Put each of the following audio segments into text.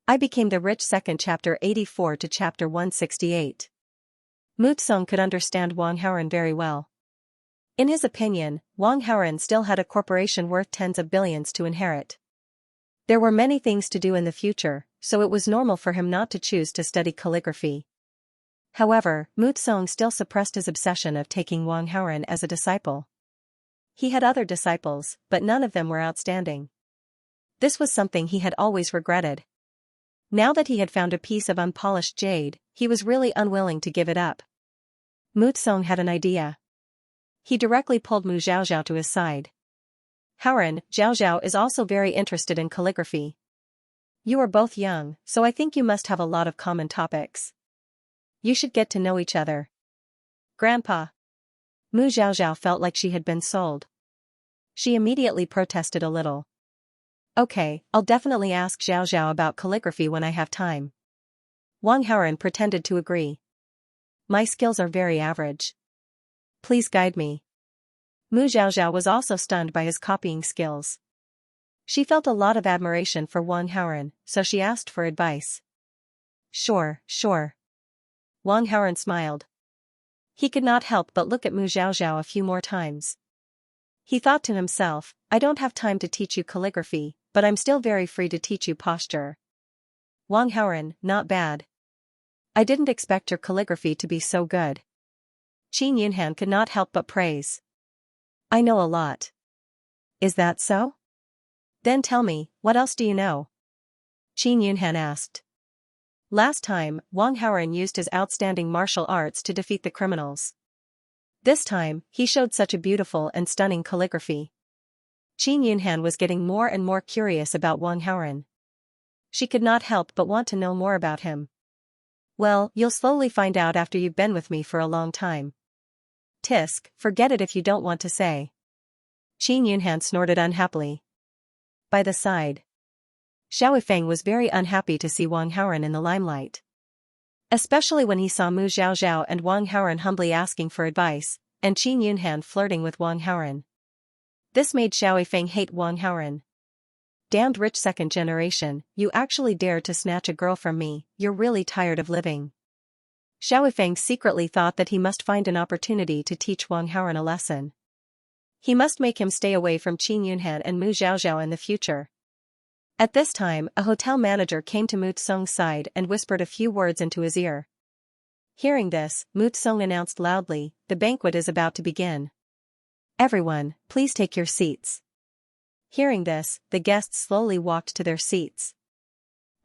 I became the rich second chapter 84 to chapter 168. Mutsung could understand Wang Haoren very well. In his opinion, Wang Haoren still had a corporation worth tens of billions to inherit. There were many things to do in the future, so it was normal for him not to choose to study calligraphy. However, Mutsung still suppressed his obsession of taking Wang Haoren as a disciple. He had other disciples, but none of them were outstanding. This was something he had always regretted. Now that he had found a piece of unpolished jade, he was really unwilling to give it up. Mutsung had an idea. He directly pulled Mu Zhaozhao to his side. Haoren, Zhaozhao is also very interested in calligraphy. You are both young, so I think you must have a lot of common topics. You should get to know each other. Grandpa. Mu Zhaozhao felt like she had been sold. She immediately protested a little. Okay, I'll definitely ask Zhaozhao about calligraphy when I have time. Wang Haoren pretended to agree. My skills are very average. Please guide me. Mu Zhaozhao was also stunned by his copying skills. She felt a lot of admiration for Wang Haoren, so she asked for advice. Sure. Wang Haoren smiled. He could not help but look at Mu Zhaozhao a few more times. He thought to himself, I don't have time to teach you calligraphy, but I'm still very free to teach you posture. Wang Haoren, not bad. I didn't expect your calligraphy to be so good. Qin Yunhan could not help but praise. I know a lot. Is that so? Then tell me, what else do you know? Qin Yunhan asked. Last time, Wang Haoren used his outstanding martial arts to defeat the criminals. This time, he showed such a beautiful and stunning calligraphy. Qin Yunhan was getting more and more curious about Wang Haoren. She could not help but want to know more about him. Well, you'll slowly find out after you've been with me for a long time. Tisk, forget it if you don't want to say. Qin Yunhan snorted unhappily. By the side. Xiao Feng was very unhappy to see Wang Haoren in the limelight. Especially when he saw Mu Zhaozhao and Wang Haoren humbly asking for advice, and Qin Yunhan flirting with Wang Haoren. This made Xiao Feng hate Wang Haoren. Damned rich second generation, you actually dared to snatch a girl from me, you're really tired of living. Xiao Feng secretly thought that he must find an opportunity to teach Wang Haoren a lesson. He must make him stay away from Qin Yunhan and Mu Zhaozhao in the future. At this time, a hotel manager came to Mutsung's side and whispered a few words into his ear. Hearing this, Mutsung announced loudly, the banquet is about to begin. Everyone, please take your seats. Hearing this, the guests slowly walked to their seats.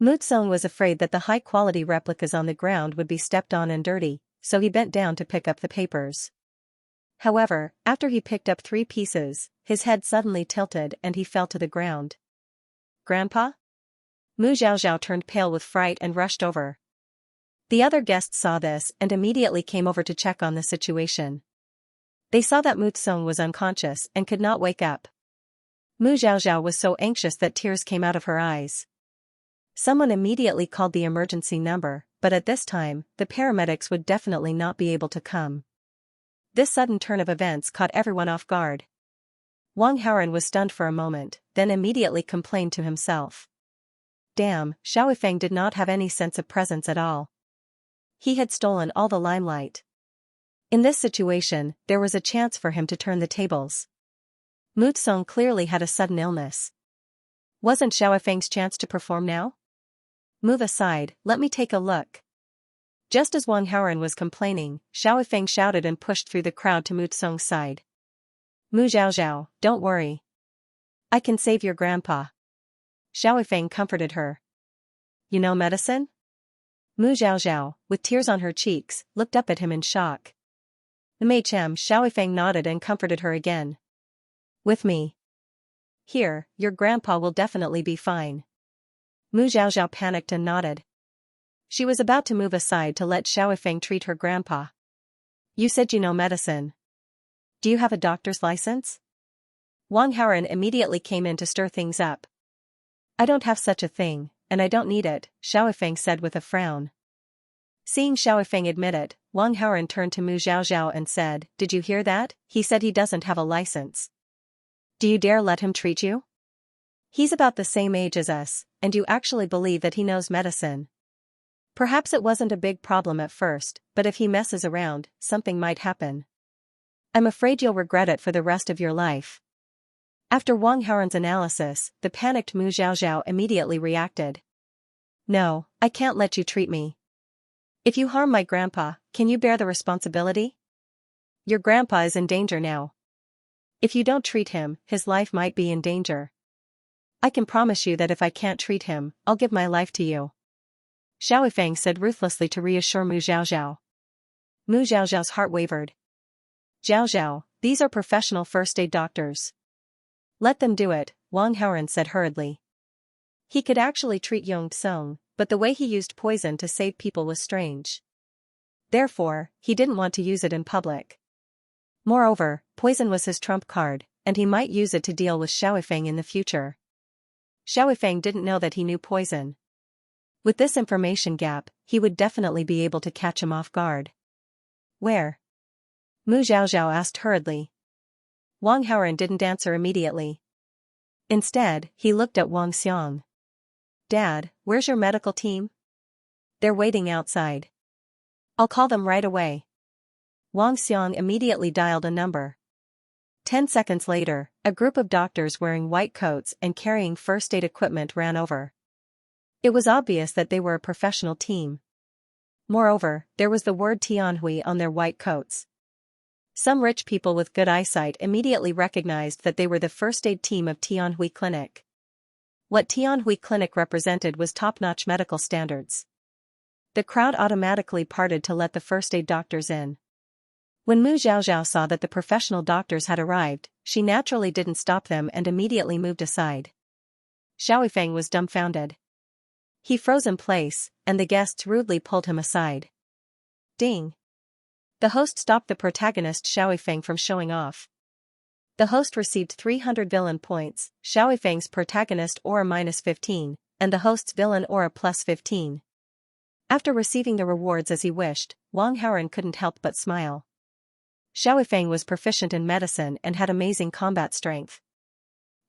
Mutsung was afraid that the high-quality replicas on the ground would be stepped on and dirty, so he bent down to pick up the papers. However, after he picked up 3 pieces, his head suddenly tilted and he fell to the ground. Grandpa? Mu Zhaozhao turned pale with fright and rushed over. The other guests saw this and immediately came over to check on the situation. They saw that Mutsung was unconscious and could not wake up. Mu Zhaozhao was so anxious that tears came out of her eyes. Someone immediately called the emergency number, but at this time, the paramedics would definitely not be able to come. This sudden turn of events caught everyone off guard. Wang Haoren was stunned for a moment, then immediately complained to himself. Damn, Xiao Feng did not have any sense of presence at all. He had stolen all the limelight. In this situation, there was a chance for him to turn the tables. Mutsung clearly had a sudden illness. Wasn't Xiao Feng's chance to perform now? Move aside, let me take a look. Just as Wang Haoren was complaining, Xiao Feng shouted and pushed through the crowd to Mutsung's side. Mu Zhaozhao, don't worry. I can save your grandpa. Xiao Feng comforted her. You know medicine? Mu Zhaozhao, with tears on her cheeks, looked up at him in shock. Xiao Feng nodded and comforted her again. With me. Here, your grandpa will definitely be fine. Mu Zhaozhao panicked and nodded. She was about to move aside to let Xiao Feng treat her grandpa. You said you know medicine. Do you have a doctor's license? Wang Haoren immediately came in to stir things up. I don't have such a thing, and I don't need it, Xiao Feng said with a frown. Seeing Xiao Feng admit it, Wang Haoren turned to Mu Zhaozhao and said, Did you hear that? He said he doesn't have a license. Do you dare let him treat you? He's about the same age as us, and you actually believe that he knows medicine. Perhaps it wasn't a big problem at first, but if he messes around, something might happen. I'm afraid you'll regret it for the rest of your life. After Wang Haoren's analysis, the panicked Mu Xiaoxiao immediately reacted. No, I can't let you treat me. If you harm my grandpa, can you bear the responsibility? Your grandpa is in danger now. If you don't treat him, his life might be in danger. I can promise you that if I can't treat him, I'll give my life to you. Xiao Weifeng said ruthlessly to reassure Mu Xiaoxiao. Mu Xiaoxiao's heart wavered. Xiaoxiao, these are professional first aid doctors. Let them do it, Wang Haoren said hurriedly. He could actually treat Yong Song, but the way he used poison to save people was strange. Therefore, he didn't want to use it in public. Moreover, poison was his trump card, and he might use it to deal with Xiao Weifeng in the future. Xiao Weifeng didn't know that he knew poison. With this information gap, he would definitely be able to catch him off guard. Where? Mu Xiaoxiao asked hurriedly. Wang Haoren didn't answer immediately. Instead, he looked at Wang Xiang. Dad, where's your medical team? They're waiting outside. I'll call them right away. Wang Xiang immediately dialed a number. 10 seconds later, a group of doctors wearing white coats and carrying first aid equipment ran over. It was obvious that they were a professional team. Moreover, there was the word Tianhui on their white coats. Some rich people with good eyesight immediately recognized that they were the first aid team of Tianhui Clinic. What Tianhui Clinic represented was top-notch medical standards. The crowd automatically parted to let the first aid doctors in. When Mu Xiaoxiao saw that the professional doctors had arrived, she naturally didn't stop them and immediately moved aside. Xiao Weifeng was dumbfounded. He froze in place, and the guests rudely pulled him aside. Ding! The host stopped the protagonist Xiao Weifeng from showing off. The host received 300 villain points, Xiao Weifeng's protagonist aura -15, and the host's villain aura +15. After receiving the rewards as he wished, Wang Haoren couldn't help but smile. Xiao Weifeng was proficient in medicine and had amazing combat strength.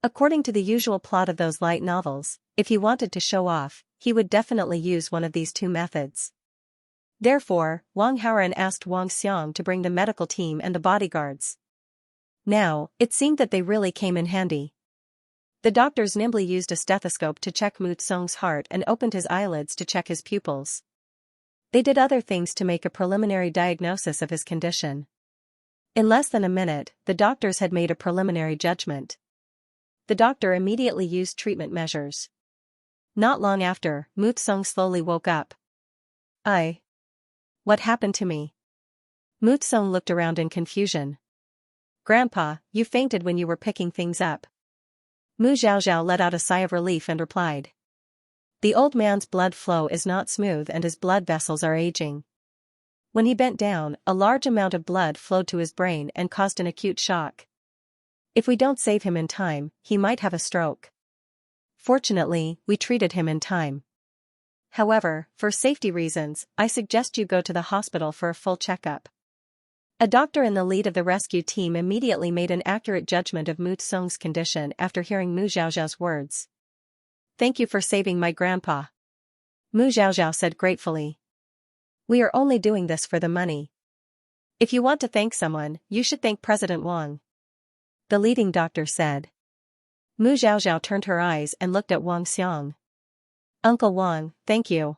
According to the usual plot of those light novels, if he wanted to show off, he would definitely use one of these two methods. Therefore, Wang Haoren asked Wang Xiang to bring the medical team and the bodyguards. Now, it seemed that they really came in handy. The doctors nimbly used a stethoscope to check Mu Song's heart and opened his eyelids to check his pupils. They did other things to make a preliminary diagnosis of his condition. In less than a minute, the doctors had made a preliminary judgment. The doctor immediately used treatment measures. Not long after, Mu Song slowly woke up. What happened to me? Mu Song looked around in confusion. Grandpa, you fainted when you were picking things up. Mu Xiaoxiao let out a sigh of relief and replied. The old man's blood flow is not smooth and his blood vessels are aging. When he bent down, a large amount of blood flowed to his brain and caused an acute shock. If we don't save him in time, he might have a stroke. Fortunately, we treated him in time. However, for safety reasons, I suggest you go to the hospital for a full checkup. A doctor in the lead of the rescue team immediately made an accurate judgment of Mu Song's condition after hearing Mu Xiaoxiao's words. Thank you for saving my grandpa. Mu Xiaoxiao said gratefully. We are only doing this for the money. If you want to thank someone, you should thank President Wang. The leading doctor said. Mu Xiaoxiao turned her eyes and looked at Wang Xiang. Uncle Wang, thank you.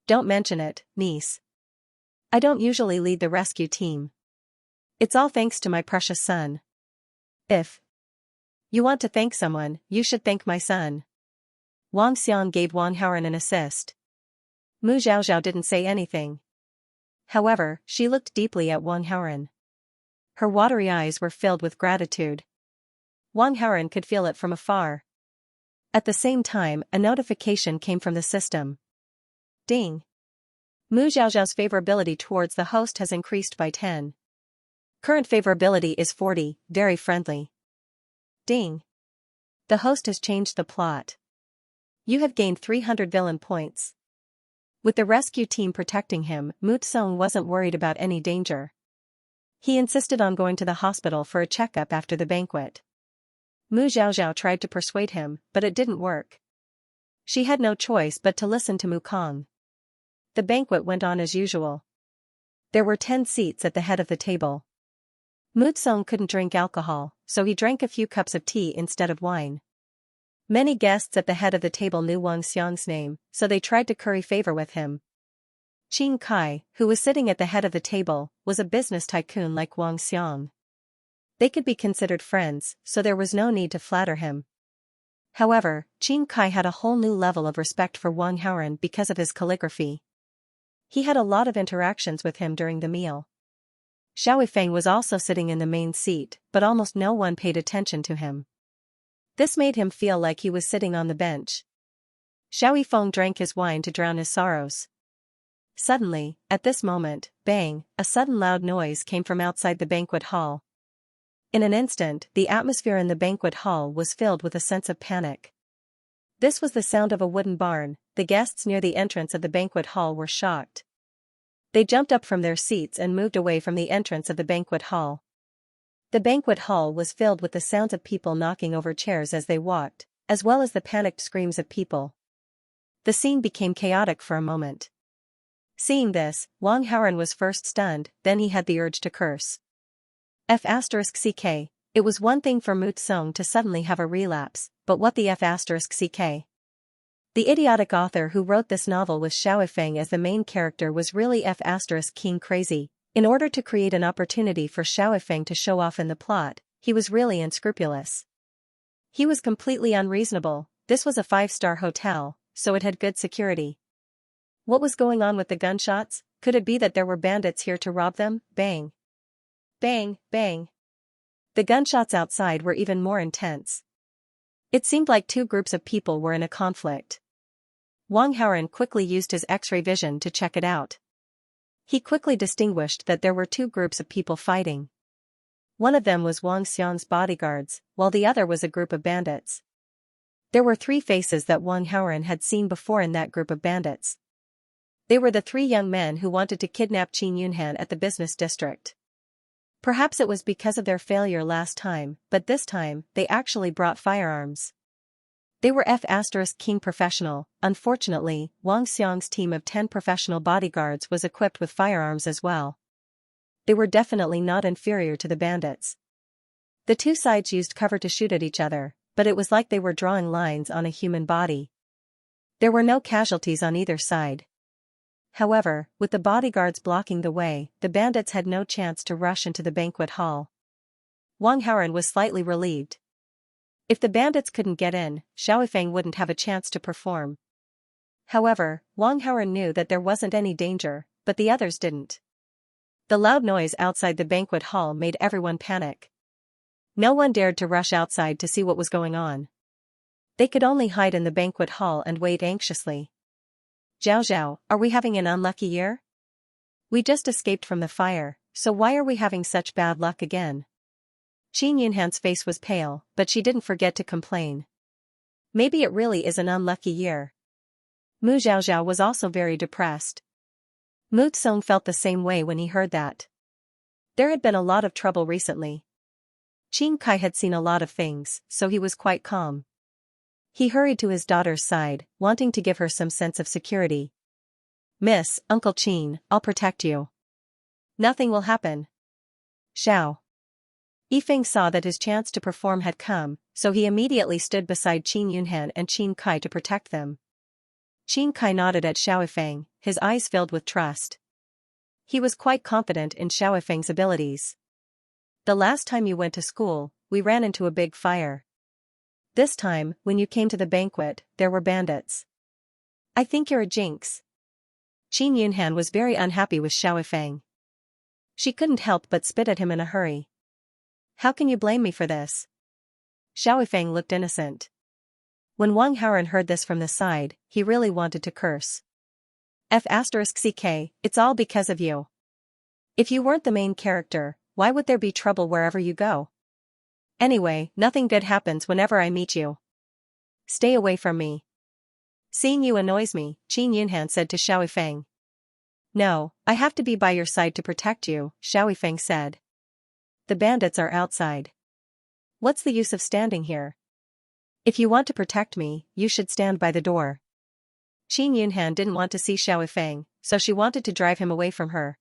Don't mention it, niece. I don't usually lead the rescue team. It's all thanks to my precious son. If you want to thank someone, you should thank my son. Wang Xiang gave Wang Haoren an assist. Mu Xiaoxiao didn't say anything. However, she looked deeply at Wang Haoren. Her watery eyes were filled with gratitude. Wang Haoren could feel it from afar. At the same time, a notification came from the system. Ding! Mu Xiaoxiao's favorability towards the host has increased by 10. Current favorability is 40, very friendly. Ding! The host has changed the plot. You have gained 300 villain points. With the rescue team protecting him, Mu Song wasn't worried about any danger. He insisted on going to the hospital for a checkup after the banquet. Mu Xiaoxiao tried to persuade him, but it didn't work. She had no choice but to listen to Mu Kong. The banquet went on as usual. There were 10 seats at the head of the table. Mu Tsong couldn't drink alcohol, so he drank a few cups of tea instead of wine. Many guests at the head of the table knew Wang Xiang's name, so they tried to curry favor with him. Qin Kai, who was sitting at the head of the table, was a business tycoon like Wang Xiang. They could be considered friends, so there was no need to flatter him. However, Qin Kai had a whole new level of respect for Wang Haoren because of his calligraphy. He had a lot of interactions with him during the meal. Xiao Feng was also sitting in the main seat, but almost no one paid attention to him. This made him feel like he was sitting on the bench. Xiao Feng drank his wine to drown his sorrows. Suddenly, at this moment, bang, a sudden loud noise came from outside the banquet hall. In an instant, the atmosphere in the banquet hall was filled with a sense of panic. This was the sound of a wooden barn. The guests near the entrance of the banquet hall were shocked. They jumped up from their seats and moved away from the entrance of the banquet hall. The banquet hall was filled with the sounds of people knocking over chairs as they walked, as well as the panicked screams of people. The scene became chaotic for a moment. Seeing this, Wang Haoren was first stunned, then he had the urge to curse. F***ck. It was one thing for Mu Tsong to suddenly have a relapse, but what the F***ck? The idiotic author who wrote this novel with Xiao Feng as the main character was really F***king crazy. In order to create an opportunity for Xiao Feng to show off in the plot, he was really unscrupulous. He was completely unreasonable. This was a 5-star hotel, so it had good security. What was going on with the gunshots? Could it be that there were bandits here to rob them? Bang. Bang, bang. The gunshots outside were even more intense. It seemed like 2 groups of people were in a conflict. Wang Haoren quickly used his X-ray vision to check it out. He quickly distinguished that there were 2 groups of people fighting. One of them was Wang Xiang's bodyguards, while the other was a group of bandits. There were 3 faces that Wang Haoren had seen before in that group of bandits. They were the 3 young men who wanted to kidnap Qin Yunhan at the business district. Perhaps it was because of their failure last time, but this time, they actually brought firearms. They were F***king professional. Unfortunately, Wang Xiang's team of 10 professional bodyguards was equipped with firearms as well. They were definitely not inferior to the bandits. The 2 sides used cover to shoot at each other, but it was like they were drawing lines on a human body. There were no casualties on either side. However, with the bodyguards blocking the way, the bandits had no chance to rush into the banquet hall. Wang Haoren was slightly relieved. If the bandits couldn't get in, Xiao Feng wouldn't have a chance to perform. However, Wang Haoren knew that there wasn't any danger, but the others didn't. The loud noise outside the banquet hall made everyone panic. No one dared to rush outside to see what was going on. They could only hide in the banquet hall and wait anxiously. Zhao Zhao, are we having an unlucky year? We just escaped from the fire, so why are we having such bad luck again? Qin Yunhan's face was pale, but she didn't forget to complain. Maybe it really is an unlucky year. Mu Xiaoxiao was also very depressed. Mu Tsong felt the same way when he heard that. There had been a lot of trouble recently. Qin Kai had seen a lot of things, so he was quite calm. He hurried to his daughter's side, wanting to give her some sense of security. Miss, Uncle Qin, I'll protect you. Nothing will happen. Xiao. Yifeng saw that his chance to perform had come, so he immediately stood beside Qin Yunhan and Qin Kai to protect them. Qin Kai nodded at Xiao Feng, his eyes filled with trust. He was quite confident in Xiao Feng's abilities. The last time you went to school, we ran into a big fire. This time, when you came to the banquet, there were bandits. I think you're a jinx. Qin Yunhan was very unhappy with Xiao Feng. She couldn't help but spit at him in a hurry. How can you blame me for this? Xiao Feng looked innocent. When Wang Haoren heard this from the side, he really wanted to curse. F***ck, it's all because of you. If you weren't the main character, why would there be trouble wherever you go? Anyway, nothing good happens whenever I meet you. Stay away from me. Seeing you annoys me, Qin Yunhan said to Xiao Feng. No, I have to be by your side to protect you, Xiao Feng said. The bandits are outside. What's the use of standing here? If you want to protect me, you should stand by the door. Qin Yunhan didn't want to see Xiao Feng, so she wanted to drive him away from her.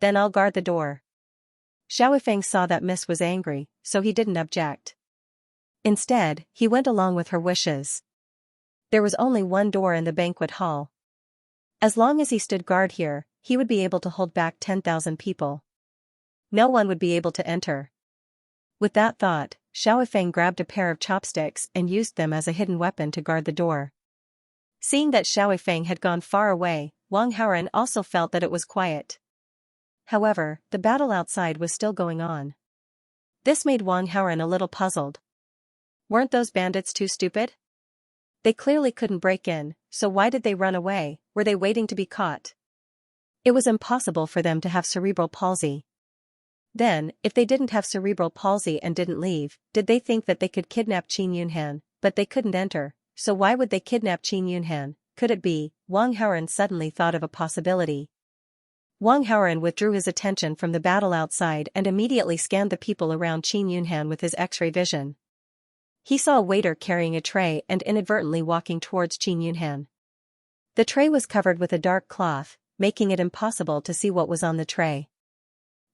Then I'll guard the door. Xiao Feng saw that Miss was angry, so he didn't object. Instead, he went along with her wishes. There was only one door in the banquet hall. As long as he stood guard here, he would be able to hold back 10,000 people. No one would be able to enter. With that thought, Xiao Feng grabbed a pair of chopsticks and used them as a hidden weapon to guard the door. Seeing that Xiao Feng had gone far away, Wang Haoren also felt that it was quiet. However, the battle outside was still going on. This made Wang Haoren a little puzzled. Weren't those bandits too stupid? They clearly couldn't break in, so why did they run away? Were they waiting to be caught? It was impossible for them to have cerebral palsy. Then, if they didn't have cerebral palsy and didn't leave, did they think that they could kidnap Qin Yunhan? But they couldn't enter, so why would they kidnap Qin Yunhan? Could it be? Wang Haoren suddenly thought of a possibility. Wang Haoren withdrew his attention from the battle outside and immediately scanned the people around Qin Yunhan with his X-ray vision. He saw a waiter carrying a tray and inadvertently walking towards Qin Yunhan. The tray was covered with a dark cloth, making it impossible to see what was on the tray.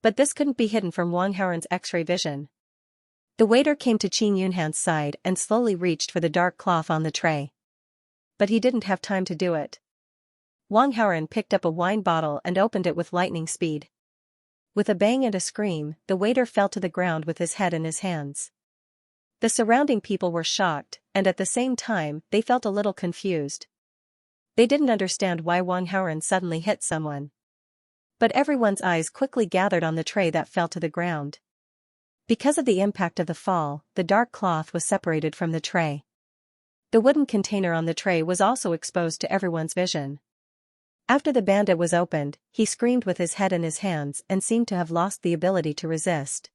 But this couldn't be hidden from Wang Haoren's X-ray vision. The waiter came to Qin Yunhan's side and slowly reached for the dark cloth on the tray. But he didn't have time to do it. Wang Haoren picked up a wine bottle and opened it with lightning speed. With a bang and a scream, the waiter fell to the ground with his head in his hands. The surrounding people were shocked, and at the same time, they felt a little confused. They didn't understand why Wang Haoren suddenly hit someone. But everyone's eyes quickly gathered on the tray that fell to the ground. Because of the impact of the fall, the dark cloth was separated from the tray. The wooden container on the tray was also exposed to everyone's vision. After the bandit was opened, he screamed with his head in his hands and seemed to have lost the ability to resist.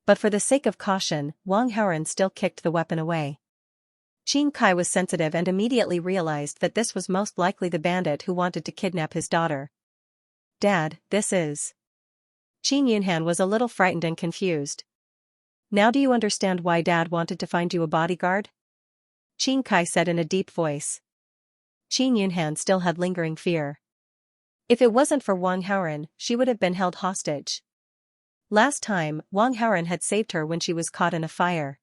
But for the sake of caution, Wang Haoren still kicked the weapon away. Qin Kai was sensitive and immediately realized that this was most likely the bandit who wanted to kidnap his daughter. Dad, this is... Qin Yunhan was a little frightened and confused. Now do you understand why Dad wanted to find you a bodyguard? Qin Kai said in a deep voice. Qin Yunhan still had lingering fear. If it wasn't for Wang Haoren, she would have been held hostage. Last time, Wang Haoren had saved her when she was caught in a fire.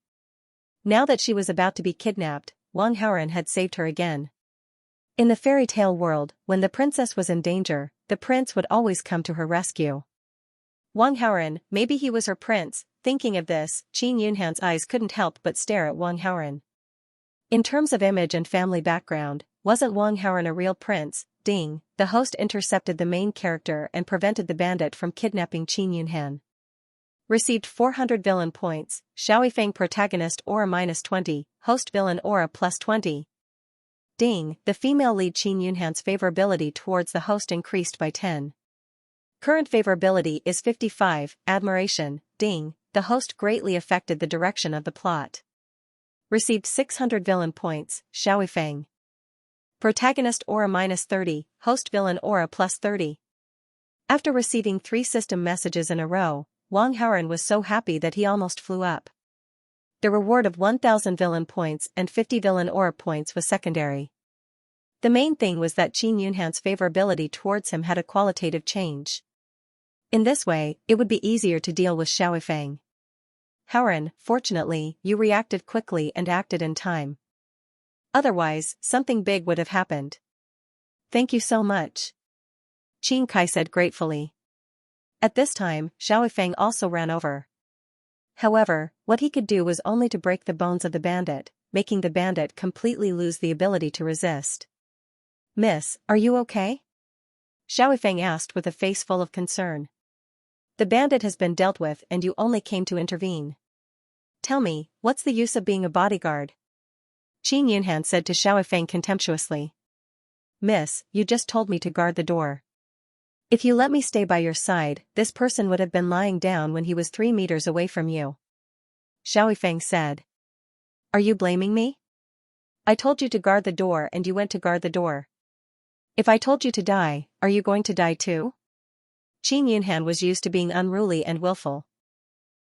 Now that she was about to be kidnapped, Wang Haoren had saved her again. In the fairy tale world, when the princess was in danger, the prince would always come to her rescue. Wang Haoren, maybe he was her prince. Thinking of this, Qin Yunhan's eyes couldn't help but stare at Wang Haoren. In terms of image and family background, wasn't Wang Haoren a real prince? Ding, the host intercepted the main character and prevented the bandit from kidnapping Qin Yunhan. Received 400 villain points, Xiao Feng protagonist aura -20, host villain aura +20. Ding, the female lead Qin Yunhan's favorability towards the host increased by 10. Current favorability is 55, admiration, ding, the host greatly affected the direction of the plot. Received 600 villain points, Xiao Feng. Protagonist aura -30, host villain aura +30. After receiving 3 system messages in a row, Wang Haoren was so happy that he almost flew up. The reward of 1000 villain points and 50 villain aura points was secondary. The main thing was that Qin Yunhan's favorability towards him had a qualitative change. In this way, it would be easier to deal with Xiao Feng. Haoren, fortunately, you reacted quickly and acted in time. Otherwise, something big would have happened. Thank you so much. Qin Kai said gratefully. At this time, Xiao Feng also ran over. However, what he could do was only to break the bones of the bandit, making the bandit completely lose the ability to resist. Miss, are you okay? Xiao Feng asked with a face full of concern. The bandit has been dealt with and you only came to intervene. Tell me, what's the use of being a bodyguard? Qin Yunhan said to Xiao Feng contemptuously. Miss, you just told me to guard the door. If you let me stay by your side, this person would have been lying down when he was 3 meters away from you. Xiao Feng said. Are you blaming me? I told you to guard the door and you went to guard the door. If I told you to die, are you going to die too? Qin Yunhan was used to being unruly and willful.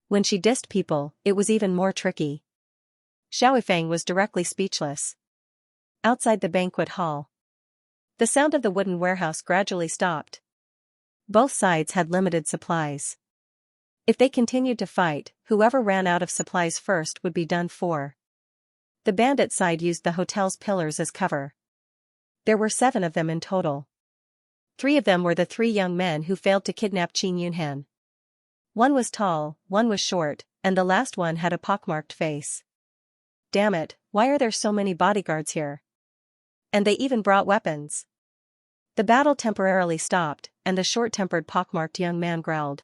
When she dissed people, it was even more tricky. Xiaofeng was directly speechless. Outside the banquet hall, the sound of the wooden warehouse gradually stopped. Both sides had limited supplies. If they continued to fight, whoever ran out of supplies first would be done for. The bandit side used the hotel's pillars as cover. There were 7 of them in total. 3 of them were the 3 young men who failed to kidnap Qin Yunhan. One was tall, one was short, and the last one had a pockmarked face. Damn it, why are there so many bodyguards here? And they even brought weapons. The battle temporarily stopped, and the short-tempered pockmarked young man growled.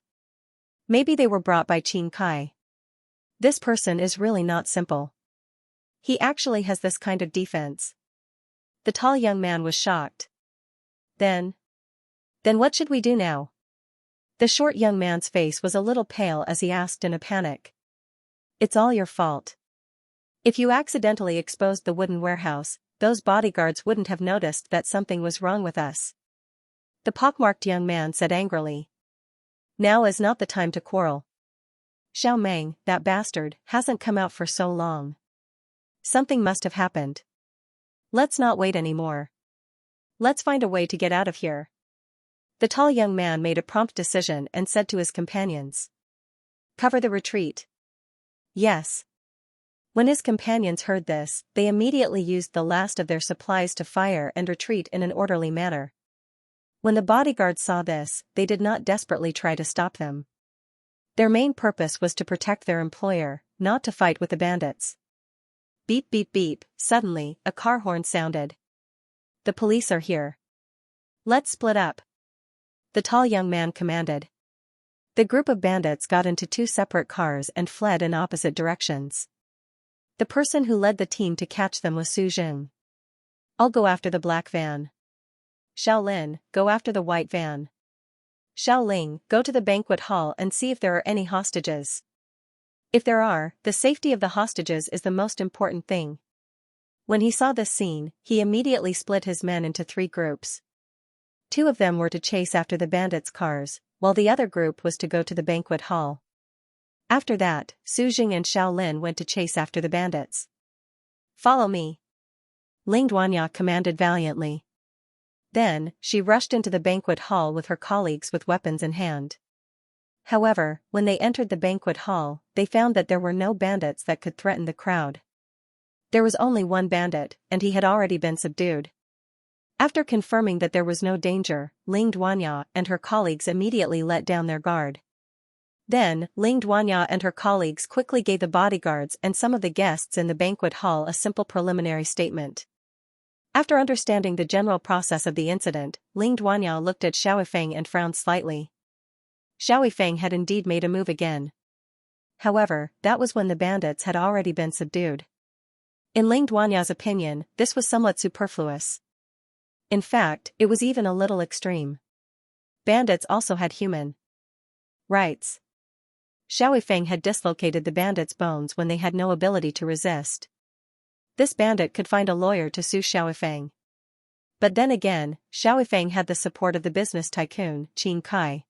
Maybe they were brought by Qin Kai. This person is really not simple. He actually has this kind of defense. The tall young man was shocked. Then what should we do now? The short young man's face was a little pale as he asked in a panic. It's all your fault. If you accidentally exposed the wooden warehouse, those bodyguards wouldn't have noticed that something was wrong with us. The pockmarked young man said angrily. Now is not the time to quarrel. Xiao Meng, that bastard, hasn't come out for so long. Something must have happened. Let's not wait anymore. Let's find a way to get out of here. The tall young man made a prompt decision and said to his companions. Cover the retreat. Yes. When his companions heard this, they immediately used the last of their supplies to fire and retreat in an orderly manner. When the bodyguards saw this, they did not desperately try to stop them. Their main purpose was to protect their employer, not to fight with the bandits. Beep beep beep, suddenly, a car horn sounded. The police are here. Let's split up. The tall young man commanded. The group of bandits got into 2 separate cars and fled in opposite directions. The person who led the team to catch them was Su Jing. I'll go after the black van. Shaolin, go after the white van. Xiaoling, go to the banquet hall and see if there are any hostages. If there are, the safety of the hostages is the most important thing. When he saw this scene, he immediately split his men into 3 groups. 2 of them were to chase after the bandits' cars, while the other group was to go to the banquet hall. After that, Su Jing and Shaolin went to chase after the bandits. Follow me. Ling Duanya commanded valiantly. Then, she rushed into the banquet hall with her colleagues with weapons in hand. However, when they entered the banquet hall, they found that there were no bandits that could threaten the crowd. There was only one bandit, and he had already been subdued. After confirming that there was no danger, Ling Duanya and her colleagues immediately let down their guard. Then, Ling Duanya and her colleagues quickly gave the bodyguards and some of the guests in the banquet hall a simple preliminary statement. After understanding the general process of the incident, Ling Duanya looked at Xiaofeng and frowned slightly. Xiaofeng had indeed made a move again. However, that was when the bandits had already been subdued. In Ling Duanya's opinion, this was somewhat superfluous. In fact, it was even a little extreme. Bandits also had human rights. Xiaofeng had dislocated the bandits' bones when they had no ability to resist. This bandit could find a lawyer to sue Xiaofeng. But then again, Xiaofeng had the support of the business tycoon, Qin Kai.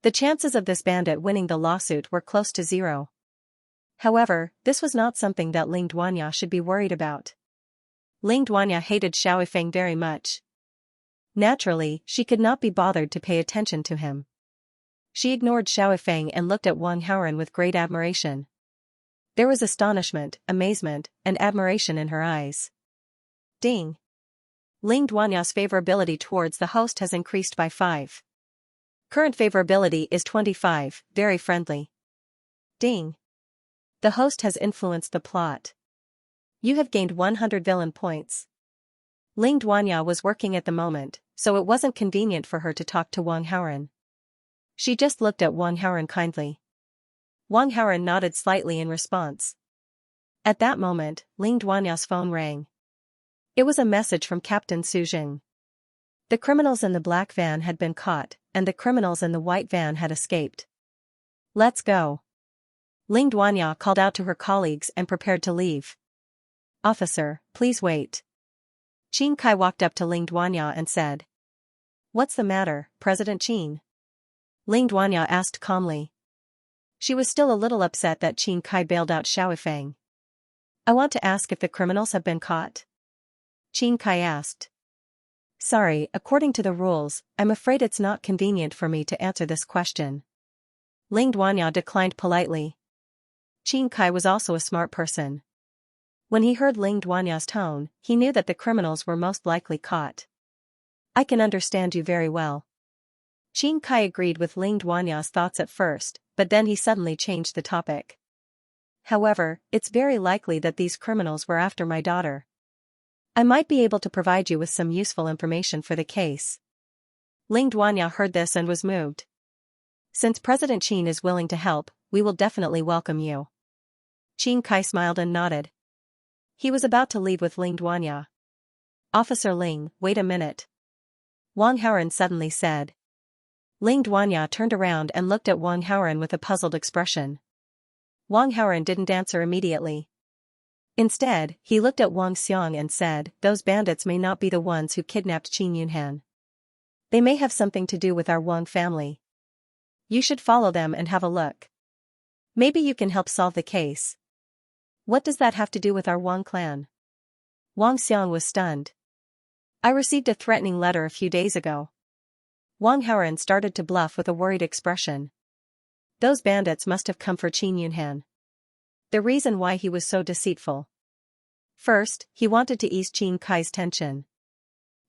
The chances of this bandit winning the lawsuit were close to 0. However, this was not something that Ling Duanya should be worried about. Ling Duanya hated Xiaofeng very much. Naturally, she could not be bothered to pay attention to him. She ignored Xiaofeng and looked at Wang Haoren with great admiration. There was astonishment, amazement, and admiration in her eyes. Ding! Ling Duanya's favorability towards the host has increased by 5. Current favorability is 25, very friendly. Ding! The host has influenced the plot. You have gained 100 villain points. Ling Duanya was working at the moment, so it wasn't convenient for her to talk to Wang Haoren. She just looked at Wang Haoren kindly. Wang Haoren nodded slightly in response. At that moment, Ling Duanya's phone rang. It was a message from Captain Su Jing. The criminals in the black van had been caught, and the criminals in the white van had escaped. Let's go. Ling Duanya called out to her colleagues and prepared to leave. Officer, please wait. Qin Kai walked up to Ling Duanya and said. What's the matter, President Qin? Ling Duanya asked calmly. She was still a little upset that Qin Kai bailed out Xiaofeng. I want to ask if the criminals have been caught? Qin Kai asked. Sorry, according to the rules, I'm afraid it's not convenient for me to answer this question. Ling Duanya declined politely. Qin Kai was also a smart person. When he heard Ling Duanya's tone, he knew that the criminals were most likely caught. I can understand you very well. Qin Kai agreed with Ling Duanya's thoughts at first, but then he suddenly changed the topic. However, it's very likely that these criminals were after my daughter. I might be able to provide you with some useful information for the case. Ling Duanya heard this and was moved. Since President Qin is willing to help, we will definitely welcome you. Qin Kai smiled and nodded. He was about to leave with Ling Duanya. Officer Ling, wait a minute. Wang Haoren suddenly said. Ling Duanya turned around and looked at Wang Haoren with a puzzled expression. Wang Haoren didn't answer immediately. Instead, he looked at Wang Xiang and said, those bandits may not be the ones who kidnapped Qin Yunhan. They may have something to do with our Wang family. You should follow them and have a look. Maybe you can help solve the case. What does that have to do with our Wang clan? Wang Xiang was stunned. I received a threatening letter a few days ago. Wang Haoren started to bluff with a worried expression. Those bandits must have come for Qin Yunhan. The reason why he was so deceitful. First, he wanted to ease Qin Kai's tension.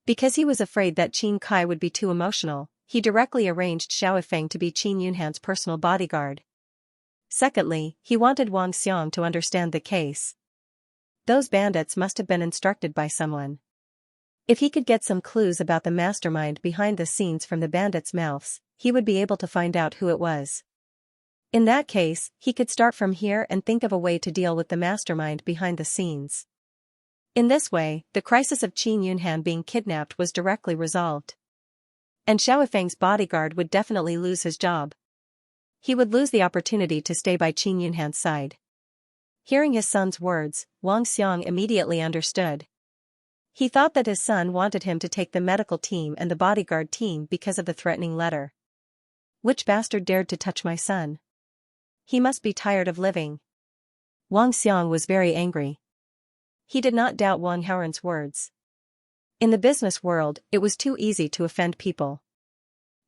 Because he was afraid that Qin Kai would be too emotional, he directly arranged Xiaofeng to be Qin Yunhan's personal bodyguard. Secondly, he wanted Wang Xiang to understand the case. Those bandits must have been instructed by someone. If he could get some clues about the mastermind behind the scenes from the bandits' mouths, he would be able to find out who it was. In that case, he could start from here and think of a way to deal with the mastermind behind the scenes. In this way, the crisis of Qin Yunhan being kidnapped was directly resolved. And Xiaofeng's bodyguard would definitely lose his job. He would lose the opportunity to stay by Qin Yunhan's side. Hearing his son's words, Wang Xiang immediately understood. He thought that his son wanted him to take the medical team and the bodyguard team because of the threatening letter. Which bastard dared to touch my son? He must be tired of living. Wang Xiang was very angry. He did not doubt Wang Haoren's words. In the business world, it was too easy to offend people.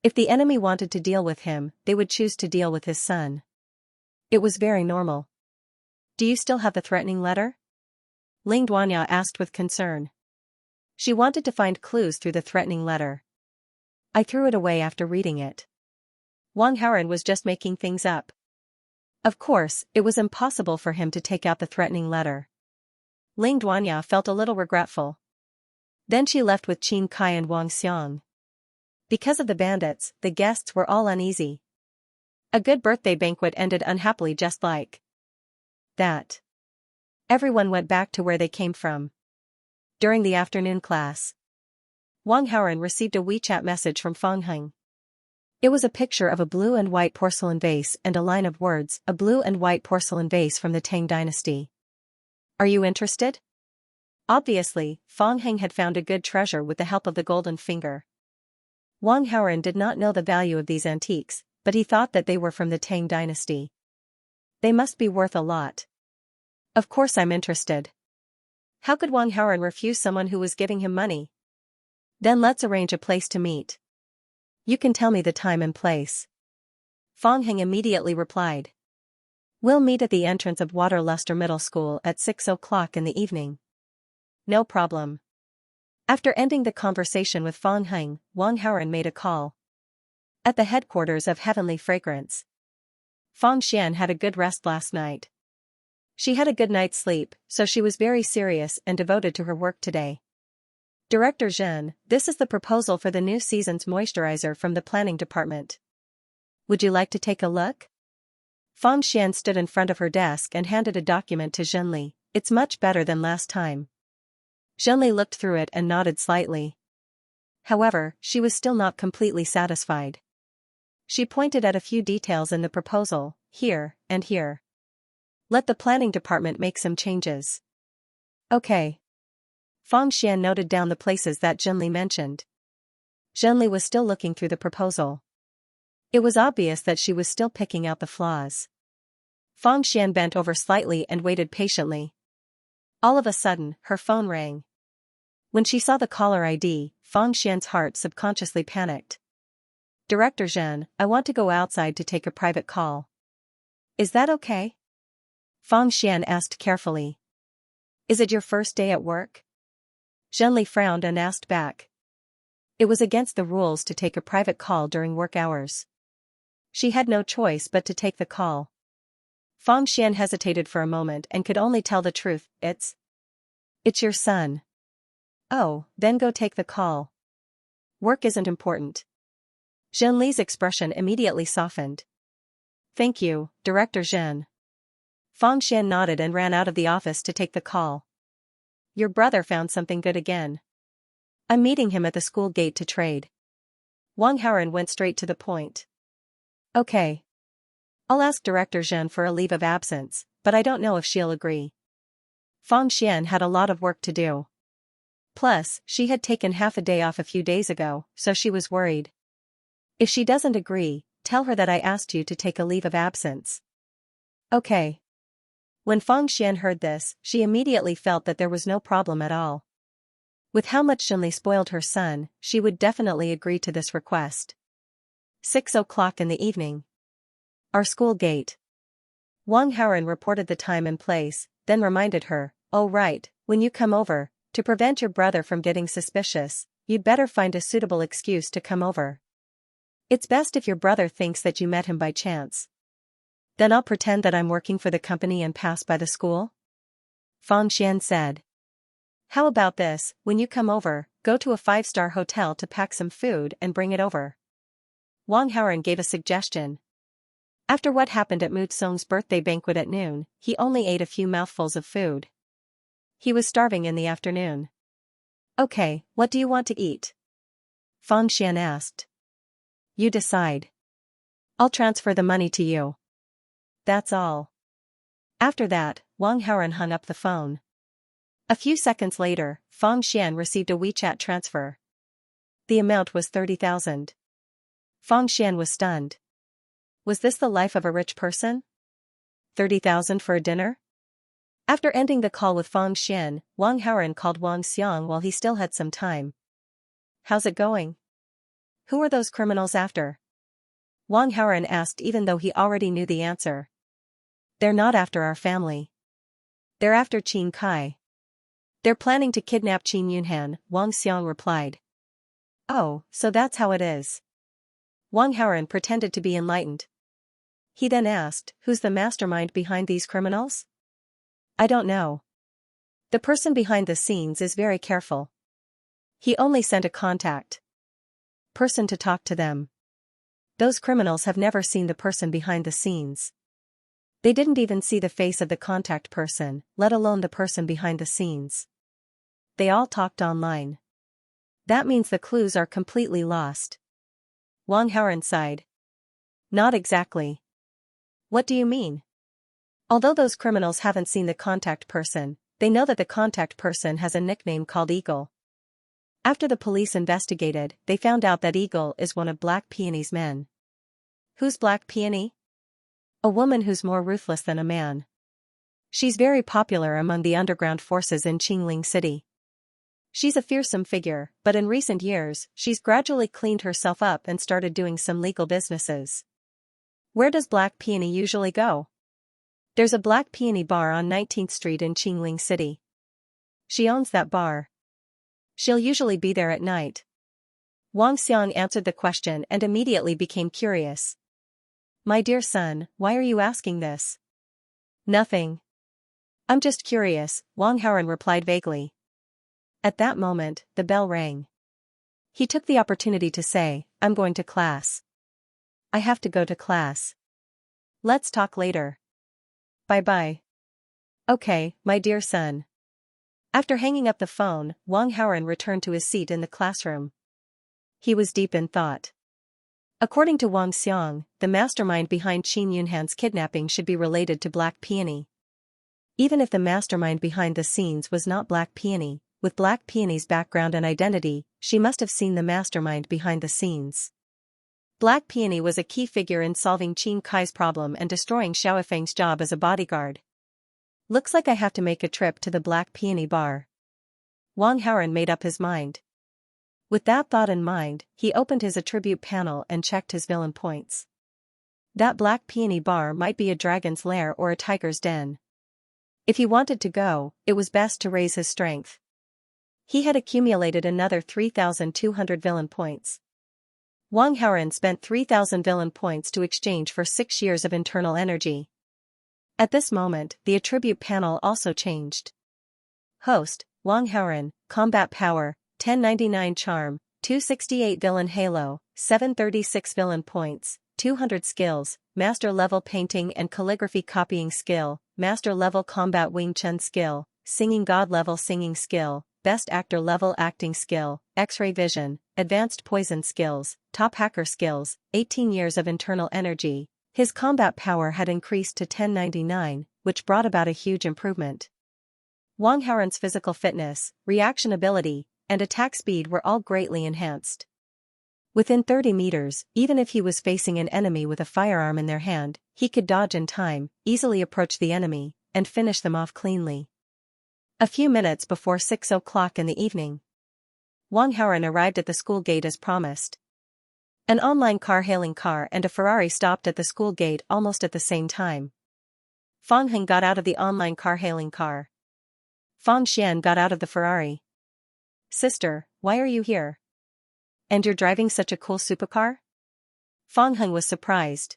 If the enemy wanted to deal with him, they would choose to deal with his son. It was very normal. Do you still have the threatening letter? Ling Duanya asked with concern. She wanted to find clues through the threatening letter. I threw it away after reading it. Wang Haoren was just making things up. Of course, it was impossible for him to take out the threatening letter. Ling Duanya felt a little regretful. Then she left with Qin Kai and Wang Xiang. Because of the bandits, the guests were all uneasy. A good birthday banquet ended unhappily just like that. Everyone went back to where they came from. During the afternoon class, Wang Haoren received a WeChat message from Feng Heng. It was a picture of a blue and white porcelain vase and a line of words, a blue and white porcelain vase from the Tang dynasty. Are you interested? Obviously, Feng Heng had found a good treasure with the help of the golden finger. Wang Haoren did not know the value of these antiques, but he thought that they were from the Tang dynasty. They must be worth a lot. Of course I'm interested. How could Wang Haoren refuse someone who was giving him money? Then let's arrange a place to meet. You can tell me the time and place. Feng Heng immediately replied. We'll meet at the entrance of Waterluster Middle School at 6 o'clock in the evening. No problem. After ending the conversation with Feng Heng, Wang Haoren made a call. At the headquarters of Heavenly Fragrance. Feng Xian had a good rest last night. She had a good night's sleep, so she was very serious and devoted to her work today. Director Zhen, this is the proposal for the new season's moisturizer from the planning department. Would you like to take a look? Feng Xian stood in front of her desk and handed a document to Zhenli. It's much better than last time. Zhenli looked through it and nodded slightly. However, she was still not completely satisfied. She pointed at a few details in the proposal, here and here. Let the planning department make some changes. Okay. Feng Xian noted down the places that Zhenli mentioned. Zhenli was still looking through the proposal. It was obvious that she was still picking out the flaws. Fang Xian bent over slightly and waited patiently. All of a sudden, her phone rang. When she saw the caller ID, Fang Xian's heart subconsciously panicked. "Director Zhen, I want to go outside to take a private call. Is that okay?" Fang Xian asked carefully. "Is it your first day at work?" Zhenli frowned and asked back. It was against the rules to take a private call during work hours. She had no choice but to take the call. Fang Xian hesitated for a moment and could only tell the truth. It's your son." "Oh, then go take the call. Work isn't important." Zhenli's expression immediately softened. "Thank you, Director Zhen." Fang Xian nodded and ran out of the office to take the call. "Your brother found something good again. I'm meeting him at the school gate to trade." Wang Haoren went straight to the point. "Okay. I'll ask Director Zhen for a leave of absence, but I don't know if she'll agree." Fang Xian had a lot of work to do. Plus, she had taken half a day off a few days ago, so she was worried. "If she doesn't agree, tell her that I asked you to take a leave of absence." "Okay." When Fang Xian heard this, she immediately felt that there was no problem at all. With how much Zhenli spoiled her son, she would definitely agree to this request. 6 o'clock in the evening. Our school gate. Wang Haoren reported the time and place, then reminded her, "Oh right, when you come over, to prevent your brother from getting suspicious, you'd better find a suitable excuse to come over. It's best if your brother thinks that you met him by chance. Then I'll pretend that I'm working for the company and pass by the school." Fang Xian said. "How about this, when you come over, go to a 5-star hotel to pack some food and bring it over." Wang Haoren gave a suggestion. After what happened at Mutsong's birthday banquet at noon, he only ate a few mouthfuls of food. He was starving in the afternoon. "Okay, what do you want to eat?" Fang Xian asked. "You decide. I'll transfer the money to you." That's all. After that, Wang Haoren hung up the phone. A few seconds later, Fang Xian received a WeChat transfer. The amount was 30,000. Fang Xian was stunned. Was this the life of a rich person? 30,000 for a dinner? After ending the call with Fang Xian, Wang Haoren called Wang Xiang while he still had some time. "How's it going? Who are those criminals after?" Wang Haoren asked even though he already knew the answer. "They're not after our family. They're after Qin Kai. They're planning to kidnap Qin Yunhan," Wang Xiang replied. "Oh, so that's how it is." Wang Haoren pretended to be enlightened. He then asked, "Who's the mastermind behind these criminals?" "I don't know. The person behind the scenes is very careful. He only sent a contact person to talk to them. Those criminals have never seen the person behind the scenes. They didn't even see the face of the contact person, let alone the person behind the scenes. They all talked online. That means the clues are completely lost." Wang Haoren sighed. "Not exactly." "What do you mean?" "Although those criminals haven't seen the contact person, they know that the contact person has a nickname called Eagle. After the police investigated, they found out that Eagle is one of Black Peony's men." "Who's Black Peony?" "A woman who's more ruthless than a man. She's very popular among the underground forces in Qingling City. She's a fearsome figure, but in recent years, she's gradually cleaned herself up and started doing some legal businesses." "Where does Black Peony usually go?" "There's a Black Peony bar on 19th Street in Qingling City. She owns that bar. She'll usually be there at night." Wang Xiang answered the question and immediately became curious. "My dear son, why are you asking this?" "Nothing. I'm just curious," Wang Haoren replied vaguely. At that moment, the bell rang. He took the opportunity to say, "I'm going to class. I have to go to class. Let's talk later. Bye-bye." "Okay, my dear son." After hanging up the phone, Wang Haoren returned to his seat in the classroom. He was deep in thought. According to Wang Xiang, the mastermind behind Qin Yunhan's kidnapping should be related to Black Peony. Even if the mastermind behind the scenes was not Black Peony, with Black Peony's background and identity, she must have seen the mastermind behind the scenes. Black Peony was a key figure in solving Qin Kai's problem and destroying Xiaofeng's job as a bodyguard. Looks like I have to make a trip to the Black Peony bar. Wang Haoren made up his mind. With that thought in mind, he opened his attribute panel and checked his villain points. That Black Peony bar might be a dragon's lair or a tiger's den. If he wanted to go, it was best to raise his strength. He had accumulated another 3,200 villain points. Wang Haoren spent 3,000 villain points to exchange for 6 years of internal energy. At this moment, the attribute panel also changed. Host, Wang Haoren, Combat Power, 1099 Charm, 268 Villain Halo, 736 Villain Points, 200 Skills, Master Level Painting and Calligraphy Copying Skill, Master Level Combat Wing Chun Skill, Singing God Level Singing Skill, Best Actor Level Acting Skill, X-Ray Vision, Advanced Poison Skills, Top Hacker Skills, 18 years of internal energy. His combat power had increased to 1099, which brought about a huge improvement. Wang Haoren's physical fitness, reaction ability, and attack speed were all greatly enhanced. Within 30 meters, even if he was facing an enemy with a firearm in their hand, he could dodge in time, easily approach the enemy, and finish them off cleanly. A few minutes before 6 o'clock in the evening, Wang Haoren arrived at the school gate as promised. An online car-hailing car and a Ferrari stopped at the school gate almost at the same time. Fang Heng got out of the online car-hailing car. Fang Xian got out of the Ferrari. "Sister, why are you here? And you're driving such a cool supercar?" Fang Heng was surprised.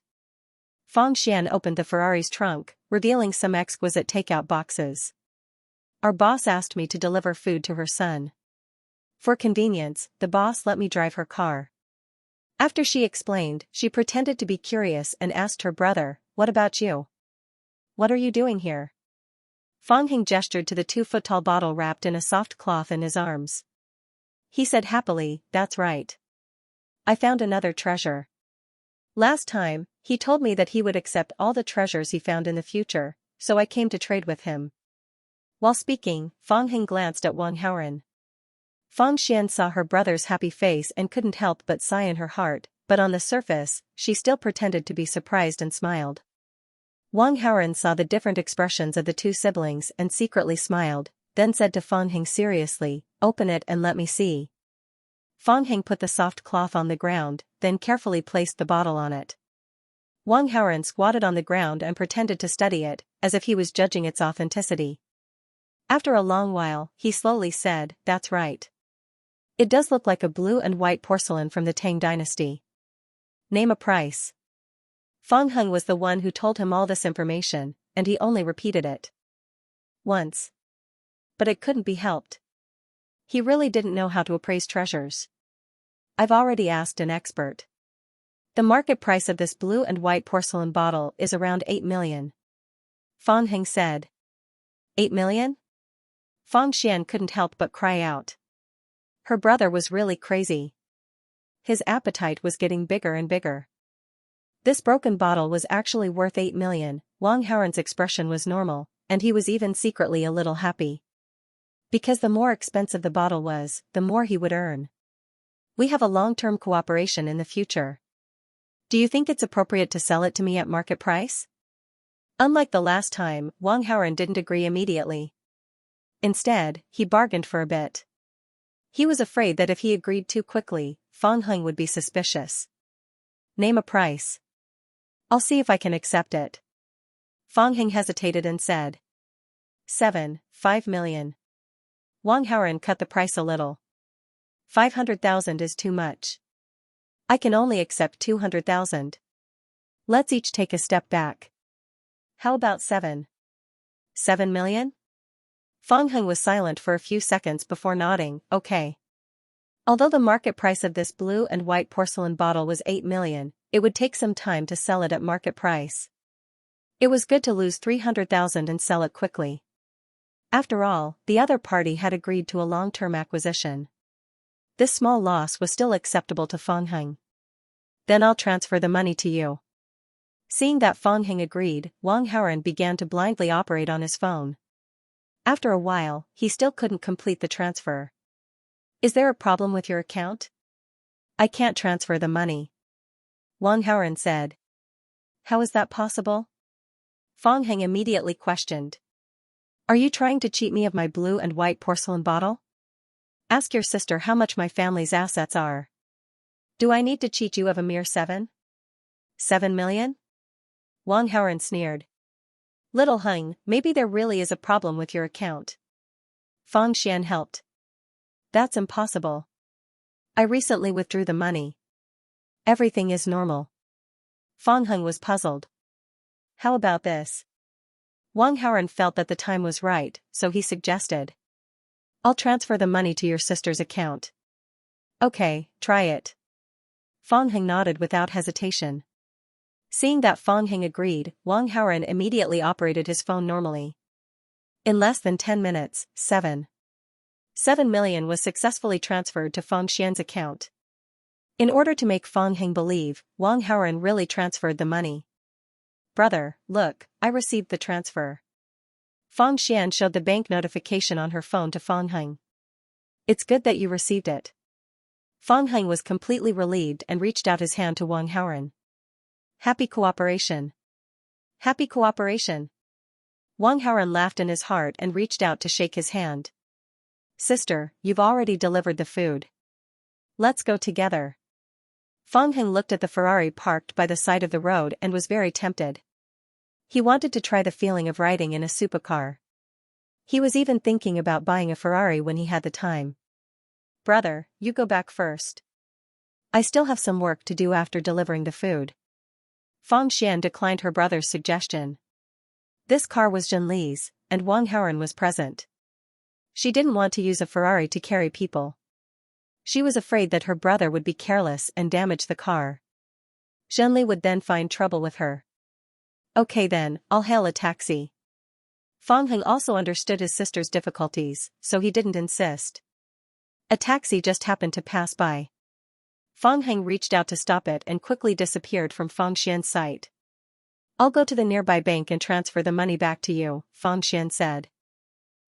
Fang Xian opened the Ferrari's trunk, revealing some exquisite takeout boxes. "Our boss asked me to deliver food to her son. For convenience, the boss let me drive her car." After she explained, she pretended to be curious and asked her brother, "What about you? What are you doing here?" Fang Heng gestured to the 2-foot-tall bottle wrapped in a soft cloth in his arms. He said happily, "That's right. I found another treasure. Last time, he told me that he would accept all the treasures he found in the future, so I came to trade with him." While speaking, Fang Heng glanced at Wang Haoren. Fang Xian saw her brother's happy face and couldn't help but sigh in her heart, but on the surface, she still pretended to be surprised and smiled. Wang Haoren saw the different expressions of the two siblings and secretly smiled, then said to Fang Heng seriously, "Open it and let me see." Fang Heng put the soft cloth on the ground, then carefully placed the bottle on it. Wang Haoren squatted on the ground and pretended to study it, as if he was judging its authenticity. After a long while, he slowly said, "That's right. It does look like a blue and white porcelain from the Tang dynasty. Name a price." Fang Heng was the one who told him all this information, and he only repeated it once. But it couldn't be helped. He really didn't know how to appraise treasures. "I've already asked an expert. The market price of this blue and white porcelain bottle is around 8 million. Fang Heng said. 8 million? Fang Xian couldn't help but cry out. Her brother was really crazy. His appetite was getting bigger and bigger. This broken bottle was actually worth 8 million, Wang Haoren's expression was normal, and he was even secretly a little happy. Because the more expensive the bottle was, the more he would earn. "We have a long-term cooperation in the future. Do you think it's appropriate to sell it to me at market price?" Unlike the last time, Wang Haoren didn't agree immediately. Instead, he bargained for a bit. He was afraid that if he agreed too quickly, Fang Heng would be suspicious. "Name a price. I'll see if I can accept it." Fang Heng hesitated and said. 5 million. Wang Haoren cut the price a little. 500,000 is too much. I can only accept 200,000. Let's each take a step back. How about 7 million? Fang Heng was silent for a few seconds before nodding, "Okay." Although the market price of this blue and white porcelain bottle was 8 million, it would take some time to sell it at market price. It was good to lose 300,000 and sell it quickly. After all, the other party had agreed to a long-term acquisition. This small loss was still acceptable to Fang Heng. "Then I'll transfer the money to you." Seeing that Fang Heng agreed, Wang Haoren began to blindly operate on his phone. After a while, he still couldn't complete the transfer. "Is there a problem with your account? I can't transfer the money." Wang Haoren said. How is that possible? Fang Heng immediately questioned. Are you trying to cheat me of my blue and white porcelain bottle? Ask your sister how much my family's assets are. Do I need to cheat you of a mere 7 million? Wang Haoren sneered. Little Heng, maybe there really is a problem with your account. Fang Xian helped. That's impossible. I recently withdrew the money. Everything is normal. Fang Heng was puzzled. How about this? Wang Haoren felt that the time was right, so he suggested. I'll transfer the money to your sister's account. Okay, try it. Fang Heng nodded without hesitation. Seeing that Fang Heng agreed, Wang Haoren immediately operated his phone normally. In less than 10 minutes, 7 million was successfully transferred to Fang Xian's account. In order to make Fang Heng believe, Wang Haoren really transferred the money. Brother, look, I received the transfer. Fang Xian showed the bank notification on her phone to Fang Heng. It's good that you received it. Fang Heng was completely relieved and reached out his hand to Wang Haoren. Happy cooperation. Happy cooperation. Wang Haoren laughed in his heart and reached out to shake his hand. Sister, you've already delivered the food. Let's go together. Fang Heng looked at the Ferrari parked by the side of the road and was very tempted. He wanted to try the feeling of riding in a supercar. He was even thinking about buying a Ferrari when he had the time. Brother, you go back first. I still have some work to do after delivering the food. Fang Xian declined her brother's suggestion. This car was Zhenli's, and Wang Haoren was present. She didn't want to use a Ferrari to carry people. She was afraid that her brother would be careless and damage the car. Zhenli would then find trouble with her. Okay then, I'll hail a taxi. Fang Heng also understood his sister's difficulties, so he didn't insist. A taxi just happened to pass by. Fang Heng reached out to stop it and quickly disappeared from Fang Xian's sight. I'll go to the nearby bank and transfer the money back to you, Fang Xian said.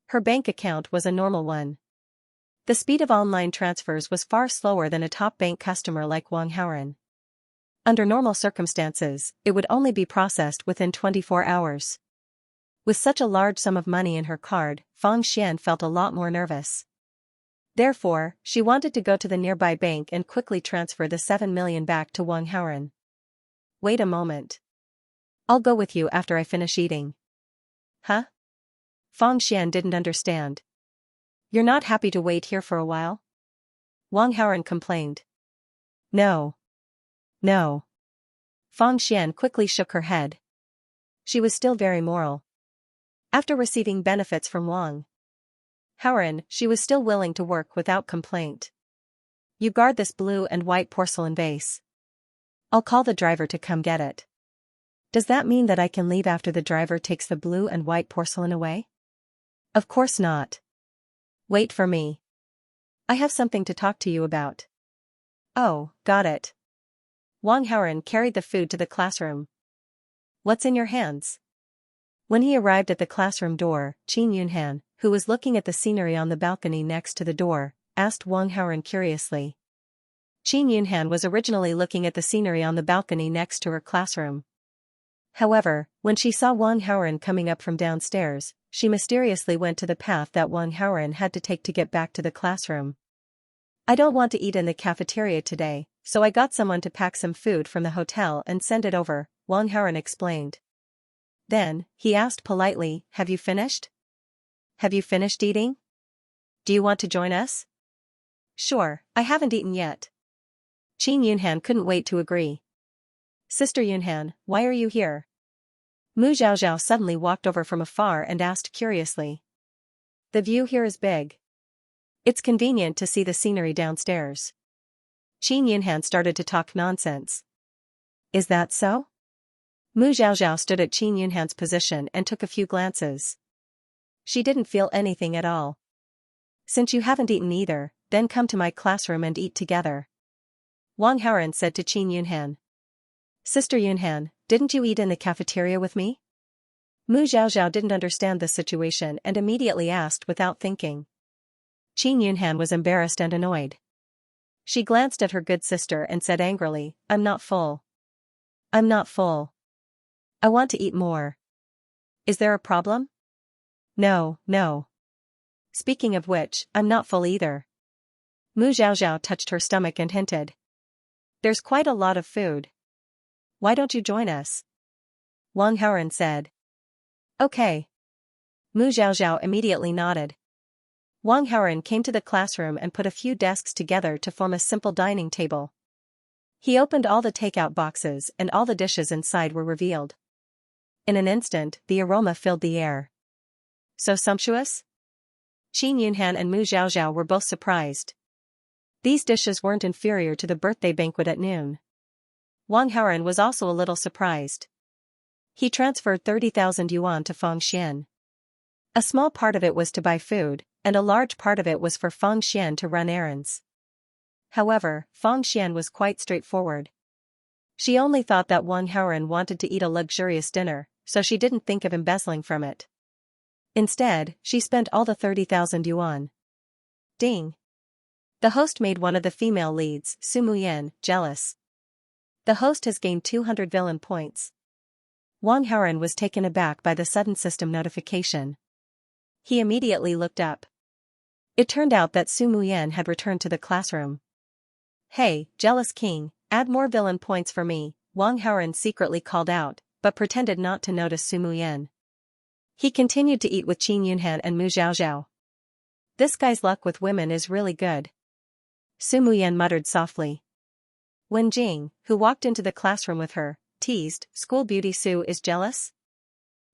Her bank account was a normal one. The speed of online transfers was far slower than a top bank customer like Wang Haoren. Under normal circumstances, it would only be processed within 24 hours. With such a large sum of money in her card, Fang Xian felt a lot more nervous. Therefore, she wanted to go to the nearby bank and quickly transfer the 7 million back to Wang Haoren. Wait a moment. I'll go with you after I finish eating. Huh? Fang Xian didn't understand. You're not happy to wait here for a while? Wang Haoren complained. No. No. Fang Xian quickly shook her head. She was still very moral. After receiving benefits from Wang Haoren, she was still willing to work without complaint. You guard this blue and white porcelain vase. I'll call the driver to come get it. Does that mean that I can leave after the driver takes the blue and white porcelain away? Of course not. Wait for me. I have something to talk to you about. Oh, got it. Wang Haoren carried the food to the classroom. What's in your hands? When he arrived at the classroom door, Qin Yunhan, who was looking at the scenery on the balcony next to the door, asked Wang Haoren curiously. Qin Yunhan was originally looking at the scenery on the balcony next to her classroom. However, when she saw Wang Haoren coming up from downstairs, she mysteriously went to the path that Wang Haoren had to take to get back to the classroom. I don't want to eat in the cafeteria today, so I got someone to pack some food from the hotel and send it over, Wang Haoren explained. Then, he asked politely, have you finished? Have you finished eating? Do you want to join us? Sure, I haven't eaten yet. Qin Yunhan couldn't wait to agree. Sister Yunhan, why are you here? Mu Zhaozhao suddenly walked over from afar and asked curiously. The view here is big. It's convenient to see the scenery downstairs. Qin Yunhan started to talk nonsense. Is that so? Mu Zhaozhao stood at Qin Yunhan's position and took a few glances. She didn't feel anything at all. Since you haven't eaten either, then come to my classroom and eat together. Wang Haoren said to Qin Yunhan. Sister Yunhan, didn't you eat in the cafeteria with me? Mu Zhaozhao didn't understand the situation and immediately asked without thinking. Qin Yunhan was embarrassed and annoyed. She glanced at her good sister and said angrily, I'm not full. I'm not full. I want to eat more. Is there a problem? No, no. Speaking of which, I'm not full either. Mu Xiaoxiao touched her stomach and hinted. There's quite a lot of food. Why don't you join us? Wang Haoren said. Okay. Mu Xiaoxiao immediately nodded. Wang Haoren came to the classroom and put a few desks together to form a simple dining table. He opened all the takeout boxes and all the dishes inside were revealed. In an instant, the aroma filled the air. So sumptuous? Qin Yunhan and Mu Xiaoxiao were both surprised. These dishes weren't inferior to the birthday banquet at noon. Wang Haoren was also a little surprised. He transferred 30,000 yuan to Feng Xian. A small part of it was to buy food, and a large part of it was for Feng Xian to run errands. However, Feng Xian was quite straightforward. She only thought that Wang Haoren wanted to eat a luxurious dinner, so she didn't think of embezzling from it. Instead, she spent all the 30,000 yuan. Ding! The host made one of the female leads, Su Muyan, jealous. The host has gained 200 villain points. Wang Haoren was taken aback by the sudden system notification. He immediately looked up. It turned out that Su Muyan had returned to the classroom. Hey, jealous king, add more villain points for me, Wang Haoren secretly called out, but pretended not to notice Su Muyan. He continued to eat with Qin Yunhan and Mu Xiaoxiao. This guy's luck with women is really good. Su Muyan muttered softly. Wen Jing, who walked into the classroom with her, teased, school beauty Su is jealous?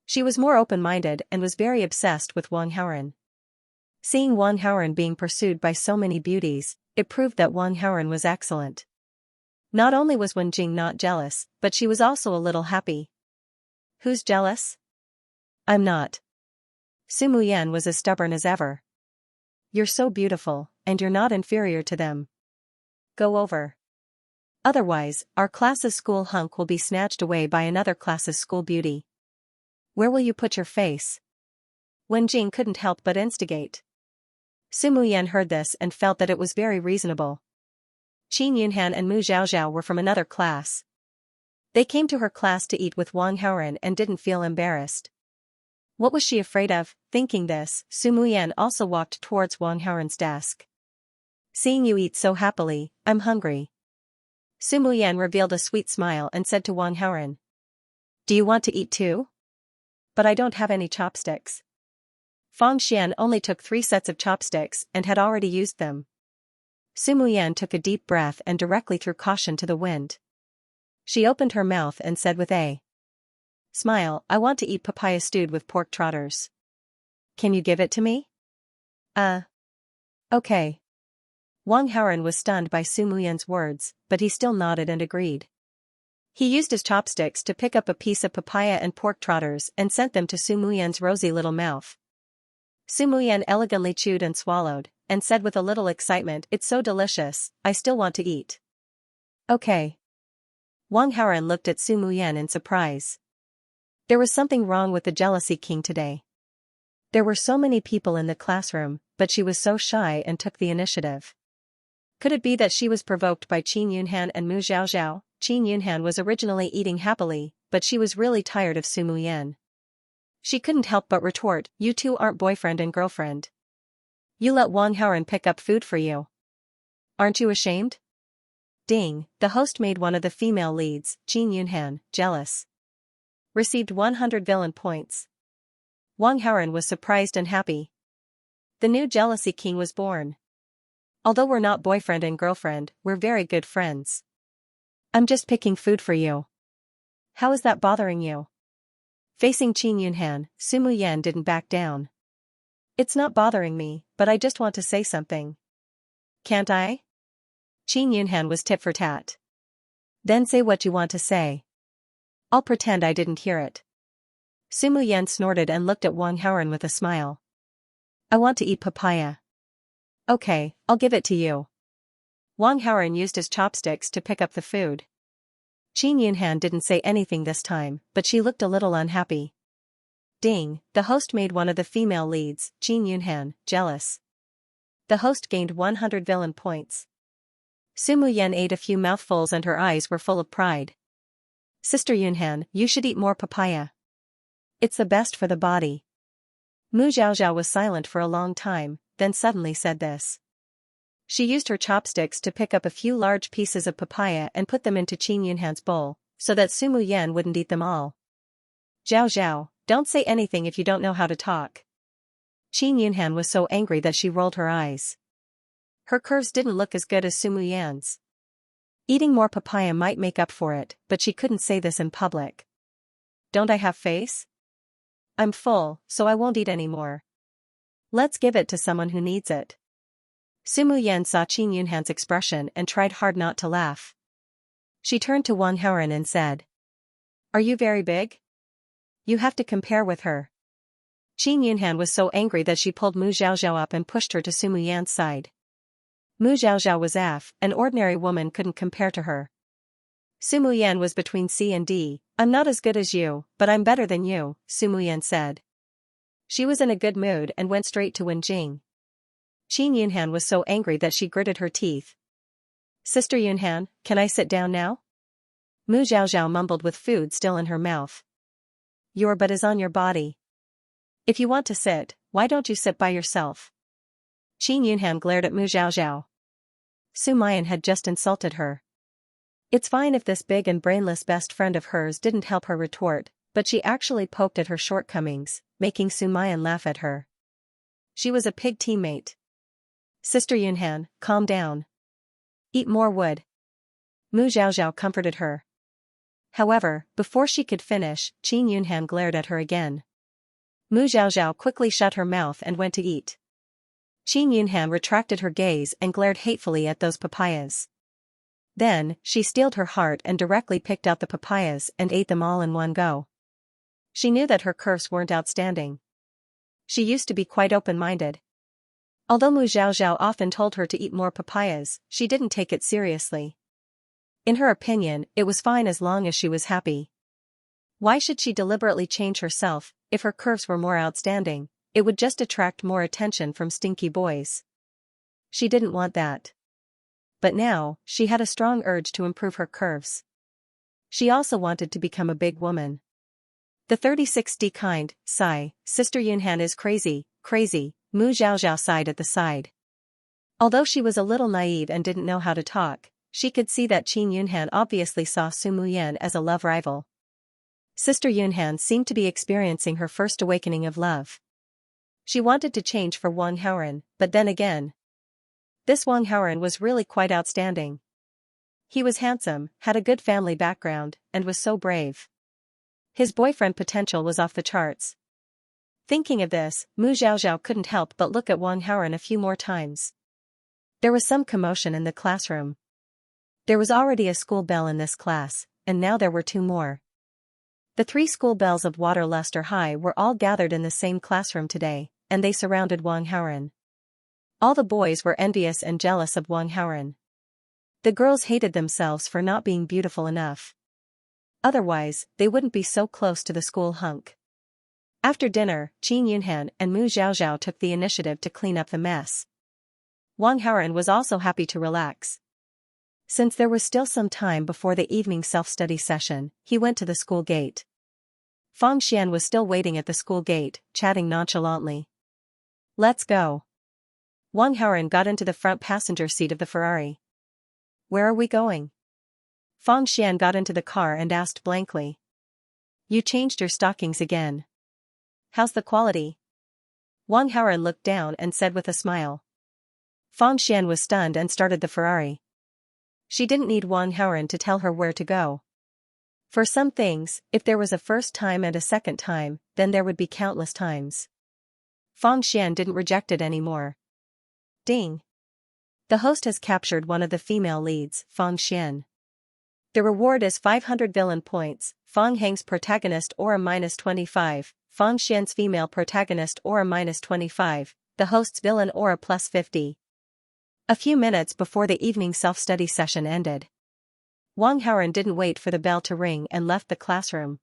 She was more open-minded and was very obsessed with Wang Haoren. Seeing Wang Haoren being pursued by so many beauties, it proved that Wang Haoren was excellent. Not only was Wen Jing not jealous, but she was also a little happy. Who's jealous? I'm not. Su Muyan was as stubborn as ever. You're so beautiful, and you're not inferior to them. Go over. Otherwise, our class's school hunk will be snatched away by another class's school beauty. Where will you put your face? Wen Jing couldn't help but instigate. Su Muyan heard this and felt that it was very reasonable. Qin Yunhan and Mu Xiaoxiao were from another class. They came to her class to eat with Wang Haoren and didn't feel embarrassed. What was she afraid of? Thinking this, Su Muyan also walked towards Wang Haoren's desk. Seeing you eat so happily, I'm hungry. Su Muyan revealed a sweet smile and said to Wang Haoren. Do you want to eat too? But I don't have any chopsticks. Feng Xian only took 3 sets of chopsticks and had already used them. Su Muyan took a deep breath and directly threw caution to the wind. She opened her mouth and said with a smile, I want to eat papaya stewed with pork trotters. Can you give it to me? Okay. Wang Haoren was stunned by Su Muyan's words, but he still nodded and agreed. He used his chopsticks to pick up a piece of papaya and pork trotters and sent them to Su Muyan's rosy little mouth. Su Muyan elegantly chewed and swallowed, and said with a little excitement, it's so delicious, I still want to eat. Okay. Wang Haoren looked at Su Muyan in surprise. There was something wrong with the jealousy king today. There were so many people in the classroom, but she was so shy and took the initiative. Could it be that she was provoked by Qin Yunhan and Mu Xiaoxiao? Qin Yunhan was originally eating happily, but she was really tired of Su Muyan. She couldn't help but retort, you two aren't boyfriend and girlfriend. You let Wang Haoren pick up food for you. Aren't you ashamed? Ding, the host made one of the female leads, Qin Yunhan, jealous. Received 100 villain points. Wang Haoren was surprised and happy. The new jealousy king was born. Although we're not boyfriend and girlfriend, we're very good friends. I'm just picking food for you. How is that bothering you? Facing Qin Yunhan, Su Muyan didn't back down. It's not bothering me, but I just want to say something. Can't I? Qin Yunhan was tit for tat. Then say what you want to say. I'll pretend I didn't hear it. Su Muyan snorted and looked at Wang Haoren with a smile. I want to eat papaya. Okay, I'll give it to you. Wang Haoren used his chopsticks to pick up the food. Qin Yunhan didn't say anything this time, but she looked a little unhappy. Ding, the host made one of the female leads, Qin Yunhan, jealous. The host gained 100 villain points. Su Muyan ate a few mouthfuls and her eyes were full of pride. Sister Yunhan, you should eat more papaya. It's the best for the body. Mu Xiaoxiao was silent for a long time, then suddenly said this. She used her chopsticks to pick up a few large pieces of papaya and put them into Qin Yunhan's bowl, so that Su Muyan wouldn't eat them all. Zhao Zhao, don't say anything if you don't know how to talk. Qin Yunhan was so angry that she rolled her eyes. Her curves didn't look as good as Su Muyan's. Eating more papaya might make up for it, but she couldn't say this in public. Don't I have face? I'm full, so I won't eat anymore. Let's give it to someone who needs it. Su Muyan saw Qin Yunhan's expression and tried hard not to laugh. She turned to Wang Haoren and said. Are you very big? You have to compare with her. Qin Yunhan was so angry that she pulled Mu Xiaoxiao up and pushed her to Su Muyan's side. Mu Xiaoxiao was an ordinary woman couldn't compare to her. Su Muyan was between C and D. I'm not as good as you, but I'm better than you, Su Muyan said. She was in a good mood and went straight to Wen Jing. Qin Yunhan was so angry that she gritted her teeth. Sister Yunhan, can I sit down now? Mu Xiaoxiao mumbled with food still in her mouth. Your butt is on your body. If you want to sit, why don't you sit by yourself? Qin Yunhan glared at Mu Xiaoxiao. Su Mayan had just insulted her. It's fine if this big and brainless best friend of hers didn't help her retort, but she actually poked at her shortcomings, making Su Mayan laugh at her. She was a pig teammate. Sister Yunhan, calm down. Eat more wood. Mu Xiaoxiao comforted her. However, before she could finish, Qin Yunhan glared at her again. Mu Xiaoxiao quickly shut her mouth and went to eat. Qin Yunhan retracted her gaze and glared hatefully at those papayas. Then, she steeled her heart and directly picked out the papayas and ate them all in one go. She knew that her curves weren't outstanding. She used to be quite open-minded. Although Mu Xiaoxiao often told her to eat more papayas, she didn't take it seriously. In her opinion, it was fine as long as she was happy. Why should she deliberately change herself? If her curves were more outstanding, it would just attract more attention from stinky boys. She didn't want that. But now, she had a strong urge to improve her curves. She also wanted to become a big woman. The 36D kind, sigh, Sister Yunhan is crazy, Mu Xiaoxiao sighed at the side. Although she was a little naive and didn't know how to talk, she could see that Qin Yunhan obviously saw Su Muyan as a love rival. Sister Yunhan seemed to be experiencing her first awakening of love. She wanted to change for Wang Haoren, but then again, this Wang Haoren was really quite outstanding. He was handsome, had a good family background, and was so brave. His boyfriend potential was off the charts. Thinking of this, Mu Xiaoxiao couldn't help but look at Wang Haoren a few more times. There was some commotion in the classroom. There was already a school bell in this class, and now there were two more. The 3 school bells of Waterluster High were all gathered in the same classroom today, and they surrounded Wang Haoren. All the boys were envious and jealous of Wang Haoren. The girls hated themselves for not being beautiful enough. Otherwise, they wouldn't be so close to the school hunk. After dinner, Qin Yunhan and Mu Xiaoxiao took the initiative to clean up the mess. Wang Haoren was also happy to relax. Since there was still some time before the evening self-study session, he went to the school gate. Fang Xian was still waiting at the school gate, chatting nonchalantly. Let's go. Wang Haoren got into the front passenger seat of the Ferrari. Where are we going? Fang Xian got into the car and asked blankly. You changed your stockings again. How's the quality? Wang Haoren looked down and said with a smile. Fang Xian was stunned and started the Ferrari. She didn't need Wang Haoren to tell her where to go. For some things, if there was a first time and a second time, then there would be countless times. Fang Xian didn't reject it anymore. Ding. The host has captured one of the female leads, Fang Xian. The reward is 500 villain points, Fang Heng's protagonist aura -25, Fang Xian's female protagonist aura -25, the host's villain aura +50. A few minutes before the evening self-study session ended, Wang Haoren didn't wait for the bell to ring and left the classroom.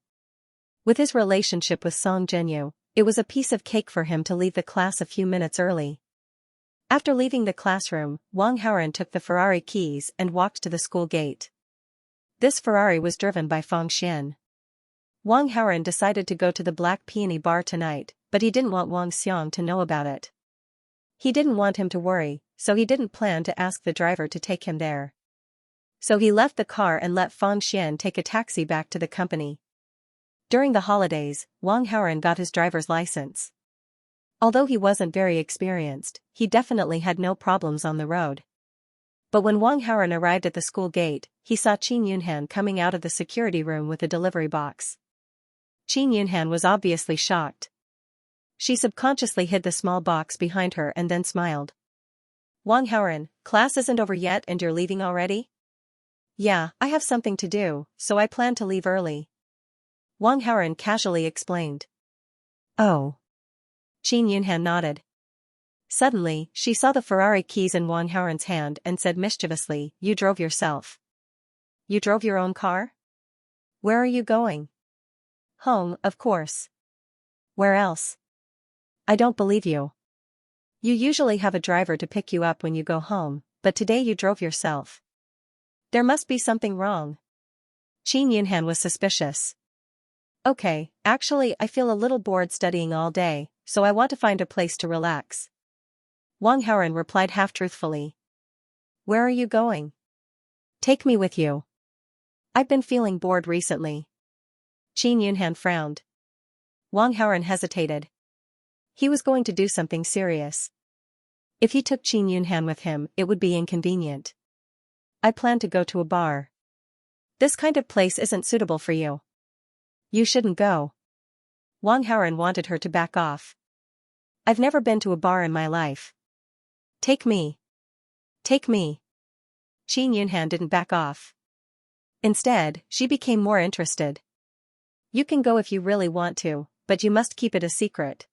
With his relationship with Song Zhenyu, it was a piece of cake for him to leave the class a few minutes early. After leaving the classroom, Wang Haoren took the Ferrari keys and walked to the school gate. This Ferrari was driven by Feng Xian. Wang Haoren decided to go to the Black Peony Bar tonight, but he didn't want Wang Xiang to know about it. He didn't want him to worry, so he didn't plan to ask the driver to take him there. So he left the car and let Feng Xian take a taxi back to the company. During the holidays, Wang Haoren got his driver's license. Although he wasn't very experienced, he definitely had no problems on the road. But when Wang Haoren arrived at the school gate, he saw Qin Yunhan coming out of the security room with a delivery box. Qin Yunhan was obviously shocked. She subconsciously hid the small box behind her and then smiled. Wang Haoren, class isn't over yet and you're leaving already? Yeah, I have something to do, so I plan to leave early. Wang Haoren casually explained. Oh. Qin Yunhan nodded. Suddenly, she saw the Ferrari keys in Wang Haoren's hand and said mischievously, You drove yourself. You drove your own car? Where are you going? Home, of course. Where else? I don't believe you. You usually have a driver to pick you up when you go home, but today you drove yourself. There must be something wrong. Qin Yunhan was suspicious. Okay, actually I feel a little bored studying all day, so I want to find a place to relax. Wang Haoren replied half-truthfully. Where are you going? Take me with you. I've been feeling bored recently. Qin Yunhan frowned. Wang Haoren hesitated. He was going to do something serious. If he took Qin Yunhan with him, it would be inconvenient. I plan to go to a bar. This kind of place isn't suitable for you. You shouldn't go. Wang Haoren wanted her to back off. I've never been to a bar in my life. Take me. Take me. Qin Yunhan didn't back off. Instead, she became more interested. You can go if you really want to, but you must keep it a secret.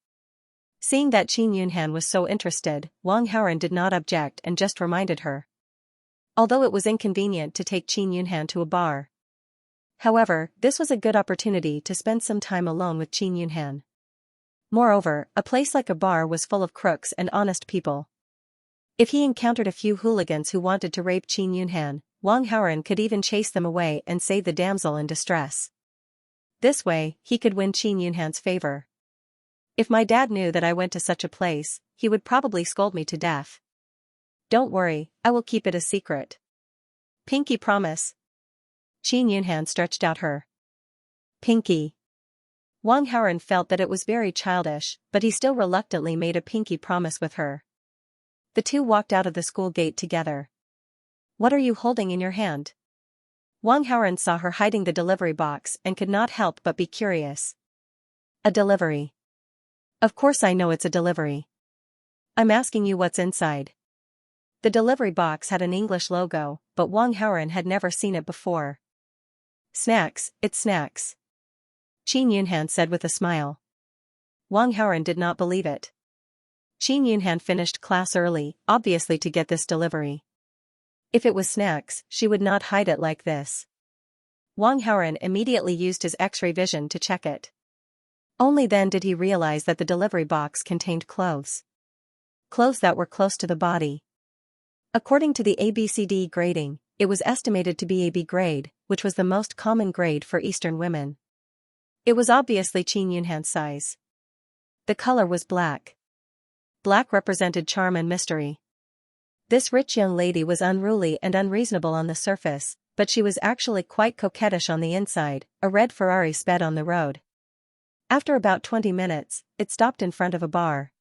Seeing that Qin Yunhan was so interested, Wang Haoren did not object and just reminded her. Although it was inconvenient to take Qin Yunhan to a bar. However, this was a good opportunity to spend some time alone with Qin Yunhan. Moreover, a place like a bar was full of crooks and honest people. If he encountered a few hooligans who wanted to rape Qin Yunhan, Wang Haoren could even chase them away and save the damsel in distress. This way, he could win Qin Yunhan's favor. If my dad knew that I went to such a place, he would probably scold me to death. Don't worry, I will keep it a secret. Pinky promise. Qin Yunhan stretched out her pinky. Wang Haoren felt that it was very childish, but he still reluctantly made a pinky promise with her. The two walked out of the school gate together. What are you holding in your hand? Wang Haoren saw her hiding the delivery box and could not help but be curious. A delivery. Of course I know it's a delivery. I'm asking you what's inside. The delivery box had an English logo, but Wang Haoren had never seen it before. Snacks, it's snacks. Qin Yunhan said with a smile. Wang Haoren did not believe it. Qin Yunhan finished class early, obviously to get this delivery. If it was snacks, she would not hide it like this. Wang Haoren immediately used his X-ray vision to check it. Only then did he realize that the delivery box contained clothes. Clothes that were close to the body. According to the ABCD grading, it was estimated to be a B grade, which was the most common grade for Eastern women. It was obviously Qin Yunhan's size. The color was black. Black represented charm and mystery. This rich young lady was unruly and unreasonable on the surface, but she was actually quite coquettish on the inside. A red Ferrari sped on the road. After about 20 minutes, it stopped in front of a bar.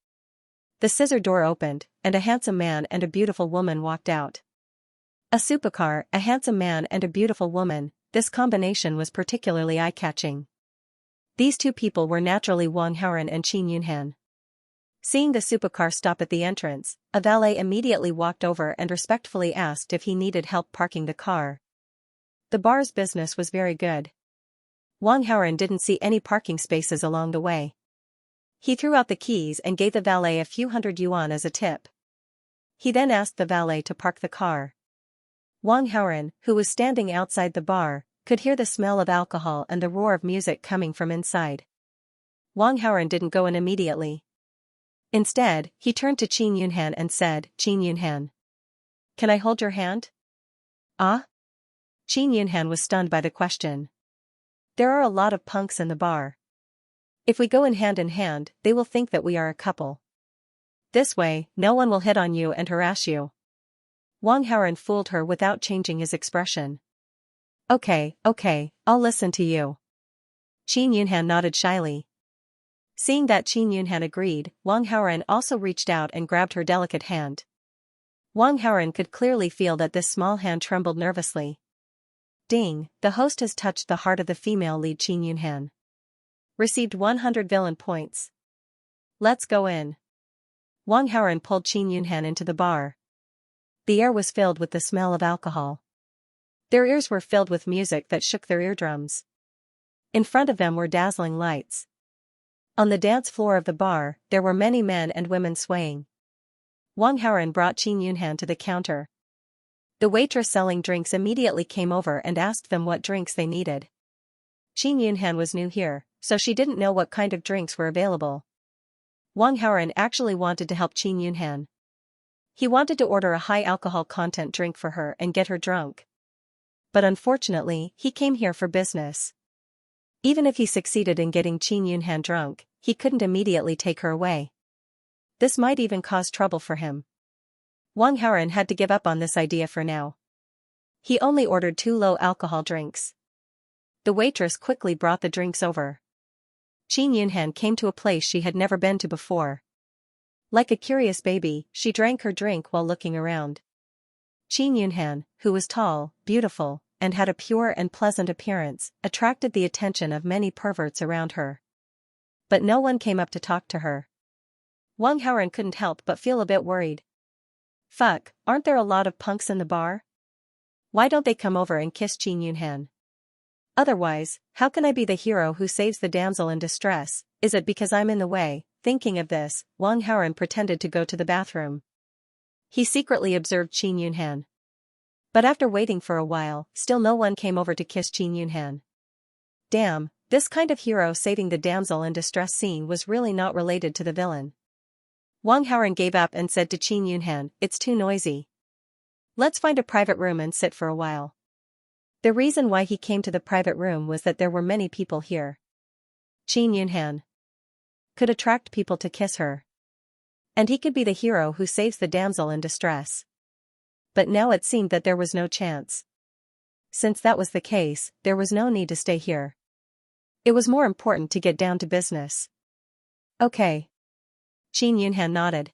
The scissor door opened, and a handsome man and a beautiful woman walked out. A supercar, a handsome man and a beautiful woman, this combination was particularly eye-catching. These two people were naturally Wang Haoren and Qin Yunhan. Seeing the supercar stop at the entrance, a valet immediately walked over and respectfully asked if he needed help parking the car. The bar's business was very good. Wang Haoren didn't see any parking spaces along the way. He threw out the keys and gave the valet a few hundred yuan as a tip. He then asked the valet to park the car. Wang Haoren, who was standing outside the bar, could hear the smell of alcohol and the roar of music coming from inside. Wang Haoren didn't go in immediately. Instead, he turned to Qin Yunhan and said, Qin Yunhan. Can I hold your hand? Ah? Qin Yunhan was stunned by the question. There are a lot of punks in the bar. If we go in hand, they will think that we are a couple. This way, no one will hit on you and harass you. Wang Haoren fooled her without changing his expression. Okay, I'll listen to you. Qin Yunhan nodded shyly. Seeing that Qin Yunhan agreed, Wang Haoren also reached out and grabbed her delicate hand. Wang Haoren could clearly feel that this small hand trembled nervously. Ding, the host has touched the heart of the female lead Qin Yunhan. Received 100 villain points. Let's go in. Wang Haoren pulled Qin Yunhan into the bar. The air was filled with the smell of alcohol. Their ears were filled with music that shook their eardrums. In front of them were dazzling lights. On the dance floor of the bar, there were many men and women swaying. Wang Haoren brought Qin Yunhan to the counter. The waitress selling drinks immediately came over and asked them what drinks they needed. Qin Yunhan was new here, so she didn't know what kind of drinks were available. Wang Haoren actually wanted to help Qin Yunhan. He wanted to order a high alcohol content drink for her and get her drunk. But unfortunately, he came here for business. Even if he succeeded in getting Qin Yunhan drunk, he couldn't immediately take her away. This might even cause trouble for him. Wang Haoren had to give up on this idea for now. He only ordered 2 low-alcohol drinks. The waitress quickly brought the drinks over. Qin Yunhan came to a place she had never been to before. Like a curious baby, she drank her drink while looking around. Qin Yunhan, who was tall, beautiful, and had a pure and pleasant appearance, attracted the attention of many perverts around her. But no one came up to talk to her. Wang Haoren couldn't help but feel a bit worried. Fuck, aren't there a lot of punks in the bar? Why don't they come over and kiss Qin Yunhan? Otherwise, how can I be the hero who saves the damsel in distress? Is it because I'm in the way? Thinking of this, Wang Haoren pretended to go to the bathroom. He secretly observed Qin Yunhan. But after waiting for a while, still no one came over to kiss Qin Yunhan. Damn, this kind of hero saving the damsel in distress scene was really not related to the villain. Wang Haoren gave up and said to Qin Yunhan, it's too noisy. Let's find a private room and sit for a while. The reason why he came to the private room was that there were many people here. Qin Yunhan could attract people to kiss her. And he could be the hero who saves the damsel in distress. But now it seemed that there was no chance. Since that was the case, there was no need to stay here. It was more important to get down to business. Okay. Qin Yunhan nodded.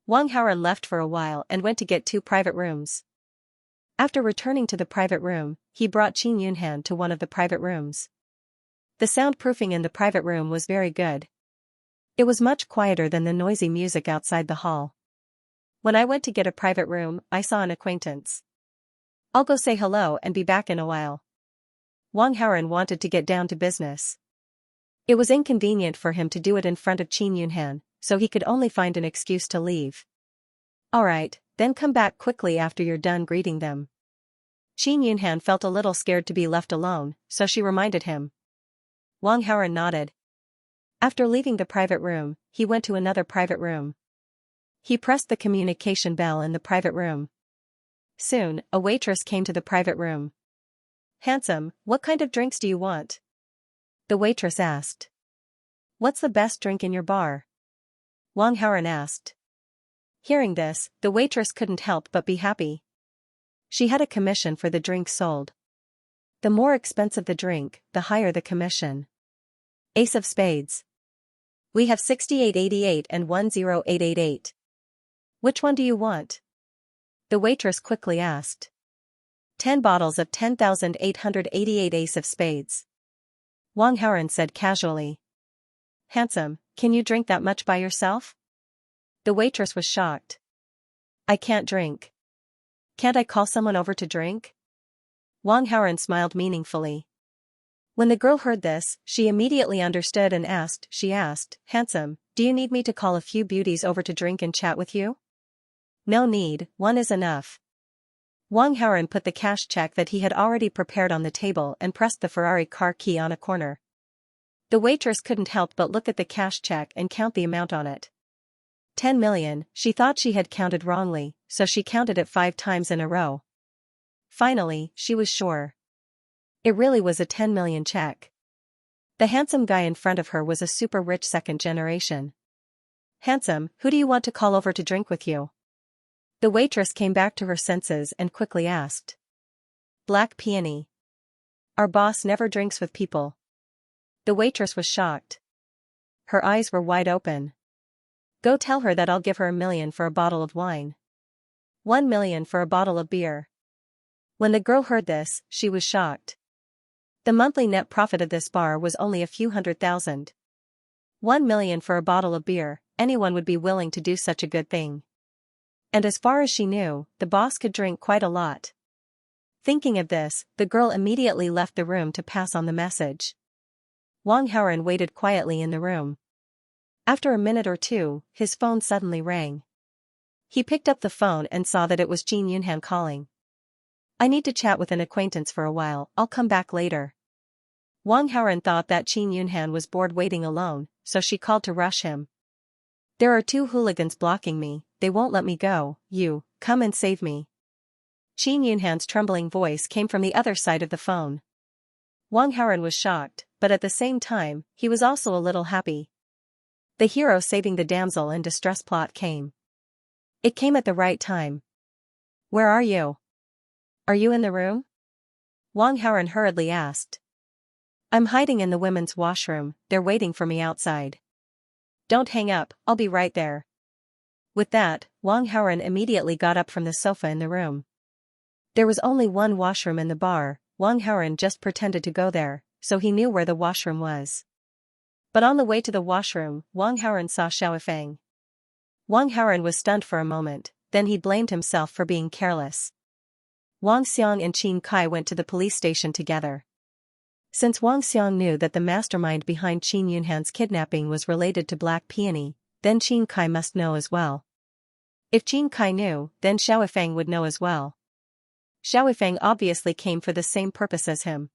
Wang Haoren left for a while and went to get 2 private rooms. After returning to the private room, he brought Qin Yunhan to one of the private rooms. The soundproofing in the private room was very good. It was much quieter than the noisy music outside the hall. When I went to get a private room, I saw an acquaintance. I'll go say hello and be back in a while. Wang Haoren wanted to get down to business. It was inconvenient for him to do it in front of Qin Yunhan, so he could only find an excuse to leave. Alright, then come back quickly after you're done greeting them. Qin Yunhan felt a little scared to be left alone, so she reminded him. Wang Haoren nodded. After leaving the private room, he went to another private room. He pressed the communication bell in the private room. Soon, a waitress came to the private room. Handsome, what kind of drinks do you want? The waitress asked. What's the best drink in your bar? Wang Haoren asked. Hearing this, the waitress couldn't help but be happy. She had a commission for the drink sold. The more expensive the drink, the higher the commission. Ace of spades. We have 6888 and 10888. Which one do you want? The waitress quickly asked. 10 bottles of 10,888 ace of spades. Wang Haoren said casually. Handsome, can you drink that much by yourself? The waitress was shocked. I can't drink. Can't I call someone over to drink? Wang Haoren smiled meaningfully. When the girl heard this, she immediately understood and asked, Handsome, do you need me to call a few beauties over to drink and chat with you? No need, one is enough. Wang Haoren put the cash check that he had already prepared on the table and pressed the Ferrari car key on a corner. The waitress couldn't help but look at the cash check and count the amount on it. 10 million, she thought she had counted wrongly, so she counted it 5 times in a row. Finally, she was sure. It really was a 10 million check. The handsome guy in front of her was a super rich second generation. Handsome, who do you want to call over to drink with you? The waitress came back to her senses and quickly asked. Black Peony. Our boss never drinks with people. The waitress was shocked. Her eyes were wide open. Go tell her that I'll give her $1 million for a bottle of wine. $1 million for a bottle of beer. When the girl heard this, she was shocked. The monthly net profit of this bar was only a few $100,000. $1 million for a bottle of beer, anyone would be willing to do such a good thing. And as far as she knew, the boss could drink quite a lot. Thinking of this, the girl immediately left the room to pass on the message. Wang Haoren waited quietly in the room. After a minute or two, his phone suddenly rang. He picked up the phone and saw that it was Qin Yunhan calling. I need to chat with an acquaintance for a while, I'll come back later. Wang Haoren thought that Qin Yunhan was bored waiting alone, so she called to rush him. There are 2 hooligans blocking me, they won't let me go, you, come and save me. Qin Yunhan's trembling voice came from the other side of the phone. Wang Haoren was shocked, but at the same time, he was also a little happy. The hero saving the damsel in distress plot came. It came at the right time. Where are you? Are you in the room? Wang Haoren hurriedly asked. I'm hiding in the women's washroom, they're waiting for me outside. Don't hang up, I'll be right there. With that, Wang Haoren immediately got up from the sofa in the room. There was only one washroom in the bar, Wang Haoren just pretended to go there, so he knew where the washroom was. But on the way to the washroom, Wang Haoren saw Xiaofeng. Wang Haoren was stunned for a moment, then he blamed himself for being careless. Wang Xiang and Qin Kai went to the police station together. Since Wang Xiang knew that the mastermind behind Qin Yunhan's kidnapping was related to Black Peony, then Qin Kai must know as well. If Qin Kai knew, then Xiaofeng would know as well. Xiaofeng obviously came for the same purpose as him.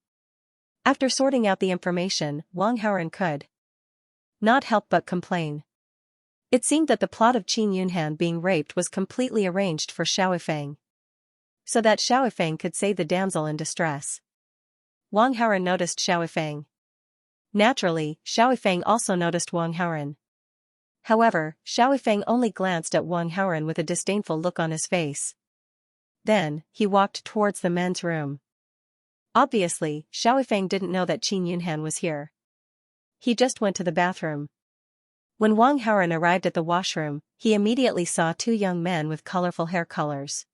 After sorting out the information, Wang Haoren could not help but complain. It seemed that the plot of Qin Yunhan being raped was completely arranged for Xiaofeng, so that Xiaofeng could save the damsel in distress. Wang Haoren noticed Xiaofeng. Naturally, Xiaofeng also noticed Wang Haoren. However, Xiaofeng only glanced at Wang Haoren with a disdainful look on his face. Then, he walked towards the men's room. Obviously, Xiaofeng didn't know that Qin Yunhan was here. He just went to the bathroom. When Wang Haoren arrived at the washroom, he immediately saw 2 young men with colorful hair colors.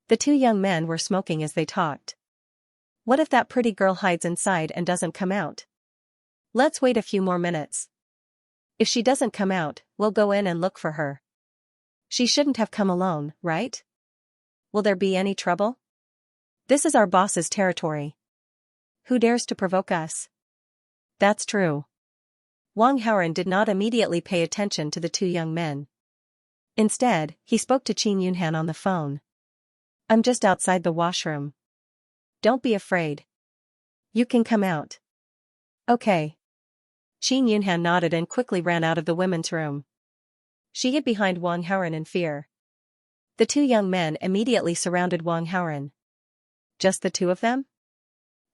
The 2 young men were smoking as they talked. What if that pretty girl hides inside and doesn't come out? Let's wait a few more minutes. If she doesn't come out, we'll go in and look for her. She shouldn't have come alone, right? Will there be any trouble? This is our boss's territory. Who dares to provoke us? That's true. Wang Haoren did not immediately pay attention to the 2 young men. Instead, he spoke to Qin Yunhan on the phone. I'm just outside the washroom. Don't be afraid. You can come out. Okay. Qin Yunhan nodded and quickly ran out of the women's room. She hid behind Wang Haoren in fear. The 2 young men immediately surrounded Wang Haoren. Just the 2 of them?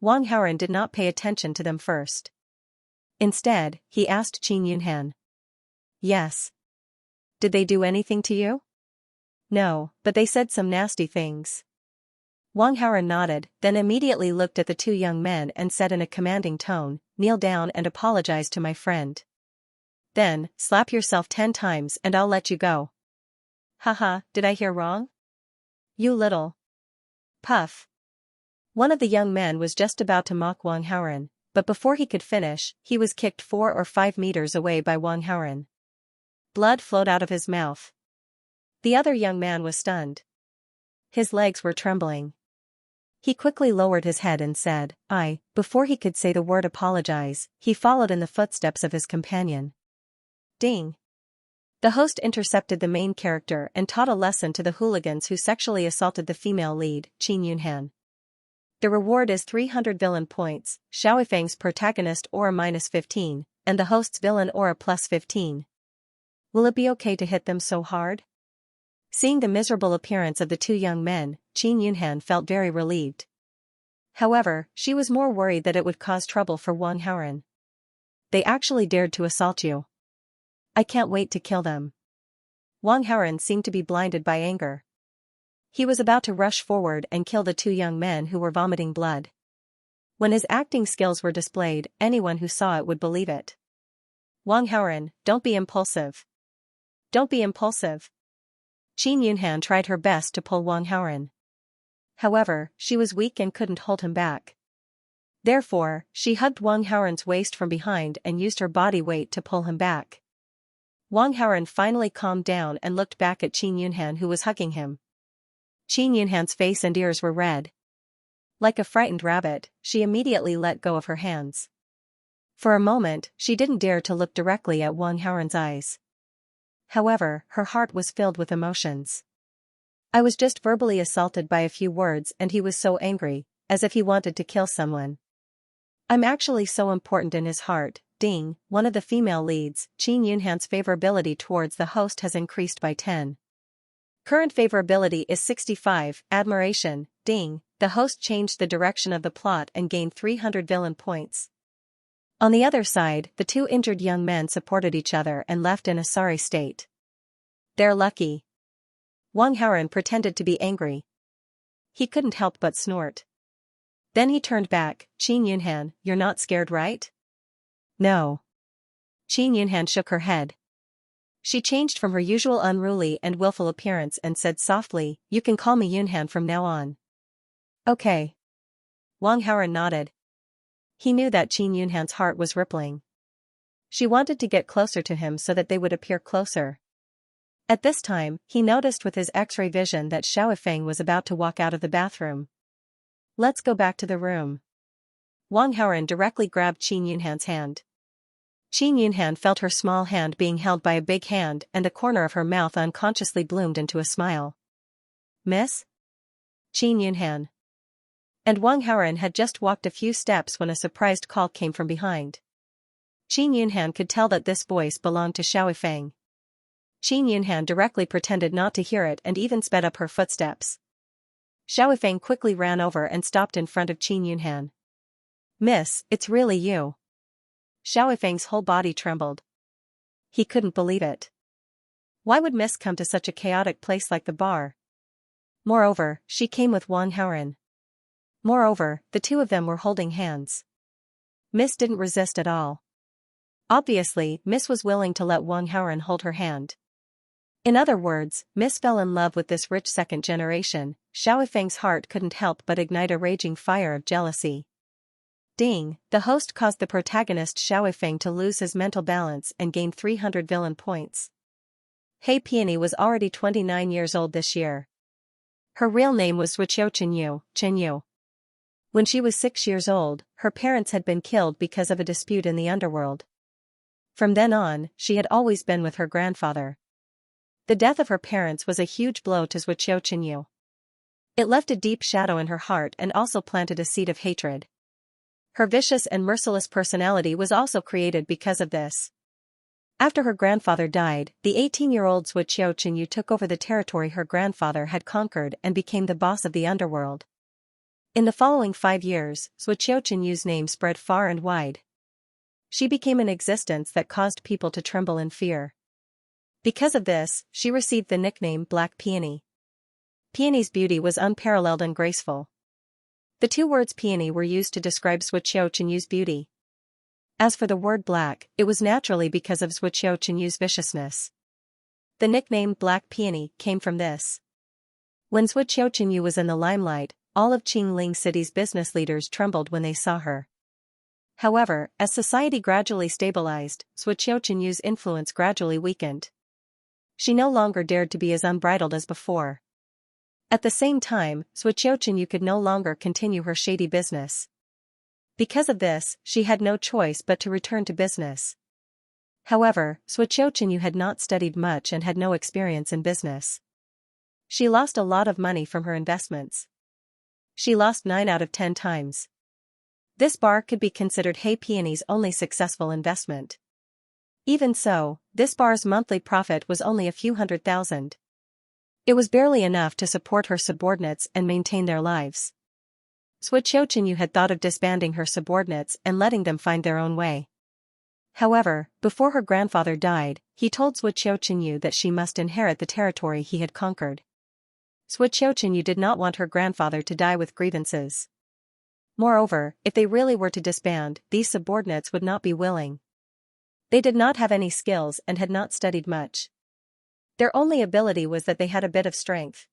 Wang Haoren did not pay attention to them first. Instead, he asked Qin Yunhan. Yes. Did they do anything to you? No, but they said some nasty things. Wang Haoren nodded, then immediately looked at the 2 young men and said in a commanding tone, kneel down and apologize to my friend. Then, slap yourself 10 times and I'll let you go. Haha, did I hear wrong? You little puff. One of the young men was just about to mock Wang Haoren, but before he could finish, he was kicked 4 or 5 meters away by Wang Haoren. Blood flowed out of his mouth. The other young man was stunned. His legs were trembling. He quickly lowered his head and said, before he could say the word apologize, he followed in the footsteps of his companion. Ding! The host intercepted the main character and taught a lesson to the hooligans who sexually assaulted the female lead, Qin Yunhan. The reward is 300 villain points, Xiaofeng's protagonist aura -15, and the host's villain aura +15. Will it be okay to hit them so hard? Seeing the miserable appearance of the 2 young men, Qin Yunhan felt very relieved. However, she was more worried that it would cause trouble for Wang Haoren. They actually dared to assault you. I can't wait to kill them. Wang Haoren seemed to be blinded by anger. He was about to rush forward and kill the two young men who were vomiting blood. When his acting skills were displayed, anyone who saw it would believe it. Wang Haoren, don't be impulsive. Don't be impulsive. Qin Yunhan tried her best to pull Wang Haoren. However, she was weak and couldn't hold him back. Therefore, she hugged Wang Haoren's waist from behind and used her body weight to pull him back. Wang Haoren finally calmed down and looked back at Qin Yunhan, who was hugging him. Qin Yunhan's face and ears were red. Like a frightened rabbit, she immediately let go of her hands. For a moment, she didn't dare to look directly at Wang Haoren's eyes. However, her heart was filled with emotions. I was just verbally assaulted by a few words and he was so angry, as if he wanted to kill someone. I'm actually so important in his heart. Ding, one of the female leads, Qin Yunhan's favorability towards the host has increased by 10. Current favorability is 65, admiration, ding, the host changed the direction of the plot and gained 300 villain points. On the other side, the two injured young men supported each other and left in a sorry state. They're lucky. Wang Haoren pretended to be angry. He couldn't help but snort. Then he turned back. Qin Yunhan, you're not scared, right? No. Qin Yunhan shook her head. She changed from her usual unruly and willful appearance and said softly, you can call me Yunhan from now on. Okay. Wang Haoren nodded. He knew that Qin Yunhan's heart was rippling. She wanted to get closer to him so that they would appear closer. At this time, he noticed with his X-ray vision that Xiaofeng was about to walk out of the bathroom. Let's go back to the room. Wang Haoren directly grabbed Qin Yunhan's hand. Qin Yunhan felt her small hand being held by a big hand and a corner of her mouth unconsciously bloomed into a smile. Miss? Qin Yunhan. And Wang Haoren had just walked a few steps when a surprised call came from behind. Qin Yunhan could tell that this voice belonged to Xiaofeng. Qin Yunhan directly pretended not to hear it and even sped up her footsteps. Xiaofeng quickly ran over and stopped in front of Qin Yunhan. Miss, it's really you. Xiaofeng's whole body trembled. He couldn't believe it. Why would Miss come to such a chaotic place like the bar? Moreover, she came with Wang Haoren. Moreover, the two of them were holding hands. Miss didn't resist at all. Obviously, Miss was willing to let Wang Haoren hold her hand. In other words, Miss fell in love with this rich second generation. Xiaofeng's heart couldn't help but ignite a raging fire of jealousy. Ding, the host caused the protagonist Xiaofeng to lose his mental balance and gain 300 villain points. He Peony was already 29 years old this year. Her real name was Suqiu Chenyu. When she was 6 years old, her parents had been killed because of a dispute in the underworld. From then on, she had always been with her grandfather. The death of her parents was a huge blow to Suqiu Chenyu. It left a deep shadow in her heart and also planted a seed of hatred. Her vicious and merciless personality was also created because of this. After her grandfather died, the 18-year-old Suqiu Chenyu took over the territory her grandfather had conquered and became the boss of the underworld. In the following 5 years, Suqiu Chenyu's name spread far and wide. She became an existence that caused people to tremble in fear. Because of this, she received the nickname Black Peony. Peony's beauty was unparalleled and graceful. The two words peony were used to describe Suqiu Chenyu's beauty. As for the word black, it was naturally because of Suqiu Chenyu's viciousness. The nickname Black Peony came from this. When Suqiu Chenyu was in the limelight, all of Qingling City's business leaders trembled when they saw her. However, as society gradually stabilized, Suqiu Chenyu's influence gradually weakened. She no longer dared to be as unbridled as before. At the same time, Suqiu Chenyu could no longer continue her shady business. Because of this, she had no choice but to return to business. However, Suqiu Chenyu had not studied much and had no experience in business. She lost a lot of money from her investments. She lost 9 out of 10 times. This bar could be considered He Peony's only successful investment. Even so, this bar's monthly profit was only a few $100,000. It was barely enough to support her subordinates and maintain their lives. Xianxia had thought of disbanding her subordinates and letting them find their own way. However, before her grandfather died, he told Xianxia that she must inherit the territory he had conquered. Xianxia did not want her grandfather to die with grievances. Moreover, if they really were to disband, these subordinates would not be willing. They did not have any skills and had not studied much. Their only ability was that they had a bit of strength.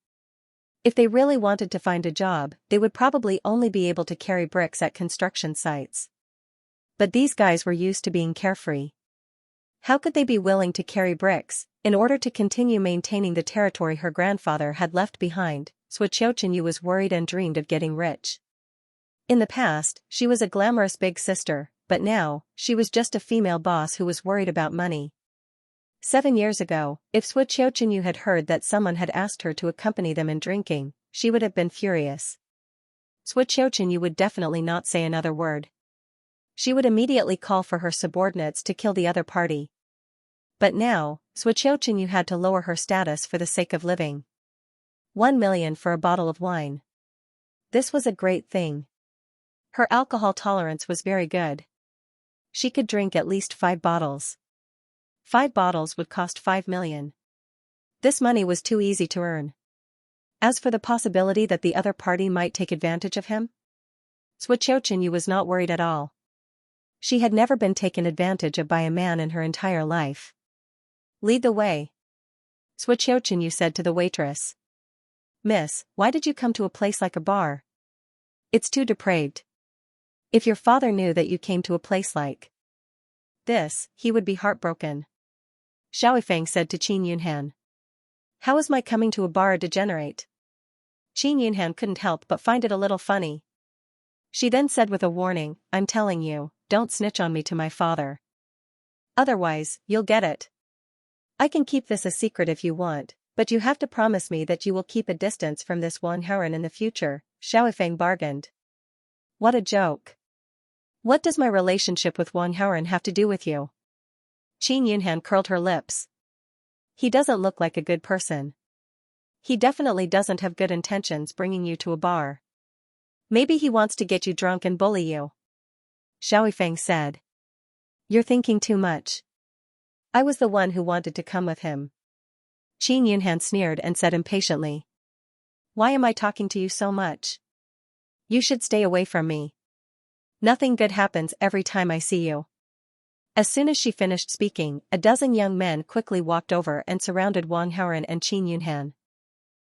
If they really wanted to find a job, they would probably only be able to carry bricks at construction sites. But these guys were used to being carefree. How could they be willing to carry bricks, in order to continue maintaining the territory her grandfather had left behind? Xianxia was worried and dreamed of getting rich. In the past, she was a glamorous big sister, but now, she was just a female boss who was worried about money. 7 years ago, if Xianxia had heard that someone had asked her to accompany them in drinking, she would have been furious. Xianxia would definitely not say another word. She would immediately call for her subordinates to kill the other party. But now, Xianxia had to lower her status for the sake of living. 1 million for a bottle of wine. This was a great thing. Her alcohol tolerance was very good. She could drink at least 5 bottles. 5 bottles would cost 5 million. This money was too easy to earn. As for the possibility that the other party might take advantage of him, Xianxia was not worried at all. She had never been taken advantage of by a man in her entire life. Lead the way, Xianxia said to the waitress. Miss, why did you come to a place like a bar? It's too depraved. If your father knew that you came to a place like this, he would be heartbroken. Xiaofeng said to Qin Yunhan. How is my coming to a bar a degenerate? Qin Yunhan couldn't help but find it a little funny. She then said with a warning, I'm telling you, don't snitch on me to my father. Otherwise, you'll get it. I can keep this a secret if you want, but you have to promise me that you will keep a distance from this Wang Haoren in the future, Xiaofeng bargained. What a joke. What does my relationship with Wang Haoren have to do with you? Qin Yunhan curled her lips. He doesn't look like a good person. He definitely doesn't have good intentions bringing you to a bar. Maybe he wants to get you drunk and bully you. Xiaofeng said. You're thinking too much. I was the one who wanted to come with him. Qin Yunhan sneered and said impatiently. Why am I talking to you so much? You should stay away from me. Nothing good happens every time I see you. As soon as she finished speaking, a dozen young men quickly walked over and surrounded Wang Haoren and Qin Yunhan.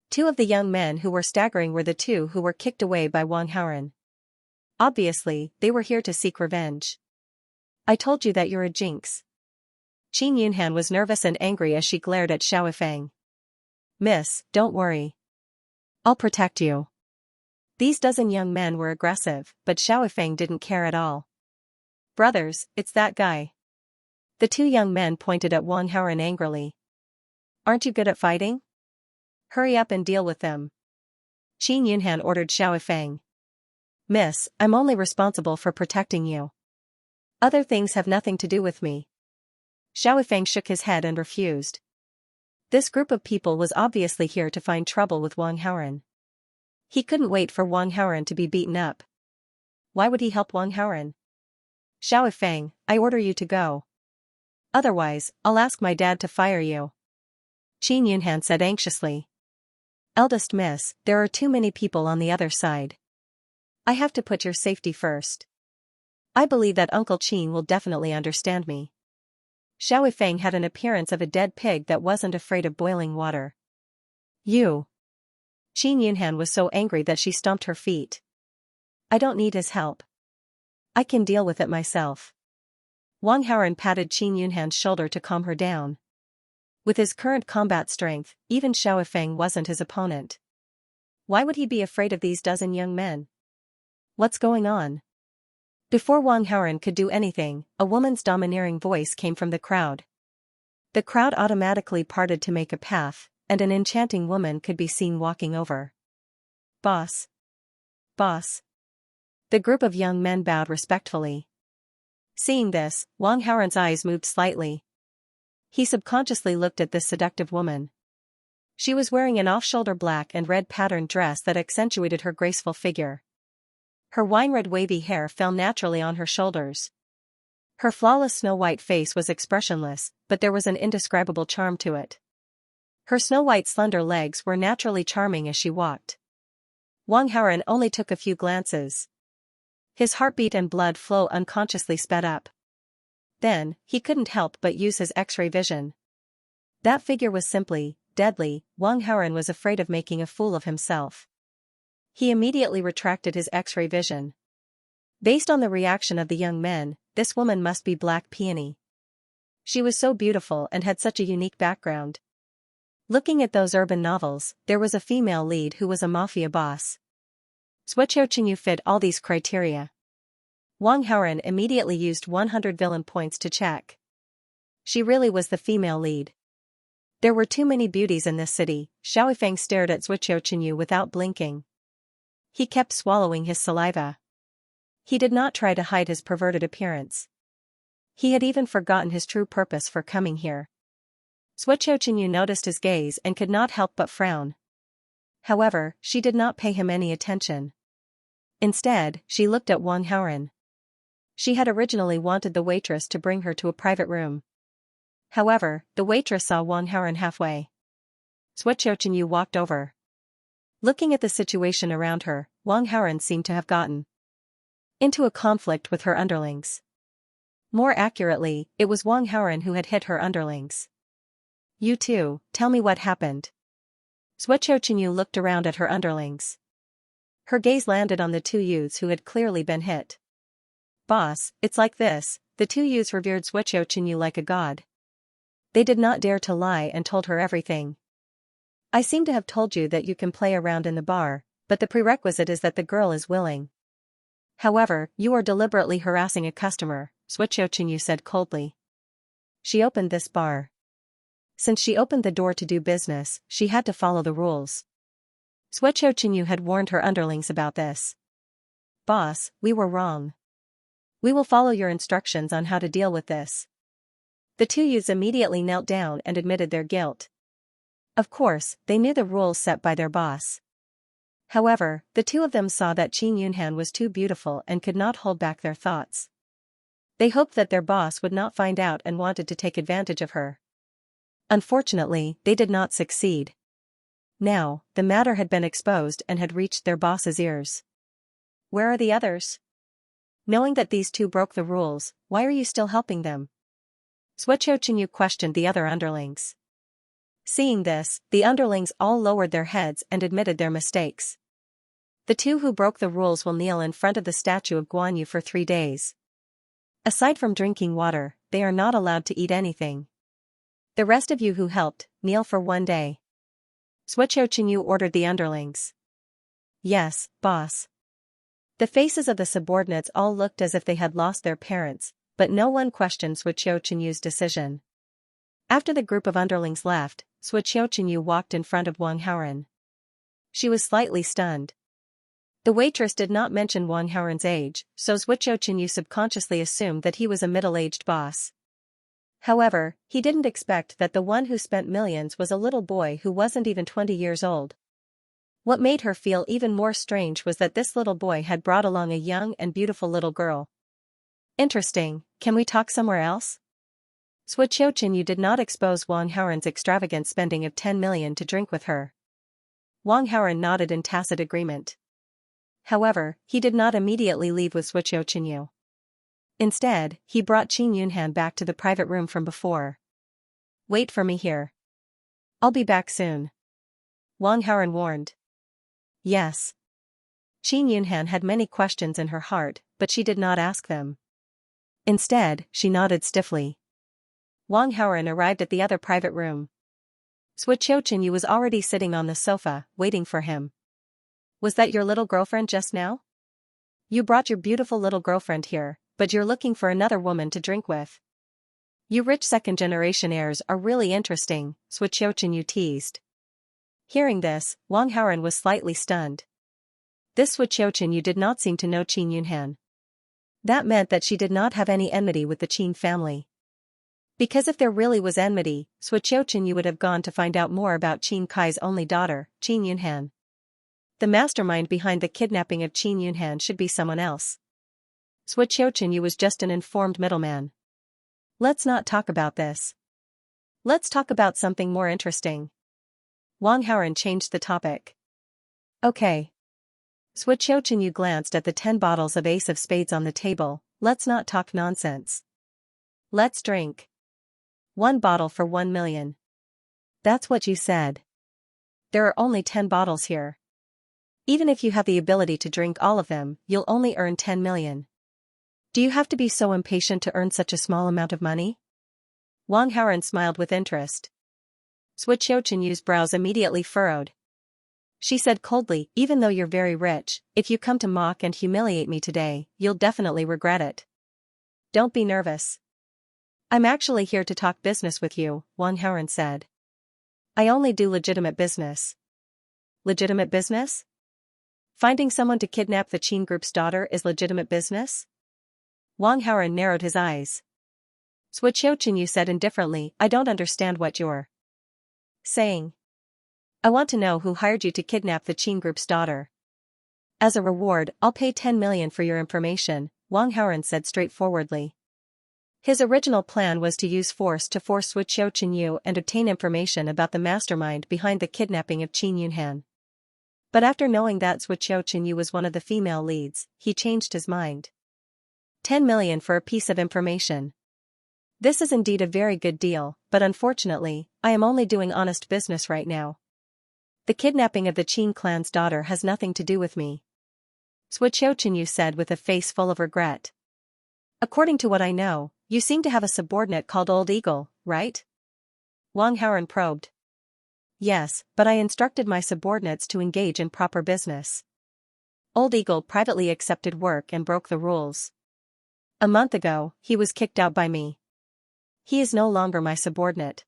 2 of the young men who were staggering were the 2 who were kicked away by Wang Haoren. Obviously, they were here to seek revenge. I told you that you're a jinx. Qin Yunhan was nervous and angry as she glared at Xiaofeng. Miss, don't worry. I'll protect you. These dozen young men were aggressive, but Xiaofeng didn't care at all. Brothers, it's that guy. The 2 young men pointed at Wang Haoren angrily. Aren't you good at fighting? Hurry up and deal with them. Qin Yunhan ordered Xiaofeng. Miss, I'm only responsible for protecting you. Other things have nothing to do with me. Xiaofeng shook his head and refused. This group of people was obviously here to find trouble with Wang Haoren. He couldn't wait for Wang Haoren to be beaten up. Why would he help Wang Haoren? Xiaofeng, I order you to go. Otherwise, I'll ask my dad to fire you. Qin Yunhan said anxiously. Eldest miss, there are too many people on the other side. I have to put your safety first. I believe that Uncle Qin will definitely understand me. Xiaofeng had an appearance of a dead pig that wasn't afraid of boiling water. You. Qin Yunhan was so angry that she stomped her feet. I don't need his help. I can deal with it myself. Wang Haoren patted Qin Yunhan's shoulder to calm her down. With his current combat strength, even Xiaofeng wasn't his opponent. Why would he be afraid of these dozen young men? What's going on? Before Wang Haoren could do anything, a woman's domineering voice came from the crowd. The crowd automatically parted to make a path, and an enchanting woman could be seen walking over. Boss. Boss. The group of young men bowed respectfully. Seeing this, Wang Haoren's eyes moved slightly. He subconsciously looked at this seductive woman. She was wearing an off-shoulder black and red patterned dress that accentuated her graceful figure. Her wine-red wavy hair fell naturally on her shoulders. Her flawless snow-white face was expressionless, but there was an indescribable charm to it. Her snow-white slender legs were naturally charming as she walked. Wang Haoren only took a few glances. His heartbeat and blood flow unconsciously sped up. Then, he couldn't help but use his X-ray vision. That figure was simply deadly. Wang Haoren was afraid of making a fool of himself. He immediately retracted his X-ray vision. Based on the reaction of the young men, this woman must be Black Peony. She was so beautiful and had such a unique background. Looking at those urban novels, there was a female lead who was a mafia boss. Suoqiu Qingyu fit all these criteria. Wang Haoren immediately used 100 villain points to check. She really was the female lead. There were too many beauties in this city. Xiaoifeng stared at Suoqiu Qingyu without blinking. He kept swallowing his saliva. He did not try to hide his perverted appearance. He had even forgotten his true purpose for coming here. Suoqiu Qingyu noticed his gaze and could not help but frown. However, she did not pay him any attention. Instead, she looked at Wang Haoren. She had originally wanted the waitress to bring her to a private room. However, the waitress saw Wang Haoren halfway. Suoqiu Qingyu walked over. Looking at the situation around her, Wang Haoren seemed to have gotten into a conflict with her underlings. More accurately, it was Wang Haoren who had hit her underlings. You two, tell me what happened. Suoqiu Qingyu looked around at her underlings. Her gaze landed on the two youths who had clearly been hit. Boss, it's like this. The two youths revered Suoqiu Qingyu like a god. They did not dare to lie and told her everything. I seem to have told you that you can play around in the bar, but the prerequisite is that the girl is willing. However, you are deliberately harassing a customer, Suoqiu Qingyu said coldly. She opened this bar. Since she opened the door to do business, she had to follow the rules. Suoqiu Qingyu had warned her underlings about this. Boss, we were wrong. We will follow your instructions on how to deal with this. The two youths immediately knelt down and admitted their guilt. Of course, they knew the rules set by their boss. However, the two of them saw that Qin Yunhan was too beautiful and could not hold back their thoughts. They hoped that their boss would not find out and wanted to take advantage of her. Unfortunately, they did not succeed. Now, the matter had been exposed and had reached their boss's ears. Where are the others? Knowing that these two broke the rules, why are you still helping them? Suoqiu Qingyu questioned the other underlings. Seeing this, the underlings all lowered their heads and admitted their mistakes. The two who broke the rules will kneel in front of the statue of Guanyu for 3 days. Aside from drinking water, they are not allowed to eat anything. The rest of you who helped, kneel for 1 day. Suoqiu Qingyu ordered the underlings. Yes, boss. The faces of the subordinates all looked as if they had lost their parents, but no one questioned Suoqiu Qingyu's decision. After the group of underlings left, Suoqiu Qingyu walked in front of Wang Haoren. She was slightly stunned. The waitress did not mention Wang Haoren's age, so Suoqiu Qingyu subconsciously assumed that he was a middle-aged boss. However, he didn't expect that the one who spent millions was a little boy who wasn't even 20 years old. What made her feel even more strange was that this little boy had brought along a young and beautiful little girl. Interesting, can we talk somewhere else? Suoqiu Qingyu did not expose Wang Haoren's extravagant spending of 10 million to drink with her. Wang Haoren nodded in tacit agreement. However, he did not immediately leave with Suoqiu Qingyu. Instead, he brought Qin Yunhan back to the private room from before. Wait for me here. I'll be back soon. Wang Haoren warned. Yes. Qin Yunhan had many questions in her heart, but she did not ask them. Instead, she nodded stiffly. Wang Haoren arrived at the other private room. Suoqiu Qingyu was already sitting on the sofa, waiting for him. Was that your little girlfriend just now? You brought your beautiful little girlfriend here, but you're looking for another woman to drink with. You rich second-generation heirs are really interesting, Suoqiu Qingyu teased. Hearing this, Wang Haoren was slightly stunned. This Suoqiu Qingyu did not seem to know Qin Yunhan. That meant that she did not have any enmity with the Qin family. Because if there really was enmity, Xianxia would have gone to find out more about Qin Kai's only daughter, Qin Yunhan. The mastermind behind the kidnapping of Qin Yunhan should be someone else. Xianxia was just an informed middleman. Let's not talk about this. Let's talk about something more interesting. Wang Haoran changed the topic. Okay. Xianxia glanced at the 10 bottles of Ace of Spades on the table. Let's not talk nonsense. Let's drink. 1 bottle for 1 million. That's what you said. There are only 10 bottles here. Even if you have the ability to drink all of them, you'll only earn 10 million. Do you have to be so impatient to earn such a small amount of money? Wang Haoran smiled with interest. Xianxia's brows immediately furrowed. She said coldly, even though you're very rich, if you come to mock and humiliate me today, you'll definitely regret it. Don't be nervous. I'm actually here to talk business with you, Wang Haoran said. I only do legitimate business. Legitimate business? Finding someone to kidnap the Qin group's daughter is legitimate business? Wang Haoran narrowed his eyes. Xianxia said indifferently, I don't understand what you're saying. I want to know who hired you to kidnap the Qin group's daughter. As a reward, I'll pay 10 million for your information, Wang Haoran said straightforwardly. His original plan was to use force to force Xianxia and obtain information about the mastermind behind the kidnapping of Qin Yunhan. But after knowing that Xianxia was one of the female leads, he changed his mind. 10 million for a piece of information. This is indeed a very good deal, but unfortunately, I am only doing honest business right now. The kidnapping of the Qin clan's daughter has nothing to do with me. Xianxia said with a face full of regret. According to what I know, you seem to have a subordinate called Old Eagle, right? Wang Haoran probed. Yes, but I instructed my subordinates to engage in proper business. Old Eagle privately accepted work and broke the rules. A month ago, he was kicked out by me. He is no longer my subordinate.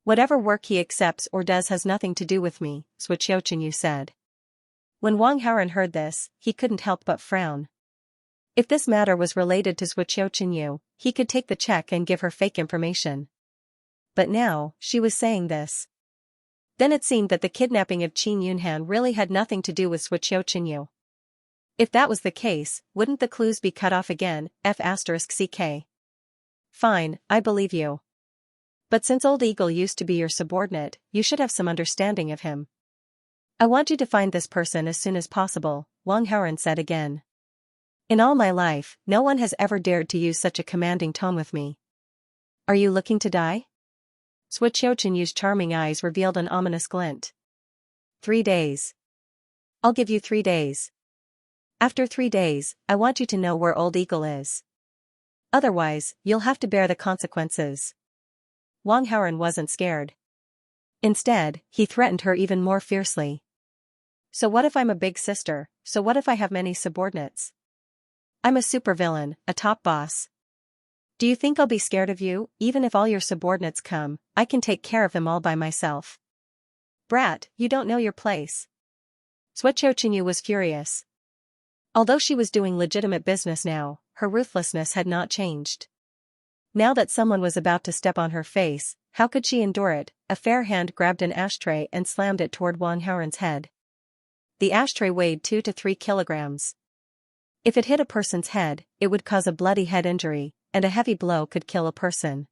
Whatever work he accepts or does has nothing to do with me, Xianxia said. When Wang Haoran heard this, he couldn't help but frown. If this matter was related to Xianxia, he could take the check and give her fake information. But now, she was saying this. Then it seemed that the kidnapping of Qin Yunhan really had nothing to do with Xianxia. If that was the case, wouldn't the clues be cut off again, F***ck? Fine, I believe you. But since Old Eagle used to be your subordinate, you should have some understanding of him. I want you to find this person as soon as possible, Wang Haoran said again. In all my life, no one has ever dared to use such a commanding tone with me. Are you looking to die? Xianxia's charming eyes revealed an ominous glint. 3 days. I'll give you 3 days. After 3 days, I want you to know where Old Eagle is. Otherwise, you'll have to bear the consequences. Wang Haoran wasn't scared. Instead, he threatened her even more fiercely. So what if I'm a big sister? So what if I have many subordinates? I'm a supervillain, a top boss. Do you think I'll be scared of you? Even if all your subordinates come, I can take care of them all by myself. Brat, you don't know your place. Xianxia was furious. Although she was doing legitimate business now, her ruthlessness had not changed. Now that someone was about to step on her face, how could she endure it? A fair hand grabbed an ashtray and slammed it toward Wang Haoran's head. The ashtray weighed 2 to 3 kilograms. If it hit a person's head, it would cause a bloody head injury, and a heavy blow could kill a person.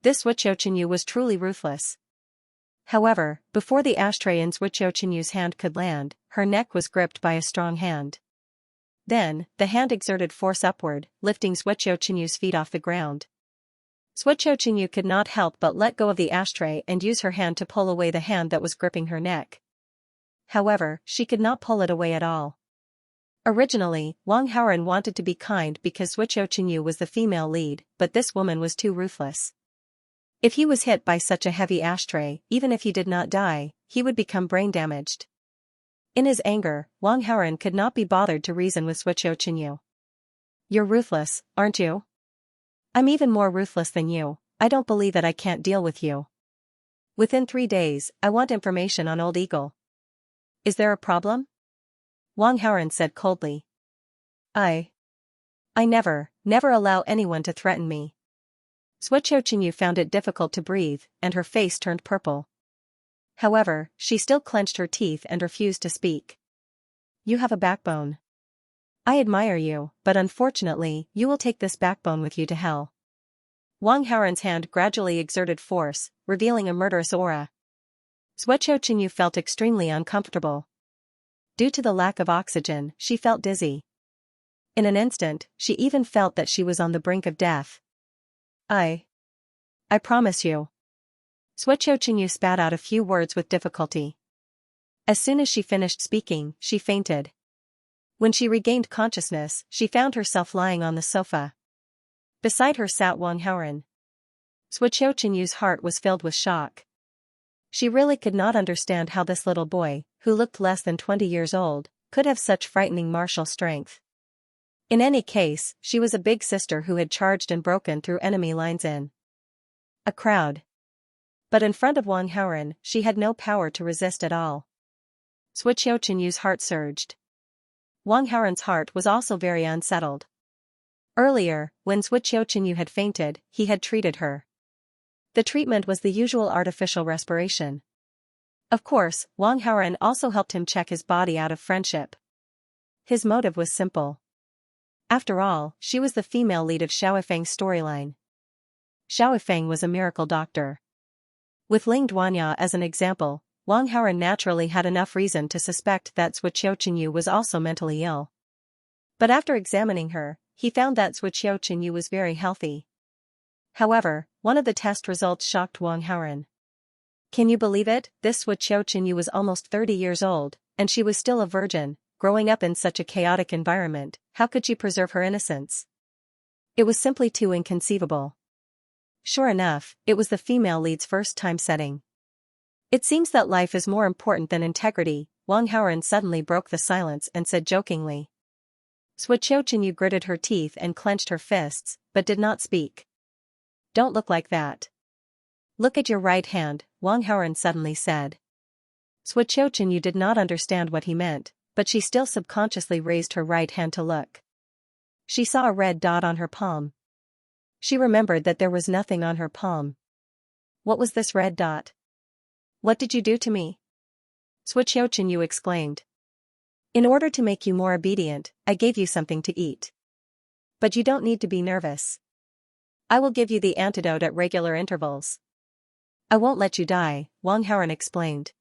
This Xianxia was truly ruthless. However, before the ashtray in Xianxia's hand could land, her neck was gripped by a strong hand. Then, the hand exerted force upward, lifting Xianxia's feet off the ground. Xianxia could not help but let go of the ashtray and use her hand to pull away the hand that was gripping her neck. However, she could not pull it away at all. Originally, Wang Haoran wanted to be kind because Xianxia was the female lead, but this woman was too ruthless. If he was hit by such a heavy ashtray, even if he did not die, he would become brain damaged. In his anger, Wang Haoran could not be bothered to reason with Xianxia. You're ruthless, aren't you? I'm even more ruthless than you. I don't believe that I can't deal with you. Within 3 days, I want information on Old Eagle. Is there a problem? Wang Haoran said coldly. I never allow anyone to threaten me. Chinyu found it difficult to breathe, and her face turned purple. However, she still clenched her teeth and refused to speak. You have a backbone. I admire you, but unfortunately, you will take this backbone with you to hell. Wang Haoren's hand gradually exerted force, revealing a murderous aura. Chinyu felt extremely uncomfortable. Due to the lack of oxygen, she felt dizzy. In an instant, she even felt that she was on the brink of death. I promise you. Chinyu spat out a few words with difficulty. As soon as she finished speaking, she fainted. When she regained consciousness, she found herself lying on the sofa. Beside her sat Wang Haoren. Chinyu's heart was filled with shock. She really could not understand how this little boy, who looked less than 20 years old, could have such frightening martial strength. In any case, she was a big sister who had charged and broken through enemy lines in a crowd. But in front of Wang Haoren, she had no power to resist at all. Chinyu's heart surged. Wang Haoren's heart was also very unsettled. Earlier, when Chinyu had fainted, he had treated her. The treatment was the usual artificial respiration. Of course, Wang Haoren also helped him check his body out of friendship. His motive was simple. After all, she was the female lead of Xiaofeng's storyline. Xiaofeng was a miracle doctor. With Ling Duanya as an example, Wang Haoren naturally had enough reason to suspect that Chinyu was also mentally ill. But after examining her, he found that Chinyu was very healthy. However, one of the test results shocked Wang Haoren. Can you believe it? This Chinyu was almost 30 years old, and she was still a virgin, growing up in such a chaotic environment. How could she preserve her innocence? It was simply too inconceivable. Sure enough, it was the female lead's first time setting. It seems that life is more important than integrity. Wang Haoren suddenly broke the silence and said jokingly. Chinyu gritted her teeth and clenched her fists, but did not speak. Don't look like that. Look at your right hand, Wang Haoren suddenly said. Chinyu did not understand what he meant, but she still subconsciously raised her right hand to look. She saw a red dot on her palm. She remembered that there was nothing on her palm. What was this red dot? What did you do to me? Chinyu exclaimed. In order to make you more obedient, I gave you something to eat. But you don't need to be nervous. I will give you the antidote at regular intervals. I won't let you die, Wang Haoren explained.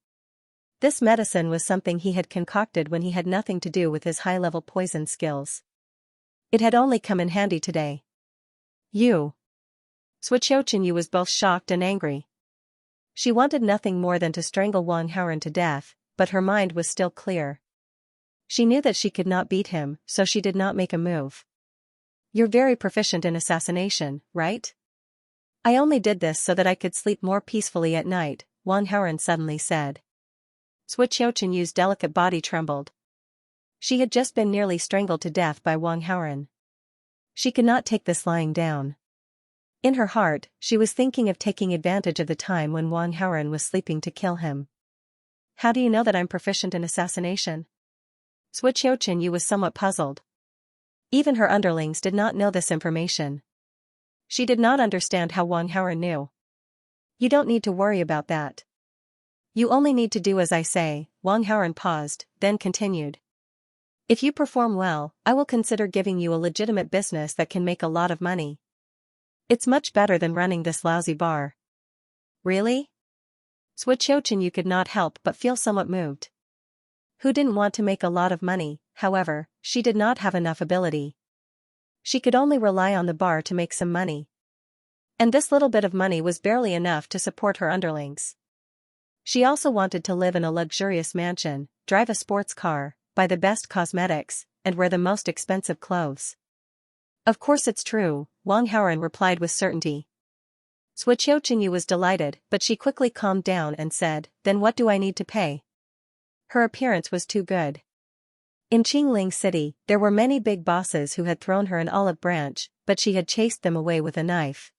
This medicine was something he had concocted when he had nothing to do with his high-level poison skills. It had only come in handy today. You. Chinyu was both shocked and angry. She wanted nothing more than to strangle Wang Haoren to death, but her mind was still clear. She knew that she could not beat him, so she did not make a move. You're very proficient in assassination, right? I only did this so that I could sleep more peacefully at night, Wang Haoren suddenly said. Chinyu's delicate body trembled. She had just been nearly strangled to death by Wang Haoren. She could not take this lying down. In her heart, she was thinking of taking advantage of the time when Wang Haoren was sleeping to kill him. How do you know that I'm proficient in assassination? Chinyu was somewhat puzzled. Even her underlings did not know this information. She did not understand how Wang Haoren knew. You don't need to worry about that. You only need to do as I say. Wang Haoren paused, then continued. If you perform well, I will consider giving you a legitimate business that can make a lot of money. It's much better than running this lousy bar. Really? Chinyu could not help but feel somewhat moved. Who didn't want to make a lot of money? However, she did not have enough ability. She could only rely on the bar to make some money. And this little bit of money was barely enough to support her underlings. She also wanted to live in a luxurious mansion, drive a sports car, buy the best cosmetics, and wear the most expensive clothes. Of course it's true, Wang Haoren replied with certainty. Chinyu was delighted, but she quickly calmed down and said, then what do I need to pay? Her appearance was too good. In Qingling City, there were many big bosses who had thrown her an olive branch, but she had chased them away with a knife.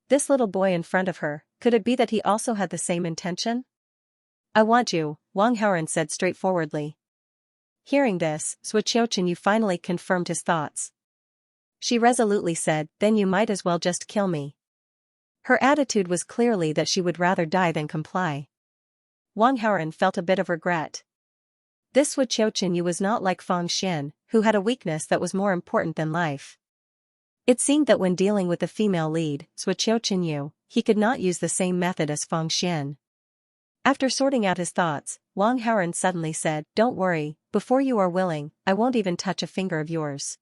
This little boy in front of her, could it be that he also had the same intention? I want you, Wang Haoren said straightforwardly. Hearing this, Chinyu finally confirmed his thoughts. She resolutely said, then you might as well just kill me. Her attitude was clearly that she would rather die than comply. Wang Haoren felt a bit of regret. This Wu Qiuqinyu was not like Feng Xin, who had a weakness that was more important than life. It seemed that when dealing with the female lead, Wu Qiuqinyu, he could not use the same method as Feng Xin. After sorting out his thoughts, Wang Haoren suddenly said, "Don't worry, before you are willing, I won't even touch a finger of yours."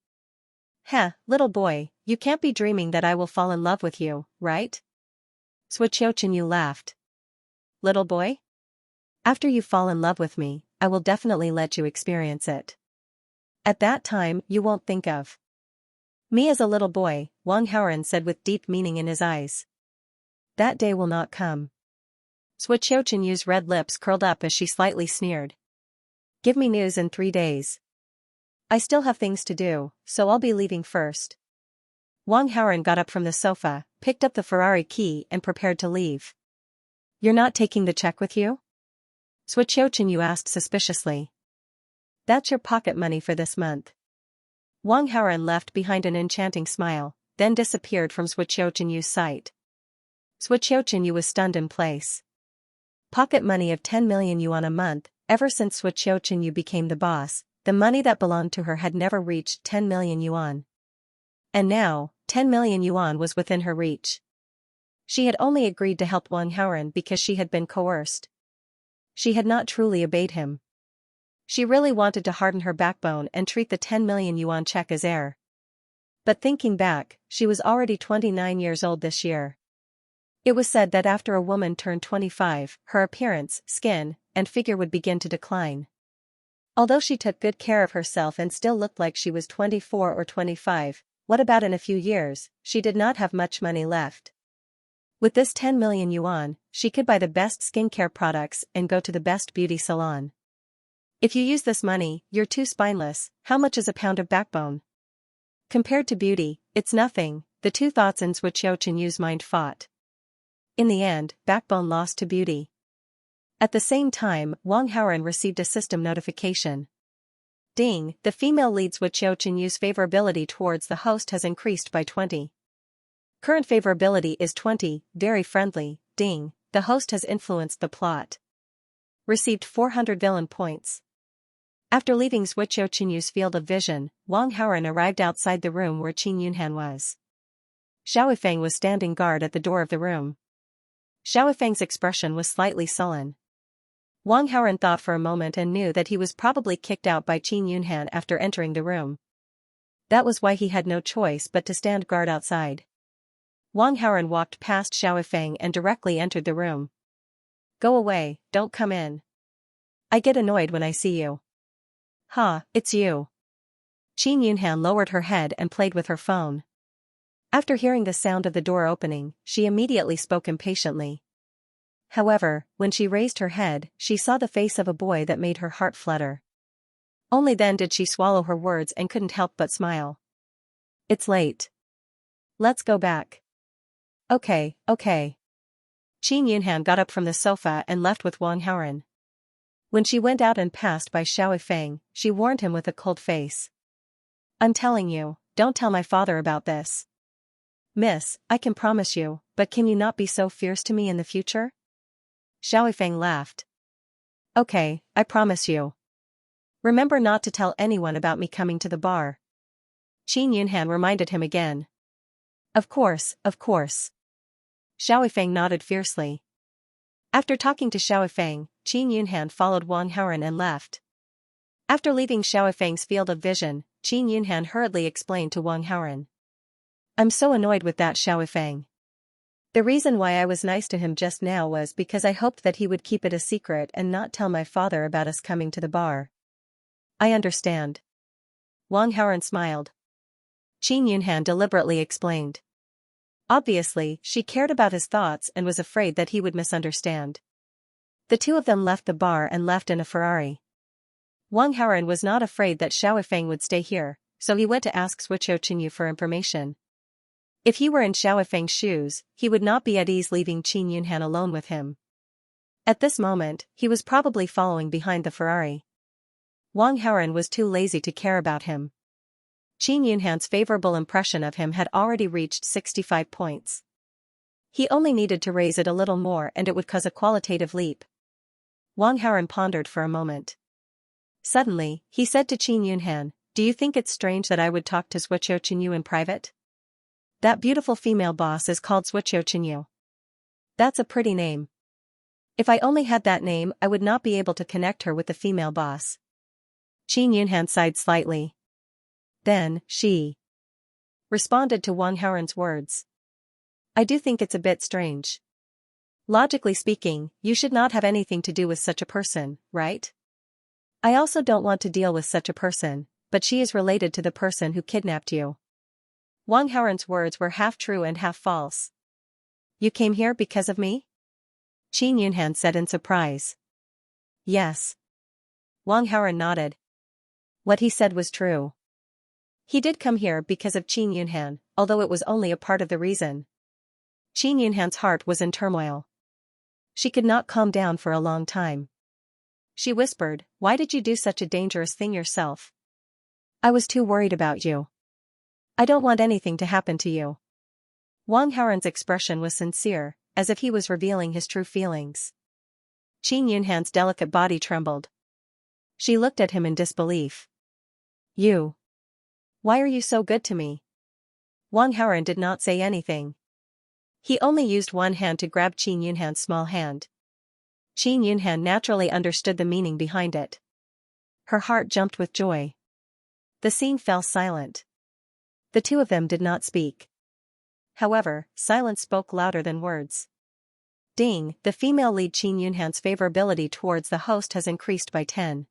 "Heh, little boy, you can't be dreaming that I will fall in love with you, right?" Wu Qiuqinyu laughed. "Little boy? After you fall in love with me, I will definitely let you experience it. At that time, you won't think of me as a little boy," Wang Haoren said with deep meaning in his eyes. "That day will not come." Wu Qiuqinyu's red lips curled up as she slightly sneered. "Give me news in 3 days. I still have things to do, so I'll be leaving first." Wang Haoren got up from the sofa, picked up the Ferrari key and prepared to leave. "You're not taking the check with you?" Wu Qiuqinyu asked suspiciously. "That's your pocket money for this month." Wang Haoren left behind an enchanting smile, then disappeared from Wu Qiuqinyu's sight. Wu Qiuqinyu was stunned in place. Pocket money of 10 million yuan a month. Ever since Wu Qiuqinyu became the boss, the money that belonged to her had never reached 10 million yuan. And now, 10 million yuan was within her reach. She had only agreed to help Wang Haoren because she had been coerced. She had not truly obeyed him. She really wanted to harden her backbone and treat the 10 million yuan check as air. But thinking back, she was already 29 years old this year. It was said that after a woman turned 25, her appearance, skin, and figure would begin to decline. Although she took good care of herself and still looked like she was 24 or 25, what about in a few years? She did not have much money left. With this 10 million yuan, she could buy the best skincare products and go to the best beauty salon. If you use this money, you're too spineless. How much is a pound of backbone? Compared to beauty, it's nothing. The two thoughts in Wu Qiuqinyu's mind fought. In the end, backbone lost to beauty. At the same time, Wang Haoren received a system notification. Ding, the female lead's Wu Qiuqinyu's favorability towards the host has increased by 20. Current favorability is 20, very friendly. Ding, the host has influenced the plot. Received 400 villain points. After leaving Wu Qiuqinyu's field of vision, Wang Haoren arrived outside the room where Qin Yunhan was. Xiaofeng was standing guard at the door of the room. Xiaofeng's expression was slightly sullen. Wang Haoren thought for a moment and knew that he was probably kicked out by Qin Yunhan after entering the room. That was why he had no choice but to stand guard outside. Wang Haoren walked past Xiaofeng and directly entered the room. "Go away, don't come in. I get annoyed when I see you." "Ha, it's you." Qin Yunhan lowered her head and played with her phone. After hearing the sound of the door opening, she immediately spoke impatiently. However, when she raised her head, she saw the face of a boy that made her heart flutter. Only then did she swallow her words and couldn't help but smile. "It's late. Let's go back." Okay. Qin Yunhan got up from the sofa and left with Wang Haoren. When she went out and passed by Xiaofeng, she warned him with a cold face. "I'm telling you, don't tell my father about this." "Miss, I can promise you, but can you not be so fierce to me in the future?" Xiaofeng laughed. "Okay, I promise you. Remember not to tell anyone about me coming to the bar." Qin Yunhan reminded him again. Of course. Xiaofeng nodded fiercely. After talking to Xiaofeng, Qin Yunhan followed Wang Haoren and left. After leaving Xiaofeng's field of vision, Qin Yunhan hurriedly explained to Wang Haoren. "I'm so annoyed with that Xiaofeng. The reason why I was nice to him just now was because I hoped that he would keep it a secret and not tell my father about us coming to the bar." "I understand." Wang Haoren smiled. Qin Yunhan deliberately explained. Obviously, she cared about his thoughts and was afraid that he would misunderstand. The two of them left the bar and left in a Ferrari. Wang Haoren was not afraid that Xiaofeng would stay here, so he went to ask Wu Qiuqinyu for information. If he were in Xiaofeng's shoes, he would not be at ease leaving Qin Yunhan alone with him. At this moment, he was probably following behind the Ferrari. Wang Haoren was too lazy to care about him. Qin Yunhan's favorable impression of him had already reached 65 points. He only needed to raise it a little more and it would cause a qualitative leap. Wang Haoren pondered for a moment. Suddenly, he said to Qin Yunhan, "Do you think it's strange that I would talk to Zhuqiu Qinyu in private? That beautiful female boss is called Zhuqiu Qinyu. That's a pretty name. If I only had that name, I would not be able to connect her with the female boss." Qin Yunhan sighed slightly. Then, she responded to Wang Haoren's words. "I do think it's a bit strange. Logically speaking, you should not have anything to do with such a person, right? I also don't want to deal with such a person, but she is related to the person who kidnapped you." Wang Haoren's words were half true and half false. "You came here because of me?" Qin Yunhan said in surprise. "Yes." Wang Haoren nodded. What he said was true. He did come here because of Qin Yunhan, although it was only a part of the reason. Qin Yunhan's heart was in turmoil. She could not calm down for a long time. She whispered, "Why did you do such a dangerous thing yourself?" "I was too worried about you. I don't want anything to happen to you." Wang Haoren's expression was sincere, as if he was revealing his true feelings. Qin Yunhan's delicate body trembled. She looked at him in disbelief. "You. Why are you so good to me?" Wang Haoren did not say anything. He only used one hand to grab Qin Yunhan's small hand. Qin Yunhan naturally understood the meaning behind it. Her heart jumped with joy. The scene fell silent. The two of them did not speak. However, silence spoke louder than words. Ding, the female lead. Qin Yunhan's favorability towards the host has increased by 10.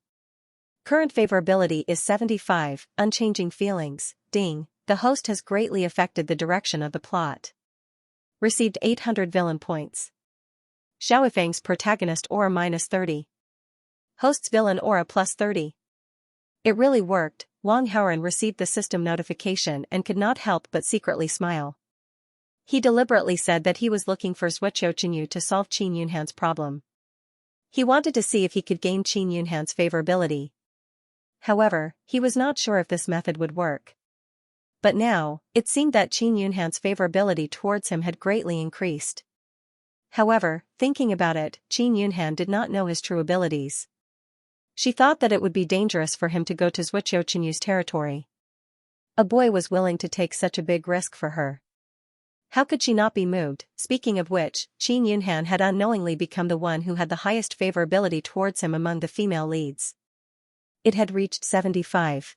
Current favorability is 75, unchanging feelings. Ding, the host has greatly affected the direction of the plot. Received 800 villain points. Xiaofeng's protagonist aura -30. Host's villain aura +30. It really worked. Wang Haoren received the system notification and could not help but secretly smile. He deliberately said that he was looking for Zhuqiu Qinyu to solve Qin Yunhan's problem. He wanted to see if he could gain Qin Yunhan's favorability. However, he was not sure if this method would work. But now, it seemed that Qin Yunhan's favorability towards him had greatly increased. However, thinking about it, Qin Yunhan did not know his true abilities. She thought that it would be dangerous for him to go to Zhuqiu Qinyu's territory. A boy was willing to take such a big risk for her. How could she not be moved? Speaking of which, Qin Yunhan had unknowingly become the one who had the highest favorability towards him among the female leads. It had reached 75.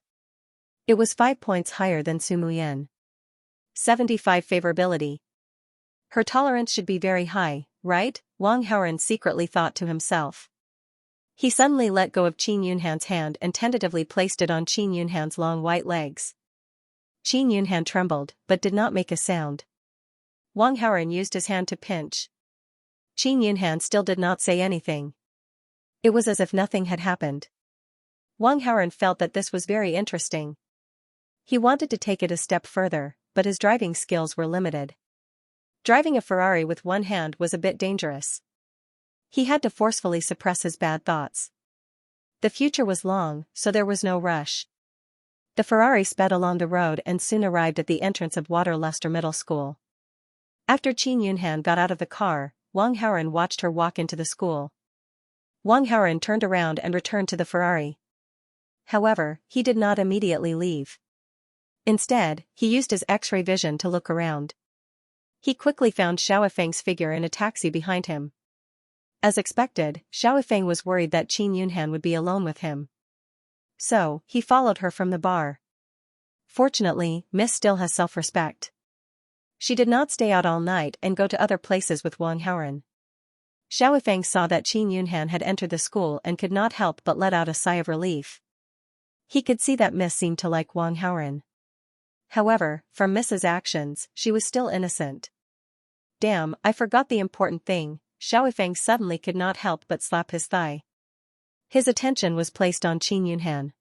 It was 5 points higher than Su Muyan. 75 favorability. Her tolerance should be very high, right? Wang Haoren secretly thought to himself. He suddenly let go of Qin Yunhan's hand and tentatively placed it on Qin Yunhan's long white legs. Qin Yunhan trembled, but did not make a sound. Wang Haoren used his hand to pinch. Qin Yunhan still did not say anything. It was as if nothing had happened. Wang Haoren felt that this was very interesting. He wanted to take it a step further, but his driving skills were limited. Driving a Ferrari with one hand was a bit dangerous. He had to forcefully suppress his bad thoughts. The future was long, so there was no rush. The Ferrari sped along the road and soon arrived at the entrance of Waterluster Middle School. After Qin Yunhan got out of the car, Wang Haoren watched her walk into the school. Wang Haoren turned around and returned to the Ferrari. However, he did not immediately leave. Instead, he used his X-ray vision to look around. He quickly found Xiaofeng's figure in a taxi behind him. As expected, Xiaofeng was worried that Qin Yunhan would be alone with him. So, he followed her from the bar. Fortunately, Miss still has self-respect. She did not stay out all night and go to other places with Wang Haoren. Xiaofeng saw that Qin Yunhan had entered the school and could not help but let out a sigh of relief. He could see that Miss seemed to like Wang Haoren. However, from Miss's actions, she was still innocent. Damn, I forgot the important thing. Xiaofeng suddenly could not help but slap his thigh. His attention was placed on Qin Yunhan.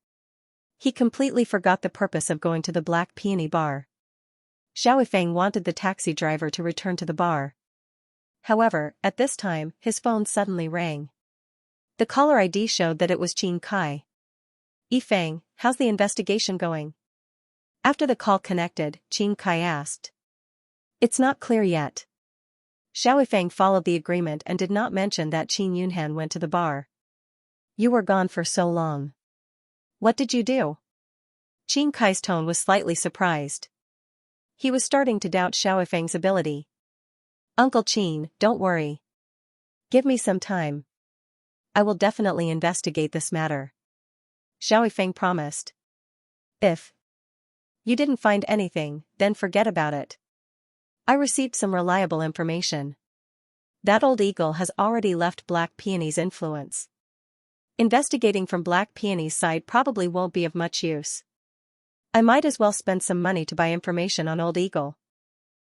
He completely forgot the purpose of going to the Black Peony bar. Xiaofeng wanted the taxi driver to return to the bar. However, at this time, his phone suddenly rang. The caller ID showed that it was Qin Kai. Yifeng, how's the investigation going? After the call connected, Qin Kai asked. It's not clear yet. Xiao Feng followed the agreement and did not mention that Qin Yunhan went to the bar. You were gone for so long. What did you do? Qin Kai's tone was slightly surprised. He was starting to doubt Xiao Feng's ability. Uncle Qin, don't worry. Give me some time. I will definitely investigate this matter. Xiao Feng promised. If you didn't find anything, then forget about it. I received some reliable information. That old eagle has already left Black Peony's influence. Investigating from Black Peony's side probably won't be of much use. I might as well spend some money to buy information on Old Eagle.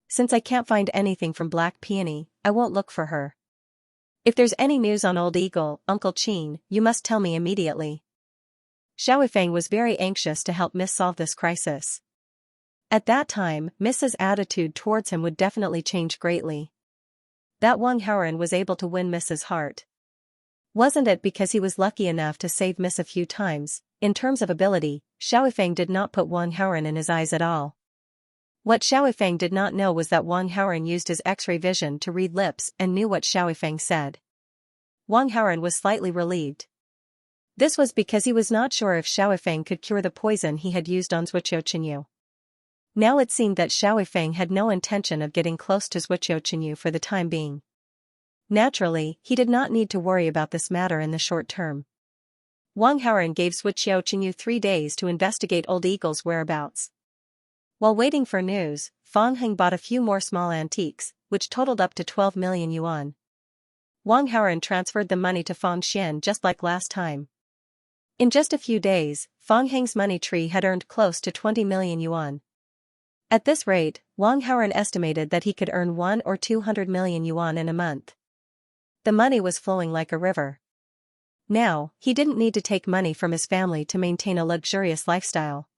Since I can't find anything from Black Peony, I won't look for her. If there's any news on Old Eagle, Uncle Qin, you must tell me immediately. Xiao Feng was very anxious to help Miss solve this crisis. At that time, Miss's attitude towards him would definitely change greatly. That Wang Haoren was able to win Miss's heart. Wasn't it because he was lucky enough to save Miss a few times? In terms of ability, Xiao Feng did not put Wang Haoren in his eyes at all. What Xiao Feng did not know was that Wang Haoren used his X-ray vision to read lips and knew what Xiao Feng said. Wang Haoren was slightly relieved. This was because he was not sure if Xiao Feng could cure the poison he had used on Zhuqiu Qinyu. Now it seemed that Xiao Feng had no intention of getting close to Zhuqiu Qinyu for the time being. Naturally, he did not need to worry about this matter in the short term. Wang Haoren gave Zhuqiu Qinyu 3 days to investigate Old Eagle's whereabouts. While waiting for news, Fang Heng bought a few more small antiques, which totaled up to 12 million yuan. Wang Haoren transferred the money to Fang Xian just like last time. In just a few days, Fang Heng's money tree had earned close to 20 million yuan. At this rate, Wang Haoren estimated that he could earn 1 or 200 million yuan in a month. The money was flowing like a river. Now, he didn't need to take money from his family to maintain a luxurious lifestyle.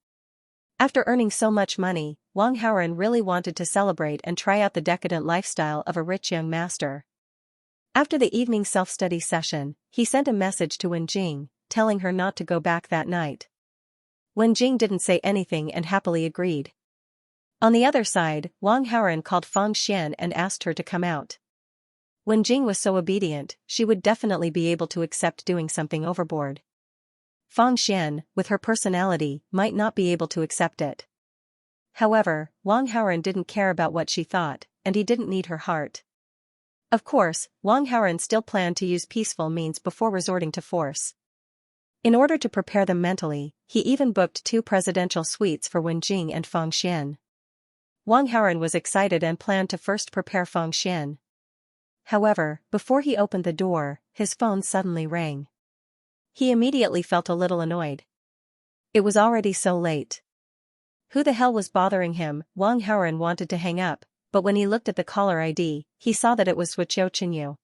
After earning so much money, Wang Haoren really wanted to celebrate and try out the decadent lifestyle of a rich young master. After the evening self-study session, he sent a message to Wen Jing, telling her not to go back that night. Wen Jing didn't say anything and happily agreed. On the other side, Wang Haoren called Fang Xian and asked her to come out. Wen Jing was so obedient, she would definitely be able to accept doing something overboard. Fang Xian, with her personality, might not be able to accept it. However, Wang Haoren didn't care about what she thought, and he didn't need her heart. Of course, Wang Haoren still planned to use peaceful means before resorting to force. In order to prepare them mentally, he even booked 2 presidential suites for Wen Jing and Fang Xian. Wang Haoren was excited and planned to first prepare Fang Xian. However, before he opened the door, his phone suddenly rang. He immediately felt a little annoyed. It was already so late. Who the hell was bothering him? Wang Haoren wanted to hang up, but when he looked at the caller ID, he saw that it was Zhuqiu Qinyu.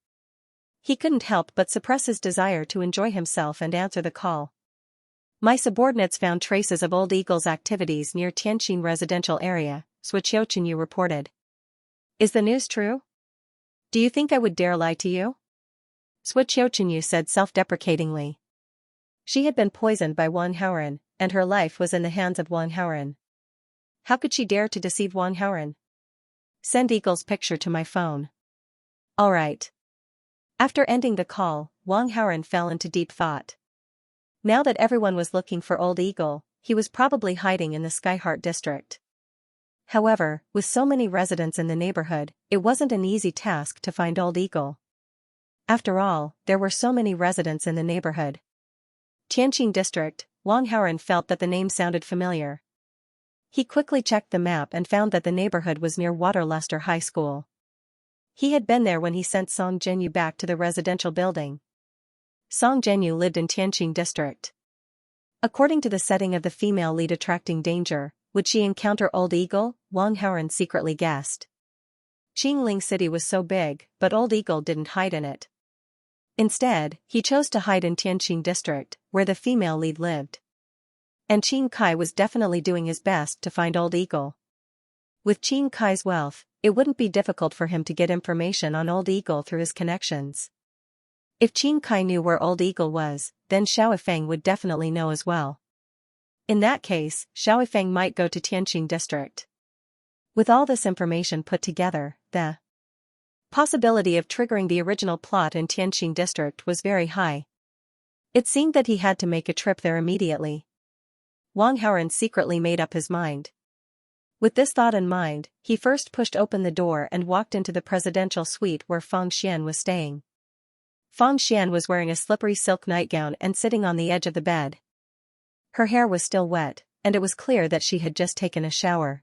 He couldn't help but suppress his desire to enjoy himself and answer the call. My subordinates found traces of Old Eagle's activities near Tianjin residential area, Zhuqiu Qinyu reported. Is the news true? Do you think I would dare lie to you? Zhuqiu Qinyu said self-deprecatingly. She had been poisoned by Wang Haoren, and her life was in the hands of Wang Haoren. How could she dare to deceive Wang Haoren? Send Eagle's picture to my phone. All right. After ending the call, Wang Haoren fell into deep thought. Now that everyone was looking for Old Eagle, he was probably hiding in the Skyheart district. However, with so many residents in the neighborhood, it wasn't an easy task to find Old Eagle. After all, there were so many residents in the neighborhood. Tianjin district, Wang Haoren felt that the name sounded familiar. He quickly checked the map and found that the neighborhood was near Waterluster High School. He had been there when he sent Song Zhenyu back to the residential building. Song Zhenyu lived in Tianjin district. According to the setting of the female lead attracting danger, would she encounter Old Eagle? Wang Haoren secretly guessed. Qingling City was so big, but Old Eagle didn't hide in it. Instead, he chose to hide in Tianjin district, where the female lead lived. And Qin Kai was definitely doing his best to find Old Eagle. With Qin Kai's wealth, it wouldn't be difficult for him to get information on Old Eagle through his connections. If Qin Kai knew where Old Eagle was, then Xiao Feng would definitely know as well. In that case, Xiao Feng might go to Tianjin district. With all this information put together, the Possibility of triggering the original plot in Tianqing district was very high. It seemed that he had to make a trip there immediately. Wang Haoren secretly made up his mind. With this thought in mind, he first pushed open the door and walked into the presidential suite where Feng Xian was staying. Feng Xian was wearing a slippery silk nightgown and sitting on the edge of the bed. Her hair was still wet, and it was clear that she had just taken a shower.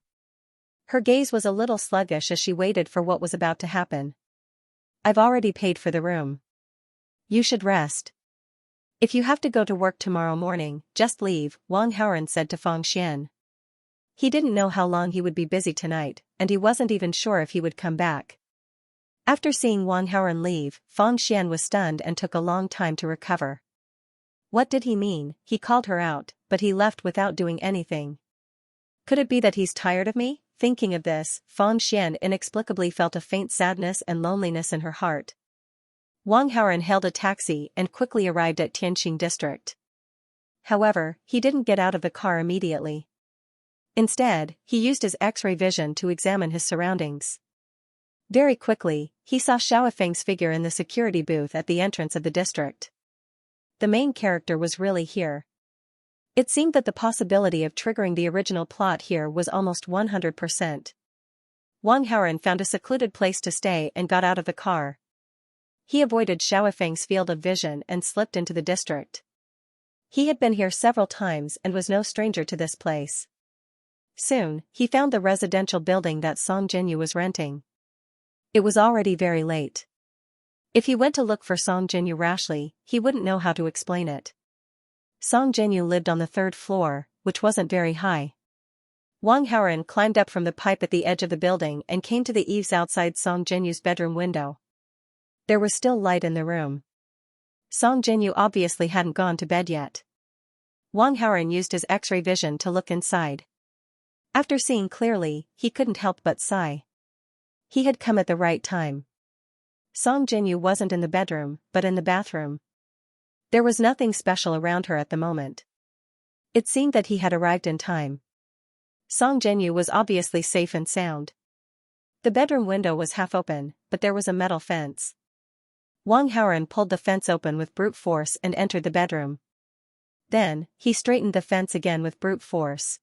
Her gaze was a little sluggish as she waited for what was about to happen. "I've already paid for the room. You should rest. If you have to go to work tomorrow morning, just leave," Wang Haoren said to Feng Xian. He didn't know how long he would be busy tonight, and he wasn't even sure if he would come back. After seeing Wang Haoren leave, Feng Xian was stunned and took a long time to recover. What did he mean? He called her out, but he left without doing anything. Could it be that he's tired of me? Thinking of this, Feng Xian inexplicably felt a faint sadness and loneliness in her heart. Wang Haoren hailed a taxi and quickly arrived at Tianqing district. However, he didn't get out of the car immediately. Instead, he used his X-ray vision to examine his surroundings. Very quickly, he saw Xiaofeng's figure in the security booth at the entrance of the district. The main character was really here. It seemed that the possibility of triggering the original plot here was almost 100%. Wang Haoren found a secluded place to stay and got out of the car. He avoided Xiaofeng's field of vision and slipped into the district. He had been here several times and was no stranger to this place. Soon, he found the residential building that Song Jinyu was renting. It was already very late. If he went to look for Song Jinyu rashly, he wouldn't know how to explain it. Song Jinyu lived on the 3rd floor, which wasn't very high. Wang Haoren climbed up from the pipe at the edge of the building and came to the eaves outside Song Jinyu's bedroom window. There was still light in the room. Song Jinyu obviously hadn't gone to bed yet. Wang Haoren used his X-ray vision to look inside. After seeing clearly, he couldn't help but sigh. He had come at the right time. Song Jinyu wasn't in the bedroom, but in the bathroom. There was nothing special around her at the moment. It seemed that he had arrived in time. Song Jinyu was obviously safe and sound. The bedroom window was half open, but there was a metal fence. Wang Haoren pulled the fence open with brute force and entered the bedroom. Then, he straightened the fence again with brute force.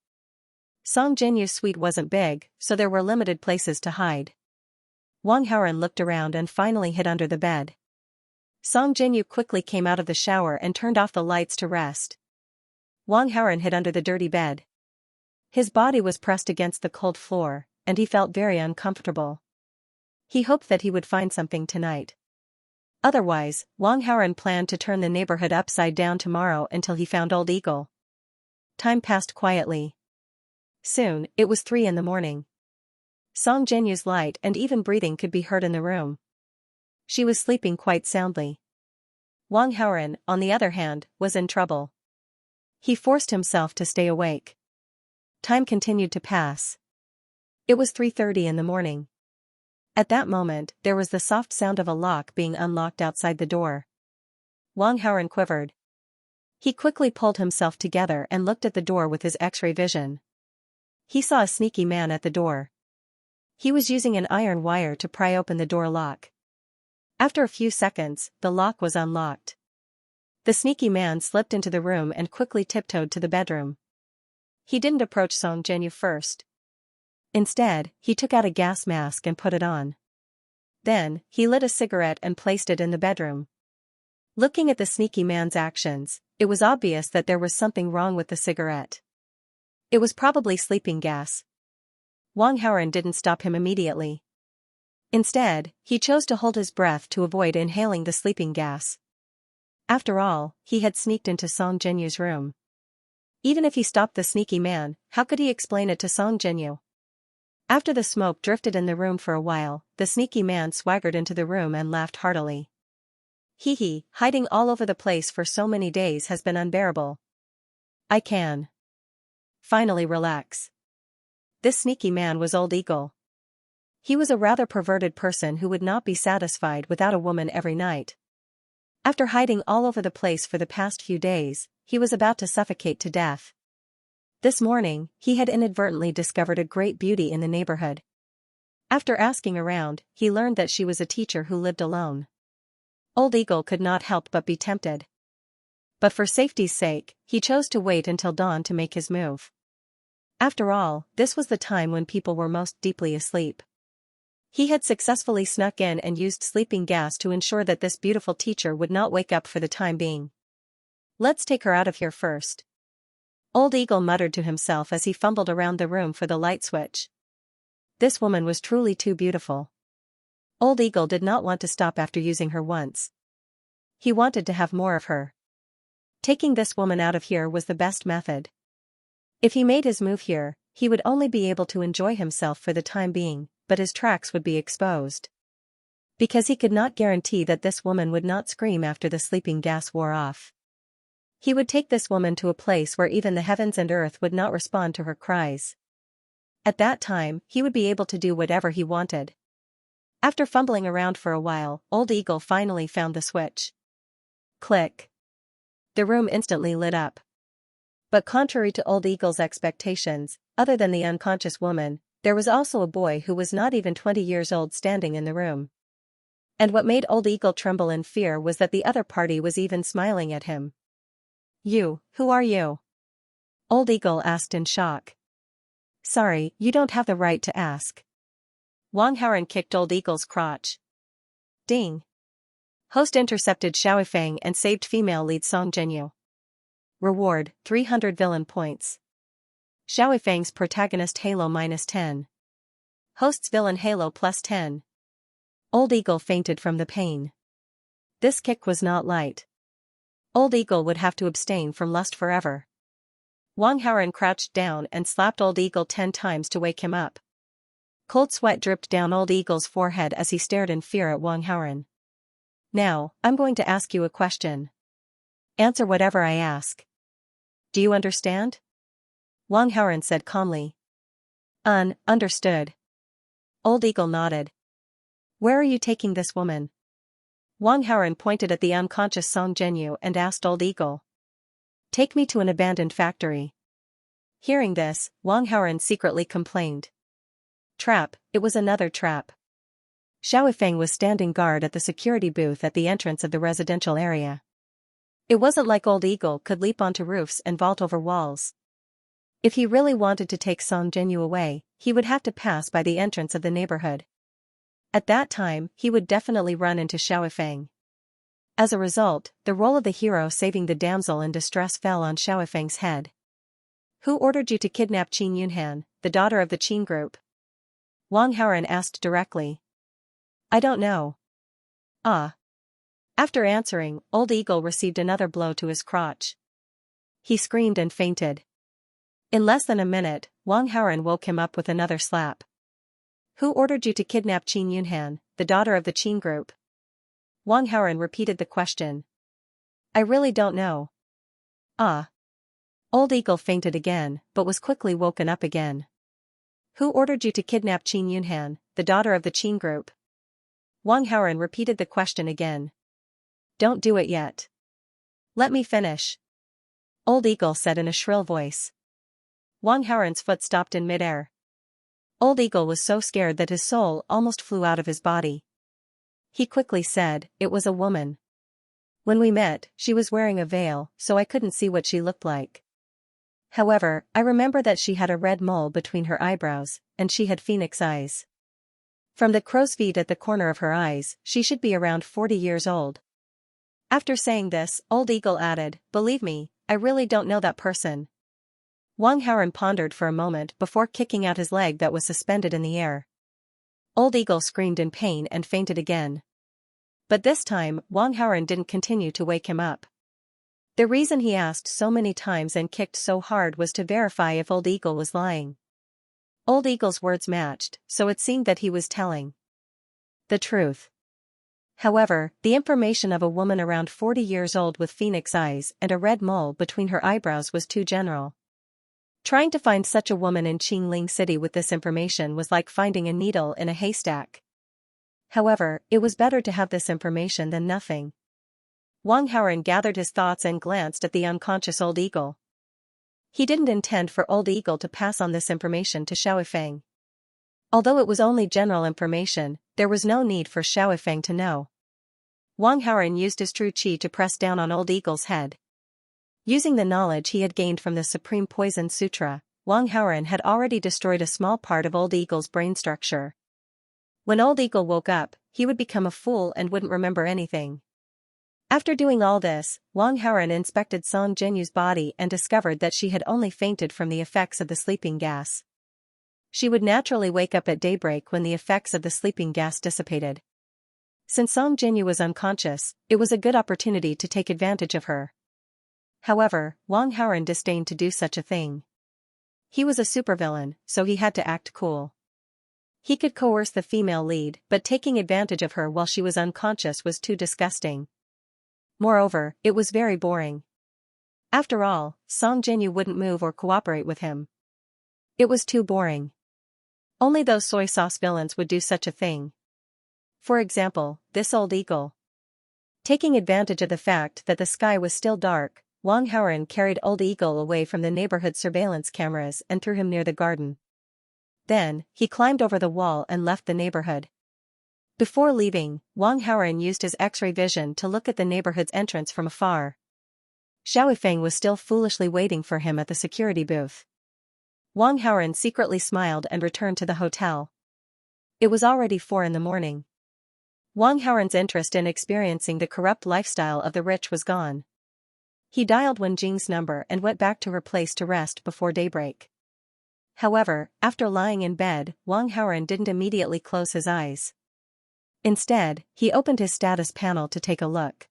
Song Jinyu's suite wasn't big, so there were limited places to hide. Wang Haoren looked around and finally hid under the bed. Song Jinyu quickly came out of the shower and turned off the lights to rest. Wang Haoren hid under the dirty bed. His body was pressed against the cold floor, and he felt very uncomfortable. He hoped that he would find something tonight. Otherwise, Wang Haoren planned to turn the neighborhood upside down tomorrow until he found Old Eagle. Time passed quietly. Soon, it was 3 in the morning. Song Jinyu's light and even breathing could be heard in the room. She was sleeping quite soundly. Wang Haoren, on the other hand, was in trouble. He forced himself to stay awake. Time continued to pass. It was 3:30 in the morning. At that moment, there was the soft sound of a lock being unlocked outside the door. Wang Haoren quivered. He quickly pulled himself together and looked at the door with his X-ray vision. He saw a sneaky man at the door. He was using an iron wire to pry open the door lock. After a few seconds, the lock was unlocked. The sneaky man slipped into the room and quickly tiptoed to the bedroom. He didn't approach Song Jinyu first. Instead, he took out a gas mask and put it on. Then, he lit a cigarette and placed it in the bedroom. Looking at the sneaky man's actions, it was obvious that there was something wrong with the cigarette. It was probably sleeping gas. Wang Haoren didn't stop him immediately. Instead, he chose to hold his breath to avoid inhaling the sleeping gas. After all, he had sneaked into Song Jinyu's room. Even if he stopped the sneaky man, how could he explain it to Song Jinyu? After the smoke drifted in the room for a while, the sneaky man swaggered into the room and laughed heartily. Hee, hiding all over the place for so many days has been unbearable. I can finally relax. This sneaky man was Old Eagle. He was a rather perverted person who would not be satisfied without a woman every night. After hiding all over the place for the past few days, he was about to suffocate to death. This morning, he had inadvertently discovered a great beauty in the neighborhood. After asking around, he learned that she was a teacher who lived alone. Old Eagle could not help but be tempted. But for safety's sake, he chose to wait until dawn to make his move. After all, this was the time when people were most deeply asleep. He had successfully snuck in and used sleeping gas to ensure that this beautiful teacher would not wake up for the time being. Let's take her out of here first. Old Eagle muttered to himself as he fumbled around the room for the light switch. This woman was truly too beautiful. Old Eagle did not want to stop after using her once. He wanted to have more of her. Taking this woman out of here was the best method. If he made his move here, he would only be able to enjoy himself for the time being, but his tracks would be exposed. Because he could not guarantee that this woman would not scream after the sleeping gas wore off. He would take this woman to a place where even the heavens and earth would not respond to her cries. At that time, he would be able to do whatever he wanted. After fumbling around for a while, Old Eagle finally found the switch. Click. The room instantly lit up. But contrary to Old Eagle's expectations, other than the unconscious woman, there was also a boy who was not even 20 years old standing in the room. And what made Old Eagle tremble in fear was that the other party was even smiling at him. "You, who are you?" Old Eagle asked in shock. "Sorry, you don't have the right to ask." Wang Haoran kicked Old Eagle's crotch. Ding. Host intercepted Xiaofeng and saved female lead Song Jinyu. Reward, 300 villain points. Xiaofeng's protagonist Halo -10. Host's villain Halo +10. Old Eagle fainted from the pain. This kick was not light. Old Eagle would have to abstain from lust forever. Wang Haoran crouched down and slapped Old Eagle 10 times to wake him up. Cold sweat dripped down Old Eagle's forehead as he stared in fear at Wang Haoran. "Now, I'm going to ask you a question. Answer whatever I ask. Do you understand?" Wang Haoran said calmly. Understood." Old Eagle nodded. "Where are you taking this woman?" Wang Haoran pointed at the unconscious Song Jinyu and asked Old Eagle. "Take me to an abandoned factory." Hearing this, Wang Haoran secretly complained. Trap, it was another trap. Xiaofeng was standing guard at the security booth at the entrance of the residential area. It wasn't like Old Eagle could leap onto roofs and vault over walls. If he really wanted to take Song Jinyu away, he would have to pass by the entrance of the neighborhood. At that time, he would definitely run into Xiaofeng. As a result, the role of the hero saving the damsel in distress fell on Xiaofeng's head. "Who ordered you to kidnap Qin Yunhan, the daughter of the Qin group?" Wang Haoran asked directly. "I don't know." Ah. After answering, Old Eagle received another blow to his crotch. He screamed and fainted. In less than a minute, Wang Haoran woke him up with another slap. "Who ordered you to kidnap Qin Yunhan, the daughter of the Qin group?" Wang Haoran repeated the question. "I really don't know." Ah. Old Eagle fainted again, but was quickly woken up again. "Who ordered you to kidnap Qin Yunhan, the daughter of the Qin group?" Wang Haoran repeated the question again. "Don't do it yet. Let me finish," Old Eagle said in a shrill voice. Wang Haoran's foot stopped in midair. Old Eagle was so scared that his soul almost flew out of his body. He quickly said, "It was a woman. When we met, she was wearing a veil, so I couldn't see what she looked like. However, I remember that she had a red mole between her eyebrows, and she had phoenix eyes. From the crow's feet at the corner of her eyes, she should be around 40 years old." After saying this, Old Eagle added, "Believe me, I really don't know that person." Wang Haoran pondered for a moment before kicking out his leg that was suspended in the air. Old Eagle screamed in pain and fainted again. But this time, Wang Haoran didn't continue to wake him up. The reason he asked so many times and kicked so hard was to verify if Old Eagle was lying. Old Eagle's words matched, so it seemed that he was telling the truth. However, the information of a woman around 40 years old with phoenix eyes and a red mole between her eyebrows was too general. Trying to find such a woman in Qingling City with this information was like finding a needle in a haystack. However, it was better to have this information than nothing. Wang Haoran gathered his thoughts and glanced at the unconscious Old Eagle. He didn't intend for Old Eagle to pass on this information to Xiaofeng. Although it was only general information, there was no need for Xiao Feng to know. Wang Haoren used his true qi to press down on Old Eagle's head. Using the knowledge he had gained from the Supreme Poison Sutra, Wang Haoren had already destroyed a small part of Old Eagle's brain structure. When Old Eagle woke up, he would become a fool and wouldn't remember anything. After doing all this, Wang Haoren inspected Song Jinyu's body and discovered that she had only fainted from the effects of the sleeping gas. She would naturally wake up at daybreak when the effects of the sleeping gas dissipated. Since Song Jinyu was unconscious, it was a good opportunity to take advantage of her. However, Wang Haoren disdained to do such a thing. He was a supervillain, so he had to act cool. He could coerce the female lead, but taking advantage of her while she was unconscious was too disgusting. Moreover, it was very boring. After all, Song Jinyu wouldn't move or cooperate with him. It was too boring. Only those soy sauce villains would do such a thing. For example, this Old Eagle. Taking advantage of the fact that the sky was still dark, Wang Haoren carried Old Eagle away from the neighborhood surveillance cameras and threw him near the garden. Then, he climbed over the wall and left the neighborhood. Before leaving, Wang Haoren used his X-ray vision to look at the neighborhood's entrance from afar. Xiao Feng was still foolishly waiting for him at the security booth. Wang Haoren secretly smiled and returned to the hotel. It was already 4 in the morning. Wang Haoren's interest in experiencing the corrupt lifestyle of the rich was gone. He dialed Wen Jing's number and went back to her place to rest before daybreak. However, after lying in bed, Wang Haoren didn't immediately close his eyes. Instead, he opened his status panel to take a look.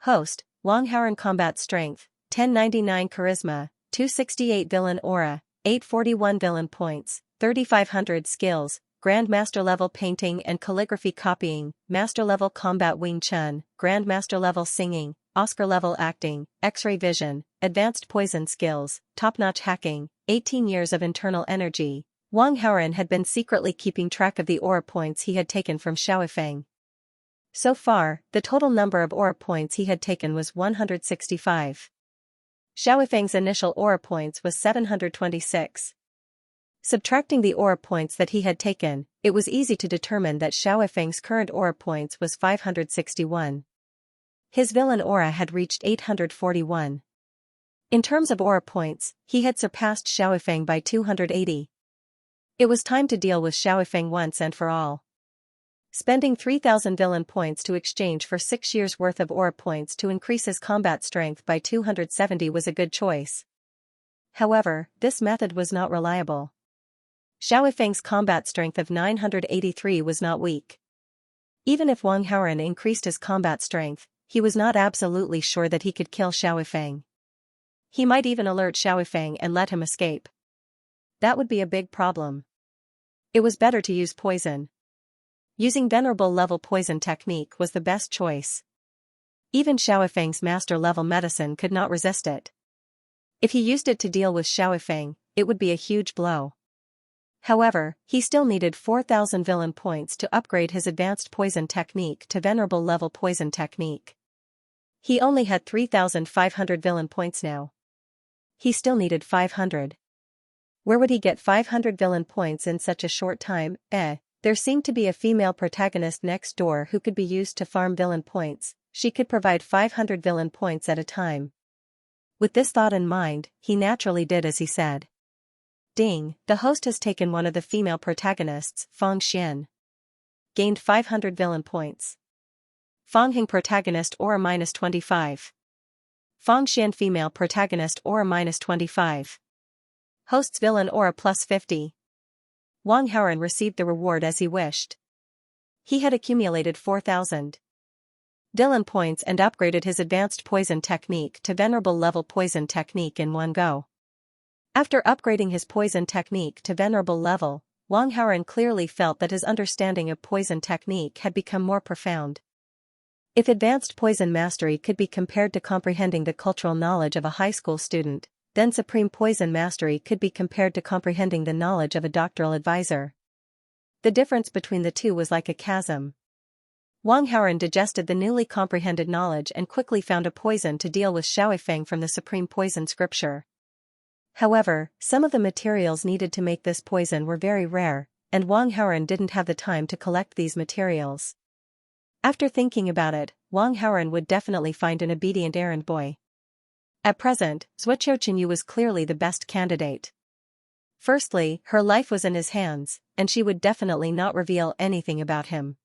Host, Wang Haoren Combat Strength, 1099 Charisma, 268 Villain Aura, 841 Villain Points, 3500 Skills, Grandmaster Level Painting and Calligraphy Copying, Master Level Combat Wing Chun, Grandmaster Level Singing, Oscar Level Acting, X-ray Vision, Advanced Poison Skills, Top-Notch Hacking, 18 years of Internal Energy. Wang Haoren had been secretly keeping track of the aura points he had taken from Xiao Feng. So far, the total number of aura points he had taken was 165. Xiao Feng's initial aura points was 726. Subtracting the aura points that he had taken, it was easy to determine that Xiao Feng's current aura points was 561. His villain aura had reached 841. In terms of aura points, he had surpassed Xiao Feng by 280. It was time to deal with Xiao Feng once and for all. Spending 3,000 villain points to exchange for 6 years' worth of aura points to increase his combat strength by 270 was a good choice. However, this method was not reliable. Xiao Feng's combat strength of 983 was not weak. Even if Wang Haoren increased his combat strength, he was not absolutely sure that he could kill Xiao Feng. He might even alert Xiao Feng and let him escape. That would be a big problem. It was better to use poison. Using venerable level poison technique was the best choice. Even Xiao Feng's master level medicine could not resist it. If he used it to deal with Xiao Feng, it would be a huge blow. However, he still needed 4,000 villain points to upgrade his advanced poison technique to venerable level poison technique. He only had 3,500 villain points now. He still needed 500. Where would he get 500 villain points in such a short time? There seemed to be a female protagonist next door who could be used to farm villain points. She could provide 500 villain points at a time. With this thought in mind, he naturally did as he said. Ding, the host has taken one of the female protagonists, Fang Xian. Gained 500 villain points. Fang Hing protagonist aura -25. Fang Xian female protagonist aura -25. Host's villain aura +50. Wang Haoren received the reward as he wished. He had accumulated 4,000 villain points and upgraded his advanced poison technique to venerable level poison technique in one go. After upgrading his poison technique to venerable level, Wang Haoren clearly felt that his understanding of poison technique had become more profound. If advanced poison mastery could be compared to comprehending the cultural knowledge of a high school student, then supreme poison mastery could be compared to comprehending the knowledge of a doctoral advisor. The difference between the two was like a chasm. Wang Haoren digested the newly comprehended knowledge and quickly found a poison to deal with Xiao Feng from the supreme poison scripture. However, some of the materials needed to make this poison were very rare, and Wang Haoren didn't have the time to collect these materials. After thinking about it, Wang Haoren would definitely find an obedient errand boy. At present, Zhuo Qiuqinyu was clearly the best candidate. Firstly, her life was in his hands, and she would definitely not reveal anything about him.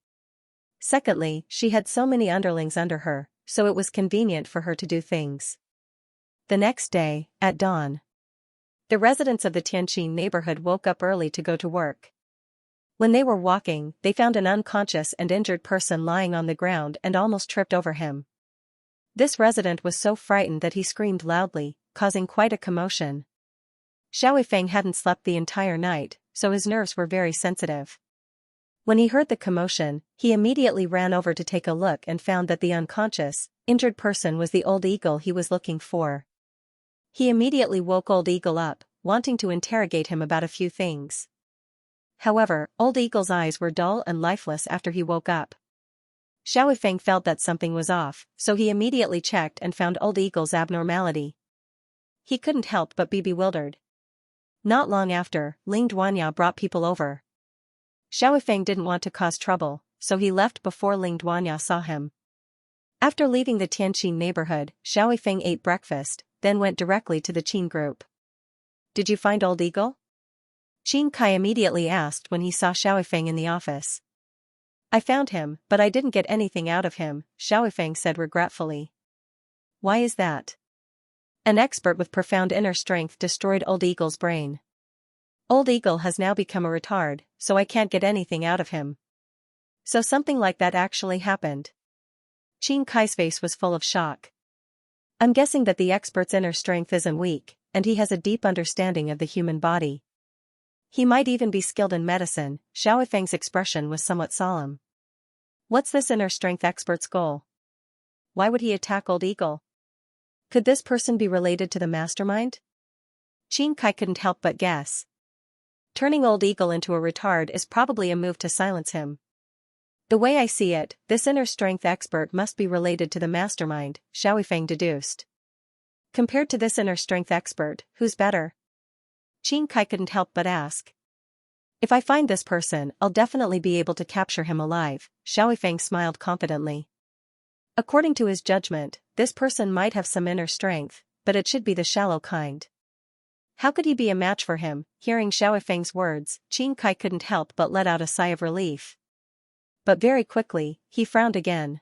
Secondly, she had so many underlings under her, so it was convenient for her to do things. The next day, at dawn, the residents of the Tianqin neighborhood woke up early to go to work. When they were walking, they found an unconscious and injured person lying on the ground and almost tripped over him. This resident was so frightened that he screamed loudly, causing quite a commotion. Xiao Weifeng hadn't slept the entire night, so his nerves were very sensitive. When he heard the commotion, he immediately ran over to take a look and found that the unconscious, injured person was the old eagle he was looking for. He immediately woke Old Eagle up, wanting to interrogate him about a few things. However, Old Eagle's eyes were dull and lifeless after he woke up. Xiao Weifeng felt that something was off, so he immediately checked and found Old Eagle's abnormality. He couldn't help but be bewildered. Not long after, Ling Duanya brought people over. Xiao Weifeng didn't want to cause trouble, so he left before Ling Duanya saw him. After leaving the Tianqin neighborhood, Xiao Weifeng ate breakfast, then went directly to the Qin group. "Did you find Old Eagle?" Qin Kai immediately asked when he saw Xiao Weifeng in the office. "I found him, but I didn't get anything out of him," Xiao Weifeng said regretfully. "Why is that?" An expert with profound inner strength destroyed Old Eagle's brain. Old Eagle has now become a retard, so I can't get anything out of him. So something like that actually happened. Qin Kai's face was full of shock. I'm guessing that the expert's inner strength isn't weak, and he has a deep understanding of the human body. He might even be skilled in medicine. Xiao Weifeng's expression was somewhat solemn. What's this inner strength expert's goal? Why would he attack Old Eagle? Could this person be related to the mastermind? Qin Kai couldn't help but guess. Turning Old Eagle into a retard is probably a move to silence him. The way I see it, this inner strength expert must be related to the mastermind, Xiao Weifeng deduced. Compared to this inner strength expert, who's better? Qin Kai couldn't help but ask. If I find this person, I'll definitely be able to capture him alive, Xiao Weifeng smiled confidently. According to his judgment, this person might have some inner strength, but it should be the shallow kind. How could he be a match for him? Hearing Xiao Weifeng's words, Qin Kai couldn't help but let out a sigh of relief. But very quickly, he frowned again.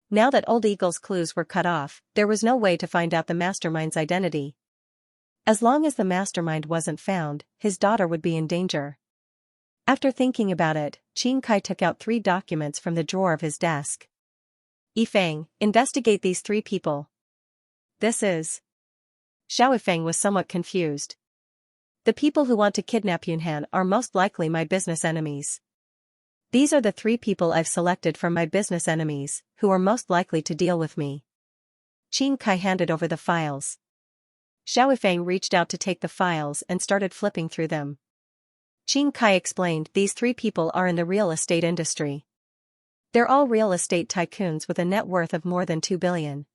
Now that Old Eagle's clues were cut off, there was no way to find out the mastermind's identity. As long as the mastermind wasn't found, his daughter would be in danger. After thinking about it, Qin Kai took out 3 documents from the drawer of his desk. "Yifeng, investigate these 3 people." "This is..." Xiao Weifeng was somewhat confused. "The people who want to kidnap Yunhan are most likely my business enemies. These are the 3 people I've selected from my business enemies, who are most likely to deal with me." Qin Kai handed over the files. Xiao Weifeng reached out to take the files and started flipping through them. Qin Kai explained these 3 people are in the real estate industry. They're all real estate tycoons with a net worth of more than 2 billion.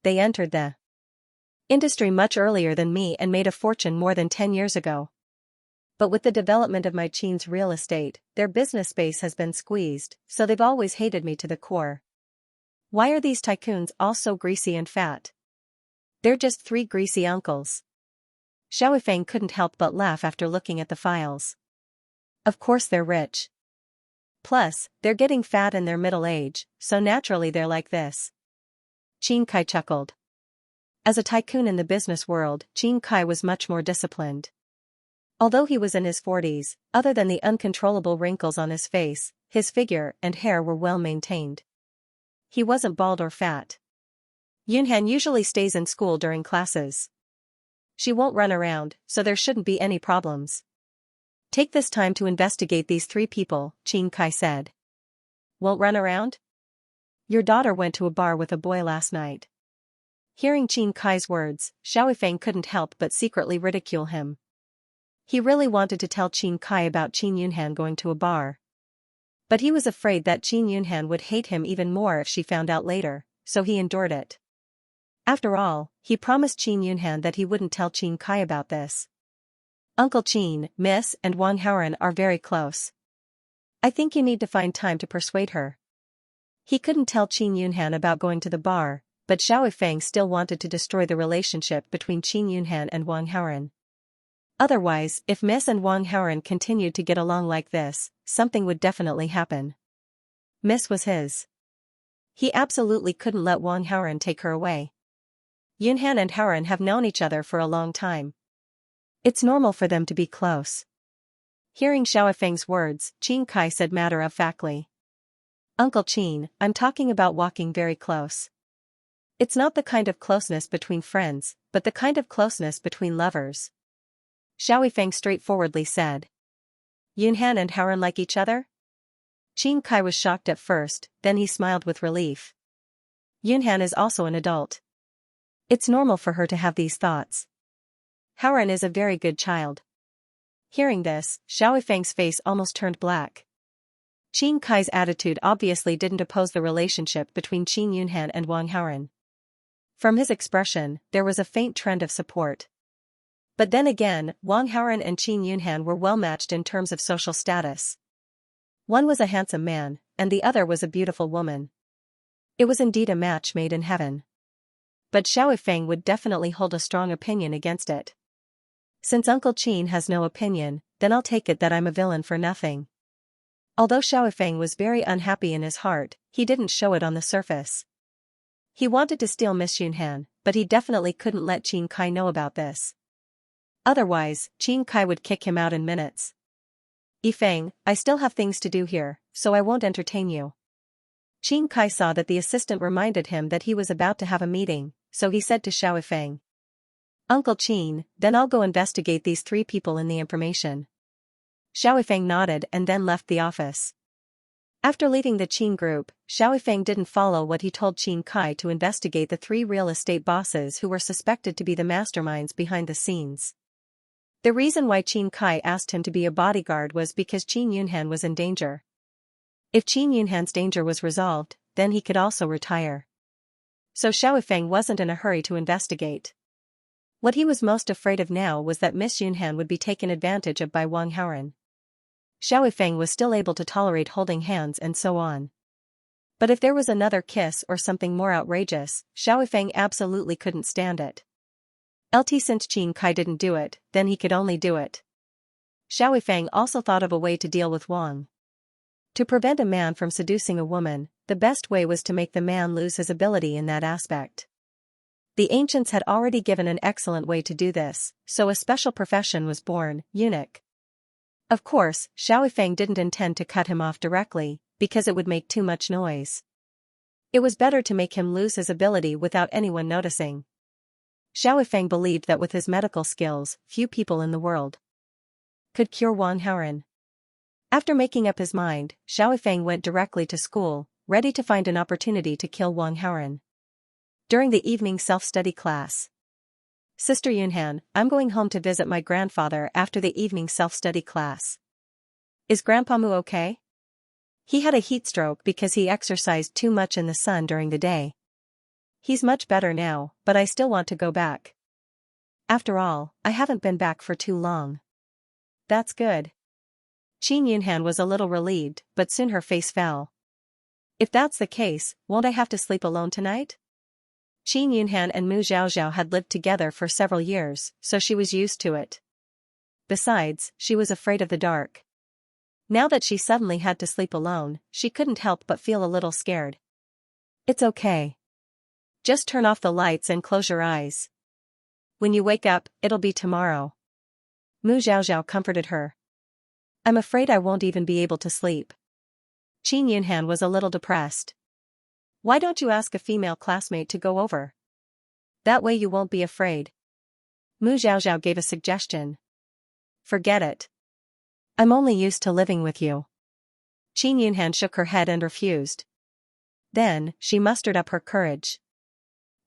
They entered the industry much earlier than me and made a fortune more than 10 years ago. But with the development of my Qin's real estate, their business space has been squeezed, so they've always hated me to the core. Why are these tycoons all so greasy and fat? They're just 3 greasy uncles. Xiao Weifeng couldn't help but laugh after looking at the files. Of course they're rich. Plus, they're getting fat in their middle age, so naturally they're like this. Qin Kai chuckled. As a tycoon in the business world, Qin Kai was much more disciplined. Although he was in his 40s, other than the uncontrollable wrinkles on his face, his figure and hair were well maintained. He wasn't bald or fat. Yunhan usually stays in school during classes. She won't run around, so there shouldn't be any problems. Take this time to investigate these 3 people, Qin Kai said. Won't run around? Your daughter went to a bar with a boy last night. Hearing Qin Kai's words, Xiao Weifeng couldn't help but secretly ridicule him. He really wanted to tell Qin Kai about Qin Yunhan going to a bar. But he was afraid that Qin Yunhan would hate him even more if she found out later, so he endured it. After all, he promised Qin Yunhan that he wouldn't tell Qin Kai about this. Uncle Qin, Miss, and Wang Haoren are very close. I think you need to find time to persuade her. He couldn't tell Qin Yunhan about going to the bar, but Xiao Feng still wanted to destroy the relationship between Qin Yunhan and Wang Haoren. Otherwise, if Miss and Wang Haoren continued to get along like this, something would definitely happen. Miss was his. He absolutely couldn't let Wang Haoren take her away. Yunhan and Haoren have known each other for a long time. It's normal for them to be close. Hearing Xiao Feng's words, Qin Kai said matter-of-factly. Uncle Qin, I'm talking about walking very close. It's not the kind of closeness between friends, but the kind of closeness between lovers. Xiao Feng straightforwardly said. Yunhan and Haoren like each other? Qin Kai was shocked at first, then he smiled with relief. Yunhan is also an adult. It's normal for her to have these thoughts. Haoren is a very good child. Hearing this, Xiao Feng's face almost turned black. Qin Kai's attitude obviously didn't oppose the relationship between Qin Yunhan and Wang Haoren. From his expression, there was a faint trend of support. But then again, Wang Haoren and Qin Yunhan were well matched in terms of social status. One was a handsome man, and the other was a beautiful woman. It was indeed a match made in heaven. But Xiao Feng would definitely hold a strong opinion against it. Since Uncle Qin has no opinion, then I'll take it that I'm a villain for nothing. Although Xiao Feng was very unhappy in his heart, he didn't show it on the surface. He wanted to steal Miss Yunhan, but he definitely couldn't let Qin Kai know about this. Otherwise, Qin Kai would kick him out in minutes. Yifeng, I still have things to do here, so I won't entertain you. Qin Kai saw that the assistant reminded him that he was about to have a meeting, so he said to Xiao Feng. Uncle Qin, then I'll go investigate these 3 people in the information. Xiao Feng nodded and then left the office. After leaving the Qin group, Xiao Feng didn't follow what he told Qin Kai to investigate the 3 real estate bosses who were suspected to be the masterminds behind the scenes. The reason why Qin Kai asked him to be a bodyguard was because Qin Yunhan was in danger. If Qin Yunhan's danger was resolved, then he could also retire. So Xiao Feng wasn't in a hurry to investigate. What he was most afraid of now was that Miss Yunhan would be taken advantage of by Wang Haoren. Xiao Feng was still able to tolerate holding hands and so on. But if there was another kiss or something more outrageous, Xiao Feng absolutely couldn't stand it. Since Qin Kai didn't do it, then he could only do it. Xiao Feng also thought of a way to deal with Wang. To prevent a man from seducing a woman, the best way was to make the man lose his ability in that aspect. The ancients had already given an excellent way to do this, so a special profession was born, eunuch. Of course, Xiao Feng didn't intend to cut him off directly, because it would make too much noise. It was better to make him lose his ability without anyone noticing. Xiao Feng believed that with his medical skills, few people in the world could cure Wang Haoren. After making up his mind, Xiao Feng went directly to school, ready to find an opportunity to kill Wang Haoren. During the evening self-study class. Sister Yunhan, I'm going home to visit my grandfather after the evening self-study class. Is Grandpa Mu okay? He had a heat stroke because he exercised too much in the sun during the day. He's much better now, but I still want to go back. After all, I haven't been back for too long. That's good. Qin Yunhan was a little relieved, but soon her face fell. If that's the case, won't I have to sleep alone tonight? Qin Yunhan and Mu Zhaozhao had lived together for several years, so she was used to it. Besides, she was afraid of the dark. Now that she suddenly had to sleep alone, she couldn't help but feel a little scared. It's okay. Just turn off the lights and close your eyes. When you wake up, it'll be tomorrow. Mu Zhaozhao comforted her. I'm afraid I won't even be able to sleep. Qin Yunhan was a little depressed. Why don't you ask a female classmate to go over? That way you won't be afraid. Mu Zhaozhao gave a suggestion. Forget it. I'm only used to living with you. Qin Yunhan shook her head and refused. Then, she mustered up her courage.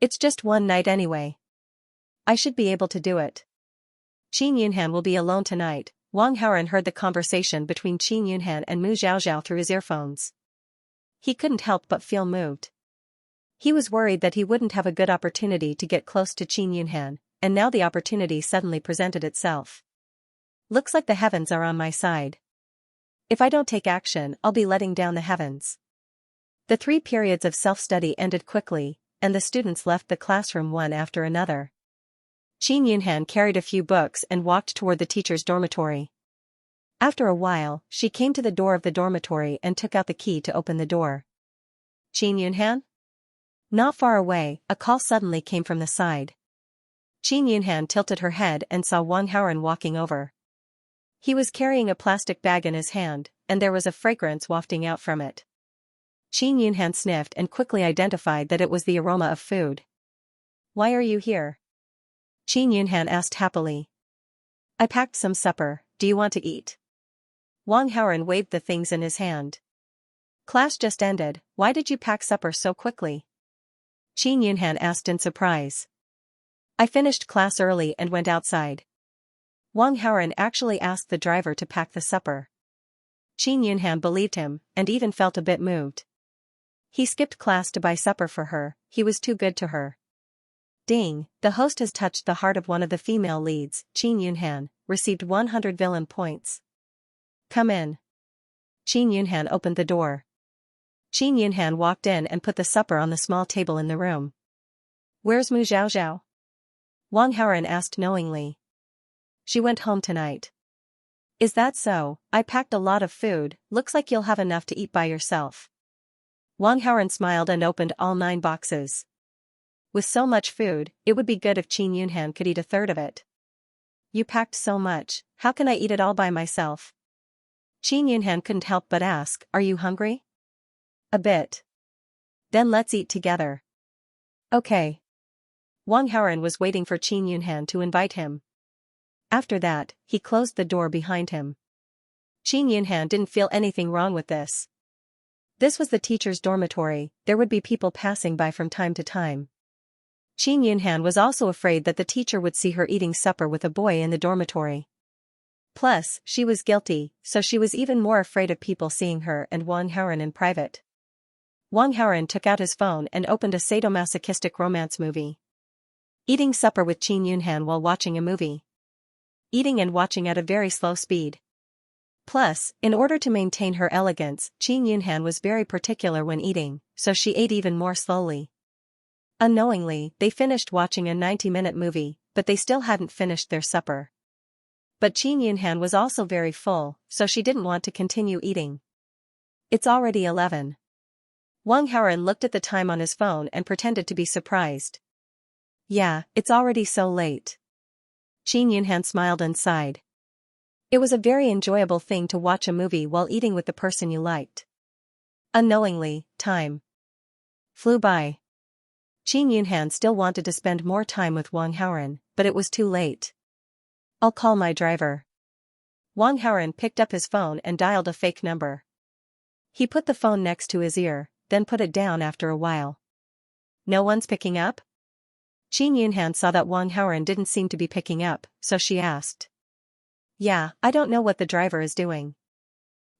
It's just one night anyway. I should be able to do it. Qin Yunhan will be alone tonight. Wang Haoren heard the conversation between Qin Yunhan and Mu Zhaozhao through his earphones. He couldn't help but feel moved. He was worried that he wouldn't have a good opportunity to get close to Qin Yunhan, and now the opportunity suddenly presented itself. Looks like the heavens are on my side. If I don't take action, I'll be letting down the heavens. The 3 periods of self-study ended quickly, and the students left the classroom one after another. Qin Yunhan carried a few books and walked toward the teacher's dormitory. After a while, she came to the door of the dormitory and took out the key to open the door. Qin Yunhan? Not far away, a call suddenly came from the side. Qin Yunhan tilted her head and saw Wang Haoren walking over. He was carrying a plastic bag in his hand, and there was a fragrance wafting out from it. Qin Yunhan sniffed and quickly identified that it was the aroma of food. Why are you here? Qin Yunhan asked happily. I packed some supper, do you want to eat? Wang Haoren waved the things in his hand. Class just ended, why did you pack supper so quickly? Qin Yunhan asked in surprise. I finished class early and went outside. Wang Haoren actually asked the driver to pack the supper. Qin Yunhan believed him, and even felt a bit moved. He skipped class to buy supper for her, he was too good to her. Ding, the host has touched the heart of one of the female leads, Qin Yunhan, received 100 villain points. Come in. Qin Yunhan opened the door. Qin Yunhan walked in and put the supper on the small table in the room. Where's Mu Zhaozhao? Wang Haoren asked knowingly. She went home tonight. Is that so? I packed a lot of food, looks like you'll have enough to eat by yourself. Wang Haoren smiled and opened all 9 boxes. With so much food, it would be good if Qin Yunhan could eat a third of it. You packed so much, how can I eat it all by myself? Qin Yunhan couldn't help but ask, are you hungry? A bit. Then let's eat together. Okay. Wang Haoren was waiting for Qin Yunhan to invite him. After that, he closed the door behind him. Qin Yunhan didn't feel anything wrong with this. This was the teacher's dormitory, there would be people passing by from time to time. Qin Yunhan was also afraid that the teacher would see her eating supper with a boy in the dormitory. Plus, she was guilty, so she was even more afraid of people seeing her and Wang Haoren in private. Wang Haoren took out his phone and opened a sadomasochistic romance movie. Eating supper with Qin Yunhan while watching a movie. Eating and watching at a very slow speed. Plus, in order to maintain her elegance, Qin Yunhan was very particular when eating, so she ate even more slowly. Unknowingly, they finished watching a 90-minute movie, but they still hadn't finished their supper. But Qin Yunhan was also very full, so she didn't want to continue eating. It's already 11. Wang Haoren looked at the time on his phone and pretended to be surprised. Yeah, it's already so late. Qin Yunhan smiled and sighed. It was a very enjoyable thing to watch a movie while eating with the person you liked. Unknowingly, time flew by. Qin Yunhan still wanted to spend more time with Wang Haoren, but it was too late. I'll call my driver. Wang Haoren picked up his phone and dialed a fake number. He put the phone next to his ear, then put it down after a while. No one's picking up? Qin Yunhan saw that Wang Haoren didn't seem to be picking up, so she asked. Yeah, I don't know what the driver is doing.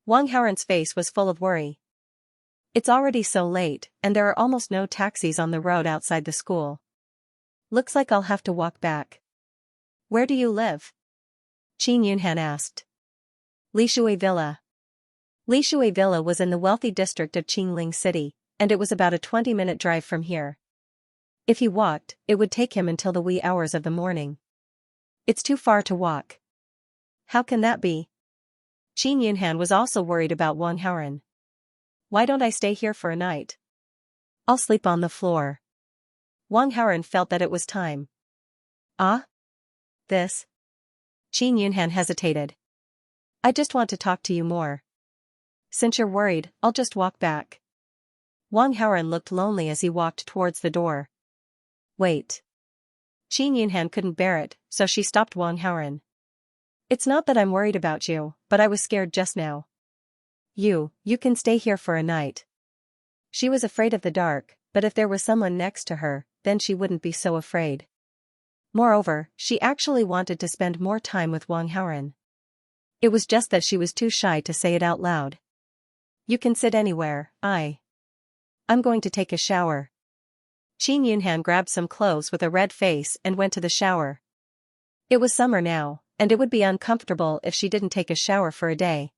Wang Haoren's face was full of worry. It's already so late, and there are almost no taxis on the road outside the school. Looks like I'll have to walk back. Where do you live? Qin Yunhan asked. Lishui Villa. Lishui Villa was in the wealthy district of Qingling City, and it was about a 20-minute drive from here. If he walked, it would take him until the wee hours of the morning. It's too far to walk. How can that be? Qin Yunhan was also worried about Wang Haoren. Why don't I stay here for a night? I'll sleep on the floor. Wang Haoren felt that it was time. Ah? This? Qin Yunhan hesitated. I just want to talk to you more. Since you're worried, I'll just walk back. Wang Haoren looked lonely as he walked towards the door. Wait. Qin Yunhan couldn't bear it, so she stopped Wang Haoren. It's not that I'm worried about you, but I was scared just now. You can stay here for a night. She was afraid of the dark, but if there was someone next to her, then she wouldn't be so afraid. Moreover, she actually wanted to spend more time with Wang Haoren. It was just that she was too shy to say it out loud. You can sit anywhere, I'm going to take a shower. Qin Yunhan grabbed some clothes with a red face and went to the shower. It was summer now, And it would be uncomfortable if she didn't take a shower for a day.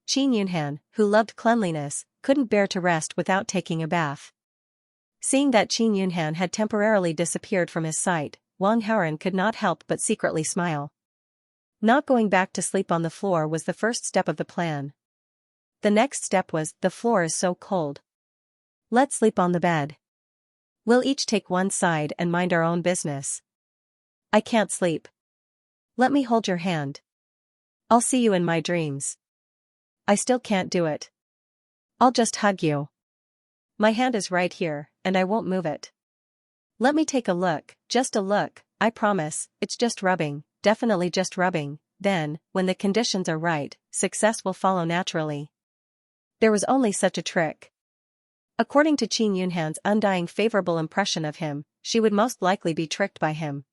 Qin Yunhan, who loved cleanliness, couldn't bear to rest without taking a bath. Seeing that Qin Yunhan had temporarily disappeared from his sight, Wang Haoren could not help but secretly smile. Not going back to sleep on the floor was the first step of the plan. The next step was, the floor is so cold. Let's sleep on the bed. We'll each take one side and mind our own business. I can't sleep. Let me hold your hand. I'll see you in my dreams. I still can't do it. I'll just hug you. My hand is right here, and I won't move it. Let me take a look, just a look, I promise, it's just rubbing, definitely just rubbing, then, when the conditions are right, success will follow naturally. There was only such a trick. According to Qin Yunhan's undying favorable impression of him, she would most likely be tricked by him.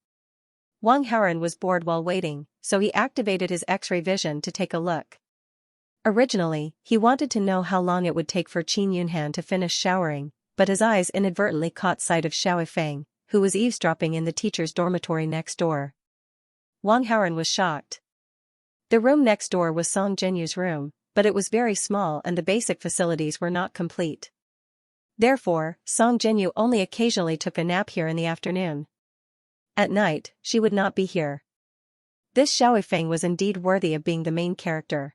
Wang Haoren was bored while waiting, so he activated his X-ray vision to take a look. Originally, he wanted to know how long it would take for Qin Yunhan to finish showering, but his eyes inadvertently caught sight of Xiao Feng, who was eavesdropping in the teacher's dormitory next door. Wang Haoren was shocked. The room next door was Song Jinyu's room, but it was very small and the basic facilities were not complete. Therefore, Song Jinyu only occasionally took a nap here in the afternoon. At night, she would not be here. This Xiao Feng was indeed worthy of being the main character.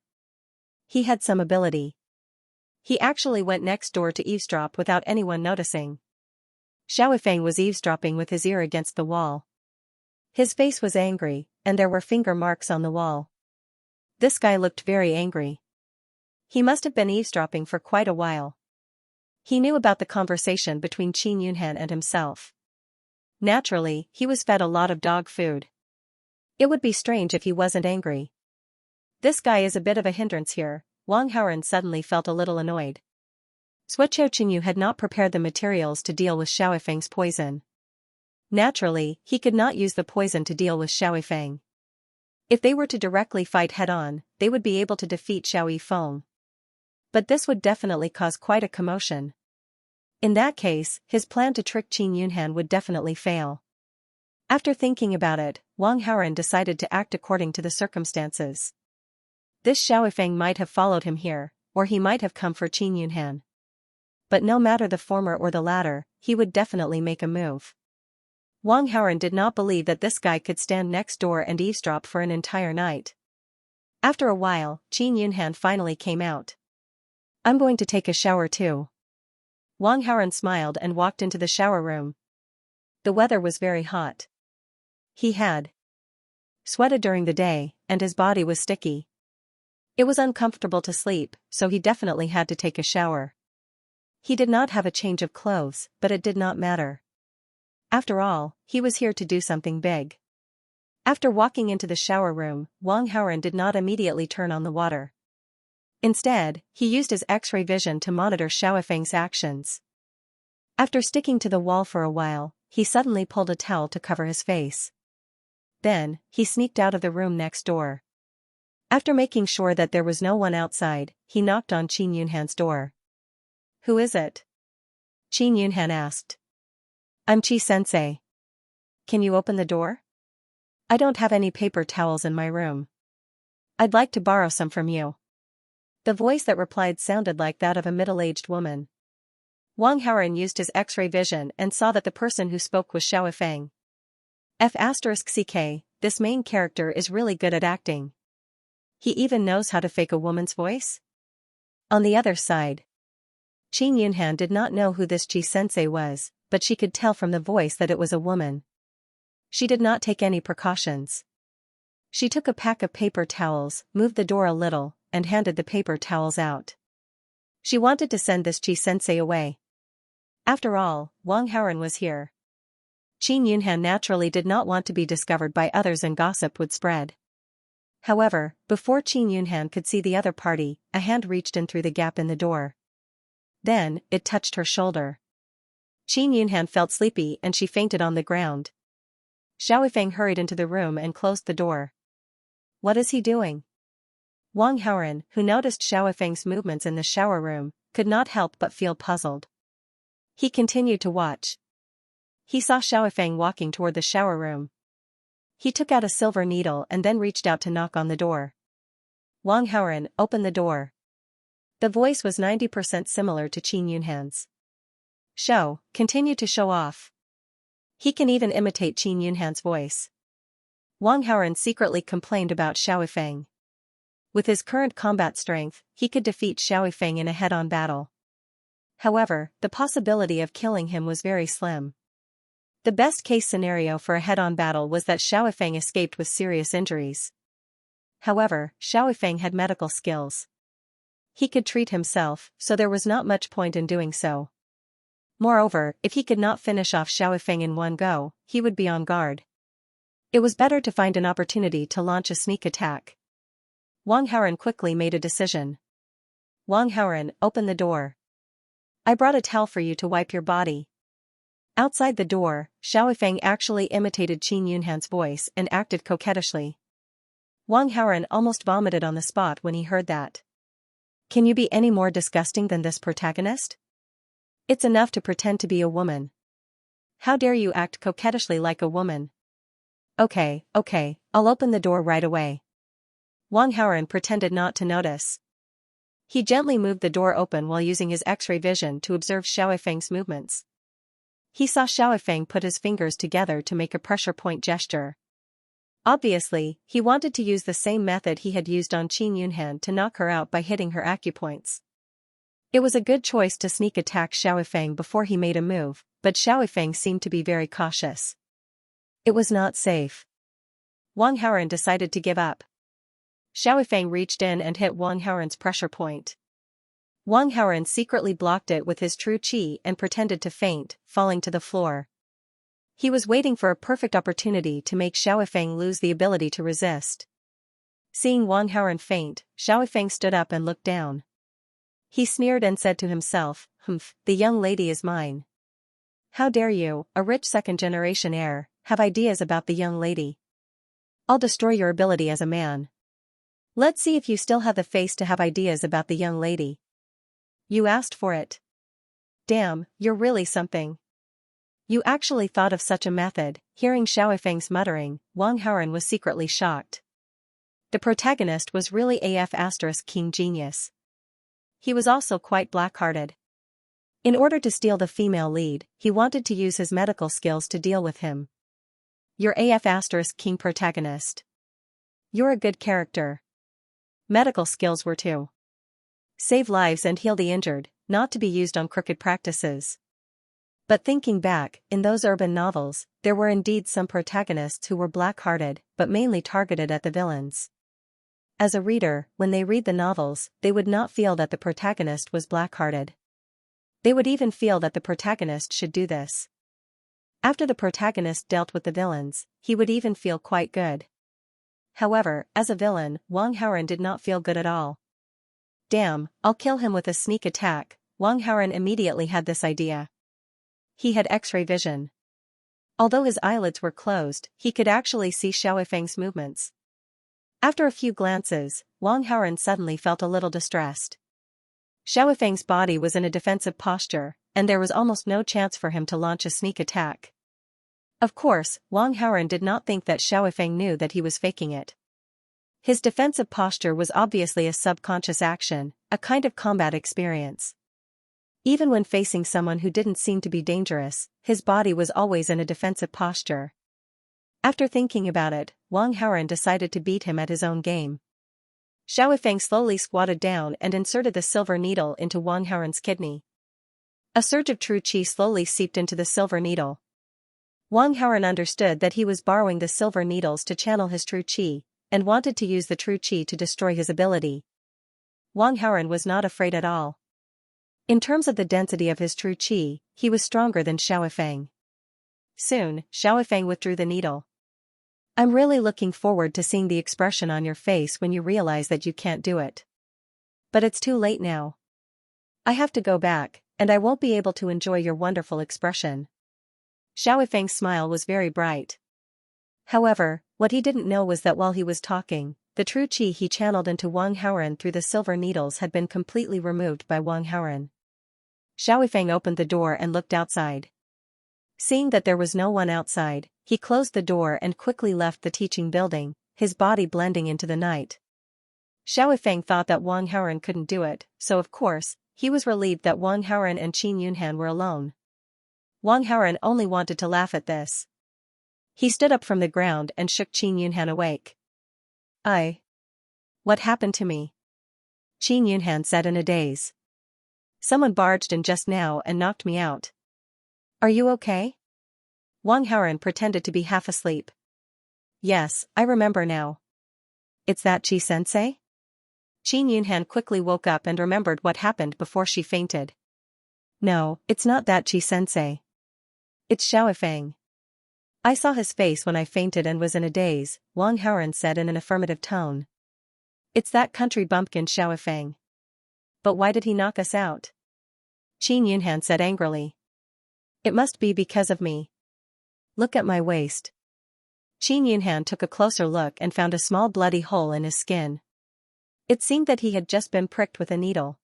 He had some ability. He actually went next door to eavesdrop without anyone noticing. Xiao Feng was eavesdropping with his ear against the wall. His face was angry, and there were finger marks on the wall. This guy looked very angry. He must have been eavesdropping for quite a while. He knew about the conversation between Qin Yunhan and himself. Naturally, he was fed a lot of dog food. It would be strange if he wasn't angry. This guy is a bit of a hindrance here. Wang Haoren suddenly felt a little annoyed. Suoqiu Qinyu had not prepared the materials to deal with Xiao Feng's poison. Naturally, he could not use the poison to deal with Xiao Feng. If they were to directly fight head-on, they would be able to defeat Xiao Feng. But this would definitely cause quite a commotion. In that case, his plan to trick Qin Yunhan would definitely fail. After thinking about it, Wang Haoren decided to act according to the circumstances. This Xiao Feng might have followed him here, or he might have come for Qin Yunhan. But no matter the former or the latter, he would definitely make a move. Wang Haoren did not believe that this guy could stand next door and eavesdrop for an entire night. After a while, Qin Yunhan finally came out. I'm going to take a shower too. Wang Haoren smiled and walked into the shower room. The weather was very hot. He had sweated during the day, and his body was sticky. It was uncomfortable to sleep, so he definitely had to take a shower. He did not have a change of clothes, but it did not matter. After all, he was here to do something big. After walking into the shower room, Wang Haoren did not immediately turn on the water. Instead, he used his X-ray vision to monitor Xiao Feng's actions. After sticking to the wall for a while, he suddenly pulled a towel to cover his face. Then, he sneaked out of the room next door. After making sure that there was no one outside, he knocked on Qin Yunhan's door. Who is it? Qin Yunhan asked. I'm Qi-sensei. Can you open the door? I don't have any paper towels in my room. I'd like to borrow some from you. The voice that replied sounded like that of a middle-aged woman. Wang Haoren used his X-ray vision and saw that the person who spoke was Xiao Feng. F***ck, this main character is really good at acting. He even knows how to fake a woman's voice? On the other side, Qin Yunhan did not know who this Qi-sensei was, but she could tell from the voice that it was a woman. She did not take any precautions. She took a pack of paper towels, moved the door a little, and handed the paper towels out. She wanted to send this Qi-sensei away. After all, Wang Haoren was here. Qin Yunhan naturally did not want to be discovered by others and gossip would spread. However, before Qin Yunhan could see the other party, a hand reached in through the gap in the door. Then, it touched her shoulder. Qin Yunhan felt sleepy and she fainted on the ground. Xiao Feng hurried into the room and closed the door. What is he doing? Wang Haoren, who noticed Xiao Feng's movements in the shower room, could not help but feel puzzled. He continued to watch. He saw Xiao Feng walking toward the shower room. He took out a silver needle and then reached out to knock on the door. Wang Haoren, open the door. The voice was 90% similar to Qin Yunhan's. Continue to show off. He can even imitate Qin Yunhan's voice. Wang Haoren secretly complained about Xiao Feng. With his current combat strength, he could defeat Xiao Feng in a head-on battle. However, the possibility of killing him was very slim. The best-case scenario for a head-on battle was that Xiao Feng escaped with serious injuries. However, Xiao Feng had medical skills. He could treat himself, so there was not much point in doing so. Moreover, if he could not finish off Xiao Feng in one go, he would be on guard. It was better to find an opportunity to launch a sneak attack. Wang Haoren quickly made a decision. Wang Haoren, open the door. I brought a towel for you to wipe your body. Outside the door, Xiao Feng actually imitated Qin Yunhan's voice and acted coquettishly. Wang Haoren almost vomited on the spot when he heard that. Can you be any more disgusting than this protagonist? It's enough to pretend to be a woman. How dare you act coquettishly like a woman? Okay, I'll open the door right away. Wang Haoren pretended not to notice. He gently moved the door open while using his X-ray vision to observe Xiao Feng's movements. He saw Xiao Feng put his fingers together to make a pressure point gesture. Obviously, he wanted to use the same method he had used on Qin Yunhan to knock her out by hitting her acupoints. It was a good choice to sneak attack Xiao Feng before he made a move, but Xiao Feng seemed to be very cautious. It was not safe. Wang Haoren decided to give up. Xiao Feng reached in and hit Wang Haoren's pressure point. Wang Haoren secretly blocked it with his true qi and pretended to faint, falling to the floor. He was waiting for a perfect opportunity to make Xiao Feng lose the ability to resist. Seeing Wang Haoren faint, Xiao Feng stood up and looked down. He sneered and said to himself, the young lady is mine. How dare you, a rich second-generation heir, have ideas about the young lady? I'll destroy your ability as a man. Let's see if you still have the face to have ideas about the young lady. You asked for it. Damn, you're really something. You actually thought of such a method. Hearing Xiao Feng's muttering, Wang Haoren was secretly shocked. The protagonist was really king genius. He was also quite black-hearted. In order to steal the female lead, he wanted to use his medical skills to deal with him. You're king protagonist. You're a good character. Medical skills were to save lives and heal the injured, not to be used on crooked practices. But thinking back, in those urban novels, there were indeed some protagonists who were black-hearted, but mainly targeted at the villains. As a reader, when they read the novels, they would not feel that the protagonist was black-hearted. They would even feel that the protagonist should do this. After the protagonist dealt with the villains, he would even feel quite good. However, as a villain, Wang Haoren did not feel good at all. Damn, I'll kill him with a sneak attack. Wang Haoren immediately had this idea. He had X-ray vision. Although his eyelids were closed, he could actually see Xiao Feng's movements. After a few glances, Wang Haoren suddenly felt a little distressed. Xiao Feng's body was in a defensive posture, and there was almost no chance for him to launch a sneak attack. Of course, Wang Haoren did not think that Xiao Feng knew that he was faking it. His defensive posture was obviously a subconscious action, a kind of combat experience. Even when facing someone who didn't seem to be dangerous, his body was always in a defensive posture. After thinking about it, Wang Haoren decided to beat him at his own game. Xiao Feng slowly squatted down and inserted the silver needle into Wang Haoren's kidney. A surge of true qi slowly seeped into the silver needle. Wang Haoren understood that he was borrowing the silver needles to channel his true qi, and wanted to use the true qi to destroy his ability. Wang Haoren was not afraid at all. In terms of the density of his true qi, he was stronger than Xiao Feng. Soon, Xiao Feng withdrew the needle. I'm really looking forward to seeing the expression on your face when you realize that you can't do it. But it's too late now. I have to go back, and I won't be able to enjoy your wonderful expression. Xiao Feng's smile was very bright. However, what he didn't know was that while he was talking, the true qi he channeled into Wang Haoren through the silver needles had been completely removed by Wang Haoren. Xiao Feng opened the door and looked outside. Seeing that there was no one outside, He closed the door and quickly left the teaching building, his body blending into the night. Xiaofeng thought that Wang Haoren couldn't do it, so of course, he was relieved that Wang Haoren and Qin Yunhan were alone. Wang Haoren only wanted to laugh at this. He stood up from the ground and shook Qin Yunhan awake. What happened to me? Qin Yunhan said in a daze. Someone barged in just now and knocked me out. Are you okay? Wang Haoren pretended to be half asleep. Yes, I remember now. It's that Qi-sensei? Qin Yunhan quickly woke up and remembered what happened before she fainted. No, it's not that Qi-sensei. It's Xiaofeng. I saw his face when I fainted and was in a daze, Wang Haoren said in an affirmative tone. It's that country bumpkin Xiaofeng. But why did he knock us out? Qin Yunhan said angrily. It must be because of me. Look at my waist. Qin Yunhan took a closer look and found a small bloody hole in his skin. It seemed that he had just been pricked with a needle.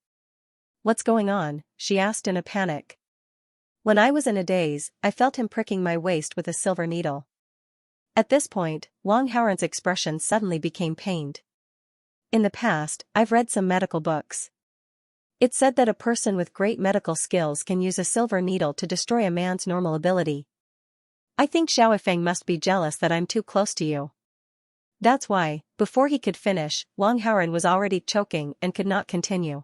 What's going on? She asked in a panic. When I was in a daze, I felt him pricking my waist with a silver needle. At this point, Wang Haoren's expression suddenly became pained. In the past, I've read some medical books. It said that a person with great medical skills can use a silver needle to destroy a man's normal ability. I think Xiaofeng must be jealous that I'm too close to you. That's why, before he could finish, Wang Haoren was already choking and could not continue.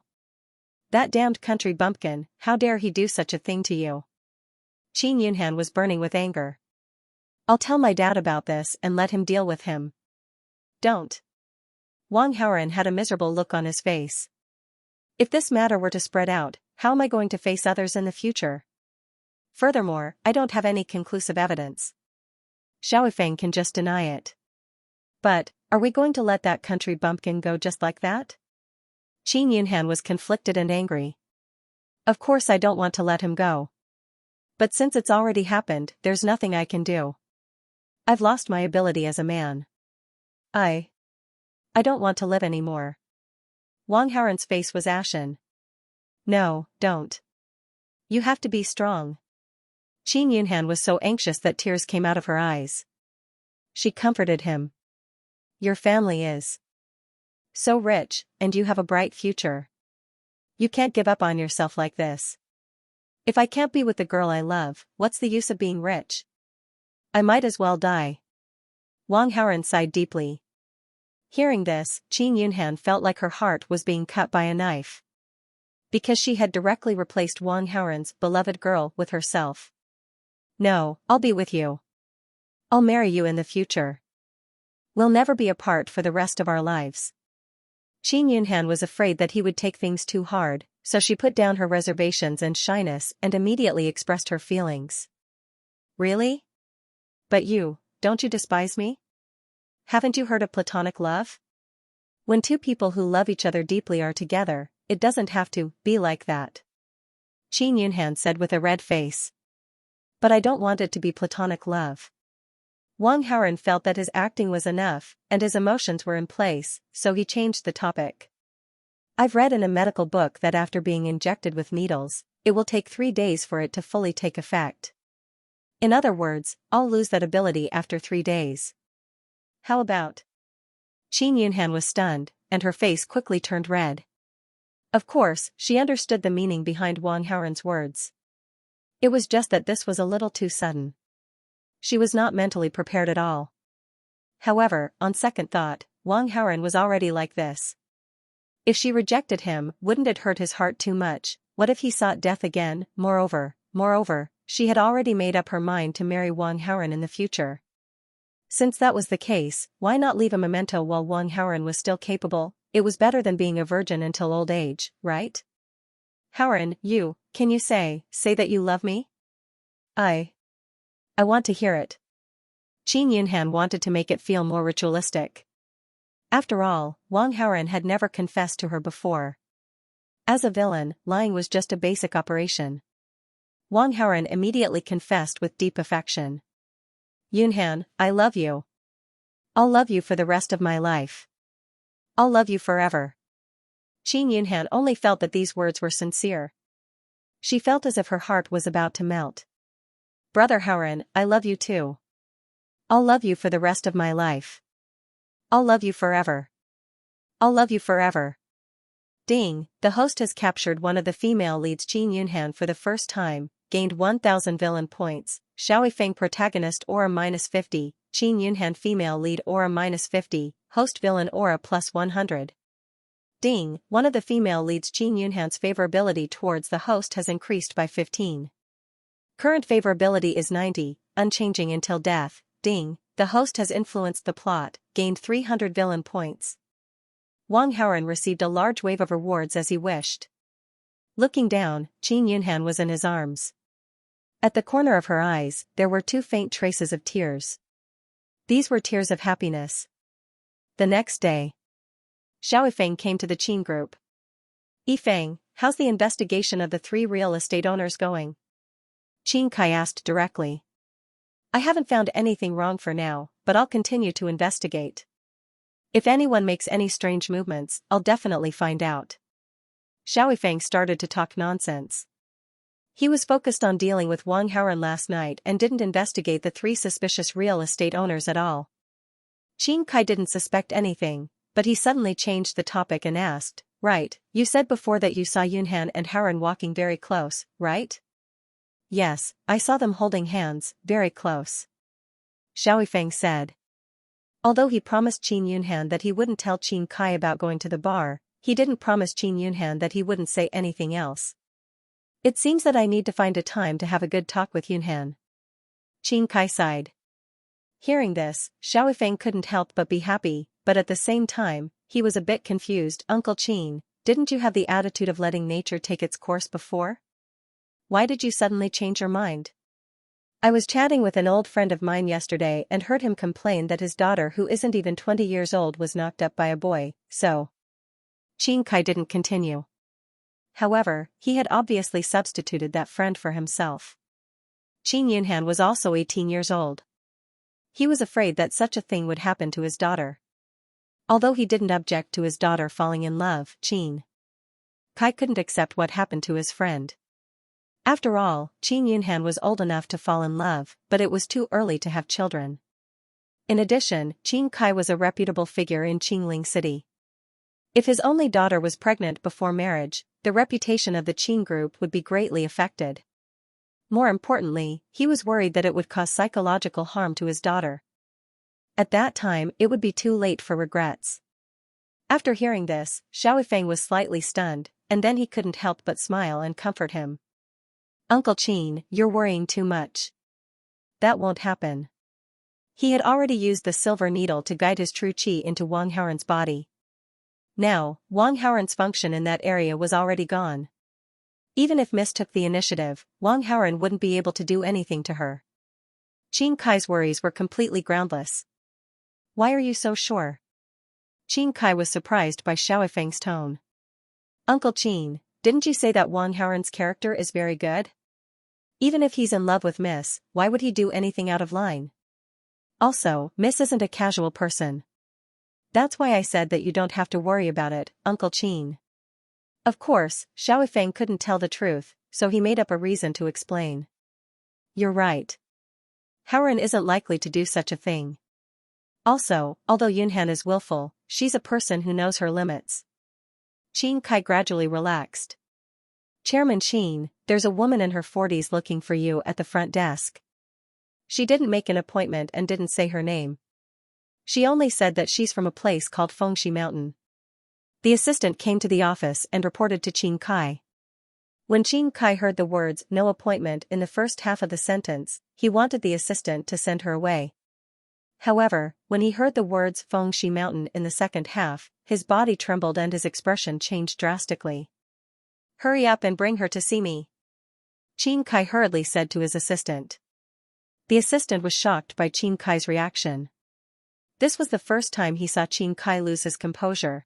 That damned country bumpkin, how dare he do such a thing to you? Qin Yunhan was burning with anger. I'll tell my dad about this and let him deal with him. Don't. Wang Haoren had a miserable look on his face. If this matter were to spread out, how am I going to face others in the future? Furthermore, I don't have any conclusive evidence. Xiaofeng can just deny it. But, are we going to let that country bumpkin go just like that? Qin Yunhan was conflicted and angry. Of course I don't want to let him go. But since it's already happened, there's nothing I can do. I've lost my ability as a man. I don't want to live anymore. Wang Haoren's face was ashen. No, don't. You have to be strong. Qin Yunhan was so anxious that tears came out of her eyes. She comforted him. Your family is so rich, and you have a bright future. You can't give up on yourself like this. If I can't be with the girl I love, what's the use of being rich? I might as well die. Wang Haoren sighed deeply. Hearing this, Qin Yunhan felt like her heart was being cut by a knife. Because she had directly replaced Wang Haoren's beloved girl with herself. No, I'll be with you. I'll marry you in the future. We'll never be apart for the rest of our lives. Qin Yunhan was afraid that he would take things too hard, so she put down her reservations and shyness and immediately expressed her feelings. Really? But you, don't you despise me? Haven't you heard of platonic love? When two people who love each other deeply are together, it doesn't have to be like that. Qin Yunhan said with a red face. But I don't want it to be platonic love. Wang Haoren felt that his acting was enough, and his emotions were in place, so he changed the topic. I've read in a medical book that after being injected with needles, it will take 3 days for it to fully take effect. In other words, I'll lose that ability after 3 days. How about? Qin Yunhan was stunned, and her face quickly turned red. Of course, she understood the meaning behind Wang Haoren's words. It was just that this was a little too sudden. She was not mentally prepared at all. However, on second thought, Wang Haoren was already like this. If she rejected him, wouldn't it hurt his heart too much? What if he sought death again? Moreover, she had already made up her mind to marry Wang Haoren in the future. Since that was the case, why not leave a memento while Wang Haoren was still capable? It was better than being a virgin until old age, right? Haoren, can you say that you love me? I want to hear it. Qin Yunhan wanted to make it feel more ritualistic. After all, Wang Haoren had never confessed to her before. As a villain, lying was just a basic operation. Wang Haoren immediately confessed with deep affection. Yunhan, I love you. I'll love you for the rest of my life. I'll love you forever. Qin Yunhan only felt that these words were sincere. She felt as if her heart was about to melt. Brother Haoren, I love you too. I'll love you for the rest of my life. I'll love you forever. I'll love you forever. Ding, the host has captured one of the female leads Qin Yunhan for the first time, gained 1000 villain points, Xiao Feng protagonist aura -50, Qin Yunhan female lead aura -50, host villain aura +100. Ding, one of the female leads Qin Yunhan's favorability towards the host has increased by 15. Current favorability is 90, unchanging until death. Ding, the host has influenced the plot, gained 300 villain points. Wang Haoran received a large wave of rewards as he wished. Looking down, Qin Yunhan was in his arms. At the corner of her eyes, there were 2 faint traces of tears. These were tears of happiness. The next day, Xiao Feng came to the Qin group. Yifeng, how's the investigation of the 3 real estate owners going? Qin Kai asked directly. I haven't found anything wrong for now, but I'll continue to investigate. If anyone makes any strange movements, I'll definitely find out. Xiao Feng started to talk nonsense. He was focused on dealing with Wang Haoran last night and didn't investigate the 3 suspicious real estate owners at all. Qin Kai didn't suspect anything, but he suddenly changed the topic and asked, right, you said before that you saw Yunhan and Haoran walking very close, right? Yes, I saw them holding hands, very close. Xiao Feng said. Although he promised Qin Yunhan that he wouldn't tell Qin Kai about going to the bar, he didn't promise Qin Yunhan that he wouldn't say anything else. It seems that I need to find a time to have a good talk with Yunhan. Qin Kai sighed. Hearing this, Xiao Feng couldn't help but be happy, but at the same time, he was a bit confused. Uncle Qin, didn't you have the attitude of letting nature take its course before? Why did you suddenly change your mind? I was chatting with an old friend of mine yesterday and heard him complain that his daughter who isn't even 20 years old was knocked up by a boy, so. Qin Kai didn't continue. However, he had obviously substituted that friend for himself. Qin Yunhan was also 18 years old. He was afraid that such a thing would happen to his daughter. Although he didn't object to his daughter falling in love, Qin Kai couldn't accept what happened to his friend. After all, Qin Yunhan was old enough to fall in love, but it was too early to have children. In addition, Qin Kai was a reputable figure in Qingling City. If his only daughter was pregnant before marriage, the reputation of the Qin group would be greatly affected. More importantly, he was worried that it would cause psychological harm to his daughter. At that time, it would be too late for regrets. After hearing this, Xiao Feng was slightly stunned, and then he couldn't help but smile and comfort him. Uncle Qin, you're worrying too much. That won't happen. He had already used the silver needle to guide his true qi into Wang Haoran's body. Now, Wang Haoran's function in that area was already gone. Even if Miss took the initiative, Wang Haoran wouldn't be able to do anything to her. Qin Kai's worries were completely groundless. Why are you so sure? Qin Kai was surprised by Xiao Feng's tone. Uncle Qin, didn't you say that Wang Haoran's character is very good? Even if he's in love with Miss, why would he do anything out of line? Also, Miss isn't a casual person. That's why I said that you don't have to worry about it, Uncle Qin. Of course, Xiao Feng couldn't tell the truth, so he made up a reason to explain. You're right. Haoran isn't likely to do such a thing. Also, although Yunhan is willful, she's a person who knows her limits. Qin Kai gradually relaxed. Chairman Qin, there's a woman in her 40s looking for you at the front desk. She didn't make an appointment and didn't say her name. She only said that she's from a place called Fengshi Mountain. The assistant came to the office and reported to Qin Kai. When Qin Kai heard the words "no appointment" in the first half of the sentence, he wanted the assistant to send her away. However, when he heard the words Fengshi Mountain in the second half, his body trembled and his expression changed drastically. Hurry up and bring her to see me. Qin Kai hurriedly said to his assistant. The assistant was shocked by Qin Kai's reaction. This was the first time he saw Qin Kai lose his composure.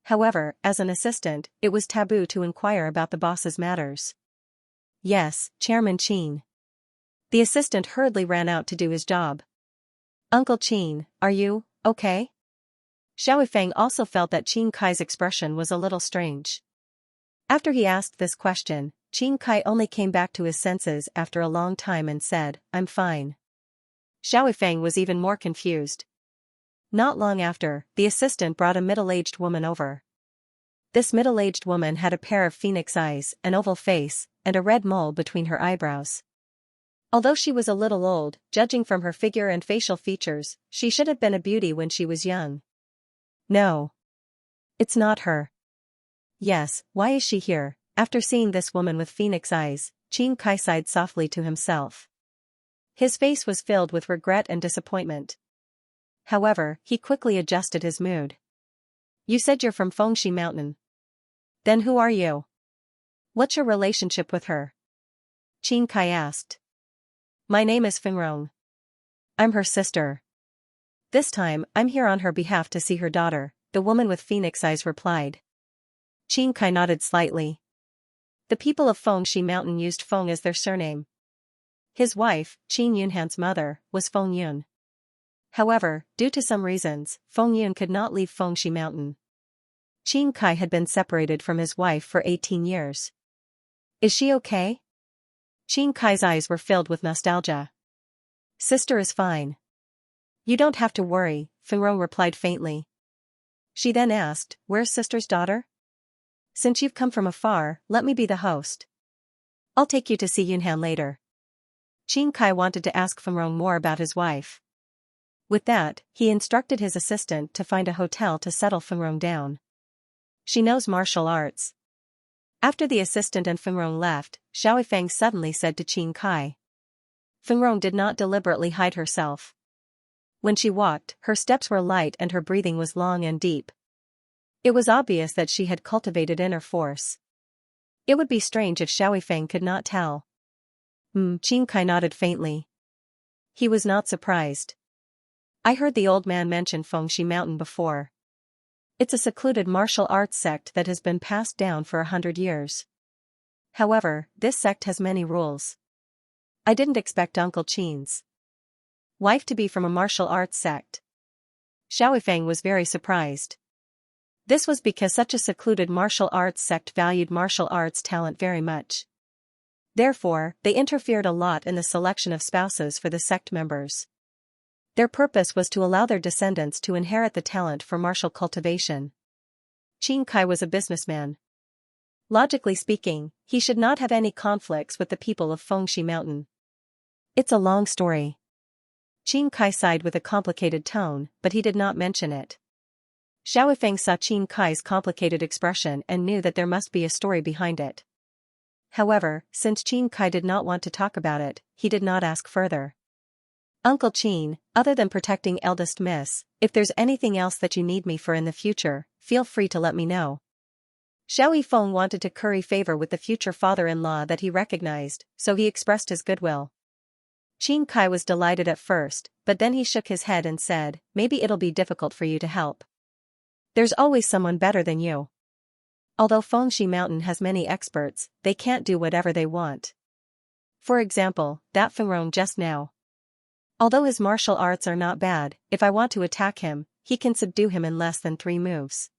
However, as an assistant, it was taboo to inquire about the boss's matters. Yes, Chairman Qin. The assistant hurriedly ran out to do his job. Uncle Qin, are you okay? Xiao Feng also felt that Qin Kai's expression was a little strange. After he asked this question, Qin Kai only came back to his senses after a long time and said, I'm fine. Xiao Feng was even more confused. Not long after, the assistant brought a middle-aged woman over. This middle-aged woman had a pair of phoenix eyes, an oval face, and a red mole between her eyebrows. Although she was a little old, judging from her figure and facial features, she should have been a beauty when she was young. No. It's not her. Yes, why is she here? After seeing this woman with phoenix eyes, Qin Kai sighed softly to himself. His face was filled with regret and disappointment. However, he quickly adjusted his mood. You said you're from Fengxi Mountain. Then who are you? What's your relationship with her? Qin Kai asked. My name is Fengrong. I'm her sister. This time, I'm here on her behalf to see her daughter, the woman with phoenix eyes replied. Qin Kai nodded slightly. The people of Fengxi Mountain used Feng as their surname. His wife, Qin Yunhan's mother, was Feng Yun. However, due to some reasons, Feng Yun could not leave Fengxi Mountain. Qin Kai had been separated from his wife for 18 years. Is she okay? Qin Kai's eyes were filled with nostalgia. Sister is fine. You don't have to worry, Fengrong replied faintly. She then asked, where's sister's daughter? Since you've come from afar, let me be the host. I'll take you to see Yunhan later. Qin Kai wanted to ask Fengrong more about his wife. With that, he instructed his assistant to find a hotel to settle Fengrong down. She knows martial arts. After the assistant and Fengrong left, Xiao Feng suddenly said to Qin Kai. Fengrong did not deliberately hide herself. When she walked, her steps were light and her breathing was long and deep. It was obvious that she had cultivated inner force. It would be strange if Xiao Feng could not tell. Qin Kai nodded faintly. He was not surprised. I heard the old man mention Fengxi Mountain before. It's a secluded martial arts sect that has been passed down for 100 years. However, this sect has many rules. I didn't expect Uncle Qin's wife to be from a martial arts sect. Xiao Feng was very surprised. This was because such a secluded martial arts sect valued martial arts talent very much. Therefore, they interfered a lot in the selection of spouses for the sect members. Their purpose was to allow their descendants to inherit the talent for martial cultivation. Qin Kai was a businessman. Logically speaking, he should not have any conflicts with the people of Fengxi Mountain. It's a long story. Qin Kai sighed with a complicated tone, but he did not mention it. Xiao Feng saw Qin Kai's complicated expression and knew that there must be a story behind it. However, since Qin Kai did not want to talk about it, he did not ask further. Uncle Qin, other than protecting eldest miss, if there's anything else that you need me for in the future, feel free to let me know. Xiao Feng wanted to curry favor with the future father-in-law that he recognized, so he expressed his goodwill. Qin Kai was delighted at first, but then he shook his head and said, maybe it'll be difficult for you to help. There's always someone better than you. Although Fengxi Mountain has many experts, they can't do whatever they want. For example, that Fengrong just now. Although his martial arts are not bad, if I want to attack him, he can subdue him in less than 3 moves.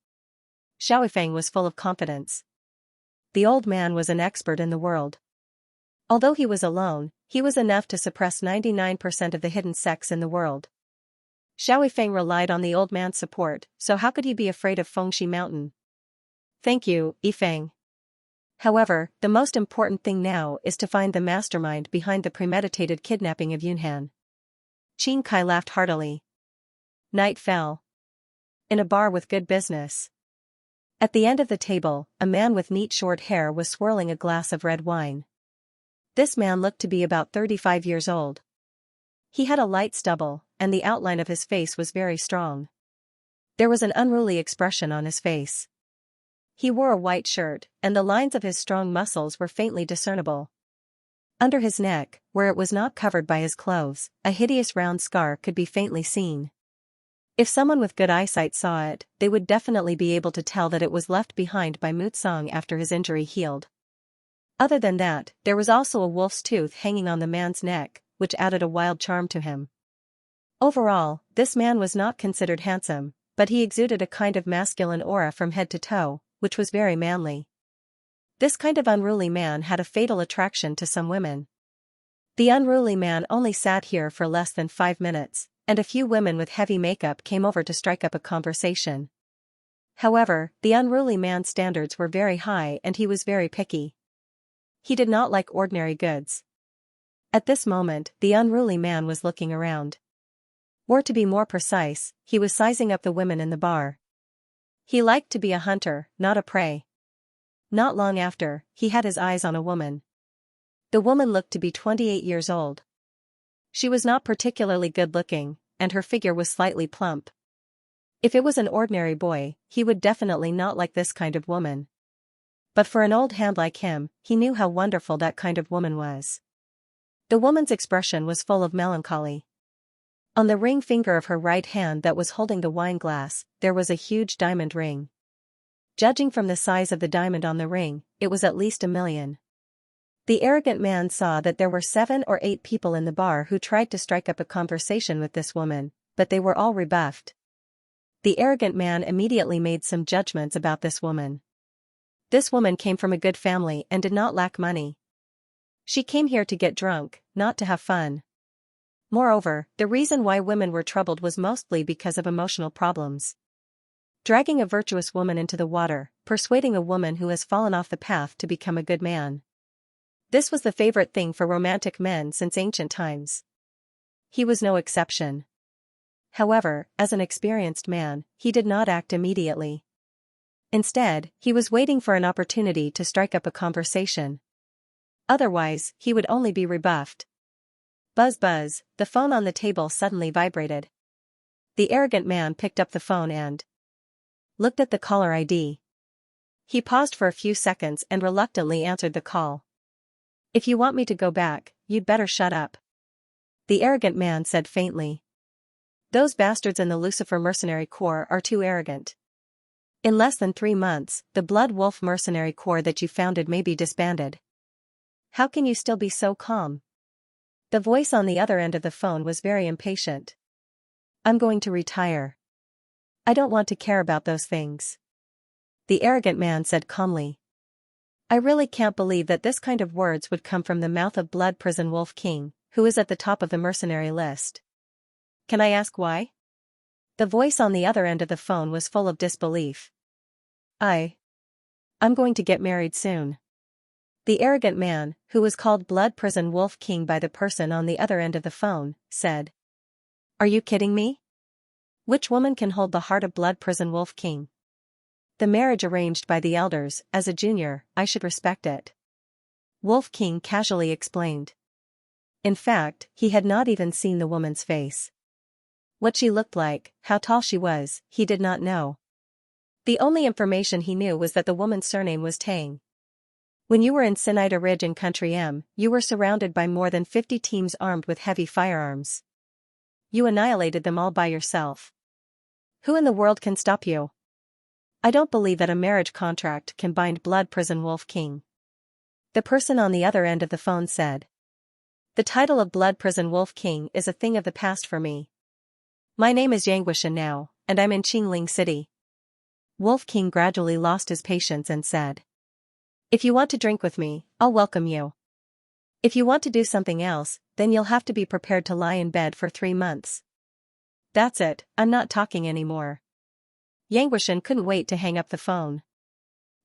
Xiao Feng was full of confidence. The old man was an expert in the world. Although he was alone, he was enough to suppress 99% of the hidden sects in the world. Xiao Feng relied on the old man's support, so how could he be afraid of Fengxi Mountain? Thank you, Yifeng. However, the most important thing now is to find the mastermind behind the premeditated kidnapping of Yunhan. Qin Kai laughed heartily. Night fell. In a bar with good business. At the end of the table, a man with neat short hair was swirling a glass of red wine. This man looked to be about 35 years old. He had a light stubble, and the outline of his face was very strong. There was an unruly expression on his face. He wore a white shirt, and the lines of his strong muscles were faintly discernible. Under his neck, where it was not covered by his clothes, a hideous round scar could be faintly seen. If someone with good eyesight saw it, they would definitely be able to tell that it was left behind by Mutsong after his injury healed. Other than that, there was also a wolf's tooth hanging on the man's neck, which added a wild charm to him. Overall, this man was not considered handsome, but he exuded a kind of masculine aura from head to toe, which was very manly. This kind of unruly man had a fatal attraction to some women. The unruly man only sat here for less than 5 minutes, and a few women with heavy makeup came over to strike up a conversation. However, the unruly man's standards were very high and he was very picky. He did not like ordinary goods. At this moment, the unruly man was looking around. Or to be more precise, he was sizing up the women in the bar. He liked to be a hunter, not a prey. Not long after, he had his eyes on a woman. The woman looked to be 28 years old. She was not particularly good-looking, and her figure was slightly plump. If it was an ordinary boy, he would definitely not like this kind of woman. But for an old hand like him, he knew how wonderful that kind of woman was. The woman's expression was full of melancholy. On the ring finger of her right hand that was holding the wine glass, there was a huge diamond ring. Judging from the size of the diamond on the ring, it was at least 1,000,000. The arrogant man saw that there were 7 or 8 people in the bar who tried to strike up a conversation with this woman, but they were all rebuffed. The arrogant man immediately made some judgments about this woman. This woman came from a good family and did not lack money. She came here to get drunk, not to have fun. Moreover, the reason why women were troubled was mostly because of emotional problems. Dragging a virtuous woman into the water, persuading a woman who has fallen off the path to become a good man. This was the favorite thing for romantic men since ancient times. He was no exception. However, as an experienced man, he did not act immediately. Instead, he was waiting for an opportunity to strike up a conversation. Otherwise, he would only be rebuffed. Buzz buzz, the phone on the table suddenly vibrated. The arrogant man picked up the phone and looked at the caller ID. He paused for a few seconds and reluctantly answered the call. "If you want me to go back, you'd better shut up," the arrogant man said faintly. "Those bastards in the Lucifer Mercenary Corps are too arrogant. In less than 3 months, the Blood Wolf Mercenary Corps that you founded may be disbanded. How can you still be so calm?" The voice on the other end of the phone was very impatient. "I'm going to retire. I don't want to care about those things," the arrogant man said calmly. "I really can't believe that this kind of words would come from the mouth of Blood Prison Wolf King, who is at the top of the mercenary list. Can I ask why?" The voice on the other end of the phone was full of disbelief. I'm going to get married soon," the arrogant man, who was called Blood Prison Wolf King by the person on the other end of the phone, said. "Are you kidding me? Which woman can hold the heart of Blood Prison Wolf King? The marriage arranged by the elders, as a junior, I should respect it," Wolf King casually explained. In fact, he had not even seen the woman's face. What she looked like, how tall she was, he did not know. The only information he knew was that the woman's surname was Tang. When you were in Sinida Ridge in Country M, you were surrounded by more than 50 teams armed with heavy firearms. You annihilated them all by yourself. Who in the world can stop you? I don't believe that a marriage contract can bind Blood Prison Wolf King," the person on the other end of the phone said. "The title of Blood Prison Wolf King is a thing of the past for me. My name is Xianxia now, and I'm in Qingling City." Wolf King gradually lost his patience and said. "If you want to drink with me, I'll welcome you. If you want to do something else, then you'll have to be prepared to lie in bed for 3 months. That's it, I'm not talking anymore." Xianxia couldn't wait to hang up the phone.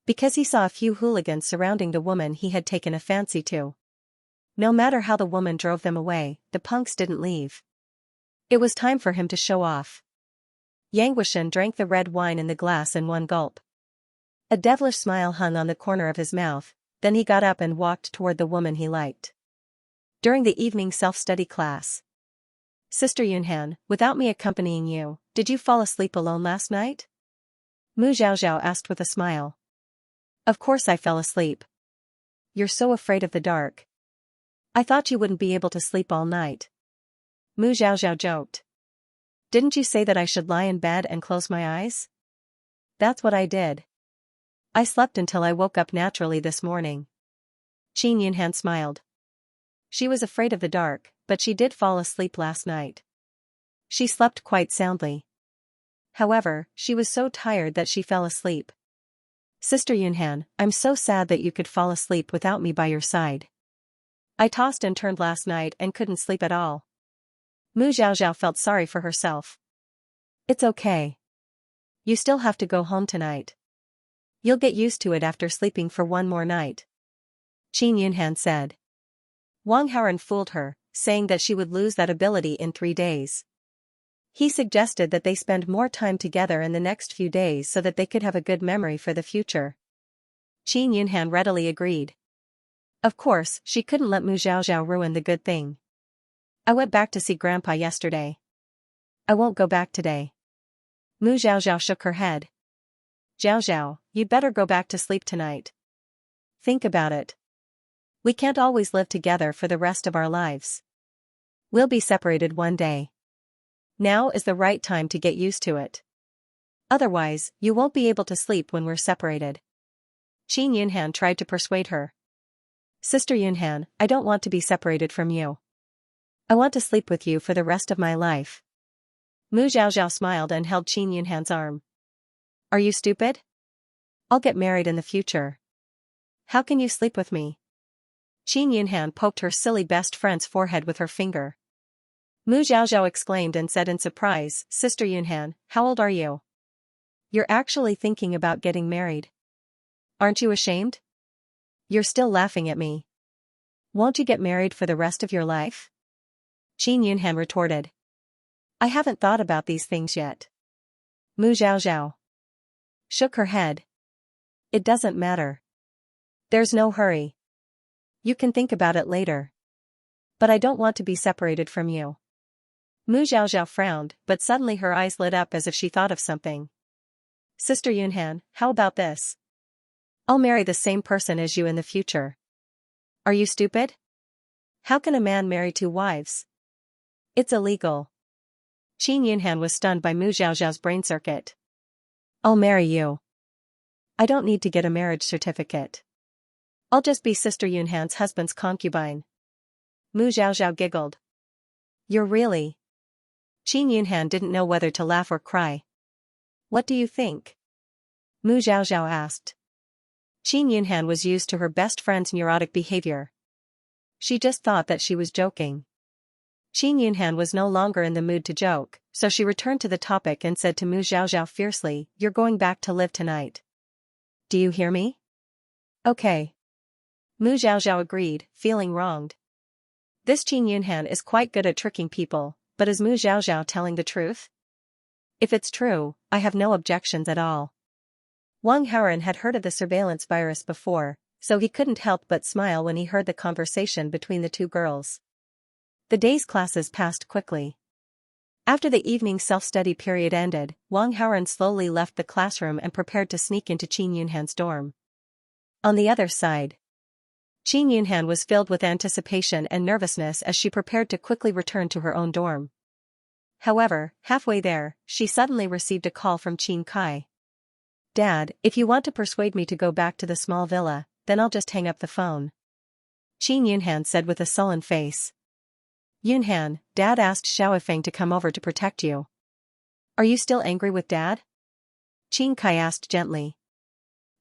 Because he saw a few hooligans surrounding the woman he had taken a fancy to. No matter how the woman drove them away, the punks didn't leave. It was time for him to show off. Xianxia drank the red wine in the glass in one gulp. A devilish smile hung on the corner of his mouth, then he got up and walked toward the woman he liked. During the evening self-study class. "Sister Yunhan, without me accompanying you, did you fall asleep alone last night?" Mu Zhaozhao asked with a smile. "Of course I fell asleep. You're so afraid of the dark. I thought you wouldn't be able to sleep all night." Mu Zhaozhao joked. "Didn't you say that I should lie in bed and close my eyes?" "That's what I did. I slept until I woke up naturally this morning." Qin Yunhan smiled. She was afraid of the dark, but she did fall asleep last night. She slept quite soundly. However, she was so tired that she fell asleep. "Sister Yunhan, I'm so sad that you could fall asleep without me by your side. I tossed and turned last night and couldn't sleep at all. Mu Xiaoxiao felt sorry for herself. It's okay. You still have to go home tonight. You'll get used to it after sleeping for one more night. Qin Yunhan said. Wang Haoren fooled her, saying that she would lose that ability in 3 days. He suggested that they spend more time together in the next few days so that they could have a good memory for the future. Qin Yunhan readily agreed. Of course, she couldn't let Mu Xiaoxiao ruin the good thing. I went back to see Grandpa yesterday. I won't go back today. Mu Xiaoxiao shook her head. Xiaoxiao, you'd better go back to sleep tonight. Think about it. We can't always live together for the rest of our lives. We'll be separated one day. Now is the right time to get used to it. Otherwise, you won't be able to sleep when we're separated. Qin Yunhan tried to persuade her. Sister Yunhan, I don't want to be separated from you. I want to sleep with you for the rest of my life. Mu Xiaoxiao smiled and held Qin Yunhan's arm. Are you stupid? I'll get married in the future. How can you sleep with me? Qin Yunhan poked her silly best friend's forehead with her finger. Mu Xiaoxiao exclaimed and said in surprise, Sister Yunhan, how old are you? You're actually thinking about getting married. Aren't you ashamed? You're still laughing at me. Won't you get married for the rest of your life? Qin Yunhan retorted. I haven't thought about these things yet. Mu Xiaoxiao shook her head. It doesn't matter. There's no hurry. You can think about it later. But I don't want to be separated from you. Mu Xiaoxiao frowned, but suddenly her eyes lit up as if she thought of something. Sister Yunhan, how about this? I'll marry the same person as you in the future. Are you stupid? How can a man marry 2 wives? It's illegal. Qin Yunhan was stunned by Mu Xiaoxiao's brain circuit. I'll marry you. I don't need to get a marriage certificate. I'll just be Sister Yunhan's husband's concubine. Mu Xiaoxiao giggled. You're really? Qin Yunhan didn't know whether to laugh or cry. What do you think? Mu Xiaoxiao asked. Qin Yunhan was used to her best friend's neurotic behavior. She just thought that she was joking. Qin Yunhan was no longer in the mood to joke, so she returned to the topic and said to Mu Xiaoxiao fiercely, You're going back to live tonight. Do you hear me? Okay. Mu Xiaoxiao agreed, feeling wronged. This Qin Yunhan is quite good at tricking people, but is Mu Xiaoxiao telling the truth? If it's true, I have no objections at all. Wang Haoren had heard of the surveillance virus before, so he couldn't help but smile when he heard the conversation between the 2 girls. The day's classes passed quickly. After the evening self-study period ended, Wang Haoren slowly left the classroom and prepared to sneak into Qin Yunhan's dorm. On the other side, Qin Yunhan was filled with anticipation and nervousness as she prepared to quickly return to her own dorm. However, halfway there, she suddenly received a call from Qin Kai. Dad, if you want to persuade me to go back to the small villa, then I'll just hang up the phone. Qin Yunhan said with a sullen face. Yunhan, Dad asked Xiaoifeng to come over to protect you. Are you still angry with Dad? Qin Kai asked gently.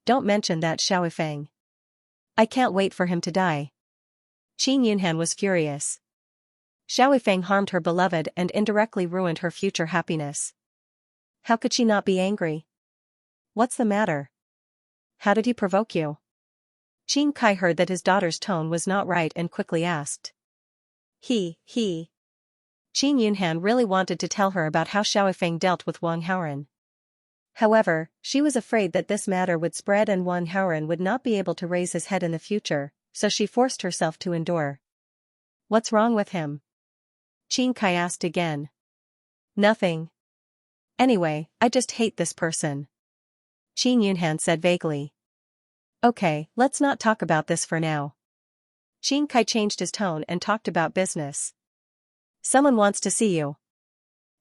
Don't mention that, Xiaoifeng. I can't wait for him to die. Qin Yunhan was furious. Xiaoifeng harmed her beloved and indirectly ruined her future happiness. How could she not be angry? What's the matter? How did he provoke you? Qin Kai heard that his daughter's tone was not right and quickly asked. He. Qin Yunhan really wanted to tell her about how Xiaoifeng dealt with Wang Haoren. However, she was afraid that this matter would spread and Wang Haoren would not be able to raise his head in the future, so she forced herself to endure. What's wrong with him? Qin Kai asked again. Nothing. Anyway, I just hate this person. Qin Yunhan said vaguely. Okay, let's not talk about this for now. Qin Kai changed his tone and talked about business. Someone wants to see you.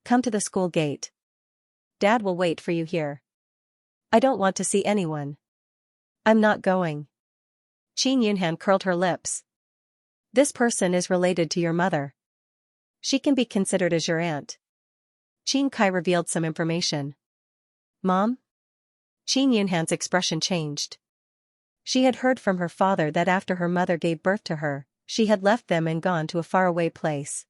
Come to the school gate. Dad will wait for you here. I don't want to see anyone. I'm not going. Qin Yunhan curled her lips. This person is related to your mother. She can be considered as your aunt. Qin Kai revealed some information. Mom? Qin Yunhan's expression changed. She had heard from her father that after her mother gave birth to her, she had left them and gone to a faraway place.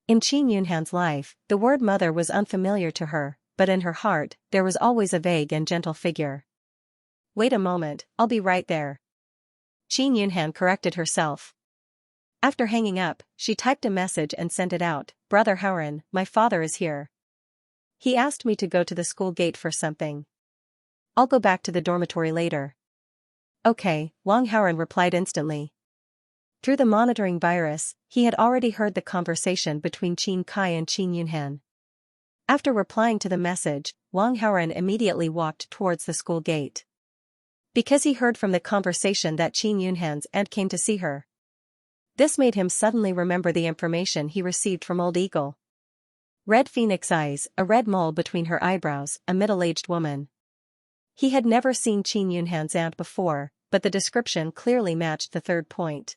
In Qin Yunhan's life, the word mother was unfamiliar to her, but in her heart, there was always a vague and gentle figure. Wait a moment, I'll be right there. Qin Yunhan corrected herself. After hanging up, she typed a message and sent it out. Brother Howren, my father is here. He asked me to go to the school gate for something. I'll go back to the dormitory later. Okay, Wang Howren replied instantly. Through the monitoring virus, he had already heard the conversation between Qin Kai and Qin Yunhan. After replying to the message, Wang Howren immediately walked towards the school gate. Because he heard from the conversation that Qin Yunhan's aunt came to see her. This made him suddenly remember the information he received from Old Eagle. Red phoenix eyes, a red mole between her eyebrows, a middle-aged woman. He had never seen Qin Yunhan's aunt before, but the description clearly matched the third point.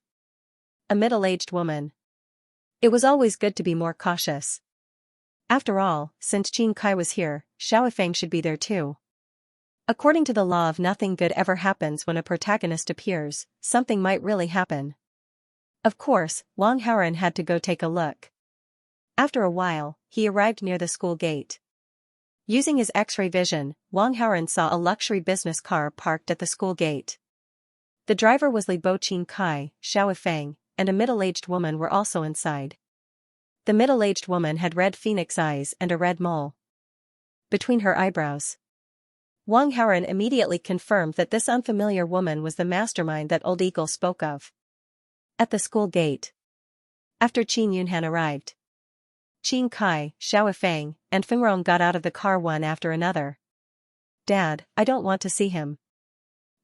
A middle-aged woman. It was always good to be more cautious. After all, since Qin Kai was here, Xiaofeng should be there too. According to the law of nothing good ever happens when a protagonist appears, something might really happen. Of course, Wang Howren had to go take a look. After a while, he arrived near the school gate. Using his X-ray vision, Wang Howren saw a luxury business car parked at the school gate. The driver was Li Bo Qin Kai, Xiaofeng, and a middle-aged woman were also inside. The middle-aged woman had red phoenix eyes and a red mole between her eyebrows. Wang Howren immediately confirmed that this unfamiliar woman was the mastermind that Old Eagle spoke of. At the school gate. After Qin Yunhan arrived, Qin Kai, Xiaofeng, and Fengrong got out of the car one after another. Dad, I don't want to see him.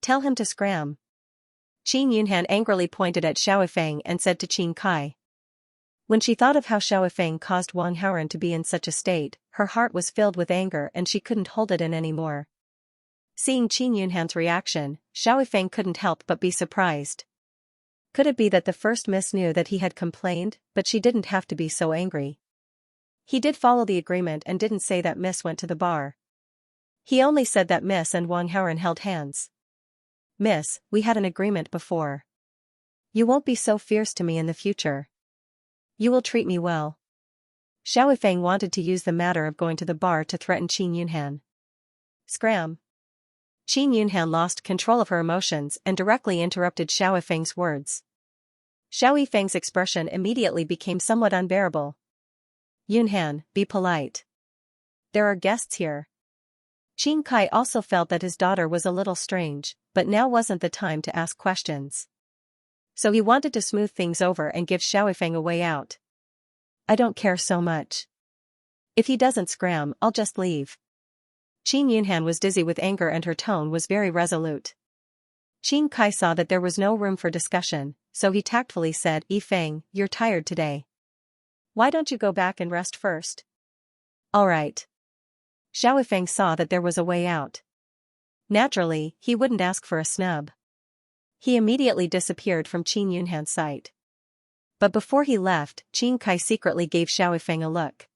Tell him to scram. Qin Yunhan angrily pointed at Xiaofeng and said to Qin Kai. When she thought of how Xiaofeng caused Wang Howren to be in such a state, her heart was filled with anger and she couldn't hold it in anymore. Seeing Qin Yunhan's reaction, Xiaofeng couldn't help but be surprised. Could it be that the first miss knew that he had complained, but she didn't have to be so angry? He did follow the agreement and didn't say that Miss went to the bar. He only said that Miss and Wang Howren held hands. Miss, we had an agreement before. You won't be so fierce to me in the future. You will treat me well. Xiaofeng wanted to use the matter of going to the bar to threaten Qin Yunhan. Scram. Qin Yunhan lost control of her emotions and directly interrupted Xiaofeng's words. Xiaofeng's expression immediately became somewhat unbearable. Yunhan, be polite. There are guests here. Qin Kai also felt that his daughter was a little strange, but now wasn't the time to ask questions. So he wanted to smooth things over and give Xiaofeng a way out. I don't care so much. If he doesn't scram, I'll just leave. Qin Yunhan was dizzy with anger and her tone was very resolute. Qin Kai saw that there was no room for discussion, so he tactfully said, Yifeng, you're tired today. Why don't you go back and rest first? All right. Xiaofeng saw that there was a way out. Naturally, he wouldn't ask for a snub. He immediately disappeared from Qin Yunhan's sight. But before he left, Qin Kai secretly gave Xiaofeng a look.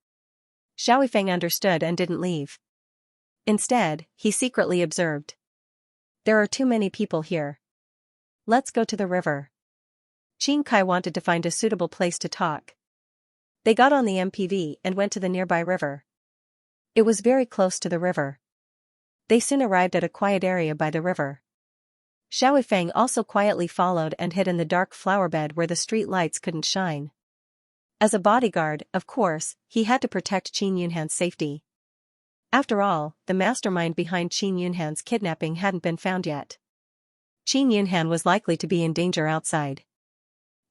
Xiaofeng understood and didn't leave. Instead, he secretly observed. There are too many people here. Let's go to the river. Qin Kai wanted to find a suitable place to talk. They got on the MPV and went to the nearby river. It was very close to the river. They soon arrived at a quiet area by the river. Xiaofeng also quietly followed and hid in the dark flower bed where the street lights couldn't shine. As a bodyguard, of course, he had to protect Qin Yunhan's safety. After all, the mastermind behind Qin Yunhan's kidnapping hadn't been found yet. Qin Yunhan was likely to be in danger outside.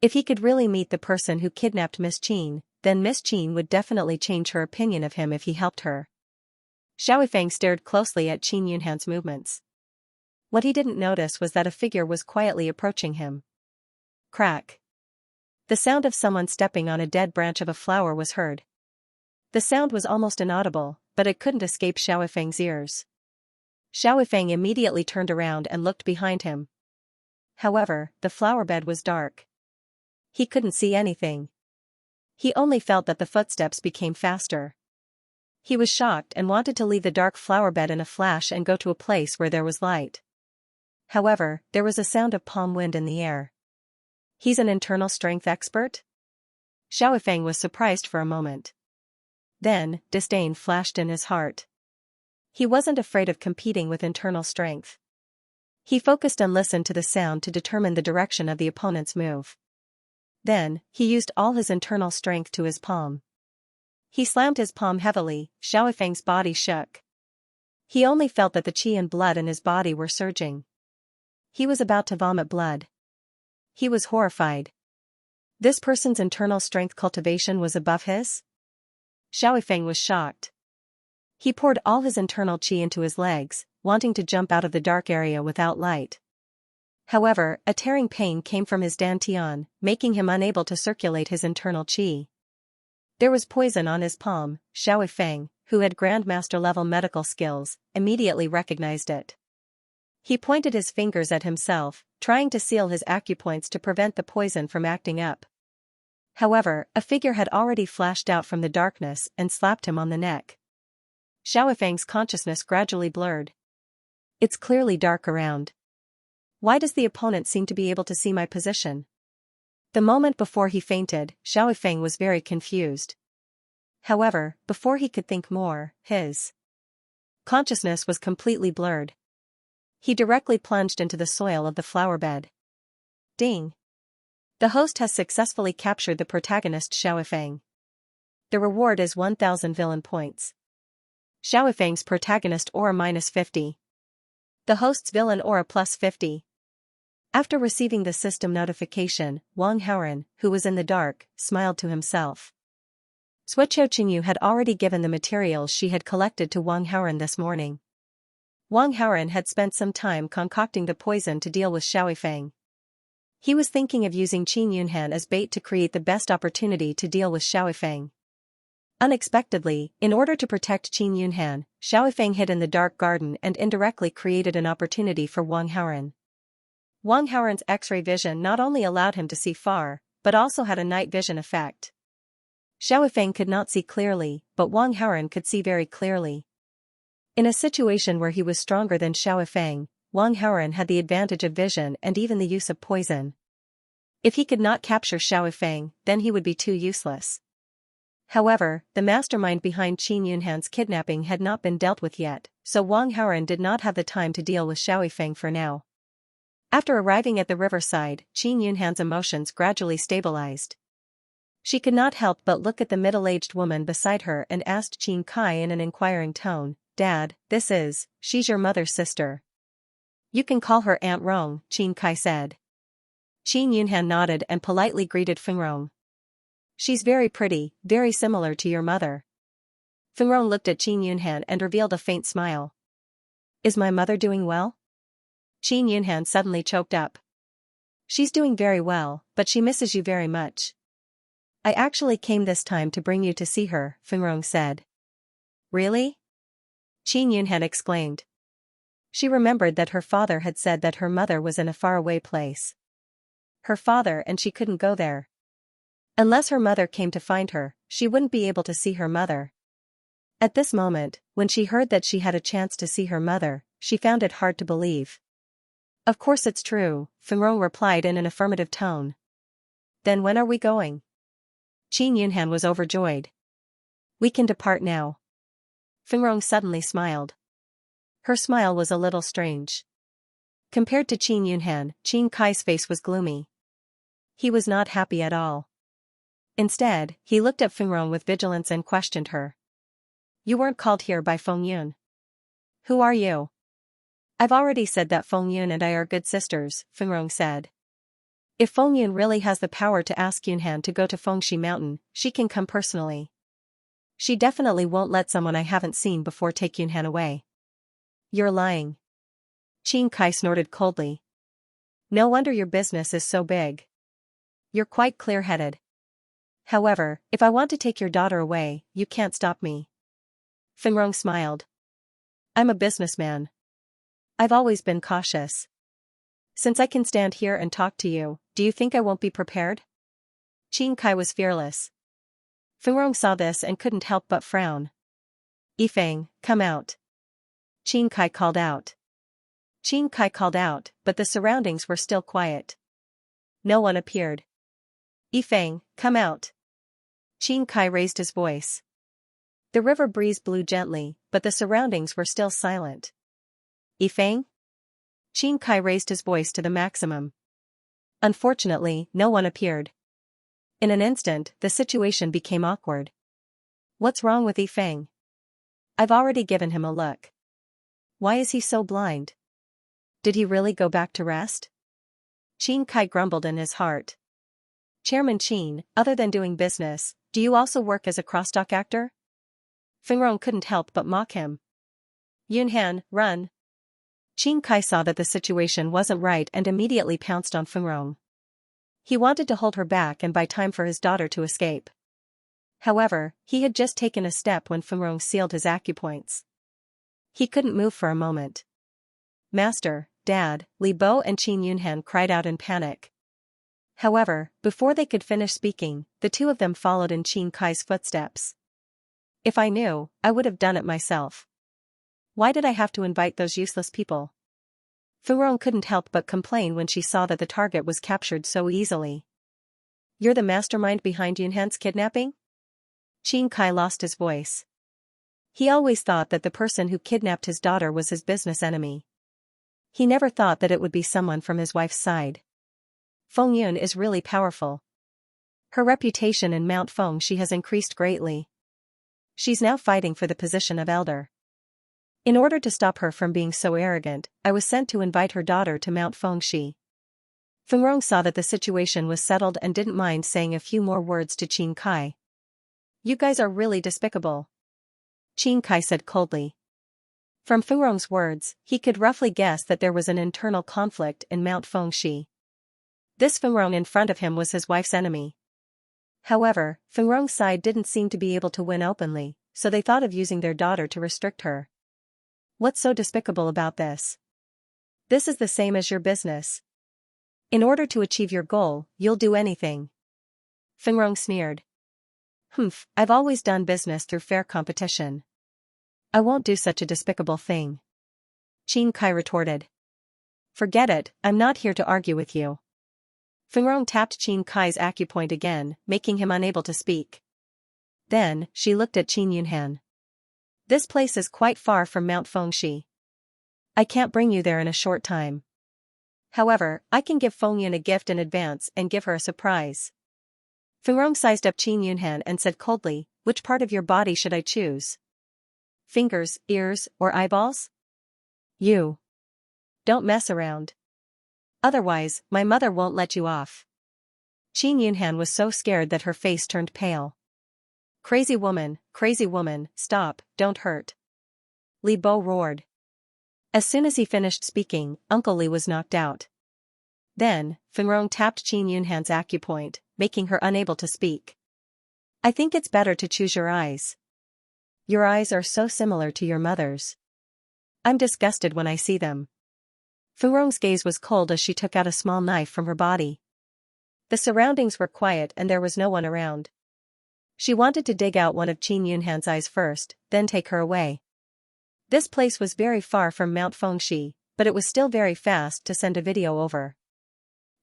If he could really meet the person who kidnapped Miss Qin, then Miss Qin would definitely change her opinion of him if he helped her. Xiaofeng stared closely at Qin Yunhan's movements. What he didn't notice was that a figure was quietly approaching him. Crack. The sound of someone stepping on a dead branch of a flower was heard. The sound was almost inaudible, but it couldn't escape Xiaofeng's ears. Xiaofeng immediately turned around and looked behind him. However, the flower bed was dark. He couldn't see anything. He only felt that the footsteps became faster. He was shocked and wanted to leave the dark flower bed in a flash and go to a place where there was light. However, there was a sound of palm wind in the air. He's an internal strength expert? Xiao Feng was surprised for a moment. Then, disdain flashed in his heart. He wasn't afraid of competing with internal strength. He focused and listened to the sound to determine the direction of the opponent's move. Then, he used all his internal strength to his palm. He slammed his palm heavily. Xiao Feng's body shook. He only felt that the qi and blood in his body were surging. He was about to vomit blood. He was horrified. This person's internal strength cultivation was above his? Xiao Feng was shocked. He poured all his internal qi into his legs, wanting to jump out of the dark area without light. However, a tearing pain came from his dantian, making him unable to circulate his internal qi. There was poison on his palm. Xiao Feng, who had grandmaster-level medical skills, immediately recognized it. He pointed his fingers at himself, trying to seal his acupoints to prevent the poison from acting up. However, a figure had already flashed out from the darkness and slapped him on the neck. Xiao Feng's consciousness gradually blurred. It's clearly dark around. Why does the opponent seem to be able to see my position? The moment before he fainted, Xiao Feng was very confused. However, before he could think more, his consciousness was completely blurred. He directly plunged into the soil of the flower bed. Ding! The host has successfully captured the protagonist Xiao Feng. The reward is 1,000 villain points. Xiao Feng's protagonist aura -50. The host's villain aura +50. After receiving the system notification, Wang Haoren, who was in the dark, smiled to himself. Suoqiu Qingyu had already given the materials she had collected to Wang Haoren this morning. Wang Haoren had spent some time concocting the poison to deal with Xiao Feng. He was thinking of using Qin Yunhan as bait to create the best opportunity to deal with Xiao Feng. Unexpectedly, in order to protect Qin Yunhan, Xiao Feng hid in the dark garden and indirectly created an opportunity for Wang Haoren. Wang Haoren's X-ray vision not only allowed him to see far, but also had a night vision effect. Xiao Feng could not see clearly, but Wang Haoren could see very clearly. In a situation where he was stronger than Xiao Feng, Wang Haoren had the advantage of vision and even the use of poison. If he could not capture Xiao Feng, then he would be too useless. However, the mastermind behind Qin Yunhan's kidnapping had not been dealt with yet, so Wang Haoren did not have the time to deal with Xiao Feng for now. After arriving at the riverside, Qin Yunhan's emotions gradually stabilized. She could not help but look at the middle-aged woman beside her and asked Qin Kai in an inquiring tone, "Dad, she's your mother's sister." "You can call her Aunt Rong," Qin Kai said. Qin Yunhan nodded and politely greeted Feng Rong. "She's very pretty, very similar to your mother." Feng Rong looked at Qin Yunhan and revealed a faint smile. "Is my mother doing well?" Qin Yunhan suddenly choked up. "She's doing very well, but she misses you very much." "I actually came this time to bring you to see her," Feng Rong said. "Really?" Qin Yunhan exclaimed. She remembered that her father had said that her mother was in a faraway place. Her father and she couldn't go there. Unless her mother came to find her, she wouldn't be able to see her mother. At this moment, when she heard that she had a chance to see her mother, she found it hard to believe. "Of course it's true," Feng Rong replied in an affirmative tone. "Then when are we going?" Qin Yunhan was overjoyed. "We can depart now." Feng Rong suddenly smiled. Her smile was a little strange. Compared to Qin Yunhan, Qin Kai's face was gloomy. He was not happy at all. Instead, he looked at Feng Rong with vigilance and questioned her. "You weren't called here by Feng Yun. Who are you?" "I've already said that Feng Yun and I are good sisters," Feng Rong said. "If Feng Yun really has the power to ask Yunhan to go to Fengshi Mountain, she can come personally. She definitely won't let someone I haven't seen before take Yunhan away." "You're lying." Qin Kai snorted coldly. "No wonder your business is so big. You're quite clear-headed. However, if I want to take your daughter away, you can't stop me." Feng Rong smiled. "I'm a businessman. I've always been cautious. Since I can stand here and talk to you, do you think I won't be prepared?" Qin Kai was fearless. Feng Rong saw this and couldn't help but frown. "Yifeng, come out." Qin Kai called out. Qin Kai called out, but the surroundings were still quiet. no one appeared. Yifeng, come out. Qin Kai raised his voice. The river breeze blew gently, but the surroundings were still silent. Yifeng? Qin Kai raised his voice to the maximum. Unfortunately, no one appeared. In an instant, the situation became awkward. What's wrong with Yifeng? I've already given him a look. Why is he so blind? Did he really go back to rest? Qin Kai grumbled in his heart. Chairman Qin, other than doing business, do you also work as a crosstalk actor? Fengrong couldn't help but mock him. Yunhan, run. Qin Kai saw that the situation wasn't right and immediately pounced on Fengrong. He wanted to hold her back and buy time for his daughter to escape. However, he had just taken a step when Fengrong sealed his acupoints. He couldn't move for a moment. Master, Dad, Li Bo and Qin Yunhan cried out in panic. However, before they could finish speaking, the two of them followed in Qin Kai's footsteps. If I knew, I would have done it myself. Why did I have to invite those useless people? Fengrong couldn't help but complain when she saw that the target was captured so easily. You're the mastermind behind Yunhan's kidnapping? Qin Kai lost his voice. He always thought that the person who kidnapped his daughter was his business enemy. He never thought that it would be someone from his wife's side. Feng Yun is really powerful. Her reputation in Mount Fengxi has increased greatly. She's now fighting for the position of elder. In order to stop her from being so arrogant, I was sent to invite her daughter to Mount Fengxi. Fengrong saw that the situation was settled and didn't mind saying a few more words to Qin Kai. You guys are really despicable. Qin Kai said coldly. From Fengrong's words, he could roughly guess that there was an internal conflict in Mount Fengxi. This Fengrong in front of him was his wife's enemy. However, Fengrong's side didn't seem to be able to win openly, so they thought of using their daughter to restrict her. What's so despicable about this? This is the same as your business. In order to achieve your goal, you'll do anything. Fengrong sneered. Humph, I've always done business through fair competition. I won't do such a despicable thing. Qin Kai retorted. Forget it, I'm not here to argue with you. Fengrong tapped Qin Kai's acupoint again, making him unable to speak. Then, she looked at Qin Yunhan. This place is quite far from Mount Fengxi. I can't bring you there in a short time. However, I can give Feng Yun a gift in advance and give her a surprise. Fengrong sized up Qin Yunhan and said coldly, which part of your body should I choose? Fingers, ears, or eyeballs? You. Don't mess around. Otherwise, my mother won't let you off. Qin Yunhan was so scared that her face turned pale. Crazy woman, stop, don't hurt. Li Bo roared. As soon as he finished speaking, Uncle Li was knocked out. Then, Fengrong tapped Qin Yunhan's acupoint, making her unable to speak. I think it's better to choose your eyes. Your eyes are so similar to your mother's. I'm disgusted when I see them. Fengrong's gaze was cold as she took out a small knife from her body. The surroundings were quiet and there was no one around. She wanted to dig out one of Qin Yunhan's eyes first, then take her away. This place was very far from Mount Fengxi, but it was still very fast to send a video over.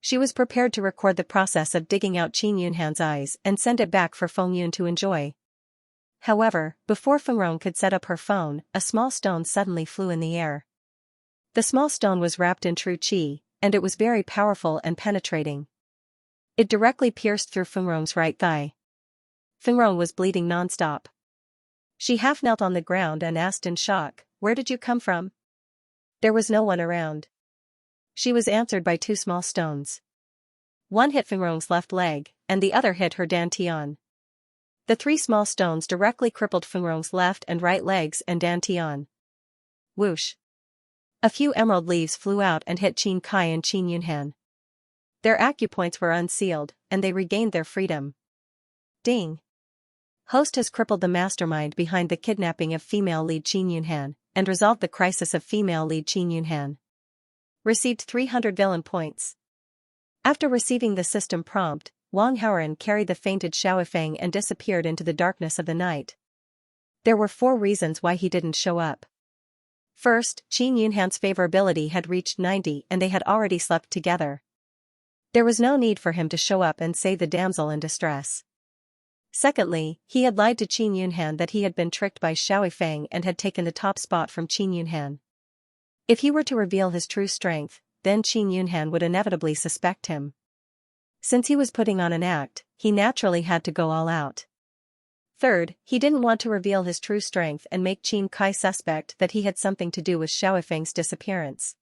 She was prepared to record the process of digging out Qin Yunhan's eyes and send it back for Feng Yun to enjoy. However, before Fengrong could set up her phone, a small stone suddenly flew in the air. The small stone was wrapped in true qi, and it was very powerful and penetrating. It directly pierced through Fengrong's right thigh. Fengrong was bleeding non-stop. She half knelt on the ground and asked in shock, "Where did you come from?" There was no one around. She was answered by two small stones. One hit Fengrong's left leg, and the other hit her dantian. The three small stones directly crippled Fengrong's left and right legs and dantian. Whoosh! A few emerald leaves flew out and hit Qin Kai and Qin Yunhan. Their acupoints were unsealed, and they regained their freedom. Ding! Host has crippled the mastermind behind the kidnapping of female lead Qin Yunhan, and resolved the crisis of female lead Qin Yunhan. Received 300 villain points. After receiving the system prompt, Wang Haoren carried the fainted Xiaofeng and disappeared into the darkness of the night. There were 4 reasons why he didn't show up. First, Qin Yunhan's favorability had reached 90 and they had already slept together. There was no need for him to show up and save the damsel in distress. Secondly, he had lied to Qin Yunhan that he had been tricked by Xiao Feng and had taken the top spot from Qin Yunhan. If he were to reveal his true strength, then Qin Yunhan would inevitably suspect him. Since he was putting on an act, he naturally had to go all out. Third, he didn't want to reveal his true strength and make Qin Kai suspect that he had something to do with Xiao Feng's disappearance.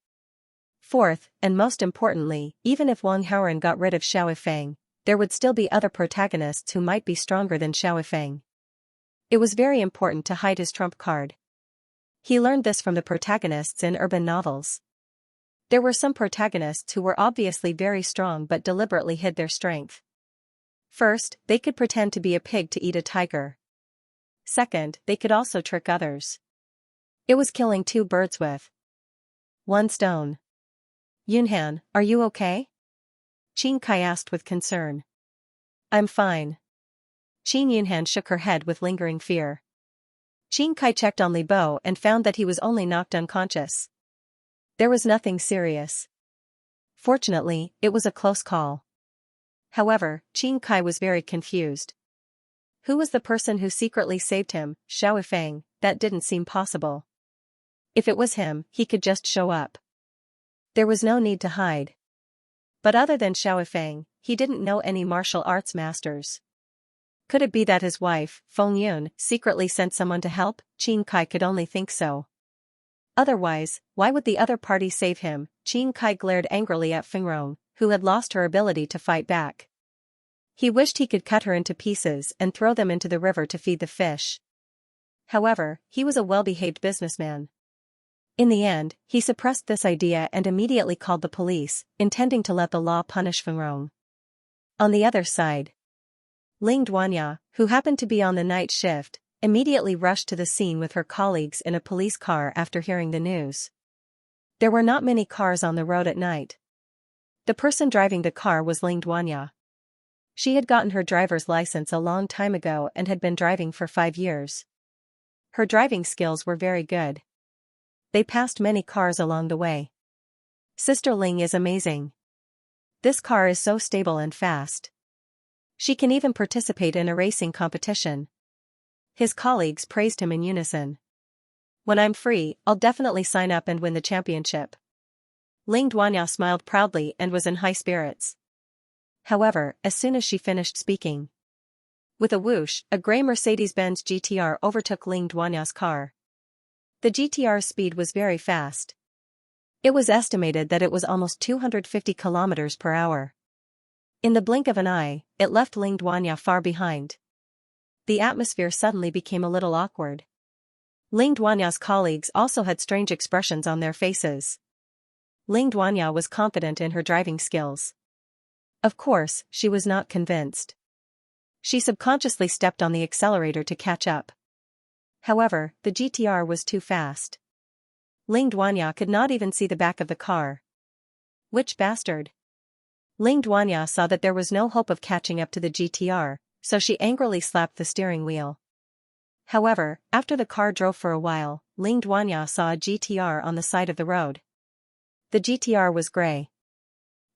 Fourth, and most importantly, even if Wang Haoren got rid of Xiao Feng, there would still be other protagonists who might be stronger than Xiao Feng. It was very important to hide his trump card. He learned this from the protagonists in urban novels. There were some protagonists who were obviously very strong but deliberately hid their strength. First, they could pretend to be a pig to eat a tiger. Second, they could also trick others. It was killing two birds with one stone. Yunhan, are you okay? Qin Kai asked with concern. I'm fine. Qin Yunhan shook her head with lingering fear. Qin Kai checked on Li Bo and found that he was only knocked unconscious. There was nothing serious. Fortunately, it was a close call. However, Qin Kai was very confused. Who was the person who secretly saved him? Xiao Feng? That didn't seem possible. If it was him, he could just show up. There was no need to hide. But other than Xiao Feng, he didn't know any martial arts masters. Could it be that his wife, Feng Yun, secretly sent someone to help? Qin Kai could only think so. Otherwise, why would the other party save him? Qin Kai glared angrily at Fengrong, who had lost her ability to fight back. He wished he could cut her into pieces and throw them into the river to feed the fish. However, he was a well-behaved businessman. In the end, he suppressed this idea and immediately called the police, intending to let the law punish Fengrong. On the other side, Ling Duanya, who happened to be on the night shift, immediately rushed to the scene with her colleagues in a police car after hearing the news. There were not many cars on the road at night. The person driving the car was Ling Duanya. She had gotten her driver's license a long time ago and had been driving for 5 years. Her driving skills were very good. They passed many cars along the way. Sister Ling is amazing. This car is so stable and fast. She can even participate in a racing competition. His colleagues praised him in unison. When I'm free, I'll definitely sign up and win the championship. Ling Duanya smiled proudly and was in high spirits. However, as soon as she finished speaking, with a whoosh, a gray Mercedes-Benz GTR overtook Ling Duanya's car. The GTR's speed was very fast. It was estimated that it was almost 250 kilometers per hour. In the blink of an eye, it left Ling Duanya far behind. The atmosphere suddenly became a little awkward. Ling Duanya's colleagues also had strange expressions on their faces. Ling Duanya was confident in her driving skills. Of course, she was not convinced. She subconsciously stepped on the accelerator to catch up. However, the GTR was too fast. Ling Duanya could not even see the back of the car. Which bastard? Ling Duanya saw that there was no hope of catching up to the GTR, so she angrily slapped the steering wheel. However, after the car drove for a while, Ling Duanya saw a GTR on the side of the road. The GTR was gray.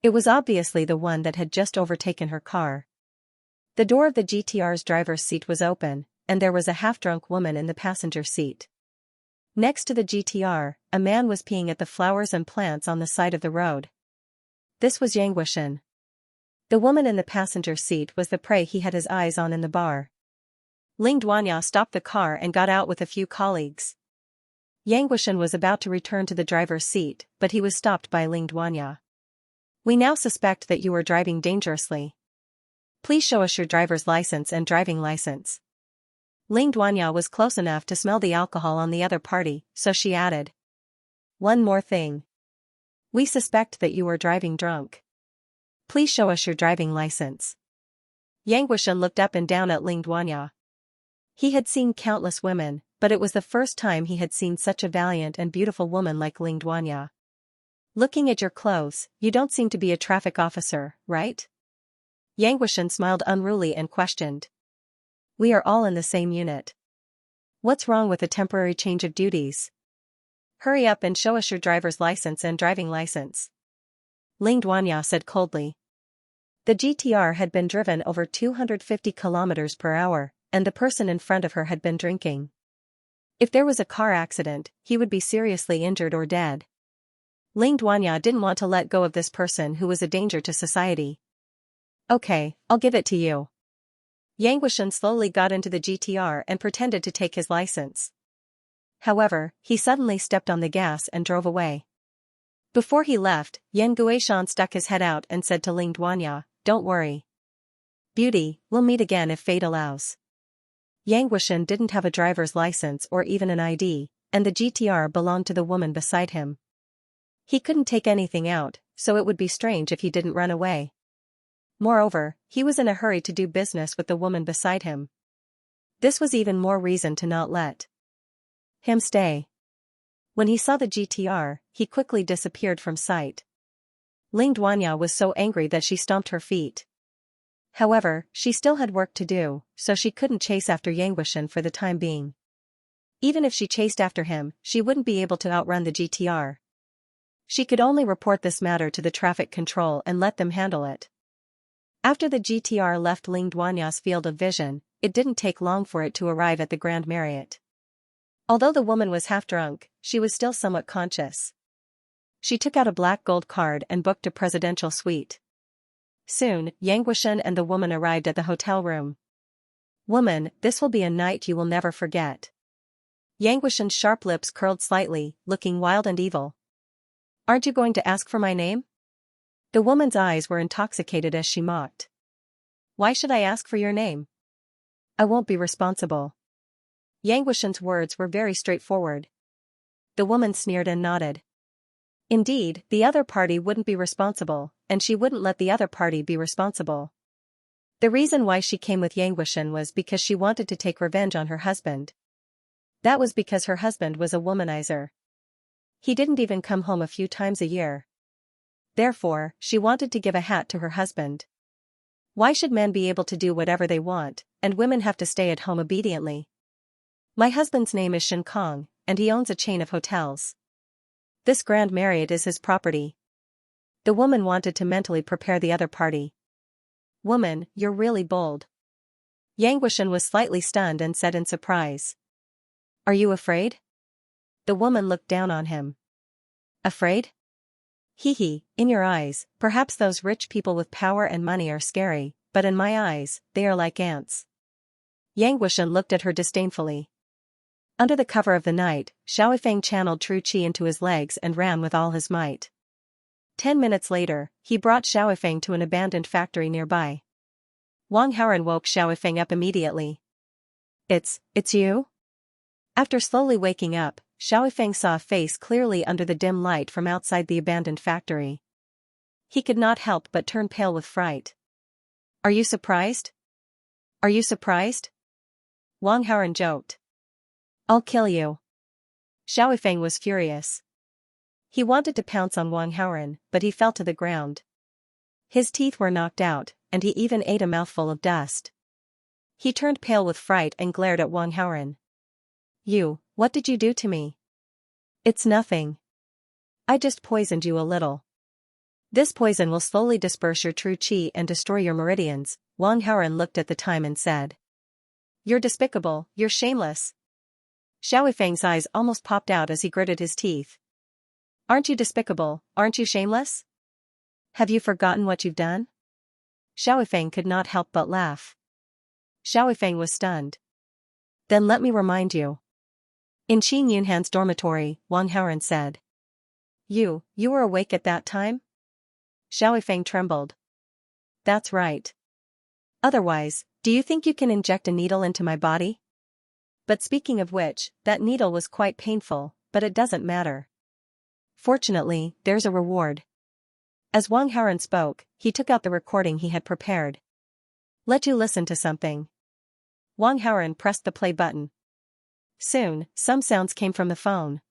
It was obviously the one that had just overtaken her car. The door of the GTR's driver's seat was open, and there was a half-drunk woman in the passenger seat. Next to the GTR, a man was peeing at the flowers and plants on the side of the road. This was Yang Guishan. The woman in the passenger seat was the prey he had his eyes on in the bar. Ling Duanya stopped the car and got out with a few colleagues. Yang Guishan was about to return to the driver's seat, but he was stopped by Ling Duanya. We now suspect that you are driving dangerously. Please show us your driver's license and driving license. Ling Duanya was close enough to smell the alcohol on the other party, so she added. One more thing. We suspect that you are driving drunk. Please show us your driving license. Yang Guishan looked up and down at Ling Duanya. He had seen countless women, but it was the first time he had seen such a valiant and beautiful woman like Ling Duanya. Looking at your clothes, you don't seem to be a traffic officer, right? Yang Guishan smiled unruly and questioned. We are all in the same unit. What's wrong with a temporary change of duties? Hurry up and show us your driver's license and driving license. Ling Duanya said coldly. The GTR had been driven over 250 kilometers per hour, and the person in front of her had been drinking. If there was a car accident, he would be seriously injured or dead. Ling Duanya didn't want to let go of this person who was a danger to society. Okay, I'll give it to you. Yang Guishan slowly got into the GTR and pretended to take his license. However, he suddenly stepped on the gas and drove away. Before he left, Yang Guishan stuck his head out and said to Ling Duanya, "Don't worry. Beauty, we'll meet again if fate allows." Yang Guishan didn't have a driver's license or even an ID, and the GTR belonged to the woman beside him. He couldn't take anything out, so it would be strange if he didn't run away. Moreover, he was in a hurry to do business with the woman beside him. This was even more reason to not let him stay. When he saw the GTR, he quickly disappeared from sight. Ling Duanya was so angry that she stomped her feet. However, she still had work to do, so she couldn't chase after Yang Guishan for the time being. Even if she chased after him, she wouldn't be able to outrun the GTR. She could only report this matter to the traffic control and let them handle it. After the GTR left Ling Duanya's field of vision, it didn't take long for it to arrive at the Grand Marriott. Although the woman was half drunk, she was still somewhat conscious. She took out a black gold card and booked a presidential suite. Soon, Yang Guishan and the woman arrived at the hotel room. "Woman, this will be a night you will never forget." Yang Guishan's sharp lips curled slightly, looking wild and evil. "Aren't you going to ask for my name?" The woman's eyes were intoxicated as she mocked. "Why should I ask for your name? I won't be responsible." Yang Guishan's words were very straightforward. The woman sneered and nodded. Indeed, the other party wouldn't be responsible, and she wouldn't let the other party be responsible. The reason why she came with Yang Guishan was because she wanted to take revenge on her husband. That was because her husband was a womanizer. He didn't even come home a few times a year. Therefore, she wanted to give a hat to her husband. Why should men be able to do whatever they want, and women have to stay at home obediently? My husband's name is Shen Kong, and he owns a chain of hotels. This Grand Marriott is his property. The woman wanted to mentally prepare the other party. "Woman, you're really bold." Yang Guishan was slightly stunned and said in surprise. "Are you afraid?" The woman looked down on him. "Afraid? Hee, in your eyes, perhaps those rich people with power and money are scary, but in my eyes, they are like ants." Yang Guishan looked at her disdainfully. Under the cover of the night, Xiaofeng channeled true qi into his legs and ran with all his might. 10 minutes later, he brought Xiaofeng to an abandoned factory nearby. Wang Haoran woke Xiaofeng up immediately. It's you?" After slowly waking up, Xiaofeng saw a face clearly under the dim light from outside the abandoned factory. He could not help but turn pale with fright. "Are you surprised? Are you surprised?" Wang Haoran joked. "I'll kill you." Xiaofeng was furious. He wanted to pounce on Wang Haoran, but he fell to the ground. His teeth were knocked out, and he even ate a mouthful of dust. He turned pale with fright and glared at Wang Haoran. What did you do to me?" "It's nothing. I just poisoned you a little. This poison will slowly disperse your true qi and destroy your meridians." Wang Haoran looked at the time and said. "You're despicable, you're shameless." Xiaofeng's eyes almost popped out as he gritted his teeth. "Aren't you despicable, aren't you shameless? Have you forgotten what you've done?" Xiaofeng could not help but laugh. Xiaofeng was stunned. "Then let me remind you." In Qin Yunhan's dormitory, Wang Haoran said. You were awake at that time?" Xiaofeng trembled. "That's right. Otherwise, do you think you can inject a needle into my body? But speaking of which, that needle was quite painful, but it doesn't matter. Fortunately, there's a reward." As Wang Haoran spoke, he took out the recording he had prepared. "Let you listen to something." Wang Haoran pressed the play button. Soon, some sounds came from the phone.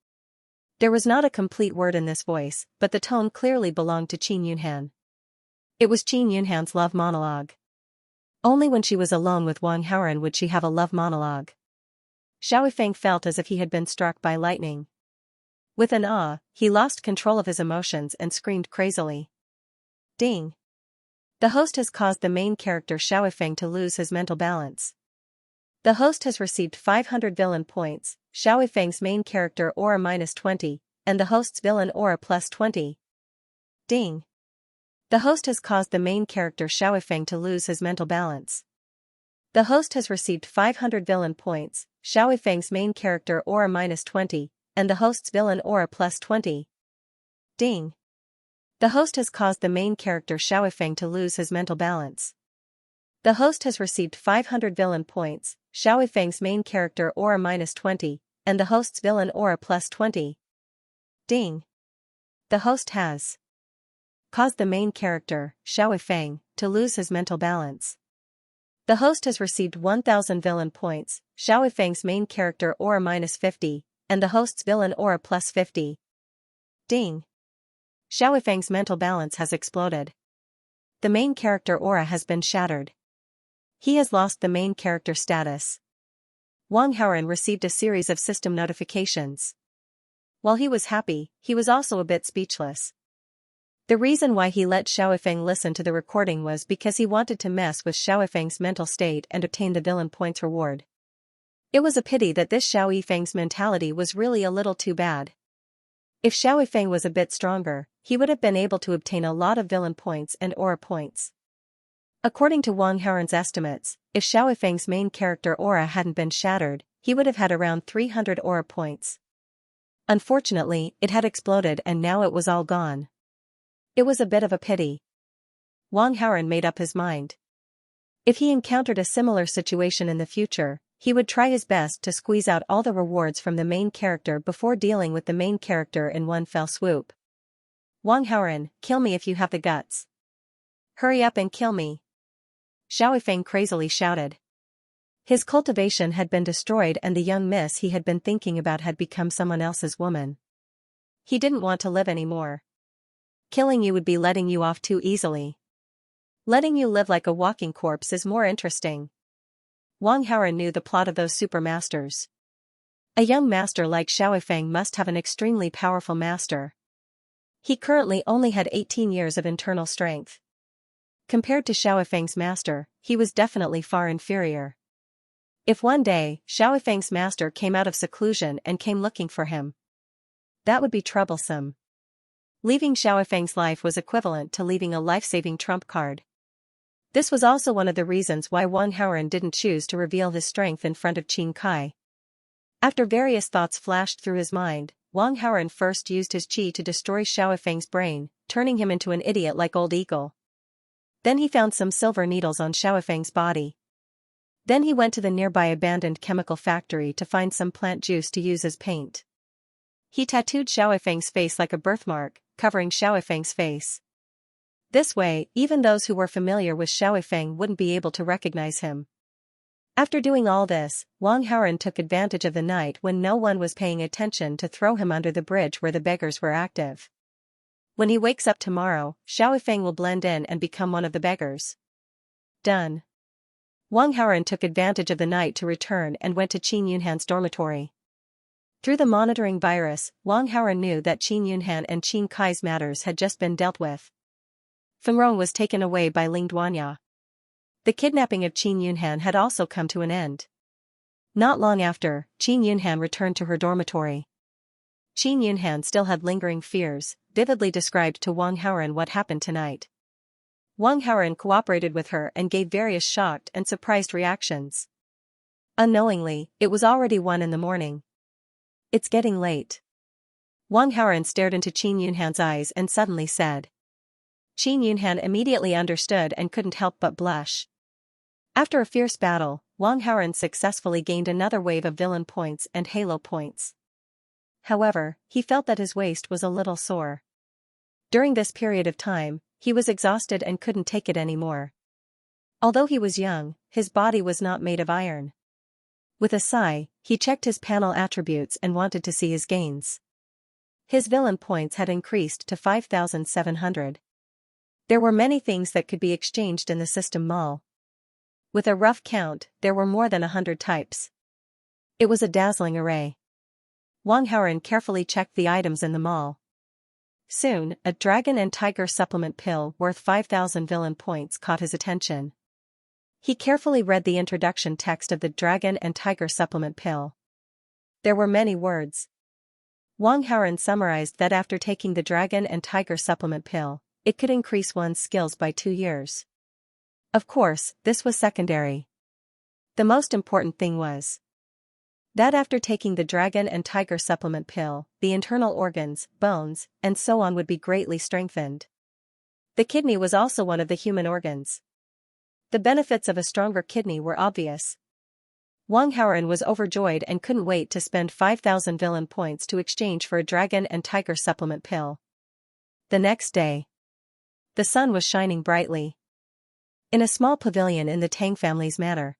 There was not a complete word in this voice, but the tone clearly belonged to Qin Yunhan. It was Qin Yunhan's love monologue. Only when she was alone with Wang Haoran would she have a love monologue. Xiaofeng felt as if he had been struck by lightning. With an awe, he lost control of his emotions and screamed crazily. Ding! The host has caused the main character Xiaofeng to lose his mental balance. The host has received 500 villain points, Xiaofeng's main character aura -20, and the host's villain aura +20. Ding. The host has caused the main character Xiaofeng to lose his mental balance. The host has received 500 villain points, Xiaofeng's main character aura -20, and the host's villain aura +20. Ding. The host has caused the main character Xiaofeng to lose his mental balance. The host has received 500 villain points, Xiaofeng's main character aura -20, and the host's villain aura +20. Ding. The host has caused the main character, Xiaofeng, to lose his mental balance. The host has received 1000 villain points, Xiaofeng's main character aura -50, and the host's villain aura +50. Ding. Xiaofeng's mental balance has exploded. The main character aura has been shattered. He has lost the main character status. Wang Haoren received a series of system notifications. While he was happy, he was also a bit speechless. The reason why he let Xiaofeng listen to the recording was because he wanted to mess with Xiaofeng's mental state and obtain the villain points reward. It was a pity that this Xiaofeng's mentality was really a little too bad. If Xiaofeng was a bit stronger, he would have been able to obtain a lot of villain points and aura points. According to Wang Haoren's estimates, if Xiaofeng's main character aura hadn't been shattered, he would have had around 300 aura points. Unfortunately, it had exploded and now it was all gone. It was a bit of a pity. Wang Haoren made up his mind. If he encountered a similar situation in the future, he would try his best to squeeze out all the rewards from the main character before dealing with the main character in one fell swoop. Wang Haoren, kill me if you have the guts. Hurry up and kill me. Xiaofeng crazily shouted. His cultivation had been destroyed and the young miss he had been thinking about had become someone else's woman. He didn't want to live anymore. Killing you would be letting you off too easily. Letting you live like a walking corpse is more interesting. Wang Haoren knew the plot of those super masters. A young master like Xiaofeng must have an extremely powerful master. He currently only had 18 years of internal strength. Compared to Xiaofeng's master, he was definitely far inferior. If one day, Xiaofeng's master came out of seclusion and came looking for him, that would be troublesome. Leaving Xiaofeng's life was equivalent to leaving a life-saving trump card. This was also one of the reasons why Wang Haoren didn't choose to reveal his strength in front of Qin Kai. After various thoughts flashed through his mind, Wang Haoren first used his qi to destroy Xiaofeng's brain, turning him into an idiot like Old Eagle. Then he found some silver needles on Xiaofeng's body. Then he went to the nearby abandoned chemical factory to find some plant juice to use as paint. He tattooed Xiaofeng's face like a birthmark, covering Xiaofeng's face. This way, even those who were familiar with Xiaofeng wouldn't be able to recognize him. After doing all this, Wang Haoren took advantage of the night when no one was paying attention to throw him under the bridge where the beggars were active. When he wakes up tomorrow, Xiaofeng will blend in and become one of the beggars. Done. Wang Haoren took advantage of the night to return and went to Qin Yunhan's dormitory. Through the monitoring virus, Wang Haoren knew that Qin Yunhan and Qin Kai's matters had just been dealt with. Fengrong was taken away by Ling Duanya. The kidnapping of Qin Yunhan had also come to an end. Not long after, Qin Yunhan returned to her dormitory. Qin Yunhan still had lingering fears, vividly described to Wang Haoren what happened tonight. Wang Haoren cooperated with her and gave various shocked and surprised reactions. Unknowingly, it was already 1 in the morning. It's getting late. Wang Haoren stared into Qin Yunhan's eyes and suddenly said. Qin Yunhan immediately understood and couldn't help but blush. After a fierce battle, Wang Haoren successfully gained another wave of villain points and halo points. However, he felt that his waist was a little sore. During this period of time, he was exhausted and couldn't take it anymore. Although he was young, his body was not made of iron. With a sigh, he checked his panel attributes and wanted to see his gains. His villain points had increased to 5,700. There were many things that could be exchanged in the system mall. With a rough count, there were more than 100 types. It was a dazzling array. Wang Haoren carefully checked the items in the mall. Soon, a dragon and tiger supplement pill worth 5,000 villain points caught his attention. He carefully read the introduction text of the dragon and tiger supplement pill. There were many words. Wang Haoren summarized that after taking the dragon and tiger supplement pill, it could increase one's skills by 2 years. Of course, this was secondary. The most important thing was that after taking the dragon and tiger supplement pill, the internal organs, bones, and so on would be greatly strengthened. The kidney was also one of the human organs. The benefits of a stronger kidney were obvious. Wang Haoren was overjoyed and couldn't wait to spend 5,000 villain points to exchange for a dragon and tiger supplement pill. The next day, the sun was shining brightly. In a small pavilion in the Tang family's manor,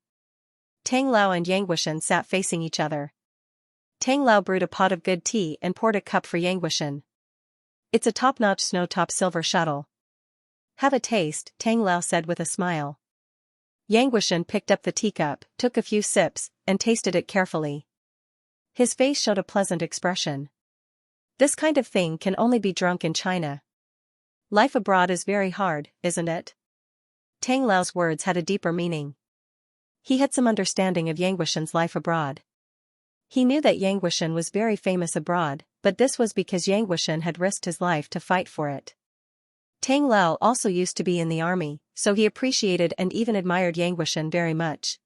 Tang Lao and Yang Wuxian sat facing each other. Tang Lao brewed a pot of good tea and poured a cup for Yang Wuxian. It's a top-notch snow-top silver shuttle. Have a taste, Tang Lao said with a smile. Yang Wuxian picked up the teacup, took a few sips, and tasted it carefully. His face showed a pleasant expression. This kind of thing can only be drunk in China. Life abroad is very hard, isn't it? Tang Lao's words had a deeper meaning. He had some understanding of Yang Wuxian's life abroad. He knew that Yang Wuxian was very famous abroad, but this was because Yang Wuxian had risked his life to fight for it. Tang Lao also used to be in the army, so he appreciated and even admired Yang Wuxian very much.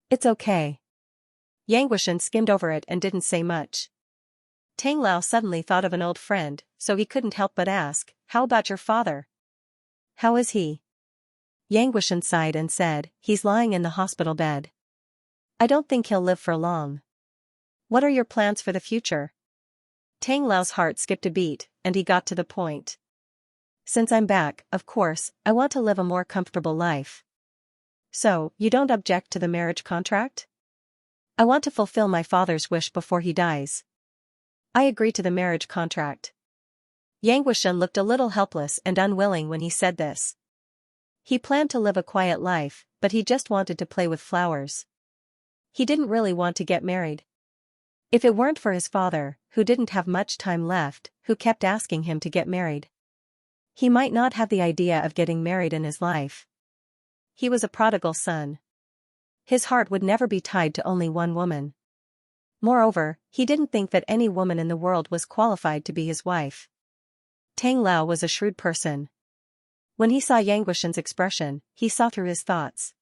It's okay. Yang Wuxian skimmed over it and didn't say much. Tang Lao suddenly thought of an old friend, so he couldn't help but ask, "How about your father? How is he?" Yang Wuxian sighed and said, "He's lying in the hospital bed. I don't think he'll live for long." "What are your plans for the future?" Tang Lao's heart skipped a beat, and he got to the point. "Since I'm back, of course, I want to live a more comfortable life." "So, you don't object to the marriage contract?" "I want to fulfill my father's wish before he dies." "I agree to the marriage contract." Yang Wuxian looked a little helpless and unwilling when he said this. He planned to live a quiet life, but he just wanted to play with flowers. He didn't really want to get married. If it weren't for his father, who didn't have much time left, who kept asking him to get married, he might not have the idea of getting married in his life. He was a prodigal son. His heart would never be tied to only one woman. Moreover, he didn't think that any woman in the world was qualified to be his wife. Tang Lao was a shrewd person. When he saw Yang Wuxian's expression, he saw through his thoughts.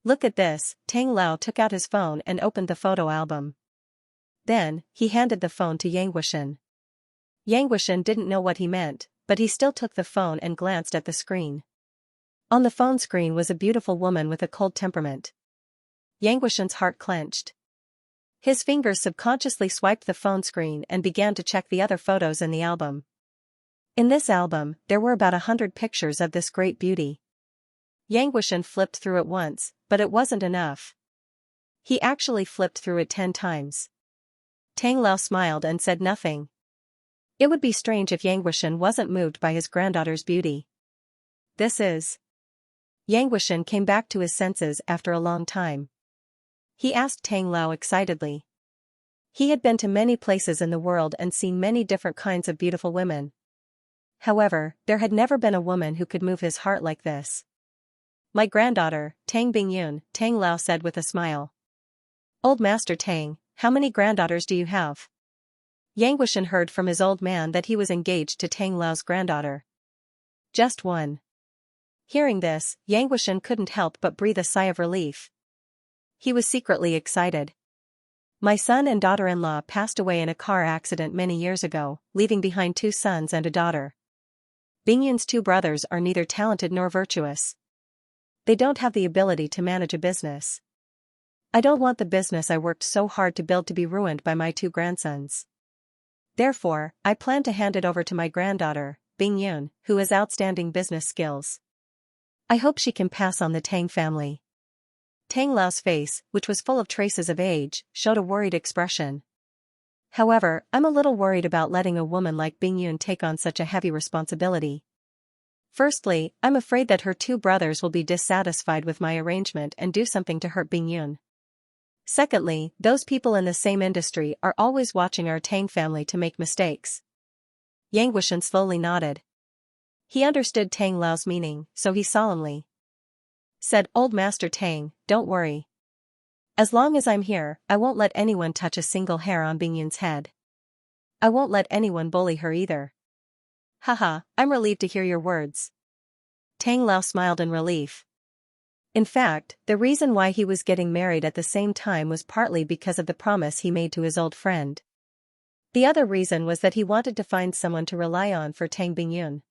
"Look at this," Tang Lao took out his phone and opened the photo album. Then, he handed the phone to Yang Wuxian. Yang Wuxian didn't know what he meant, but he still took the phone and glanced at the screen. On the phone screen was a beautiful woman with a cold temperament. Yang Wuxian's heart clenched. His fingers subconsciously swiped the phone screen and began to check the other photos in the album. In this album, there were about 100 pictures of this great beauty. Yang Wuxian flipped through it once, but it wasn't enough. He actually flipped through it 10 times. Tang Lao smiled and said nothing. It would be strange if Yang Wuxian wasn't moved by his granddaughter's beauty. This is... Yang Wuxian came back to his senses after a long time. He asked Tang Lao excitedly. He had been to many places in the world and seen many different kinds of beautiful women. However, there had never been a woman who could move his heart like this. "My granddaughter, Tang Bingyun," Tang Lao said with a smile. "Old Master Tang, how many granddaughters do you have?" Yang Wuxian heard from his old man that he was engaged to Tang Lao's granddaughter. "Just one." Hearing this, Yang Wuxian couldn't help but breathe a sigh of relief. He was secretly excited. "My son and daughter-in-law passed away in a car accident many years ago, leaving behind 2 sons and a daughter. Bingyun's 2 brothers are neither talented nor virtuous. They don't have the ability to manage a business. I don't want the business I worked so hard to build to be ruined by my 2 grandsons. Therefore, I plan to hand it over to my granddaughter, Bingyun, who has outstanding business skills. I hope she can pass on the Tang family." Tang Lao's face, which was full of traces of age, showed a worried expression. "However, I'm a little worried about letting a woman like Bingyun take on such a heavy responsibility. Firstly, I'm afraid that her 2 brothers will be dissatisfied with my arrangement and do something to hurt Bingyun. Secondly, those people in the same industry are always watching our Tang family to make mistakes." Yang Wuxian slowly nodded. He understood Tang Lao's meaning, so he solemnly said, "Old Master Tang, don't worry. As long as I'm here, I won't let anyone touch a single hair on Bingyun's head. I won't let anyone bully her either." "Haha, I'm relieved to hear your words." Tang Lao smiled in relief. In fact, the reason why he was getting married at the same time was partly because of the promise he made to his old friend. The other reason was that he wanted to find someone to rely on for Tang Bingyun.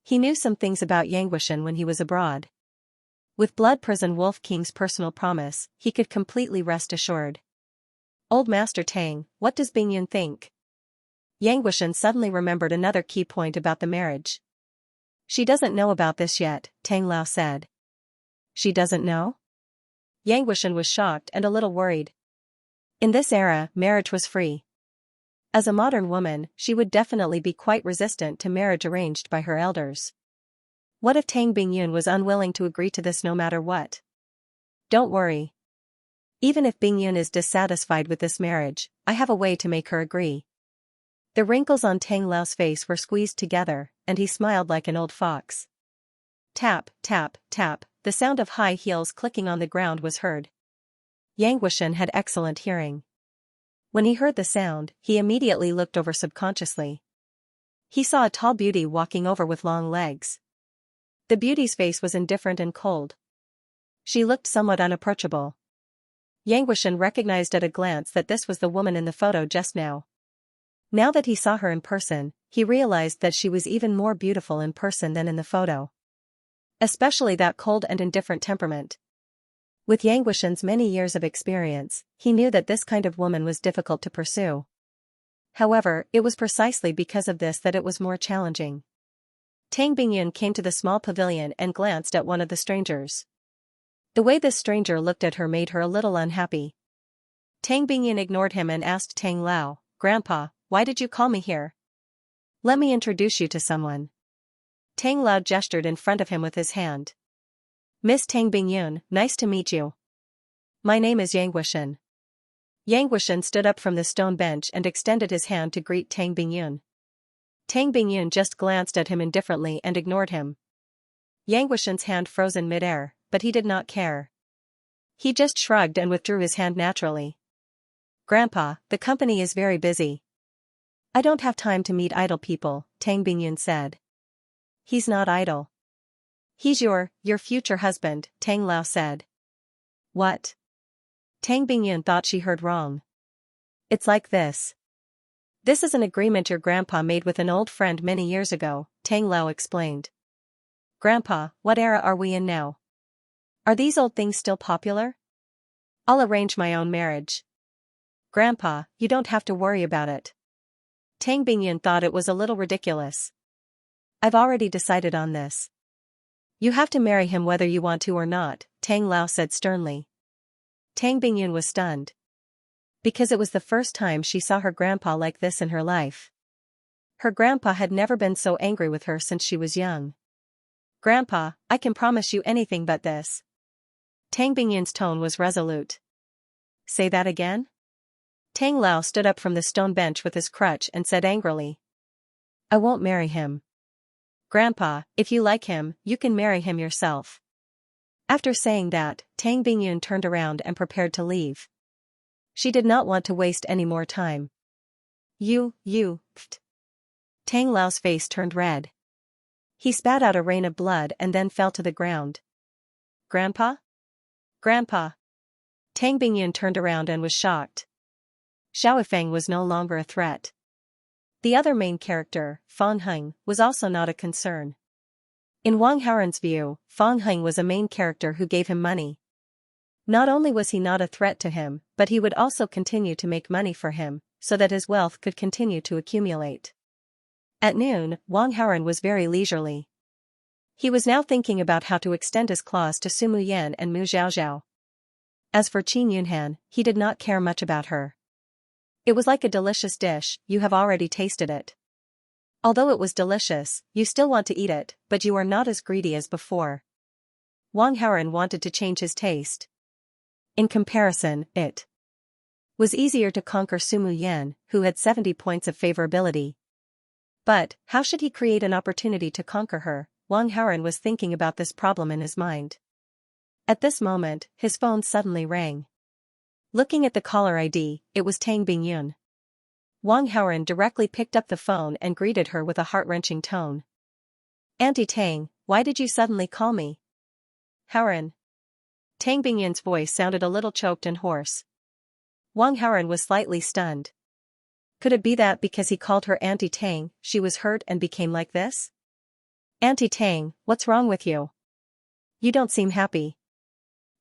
He knew some things about Yang Wuxian when he was abroad. With Blood Prison Wolf King's personal promise, he could completely rest assured. "Old Master Tang, what does Bingyun think?" Yang Wuxian suddenly remembered another key point about the marriage. "She doesn't know about this yet," Tang Lao said. "She doesn't know?" Yang Wuxian was shocked and a little worried. In this era, marriage was free. As a modern woman, she would definitely be quite resistant to marriage arranged by her elders. What if Tang Bingyun was unwilling to agree to this no matter what? "Don't worry. Even if Bingyun is dissatisfied with this marriage, I have a way to make her agree." The wrinkles on Tang Lao's face were squeezed together, and he smiled like an old fox. Tap, tap, tap, the sound of high heels clicking on the ground was heard. Yang Wuxian had excellent hearing. When he heard the sound, he immediately looked over subconsciously. He saw a tall beauty walking over with long legs. The beauty's face was indifferent and cold. She looked somewhat unapproachable. Yang Wuxian recognized at a glance that this was the woman in the photo just now. Now that he saw her in person, he realized that she was even more beautiful in person than in the photo. Especially that cold and indifferent temperament. With Yang Wuxian's many years of experience, he knew that this kind of woman was difficult to pursue. However, it was precisely because of this that it was more challenging. Tang Bingyun came to the small pavilion and glanced at one of the strangers. The way this stranger looked at her made her a little unhappy. Tang Bingyun ignored him and asked Tang Lao, "Grandpa, why did you call me here?" "Let me introduce you to someone." Tang Lao gestured in front of him with his hand. "Miss Tang Bingyun, nice to meet you. My name is Yang Wuxian." Yang Wuxian stood up from the stone bench and extended his hand to greet Tang Bingyun. Tang Bingyun just glanced at him indifferently and ignored him. Yang Wuxian's hand froze in midair, but he did not care. He just shrugged and withdrew his hand naturally. "Grandpa, the company is very busy. I don't have time to meet idle people," Tang Bingyun said. "He's not idle. He's your future husband," Tang Lao said. "What?" Tang Bingyun thought she heard wrong. "It's like this. This is an agreement your grandpa made with an old friend many years ago," Tang Lao explained. "Grandpa, what era are we in now? Are these old things still popular? I'll arrange my own marriage." "Grandpa, you don't have to worry about it." Tang Bingyun thought it was a little ridiculous. "I've already decided on this. You have to marry him whether you want to or not," Tang Lao said sternly. Tang Bingyun was stunned. Because it was the first time she saw her grandpa like this in her life. Her grandpa had never been so angry with her since she was young. "Grandpa, I can promise you anything but this." Tang Bingyun's tone was resolute. "Say that again?" Tang Lao stood up from the stone bench with his crutch and said angrily. "I won't marry him." "Grandpa, if you like him, you can marry him yourself." After saying that, Tang Bingyun turned around and prepared to leave. She did not want to waste any more time. Pfft. Tang Lao's face turned red. He spat out a rain of blood and then fell to the ground. "Grandpa? Grandpa!" Tang Bingyun turned around and was shocked. Xiaofeng was no longer a threat. The other main character, Fang Heng, was also not a concern. In Wang Haoren's view, Fang Heng was a main character who gave him money. Not only was he not a threat to him, but he would also continue to make money for him, so that his wealth could continue to accumulate. At noon, Wang Haoren was very leisurely. He was now thinking about how to extend his claws to Su Muyan and Mu Zhaozhao. As for Qin Yunhan, he did not care much about her. It was like a delicious dish, you have already tasted it. Although it was delicious, you still want to eat it, but you are not as greedy as before. Wang Haoren wanted to change his taste. In comparison, it was easier to conquer Su Muyan, who had 70 points of favorability. But, how should he create an opportunity to conquer her? Wang Haoran was thinking about this problem in his mind. At this moment, his phone suddenly rang. Looking at the caller ID, it was Tang Bingyun. Wang Haoran directly picked up the phone and greeted her with a heart-wrenching tone. "Auntie Tang, why did you suddenly call me?" "Haoran." Tang Bingyun's voice sounded a little choked and hoarse. Wang Haoran was slightly stunned. Could it be that because he called her Auntie Tang, she was hurt and became like this? "Auntie Tang, what's wrong with you? You don't seem happy."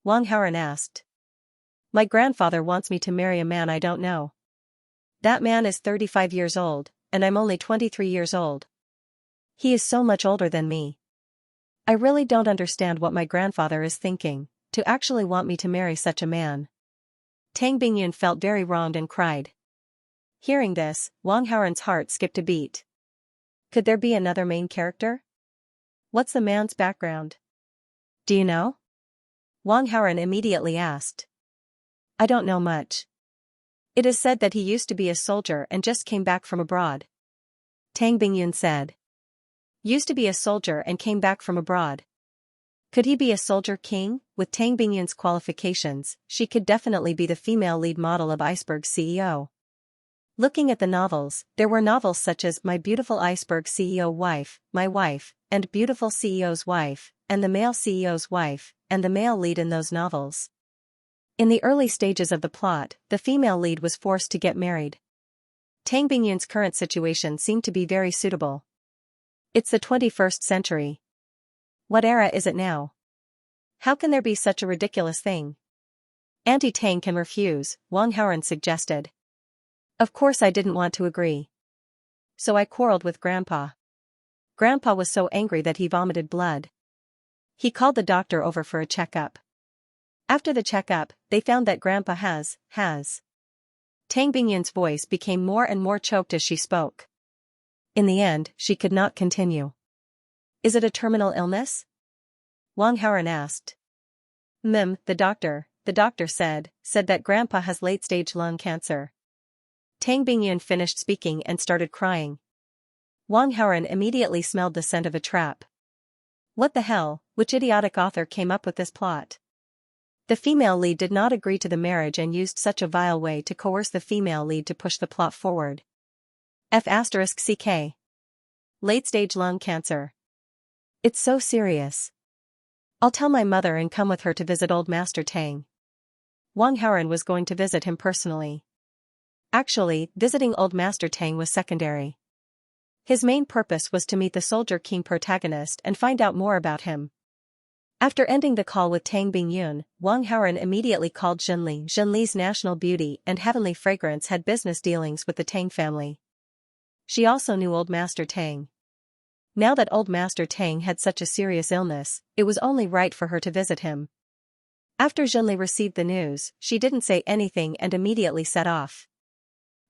Wang Haoran asked. "My grandfather wants me to marry a man I don't know. That man is 35 years old, and I'm only 23 years old. He is so much older than me. I really don't understand what my grandfather is thinking, to actually want me to marry such a man." Tang Bingyun felt very wronged and cried. Hearing this, Wang Haoran's heart skipped a beat. Could there be another main character? What's the man's background? Do you know? Wang Haoran immediately asked. "I don't know much. It is said that he used to be a soldier and just came back from abroad." Tang Bingyun said. Used to be a soldier and came back from abroad. Could he be a soldier king? With Tang Bingyun's qualifications, she could definitely be the female lead model of Iceberg CEO. Looking at the novels, there were novels such as My Beautiful Iceberg CEO Wife, My Wife, and Beautiful CEO's Wife, and The Male CEO's Wife, and the male lead in those novels. In the early stages of the plot, the female lead was forced to get married. Tang Bingyun's current situation seemed to be very suitable. It's the 21st century. What era is it now? How can there be such a ridiculous thing? Auntie Tang can refuse, Wang Haoran suggested. Of course I didn't want to agree. So I quarreled with Grandpa. Grandpa was so angry that he vomited blood. He called the doctor over for a checkup. After the checkup, they found that Grandpa has. Tang Bingyun's voice became more and more choked as she spoke. In the end, she could not continue. Is it a terminal illness? Wang Haoran asked. The doctor said that Grandpa has late-stage lung cancer. Tang Bingyun finished speaking and started crying. Wang Haoran immediately smelled the scent of a trap. What the hell, which idiotic author came up with this plot? The female lead did not agree to the marriage and used such a vile way to coerce the female lead to push the plot forward. F***ck. Late-stage lung cancer. It's so serious. I'll tell my mother and come with her to visit old Master Tang. Wang Haoran was going to visit him personally. Actually, visiting old Master Tang was secondary. His main purpose was to meet the Soldier King protagonist and find out more about him. After ending the call with Tang Bingyun, Wang Haoran immediately called Zhenli. Zhenli's national beauty and heavenly fragrance had business dealings with the Tang family. She also knew old Master Tang. Now that old Master Tang had such a serious illness, it was only right for her to visit him. After Zhenli received the news, she didn't say anything and immediately set off.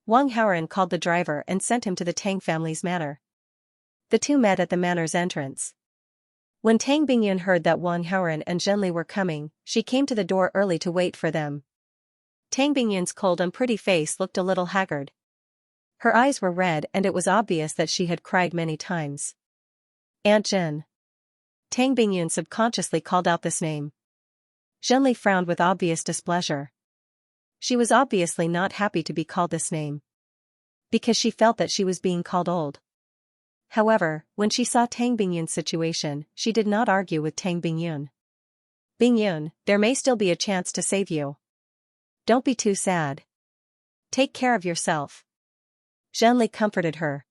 Wang Haoran called the driver and sent him to the Tang family's manor. The two met at the manor's entrance. When Tang Bingyun heard that Wang Haoran and Zhenli were coming, she came to the door early to wait for them. Tang Bingyun's cold and pretty face looked a little haggard. Her eyes were red and it was obvious that she had cried many times. Aunt Zhen. Tang Bingyun subconsciously called out this name. Zhenli frowned with obvious displeasure. She was obviously not happy to be called this name. Because she felt that she was being called old. However, when she saw Tang Bingyun's situation, she did not argue with Tang Bingyun. Bingyun, there may still be a chance to save you. Don't be too sad. Take care of yourself. Zhenli comforted her.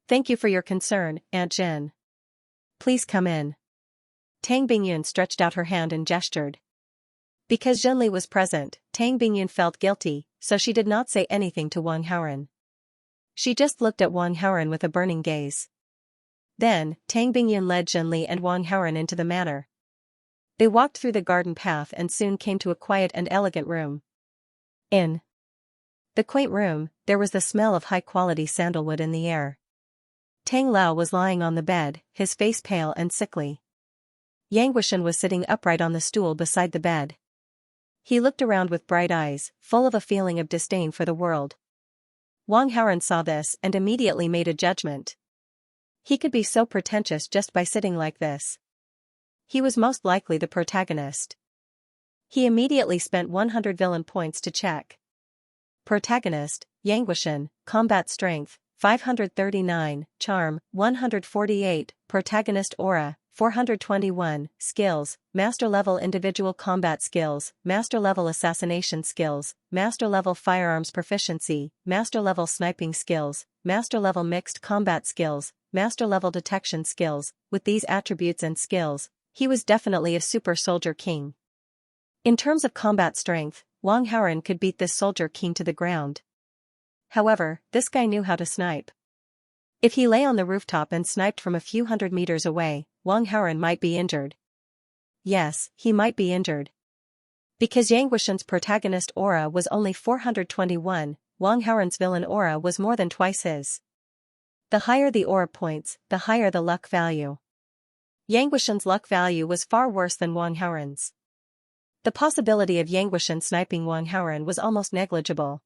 Thank you for your concern, Aunt Zhen. Please come in. Tang Bingyun stretched out her hand and gestured. Because Zhenli was present, Tang Bingyun felt guilty, so she did not say anything to Wang Haoran. She just looked at Wang Haoran with a burning gaze. Then, Tang Bingyun led Zhenli and Wang Haoran into the manor. They walked through the garden path and soon came to a quiet and elegant room. In the quaint room, there was the smell of high-quality sandalwood in the air. Tang Lao was lying on the bed, his face pale and sickly. Yang Guishan was sitting upright on the stool beside the bed. He looked around with bright eyes, full of a feeling of disdain for the world. Wang Haoren saw this and immediately made a judgment. He could be so pretentious just by sitting like this. He was most likely the protagonist. He immediately spent 100 villain points to check. Protagonist, Yanguishan, Combat Strength, 539, Charm, 148, Protagonist Aura, 421, Skills, Master Level Individual Combat Skills, Master Level Assassination Skills, Master Level Firearms Proficiency, Master Level Sniping Skills, Master Level Mixed Combat Skills, Master Level Detection Skills. With these attributes and skills, he was definitely a super soldier king. In terms of combat strength, Wang Haoren could beat this soldier king to the ground. However, this guy knew how to snipe. If he lay on the rooftop and sniped from a few hundred meters away, Wang Haoren might be injured. Yes, he might be injured. Because Yanguishan's protagonist aura was only 421, Wang Haoren's villain aura was more than twice his. The higher the aura points, the higher the luck value. Yanguishan's luck value was far worse than Wang Haoren's. The possibility of Yanguishan sniping Wang Haoren was almost negligible.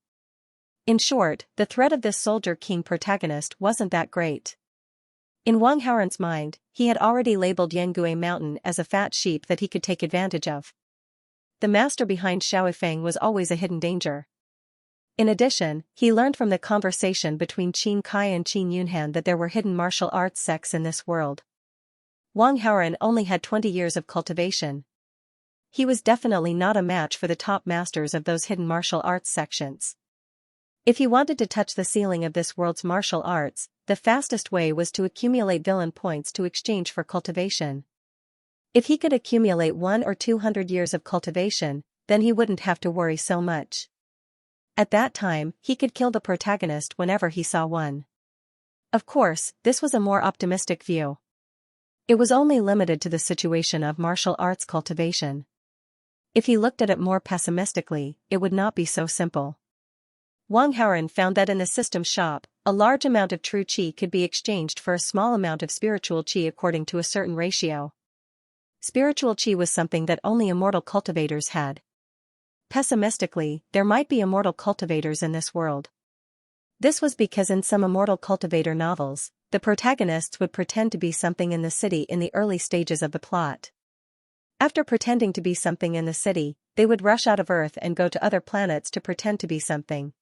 In short, the threat of this soldier king protagonist wasn't that great. In Wang Haoren's mind, he had already labeled Yangue Mountain as a fat sheep that he could take advantage of. The master behind Xiaofeng was always a hidden danger. In addition, he learned from the conversation between Qin Kai and Qin Yunhan that there were hidden martial arts sects in this world. Wang Haoren only had 20 years of cultivation. He was definitely not a match for the top masters of those hidden martial arts sections. If he wanted to touch the ceiling of this world's martial arts, the fastest way was to accumulate villain points to exchange for cultivation. If he could accumulate 100 or 200 years of cultivation, then he wouldn't have to worry so much. At that time, he could kill the protagonist whenever he saw one. Of course, this was a more optimistic view. It was only limited to the situation of martial arts cultivation. If he looked at it more pessimistically, it would not be so simple. Wang Haoren found that in the system shop, a large amount of true qi could be exchanged for a small amount of spiritual qi according to a certain ratio. Spiritual qi was something that only immortal cultivators had. Pessimistically, there might be immortal cultivators in this world. This was because in some immortal cultivator novels, the protagonists would pretend to be something in the city in the early stages of the plot. After pretending to be something in the city, they would rush out of Earth and go to other planets to pretend to be something.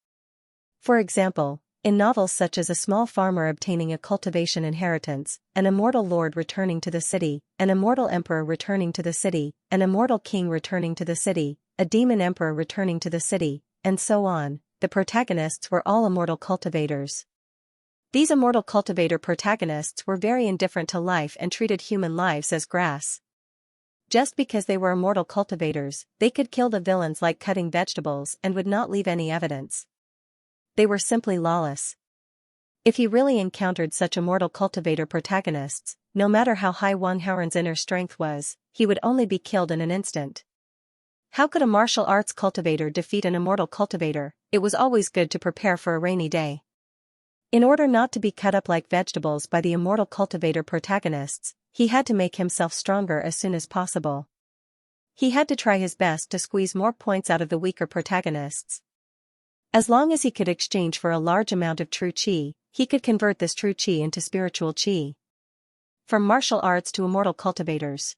For example, in novels such as A Small Farmer Obtaining a Cultivation Inheritance, an immortal lord returning to the city, an immortal emperor returning to the city, an immortal king returning to the city, a demon emperor returning to the city, and so on, the protagonists were all immortal cultivators. These immortal cultivator protagonists were very indifferent to life and treated human lives as grass. Just because they were immortal cultivators, they could kill the villains like cutting vegetables and would not leave any evidence. They were simply lawless. If he really encountered such immortal cultivator protagonists, no matter how high Wang Haoren's inner strength was, he would only be killed in an instant. How could a martial arts cultivator defeat an immortal cultivator? It was always good to prepare for a rainy day. In order not to be cut up like vegetables by the immortal cultivator protagonists, he had to make himself stronger as soon as possible. He had to try his best to squeeze more points out of the weaker protagonists. As long as he could exchange for a large amount of true qi, he could convert this true qi into spiritual qi. From martial arts to immortal cultivators.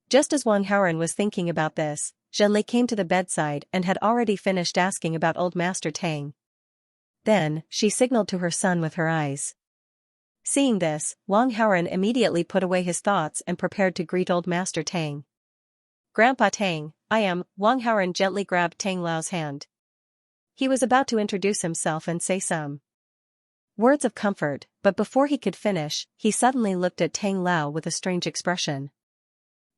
Just as Wang Haoren was thinking about this, Zhenli came to the bedside and had already finished asking about old Master Tang. Then, she signaled to her son with her eyes. Seeing this, Wang Haoren immediately put away his thoughts and prepared to greet old Master Tang. Grandpa Tang, I am. Wang Haoren gently grabbed Tang Lao's hand. He was about to introduce himself and say some words of comfort, but before he could finish, he suddenly looked at Tang Lao with a strange expression.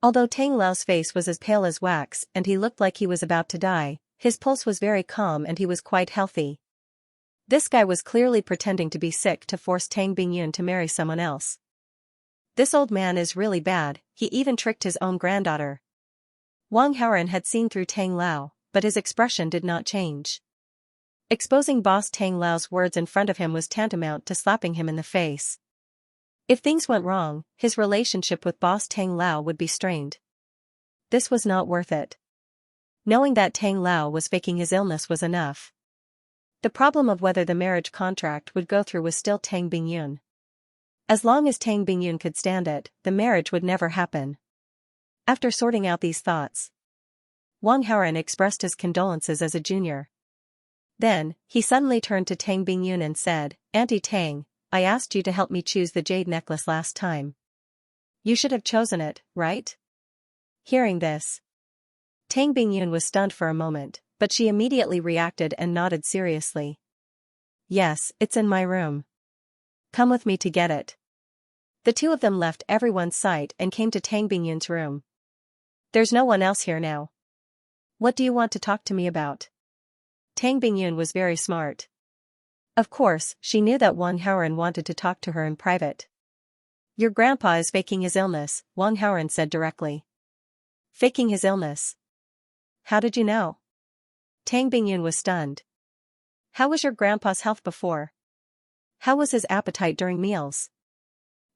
Although Tang Lao's face was as pale as wax and he looked like he was about to die, his pulse was very calm and he was quite healthy. This guy was clearly pretending to be sick to force Tang Bingyun to marry someone else. This old man is really bad, he even tricked his own granddaughter. Wang Haoren had seen through Tang Lao, but his expression did not change. Exposing boss Tang Lao's words in front of him was tantamount to slapping him in the face. If things went wrong, his relationship with boss Tang Lao would be strained. This was not worth it. Knowing that Tang Lao was faking his illness was enough. The problem of whether the marriage contract would go through was still Tang Bingyun. As long as Tang Bingyun could stand it, the marriage would never happen. After sorting out these thoughts, Wang Haoren expressed his condolences as a junior. Then, he suddenly turned to Tang Bingyun and said, "Auntie Tang, I asked you to help me choose the jade necklace last time. You should have chosen it, right?" Hearing this, Tang Bingyun was stunned for a moment, but she immediately reacted and nodded seriously. "Yes, it's in my room. Come with me to get it." The two of them left everyone's sight and came to Tang Bingyun's room. "There's no one else here now. What do you want to talk to me about?" Tang Bingyun was very smart. Of course, she knew that Wang Haoren wanted to talk to her in private. "Your grandpa is faking his illness," Wang Haoren said directly. "Faking his illness? How did you know?" Tang Bingyun was stunned. "How was your grandpa's health before? How was his appetite during meals?"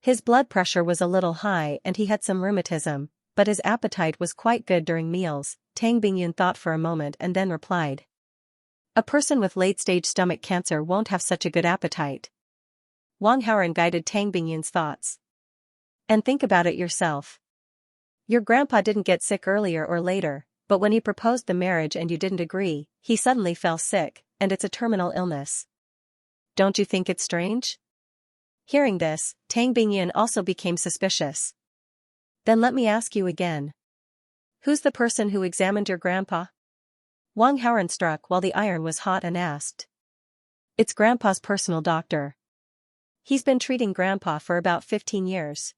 His blood pressure was a little high and he had some rheumatism, but his appetite was quite good during meals. Tang Bingyun thought for a moment and then replied. "A person with late-stage stomach cancer won't have such a good appetite." Wang Haoren guided Tang Bingyun's thoughts. "And think about it yourself. Your grandpa didn't get sick earlier or later, but when he proposed the marriage and you didn't agree, he suddenly fell sick, and it's a terminal illness. Don't you think it's strange?" Hearing this, Tang Bingyun also became suspicious. "Then let me ask you again. Who's the person who examined your grandpa?" Wang Haoren struck while the iron was hot and asked. "It's Grandpa's personal doctor. He's been treating Grandpa for about 15 years.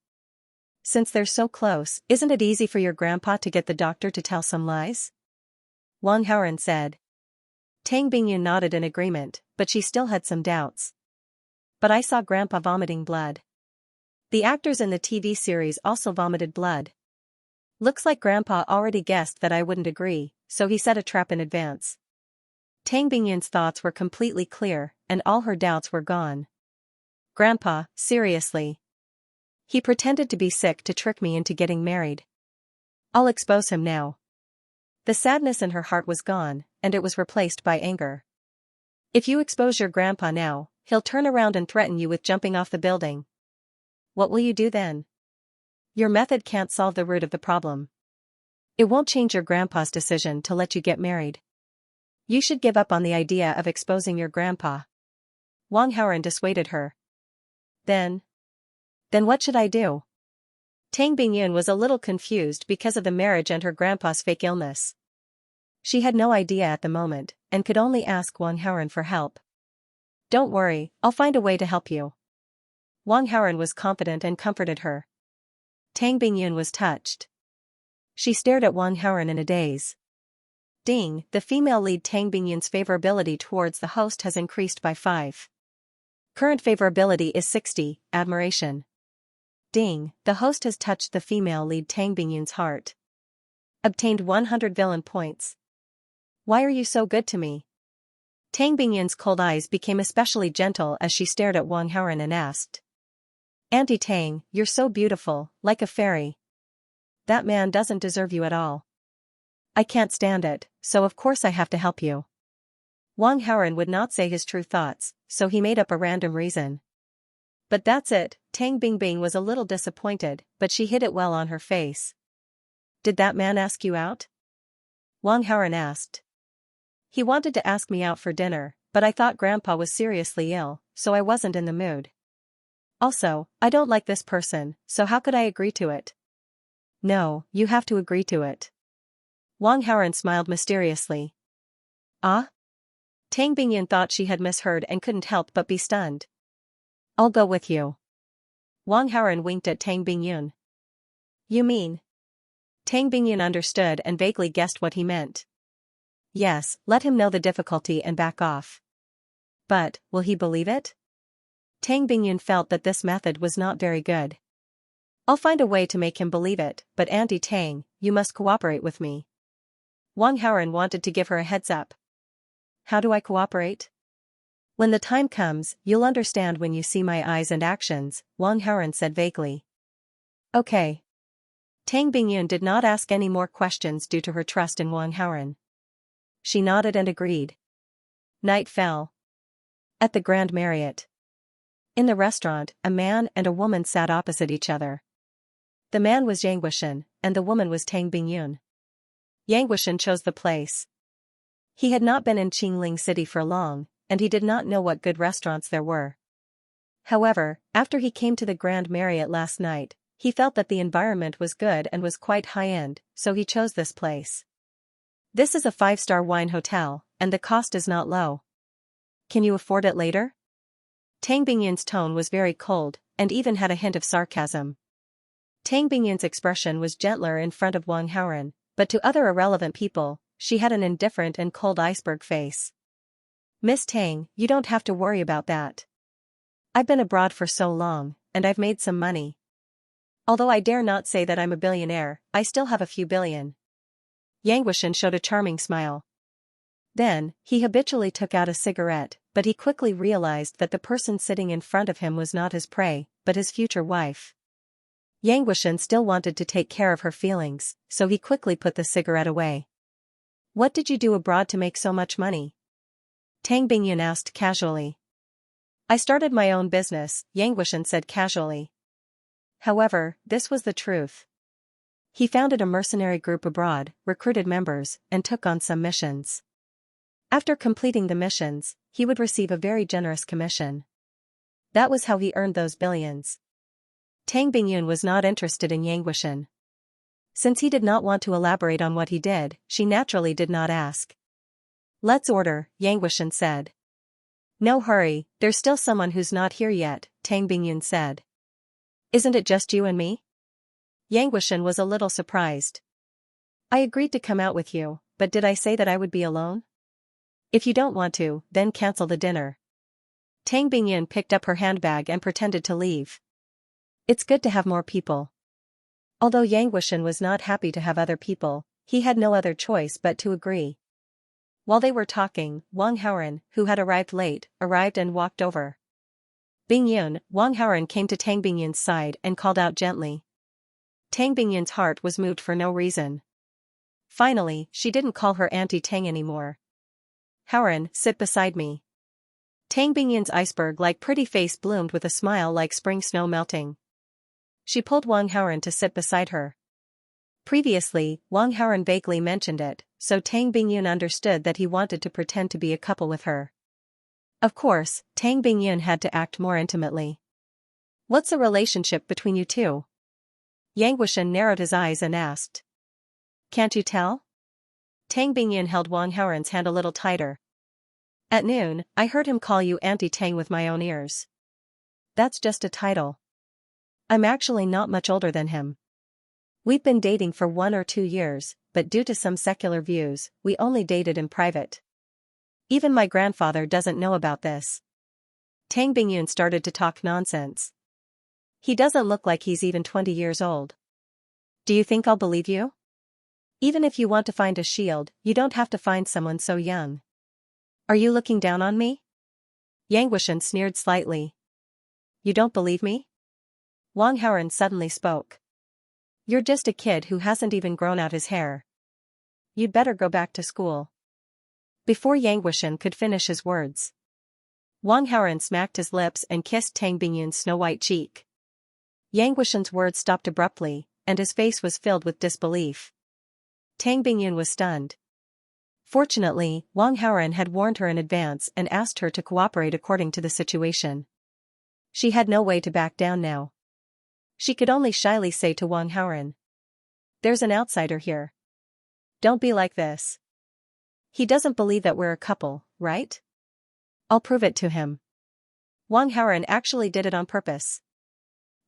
Since they're so close, isn't it easy for your grandpa to get the doctor to tell some lies?" Wang Haoren said. Tang Bingyun nodded in agreement, but she still had some doubts. "But I saw Grandpa vomiting blood. The actors in the TV series also vomited blood. Looks like Grandpa already guessed that I wouldn't agree, so he set a trap in advance." Tang Bingyun's thoughts were completely clear, and all her doubts were gone. "Grandpa, seriously. He pretended to be sick to trick me into getting married. I'll expose him now." The sadness in her heart was gone, and it was replaced by anger. "If you expose your grandpa now, he'll turn around and threaten you with jumping off the building. What will you do then? Your method can't solve the root of the problem. It won't change your grandpa's decision to let you get married. You should give up on the idea of exposing your grandpa." Wang Haoren dissuaded her. Then what should I do?" Tang Bingyun was a little confused because of the marriage and her grandpa's fake illness. She had no idea at the moment, and could only ask Wang Haoren for help. "Don't worry, I'll find a way to help you." Wang Haoren was confident and comforted her. Tang Bingyun was touched. She stared at Wang Haoren in a daze. Ding, the female lead. Tang Bingyun's favorability towards the host has increased by 5. Current favorability is 60, admiration. Ding, the host has touched the female lead. Tang Bingyun's heart. Obtained 100 villain points. "Why are you so good to me?" Tang Bingyun's cold eyes became especially gentle as she stared at Wang Haoren and asked. "Auntie Tang, you're so beautiful, like a fairy. That man doesn't deserve you at all. I can't stand it, so of course I have to help you." Wang Haoren would not say his true thoughts, so he made up a random reason. "But that's it." Tang Bingbing was a little disappointed, but she hid it well on her face. "Did that man ask you out?" Wang Haoren asked. "He wanted to ask me out for dinner, but I thought Grandpa was seriously ill, so I wasn't in the mood. Also, I don't like this person, so how could I agree to it?" "No, you have to agree to it." Wang Haoren smiled mysteriously. "Ah?" Tang Bingyun thought she had misheard and couldn't help but be stunned. "I'll go with you." Wang Haoren winked at Tang Bingyun. "You mean?" Tang Bingyun understood and vaguely guessed what he meant. "Yes, let him know the difficulty and back off." "But, will he believe it?" Tang Bingyun felt that this method was not very good. "I'll find a way to make him believe it, but Auntie Tang, you must cooperate with me." Wang Haoren wanted to give her a heads up. "How do I cooperate?" "When the time comes, you'll understand when you see my eyes and actions," Wang Haoren said vaguely. "Okay." Tang Bingyun did not ask any more questions due to her trust in Wang Haoren. She nodded and agreed. Night fell. At the Grand Marriott. In the restaurant, a man and a woman sat opposite each other. The man was Yang Guishan, and the woman was Tang Bingyun. Yang Guishan chose the place. He had not been in Qingling City for long, and he did not know what good restaurants there were. However, after he came to the Grand Marriott last night, he felt that the environment was good and was quite high-end, so he chose this place. This is a 5-star wine hotel, and the cost is not low. Can you afford it later? Tang Bingyun's tone was very cold, and even had a hint of sarcasm. Tang Bingyun's expression was gentler in front of Wang Haoren, but to other irrelevant people, she had an indifferent and cold iceberg face. Miss Tang, you don't have to worry about that. I've been abroad for so long, and I've made some money. Although I dare not say that I'm a billionaire, I still have a few billion. Yang Guishan showed a charming smile. Then, he habitually took out a cigarette, but he quickly realized that the person sitting in front of him was not his prey, but his future wife. Yang Guishan still wanted to take care of her feelings, so he quickly put the cigarette away. What did you do abroad to make so much money? Tang Bingyun asked casually. I started my own business, Yang Guishan said casually. However, this was the truth. He founded a mercenary group abroad, recruited members, and took on some missions. After completing the missions, he would receive a very generous commission. That was how he earned those billions. Tang Bingyun was not interested in Yang Guishan. Since he did not want to elaborate on what he did, she naturally did not ask. Let's order, Yang Guishan said. No hurry, there's still someone who's not here yet, Tang Bingyun said. Isn't it just you and me? Yang Guishan was a little surprised. I agreed to come out with you, but did I say that I would be alone? If you don't want to, then cancel the dinner. Tang Bingyun picked up her handbag and pretended to leave. It's good to have more people. Although Yang Guishan was not happy to have other people, he had no other choice but to agree. While they were talking, Wang Haoren, who had arrived late, arrived and walked over. Bingyun, Wang Haoren came to Tang Bingyun's side and called out gently. Tang Bingyun's heart was moved for no reason. Finally, she didn't call her Auntie Tang anymore. Haoren, sit beside me. Tang Bingyun's iceberg-like pretty face bloomed with a smile like spring snow melting. She pulled Wang Haoren to sit beside her. Previously, Wang Haoren vaguely mentioned it, so Tang Bingyun understood that he wanted to pretend to be a couple with her. Of course, Tang Bingyun had to act more intimately. What's the relationship between you two? Yang Guishan narrowed his eyes and asked. Can't you tell? Tang Bingyun held Wang Haoren's hand a little tighter. At noon, I heard him call you Auntie Tang with my own ears. That's just a title. I'm actually not much older than him. We've been dating for 1 or 2 years, but due to some secular views, we only dated in private. Even my grandfather doesn't know about this. Tang Bingyun started to talk nonsense. He doesn't look like he's even 20 years old. Do you think I'll believe you? Even if you want to find a shield, you don't have to find someone so young. Are you looking down on me? Yang Guishan sneered slightly. You don't believe me? Wang Haoren suddenly spoke. You're just a kid who hasn't even grown out his hair. You'd better go back to school. Before Yang Guishan could finish his words, Wang Haoren smacked his lips and kissed Tang Bingyun's snow-white cheek. Yang Guishan's words stopped abruptly, and his face was filled with disbelief. Tang Bingyun was stunned. Fortunately, Wang Haoren had warned her in advance and asked her to cooperate according to the situation. She had no way to back down now. She could only shyly say to Wang Haoren. There's an outsider here. Don't be like this. He doesn't believe that we're a couple, right? I'll prove it to him. Wang Haoren actually did it on purpose.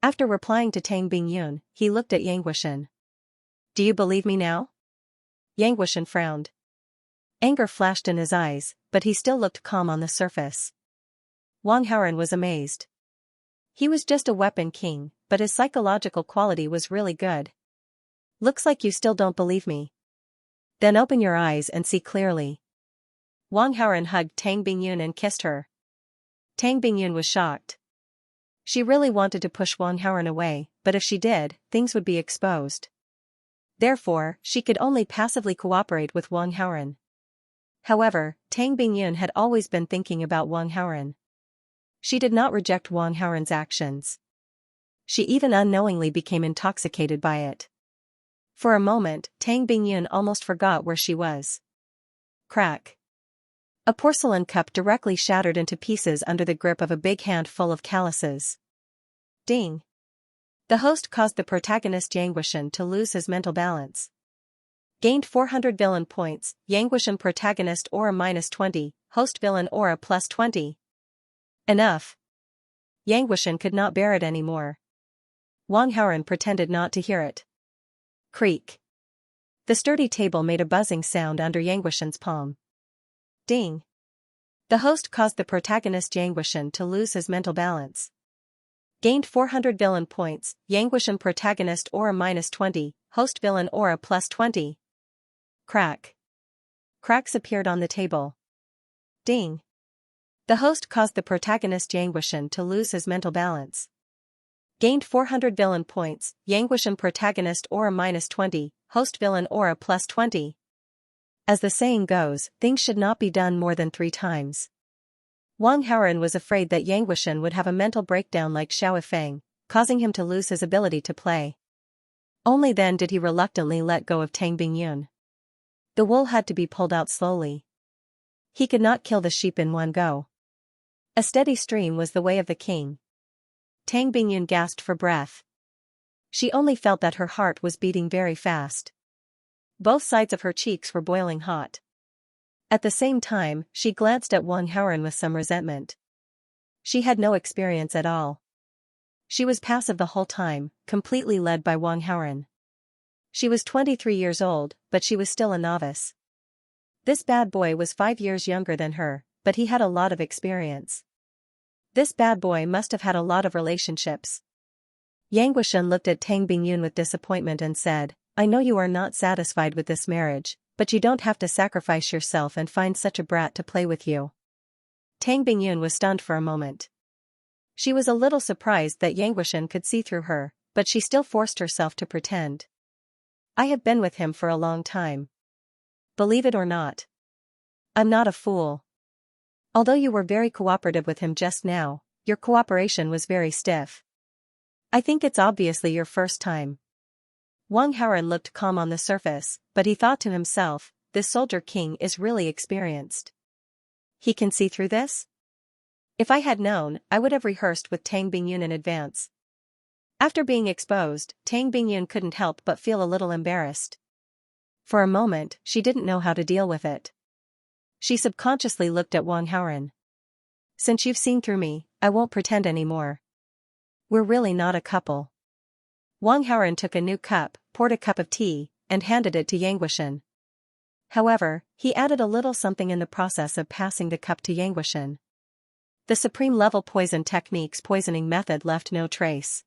After replying to Tang Bingyun, he looked at Yang Guishan. Do you believe me now? Yang Guishan frowned. Anger flashed in his eyes, but he still looked calm on the surface. Wang Haoren was amazed. He was just a weapon king, but his psychological quality was really good. Looks like you still don't believe me. Then open your eyes and see clearly. Wang Haoren hugged Tang Bingyun and kissed her. Tang Bingyun was shocked. She really wanted to push Wang Haoren away, but if she did, things would be exposed. Therefore, she could only passively cooperate with Wang Haoren. However, Tang Bingyun had always been thinking about Wang Haoren. She did not reject Wang Haoren's actions. She even unknowingly became intoxicated by it. For a moment, Tang Bingyun almost forgot where she was. Crack. A porcelain cup directly shattered into pieces under the grip of a big hand full of calluses. Ding. The host caused the protagonist Yang Guishan to lose his mental balance. Gained 400 villain points, Yang Guishan protagonist aura -20, host villain aura +20. Enough. Yang Guishan could not bear it anymore. Wang Haoren pretended not to hear it. Creak. The sturdy table made a buzzing sound under Yang Guishan's palm. Ding. The host caused the protagonist Yang Guishan to lose his mental balance. Gained 400 villain points, Yang Guishan protagonist aura -20, host villain aura +20. Crack. Cracks appeared on the table. Ding. The host caused the protagonist Yang Guishan to lose his mental balance. Gained 400 villain points, Yang Guishan protagonist aura -20, host villain aura +20. As the saying goes, things should not be done more than 3 times. Wang Haoren was afraid that Yang Guishan would have a mental breakdown like Xiao Feng, causing him to lose his ability to play. Only then did he reluctantly let go of Tang Bingyun. The wool had to be pulled out slowly. He could not kill the sheep in one go. A steady stream was the way of the king. Tang Bingyun gasped for breath. She only felt that her heart was beating very fast. Both sides of her cheeks were boiling hot. At the same time, she glanced at Wang Haoren with some resentment. She had no experience at all. She was passive the whole time, completely led by Wang Haoren. She was 23 years old, but she was still a novice. This bad boy was 5 years younger than her, but he had a lot of experience. This bad boy must have had a lot of relationships. Yang Guishan looked at Tang Bingyun with disappointment and said, I know you are not satisfied with this marriage, but you don't have to sacrifice yourself and find such a brat to play with you. Tang Bingyun was stunned for a moment. She was a little surprised that Yang Guishan could see through her, but she still forced herself to pretend. I have been with him for a long time. Believe it or not. I'm not a fool. Although you were very cooperative with him just now, your cooperation was very stiff. I think it's obviously your first time. Wang Haoren looked calm on the surface, but he thought to himself, this soldier king is really experienced. He can see through this? If I had known, I would have rehearsed with Tang Bingyun in advance. After being exposed, Tang Bingyun couldn't help but feel a little embarrassed. For a moment, she didn't know how to deal with it. She subconsciously looked at Wang Haoren. Since you've seen through me, I won't pretend anymore. We're really not a couple. Wang Haoren took a new cup, poured a cup of tea, and handed it to Yang Guishan. However, he added a little something in the process of passing the cup to Yang Guishan. The supreme level poison technique's poisoning method left no trace.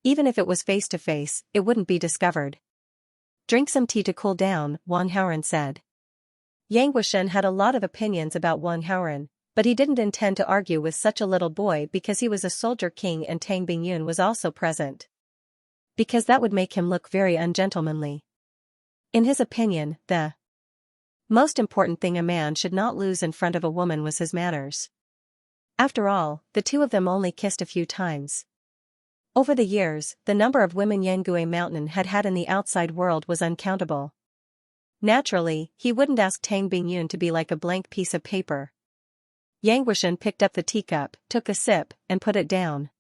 Even if it was face-to-face, it wouldn't be discovered. Drink some tea to cool down, Wang Haoren said. Yang Guishan had a lot of opinions about Wang Haoren, but he didn't intend to argue with such a little boy because he was a soldier king and Tang Bingyun was also present. Because that would make him look very ungentlemanly. In his opinion, the most important thing a man should not lose in front of a woman was his manners. After all, the two of them only kissed a few times. Over the years, the number of women Yangue Mountain had had in the outside world was uncountable. Naturally, he wouldn't ask Tang Bingyun to be like a blank piece of paper. Yang Guishan picked up the teacup, took a sip, and put it down.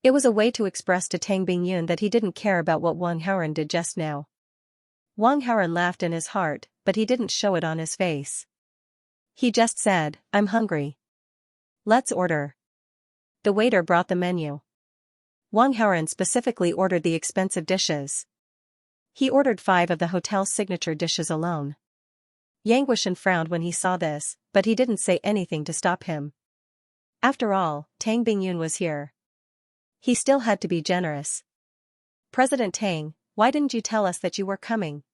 It was a way to express to Tang Bingyun that he didn't care about what Wang Haoren did just now. Wang Haoren laughed in his heart, but he didn't show it on his face. He just said, I'm hungry. Let's order. The waiter brought the menu. Wang Haoren specifically ordered the expensive dishes. He ordered 5 of the hotel's signature dishes alone. Yang Guishan frowned when he saw this, but he didn't say anything to stop him. After all, Tang Bingyun was here. He still had to be generous. President Tang, why didn't you tell us that you were coming?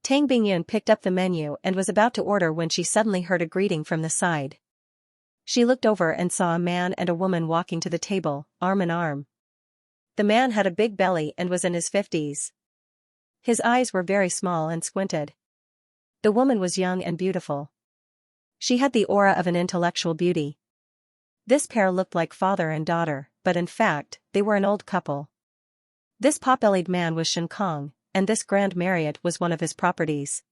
Tang Bingyun picked up the menu and was about to order when she suddenly heard a greeting from the side. She looked over and saw a man and a woman walking to the table, arm in arm. The man had a big belly and was in his 50s. His eyes were very small and squinted. The woman was young and beautiful. She had the aura of an intellectual beauty. This pair looked like father and daughter, but in fact, they were an old couple. This pot-bellied man was Xianxia, and this Grand Marriott was one of his properties.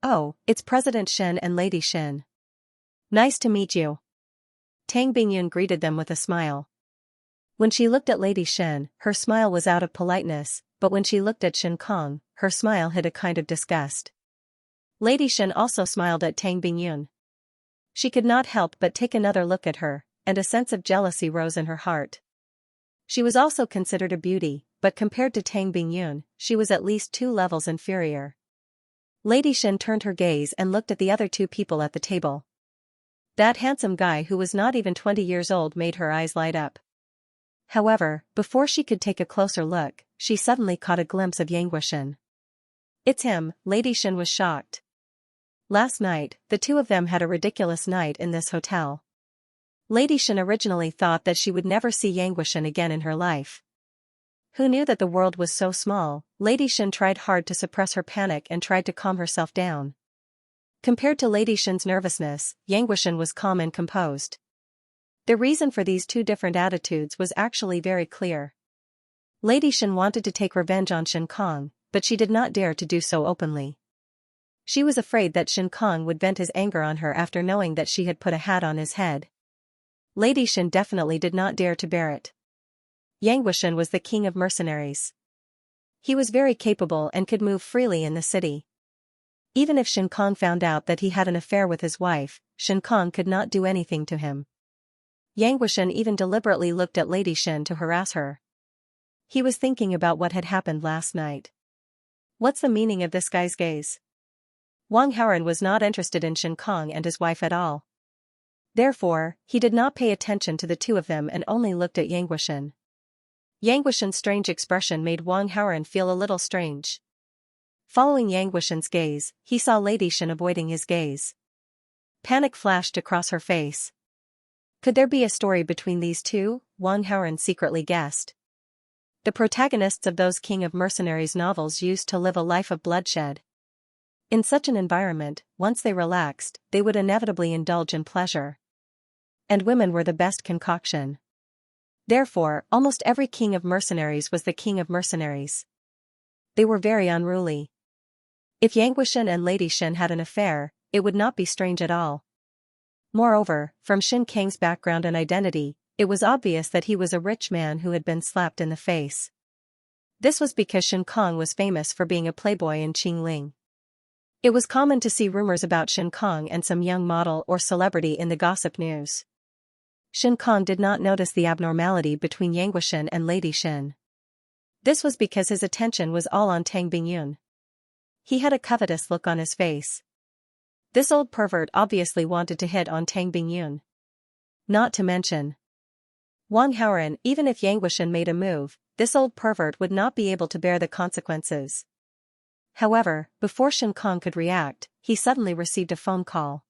"Oh, it's President Shen and Lady Shen. Nice to meet you." Tang Bingyun greeted them with a smile. When she looked at Lady Shen, her smile was out of politeness, but when she looked at Xianxia, her smile hid a kind of disgust. Lady Shen also smiled at Tang Bingyun. She could not help but take another look at her, and a sense of jealousy rose in her heart. She was also considered a beauty, but compared to Tang Bingyun, she was at least 2 levels inferior. Lady Shen turned her gaze and looked at the other 2 people at the table. That handsome guy who was not even 20 years old made her eyes light up. However, before she could take a closer look, she suddenly caught a glimpse of Xianxia. "It's him," Lady Shen was shocked. Last night, the 2 of them had a ridiculous night in this hotel. Lady Shen originally thought that she would never see Xianxia again in her life. Who knew that the world was so small? Lady Shen tried hard to suppress her panic and tried to calm herself down. Compared to Lady Shen's nervousness, Xianxia was calm and composed. The reason for these 2 different attitudes was actually very clear. Lady Shen wanted to take revenge on Xianxia, but she did not dare to do so openly. She was afraid that Xianxia would vent his anger on her after knowing that she had put a hat on his head. Lady Shen definitely did not dare to bear it. Xianxia was the king of mercenaries. He was very capable and could move freely in the city. Even if Xianxia found out that he had an affair with his wife, Xianxia could not do anything to him. Xianxia even deliberately looked at Lady Shen to harass her. He was thinking about what had happened last night. What's the meaning of this guy's gaze? Wang Haoran was not interested in Xianxia and his wife at all. Therefore, he did not pay attention to the 2 of them and only looked at Xianxia. Xianxia's strange expression made Wang Haoran feel a little strange. Following Xianxia's gaze, he saw Lady Shen avoiding his gaze. Panic flashed across her face. Could there be a story between these 2? Wang Haoran secretly guessed. The protagonists of those King of Mercenaries novels used to live a life of bloodshed. In such an environment, once they relaxed, they would inevitably indulge in pleasure. And women were the best concoction. Therefore, almost every king of mercenaries was the king of mercenaries. They were very unruly. If Xianxia and Lady Shen had an affair, it would not be strange at all. Moreover, from Shen Kang's background and identity, it was obvious that he was a rich man who had been slapped in the face. This was because Xianxia was famous for being a playboy in Qingling. It was common to see rumors about Xianxia and some young model or celebrity in the gossip news. Xianxia did not notice the abnormality between Xianxia and Lady Shen. This was because his attention was all on Tang Bingyun. He had a covetous look on his face. This old pervert obviously wanted to hit on Tang Bingyun. Not to mention Wang Haoran. Even if Xianxia made a move, this old pervert would not be able to bear the consequences. However, before Xianxia could react, he suddenly received a phone call.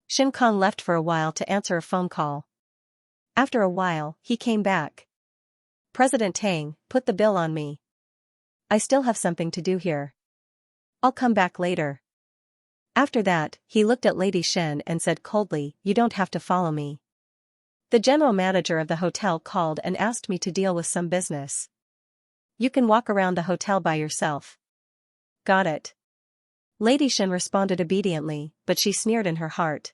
Xianxia left for a while to answer a phone call. After a while, he came back. "President Tang, put the bill on me. I still have something to do here. I'll come back later." After that, he looked at Lady Shen and said coldly, "You don't have to follow me. The general manager of the hotel called and asked me to deal with some business. You can walk around the hotel by yourself." "Got it." Lady Shen responded obediently, but she sneered in her heart.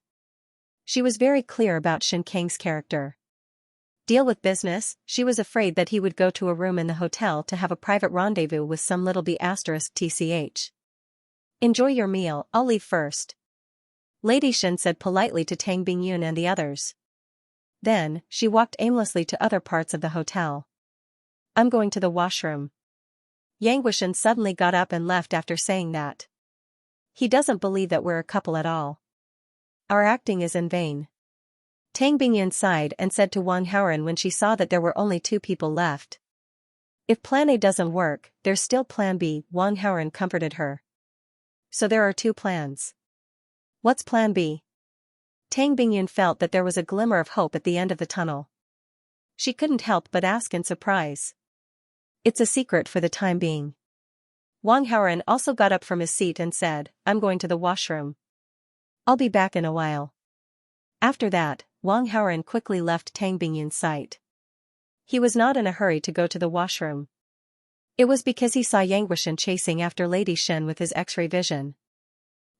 She was very clear about Shen Kang's character. Deal with business? She was afraid that he would go to a room in the hotel to have a private rendezvous with some little b***tch. "Enjoy your meal, I'll leave first," Lady Shen said politely to Tang Bingyun and the others. Then, she walked aimlessly to other parts of the hotel. "I'm going to the washroom." Xianxia suddenly got up and left after saying that. "He doesn't believe that we're a couple at all. Our acting is in vain." Tang Bingyun sighed and said to Wang Haoran when she saw that there were only 2 people left. "If plan A doesn't work, there's still plan B," Wang Haoran comforted her. "So there are 2 plans. What's plan B?" Tang Bingyun felt that there was a glimmer of hope at the end of the tunnel. She couldn't help but ask in surprise. "It's a secret for the time being." Wang Haoran also got up from his seat and said, "I'm going to the washroom. I'll be back in a while." After that, Wang Haoren quickly left Tang Bingyun's sight. He was not in a hurry to go to the washroom. It was because he saw Yang Guishan chasing after Lady Shen with his X-ray vision.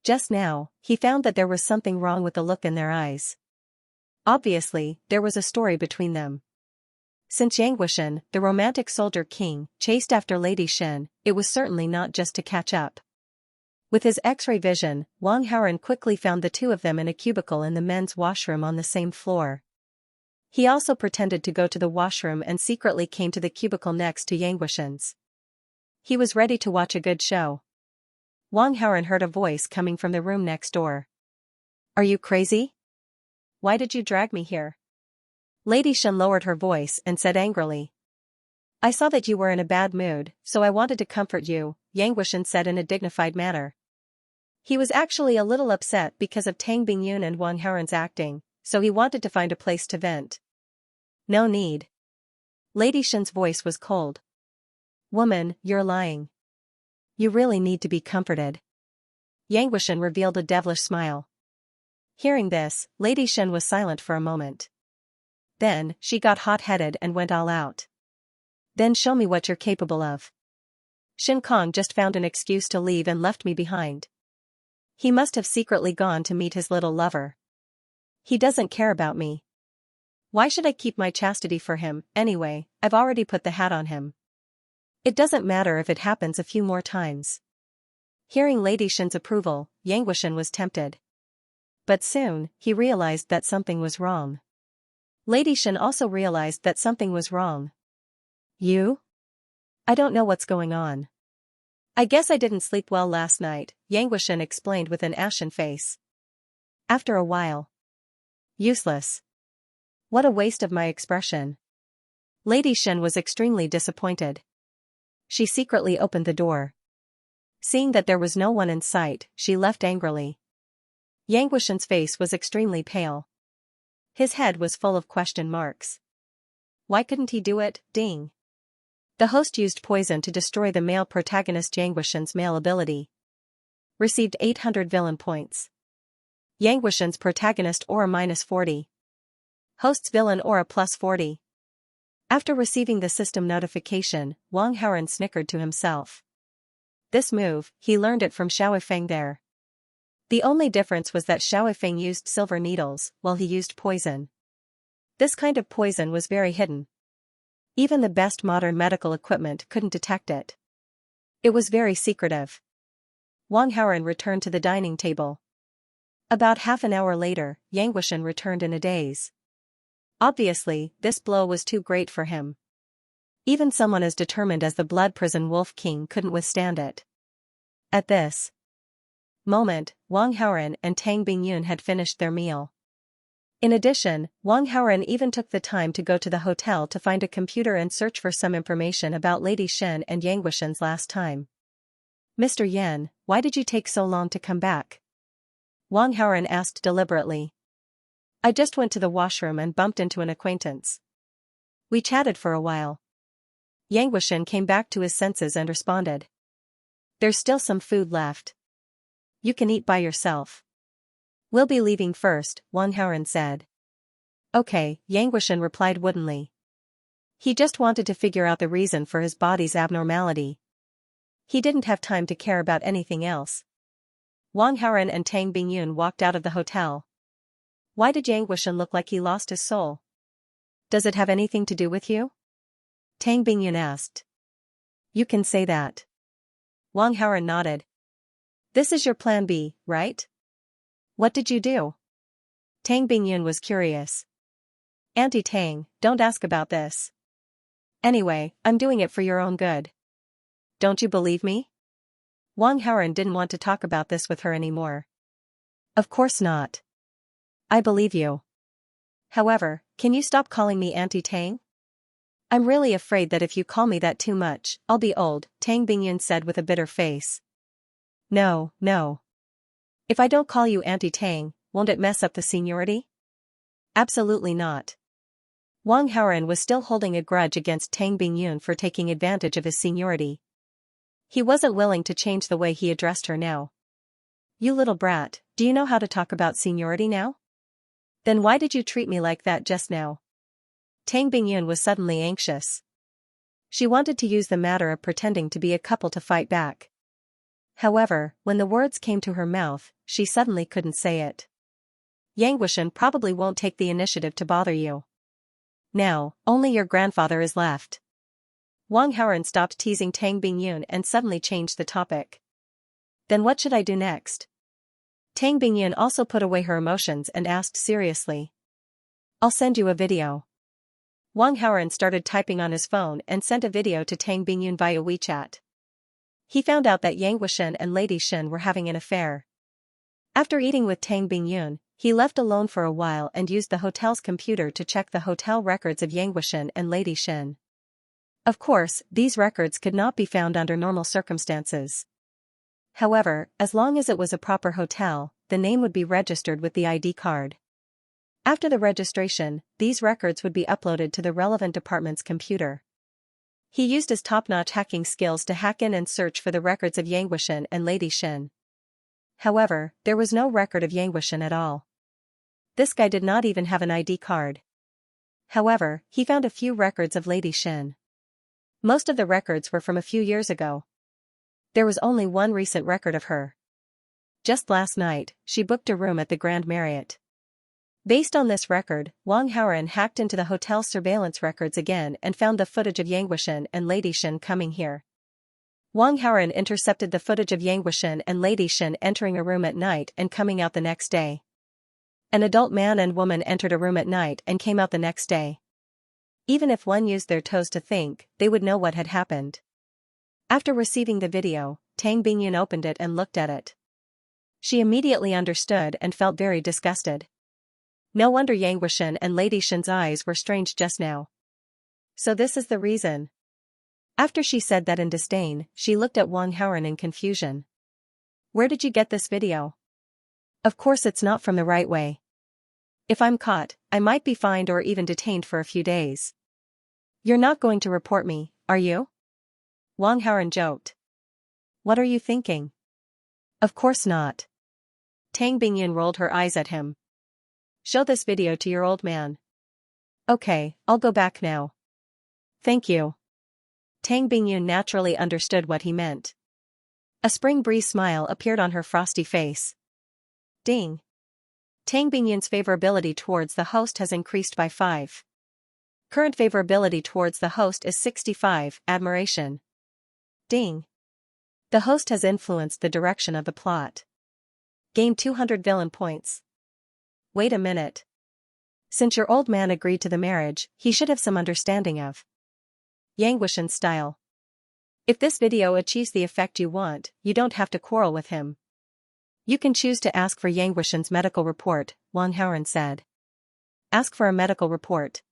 Just now, he found that there was something wrong with the look in their eyes. Obviously, there was a story between them. Since Yang Guishan, the romantic soldier king, chased after Lady Shen, it was certainly not just to catch up. With his X-ray vision, Wang Haoren quickly found the two of them in a cubicle in the men's washroom on the same floor. He also pretended to go to the washroom and secretly came to the cubicle next to Yang Guishan's. He was ready to watch a good show. Wang Haoren heard a voice coming from the room next door. "Are you crazy? Why did you drag me here?" Lady Shen lowered her voice and said angrily. "I saw that you were in a bad mood, so I wanted to comfort you," Yang Guishan said in a dignified manner. He was actually a little upset because of Tang Bingyun and Wang Haoren's acting, so he wanted to find a place to vent. "No need." Lady Shen's voice was cold. "Woman, you're lying. You really need to be comforted." Yang Guishan revealed a devilish smile. Hearing this, Lady Shen was silent for a moment. Then, she got hot-headed and went all out. "Then show me what you're capable of. Shin Kong just found an excuse to leave and left me behind. He must have secretly gone to meet his little lover. He doesn't care about me. Why should I keep my chastity for him, anyway? I've already put the hat on him. It doesn't matter if it happens a few more times." Hearing Lady Shen's approval, Yang Guishan was tempted. But soon, he realized that something was wrong. Lady Shen also realized that something was wrong. "You? I don't know what's going on. I guess I didn't sleep well last night," Yang Guishan explained with an ashen face. After a while. "Useless. What a waste of my expression." Lady Shen was extremely disappointed. She secretly opened the door. Seeing that there was no one in sight, she left angrily. Yang Guishan's face was extremely pale. His head was full of question marks. Why couldn't he do it? Ding. The host used poison to destroy the male protagonist Yang Guishan's male ability. Received 800 villain points. Yang Guishan's protagonist aura -40. Host's villain aura +40. After receiving the system notification, Wang Haoren snickered to himself. This move, he learned it from Xiao Feng there. The only difference was that Xiao Feng used silver needles, while he used poison. This kind of poison was very hidden. Even the best modern medical equipment couldn't detect it. It was very secretive. Wang Haoren returned to the dining table. About half an hour later, Yang Guishan returned in a daze. Obviously, this blow was too great for him. Even someone as determined as the Blood Prison Wolf King couldn't withstand it. At this moment, Wang Haoren and Tang Bingyun had finished their meal. In addition, Wang Haoren even took the time to go to the hotel to find a computer and search for some information about Lady Shen and Yang Guishan's last time. "Mr. Yan, why did you take so long to come back?" Wang Haoren asked deliberately. "I just went to the washroom and bumped into an acquaintance. We chatted for a while." Yang Guishan came back to his senses and responded. "There's still some food left. You can eat by yourself." "We'll be leaving first," Wang Haoren said. "Okay," Yang Guishan replied woodenly. He just wanted to figure out the reason for his body's abnormality. He didn't have time to care about anything else. Wang Haoren and Tang Bingyun walked out of the hotel. "Why did Yang Guishan look like he lost his soul? Does it have anything to do with you?" Tang Bingyun asked. "You can say that." Wang Haoren nodded. "This is your plan B, right? What did you do?" Tang Bingyun was curious. "Auntie Tang, don't ask about this. Anyway, I'm doing it for your own good. Don't you believe me?" Wang Haoren didn't want to talk about this with her anymore. "Of course not. I believe you. However, can you stop calling me Auntie Tang? I'm really afraid that if you call me that too much, I'll be old," Tang Bingyun said with a bitter face. No. If I don't call you Auntie Tang, won't it mess up the seniority?" "Absolutely not." Wang Haoren was still holding a grudge against Tang Bingyun for taking advantage of his seniority. He wasn't willing to change the way he addressed her now. "You little brat, do you know how to talk about seniority now?" Then why did you treat me like that just now? Tang Bingyun was suddenly anxious. She wanted to use the matter of pretending to be a couple to fight back. However, when the words came to her mouth, she suddenly couldn't say it. Yang Wuxian probably won't take the initiative to bother you. Now, only your grandfather is left. Wang Haoren stopped teasing Tang Bingyun and suddenly changed the topic. Then what should I do next? Tang Bingyun also put away her emotions and asked seriously. I'll send you a video. Wang Haoren started typing on his phone and sent a video to Tang Bingyun via WeChat. He found out that Yang Wuxian and Lady Shen were having an affair. After eating with Tang Bingyun, he left alone for a while and used the hotel's computer to check the hotel records of Yang Wuxian and Lady Shen. Of course, these records could not be found under normal circumstances. However, as long as it was a proper hotel, the name would be registered with the ID card. After the registration, these records would be uploaded to the relevant department's computer. He used his top-notch hacking skills to hack in and search for the records of Yang Wuxian and Lady Shen. However, there was no record of Yang Wuxian at all. This guy did not even have an ID card. However, he found a few records of Lady Shen. Most of the records were from a few years ago. There was only one recent record of her. Just last night, she booked a room at the Grand Marriott. Based on this record, Wang Haoren hacked into the hotel's surveillance records again and found the footage of Yang Wuxian and Lady Shen coming here. Wang Haoren intercepted the footage of Yang Wuxian and Lady Shen entering a room at night and coming out the next day. An adult man and woman entered a room at night and came out the next day. Even if one used their toes to think, they would know what had happened. After receiving the video, Tang Bingyun opened it and looked at it. She immediately understood and felt very disgusted. No wonder Yang Wuxian and Lady Shen's eyes were strange just now. So this is the reason. After she said that in disdain, she looked at Wang Haoren in confusion. Where did you get this video? Of course it's not from the right way. If I'm caught, I might be fined or even detained for a few days. You're not going to report me, are you? Wang Haoren joked. What are you thinking? Of course not. Tang Bingyun rolled her eyes at him. Show this video to your old man. Okay, I'll go back now. Thank you. Tang Bingyun naturally understood what he meant. A spring breeze smile appeared on her frosty face. Ding. Tang Bingyun's favorability towards the host has increased by 5. Current favorability towards the host is 65, admiration. Ding. The host has influenced the direction of the plot. Gain 200 villain points. Wait a minute. Since your old man agreed to the marriage, he should have some understanding of Yang Wuxian's style. If this video achieves the effect you want, you don't have to quarrel with him. You can choose to ask for Yang Wuxian's medical report, Wang Haoren said. Ask for a medical report.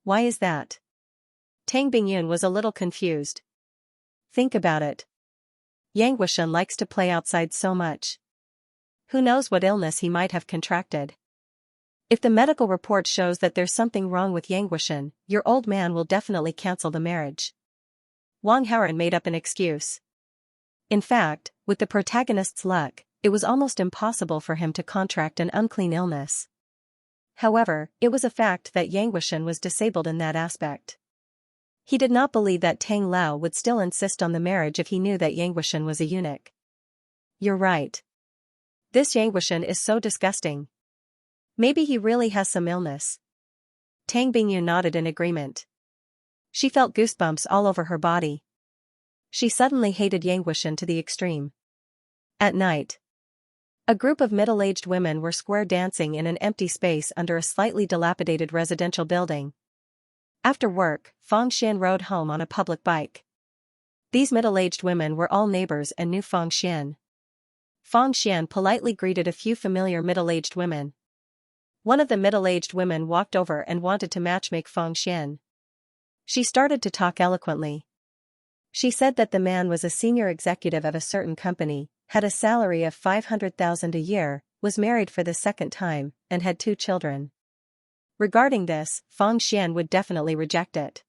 Why is that? Tang Bingyun was a little confused. Think about it. Yang Wuxian likes to play outside so much. Who knows what illness he might have contracted. If the medical report shows that there's something wrong with Yang Wuxian, your old man will definitely cancel the marriage. Wang Haoren made up an excuse. In fact, with the protagonist's luck, it was almost impossible for him to contract an unclean illness. However, it was a fact that Yang Wuxian was disabled in that aspect. He did not believe that Tang Lao would still insist on the marriage if he knew that Yang Wuxian was a eunuch. You're right. This Yang Wuxian is so disgusting. Maybe he really has some illness. Tang Bingyun nodded in agreement. She felt goosebumps all over her body. She suddenly hated Yang Wuxian to the extreme. At night, a group of middle-aged women were square dancing in an empty space under a slightly dilapidated residential building. After work, Fang Xian rode home on a public bike. These middle-aged women were all neighbors and knew Fang Xian. Fang Xian politely greeted a few familiar middle-aged women. One of the middle-aged women walked over and wanted to matchmake Fang Xian. She started to talk eloquently. She said that the man was a senior executive of a certain company, had a salary of 500,000 a year, was married for the second time, and had 2 children. Regarding this, Fang Xian would definitely reject it.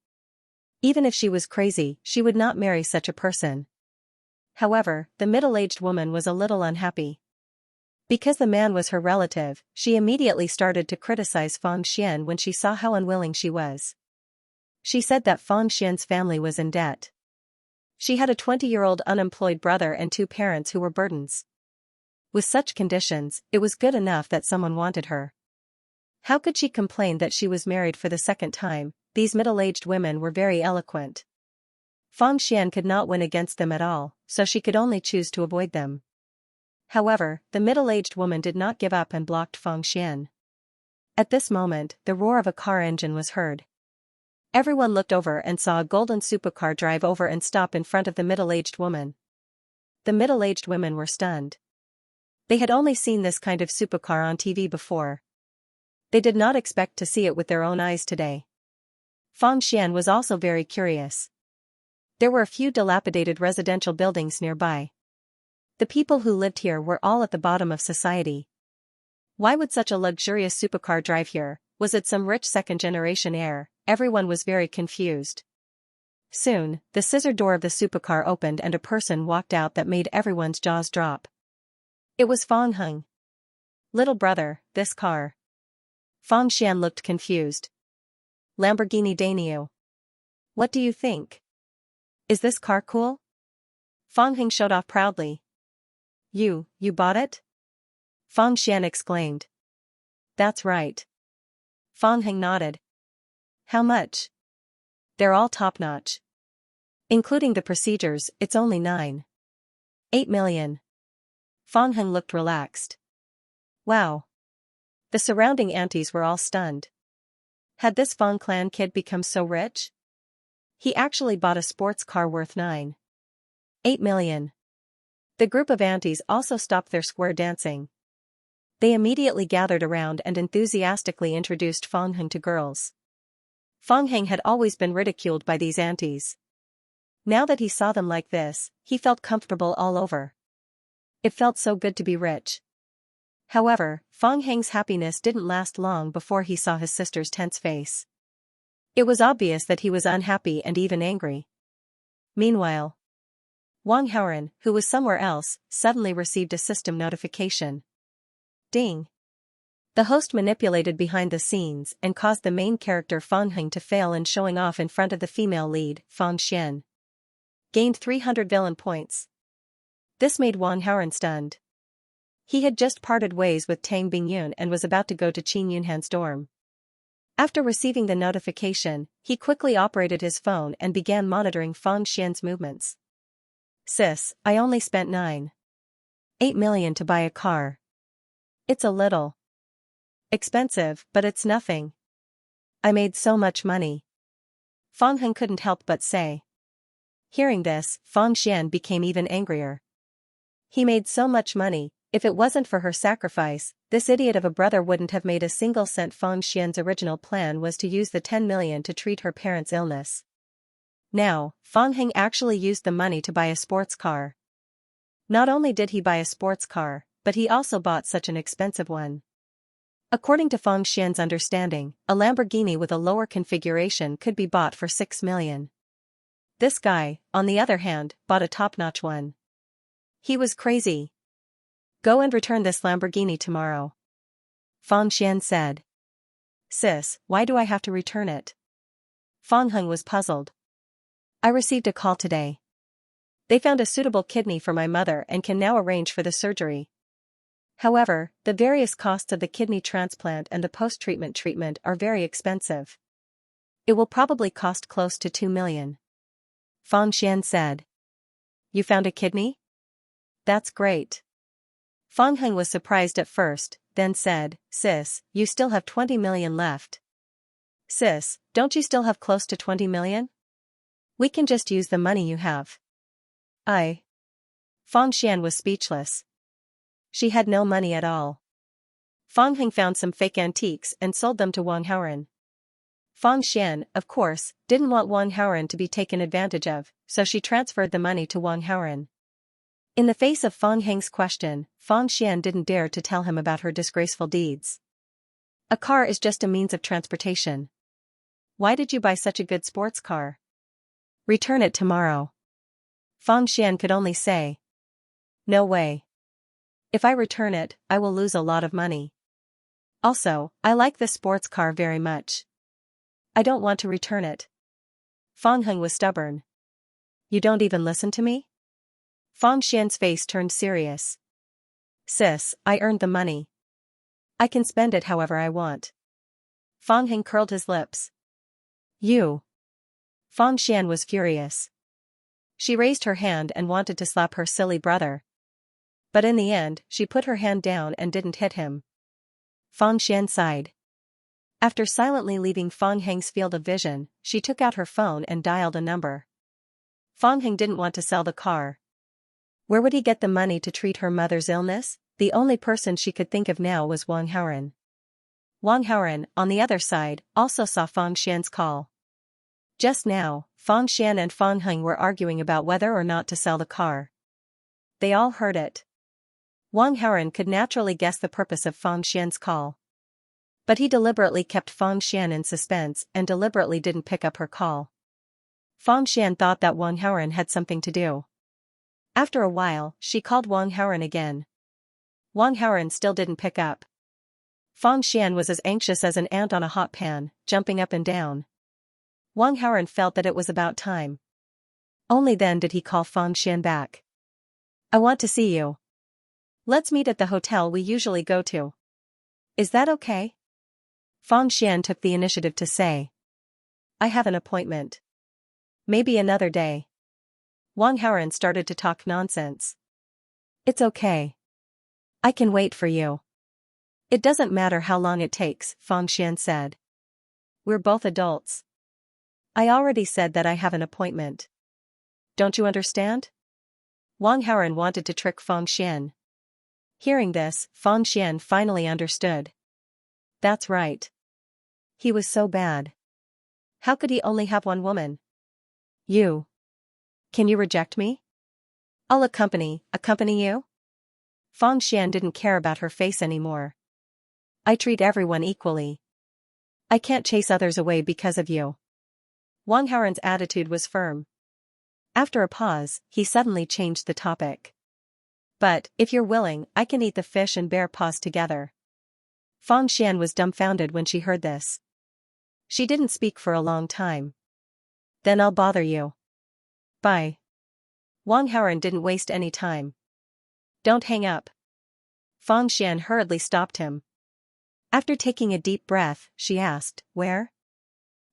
Even if she was crazy, she would not marry such a person. However, the middle-aged woman was a little unhappy. Because the man was her relative, she immediately started to criticize Fang Xian when she saw how unwilling she was. She said that Fang Xian's family was in debt. She had a 20-year-old unemployed brother and 2 parents who were burdens. With such conditions, it was good enough that someone wanted her. How could she complain that she was married for the 2nd time? These middle-aged women were very eloquent. Fang Xian could not win against them at all, so she could only choose to avoid them. However, the middle-aged woman did not give up and blocked Fang Xian. At this moment, the roar of a car engine was heard. Everyone looked over and saw a golden supercar drive over and stop in front of the middle-aged woman. The middle-aged women were stunned. They had only seen this kind of supercar on TV before. They did not expect to see it with their own eyes today. Fang Xian was also very curious. There were a few dilapidated residential buildings nearby. The people who lived here were all at the bottom of society. Why would such a luxurious supercar drive here? Was it some rich second-generation heir? Everyone was very confused. Soon, the scissor door of the supercar opened and a person walked out that made everyone's jaws drop. It was Fang Heng. Little brother, this car. Fang Xian looked confused. Lamborghini Dainio. What do you think? Is this car cool? Fang Heng showed off proudly. You bought it? Fang Xian exclaimed. That's right. Fang Heng nodded. How much? They're all top-notch. Including the procedures, it's only 8 million. Fang Heng looked relaxed. Wow. The surrounding aunties were all stunned. Had this Fang clan kid become so rich? He actually bought a sports car worth 8 million. The group of aunties also stopped their square dancing. They immediately gathered around and enthusiastically introduced Fang Heng to girls. Fang Heng had always been ridiculed by these aunties. Now that he saw them like this, he felt comfortable all over. It felt so good to be rich. However, Fang Heng's happiness didn't last long before he saw his sister's tense face. It was obvious that he was unhappy and even angry. Meanwhile, Wang Haoren, who was somewhere else, suddenly received a system notification. Ding! The host manipulated behind the scenes and caused the main character Fang Heng to fail in showing off in front of the female lead, Fang Xian. Gained 300 villain points. This made Wang Haoren stunned. He had just parted ways with Tang Bingyun and was about to go to Qin Yunhan's dorm. After receiving the notification, he quickly operated his phone and began monitoring Fang Xian's movements. Sis, I only spent 8 million to buy a car. It's a little expensive, but it's nothing. I made so much money. Fang Heng couldn't help but say. Hearing this, Fang Xian became even angrier. He made so much money. If it wasn't for her sacrifice, this idiot of a brother wouldn't have made a single cent. Fang Xian's original plan was to use the 10 million to treat her parents' illness. Now, Fang Heng actually used the money to buy a sports car. Not only did he buy a sports car, but he also bought such an expensive one. According to Fang Xian's understanding, a Lamborghini with a lower configuration could be bought for 6 million. This guy, on the other hand, bought a top-notch one. He was crazy. Go and return this Lamborghini tomorrow. Fang Xian said. Sis, why do I have to return it? Fang Heng was puzzled. I received a call today. They found a suitable kidney for my mother and can now arrange for the surgery. However, the various costs of the kidney transplant and the post-treatment treatment are very expensive. It will probably cost close to 2 million. Fang Xian said. You found a kidney? That's great. Fang Heng was surprised at first, then said, Sis, you still have 20 million left. Sis, don't you still have close to 20 million? We can just use the money you have. Fang Xian was speechless. She had no money at all. Fang Heng found some fake antiques and sold them to Wang Haoren. Fang Xian, of course, didn't want Wang Haoren to be taken advantage of, so she transferred the money to Wang Haoren. In the face of Fang Heng's question, Fang Xian didn't dare to tell him about her disgraceful deeds. A car is just a means of transportation. Why did you buy such a good sports car? Return it tomorrow. Fang Xian could only say. No way. If I return it, I will lose a lot of money. Also, I like this sports car very much. I don't want to return it. Fang Heng was stubborn. You don't even listen to me? Fang Xian's face turned serious. Sis, I earned the money. I can spend it however I want. Fang Heng curled his lips. You. Fang Xian was furious. She raised her hand and wanted to slap her silly brother. But in the end, she put her hand down and didn't hit him. Fang Xian sighed. After silently leaving Fang Heng's field of vision, she took out her phone and dialed a number. Fang Heng didn't want to sell the car. Where would he get the money to treat her mother's illness? The only person she could think of now was Wang Haoren. Wang Haoren, on the other side, also saw Fang Xian's call. Just now, Fang Xian and Fang Heng were arguing about whether or not to sell the car. They all heard it. Wang Haoren could naturally guess the purpose of Fang Xian's call. But he deliberately kept Fang Xian in suspense and deliberately didn't pick up her call. Fang Xian thought that Wang Haoren had something to do. After a while, she called Wang Haoren again. Wang Haoren still didn't pick up. Fang Xian was as anxious as an ant on a hot pan, jumping up and down. Wang Haoren felt that it was about time. Only then did he call Fang Xian back. I want to see you. Let's meet at the hotel we usually go to. Is that okay? Fang Xian took the initiative to say. I have an appointment. Maybe another day. Wang Haoren started to talk nonsense. It's okay. I can wait for you. It doesn't matter how long it takes, Fang Xian said. We're both adults. I already said that I have an appointment. Don't you understand? Wang Haoren wanted to trick Fang Xian. Hearing this, Fang Xian finally understood. That's right. He was so bad. How could he only have one woman? You. Can you reject me? I'll accompany you? Fang Xian didn't care about her face anymore. I treat everyone equally. I can't chase others away because of you. Wang Haoren's attitude was firm. After a pause, he suddenly changed the topic. But, if you're willing, I can eat the fish and bear paws together. Fang Xian was dumbfounded when she heard this. She didn't speak for a long time. Then I'll bother you. Bye. Wang Haoren didn't waste any time. Don't hang up. Fang Xian hurriedly stopped him. After taking a deep breath, she asked, Where?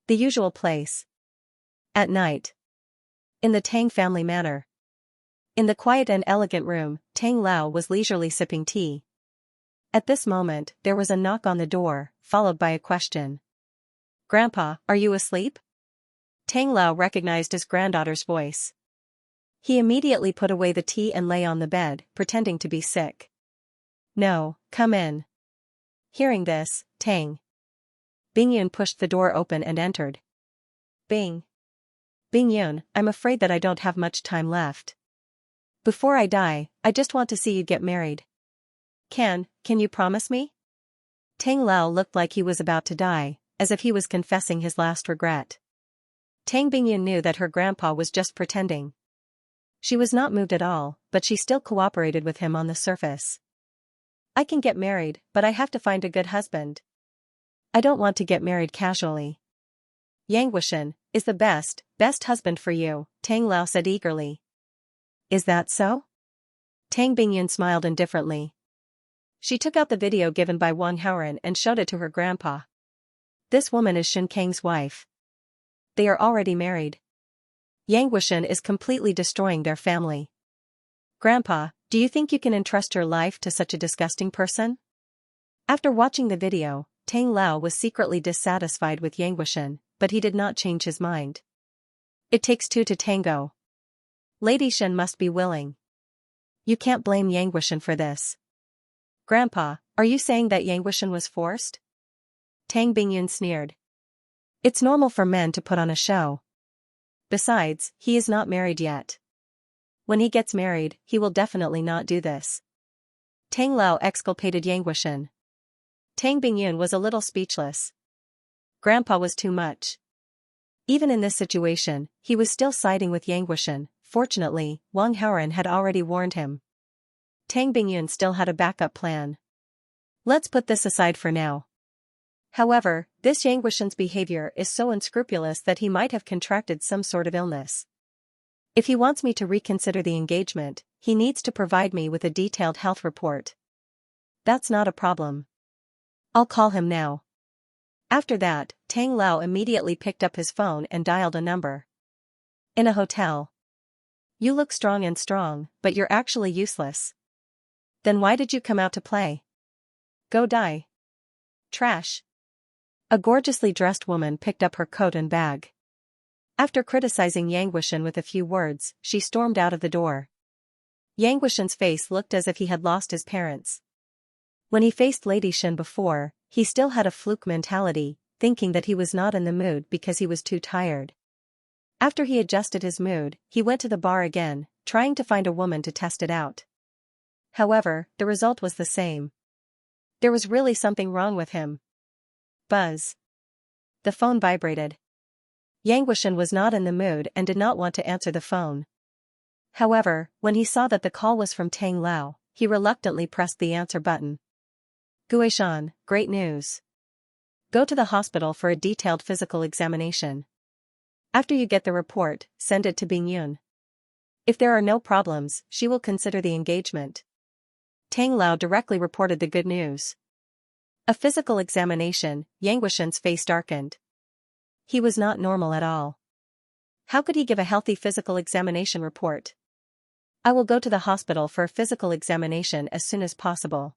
The usual place. At night. In the Tang family manor. In the quiet and elegant room, Tang Lao was leisurely sipping tea. At this moment, there was a knock on the door, followed by a question. Grandpa, are you asleep? Tang Lao recognized his granddaughter's voice. He immediately put away the tea and lay on the bed, pretending to be sick. No, come in. Hearing this, Tang Bingyun pushed the door open and entered. Bingyun, I'm afraid that I don't have much time left. Before I die, I just want to see you get married. Can you promise me? Tang Lao looked like he was about to die, as if he was confessing his last regret. Tang Bingyun knew that her grandpa was just pretending. She was not moved at all, but she still cooperated with him on the surface. I can get married, but I have to find a good husband. I don't want to get married casually. Yang Wuxian is the best husband for you, Tang Lao said eagerly. Is that so? Tang Bingyun smiled indifferently. She took out the video given by Wang Haoren and showed it to her grandpa. This woman is Shen Kang's wife. They are already married. Yang Wuxian is completely destroying their family. Grandpa, do you think you can entrust your life to such a disgusting person? After watching the video, Tang Lao was secretly dissatisfied with Yang Wuxian, but he did not change his mind. It takes two to tango. Lady Shen must be willing. You can't blame Yang Wuxian for this. Grandpa, are you saying that Yang Wuxian was forced? Tang Bingyun sneered. It's normal for men to put on a show. Besides, he is not married yet. When he gets married, he will definitely not do this. Tang Lao exculpated Yang Wuxian. Tang Bingyun was a little speechless. Grandpa was too much. Even in this situation, he was still siding with Yang Wuxian. Fortunately, Wang Haoren had already warned him. Tang Bingyun still had a backup plan. Let's put this aside for now. However, this Yang Guishan's behavior is so unscrupulous that he might have contracted some sort of illness. If he wants me to reconsider the engagement, he needs to provide me with a detailed health report. That's not a problem. I'll call him now. After that, Tang Lao immediately picked up his phone and dialed a number. In a hotel. You look strong, but you're actually useless. Then why did you come out to play? Go die. Trash. A gorgeously dressed woman picked up her coat and bag. After criticizing Yang Guishan with a few words, she stormed out of the door. Yang Guishan's face looked as if he had lost his parents. When he faced Lady Shen before, he still had a fluke mentality, thinking that he was not in the mood because he was too tired. After he adjusted his mood, he went to the bar again, trying to find a woman to test it out. However, the result was the same. There was really something wrong with him. Buzz. The phone vibrated. Yang Guishan was not in the mood and did not want to answer the phone. However, when he saw that the call was from Tang Lao, he reluctantly pressed the answer button. Guishan, great news. Go to the hospital for a detailed physical examination. After you get the report, send it to Bingyun. If there are no problems, she will consider the engagement. Tang Lao directly reported the good news. A physical examination. Yang Guishan's face darkened. He was not normal at all. How could he give a healthy physical examination report? I will go to the hospital for a physical examination as soon as possible.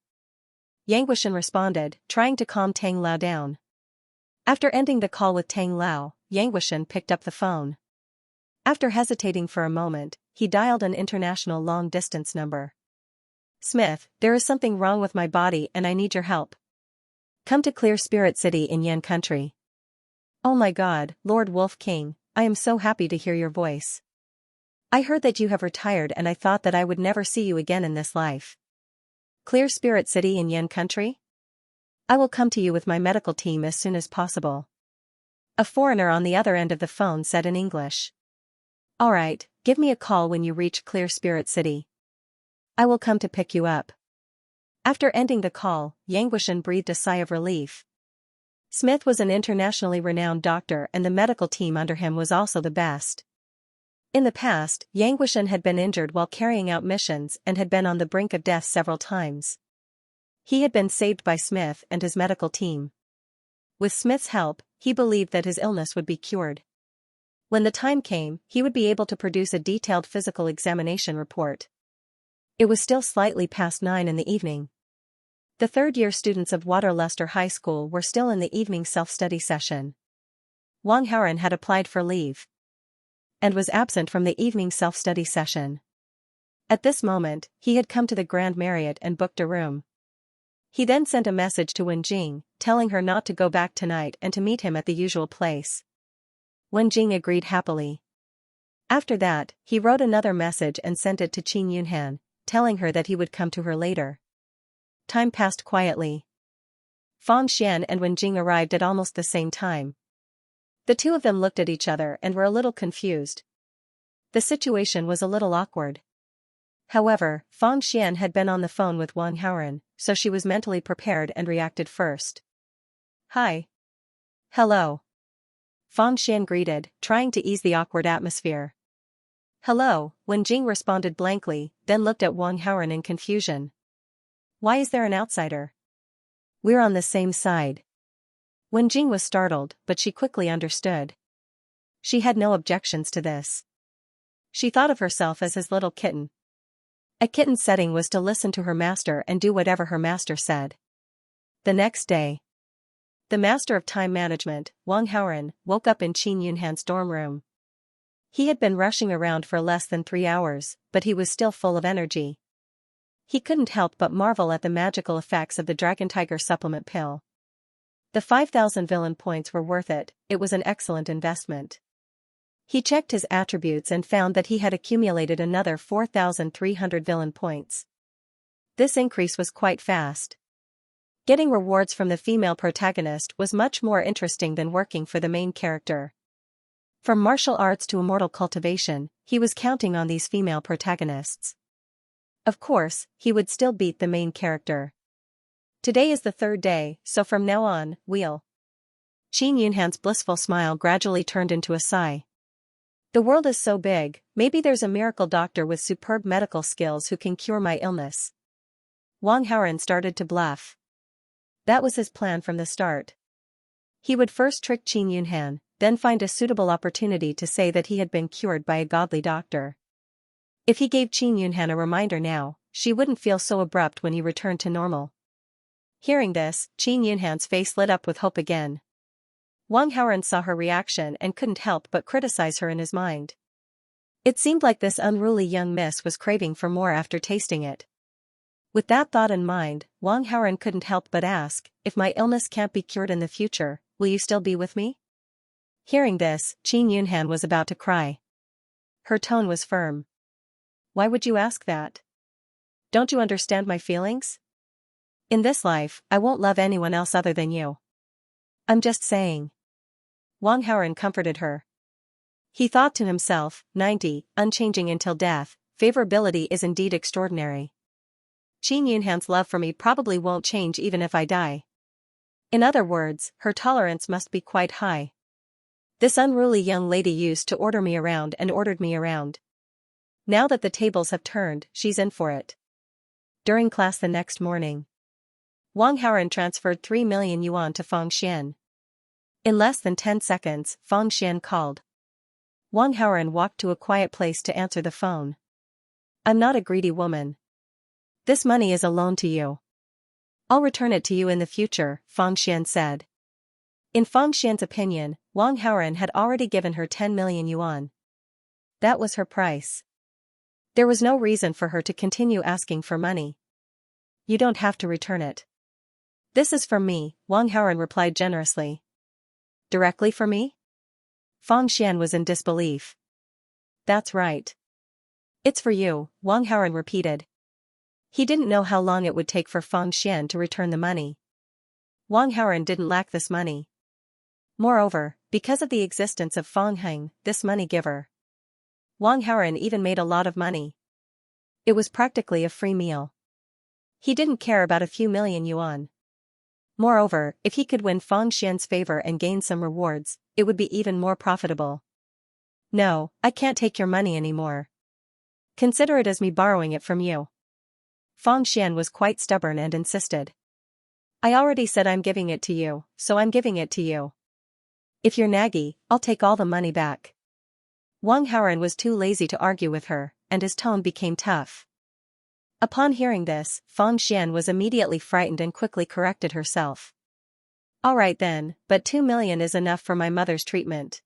Yang Guishan responded, trying to calm Tang Lao down. After ending the call with Tang Lao, Yang Guishan picked up the phone. After hesitating for a moment, he dialed an international long-distance number. Smith, there is something wrong with my body and I need your help. Come to Clear Spirit City in Yan Country. Oh my God, Lord Wolf King, I am so happy to hear your voice. I heard that you have retired and I thought that I would never see you again in this life. Clear Spirit City in Yan Country? I will come to you with my medical team as soon as possible. A foreigner on the other end of the phone said in English. Alright, give me a call when you reach Clear Spirit City. I will come to pick you up. After ending the call, Yang Guishan breathed a sigh of relief. Smith was an internationally renowned doctor and the medical team under him was also the best. In the past, Yang Guishan had been injured while carrying out missions and had been on the brink of death several times. He had been saved by Smith and his medical team. With Smith's help, he believed that his illness would be cured. When the time came, he would be able to produce a detailed physical examination report. It was still slightly past 9 in the evening. The third-year students of Waterluster High School were still in the evening self-study session. Wang Haoren had applied for leave and was absent from the evening self-study session. At this moment, he had come to the Grand Marriott and booked a room. He then sent a message to Wen Jing, telling her not to go back tonight and to meet him at the usual place. Wen Jing agreed happily. After that, he wrote another message and sent it to Qin Yunhan, telling her that he would come to her later. Time passed quietly. Fang Xian and Wen Jing arrived at almost the same time. The two of them looked at each other and were a little confused. The situation was a little awkward. However, Fang Xian had been on the phone with Wang Haoren, so she was mentally prepared and reacted first. Hi. Hello. Fang Xian greeted, trying to ease the awkward atmosphere. Hello, Wen Jing responded blankly, then looked at Wang Haoren in confusion. Why is there an outsider? We're on the same side. Wen Jing was startled, but she quickly understood. She had no objections to this. She thought of herself as his little kitten. A kitten's setting was to listen to her master and do whatever her master said. The next day, the master of time management, Wang Haoren, woke up in Qin Yunhan's dorm room. He had been rushing around for less than 3 hours, but he was still full of energy. He couldn't help but marvel at the magical effects of the Dragon Tiger supplement pill. The 5,000 villain points were worth it, it was an excellent investment. He checked his attributes and found that he had accumulated another 4,300 villain points. This increase was quite fast. Getting rewards from the female protagonist was much more interesting than working for the main character. From martial arts to immortal cultivation, he was counting on these female protagonists. Of course, he would still beat the main character. Today is the third day, so from now on, we'll. Qin Yunhan's blissful smile gradually turned into a sigh. The world is so big, maybe there's a miracle doctor with superb medical skills who can cure my illness. Wang Haoren started to bluff. That was his plan from the start. He would first trick Qin Yunhan, then find a suitable opportunity to say that he had been cured by a godly doctor. If he gave Qin Yunhan a reminder now, she wouldn't feel so abrupt when he returned to normal. Hearing this, Qin Yunhan's face lit up with hope again. Wang Haoren saw her reaction and couldn't help but criticize her in his mind. It seemed like this unruly young miss was craving for more after tasting it. With that thought in mind, Wang Haoren couldn't help but ask, if my illness can't be cured in the future, will you still be with me? Hearing this, Qin Yunhan was about to cry. Her tone was firm. Why would you ask that? Don't you understand my feelings? In this life, I won't love anyone else other than you. I'm just saying. Wang Haoren comforted her. He thought to himself, 90, unchanging until death, favorability is indeed extraordinary. Qin Yunhan's love for me probably won't change even if I die. In other words, her tolerance must be quite high. This unruly young lady used to order me around and ordered me around. Now that the tables have turned, she's in for it. During class the next morning, Wang Haoren transferred 3 million yuan to Feng Xian. In less than 10 seconds, Feng Xian called. Wang Haoren walked to a quiet place to answer the phone. I'm not a greedy woman. This money is a loan to you. I'll return it to you in the future, Feng Xian said. In Feng Xian's opinion, Wang Haoren had already given her 10 million yuan. That was her price. There was no reason for her to continue asking for money. You don't have to return it. This is from me, Wang Haoren replied generously. Directly for me? Feng Xian was in disbelief. That's right. It's for you, Wang Haoren repeated. He didn't know how long it would take for Feng Xian to return the money. Wang Haoren didn't lack this money. Moreover, because of the existence of Feng Heng, this money giver, Wang Haoren even made a lot of money. It was practically a free meal. He didn't care about a few million yuan. Moreover, if he could win Feng Xian's favor and gain some rewards, it would be even more profitable. No, I can't take your money anymore. Consider it as me borrowing it from you. Feng Xian was quite stubborn and insisted. I already said I'm giving it to you, so I'm giving it to you. If you're naggy, I'll take all the money back. Wang Haoren was too lazy to argue with her, and his tone became tough. Upon hearing this, Feng Xian was immediately frightened and quickly corrected herself. All right then, but 2 million is enough for my mother's treatment.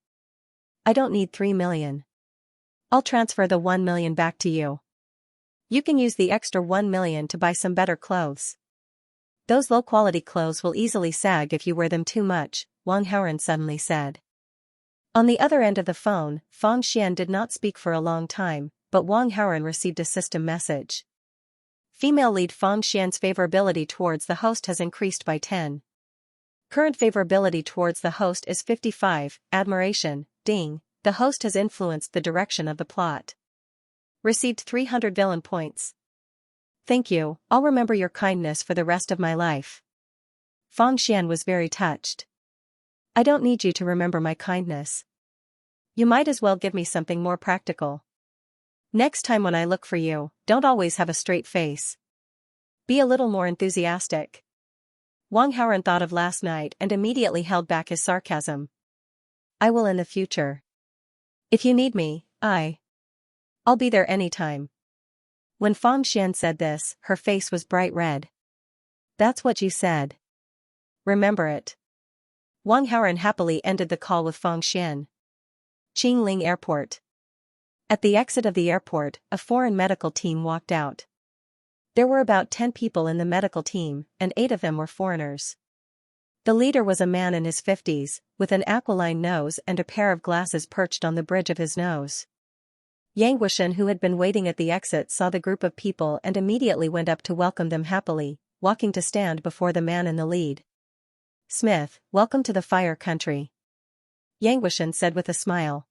I don't need 3 million. I'll transfer the 1 million back to you. You can use the extra 1 million to buy some better clothes. Those low-quality clothes will easily sag if you wear them too much, Wang Haoren suddenly said. On the other end of the phone, Feng Xian did not speak for a long time, but Wang Haoren received a system message. Female lead Feng Xian's favorability towards the host has increased by 10. Current favorability towards the host is 55, admiration, ding, the host has influenced the direction of the plot. Received 300 villain points. Thank you, I'll remember your kindness for the rest of my life. Feng Xian was very touched. I don't need you to remember my kindness. You might as well give me something more practical. Next time when I look for you, don't always have a straight face. Be a little more enthusiastic. Wang Haoren thought of last night and immediately held back his sarcasm. I will in the future. If you need me, I'll be there anytime. When Feng Xian said this, her face was bright red. That's what you said. Remember it. Wang Haoren happily ended the call with Feng Xian. Qingling Airport. At the exit of the airport, a foreign medical team walked out. There were about 10 people in the medical team, and 8 of them were foreigners. The leader was a man in his 50s, with an aquiline nose and a pair of glasses perched on the bridge of his nose. Yang Wuxian, who had been waiting at the exit, saw the group of people and immediately went up to welcome them happily, walking to stand before the man in the lead. Smith, welcome to the Fire Country. Yang Wuxian said with a smile.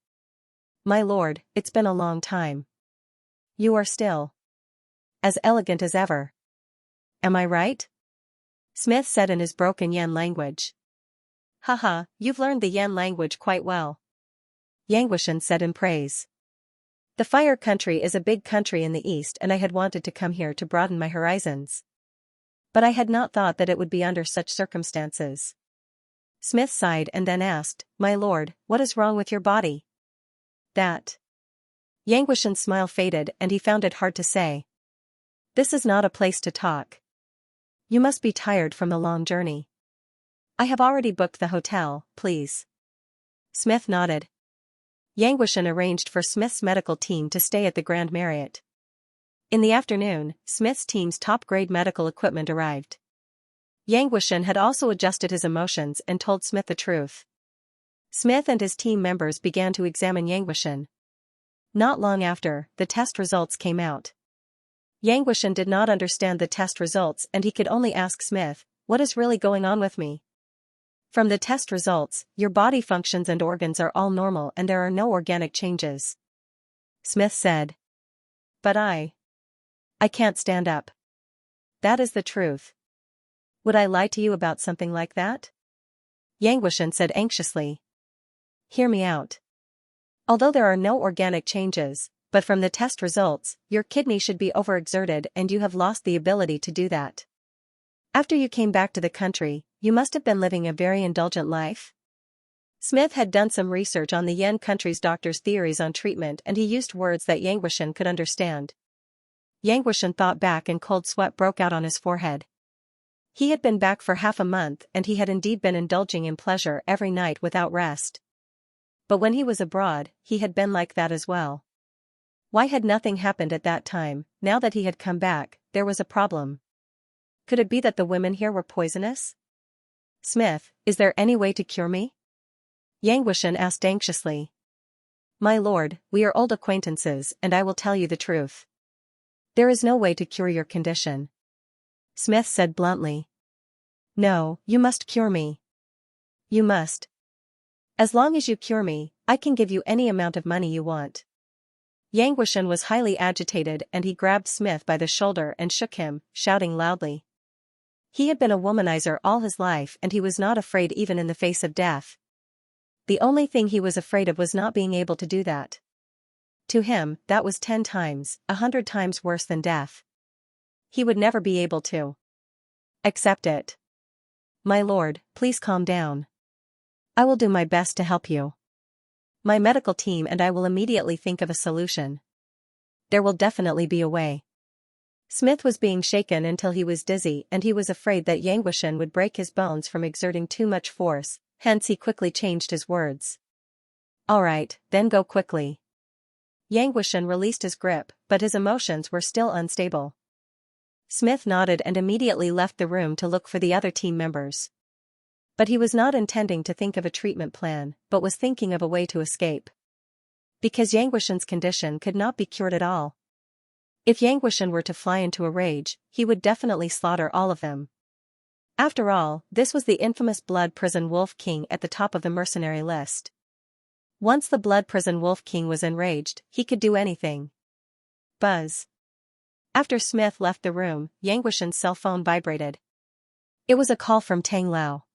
My lord, it's been a long time. You are still as elegant as ever. Am I right? Smith said in his broken Yan language. Haha, you've learned the Yan language quite well. Yang said in praise. The Fire Country is a big country in the east and I had wanted to come here to broaden my horizons. But I had not thought that it would be under such circumstances. Smith sighed and then asked, My lord, what is wrong with your body? That. Yang smile faded and he found it hard to say. This is not a place to talk. You must be tired from the long journey. I have already booked the hotel, please. Smith nodded. Yang arranged for Smith's medical team to stay at the Grand Marriott. In the afternoon, Smith's team's top-grade medical equipment arrived. Yang had also adjusted his emotions and told Smith the truth. Smith and his team members began to examine Yang. Not long after, the test results came out. Yang did not understand the test results and he could only ask Smith, what is really going on with me? From the test results, your body functions and organs are all normal and there are no organic changes. Smith said. But I can't stand up. That is the truth. Would I lie to you about something like that? Yang said anxiously. Hear me out. Although there are no organic changes, but from the test results, your kidney should be overexerted and you have lost the ability to do that. After you came back to the country, you must have been living a very indulgent life. Smith had done some research on the Yan country's doctors' theories on treatment and he used words that Yang could understand. Yang thought back and cold sweat broke out on his forehead. He had been back for half a month and he had indeed been indulging in pleasure every night without rest. But when he was abroad, he had been like that as well. Why had nothing happened at that time? Now that he had come back, there was a problem. Could it be that the women here were poisonous? Smith, is there any way to cure me? Yang asked anxiously. My lord, we are old acquaintances and I will tell you the truth. There is no way to cure your condition. Smith said bluntly. No, you must cure me. You must. As long as you cure me, I can give you any amount of money you want. Yang was highly agitated and he grabbed Smith by the shoulder and shook him, shouting loudly. He had been a womanizer all his life and he was not afraid even in the face of death. The only thing he was afraid of was not being able to do that. To him, that was 10 times, 100 times worse than death. He would never be able to accept it. My lord, please calm down. I will do my best to help you. My medical team and I will immediately think of a solution. There will definitely be a way. Smith was being shaken until he was dizzy and he was afraid that Yang would break his bones from exerting too much force, hence he quickly changed his words. All right, then go quickly. Yang released his grip, but his emotions were still unstable. Smith nodded and immediately left the room to look for the other team members. But he was not intending to think of a treatment plan, but was thinking of a way to escape. Because Yang condition could not be cured at all. If Yang were to fly into a rage, he would definitely slaughter all of them. After all, this was the infamous Blood Prison Wolf King at the top of the mercenary list. Once the Blood Prison Wolf King was enraged, he could do anything. Buzz. After Smith left the room, Yang cell phone vibrated. It was a call from Tang Lao.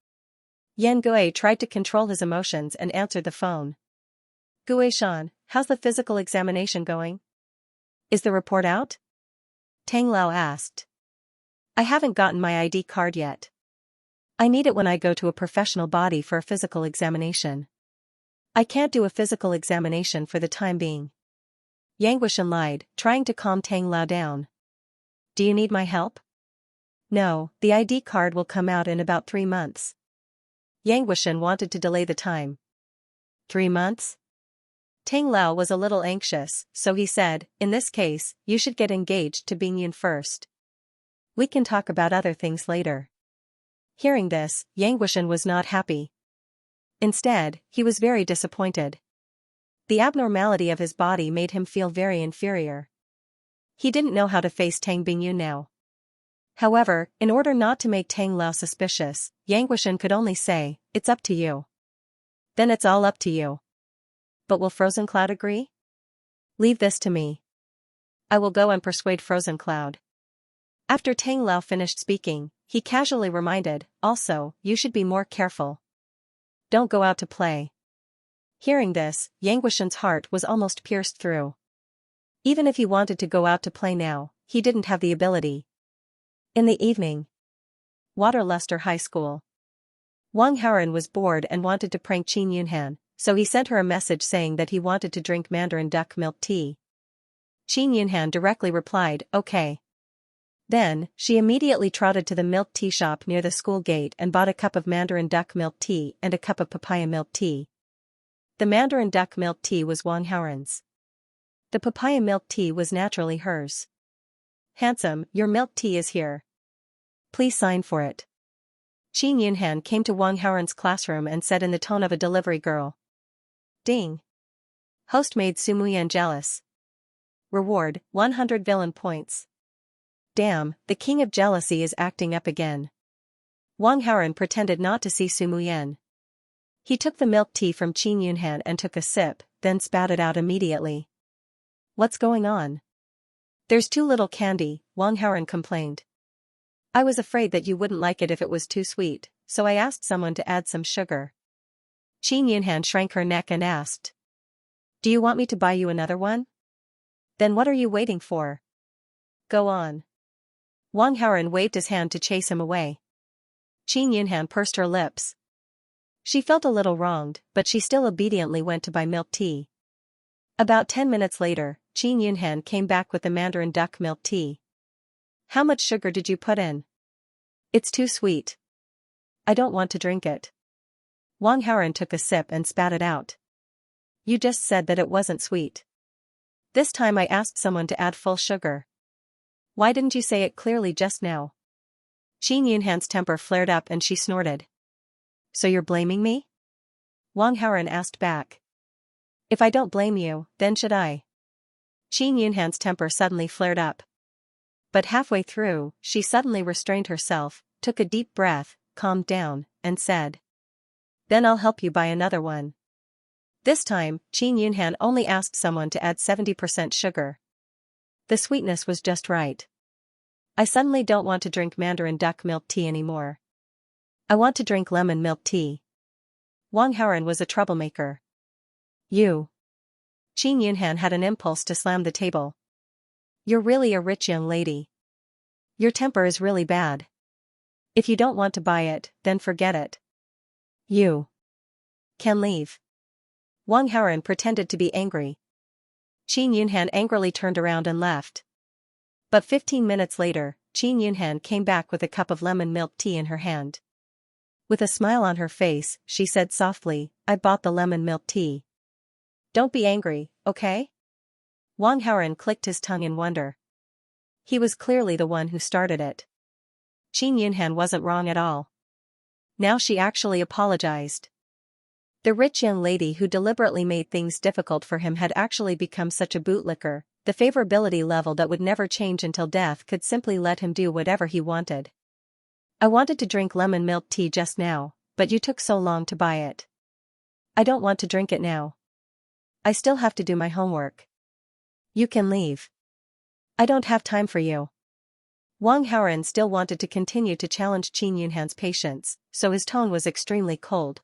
Yan Gui tried to control his emotions and answered the phone. Gui-shan, how's the physical examination going? Is the report out? Tang Lao asked. I haven't gotten my ID card yet. I need it when I go to a professional body for a physical examination. I can't do a physical examination for the time being. Yang lied, trying to calm Tang Lao down. Do you need my help? No, the ID card will come out in about 3 months. Yang wanted to delay the time. 3 months? Tang Lao was a little anxious, so he said, in this case, you should get engaged to Bing Yun first. We can talk about other things later. Hearing this, Yang was not happy. Instead, he was very disappointed. The abnormality of his body made him feel very inferior. He didn't know how to face Tang Bingyun now. However, in order not to make Tang Lao suspicious, Yang could only say, it's up to you. Then it's all up to you. But will Frozen Cloud agree? Leave this to me. I will go and persuade Frozen Cloud. After Tang Lao finished speaking, he casually reminded, also, you should be more careful. Don't go out to play. Hearing this, Yang Guishan's heart was almost pierced through. Even if he wanted to go out to play now, he didn't have the ability. In the evening, Waterluster High School. Wang Haoran was bored and wanted to prank Qin Yunhan, so he sent her a message saying that he wanted to drink mandarin duck milk tea. Qin Yunhan directly replied, okay. Then, she immediately trotted to the milk tea shop near the school gate and bought a cup of mandarin duck milk tea and a cup of papaya milk tea. The mandarin duck milk tea was Wang Haoran's. The papaya milk tea was naturally hers. Handsome, your milk tea is here. Please sign for it. Qin Yunhan came to Wang Haoran's classroom and said in the tone of a delivery girl. Ding. Host made Sumuyan jealous. Reward, 100 villain points. Damn, the king of jealousy is acting up again. Wang Haoran pretended not to see Sumuyan. He took the milk tea from Qin Yunhan and took a sip, then spat it out immediately. What's going on? There's too little candy, Wang Haoran complained. I was afraid that you wouldn't like it if it was too sweet, so I asked someone to add some sugar. Qin Yunhan shrank her neck and asked. Do you want me to buy you another one? Then what are you waiting for? Go on. Wang Haoran waved his hand to chase him away. Qin Yunhan pursed her lips. She felt a little wronged, but she still obediently went to buy milk tea. About 10 minutes later, Qin Yunhan came back with the mandarin duck milk tea. How much sugar did you put in? It's too sweet. I don't want to drink it. Wang Haoran took a sip and spat it out. You just said that it wasn't sweet. This time I asked someone to add full sugar. Why didn't you say it clearly just now? Qin Yunhan's temper flared up and she snorted. So you're blaming me? Wang Haoran asked back. If I don't blame you, then should I? Qin Yunhan's temper suddenly flared up. But halfway through, she suddenly restrained herself, took a deep breath, calmed down, and said. Then I'll help you buy another one. This time, Qin Yunhan only asked someone to add 70% sugar. The sweetness was just right. I suddenly don't want to drink mandarin duck milk tea anymore. I want to drink lemon milk tea. Wang Haoran was a troublemaker. You. Qin Yunhan had an impulse to slam the table. You're really a rich young lady. Your temper is really bad. If you don't want to buy it, then forget it. You can leave. Wang Haoran pretended to be angry. Qin Yunhan angrily turned around and left. But 15 minutes later, Qin Yunhan came back with a cup of lemon milk tea in her hand. With a smile on her face, she said softly, I bought the lemon milk tea. Don't be angry, okay? Wang Haoran clicked his tongue in wonder. He was clearly the one who started it. Qin Yunhan wasn't wrong at all. Now she actually apologized. The rich young lady who deliberately made things difficult for him had actually become such a bootlicker, the favorability level that would never change until death could simply let him do whatever he wanted. I wanted to drink lemon milk tea just now, but you took so long to buy it. I don't want to drink it now. I still have to do my homework. You can leave. I don't have time for you. Wang Haoran still wanted to continue to challenge Qin Yunhan's patience, so his tone was extremely cold.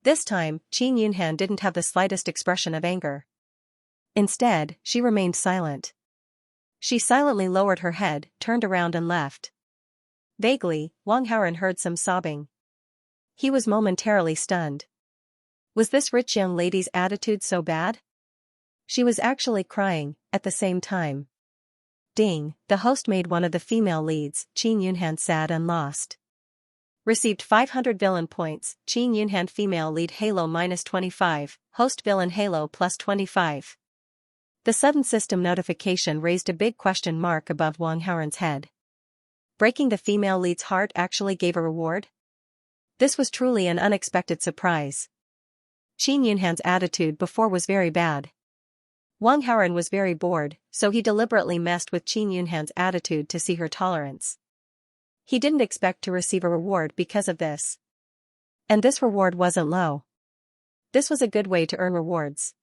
This time, Qin Yunhan didn't have the slightest expression of anger. Instead, she remained silent. She silently lowered her head, turned around and left. Vaguely, Wang Haoran heard some sobbing. He was momentarily stunned. Was this rich young lady's attitude so bad? She was actually crying, at the same time. Ding, the host made one of the female leads, Qin Yunhan sad and lost. Received 500 villain points, Qin Yunhan female lead Halo -25, host villain Halo +25. The sudden system notification raised a big question mark above Wang Haoran's head. Breaking the female lead's heart actually gave a reward? This was truly an unexpected surprise. Qin Yunhan's attitude before was very bad. Wang Haoran was very bored, so he deliberately messed with Qin Yunhan's attitude to see her tolerance. He didn't expect to receive a reward because of this. And this reward wasn't low. This was a good way to earn rewards.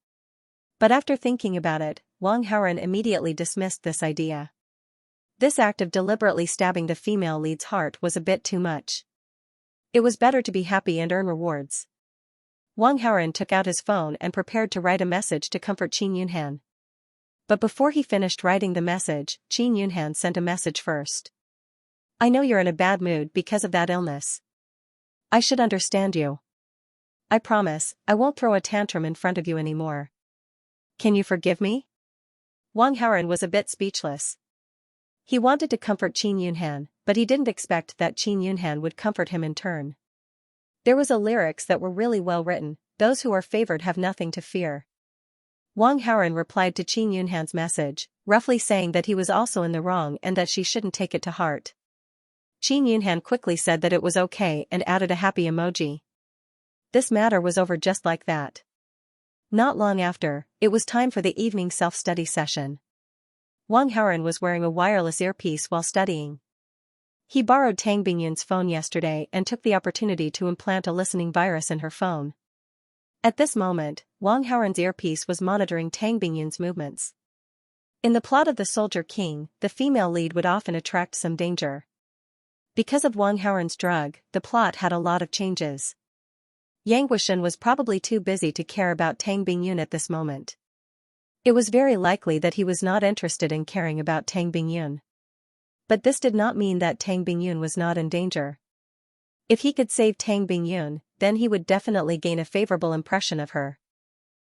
But after thinking about it, Wang Haoren immediately dismissed this idea. This act of deliberately stabbing the female lead's heart was a bit too much. It was better to be happy and earn rewards. Wang Haoren took out his phone and prepared to write a message to comfort Qin Yunhan. But before he finished writing the message, Qin Yunhan sent a message first. I know you're in a bad mood because of that illness. I should understand you. I promise, I won't throw a tantrum in front of you anymore. Can you forgive me? Wang Haoren was a bit speechless. He wanted to comfort Qin Yunhan, but he didn't expect that Qin Yunhan would comfort him in turn. There was a lyrics that were really well written, those who are favored have nothing to fear. Wang Haoren replied to Qin Yunhan's message, roughly saying that he was also in the wrong and that she shouldn't take it to heart. Qin Yunhan quickly said that it was okay and added a happy emoji. This matter was over just like that. Not long after, it was time for the evening self-study session. Wang Haoren was wearing a wireless earpiece while studying. He borrowed Tang Bingyun's phone yesterday and took the opportunity to implant a listening virus in her phone. At this moment, Wang Haoren's earpiece was monitoring Tang Bingyun's movements. In the plot of The Soldier King, the female lead would often attract some danger. Because of Wang Haoren's drug, the plot had a lot of changes. Yang Guishan was probably too busy to care about Tang Bingyun at this moment. It was very likely that he was not interested in caring about Tang Bingyun. But this did not mean that Tang Bingyun was not in danger. If he could save Tang Bingyun, then he would definitely gain a favorable impression of her.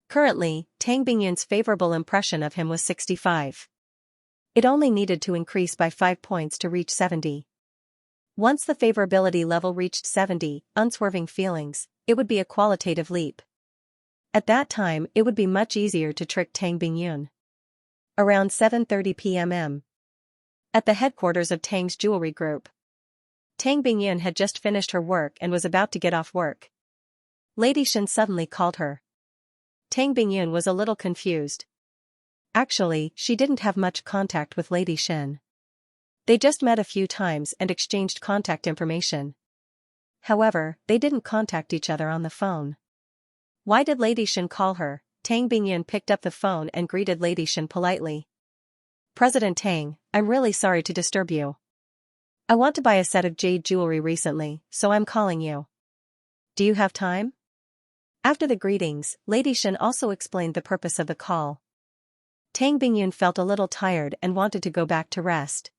Currently, Tang Bingyun's favorable impression of him was 65. It only needed to increase by 5 points to reach 70. Once the favorability level reached 70, unswerving feelings, it would be a qualitative leap. At that time, it would be much easier to trick Tang Bingyun. Around 7:30 p.m. At the headquarters of Tang's jewelry group. Tang Bingyun had just finished her work and was about to get off work. Lady Shen suddenly called her. Tang Bingyun was a little confused. Actually, she didn't have much contact with Lady Shen. They just met a few times and exchanged contact information. However, they didn't contact each other on the phone. Why did Lady Shen call her? Tang Bingyun picked up the phone and greeted Lady Shen politely. President Tang, I'm really sorry to disturb you. I want to buy a set of jade jewelry recently, so I'm calling you. Do you have time? After the greetings, Lady Shen also explained the purpose of the call. Tang Bingyun felt a little tired and wanted to go back to rest.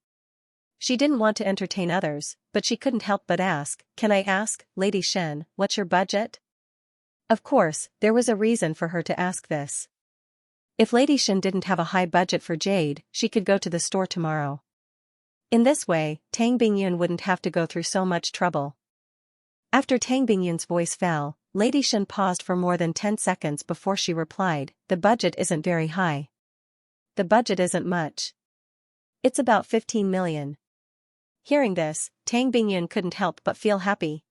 She didn't want to entertain others, but she couldn't help but ask, Can I ask, Lady Shen, what's your budget? Of course, there was a reason for her to ask this. If Lady Shen didn't have a high budget for jade, she could go to the store tomorrow. In this way, Tang Bingyun wouldn't have to go through so much trouble. After Tang Bingyun's voice fell, Lady Shen paused for more than 10 seconds before she replied, The budget isn't very high. The budget isn't much. It's about 15 million. Hearing this, Tang Bingyun couldn't help but feel happy.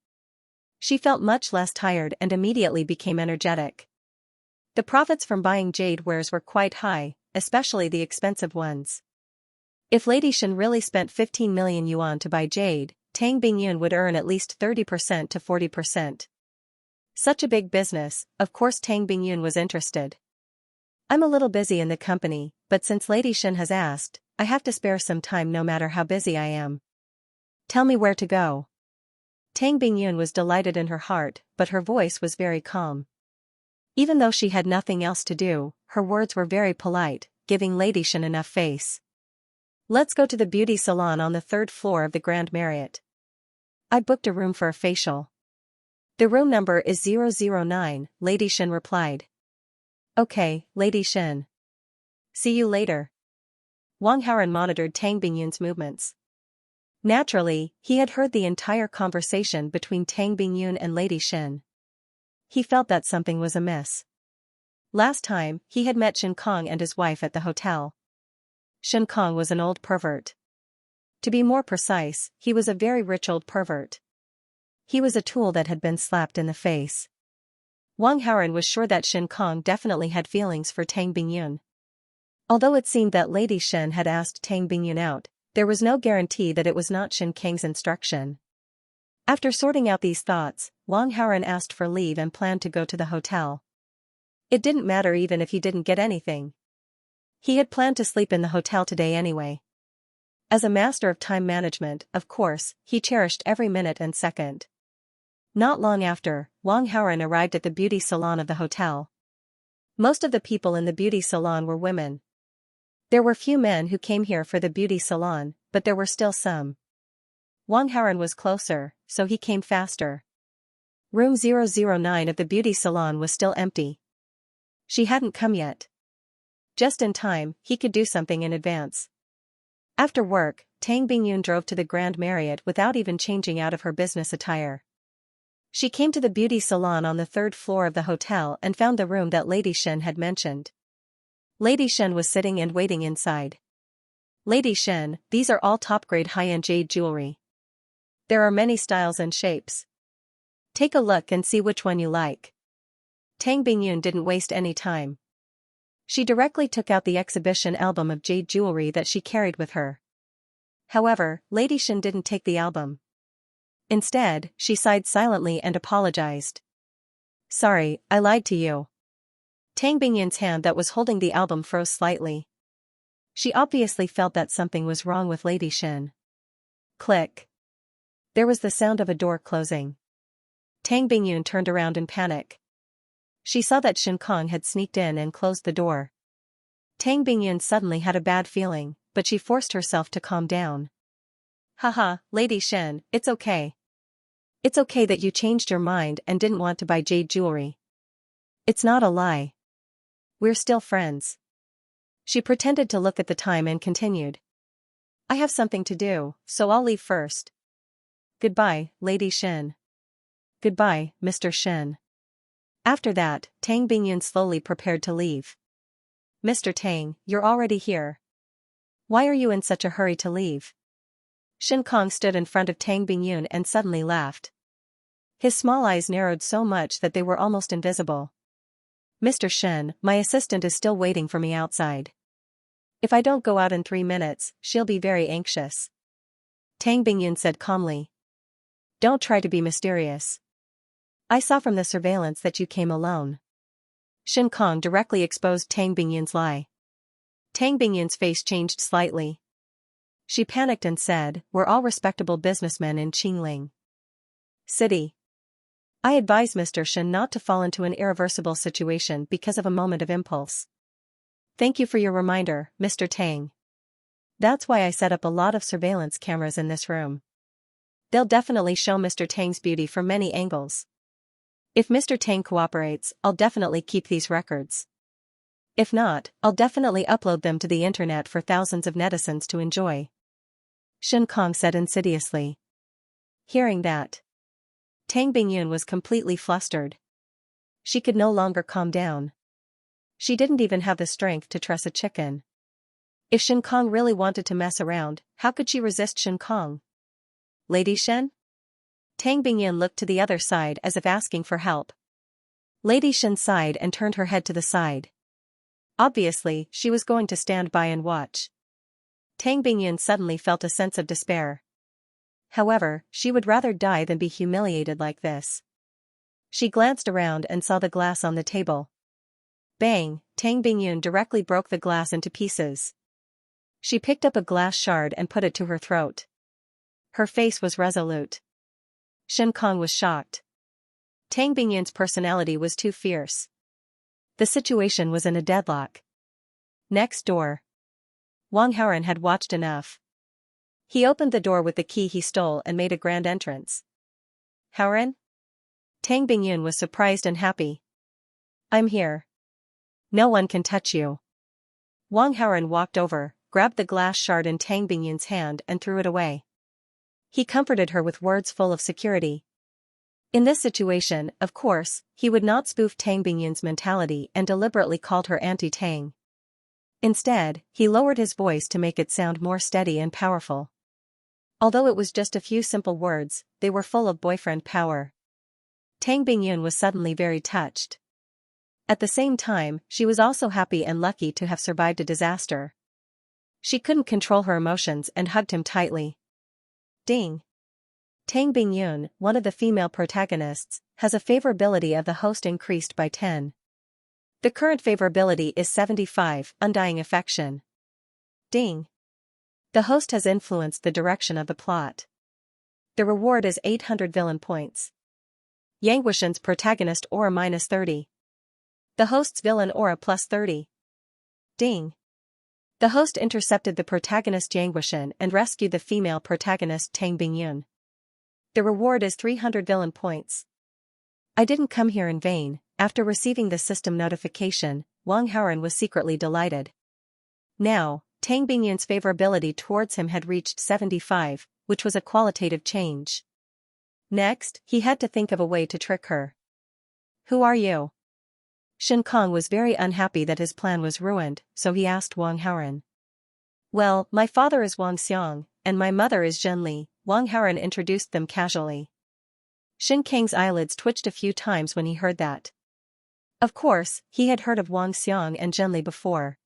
She felt much less tired and immediately became energetic. The profits from buying jade wares were quite high, especially the expensive ones. If Lady Shen really spent 15 million yuan to buy jade, Tang Bingyun would earn at least 30% to 40%. Such a big business, of course Tang Bingyun was interested. I'm a little busy in the company, but since Lady Shen has asked, I have to spare some time no matter how busy I am. Tell me where to go. Tang Bingyun was delighted in her heart, but her voice was very calm. Even though she had nothing else to do, her words were very polite, giving Lady Shen enough face. Let's go to the beauty salon on the 3rd floor of the Grand Marriott. I booked a room for a facial. The room number is 009, Lady Shen replied. Okay, Lady Shen. See you later. Wang Haoren monitored Tang Bingyun's movements. Naturally, he had heard the entire conversation between Tang Bingyun and Lady Shen. He felt that something was amiss. Last time, he had met Shen Kong and his wife at the hotel. Shen Kong was an old pervert. To be more precise, he was a very rich old pervert. He was a tool that had been slapped in the face. Wang Haoren was sure that Shen Kong definitely had feelings for Tang Bingyun. Although it seemed that Lady Shen had asked Tang Bingyun out, there was no guarantee that it was not Shen Kang's instruction. After sorting out these thoughts, Wang Haoren asked for leave and planned to go to the hotel. It didn't matter even if he didn't get anything. He had planned to sleep in the hotel today anyway. As a master of time management, of course, he cherished every minute and second. Not long after, Wang Haoren arrived at the beauty salon of the hotel. Most of the people in the beauty salon were women. There were few men who came here for the beauty salon, but there were still some. Wang Haoren was closer, so he came faster. Room 009 of the beauty salon was still empty. She hadn't come yet. Just in time, he could do something in advance. After work, Tang Bingyun drove to the Grand Marriott without even changing out of her business attire. She came to the beauty salon on the third floor of the hotel and found the room that Lady Shen had mentioned. Lady Shen was sitting and waiting inside. Lady Shen, these are all top-grade high-end jade jewelry. There are many styles and shapes. Take a look and see which one you like. Tang Bingyun didn't waste any time. She directly took out the exhibition album of jade jewelry that she carried with her. However, Lady Shen didn't take the album. Instead, she sighed silently and apologized. Sorry, I lied to you. Tang Bingyun's hand that was holding the album froze slightly. She obviously felt that something was wrong with Lady Shen. Click. There was the sound of a door closing. Tang Bingyun turned around in panic. She saw that Shen Kong had sneaked in and closed the door. Tang Bingyun suddenly had a bad feeling, but she forced herself to calm down. Haha, Lady Shen, it's okay. It's okay that you changed your mind and didn't want to buy jade jewelry. It's not a lie. We're still friends. She pretended to look at the time and continued. I have something to do, so I'll leave first. Goodbye, Lady Shen. Goodbye, Mr. Shen. After that, Tang Bingyun slowly prepared to leave. Mr. Tang, you're already here. Why are you in such a hurry to leave? Shen Kong stood in front of Tang Bingyun and suddenly laughed. His small eyes narrowed so much that they were almost invisible. Mr. Shen, my assistant is still waiting for me outside. If I don't go out in 3 minutes, she'll be very anxious. Tang Bingyun said calmly. Don't try to be mysterious. I saw from the surveillance that you came alone. Shen Kong directly exposed Tang Bingyun's lie. Tang Bingyun's face changed slightly. She panicked and said, we're all respectable businessmen in Qingling City. I advise Mr. Shen not to fall into an irreversible situation because of a moment of impulse. Thank you for your reminder, Mr. Tang. That's why I set up a lot of surveillance cameras in this room. They'll definitely show Mr. Tang's beauty from many angles. If Mr. Tang cooperates, I'll definitely keep these records. If not, I'll definitely upload them to the internet for thousands of netizens to enjoy. Shen Kong said insidiously. Hearing that, Tang Bingyun was completely flustered. She could no longer calm down. She didn't even have the strength to truss a chicken. If Shen Kong really wanted to mess around, how could she resist Shen Kong? Lady Shen? Tang Bingyun looked to the other side as if asking for help. Lady Shen sighed and turned her head to the side. Obviously, she was going to stand by and watch. Tang Bingyun suddenly felt a sense of despair. However, she would rather die than be humiliated like this. She glanced around and saw the glass on the table. Bang! Tang Bingyun directly broke the glass into pieces. She picked up a glass shard and put it to her throat. Her face was resolute. Shen Kong was shocked. Tang Bingyun's personality was too fierce. The situation was in a deadlock. Next door. Wang Haoren had watched enough. He opened the door with the key he stole and made a grand entrance. Haoren? Tang Bingyun was surprised and happy. I'm here. No one can touch you. Wang Haoren walked over, grabbed the glass shard in Tang Bingyun's hand and threw it away. He comforted her with words full of security. In this situation, of course, he would not spoof Tang Bingyun's mentality and deliberately called her Auntie Tang. Instead, he lowered his voice to make it sound more steady and powerful. Although it was just a few simple words, they were full of boyfriend power. Tang Bingyun was suddenly very touched. At the same time, she was also happy and lucky to have survived a disaster. She couldn't control her emotions and hugged him tightly. Ding! Tang Bingyun, one of the female protagonists, has a favorability of the host increased by 10. The current favorability is 75, undying affection. Ding. The host has influenced the direction of the plot. The reward is 800 villain points. Yanguishan's protagonist aura minus 30. The host's villain aura plus 30. Ding. The host intercepted the protagonist Yanguishan and rescued the female protagonist Tang Bingyun. The reward is 300 villain points. I didn't come here in vain. After receiving the system notification, Wang Haoran was secretly delighted. Now, Tang Bingyun's favorability towards him had reached 75, which was a qualitative change. Next, he had to think of a way to trick her. Who are you? Shen Kong was very unhappy that his plan was ruined, so he asked Wang Haoran. Well, my father is Wang Xiang, and my mother is Zhen Li. Wang Haoran introduced them casually. Shen Kang's eyelids twitched a few times when he heard that. Of course, he had heard of Wang Xiang and Zhen Li before.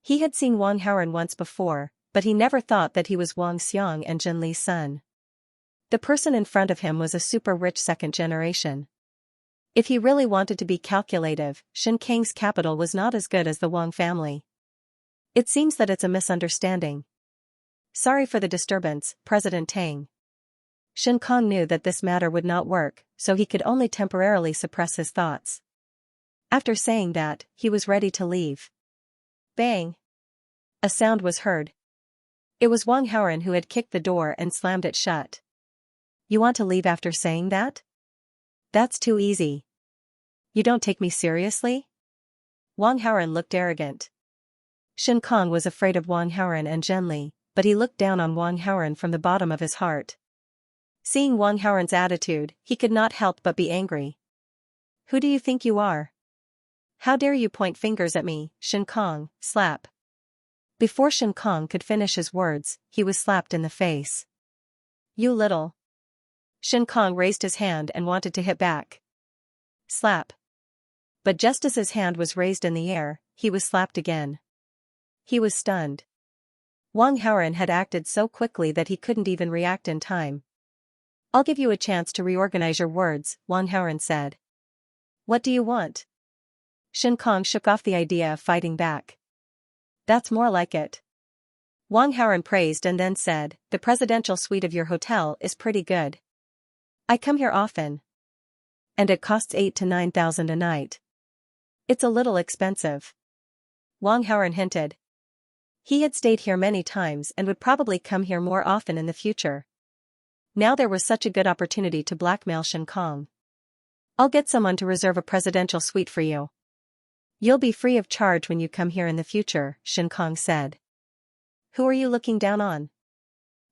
He had seen Wang Haoran once before, but he never thought that he was Wang Xiang and Zhen Li's son. The person in front of him was a super-rich second generation. If he really wanted to be calculative, Shen Kang's capital was not as good as the Wang family. It seems that it's a misunderstanding. Sorry for the disturbance, President Tang. Shen Kong knew that this matter would not work, so he could only temporarily suppress his thoughts. After saying that, he was ready to leave. Bang! A sound was heard. It was Wang Haoran who had kicked the door and slammed it shut. You want to leave after saying that? That's too easy. You don't take me seriously? Wang Haoran looked arrogant. Shen Kong was afraid of Wang Haoran and Zhen Li, but he looked down on Wang Haoran from the bottom of his heart. Seeing Wang Haoran's attitude, he could not help but be angry. Who do you think you are? How dare you point fingers at me, Shen Kong, slap. Before Shen Kong could finish his words, he was slapped in the face. You little. Shen Kong raised his hand and wanted to hit back. Slap. But just as his hand was raised in the air, he was slapped again. He was stunned. Wang Haoran had acted so quickly that he couldn't even react in time. I'll give you a chance to reorganize your words, Wang Haoran said. What do you want? Shen Kong shook off the idea of fighting back. That's more like it. Wang Haoran praised and then said, the presidential suite of your hotel is pretty good. I come here often. And it costs 8,000 to 9,000 a night. It's a little expensive. Wang Haoran hinted. He had stayed here many times and would probably come here more often in the future. Now there was such a good opportunity to blackmail Shen Kong. I'll get someone to reserve a presidential suite for you. You'll be free of charge when you come here in the future, Shen Kong said. Who are you looking down on?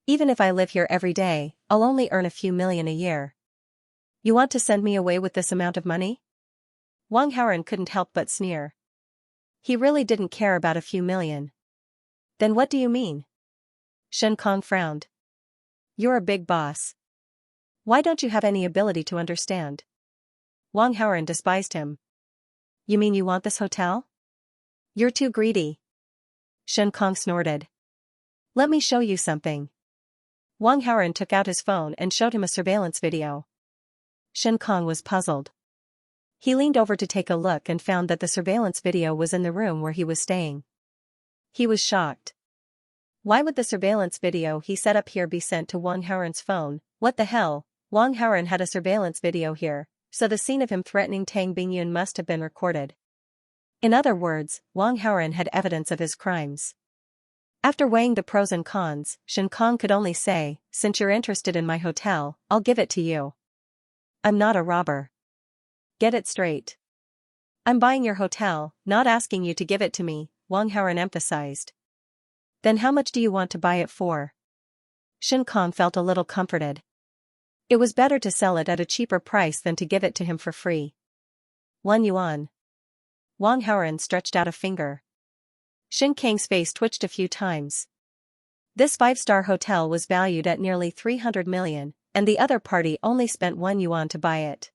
Even if I live here every day, I'll only earn a few million a year. You want to send me away with this amount of money? Wang Haoran couldn't help but sneer. He really didn't care about a few million. Then what do you mean? Shen Kong frowned. You're a big boss. Why don't you have any ability to understand? Wang Haoran despised him. You mean you want this hotel? You're too greedy. Shen Kong snorted. Let me show you something. Wang Haoran took out his phone and showed him a surveillance video. Shen Kong was puzzled. He leaned over to take a look and found that the surveillance video was in the room where he was staying. He was shocked. Why would the surveillance video he set up here be sent to Wang Haoran's phone? What the hell? Wang Haoran had a surveillance video here, so the scene of him threatening Tang Bingyun must have been recorded. In other words, Wang Haoran had evidence of his crimes. After weighing the pros and cons, Shen Kong could only say, since you're interested in my hotel, I'll give it to you. I'm not a robber. Get it straight. I'm buying your hotel, not asking you to give it to me, Wang Haoran emphasized. Then how much do you want to buy it for? Shen Kong felt a little comforted. It was better to sell it at a cheaper price than to give it to him for free. 1 yuan. Wang Haoran stretched out a finger. Shen Kang's face twitched a few times. This 5-star hotel was valued at nearly 300 million, and the other party only spent 1 yuan to buy it.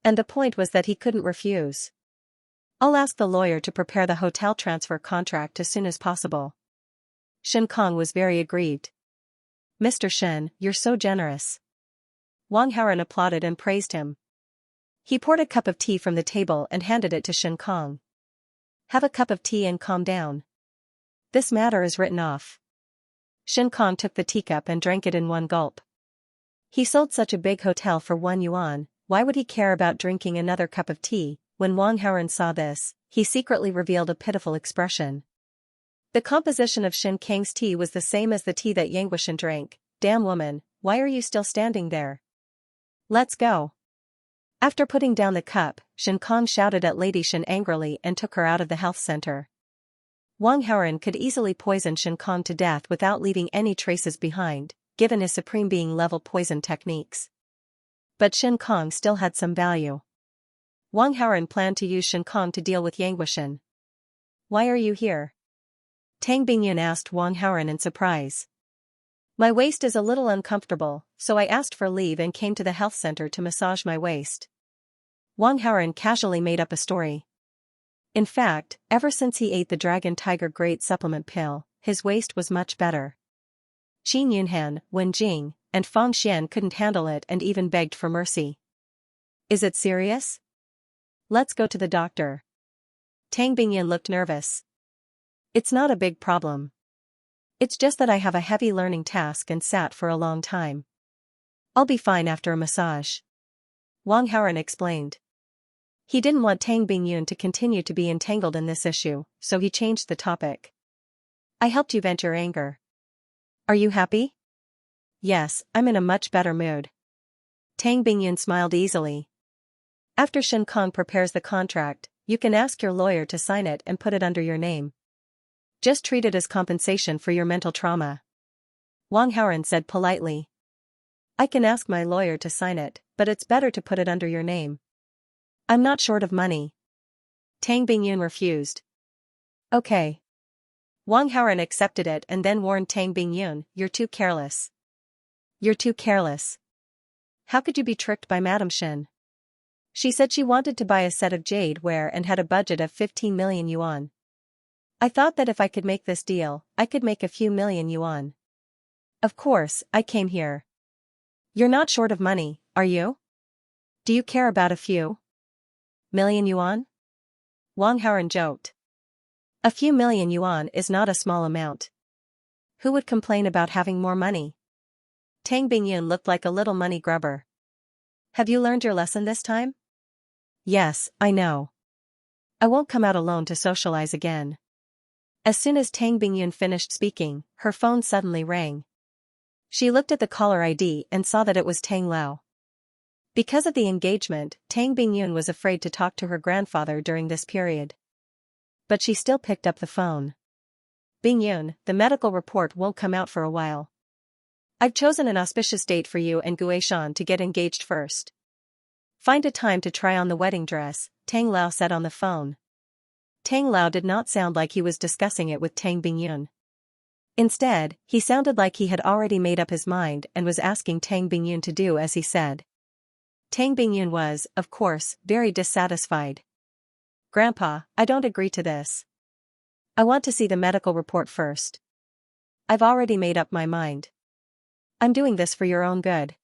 And the point was that he couldn't refuse. I'll ask the lawyer to prepare the hotel transfer contract as soon as possible. Shen Kong was very aggrieved. Mr. Shen, you're so generous. Wang Haoran applauded and praised him. He poured a cup of tea from the table and handed it to Shen Kong. Have a cup of tea and calm down. This matter is written off. Shen Kong took the teacup and drank it in one gulp. He sold such a big hotel for 1 yuan, why would he care about drinking another cup of tea? When Wang Haoren saw this, he secretly revealed a pitiful expression. The composition of Shen Kang's tea was the same as the tea that Yang Guishan drank. Damn woman, why are you still standing there? Let's go. After putting down the cup, Shen Kong shouted at Lady Shen angrily and took her out of the health center. Wang Haoren could easily poison Shen Kong to death without leaving any traces behind, given his supreme being level poison techniques. But Shen Kong still had some value. Wang Haoren planned to use Shen Kong to deal with Yang Guishan. Why are you here? Tang Bingyun asked Wang Haoren in surprise. My waist is a little uncomfortable, so I asked for leave and came to the health center to massage my waist. Wang Haoren casually made up a story. In fact, ever since he ate the Dragon Tiger Great Supplement pill, his waist was much better. Qin Yunhan, Wen Jing, and Fang Xian couldn't handle it and even begged for mercy. Is it serious? Let's go to the doctor. Tang Bingyun looked nervous. It's not a big problem. It's just that I have a heavy learning task and sat for a long time. I'll be fine after a massage. Wang Haoren explained. He didn't want Tang Bingyun to continue to be entangled in this issue, so he changed the topic. I helped you vent your anger. Are you happy? Yes, I'm in a much better mood. Tang Bingyun smiled easily. After Shen Kong prepares the contract, you can ask your lawyer to sign it and put it under your name. Just treat it as compensation for your mental trauma. Wang Haoren said politely. I can ask my lawyer to sign it, but it's better to put it under your name. I'm not short of money. Tang Bingyun refused. Okay. Wang Haoren accepted it and then warned Tang Bingyun, you're too careless. You're too careless. How could you be tricked by Madame Shen? She said she wanted to buy a set of jade ware and had a budget of 15 million yuan. I thought that if I could make this deal, I could make a few million yuan. Of course, I came here. You're not short of money, are you? Do you care about a few million yuan? Wang Haoren joked. A few million yuan is not a small amount. Who would complain about having more money? Tang Bingyun looked like a little money grubber. Have you learned your lesson this time? Yes, I know. I won't come out alone to socialize again. As soon as Tang Bingyun finished speaking, her phone suddenly rang. She looked at the caller ID and saw that it was Tang Lao. Because of the engagement, Tang Bingyun was afraid to talk to her grandfather during this period. But she still picked up the phone. Bingyun, the medical report won't come out for a while. I've chosen an auspicious date for you and Guishan to get engaged first. Find a time to try on the wedding dress, Tang Lao said on the phone. Tang Lao did not sound like he was discussing it with Tang Bingyun. Instead, he sounded like he had already made up his mind and was asking Tang Bingyun to do as he said. Tang Bingyun was, of course, very dissatisfied. Grandpa, I don't agree to this. I want to see the medical report first. I've already made up my mind. I'm doing this for your own good.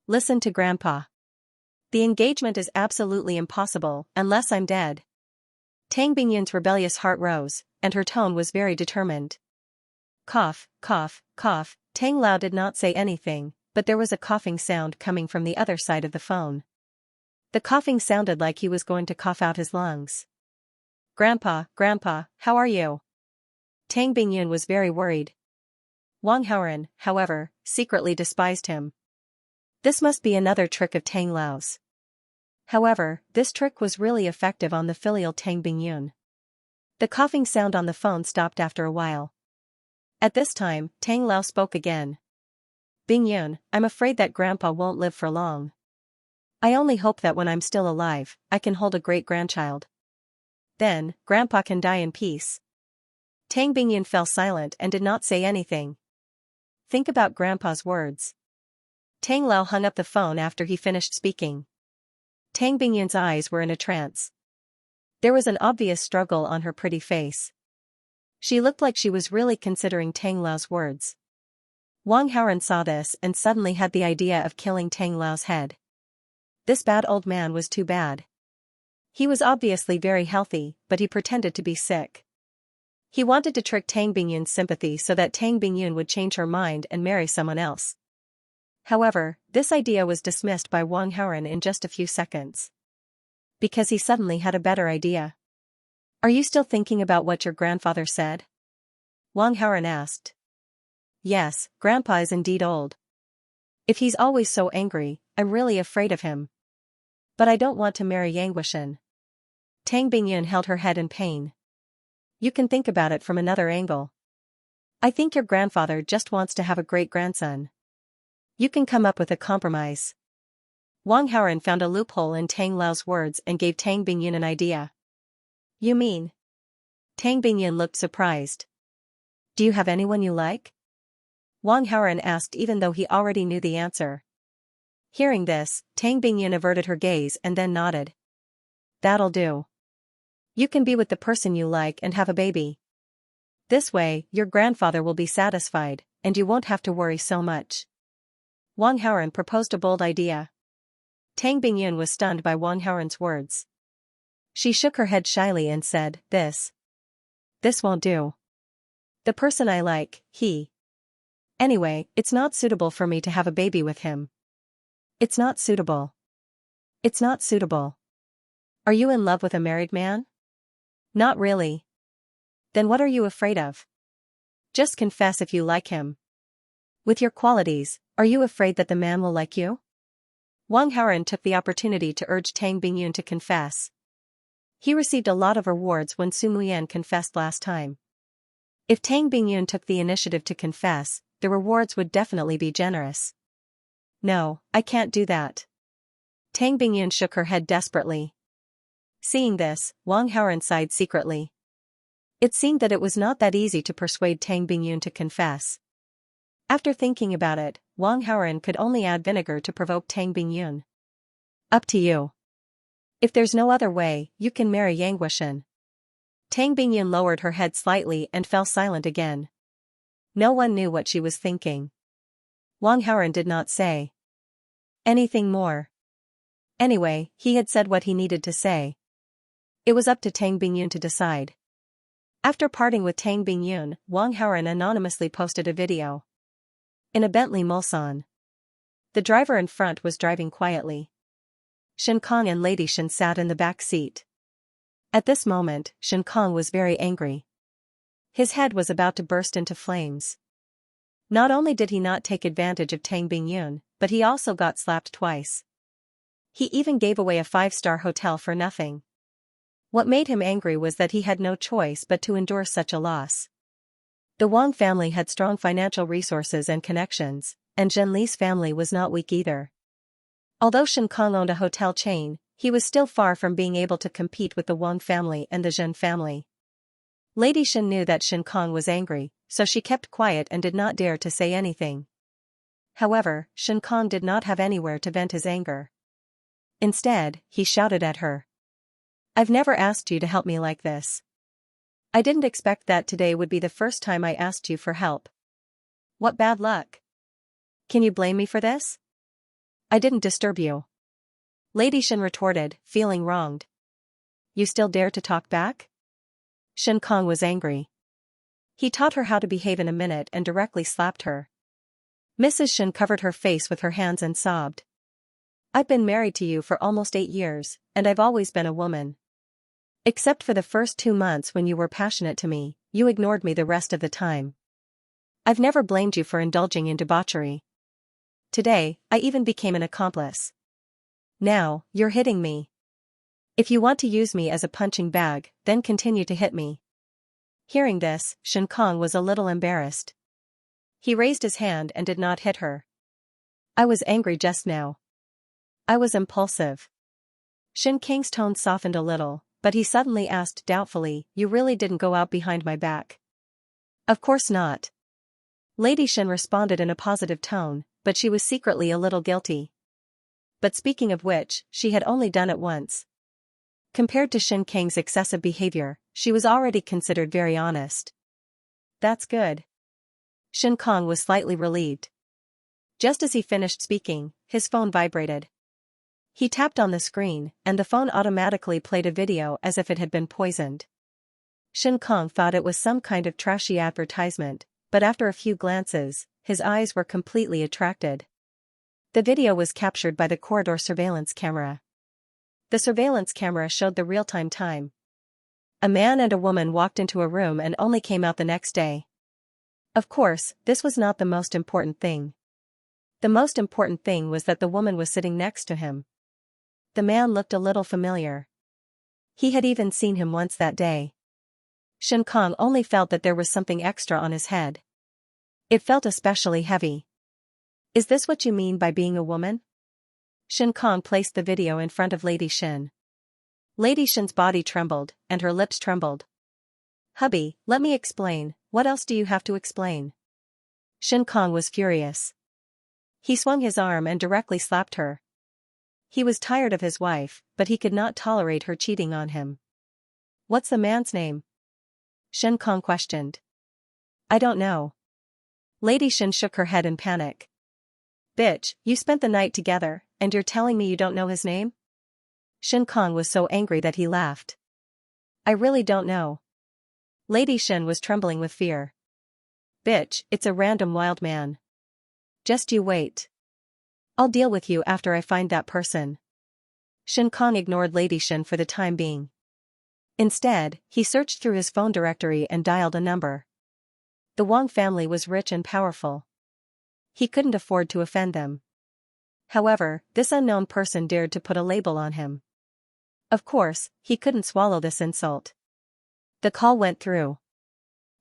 Listen to Grandpa. The engagement is absolutely impossible unless I'm dead. Tang Bingyun's rebellious heart rose, and her tone was very determined. Cough, cough, cough. Tang Lao did not say anything, but there was a coughing sound coming from the other side of the phone. The coughing sounded like he was going to cough out his lungs. Grandpa, how are you? Tang Bingyun was very worried. Wang Haoren, however, secretly despised him. This must be another trick of Tang Lao's. However, this trick was really effective on the filial Tang Bingyun. The coughing sound on the phone stopped after a while. At this time, Tang Lao spoke again. Bingyun, I'm afraid that Grandpa won't live for long. I only hope that when I'm still alive, I can hold a great-grandchild. Then, Grandpa can die in peace. Tang Bingyun fell silent and did not say anything. Think about Grandpa's words. Tang Lao hung up the phone after he finished speaking. Tang Bingyun's eyes were in a trance. There was an obvious struggle on her pretty face. She looked like she was really considering Tang Lao's words. Wang Haoren saw this and suddenly had the idea of killing Tang Lao's head. This bad old man was too bad. He was obviously very healthy, but he pretended to be sick. He wanted to trick Tang Bingyun's sympathy so that Tang Bingyun would change her mind and marry someone else. However, this idea was dismissed by Wang Haoren in just a few seconds. Because he suddenly had a better idea. Are you still thinking about what your grandfather said? Wang Haoren asked. Yes, Grandpa is indeed old. If he's always so angry, I'm really afraid of him. But I don't want to marry Yang Wuxian. Tang Bingyun held her head in pain. You can think about it from another angle. I think your grandfather just wants to have a great-grandson. You can come up with a compromise. Wang Haoren found a loophole in Tang Lao's words and gave Tang Bingyun an idea. You mean? Tang Bingyun looked surprised. Do you have anyone you like? Wang Haoren asked even though he already knew the answer. Hearing this, Tang Bingyun averted her gaze and then nodded. That'll do. You can be with the person you like and have a baby. This way, your grandfather will be satisfied, and you won't have to worry so much. Wang Haoren proposed a bold idea. Tang Bingyun was stunned by Wang Haoren's words. She shook her head shyly and said, This won't do. The person I like, he. Anyway, it's not suitable for me to have a baby with him. It's not suitable. It's not suitable. Are you in love with a married man? Not really. Then what are you afraid of? Just confess if you like him. With your qualities, are you afraid that the man will like you? Wang Haoren took the opportunity to urge Tang Bingyun to confess. He received a lot of rewards when Su Muyan confessed last time. If Tang Bingyun took the initiative to confess, the rewards would definitely be generous. No, I can't do that. Tang Bingyun shook her head desperately. Seeing this, Wang Haoren sighed secretly. It seemed that it was not that easy to persuade Tang Bingyun to confess. After thinking about it, Wang Haoren could only add vinegar to provoke Tang Bingyun. Up to you. If there's no other way, you can marry Yang Wuxian. Tang Bingyun lowered her head slightly and fell silent again. No one knew what she was thinking. Wang Haoren did not say anything more. Anyway, he had said what he needed to say. It was up to Tang Bingyun to decide. After parting with Tang Bingyun, Wang Haoren anonymously posted a video. In a Bentley Mulsanne. The driver in front was driving quietly. Shen Kong and Lady Shen sat in the back seat. At this moment, Shen Kong was very angry. His head was about to burst into flames. Not only did he not take advantage of Tang Bingyun, but he also got slapped twice. He even gave away a 5-star hotel for nothing. What made him angry was that he had no choice but to endure such a loss. The Wang family had strong financial resources and connections, and Zhen Li's family was not weak either. Although Shen Kong owned a hotel chain, he was still far from being able to compete with the Wang family and the Zhen family. Lady Shen knew that Shen Kong was angry, so she kept quiet and did not dare to say anything. However, Shen Kong did not have anywhere to vent his anger. Instead, he shouted at her. I've never asked you to help me like this. I didn't expect that today would be the first time I asked you for help. What bad luck. Can you blame me for this? I didn't disturb you. Lady Shen retorted, feeling wronged. You still dare to talk back? Shen Kong was angry. He taught her how to behave in a minute and directly slapped her. Mrs. Shen covered her face with her hands and sobbed. I've been married to you for almost 8 years, and I've always been a woman. Except for the first 2 months when you were passionate to me, you ignored me the rest of the time. I've never blamed you for indulging in debauchery. Today, I even became an accomplice. Now, you're hitting me. If you want to use me as a punching bag, then continue to hit me. Hearing this, Shen Kong was a little embarrassed. He raised his hand and did not hit her. I was angry just now. I was impulsive. Shen Kang's tone softened a little, but he suddenly asked doubtfully, You really didn't go out behind my back? Of course not. Lady Shen responded in a positive tone, but she was secretly a little guilty. But speaking of which, she had only done it once. Compared to Shen Kang's excessive behavior, she was already considered very honest. That's good. Shen Kong was slightly relieved. Just as he finished speaking, his phone vibrated. He tapped on the screen, and the phone automatically played a video as if it had been poisoned. Shin Kong thought it was some kind of trashy advertisement, but after a few glances, his eyes were completely attracted. The video was captured by the corridor surveillance camera. The surveillance camera showed the real-time time. A man and a woman walked into a room and only came out the next day. Of course, this was not the most important thing. The most important thing was that the woman was sitting next to him. The man looked a little familiar. He had even seen him once that day. Shin Kong only felt that there was something extra on his head. It felt especially heavy. Is this what you mean by being a woman? Shin Kong placed the video in front of Lady Shin. Lady Shin's body trembled, and her lips trembled. Hubby, let me explain, what else do you have to explain? Shin Kong was furious. He swung his arm and directly slapped her. He was tired of his wife, but he could not tolerate her cheating on him. What's the man's name? Shin Kong questioned. I don't know. Lady Shin shook her head in panic. Bitch, you spent the night together, and you're telling me you don't know his name? Shin Kong was so angry that he laughed. I really don't know. Lady Shin was trembling with fear. Bitch, it's a random wild man. Just you wait. I'll deal with you after I find that person. Shin Kong ignored Lady Shin for the time being. Instead, he searched through his phone directory and dialed a number. The Wang family was rich and powerful. He couldn't afford to offend them. However, this unknown person dared to put a label on him. Of course, he couldn't swallow this insult. The call went through.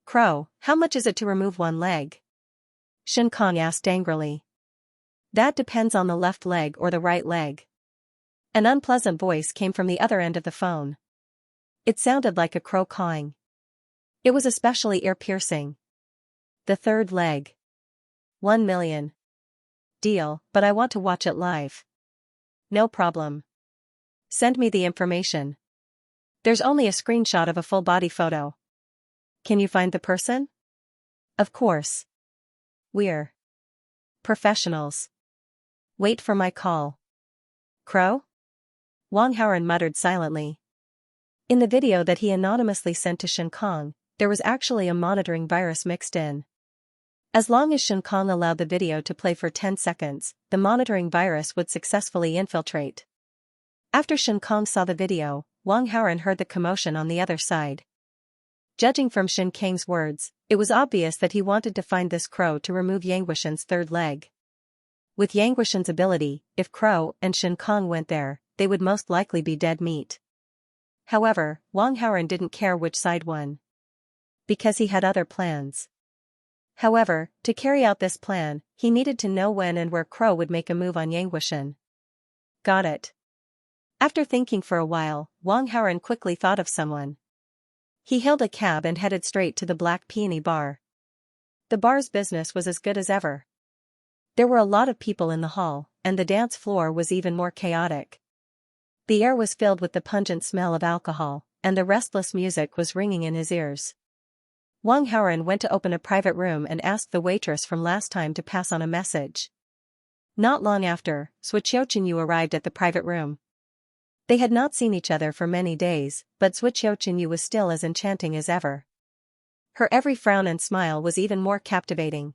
Crow, how much is it to remove one leg? Shin Kong asked angrily. That depends on the left leg or the right leg. An unpleasant voice came from the other end of the phone. It sounded like a crow cawing. It was especially ear-piercing. The third leg. 1 million. Deal, but I want to watch it live. No problem. Send me the information. There's only a screenshot of a full-body photo. Can you find the person? Of course. We're professionals. Wait for my call. Crow? Wang Haoran muttered silently. In the video that he anonymously sent to Shin Kong, there was actually a monitoring virus mixed in. As long as Shin Kong allowed the video to play for 10 seconds, the monitoring virus would successfully infiltrate. After Shin Kong saw the video, Wang Haoran heard the commotion on the other side. Judging from Shin Kang's words, it was obvious that he wanted to find this crow to remove Yang Guishan's third leg. With Yang Guishan's ability, if Crow and Shin Kong went there, they would most likely be dead meat. However, Wang Haoran didn't care which side won. Because he had other plans. However, to carry out this plan, he needed to know when and where Crow would make a move on Yang Guishan. Got it. After thinking for a while, Wang Haoran quickly thought of someone. He hailed a cab and headed straight to the Black Peony Bar. The bar's business was as good as ever. There were a lot of people in the hall, and the dance floor was even more chaotic. The air was filled with the pungent smell of alcohol, and the restless music was ringing in his ears. Wang Haoran went to open a private room and asked the waitress from last time to pass on a message. Not long after, Xianxia arrived at the private room. They had not seen each other for many days, but Xianxia was still as enchanting as ever. Her every frown and smile was even more captivating.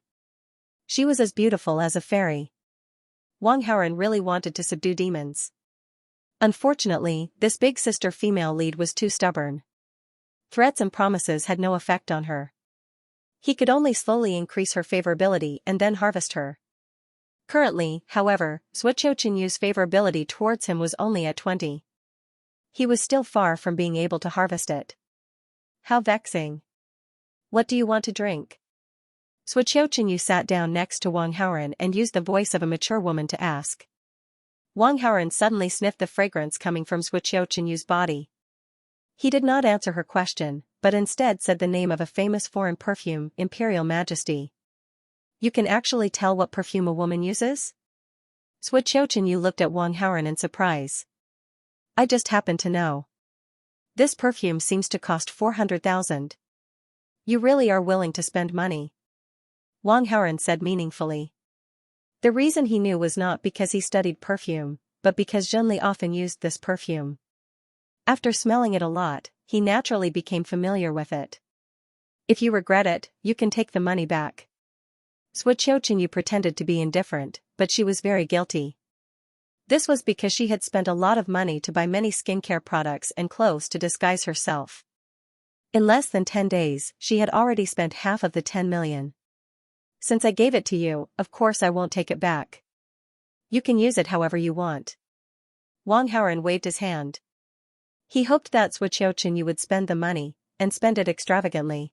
She was as beautiful as a fairy. Wang Haoran really wanted to subdue demons. Unfortunately, this big sister female lead was too stubborn. Threats and promises had no effect on her. He could only slowly increase her favorability and then harvest her. Currently, however, Xianxia's favorability towards him was only at 20. He was still far from being able to harvest it. How vexing. What do you want to drink? Xianxia sat down next to Wang Haoran and used the voice of a mature woman to ask. Wang Haoran suddenly sniffed the fragrance coming from Xianxia's body. He did not answer her question, but instead said the name of a famous foreign perfume, Imperial Majesty. You can actually tell what perfume a woman uses? Xianxia looked at Wang Haoran in surprise. I just happen to know. This perfume seems to cost 400,000. You really are willing to spend money. Wang Haoran said meaningfully. The reason he knew was not because he studied perfume, but because Zhenli often used this perfume. After smelling it a lot, he naturally became familiar with it. If you regret it, you can take the money back. Xianxia pretended to be indifferent, but she was very guilty. This was because she had spent a lot of money to buy many skincare products and clothes to disguise herself. In less than 10 days, she had already spent half of the 10 million. Since I gave it to you, of course I won't take it back. You can use it however you want. Wang Haoren waved his hand. He hoped that Xianxia would spend the money, and spend it extravagantly.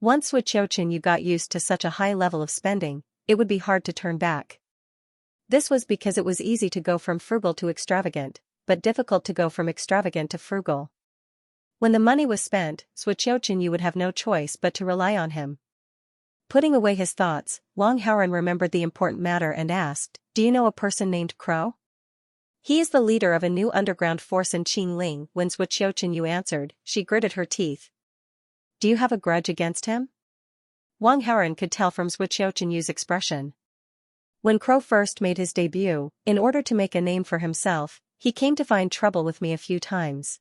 Once Xianxia got used to such a high level of spending, it would be hard to turn back. This was because it was easy to go from frugal to extravagant, but difficult to go from extravagant to frugal. When the money was spent, Xianxia would have no choice but to rely on him. Putting away his thoughts, Wang Haoren remembered the important matter and asked, "Do you know a person named Crow?" "He is the leader of a new underground force in Qingling." When Xianxia answered, she gritted her teeth. "Do you have a grudge against him?" Wang Haoren could tell from Xianxia's expression. When Crow first made his debut, in order to make a name for himself, he came to find trouble with me a few times.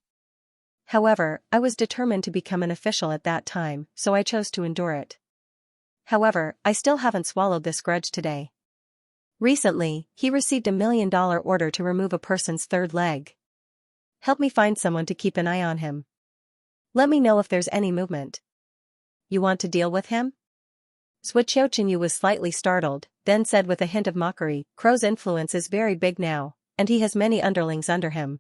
However, I was determined to become an official at that time, so I chose to endure it. However, I still haven't swallowed this grudge today. Recently, he received $1 million order to remove a person's third leg. Help me find someone to keep an eye on him. Let me know if there's any movement. You want to deal with him? Xianxia was slightly startled, then said with a hint of mockery, "Crow's influence is very big now, and he has many underlings under him.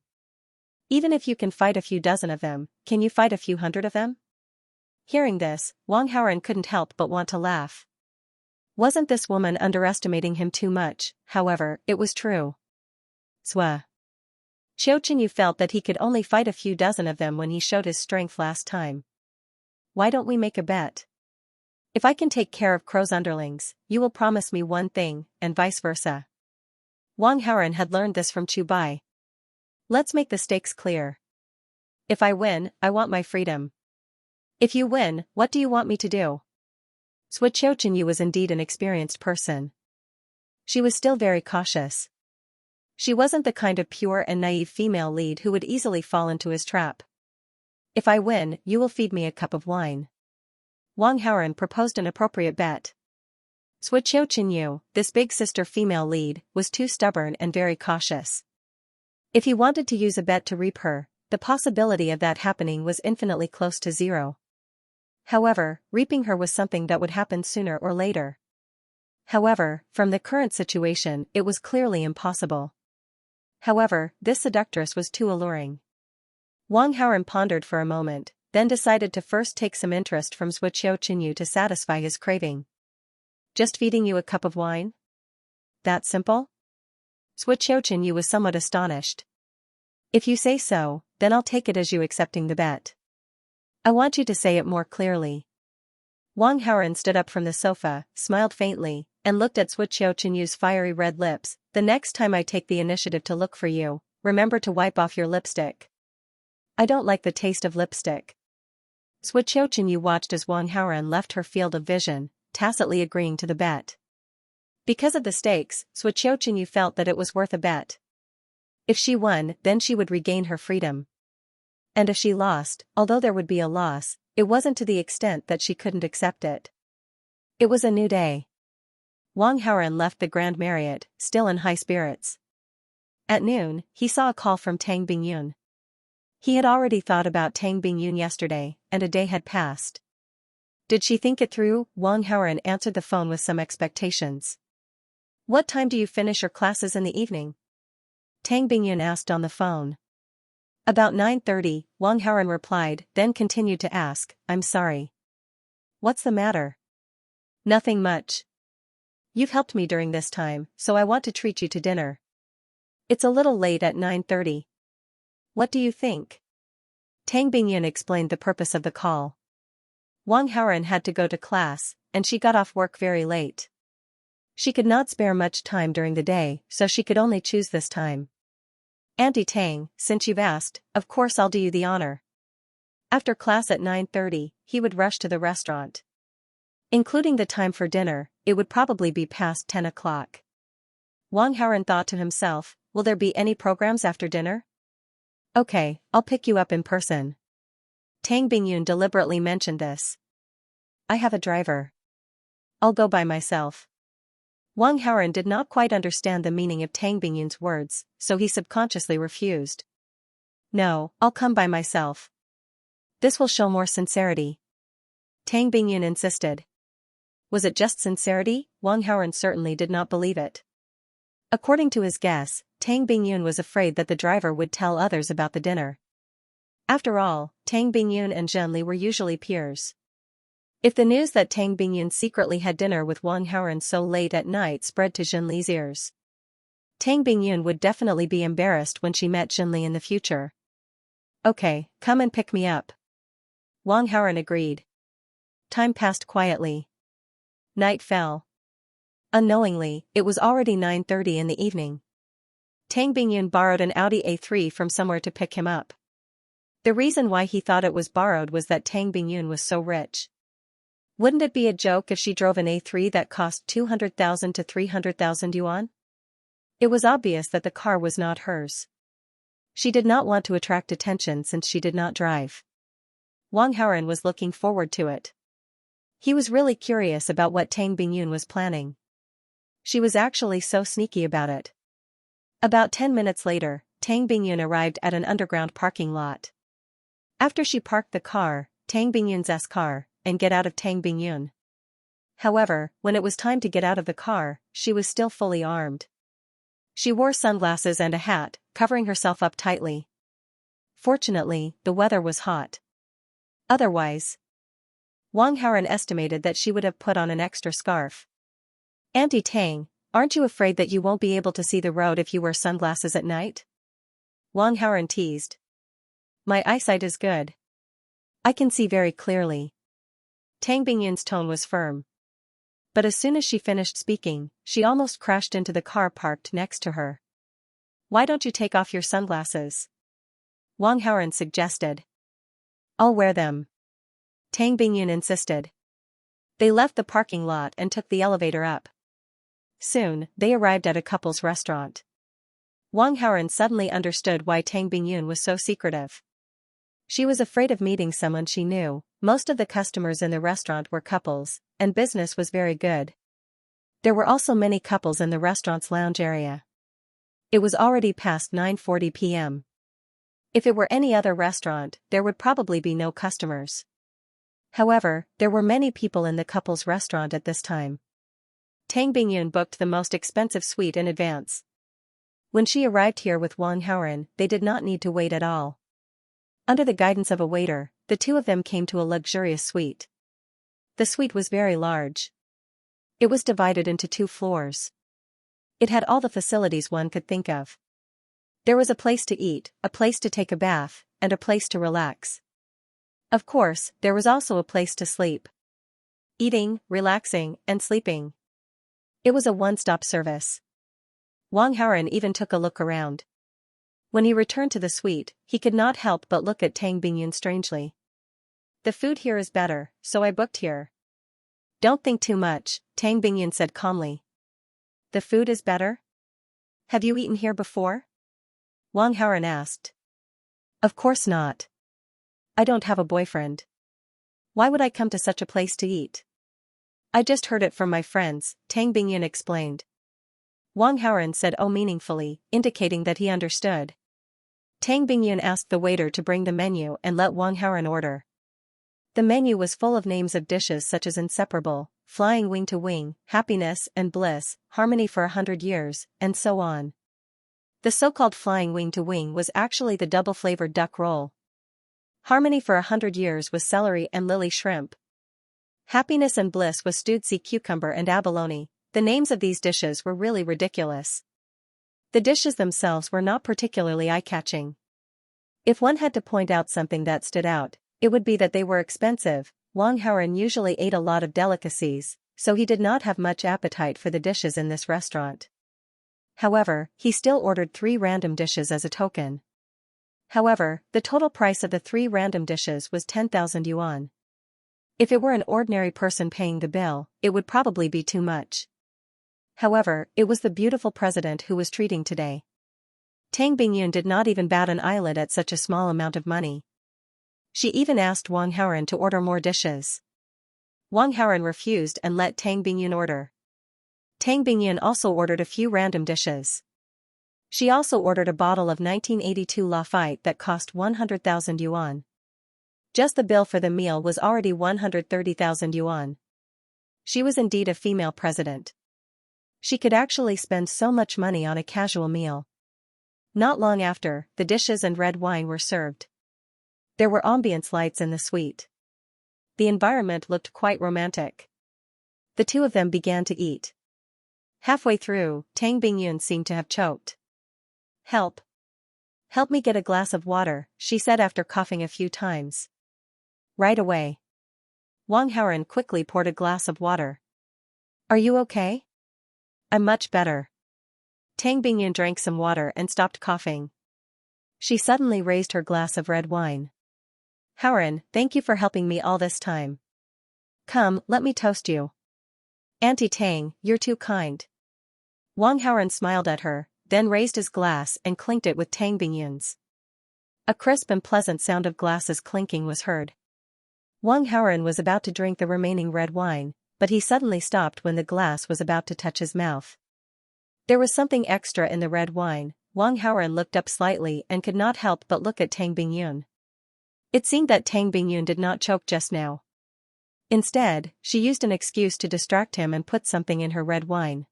Even if you can fight a few dozen of them, can you fight a few hundred of them?" Hearing this, Wang Haoren couldn't help but want to laugh. Wasn't this woman underestimating him too much? However, it was true. Xianxia felt that he could only fight a few dozen of them when he showed his strength last time. "Why don't we make a bet? If I can take care of Crow's underlings, you will promise me one thing, and vice versa." Wang Haoren had learned this from Chu Bai. "Let's make the stakes clear. If I win, I want my freedom. If you win, what do you want me to do?" Xianxia was indeed an experienced person. She was still very cautious. She wasn't the kind of pure and naive female lead who would easily fall into his trap. "If I win, you will feed me a cup of wine." Wang Haoren proposed an appropriate bet. Xianxia, this big sister female lead, was too stubborn and very cautious. If he wanted to use a bet to reap her, the possibility of that happening was infinitely close to zero. However, reaping her was something that would happen sooner or later. However, from the current situation, it was clearly impossible. However, this seductress was too alluring. Wang Haoren pondered for a moment, then decided to first take some interest from Xianxia to satisfy his craving. "Just feeding you a cup of wine? That simple?" Xianxia was somewhat astonished. "If you say so, then I'll take it as you accepting the bet. I want you to say it more clearly." Wang Haoren stood up from the sofa, smiled faintly, and looked at Xianxia's fiery red lips. "The next time I take the initiative to look for you, remember to wipe off your lipstick. I don't like the taste of lipstick." Xianxia watched as Wang Haoren left her field of vision, tacitly agreeing to the bet. Because of the stakes, Xianxia felt that it was worth a bet. If she won, then she would regain her freedom. And if she lost, although there would be a loss, it wasn't to the extent that she couldn't accept it. It was a new day. Wang Haoren left the Grand Marriott, still in high spirits. At noon, he saw a call from Tang Bingyun. He had already thought about Tang Bingyun yesterday, and a day had passed. Did she think it through? Wang Haoren answered the phone with some expectations. "What time do you finish your classes in the evening?" Tang Bingyun asked on the phone. "About 9:30, Wang Haoren replied, then continued to ask, "I'm sorry. What's the matter?" "Nothing much. You've helped me during this time, so I want to treat you to dinner. It's a little late at 9:30. What do you think?" Tang Bingyun explained the purpose of the call. Wang Haoren had to go to class, and she got off work very late. She could not spare much time during the day, so she could only choose this time. "Auntie Tang, since you've asked, of course I'll do you the honor." After class at 9:30, he would rush to the restaurant. Including the time for dinner, it would probably be past 10 o'clock. Wang Haoren thought to himself, will there be any programs after dinner? Okay, I'll pick you up in person. Tang Bingyun deliberately mentioned this. I have a driver. I'll go by myself. Wang Haoren did not quite understand the meaning of Tang Bingyun's words, so he subconsciously refused. No, I'll come by myself. This will show more sincerity. Tang Bingyun insisted. Was it just sincerity? Wang Haoren certainly did not believe it. According to his guess, Tang Bingyun was afraid that the driver would tell others about the dinner. After all, Tang Bingyun and Zhenli were usually peers. If the news that Tang Bingyun secretly had dinner with Wang Haoren so late at night spread to Zhenli's ears, Tang Bingyun would definitely be embarrassed when she met Zhenli in the future. Okay, come and pick me up. Wang Haoren agreed. Time passed quietly. Night fell. Unknowingly, it was already 9:30 in the evening. Tang Bingyun borrowed an Audi A3 from somewhere to pick him up. The reason why he thought it was borrowed was that Tang Bingyun was so rich. Wouldn't it be a joke if she drove an A3 that cost 200,000 to 300,000 yuan? It was obvious that the car was not hers. She did not want to attract attention since she did not drive. Wang Haoren was looking forward to it. He was really curious about what Tang Bingyun was planning. She was actually so sneaky about it. About 10 minutes later, Tang Bingyun arrived at an underground parking lot. After she parked the car, Tang Bingyun's car, and get out of Tang Bingyun. However, when it was time to get out of the car, she was still fully armed. She wore sunglasses and a hat, covering herself up tightly. Fortunately, the weather was hot. Otherwise, Wang Haoren estimated that she would have put on an extra scarf. Auntie Tang, aren't you afraid that you won't be able to see the road if you wear sunglasses at night? Wang Haoren teased. My eyesight is good. I can see very clearly. Tang Bingyun's tone was firm. But as soon as she finished speaking, she almost crashed into the car parked next to her. Why don't you take off your sunglasses? Wang Haoren suggested. I'll wear them. Tang Bingyun insisted. They left the parking lot and took the elevator up. Soon, they arrived at a couple's restaurant. Wang Haoren suddenly understood why Tang Bingyun was so secretive. She was afraid of meeting someone she knew. Most of the customers in the restaurant were couples, and business was very good. There were also many couples in the restaurant's lounge area. It was already past 9:40 p.m. If it were any other restaurant, there would probably be no customers. However, there were many people in the couple's restaurant at this time. Tang Bingyun booked the most expensive suite in advance. When she arrived here with Wang Haoren, they did not need to wait at all. Under the guidance of a waiter, the two of them came to a luxurious suite. The suite was very large. It was divided into 2 floors. It had all the facilities one could think of. There was a place to eat, a place to take a bath, and a place to relax. Of course, there was also a place to sleep. Eating, relaxing, and sleeping. It was a one-stop service. Wang Haoren even took a look around. When he returned to the suite, he could not help but look at Tang Bingyun strangely. The food here is better, so I booked here. Don't think too much, Tang Bingyun said calmly. The food is better? Have you eaten here before? Wang Haoren asked. Of course not. I don't have a boyfriend. Why would I come to such a place to eat? I just heard it from my friends, Tang Bingyun explained. Wang Haoren said oh meaningfully, indicating that he understood. Tang Bingyun asked the waiter to bring the menu and let Wang Haoren order. The menu was full of names of dishes such as inseparable, flying wing to wing, happiness and bliss, harmony for 100 years, and so on. The so-called flying wing to wing was actually the double-flavored duck roll. Harmony for 100 years was celery and lily shrimp. Happiness and bliss was stewed sea cucumber and abalone. The names of these dishes were really ridiculous. The dishes themselves were not particularly eye-catching. If one had to point out something that stood out, it would be that they were expensive. Wang Haoren usually ate a lot of delicacies, so he did not have much appetite for the dishes in this restaurant. However, he still ordered 3 random dishes as a token. However, the total price of the 3 random dishes was 10,000 yuan. If it were an ordinary person paying the bill, it would probably be too much. However, it was the beautiful president who was treating today. Tang Bingyun did not even bat an eyelid at such a small amount of money. She even asked Wang Haoren to order more dishes. Wang Haoren refused and let Tang Bingyun order. Tang Bingyun also ordered a few random dishes. She also ordered a bottle of 1982 Lafite that cost 100,000 yuan. Just the bill for the meal was already 130,000 yuan. She was indeed a female president. She could actually spend so much money on a casual meal. Not long after, the dishes and red wine were served. There were ambience lights in the suite. The environment looked quite romantic. The two of them began to eat. Halfway through, Tang Bingyun seemed to have choked. "Help. Help me get a glass of water," she said after coughing a few times. "Right away." Wang Haoren quickly poured a glass of water. "Are you okay?" "I'm much better." Tang Bingyun drank some water and stopped coughing. She suddenly raised her glass of red wine. "Haoren, thank you for helping me all this time. Come, let me toast you." "Auntie Tang, you're too kind." Wang Haoren smiled at her, then raised his glass and clinked it with Tang Bingyun's. A crisp and pleasant sound of glasses clinking was heard. Wang Haoren was about to drink the remaining red wine, but he suddenly stopped when the glass was about to touch his mouth. There was something extra in the red wine. Wang Haoren looked up slightly and could not help but look at Tang Bingyun. It seemed that Tang Bingyun did not choke just now. Instead, she used an excuse to distract him and put something in her red wine.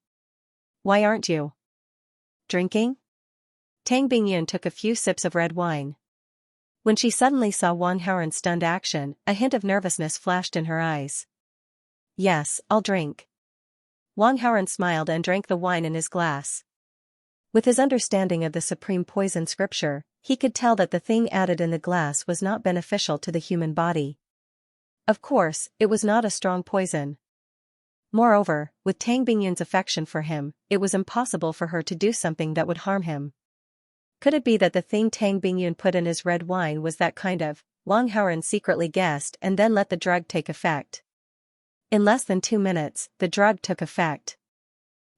"Why aren't you drinking?" Tang Bingyun took a few sips of red wine. When she suddenly saw Wang Haoren's stunned action, a hint of nervousness flashed in her eyes. "Yes, I'll drink." Wang Haoren smiled and drank the wine in his glass. With his understanding of the supreme poison scripture, he could tell that the thing added in the glass was not beneficial to the human body. Of course, it was not a strong poison. Moreover, with Tang Bingyun's affection for him, it was impossible for her to do something that would harm him. Could it be that the thing Tang Bingyun put in his red wine was that kind of? Wang Haoren secretly guessed and then let the drug take effect. In less than 2 minutes, the drug took effect.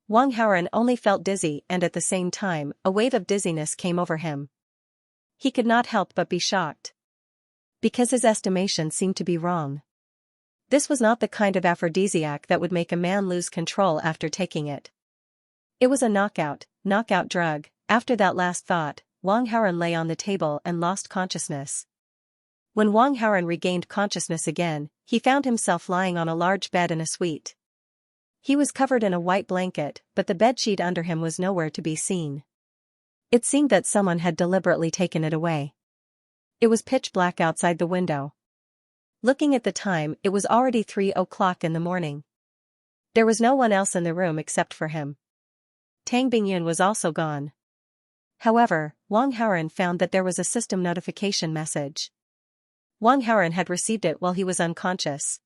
Wang Haoren only felt dizzy and at the same time, a wave of dizziness came over him. He could not help but be shocked. Because his estimation seemed to be wrong. This was not the kind of aphrodisiac that would make a man lose control after taking it. It was a knockout drug. After that last thought, Wang Haoren lay on the table and lost consciousness. When Wang Haoren regained consciousness again, he found himself lying on a large bed in a suite. He was covered in a white blanket, but the bedsheet under him was nowhere to be seen. It seemed that someone had deliberately taken it away. It was pitch black outside the window. Looking at the time, it was already 3 o'clock in the morning. There was no one else in the room except for him. Tang Bingyun was also gone. However, Wang Haoren found that there was a system notification message. Wang Haoren had received it while he was unconscious.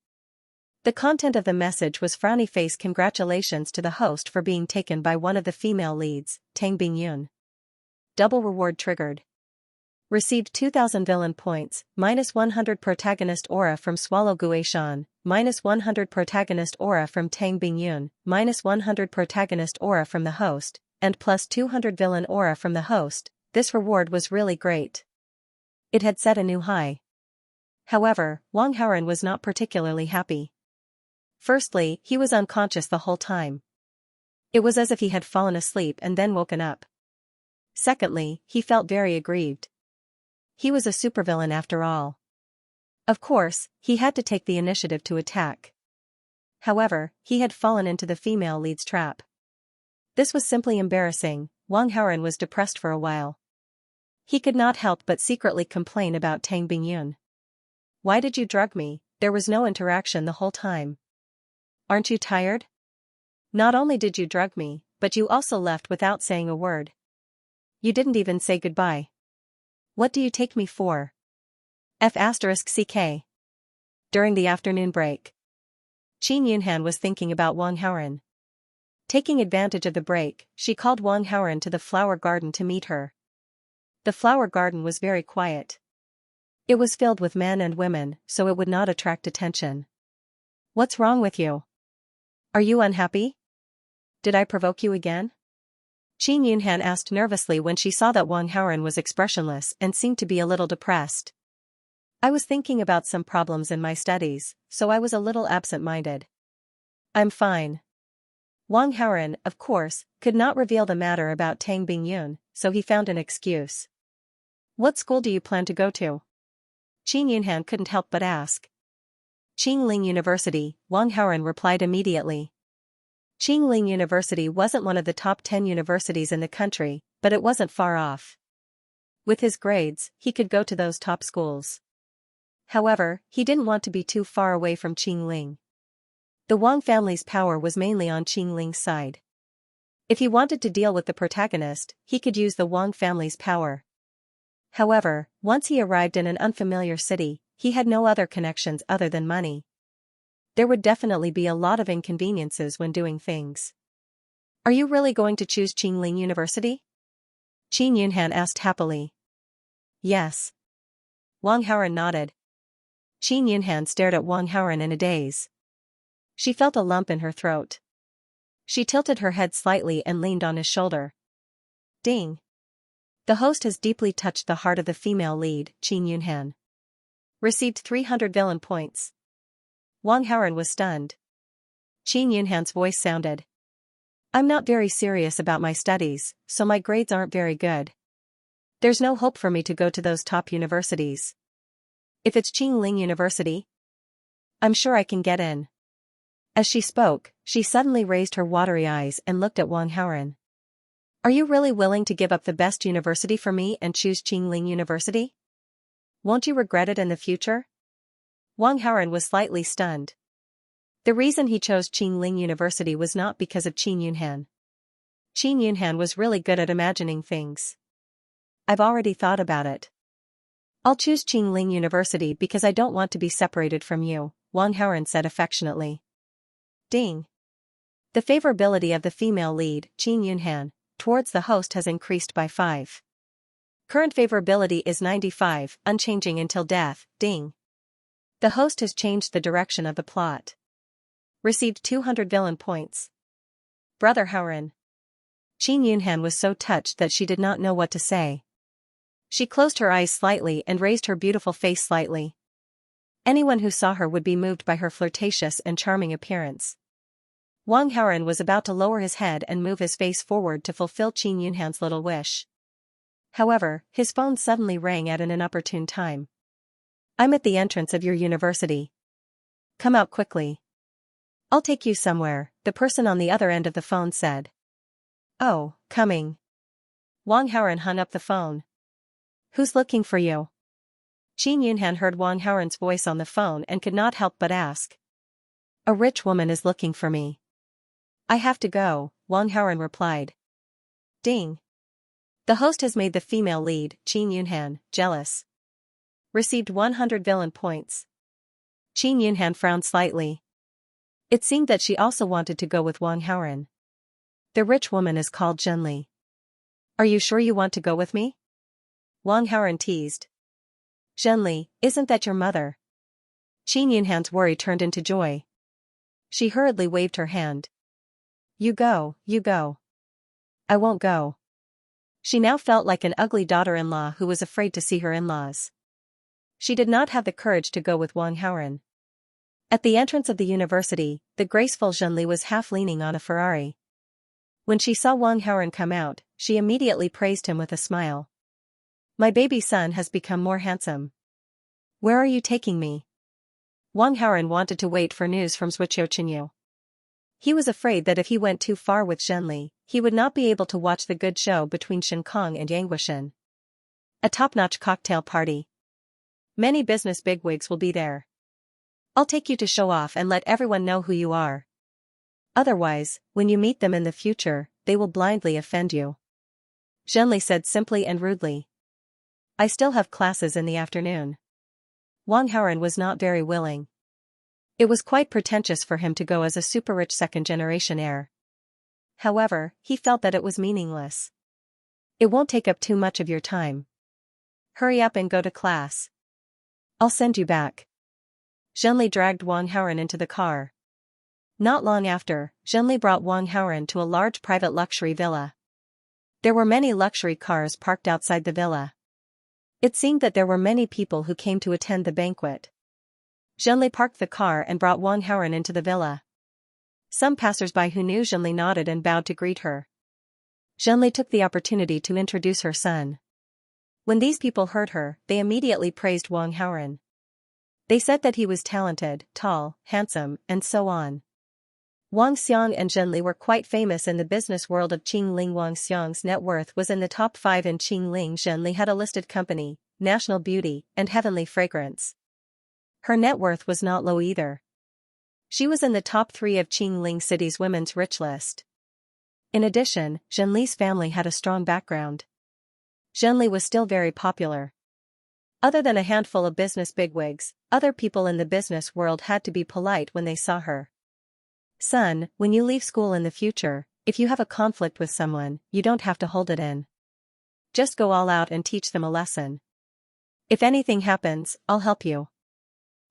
The content of the message was frowny face congratulations to the host for being taken by one of the female leads, Tang Bingyun. Double reward triggered. Received 2,000 villain points, -100 protagonist aura from Swallow Guishan, -100 protagonist aura from Tang Bingyun, -100 protagonist aura from the host, and +200 villain aura from the host. This reward was really great. It had set a new high. However, Wang Haoren was not particularly happy. Firstly, he was unconscious the whole time. It was as if he had fallen asleep and then woken up. Secondly, he felt very aggrieved. He was a supervillain after all. Of course, he had to take the initiative to attack. However, he had fallen into the female lead's trap. This was simply embarrassing. Wang Haoren was depressed for a while. He could not help but secretly complain about Tang Bingyun. "Why did you drug me? There was no interaction the whole time. Aren't you tired? Not only did you drug me, but you also left without saying a word. You didn't even say goodbye. What do you take me for?" F***ck. During the afternoon break, Qin Yunhan was thinking about Wang Haoren. Taking advantage of the break, she called Wang Haoren to the flower garden to meet her. The flower garden was very quiet. It was filled with men and women, so it would not attract attention. "What's wrong with you? Are you unhappy? Did I provoke you again?" Qin Yunhan asked nervously when she saw that Wang Haoren was expressionless and seemed to be a little depressed. I was thinking about some problems in my studies, so I was a little absent-minded. I'm fine. Wang Haoren, of course, could not reveal the matter about Tang Bingyun, so he found an excuse. What school do you plan to go to? Qin Yunhan couldn't help but ask. Qingling University, Wang Haoren replied immediately. Qingling University wasn't one of the top 10 universities in the country, but it wasn't far off. With his grades, he could go to those top schools. However, he didn't want to be too far away from Qingling. The Wang family's power was mainly on Qingling's side. If he wanted to deal with the protagonist, he could use the Wang family's power. However, once he arrived in an unfamiliar city, he had no other connections other than money. There would definitely be a lot of inconveniences when doing things. Are you really going to choose Qingling University? Qin Yunhan asked happily. Yes. Wang Haoren nodded. Qin Yunhan stared at Wang Haoren in a daze. She felt a lump in her throat. She tilted her head slightly and leaned on his shoulder. Ding. The host has deeply touched the heart of the female lead, Qin Yunhan. Received 300 villain points. Wang Haoren was stunned. Qin Yunhan's voice sounded. I'm not very serious about my studies, so my grades aren't very good. There's no hope for me to go to those top universities. If it's Qingling University, I'm sure I can get in. As she spoke, she suddenly raised her watery eyes and looked at Wang Haoren. Are you really willing to give up the best university for me and choose Qingling University? Won't you regret it in the future? Wang Haoren was slightly stunned. The reason he chose Qingling University was not because of Qin Yunhan. Qin Yunhan was really good at imagining things. I've already thought about it. I'll choose Qingling University because I don't want to be separated from you, Wang Haoren said affectionately. Ding. The favorability of the female lead, Qin Yunhan, towards the host has increased by 5. Current favorability is 95, unchanging until death, ding. The host has changed the direction of the plot. Received 200 villain points. Brother Haoren. Qin Yunhan was so touched that she did not know what to say. She closed her eyes slightly and raised her beautiful face slightly. Anyone who saw her would be moved by her flirtatious and charming appearance. Wang Haoren was about to lower his head and move his face forward to fulfill Qin Yunhan's little wish. However, his phone suddenly rang at an inopportune time. I'm at the entrance of your university. Come out quickly. I'll take you somewhere, the person on the other end of the phone said. Oh, coming. Wang Haoren hung up the phone. Who's looking for you? Qin Yunhan heard Wang Haoren's voice on the phone and could not help but ask. A rich woman is looking for me. I have to go, Wang Haoren replied. Ding. The host has made the female lead, Qin Yunhan, jealous. Received 100 villain points. Qin Yunhan frowned slightly. It seemed that she also wanted to go with Wang Haoren. The rich woman is called Zhenli. Are you sure you want to go with me? Wang Haoren teased. Zhenli, isn't that your mother? Qin Yunhan's worry turned into joy. She hurriedly waved her hand. You go, you go. I won't go. She now felt like an ugly daughter-in-law who was afraid to see her in-laws. She did not have the courage to go with Wang Haoren. At the entrance of the university, the graceful Zhenli was half leaning on a Ferrari. When she saw Wang Haoren come out, she immediately praised him with a smile. My baby son has become more handsome. Where are you taking me? Wang Haoren wanted to wait for news from Zhuqiu Chenyu. He was afraid that if he went too far with Zhenli, he would not be able to watch the good show between Shen Kong and Yang Guishan. A top-notch cocktail party. Many business bigwigs will be there. I'll take you to show off and let everyone know who you are. Otherwise, when you meet them in the future, they will blindly offend you. Zhenli said simply and rudely. I still have classes in the afternoon. Wang Haoren was not very willing. It was quite pretentious for him to go as a super-rich second-generation heir. However, he felt that it was meaningless. It won't take up too much of your time. Hurry up and go to class. I'll send you back. Zhenli dragged Wang Haoren into the car. Not long after, Zhenli brought Wang Haoren to a large private luxury villa. There were many luxury cars parked outside the villa. It seemed that there were many people who came to attend the banquet. Zhenli parked the car and brought Wang Haoren into the villa. Some passers-by who knew Zhenli nodded and bowed to greet her. Zhenli took the opportunity to introduce her son. When these people heard her, they immediately praised Wang Haoren. They said that he was talented, tall, handsome, and so on. Wang Xiang and Zhenli were quite famous in the business world of Qingling. Wang Xiang's net worth was in the top 5 in Qingling. Zhenli had a listed company, National Beauty, and Heavenly Fragrance. Her net worth was not low either. She was in the top 3 of Qingling City's women's rich list. In addition, Zhenli's family had a strong background. Zhenli was still very popular. Other than a handful of business bigwigs, other people in the business world had to be polite when they saw her. Son, when you leave school in the future, if you have a conflict with someone, you don't have to hold it in. Just go all out and teach them a lesson. If anything happens, I'll help you.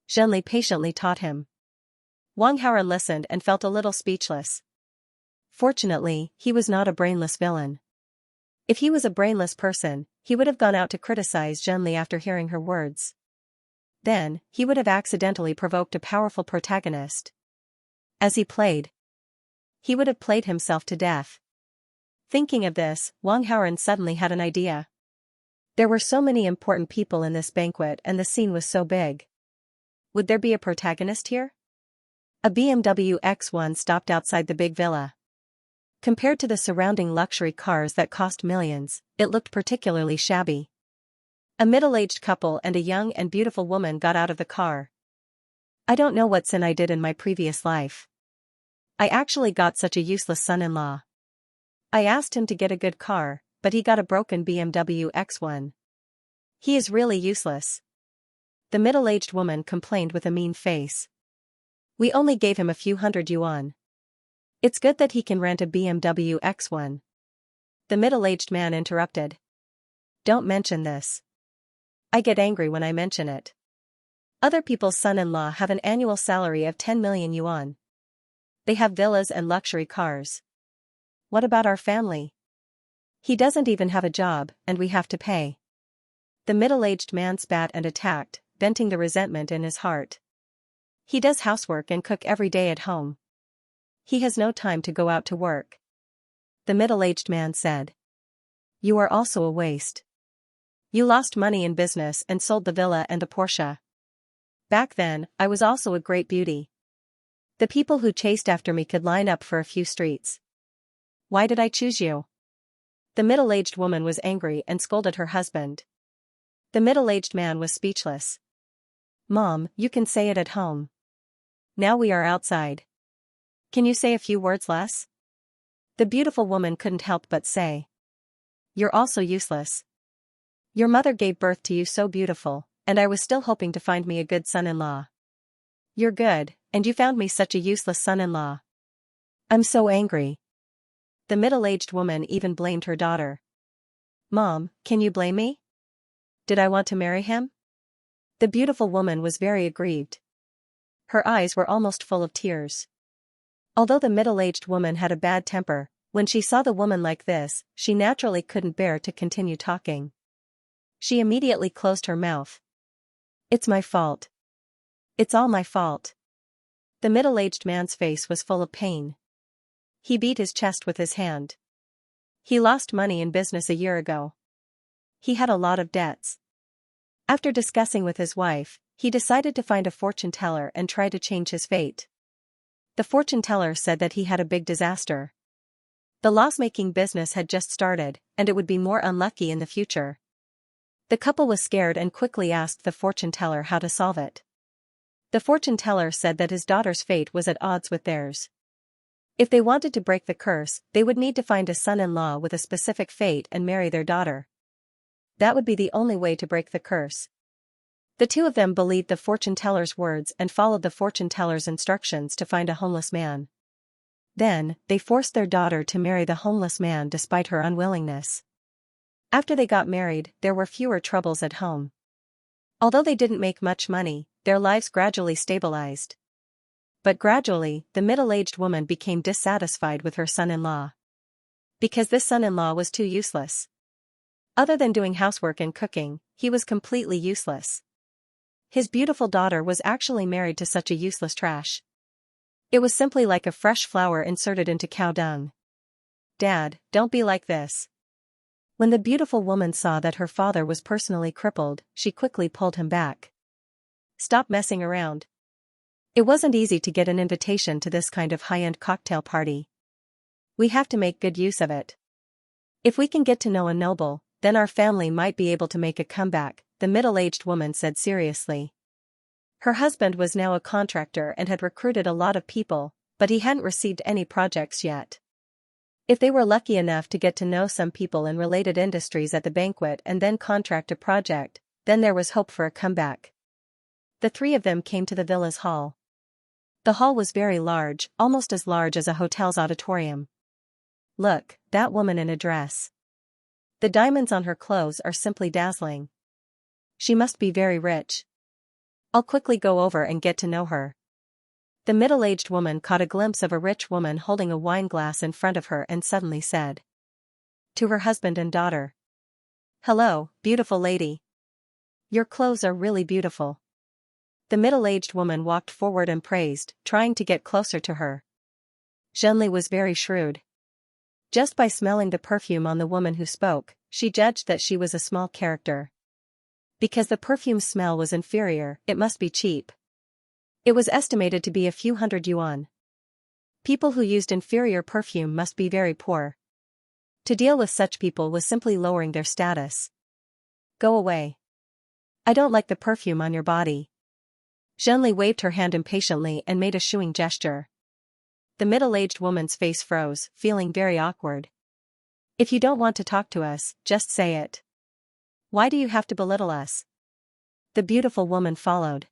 Zhenli patiently taught him. Wang Haoren listened and felt a little speechless. Fortunately, he was not a brainless villain. If he was a brainless person, he would have gone out to criticize Zhenli after hearing her words. Then, he would have accidentally provoked a powerful protagonist. As he played, he would have played himself to death. Thinking of this, Wang Haoren suddenly had an idea. There were so many important people in this banquet and the scene was so big. Would there be a protagonist here? A BMW X1 stopped outside the big villa. Compared to the surrounding luxury cars that cost millions, it looked particularly shabby. A middle-aged couple and a young and beautiful woman got out of the car. I don't know what sin I did in my previous life. I actually got such a useless son-in-law. I asked him to get a good car, but he got a broken BMW X1. He is really useless. The middle-aged woman complained with a mean face. We only gave him a few hundred yuan. It's good that he can rent a BMW X1. The middle-aged man interrupted. Don't mention this. I get angry when I mention it. Other people's son-in-law have an annual salary of 10 million yuan. They have villas and luxury cars. What about our family? He doesn't even have a job, and we have to pay. The middle-aged man spat and attacked, venting the resentment in his heart. He does housework and cook every day at home. He has no time to go out to work. The middle-aged man said. You are also a waste. You lost money in business and sold the villa and a Porsche. Back then, I was also a great beauty. The people who chased after me could line up for a few streets. Why did I choose you? The middle-aged woman was angry and scolded her husband. The middle-aged man was speechless. Mom, you can say it at home. Now we are outside. Can you say a few words less? The beautiful woman couldn't help but say. You're also useless. Your mother gave birth to you so beautiful, and I was still hoping to find me a good son-in-law. You're good, and you found me such a useless son-in-law. I'm so angry. The middle-aged woman even blamed her daughter. Mom, can you blame me? Did I want to marry him? The beautiful woman was very aggrieved. Her eyes were almost full of tears. Although the middle-aged woman had a bad temper, when she saw the woman like this, she naturally couldn't bear to continue talking. She immediately closed her mouth. It's my fault. It's all my fault. The middle-aged man's face was full of pain. He beat his chest with his hand. He lost money in business a year ago. He had a lot of debts. After discussing with his wife, he decided to find a fortune teller and try to change his fate. The fortune teller said that he had a big disaster. The loss-making business had just started, and it would be more unlucky in the future. The couple was scared and quickly asked the fortune teller how to solve it. The fortune teller said that his daughter's fate was at odds with theirs. If they wanted to break the curse, they would need to find a son-in-law with a specific fate and marry their daughter. That would be the only way to break the curse. The two of them believed the fortune teller's words and followed the fortune teller's instructions to find a homeless man. Then, they forced their daughter to marry the homeless man despite her unwillingness. After they got married, there were fewer troubles at home. Although they didn't make much money, their lives gradually stabilized. But gradually, the middle-aged woman became dissatisfied with her son-in-law. Because this son-in-law was too useless. Other than doing housework and cooking, he was completely useless. His beautiful daughter was actually married to such a useless trash. It was simply like a fresh flower inserted into cow dung. Dad, don't be like this. When the beautiful woman saw that her father was personally crippled, she quickly pulled him back. Stop messing around. It wasn't easy to get an invitation to this kind of high-end cocktail party. We have to make good use of it. If we can get to know a noble, then our family might be able to make a comeback, the middle-aged woman said seriously. Her husband was now a contractor and had recruited a lot of people, but he hadn't received any projects yet. If they were lucky enough to get to know some people in related industries at the banquet and then contract a project, then there was hope for a comeback. The three of them came to the villa's hall. The hall was very large, almost as large as a hotel's auditorium. Look, that woman in a dress. The diamonds on her clothes are simply dazzling. She must be very rich. I'll quickly go over and get to know her. The middle-aged woman caught a glimpse of a rich woman holding a wine glass in front of her and suddenly said to her husband and daughter, "Hello, beautiful lady. Your clothes are really beautiful." The middle-aged woman walked forward and praised, trying to get closer to her. Zhenli was very shrewd. Just by smelling the perfume on the woman who spoke, she judged that she was a small character. Because the perfume's smell was inferior, it must be cheap. It was estimated to be a few hundred yuan. People who used inferior perfume must be very poor. To deal with such people was simply lowering their status. Go away. I don't like the perfume on your body. Zhenli waved her hand impatiently and made a shooing gesture. The middle-aged woman's face froze, feeling very awkward. If you don't want to talk to us, just say it. Why do you have to belittle us? The beautiful woman followed.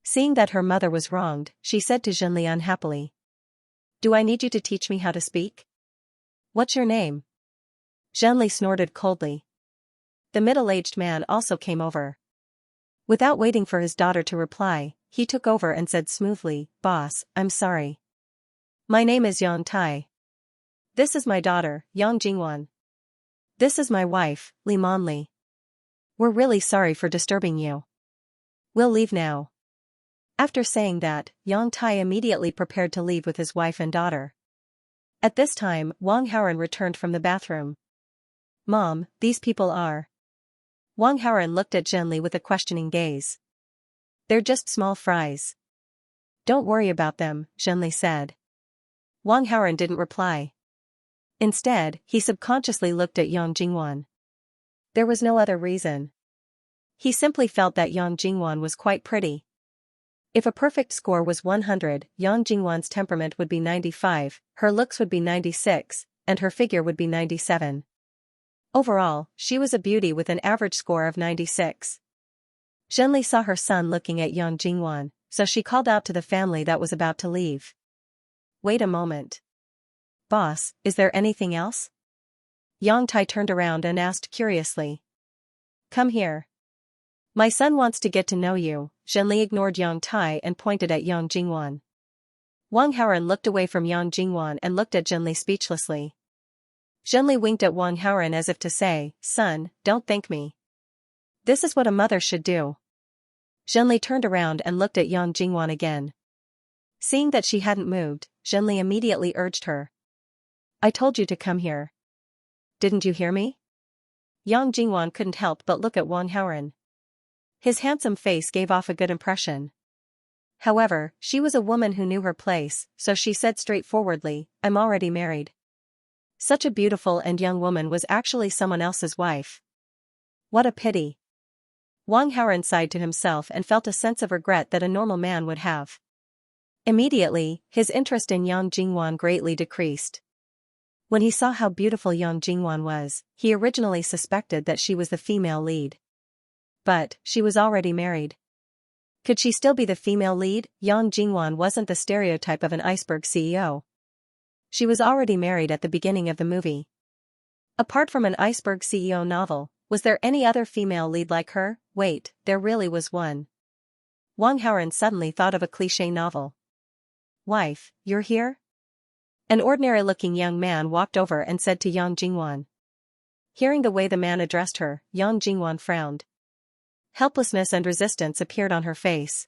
Seeing that her mother was wronged, she said to Zhenli unhappily, "Do I need you to teach me how to speak? What's your name?" Zhenli snorted coldly. The middle-aged man also came over. Without waiting for his daughter to reply, he took over and said smoothly, "Boss, I'm sorry. My name is Yang Tai. This is my daughter, Yang Jingwan. This is my wife, Li Monli. We're really sorry for disturbing you. We'll leave now." After saying that, Yang Tai immediately prepared to leave with his wife and daughter. At this time, Wang Haoran returned from the bathroom. "Mom, these people are..." Wang Haoran looked at Zhenli with a questioning gaze. "They're just small fries." "Don't worry about them," Zhenli said. Wang Haoran didn't reply. Instead, he subconsciously looked at Yang Jingwan. There was no other reason. He simply felt that Yang Jingwan was quite pretty. If a perfect score was 100, Yang Jingwan's temperament would be 95, her looks would be 96, and her figure would be 97. Overall, she was a beauty with an average score of 96. Zhenli saw her son looking at Yang Jingwan, so she called out to the family that was about to leave. "Wait a moment. Boss, is there anything else?" Yang Tai turned around and asked curiously. "Come here. My son wants to get to know you." Zhenli ignored Yang Tai and pointed at Yang Jingwan. Wang Haoran looked away from Yang Jingwan and looked at Zhenli speechlessly. Zhenli winked at Wang Haoran as if to say, "Son, don't thank me. This is what a mother should do." Zhenli turned around and looked at Yang Jingwan again. Seeing that she hadn't moved, Zhenli immediately urged her. "I told you to come here. Didn't you hear me?" Yang Jingwan couldn't help but look at Wang Haoran. His handsome face gave off a good impression. However, she was a woman who knew her place, so she said straightforwardly, "I'm already married." Such a beautiful and young woman was actually someone else's wife. What a pity. Wang Haoran sighed to himself and felt a sense of regret that a normal man would have. Immediately, his interest in Yang Jingwan greatly decreased. When he saw how beautiful Yang Jingwan was, he originally suspected that she was the female lead. But, she was already married. Could she still be the female lead? Yang Jingwan wasn't the stereotype of an iceberg CEO. She was already married at the beginning of the movie. Apart from an iceberg CEO novel, was there any other female lead like her? Wait, there really was one. Wang Haoran suddenly thought of a cliché novel. "Wife, you're here?" An ordinary-looking young man walked over and said to Yang Jingwan. Hearing the way the man addressed her, Yang Jingwan frowned. Helplessness and resistance appeared on her face.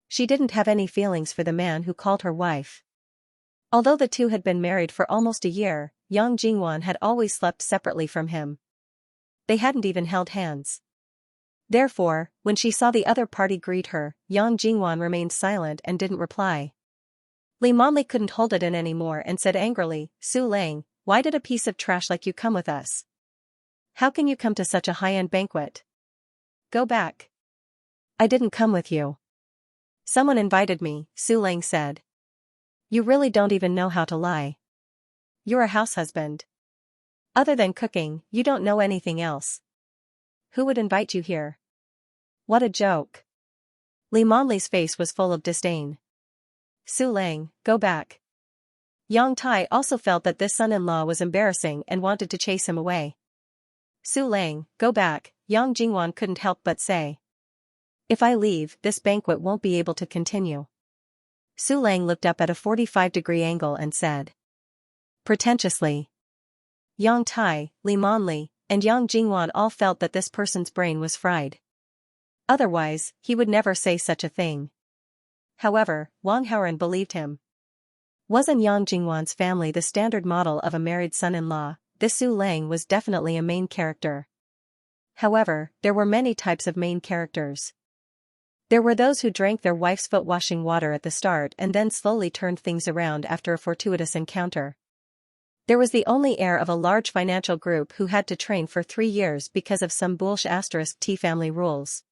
She didn't have any feelings for the man who called her wife. Although the two had been married for almost a year, Yang Jingwan had always slept separately from him. They hadn't even held hands. Therefore, when she saw the other party greet her, Yang Jingwan remained silent and didn't reply. Li Monli couldn't hold it in anymore and said angrily, Su Lang, why did a piece of trash like you come with us? How can you come to such a high-end banquet? Go back. I didn't come with you. Someone invited me, Su Lang said. You really don't even know how to lie. You're a house husband. Other than cooking, you don't know anything else. Who would invite you here? What a joke. Li Monli's face was full of disdain. Su Lang, go back. Yang Tai also felt that this son-in-law was embarrassing and wanted to chase him away. Su Lang, go back, Yang Jingwan couldn't help but say. If I leave, this banquet won't be able to continue. Su Lang looked up at a 45-degree angle and said. Pretentiously. Yang Tai, Li Monli, and Yang Jingwan all felt that this person's brain was fried. Otherwise, he would never say such a thing. However, Wang Haoren believed him. Wasn't Yang Jingwan's family the standard model of a married son-in-law? This Su Lang was definitely a main character. However, there were many types of main characters. There were those who drank their wife's foot-washing water at the start and then slowly turned things around after a fortuitous encounter. There was the only heir of a large financial group who had to train for 3 years because of some bullshit T family rules.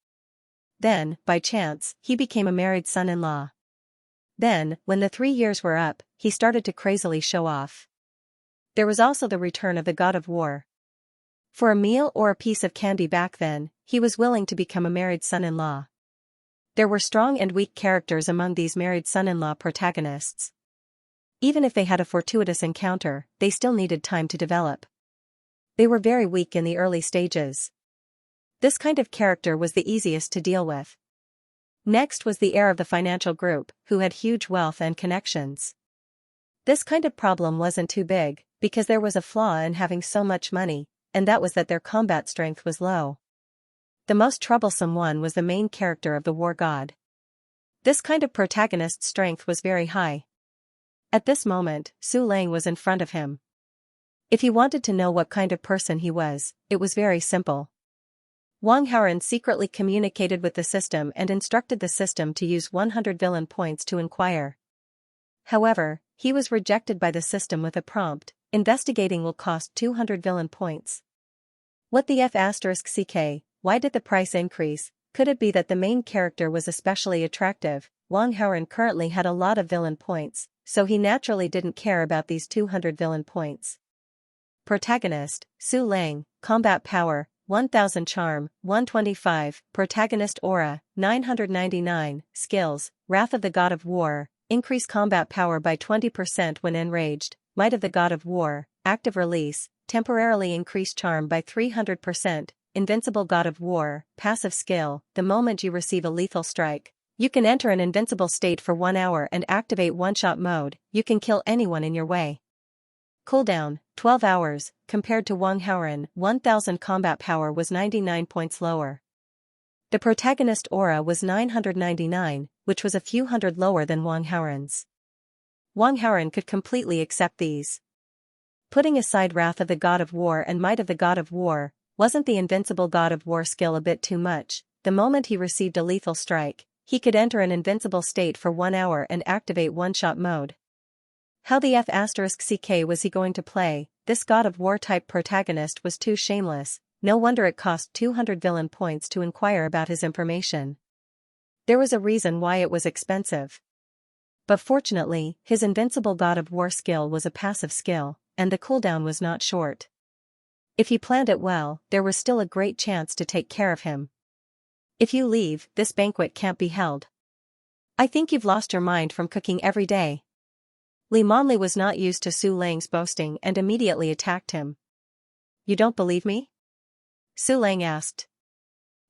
Then, by chance, he became a married son-in-law. Then, when the 3 years were up, he started to crazily show off. There was also the return of the god of war. For a meal or a piece of candy back then, he was willing to become a married son-in-law. There were strong and weak characters among these married son-in-law protagonists. Even if they had a fortuitous encounter, they still needed time to develop. They were very weak in the early stages. This kind of character was the easiest to deal with. Next was the heir of the financial group, who had huge wealth and connections. This kind of problem wasn't too big, because there was a flaw in having so much money, and that was that their combat strength was low. The most troublesome one was the main character of the war god. This kind of protagonist's strength was very high. At this moment, Su Lang was in front of him. If he wanted to know what kind of person he was, it was very simple. Wang Haoren secretly communicated with the system and instructed the system to use 100 villain points to inquire. However, he was rejected by the system with a prompt, investigating will cost 200 villain points. What the F***ck, why did the price increase? Could it be that the main character was especially attractive? Wang Haoren currently had a lot of villain points, so he naturally didn't care about these 200 villain points. Protagonist, Su Lang, Combat Power, 1000 Charm, 125, Protagonist Aura, 999, Skills, Wrath of the God of War, Increase Combat Power by 20% when enraged, Might of the God of War, Active Release, Temporarily Increase Charm by 300%, Invincible God of War, Passive Skill, the moment you receive a lethal strike, you can enter an invincible state for 1 hour and activate one-shot mode, you can kill anyone in your way. Cooldown, 12 hours, compared to Wang Haoren, 1000 combat power was 99 points lower. The protagonist aura was 999, which was a few hundred lower than Wang Haoren's. Wang Haoren could completely accept these. Putting aside Wrath of the God of War and Might of the God of War, wasn't the Invincible God of War skill a bit too much? The moment he received a lethal strike, he could enter an invincible state for 1 hour and activate one-shot mode. How the F***ck was he going to play? This God of War type protagonist was too shameless, no wonder it cost 200 villain points to inquire about his information. There was a reason why it was expensive. But fortunately, his Invincible God of War skill was a passive skill, and the cooldown was not short. If he planned it well, there was still a great chance to take care of him. If you leave, this banquet can't be held. I think you've lost your mind from cooking every day. Li Monli was not used to Su Lang's boasting and immediately attacked him. You don't believe me? Su Lang asked.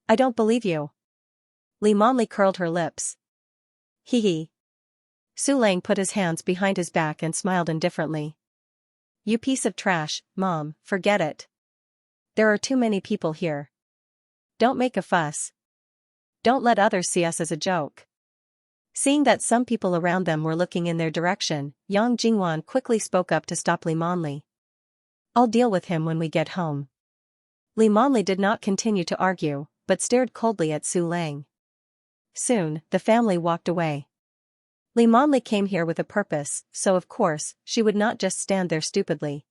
I don't believe you. Li Monli curled her lips. Hee hee. Su Lang put his hands behind his back and smiled indifferently. You piece of trash, Mom, forget it. There are too many people here. Don't make a fuss. Don't let others see us as a joke. Seeing that some people around them were looking in their direction, Yang Jingwan quickly spoke up to stop Li Monli. I'll deal with him when we get home. Li Monli did not continue to argue, but stared coldly at Su Lang. Soon, the family walked away. Li Monli came here with a purpose, so of course, she would not just stand there stupidly.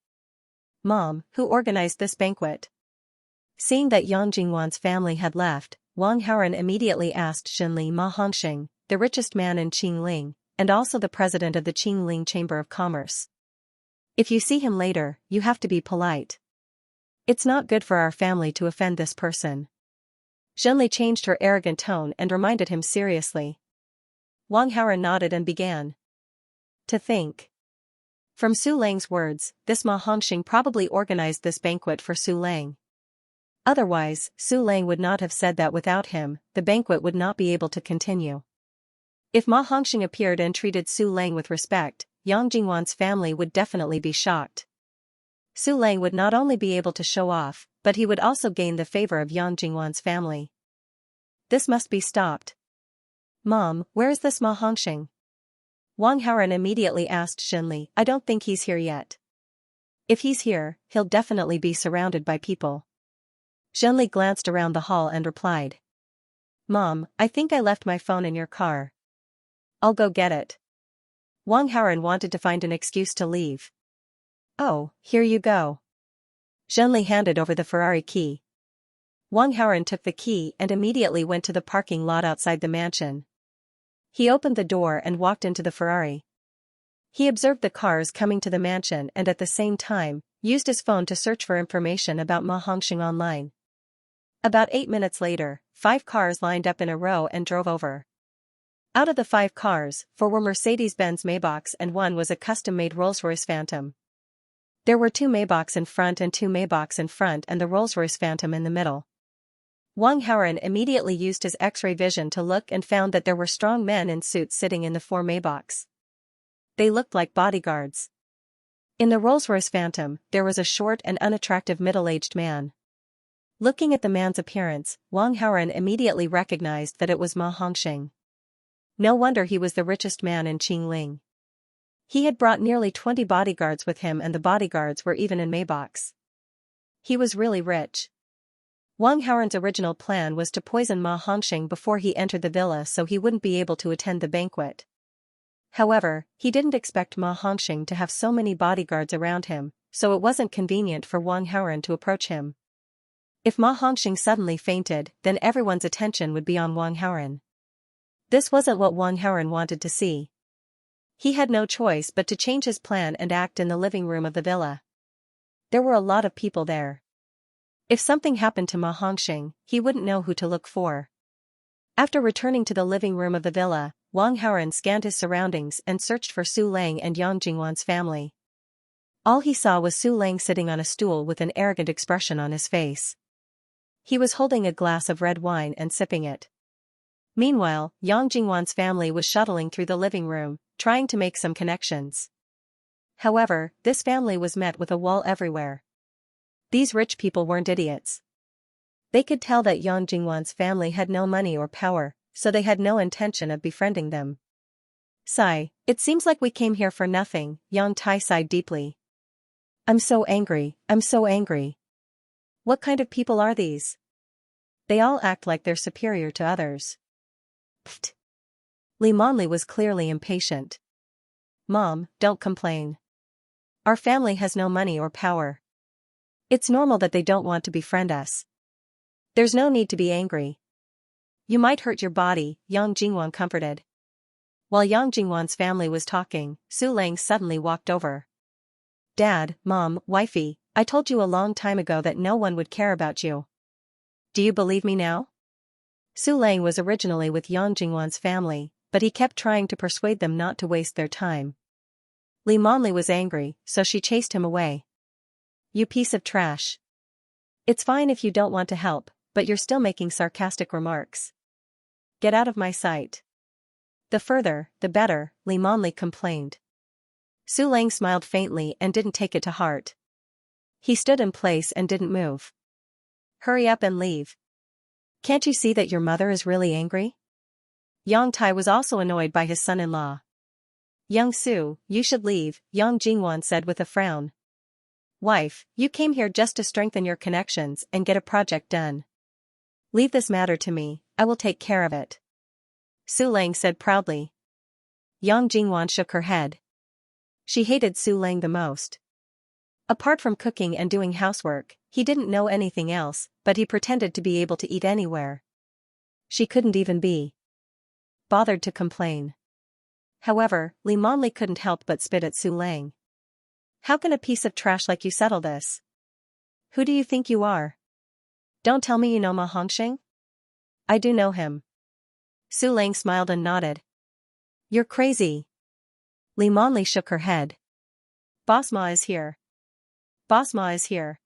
Mom, who organized this banquet? Seeing that Yang Jingwan's family had left, Wang Haoran immediately asked Shinli Ma Hongxing, the richest man in Qingling, and also the president of the Qingling Chamber of Commerce. If you see him later, you have to be polite. It's not good for our family to offend this person. Zhenli changed her arrogant tone and reminded him seriously. Wang Haoran nodded and began to think. From Su Lang's words, this Ma Hongxing probably organized this banquet for Su Lang. Otherwise, Su Lang would not have said that without him, the banquet would not be able to continue. If Ma Hongxing appeared and treated Su Lang with respect, Yang Jingwan's family would definitely be shocked. Su Lang would not only be able to show off, but he would also gain the favor of Yang Jingwan's family. This must be stopped. Mom, where is this Ma Hongxing? Wang Haoran immediately asked Shinli. I don't think he's here yet. If he's here, he'll definitely be surrounded by people. Zhenli glanced around the hall and replied. Mom, I think I left my phone in your car. I'll go get it. Wang Haoran wanted to find an excuse to leave. Oh, here you go. Zhenli handed over the Ferrari key. Wang Haoran took the key and immediately went to the parking lot outside the mansion. He opened the door and walked into the Ferrari. He observed the cars coming to the mansion and at the same time, used his phone to search for information about Ma Hongxing online. About 8 minutes later, 5 cars lined up in a row and drove over. Out of the 5 cars, 4 were Mercedes-Benz Maybachs and 1 was a custom-made Rolls-Royce Phantom. There were 2 Maybachs in front and 2 Maybachs in front and the Rolls-Royce Phantom in the middle. Wang Haoran immediately used his X-ray vision to look and found that there were strong men in suits sitting in the 4 Maybachs. They looked like bodyguards. In the Rolls-Royce Phantom, there was a short and unattractive middle-aged man. Looking at the man's appearance, Wang Haoran immediately recognized that it was Ma Hongxing. No wonder he was the richest man in Qingling. He had brought nearly 20 bodyguards with him and the bodyguards were even in Maybachs. He was really rich. Wang Haoran's original plan was to poison Ma Hongxing before he entered the villa so he wouldn't be able to attend the banquet. However, he didn't expect Ma Hongxing to have so many bodyguards around him, so it wasn't convenient for Wang Haoran to approach him. If Ma Hongxing suddenly fainted, then everyone's attention would be on Wang Haoran. This wasn't what Wang Haoran wanted to see. He had no choice but to change his plan and act in the living room of the villa. There were a lot of people there. If something happened to Ma Hongxing, he wouldn't know who to look for. After returning to the living room of the villa, Wang Haoran scanned his surroundings and searched for Su Lang and Yang Jingwan's family. All he saw was Su Lang sitting on a stool with an arrogant expression on his face. He was holding a glass of red wine and sipping it. Meanwhile, Yang Jingwan's family was shuttling through the living room, trying to make some connections. However, this family was met with a wall everywhere. These rich people weren't idiots. They could tell that Yang Jingwan's family had no money or power, so they had no intention of befriending them. Sigh, it seems like we came here for nothing, Yang Tai sighed deeply. I'm so angry, I'm so angry. What kind of people are these? They all act like they're superior to others. Pfft. Li Monli was clearly impatient. Mom, don't complain. Our family has no money or power. It's normal that they don't want to befriend us. There's no need to be angry. You might hurt your body, Yang Jingwan comforted. While Yang Jingwan's family was talking, Su Lang suddenly walked over. Dad, Mom, Wifey, I told you a long time ago that no one would care about you. Do you believe me now? Su Lang was originally with Yang Jingwan's family, but he kept trying to persuade them not to waste their time. Li Monli was angry, so she chased him away. You piece of trash. It's fine if you don't want to help, but you're still making sarcastic remarks. Get out of my sight. The further, the better, Li Monli complained. Su Lang smiled faintly and didn't take it to heart. He stood in place and didn't move. Hurry up and leave. Can't you see that your mother is really angry? Yang Tai was also annoyed by his son-in-law. Young Su, you should leave, Yang Jingwan said with a frown. Wife, you came here just to strengthen your connections and get a project done. Leave this matter to me, I will take care of it. Su Lang said proudly. Yang Jingwan shook her head. She hated Su Lang the most. Apart from cooking and doing housework, he didn't know anything else, but he pretended to be able to eat anywhere. She couldn't even be bothered to complain. However, Li Monli couldn't help but spit at Su Lang. How can a piece of trash like you settle this? Who do you think you are? Don't tell me you know Ma Hongxing? I do know him. Su Lang smiled and nodded. You're crazy. Li Monli shook her head. Boss Ma is here. Boss Ma is here.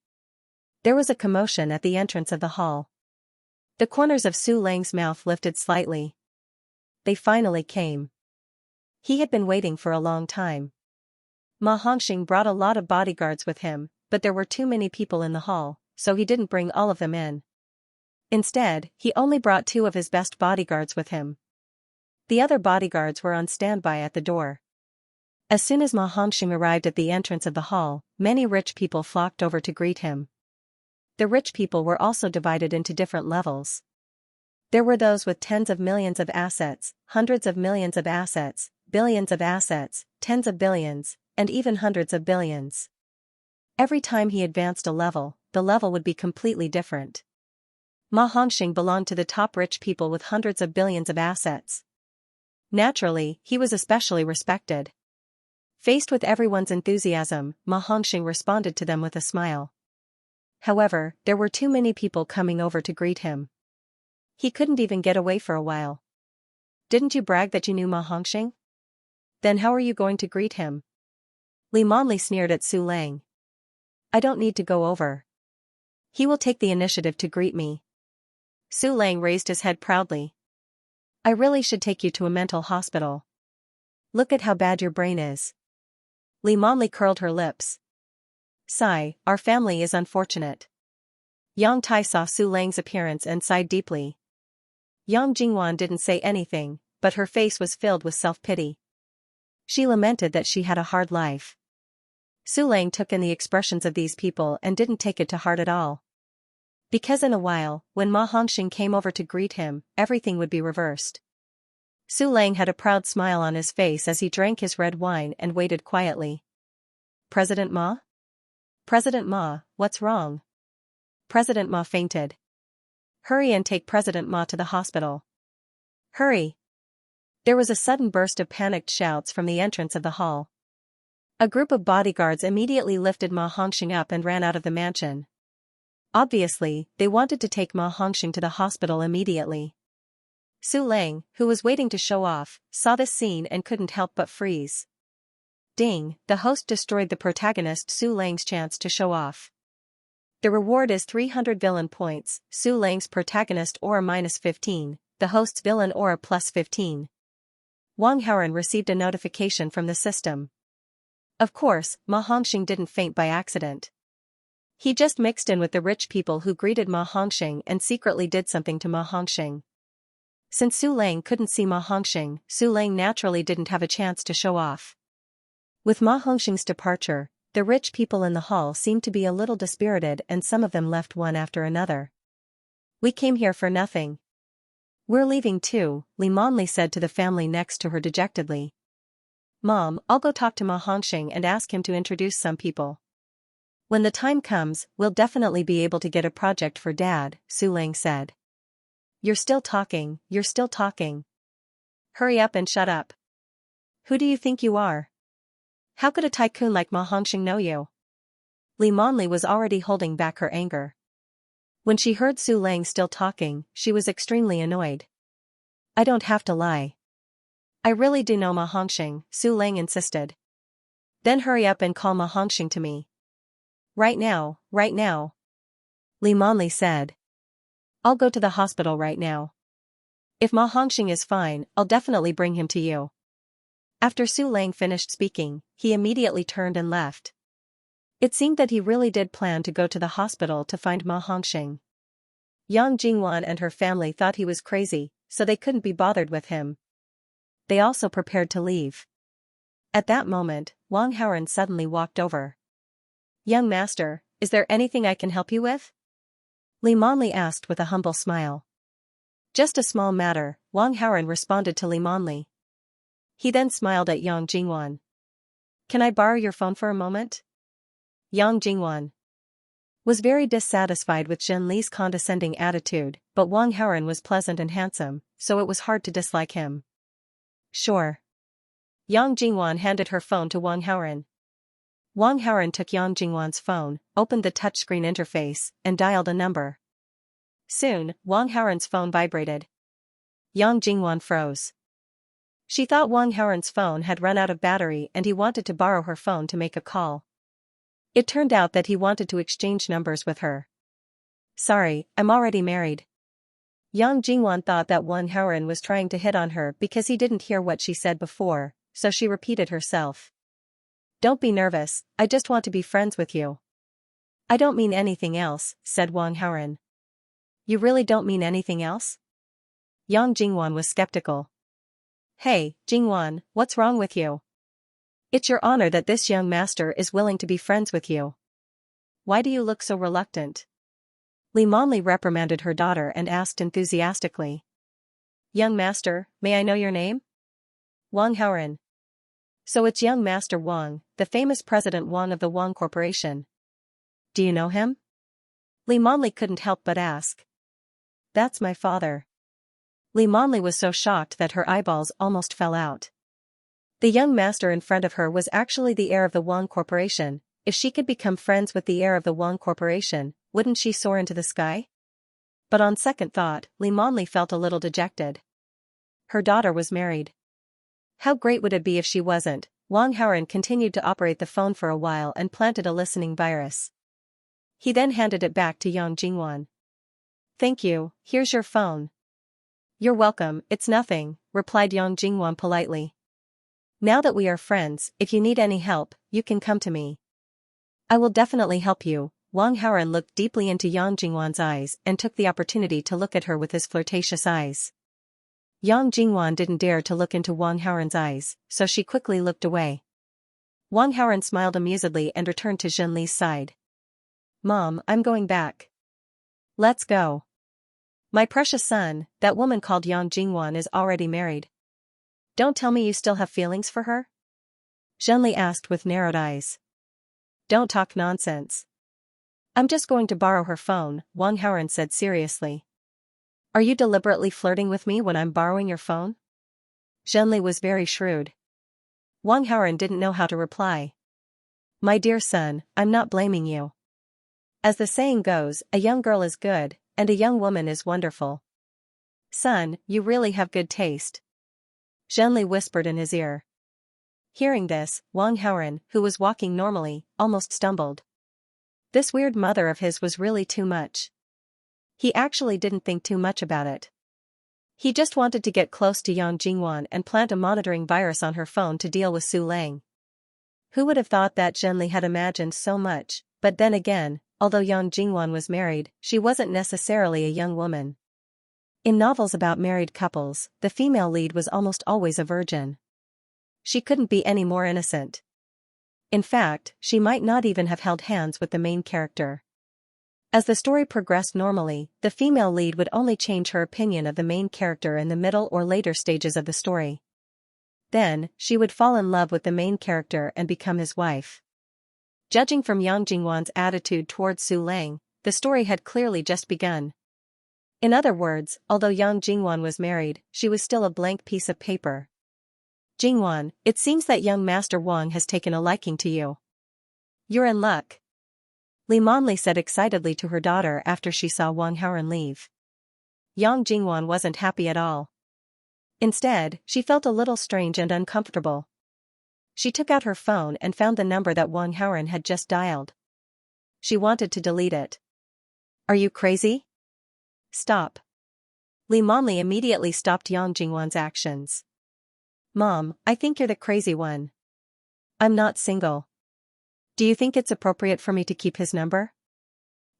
There was a commotion at the entrance of the hall. The corners of Su Lang's mouth lifted slightly. They finally came. He had been waiting for a long time. Ma Hongxing brought a lot of bodyguards with him, but there were too many people in the hall, so he didn't bring all of them in. Instead, he only brought 2 of his best bodyguards with him. The other bodyguards were on standby at the door. As soon as Ma Hongxing arrived at the entrance of the hall, many rich people flocked over to greet him. The rich people were also divided into different levels. There were those with tens of millions of assets, hundreds of millions of assets, billions of assets, tens of billions, and even hundreds of billions. Every time he advanced a level, the level would be completely different. Ma Hongxing belonged to the top rich people with hundreds of billions of assets. Naturally, he was especially respected. Faced with everyone's enthusiasm, Ma Hongxing responded to them with a smile. However, there were too many people coming over to greet him. He couldn't even get away for a while. Didn't you brag that you knew Ma Hongxing? Then how are you going to greet him? Li Monli sneered at Su Lang. I don't need to go over. He will take the initiative to greet me. Su Lang raised his head proudly. I really should take you to a mental hospital. Look at how bad your brain is. Li Monli curled her lips. Sigh, our family is unfortunate. Yang Tai saw Su Lang's appearance and sighed deeply. Yang Jingwan didn't say anything, but her face was filled with self-pity. She lamented that she had a hard life. Su Lang took in the expressions of these people and didn't take it to heart at all. Because in a while, when Ma Hongxing came over to greet him, everything would be reversed. Su Lang had a proud smile on his face as he drank his red wine and waited quietly. President Ma? President Ma, what's wrong? President Ma fainted. Hurry and take President Ma to the hospital. Hurry! There was a sudden burst of panicked shouts from the entrance of the hall. A group of bodyguards immediately lifted Ma Hongxing up and ran out of the mansion. Obviously, they wanted to take Ma Hongxing to the hospital immediately. Su Lang, who was waiting to show off, saw this scene and couldn't help but freeze. Ding, the host destroyed the protagonist Su Lang's chance to show off. The reward is 300 villain points, Su Lang's protagonist aura -15, the host's villain aura +15. Wang Haoren received a notification from the system. Of course, Ma Hongxing didn't faint by accident. He just mixed in with the rich people who greeted Ma Hongxing and secretly did something to Ma Hongxing. Since Su Lang couldn't see Ma Hongxing, Su Lang naturally didn't have a chance to show off. With Ma Hongxing's departure, the rich people in the hall seemed to be a little dispirited and some of them left one after another. We came here for nothing. We're leaving too, Li Monli said to the family next to her dejectedly. Mom, I'll go talk to Ma Hongxing and ask him to introduce some people. When the time comes, we'll definitely be able to get a project for Dad, Su Lang said. You're still talking. Hurry up and shut up. Who do you think you are? How could a tycoon like Ma Hongxing know you? Li Monli was already holding back her anger. When she heard Su Lang still talking, she was extremely annoyed. I don't have to lie. I really do know Ma Hongxing, Su Lang insisted. Then hurry up and call Ma Hongxing to me. Right now. Li Monli said. I'll go to the hospital right now. If Ma Hongxing is fine, I'll definitely bring him to you. After Su Lang finished speaking, he immediately turned and left. It seemed that he really did plan to go to the hospital to find Ma Hongxing. Yang Jingwan and her family thought he was crazy, so they couldn't be bothered with him. They also prepared to leave. At that moment, Wang Haoren suddenly walked over. "Young master, is there anything I can help you with?" Li Monli asked with a humble smile. "Just a small matter," Wang Haoren responded to Li Monli. He then smiled at Yang Jingwan. "Can I borrow your phone for a moment?" Yang Jingwan was very dissatisfied with Zhen Li's condescending attitude, but Wang Haoren was pleasant and handsome, so it was hard to dislike him. "Sure." Yang Jingwan handed her phone to Wang Haoren. Wang Haoren took Yang Jingwan's phone, opened the touchscreen interface, and dialed a number. Soon, Wang Haoren's phone vibrated. Yang Jingwan froze. She thought Wang Haoren's phone had run out of battery and he wanted to borrow her phone to make a call. It turned out that he wanted to exchange numbers with her. "Sorry, I'm already married." Yang Jingwan thought that Wang Haoren was trying to hit on her because he didn't hear what she said before, so she repeated herself. "Don't be nervous, I just want to be friends with you." "I don't mean anything else," said Wang Haoren. "You really don't mean anything else?" Yang Jingwan was skeptical. "Hey, Jingwan, what's wrong with you? It's your honor that this young master is willing to be friends with you. Why do you look so reluctant?" Li Monli reprimanded her daughter and asked enthusiastically. "Young master, may I know your name?" "Wang Haoren." "So it's young master Wang, the famous President Wang of the Wang Corporation. Do you know him?" Li Monli couldn't help but ask. "That's my father." Li Monli was so shocked that her eyeballs almost fell out. The young master in front of her was actually the heir of the Wang Corporation. If she could become friends with the heir of the Wang Corporation, wouldn't she soar into the sky? But on second thought, Li Monli felt a little dejected. Her daughter was married. How great would it be if she wasn't? Wang Haoren continued to operate the phone for a while and planted a listening virus. He then handed it back to Yang Jingwan. "Thank you, here's your phone." "You're welcome, it's nothing," replied Yang Jingwan politely. "Now that we are friends, if you need any help, you can come to me." "I will definitely help you." Wang Haoren looked deeply into Yang Jingwan's eyes and took the opportunity to look at her with his flirtatious eyes. Yang Jingwan didn't dare to look into Wang Haoren's eyes, so she quickly looked away. Wang Haoren smiled amusedly and returned to Zhen Li's side. "Mom, I'm going back." "Let's go." "My precious son, that woman called Yang Jingwan is already married. Don't tell me you still have feelings for her?" Zhen Li asked with narrowed eyes. "Don't talk nonsense. I'm just going to borrow her phone," Wang Haoren said seriously. "Are you deliberately flirting with me when I'm borrowing your phone?" Zhen Li was very shrewd. Wang Haoren didn't know how to reply. "My dear son, I'm not blaming you. As the saying goes, a young girl is good, and a young woman is wonderful. Son, you really have good taste." Zhen Li whispered in his ear. Hearing this, Wang Haoren, who was walking normally, almost stumbled. This weird mother of his was really too much. He actually didn't think too much about it. He just wanted to get close to Yang Jingwan and plant a monitoring virus on her phone to deal with Su Lang. Who would have thought that Zhen Li had imagined so much, but then again, although Yang Jingwan was married, she wasn't necessarily a young woman. In novels about married couples, the female lead was almost always a virgin. She couldn't be any more innocent. In fact, she might not even have held hands with the main character. As the story progressed normally, the female lead would only change her opinion of the main character in the middle or later stages of the story. Then, she would fall in love with the main character and become his wife. Judging from Yang Jingwan's attitude towards Su Lang, the story had clearly just begun. In other words, although Yang Jingwan was married, she was still a blank piece of paper. "Jingwan, it seems that young Master Wang has taken a liking to you. You're in luck." Li Monli said excitedly to her daughter after she saw Wang Haoren leave. Yang Jingwan wasn't happy at all. Instead, she felt a little strange and uncomfortable. She took out her phone and found the number that Wang Haoren had just dialed. She wanted to delete it. "Are you crazy? Stop." Li Monli immediately stopped Yang Jingwan's actions. Mom, I think you're the crazy one. I'm not single. Do you think it's appropriate for me to keep his number?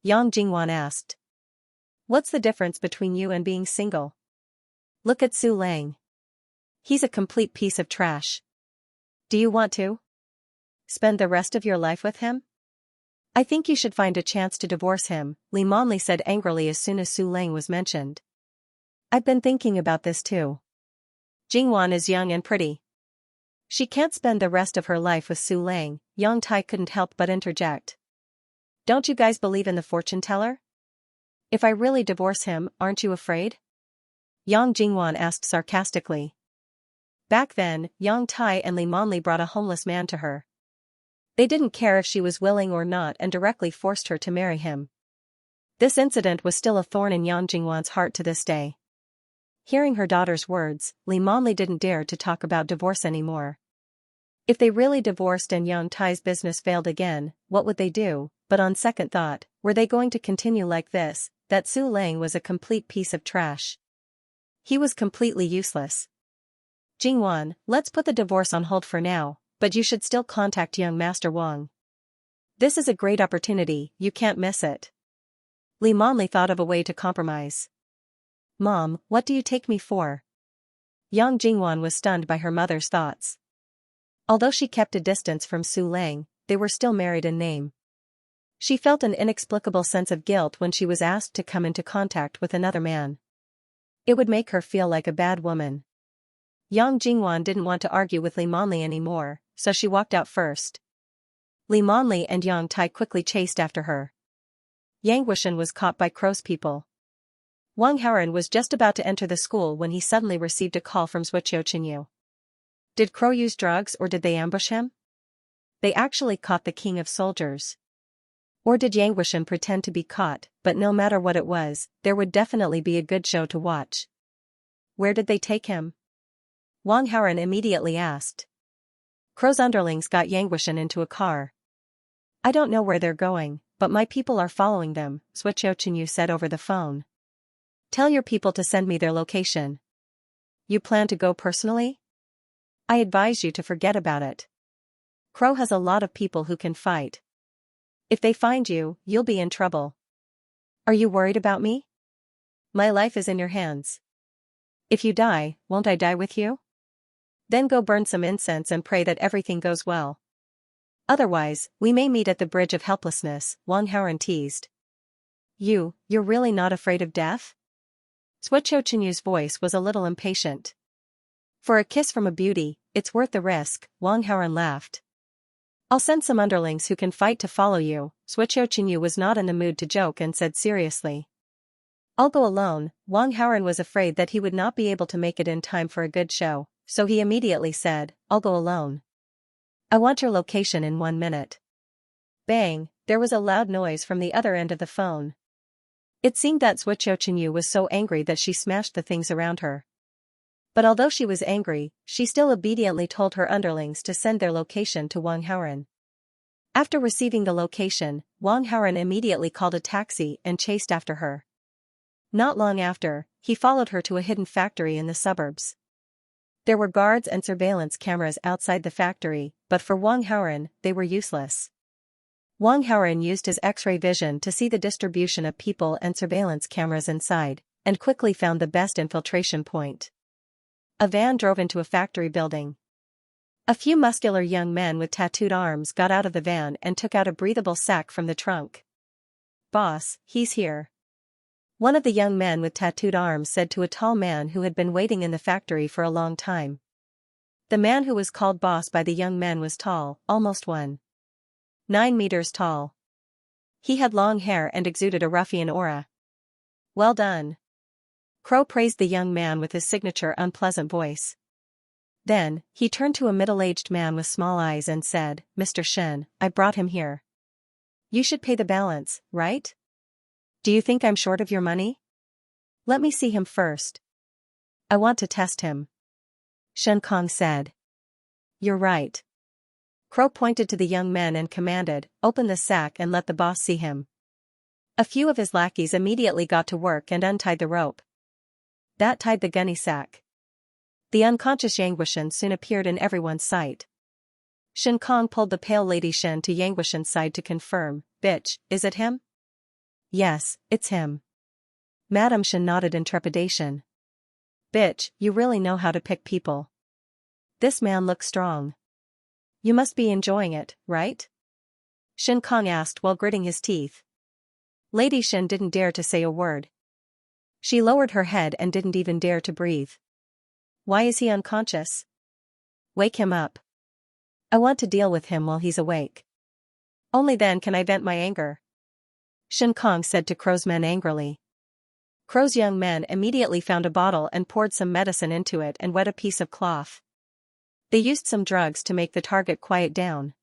Yang Jingwan asked. What's the difference between you and being single? Look at Su Lang. He's a complete piece of trash. Do you want to spend the rest of your life with him? I think you should find a chance to divorce him, Li Monli said angrily as soon as Su Lang was mentioned. I've been thinking about this too. Jingwan is young and pretty. She can't spend the rest of her life with Su Lang, Yang Tai couldn't help but interject. Don't you guys believe in the fortune teller? If I really divorce him, aren't you afraid? Yang Jingwan asked sarcastically. Back then, Yang Tai and Li Monli brought a homeless man to her. They didn't care if she was willing or not and directly forced her to marry him. This incident was still a thorn in Yang Jingwan's heart to this day. Hearing her daughter's words, Li Monli didn't dare to talk about divorce anymore. If they really divorced and Yang Tai's business failed again, what would they do? But on second thought, were they going to continue like this, that Su Lang was a complete piece of trash? He was completely useless. Jingwan, let's put the divorce on hold for now, but you should still contact young Master Wang. This is a great opportunity, you can't miss it. Li Monli thought of a way to compromise. Mom, what do you take me for? Yang Jingwan was stunned by her mother's thoughts. Although she kept a distance from Su Lang, they were still married in name. She felt an inexplicable sense of guilt when she was asked to come into contact with another man. It would make her feel like a bad woman. Yang Jingwan didn't want to argue with Li Monli anymore, so she walked out first. Li Monli and Yang Tai quickly chased after her. Yang Wuxian was caught by Crow's people. Wang Haoren was just about to enter the school when he suddenly received a call from Zhuqiu Qinyu. Did Crow use drugs or did they ambush him? They actually caught the king of soldiers. Or did Yang Wuxian pretend to be caught, but no matter what it was, there would definitely be a good show to watch. Where did they take him? Wang Haoren immediately asked. Crow's underlings got Yang Wuxian into a car. I don't know where they're going, but my people are following them, Zhuqiu Qinyu said over the phone. Tell your people to send me their location. You plan to go personally? I advise you to forget about it. Crow has a lot of people who can fight. If they find you, you'll be in trouble. Are you worried about me? My life is in your hands. If you die, won't I die with you? Then go burn some incense and pray that everything goes well. Otherwise, we may meet at the Bridge of Helplessness, Wang Haoren teased. You're really not afraid of death? Zhuqiu Qinyu's voice was a little impatient. For a kiss from a beauty, it's worth the risk, Wang Haoren laughed. I'll send some underlings who can fight to follow you, Zhuqiu Qinyu was not in the mood to joke and said seriously. I'll go alone. Wang Haoren was afraid that he would not be able to make it in time for a good show, so he immediately said, I'll go alone. I want your location in 1 minute. Bang, there was a loud noise from the other end of the phone. It seemed that Zhuqiu Qinyu was so angry that she smashed the things around her. But although she was angry, she still obediently told her underlings to send their location to Wang Haoren. After receiving the location, Wang Haoren immediately called a taxi and chased after her. Not long after, he followed her to a hidden factory in the suburbs. There were guards and surveillance cameras outside the factory, but for Wang Haoren, they were useless. Wang Haoren used his X-ray vision to see the distribution of people and surveillance cameras inside, and quickly found the best infiltration point. A van drove into a factory building. A few muscular young men with tattooed arms got out of the van and took out a breathable sack from the trunk. Boss, he's here. One of the young men with tattooed arms said to a tall man who had been waiting in the factory for a long time. The man who was called boss by the young men was tall, almost 1.9 meters tall. He had long hair and exuded a ruffian aura. Well done. Crow praised the young man with his signature unpleasant voice. Then, he turned to a middle-aged man with small eyes and said, Mr. Shen, I brought him here. You should pay the balance, right? Do you think I'm short of your money? Let me see him first. I want to test him. Shen Kong said. You're right. Crow pointed to the young men and commanded, open the sack and let the boss see him. A few of his lackeys immediately got to work and untied the rope. That tied the gunny sack. The unconscious Yang Guishan soon appeared in everyone's sight. Shen Kong pulled the pale lady Shen to Yang Guishan's side to confirm. Bitch, is it him? Yes, it's him. Madam Shen nodded in trepidation. Bitch, you really know how to pick people. This man looks strong. You must be enjoying it, right? Shen Kong asked while gritting his teeth. Lady Shen didn't dare to say a word. She lowered her head and didn't even dare to breathe. Why is he unconscious? Wake him up. I want to deal with him while he's awake. Only then can I vent my anger. Shen Kong said to Crow's men angrily. Crow's young men immediately found a bottle and poured some medicine into it and wet a piece of cloth. They used some drugs to make the target quiet down.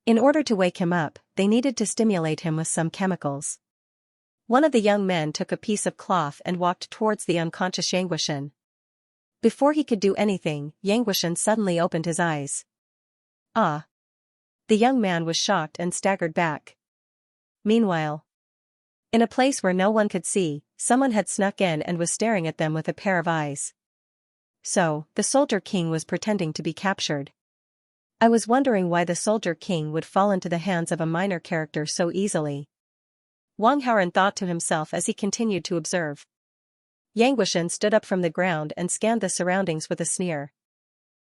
In order to wake him up, they needed to stimulate him with some chemicals. One of the young men took a piece of cloth and walked towards the unconscious Yang Guishan. Before he could do anything, Yang Guishan suddenly opened his eyes. Ah! The young man was shocked and staggered back. Meanwhile, in a place where no one could see, someone had snuck in and was staring at them with a pair of eyes. So, the Soldier King was pretending to be captured. I was wondering why the Soldier King would fall into the hands of a minor character so easily. Wang Haoran thought to himself as he continued to observe. Yang Guishan stood up from the ground and scanned the surroundings with a sneer.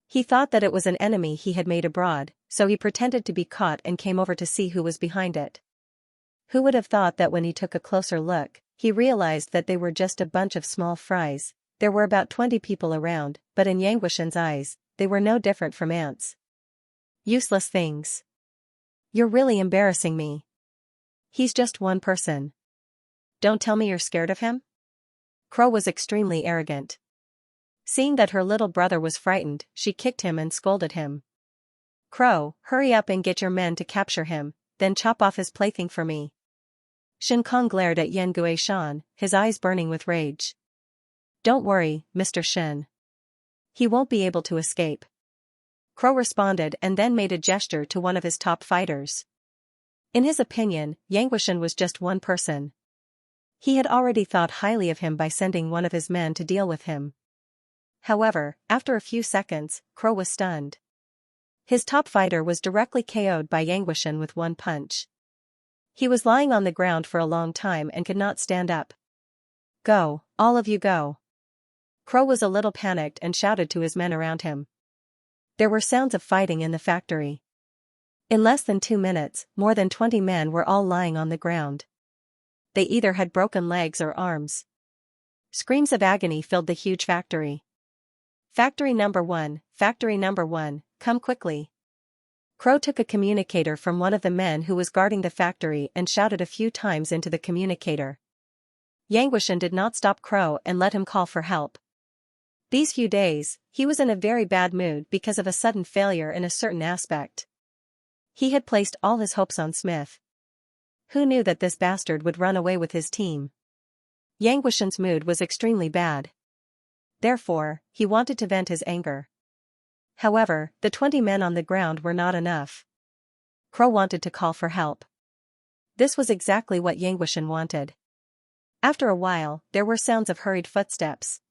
He thought that it was an enemy he had made abroad, so he pretended to be caught and came over to see who was behind it. Who would have thought that when he took a closer look, he realized that they were just a bunch of small fries. There were about 20 people around, but in Yang Guishan's eyes, they were no different from ants. Useless things. You're really embarrassing me. He's just one person. Don't tell me you're scared of him? Crow was extremely arrogant. Seeing that her little brother was frightened, she kicked him and scolded him. Crow, hurry up and get your men to capture him, then chop off his plaything for me. Shen Kong glared at Yan Guishan, his eyes burning with rage. Don't worry, Mr. Shen. He won't be able to escape. Crow responded and then made a gesture to one of his top fighters. In his opinion, Yang Guishan was just one person. He had already thought highly of him by sending one of his men to deal with him. However, after a few seconds, Crow was stunned. His top fighter was directly KO'd by Yang Guishan with one punch. He was lying on the ground for a long time and could not stand up. Go, all of you go. Crow was a little panicked and shouted to his men around him. There were sounds of fighting in the factory. In less than 2 minutes, more than 20 men were all lying on the ground. They either had broken legs or arms. Screams of agony filled the huge factory. Factory number 1, come quickly. Crow took a communicator from one of the men who was guarding the factory and shouted a few times into the communicator. Yang Guishan did not stop Crow and let him call for help. These few days, he was in a very bad mood because of a sudden failure in a certain aspect. He had placed all his hopes on Smith. Who knew that this bastard would run away with his team? Yang Guishan's mood was extremely bad. Therefore, he wanted to vent his anger. However, the 20 men on the ground were not enough. Crow wanted to call for help. This was exactly what Yang Guishan wanted. After a while, there were sounds of hurried footsteps.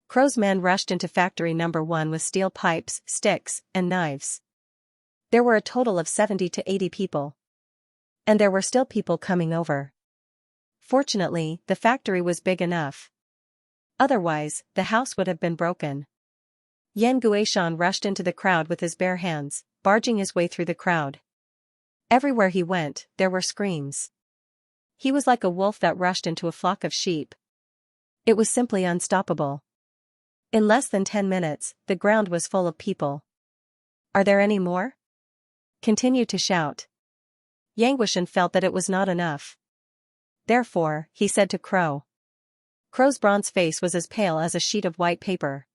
Crow's men rushed into factory number 1 with steel pipes, sticks, and knives. There were a total of 70 to 80 people. And there were still people coming over. Fortunately, the factory was big enough. Otherwise, the house would have been broken. Yan Guishan rushed into the crowd with his bare hands, barging his way through the crowd. Everywhere he went, there were screams. He was like a wolf that rushed into a flock of sheep. It was simply unstoppable. In less than 10 minutes, the ground was full of people. Are there any more? Continue to shout. Yang Guishan felt that it was not enough. Therefore, he said to Crow. Crow's bronze face was as pale as a sheet of white paper.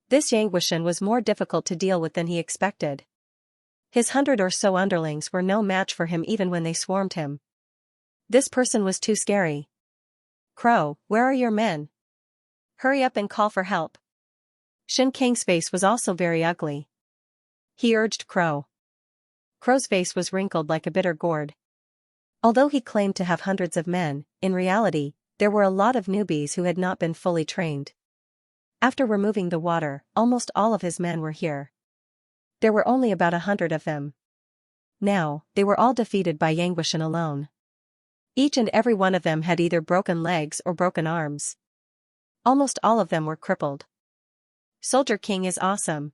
This Yang Guishan was more difficult to deal with than he expected. His 100 or so underlings were no match for him even when they swarmed him. This person was too scary. Crow, where are your men? Hurry up and call for help. Shen Kang's face was also very ugly. He urged Crow. Crow's face was wrinkled like a bitter gourd. Although he claimed to have hundreds of men, in reality, there were a lot of newbies who had not been fully trained. After removing the water, almost all of his men were here. There were only about 100 of them. Now, they were all defeated by Yanguishan alone. Each and every one of them had either broken legs or broken arms. Almost all of them were crippled. Soldier King is awesome.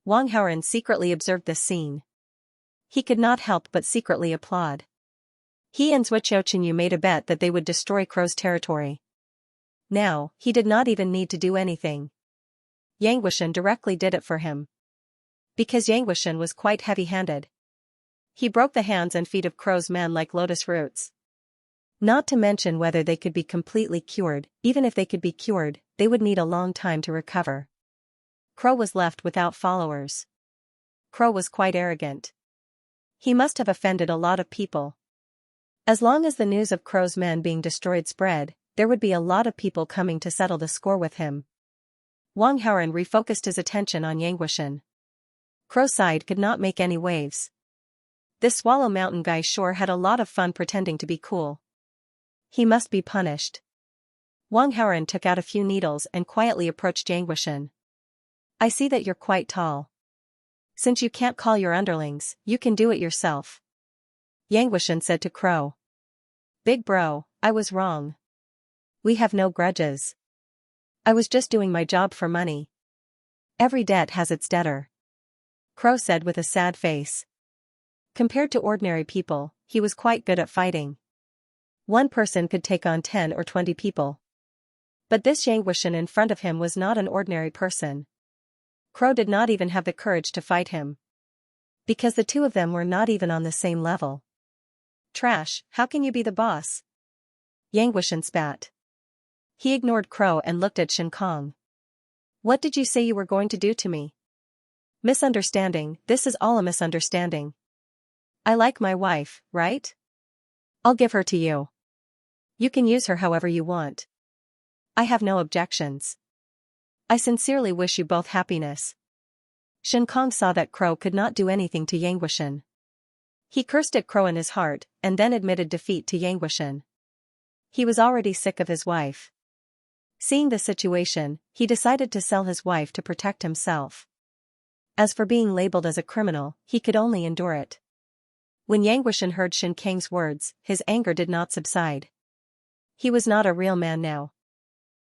Wang Haoran secretly observed this scene. He could not help but secretly applaud. He and Zhuo Chenyu made a bet that they would destroy Crow's territory. Now, he did not even need to do anything. Yanguishan directly did it for him. Because Yanguishan was quite heavy-handed. He broke the hands and feet of Crow's men like lotus roots. Not to mention whether they could be completely cured. Even if they could be cured, they would need a long time to recover. Crow was left without followers. Crow was quite arrogant. He must have offended a lot of people. As long as the news of Crow's men being destroyed spread, there would be a lot of people coming to settle the score with him. Wang Haoran refocused his attention on Yanguishan. Crow's side could not make any waves. This Swallow Mountain guy sure had a lot of fun pretending to be cool. He must be punished. Wang Haoran took out a few needles and quietly approached Yanguishan. I see that you're quite tall. Since you can't call your underlings, you can do it yourself. Yanguishan said to Crow. Big bro, I was wrong. We have no grudges. I was just doing my job for money. Every debt has its debtor. Crow said with a sad face. Compared to ordinary people, he was quite good at fighting. One person could take on 10 or 20 people. But this Yanguishan in front of him was not an ordinary person. Crow did not even have the courage to fight him. Because the two of them were not even on the same level. Trash, how can you be the boss? Yanguishan spat. He ignored Crow and looked at Shen Kong. What did you say you were going to do to me? Misunderstanding, this is all a misunderstanding. I like my wife, right? I'll give her to you. You can use her however you want. I have no objections. I sincerely wish you both happiness. Shen Kong saw that Crow could not do anything to Yanguishan. He cursed at Crow in his heart, and then admitted defeat to Yanguishan. He was already sick of his wife. Seeing the situation, he decided to sell his wife to protect himself. As for being labeled as a criminal, he could only endure it. When Yanguishan heard Shen Kang's words, his anger did not subside. He was not a real man now.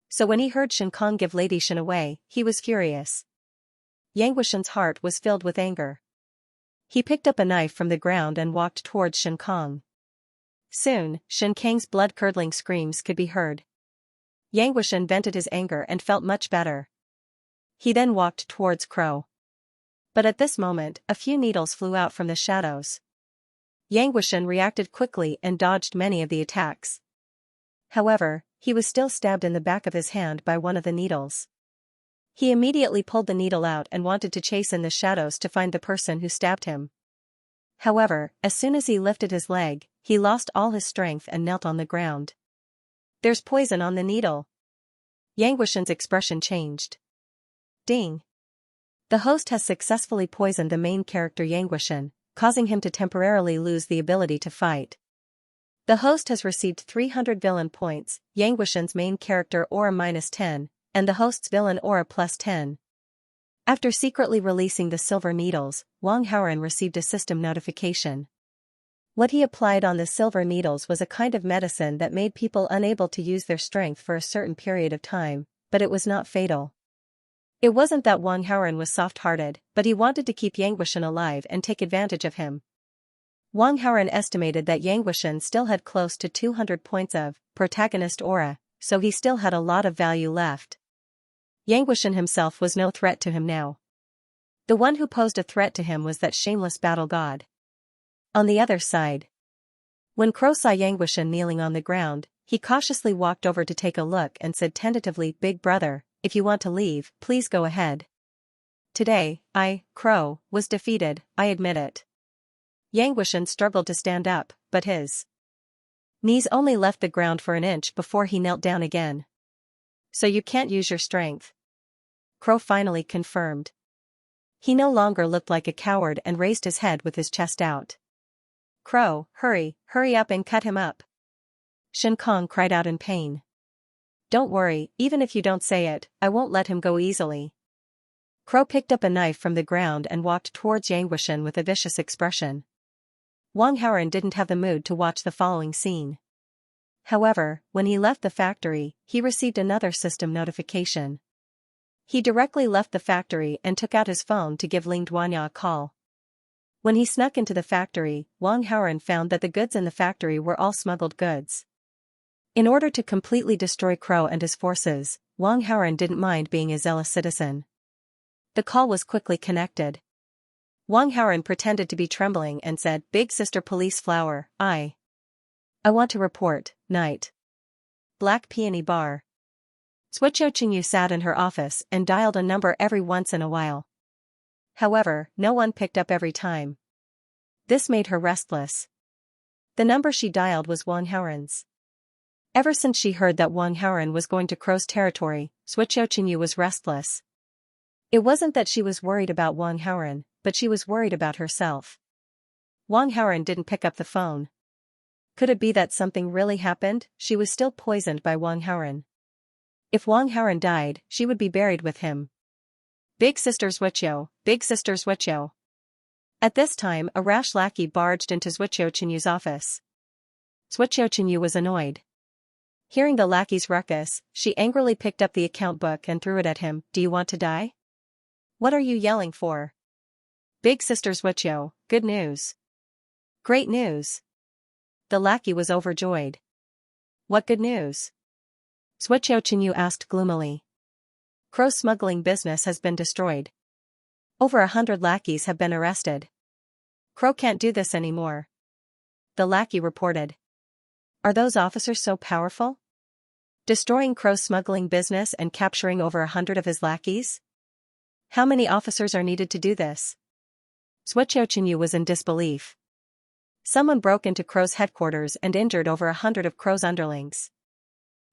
So when he heard Shen Kong give Lady Shen away, he was furious. Yanguishan's heart was filled with anger. He picked up a knife from the ground and walked towards Shen Kong. Soon, Shen Kang's blood-curdling screams could be heard. Yanguishan vented his anger and felt much better. He then walked towards Crow. But at this moment, a few needles flew out from the shadows. Yanguishan reacted quickly and dodged many of the attacks. However, he was still stabbed in the back of his hand by one of the needles. He immediately pulled the needle out and wanted to chase in the shadows to find the person who stabbed him. However, as soon as he lifted his leg, he lost all his strength and knelt on the ground. There's poison on the needle. Yanguishan's expression changed. Ding. The host has successfully poisoned the main character Yanguishan, causing him to temporarily lose the ability to fight. The host has received 300 villain points, Yanguishan's main character aura -10, and the host's villain aura +10. After secretly releasing the silver needles, Wang Haoran received a system notification. What he applied on the silver needles was a kind of medicine that made people unable to use their strength for a certain period of time, but it was not fatal. It wasn't that Wang Haoran was soft-hearted, but he wanted to keep Yanguishan alive and take advantage of him. Wang Haoran estimated that Yanguishan still had close to 200 points of protagonist aura, so he still had a lot of value left. Yanguishan himself was no threat to him now. The one who posed a threat to him was that shameless battle god. On the other side, when Crow saw Yanguishan kneeling on the ground, he cautiously walked over to take a look and said tentatively, "Big brother, if you want to leave, please go ahead. Today, Crow, was defeated, I admit it." Yanguishan struggled to stand up, but his knees only left the ground for an inch before he knelt down again. "So you can't use your strength?" Crow finally confirmed. He no longer looked like a coward and raised his head with his chest out. "Crow, hurry up and cut him up." Shen Kong cried out in pain. Don't worry, even if you don't say it, I won't let him go easily. Crow picked up a knife from the ground and walked towards Xianxia with a vicious expression. Wang Haoren didn't have the mood to watch the following scene. However, when he left the factory, he received another system notification. He directly left the factory and took out his phone to give Ling Duanya a call. When he snuck into the factory, Wang Haoren found that the goods in the factory were all smuggled goods. In order to completely destroy Crow and his forces, Wang Haoren didn't mind being a zealous citizen. The call was quickly connected. Wang Haoren pretended to be trembling and said, Big Sister Police Flower, I want to report, night. Black Peony Bar. Suoqiu Qingyu sat in her office and dialed a number every once in a while. However, no one picked up every time. This made her restless. The number she dialed was Wang Haoren's. Ever since she heard that Wang Haoren was going to Crow's territory, Suoqiu Qingyu was restless. It wasn't that she was worried about Wang Haoren, but she was worried about herself. Wang Haoren didn't pick up the phone. Could it be that something really happened? She was still poisoned by Wang Haoren. If Wang Haoren died, she would be buried with him. Big Sister Suoqiu, Big Sister Suoqiu. At this time, a rash lackey barged into Suoqiu Qinyu's office. Suoqiu Qingyu was annoyed. Hearing the lackey's ruckus, she angrily picked up the account book and threw it at him. Do you want to die? What are you yelling for? Big Sister Suoqiu, good news. Great news. The lackey was overjoyed. What good news? Suoqiu Qingyu asked gloomily. Crow's smuggling business has been destroyed. Over 100 lackeys have been arrested. Crow can't do this anymore. The lackey reported. Are those officers so powerful? Destroying Crow's smuggling business and capturing over 100 of his lackeys? How many officers are needed to do this? Suoqiu Qingyu was in disbelief. Someone broke into Crow's headquarters and injured over 100 of Crow's underlings.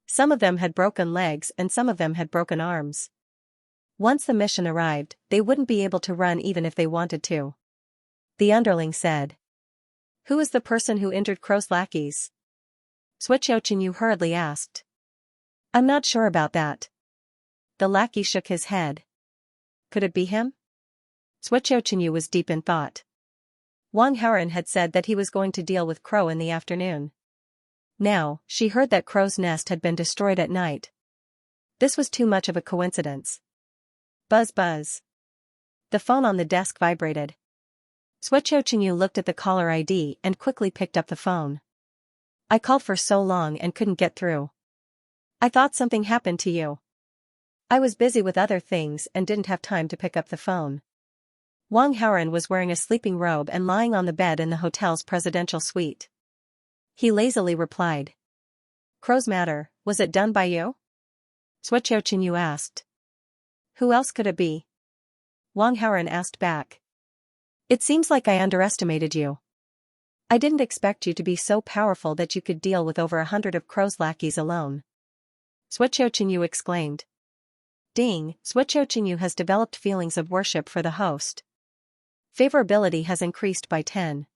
Some of them had broken legs and some of them had broken arms. Once the mission arrived, they wouldn't be able to run even if they wanted to. The underling said. Who is the person who injured Crow's lackeys? Suoqiu Qingyu hurriedly asked. I'm not sure about that. The lackey shook his head. Could it be him? Suoqiu Qingyu was deep in thought. Wang Haoren had said that he was going to deal with Crow in the afternoon. Now, she heard that Crow's nest had been destroyed at night. This was too much of a coincidence. Buzz buzz. The phone on the desk vibrated. Suoqiu Qingyu looked at the caller ID and quickly picked up the phone. I called for so long and couldn't get through. I thought something happened to you. I was busy with other things and didn't have time to pick up the phone. Wang Haoren was wearing a sleeping robe and lying on the bed in the hotel's presidential suite. He lazily replied. Crow's matter, was it done by you? Suoqiu Qingyu asked. Who else could it be? Wang Haoren asked back. It seems like I underestimated you. I didn't expect you to be so powerful that you could deal with over 100 of Crow's lackeys alone. Suoqiu Qingyu exclaimed. Ding, Suoqiu Qingyu has developed feelings of worship for the host. Favorability has increased by 10.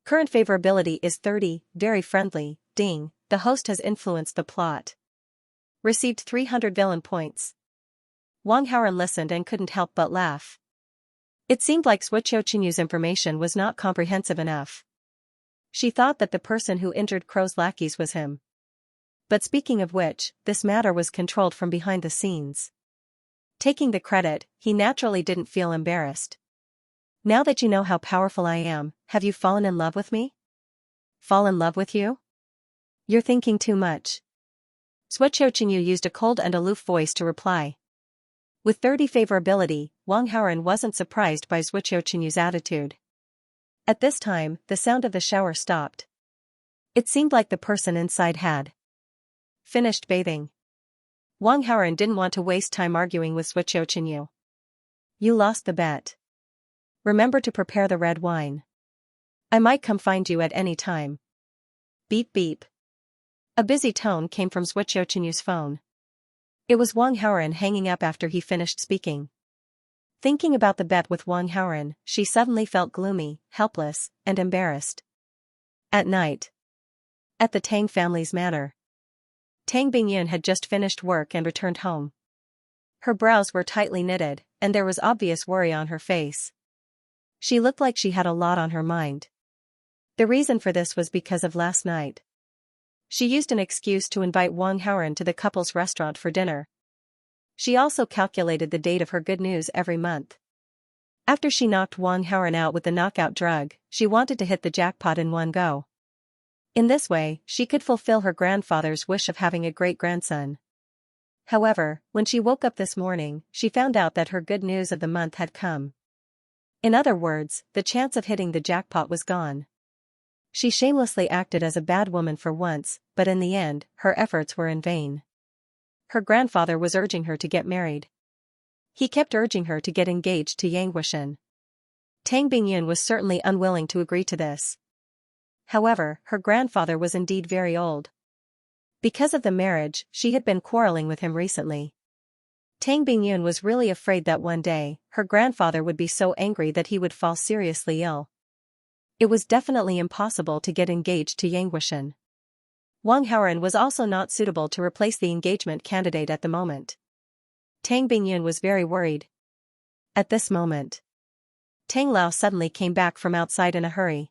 Current favorability is 30, very friendly, ding, the host has influenced the plot. Received 300 villain points. Wang Haoren listened and couldn't help but laugh. It seemed like Suoqiu Qingyu's information was not comprehensive enough. She thought that the person who injured Crow's lackeys was him. But speaking of which, this matter was controlled from behind the scenes. Taking the credit, he naturally didn't feel embarrassed. Now that you know how powerful I am, have you fallen in love with me? Fall in love with you? You're thinking too much. Suoqiu Qingyu used a cold and aloof voice to reply. With 30 favorability, Wang Haoren wasn't surprised by Suoqiu Qingyu's attitude. At this time, the sound of the shower stopped. It seemed like the person inside had finished bathing. Wang Haoren didn't want to waste time arguing with Suoqiu Qingyu. You lost the bet. Remember to prepare the red wine. I might come find you at any time. Beep beep. A busy tone came from Suoqiu Qingyu's phone. It was Wang Haoren hanging up after he finished speaking. Thinking about the bet with Wang Haoren, she suddenly felt gloomy, helpless, and embarrassed. At night. At the Tang family's manor. Tang Bingyun had just finished work and returned home. Her brows were tightly knitted, and there was obvious worry on her face. She looked like she had a lot on her mind. The reason for this was because of last night. She used an excuse to invite Wang Haoren to the couple's restaurant for dinner. She also calculated the date of her good news every month. After she knocked Wang Haoren out with the knockout drug, she wanted to hit the jackpot in one go. In this way, she could fulfill her grandfather's wish of having a great-grandson. However, when she woke up this morning, she found out that her good news of the month had come. In other words, the chance of hitting the jackpot was gone. She shamelessly acted as a bad woman for once, but in the end, her efforts were in vain. Her grandfather was urging her to get married. He kept urging her to get engaged to Yang Wuxian. Tang Bingyun was certainly unwilling to agree to this. However, her grandfather was indeed very old. Because of the marriage, she had been quarreling with him recently. Tang Bingyun was really afraid that one day, her grandfather would be so angry that he would fall seriously ill. It was definitely impossible to get engaged to Yang Wuxian. Wang Haoren was also not suitable to replace the engagement candidate at the moment. Tang Bingyun was very worried. At this moment, Tang Lao suddenly came back from outside in a hurry.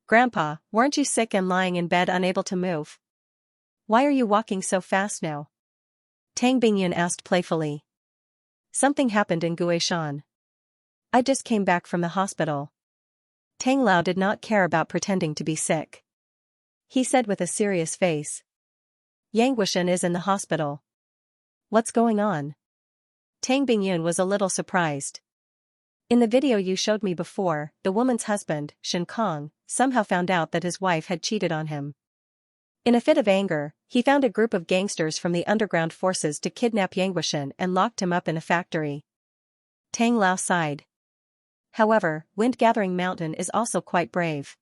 "Grandpa, weren't you sick and lying in bed unable to move? Why are you walking so fast now?" Tang Bingyun asked playfully. "Something happened in Guishan. I just came back from the hospital." Tang Lao did not care about pretending to be sick. He said with a serious face. "Yang Wuxian is in the hospital. What's going on?" Tang Bingyun was a little surprised. "In the video you showed me before, the woman's husband, Shen Kong, somehow found out that his wife had cheated on him. In a fit of anger, he found a group of gangsters from the underground forces to kidnap Yang Wuxian and locked him up in a factory." Tang Lao sighed. "However, Wind-Gathering Mountain is also quite brave.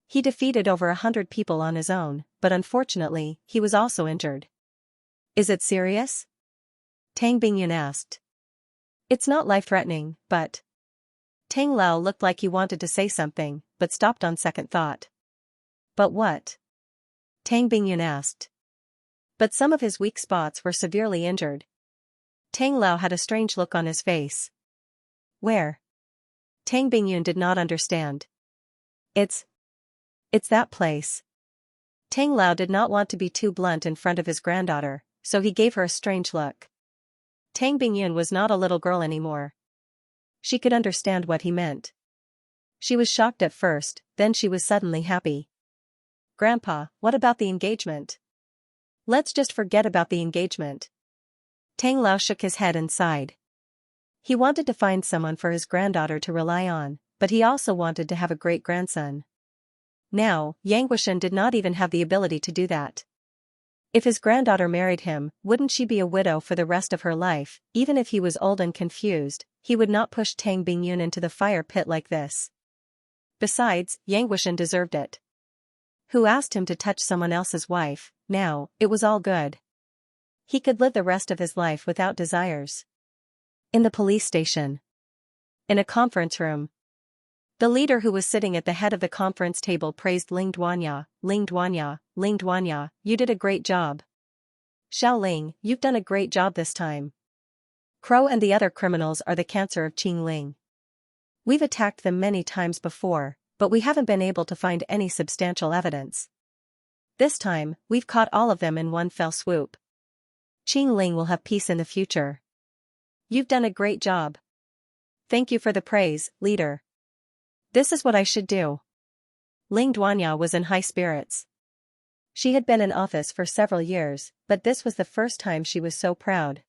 He defeated over 100 people on his own, but unfortunately, he was also injured." "Is it serious?" Tang Bingyun asked. "It's not life-threatening, but..." Tang Lao looked like he wanted to say something, but stopped on second thought. "But what?" Tang Bingyun asked. "But some of his weak spots were severely injured." Tang Lao had a strange look on his face. "Where?" Tang Bingyun did not understand. It's that place." Tang Lao did not want to be too blunt in front of his granddaughter, so he gave her a strange look. Tang Bingyun was not a little girl anymore. She could understand what he meant. She was shocked at first, then she was suddenly happy. "Grandpa, what about the engagement?" "Let's just forget about the engagement." Tang Lao shook his head and sighed. He wanted to find someone for his granddaughter to rely on, but he also wanted to have a great-grandson. Now, Yang Wuxian did not even have the ability to do that. If his granddaughter married him, wouldn't she be a widow for the rest of her life? Even if he was old and confused, he would not push Tang Bingyun into the fire pit like this. Besides, Yang Wuxian deserved it. Who asked him to touch someone else's wife? Now, it was all good. He could live the rest of his life without desires. In the police station. In a conference room. The leader who was sitting at the head of the conference table praised Ling Duanya. "Ling Duanya, Ling Duanya, you did a great job. Xiao Ling, you've done a great job this time. Crow and the other criminals are the cancer of Qingling. We've attacked them many times before, but we haven't been able to find any substantial evidence. This time, we've caught all of them in one fell swoop. Qingling will have peace in the future. You've done a great job. Thank you for the praise, leader. This is what I should do." Ling Duanya was in high spirits. She had been in office for several years, but this was the first time she was so proud.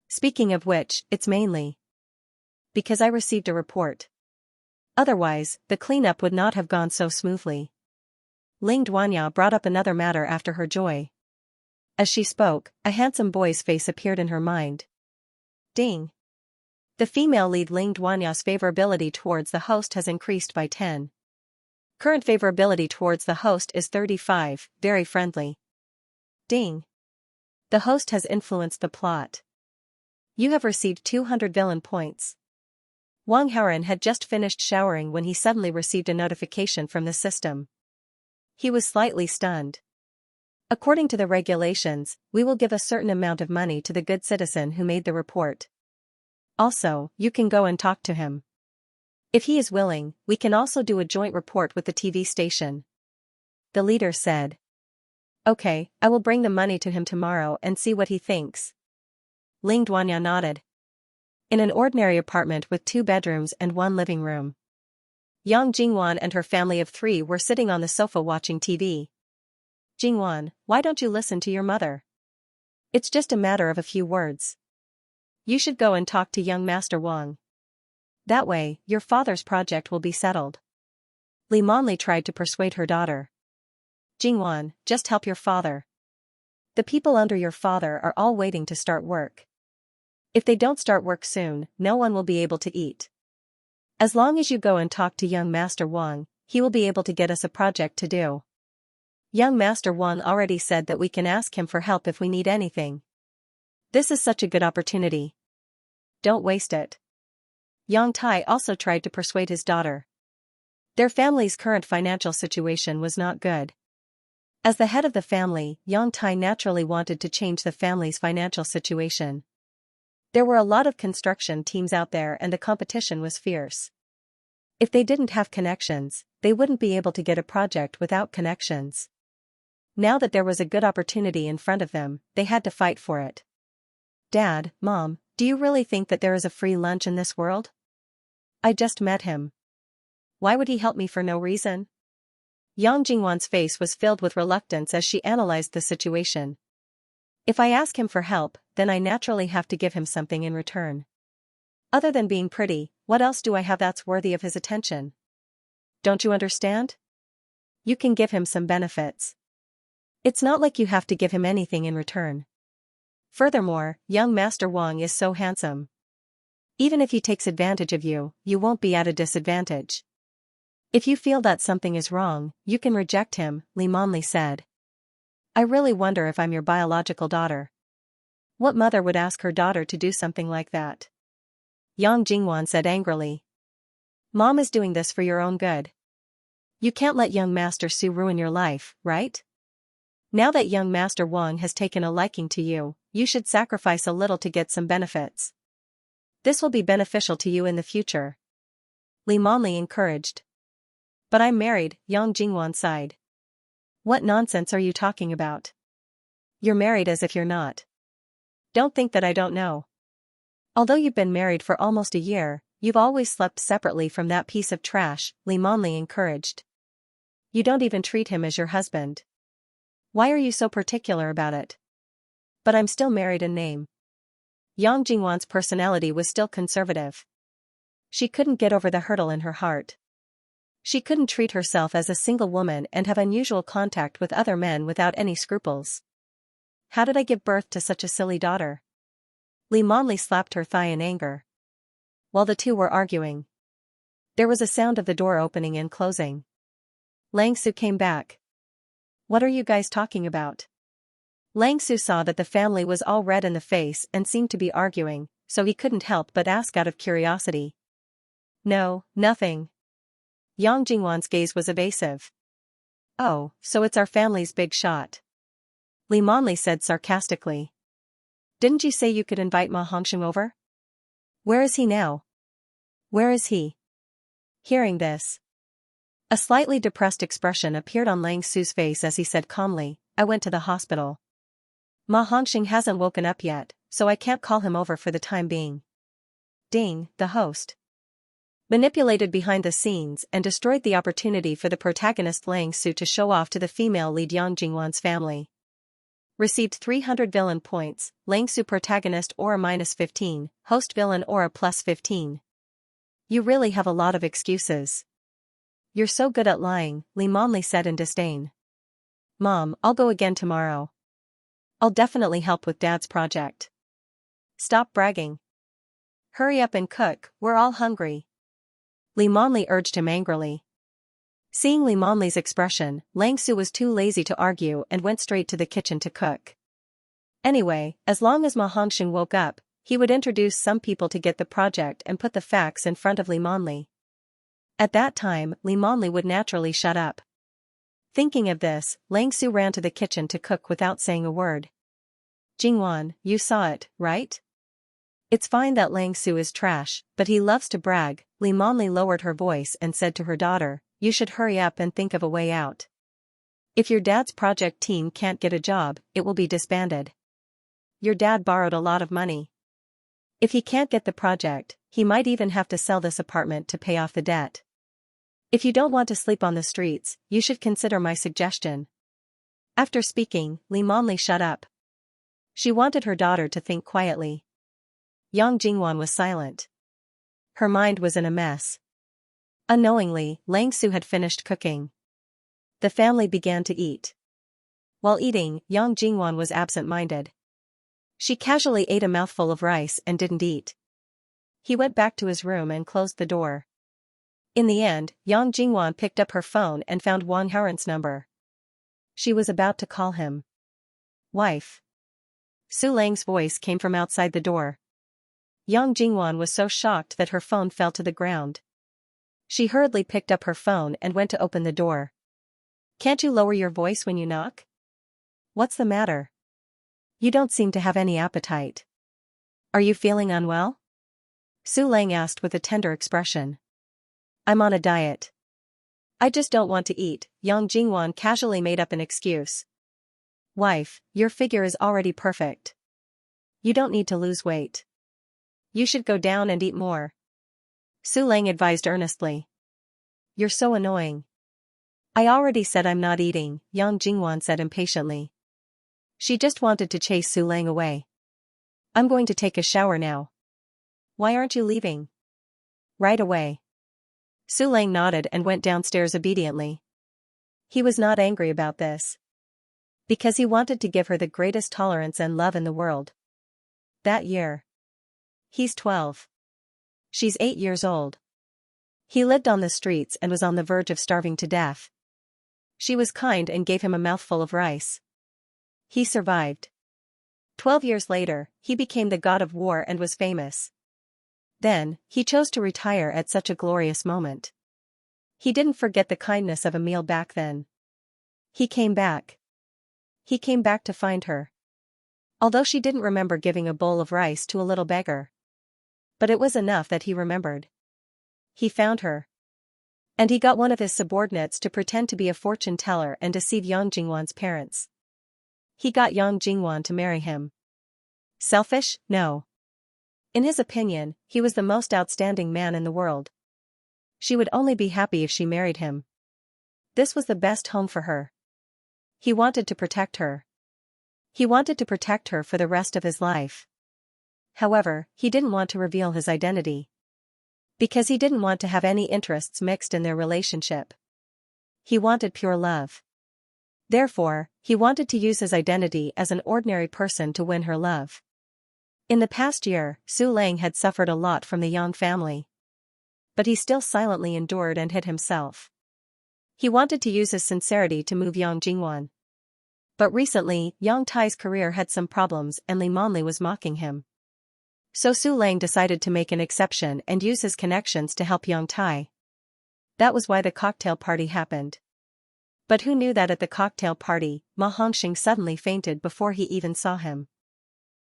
"Speaking of which, it's mainly because I received a report. Otherwise, the cleanup would not have gone so smoothly." Ling Duanya brought up another matter after her joy. As she spoke, a handsome boy's face appeared in her mind. Ding! The female lead Ling Duanya's favorability towards the host has increased by 10. Current favorability towards the host is 35, very friendly. Ding! The host has influenced the plot. You have received 200 villain points. Wang Haoren had just finished showering when he suddenly received a notification from the system. he was slightly stunned. According to the regulations, we will give a certain amount of money to the good citizen who made the report. Also, you can go and talk to him. If he is willing, we can also do a joint report with the TV station. The leader said. Okay, I will bring the money to him tomorrow and see what he thinks. Ling Duanya nodded. In an ordinary apartment with 2 bedrooms and 1 living room, Yang Jingwan and her family of 3 were sitting on the sofa watching TV. Jingwan, why don't you listen to your mother? It's just a matter of a few words. You should go and talk to young Master Wang. That way, your father's project will be settled. Li Monli tried to persuade her daughter. Jingwan, just help your father. The people under your father are all waiting to start work. If they don't start work soon, no one will be able to eat. As long as you go and talk to young Master Wang, he will be able to get us a project to do. Young Master Wang already said that we can ask him for help if we need anything. This is such a good opportunity. Don't waste it. Yang Tai also tried to persuade his daughter. Their family's current financial situation was not good. As the head of the family, Yang Tai naturally wanted to change the family's financial situation. There were a lot of construction teams out there and the competition was fierce. If they didn't have connections, they wouldn't be able to get a project without connections. Now that there was a good opportunity in front of them, they had to fight for it. Dad, Mom, do you really think that there is a free lunch in this world? I just met him. Why would he help me for no reason? Yang Jingwan's face was filled with reluctance as she analyzed the situation. If I ask him for help, then I naturally have to give him something in return. Other than being pretty, what else do I have that's worthy of his attention? Don't you understand? You can give him some benefits. It's not like you have to give him anything in return. Furthermore, young Master Wang is so handsome. Even if he takes advantage of you, you won't be at a disadvantage. If you feel that something is wrong, you can reject him, Li Monli said. I really wonder if I'm your biological daughter. What mother would ask her daughter to do something like that? Yang Jingwan said angrily. Mom is doing this for your own good. You can't let young Master Su ruin your life, right? Now that young Master Wang has taken a liking to you, you should sacrifice a little to get some benefits. This will be beneficial to you in the future. Li Monli encouraged. But I'm married, Yang Jingwan sighed. What nonsense are you talking about? You're married as if you're not. Don't think that I don't know. Although you've been married for almost a year, you've always slept separately from that piece of trash, Li Monli encouraged. You don't even treat him as your husband. Why are you so particular about it? But I'm still married in name. Yang Jingwan's personality was still conservative. She couldn't get over the hurdle in her heart. She couldn't treat herself as a single woman and have unusual contact with other men without any scruples. How did I give birth to such a silly daughter? Li Monli slapped her thigh in anger. While the two were arguing, there was a sound of the door opening and closing. Lang Su came back. What are you guys talking about? Lang Su saw that the family was all red in the face and seemed to be arguing, so he couldn't help but ask out of curiosity. No, nothing. Yang Jingwan's gaze was evasive. Oh, so it's our family's big shot. Li Monli said sarcastically. Didn't you say you could invite Ma Hongsheng over? Where is he now? Where is he? Hearing this, a slightly depressed expression appeared on Lang Su's face as he said calmly, I went to the hospital. Ma Hongsheng hasn't woken up yet, so I can't call him over for the time being. Ding, the host manipulated behind the scenes and destroyed the opportunity for the protagonist Lang Su to show off to the female lead Yang Jingwan's family. Received 300 villain points, Lang Su protagonist aura -15, host villain aura +15. You really have a lot of excuses. You're so good at lying, Li Monli said in disdain. Mom, I'll go again tomorrow. I'll definitely help with Dad's project. Stop bragging. Hurry up and cook, we're all hungry. Li Monli urged him angrily. Seeing Li Monli's expression, Lang Su was too lazy to argue and went straight to the kitchen to cook. Anyway, as long as Ma Hongsheng woke up, he would introduce some people to get the project and put the facts in front of Li Monli. At that time, Li Monli would naturally shut up. Thinking of this, Lang Su ran to the kitchen to cook without saying a word. Jingwan, you saw it, right? It's fine that Lang Su is trash, but he loves to brag. Li Monli lowered her voice and said to her daughter, you should hurry up and think of a way out. If your dad's project team can't get a job, it will be disbanded. Your dad borrowed a lot of money. If he can't get the project, he might even have to sell this apartment to pay off the debt. If you don't want to sleep on the streets, you should consider my suggestion. After speaking, Li Monli shut up. She wanted her daughter to think quietly. Yang Jingwan was silent. Her mind was in a mess. Unknowingly, Lang Su had finished cooking. The family began to eat. While eating, Yang Jingwan was absent-minded. She casually ate a mouthful of rice and didn't eat. He went back to his room and closed the door. In the end, Yang Jingwan picked up her phone and found Wang Haoren's number. She was about to call him. Wife. Su Lang's voice came from outside the door. Yang Jingwan was so shocked that her phone fell to the ground. She hurriedly picked up her phone and went to open the door. Can't you lower your voice when you knock? What's the matter? You don't seem to have any appetite. Are you feeling unwell? Su Lang asked with a tender expression. I'm on a diet. I just don't want to eat. Yang Jingwan casually made up an excuse. Wife, your figure is already perfect. You don't need to lose weight. You should go down and eat more. Su Lang advised earnestly. You're so annoying. I already said I'm not eating, Yang Jingwan said impatiently. She just wanted to chase Su Lang away. I'm going to take a shower now. Why aren't you leaving? Right away. Su Lang nodded and went downstairs obediently. He was not angry about this. Because he wanted to give her the greatest tolerance and love in the world. That year. He's 12. She's 8 years old. He lived on the streets and was on the verge of starving to death. She was kind and gave him a mouthful of rice. He survived. 12 years later, he became the god of war and was famous. Then, he chose to retire at such a glorious moment. He didn't forget the kindness of a meal back then. He came back. He came back to find her. Although she didn't remember giving a bowl of rice to a little beggar. But it was enough that he remembered. He found her. And he got one of his subordinates to pretend to be a fortune teller and deceive Yang Jingwan's parents. He got Yang Jingwan to marry him. Selfish? No. In his opinion, he was the most outstanding man in the world. She would only be happy if she married him. This was the best home for her. He wanted to protect her. He wanted to protect her for the rest of his life. However, he didn't want to reveal his identity. Because he didn't want to have any interests mixed in their relationship. He wanted pure love. Therefore, he wanted to use his identity as an ordinary person to win her love. In the past year, Su Lang had suffered a lot from the Yang family. But he still silently endured and hid himself. He wanted to use his sincerity to move Yang Jingwan. But recently, Yang Tai's career had some problems and Li Monli was mocking him. So Su Lang decided to make an exception and use his connections to help Yang Tai. That was why the cocktail party happened. But who knew that at the cocktail party, Ma Hongxing suddenly fainted before he even saw him.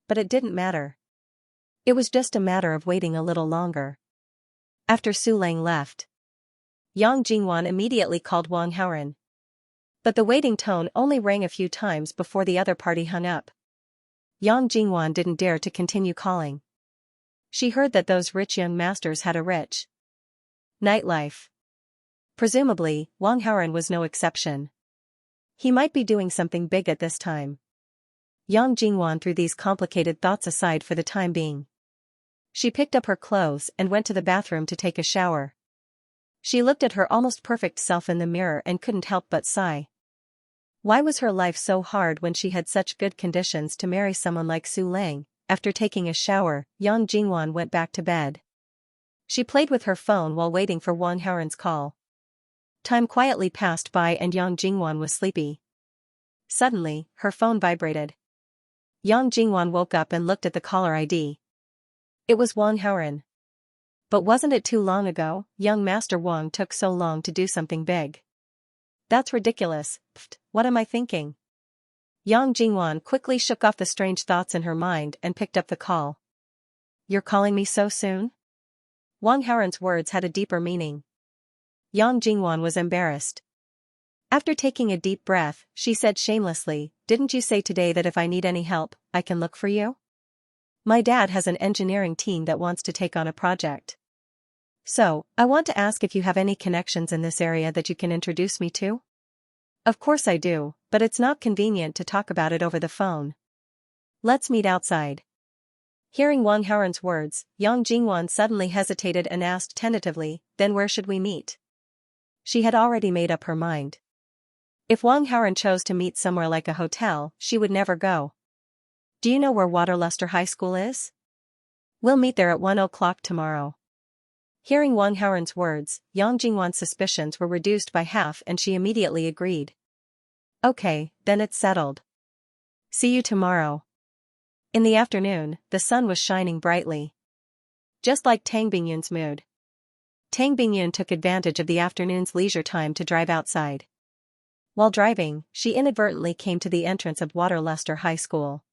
But it didn't matter. It was just a matter of waiting a little longer. After Su Lang left, Yang Jingwan immediately called Wang Haoren. But the waiting tone only rang a few times before the other party hung up. Yang Jingwan didn't dare to continue calling. She heard that those rich young masters had a rich nightlife. Presumably, Wang Haoren was no exception. He might be doing something big at this time. Yang Jingwan threw these complicated thoughts aside for the time being. She picked up her clothes and went to the bathroom to take a shower. She looked at her almost perfect self in the mirror and couldn't help but sigh. Why was her life so hard when she had such good conditions to marry someone like Su Lang? After taking a shower, Yang Jingwan went back to bed. She played with her phone while waiting for Wang Haoren's call. Time quietly passed by and Yang Jingwan was sleepy. Suddenly, her phone vibrated. Yang Jingwan woke up and looked at the caller ID. It was Wang Haoren. But wasn't it too long ago? Young Master Wang took so long to do something big. That's ridiculous. Pfft, what am I thinking? Yang Jingwan quickly shook off the strange thoughts in her mind and picked up the call. You're calling me so soon? Wang Haoren's words had a deeper meaning. Yang Jingwan was embarrassed. After taking a deep breath, she said shamelessly, didn't you say today that if I need any help, I can look for you? My dad has an engineering team that wants to take on a project. So, I want to ask if you have any connections in this area that you can introduce me to? Of course I do, but it's not convenient to talk about it over the phone. Let's meet outside. Hearing Wang Haoren's words, Yang Jingwan suddenly hesitated and asked tentatively, then where should we meet? She had already made up her mind. If Wang Haoren chose to meet somewhere like a hotel, she would never go. Do you know where Waterluster High School is? We'll meet there at 1 o'clock tomorrow. Hearing Wang Haoren's words, Yang Jingwan's suspicions were reduced by half and she immediately agreed. Okay, then it's settled. See you tomorrow. In the afternoon, the sun was shining brightly. Just like Tang Bingyun's mood. Tang Bingyun took advantage of the afternoon's leisure time to drive outside. While driving, she inadvertently came to the entrance of Waterluster High School.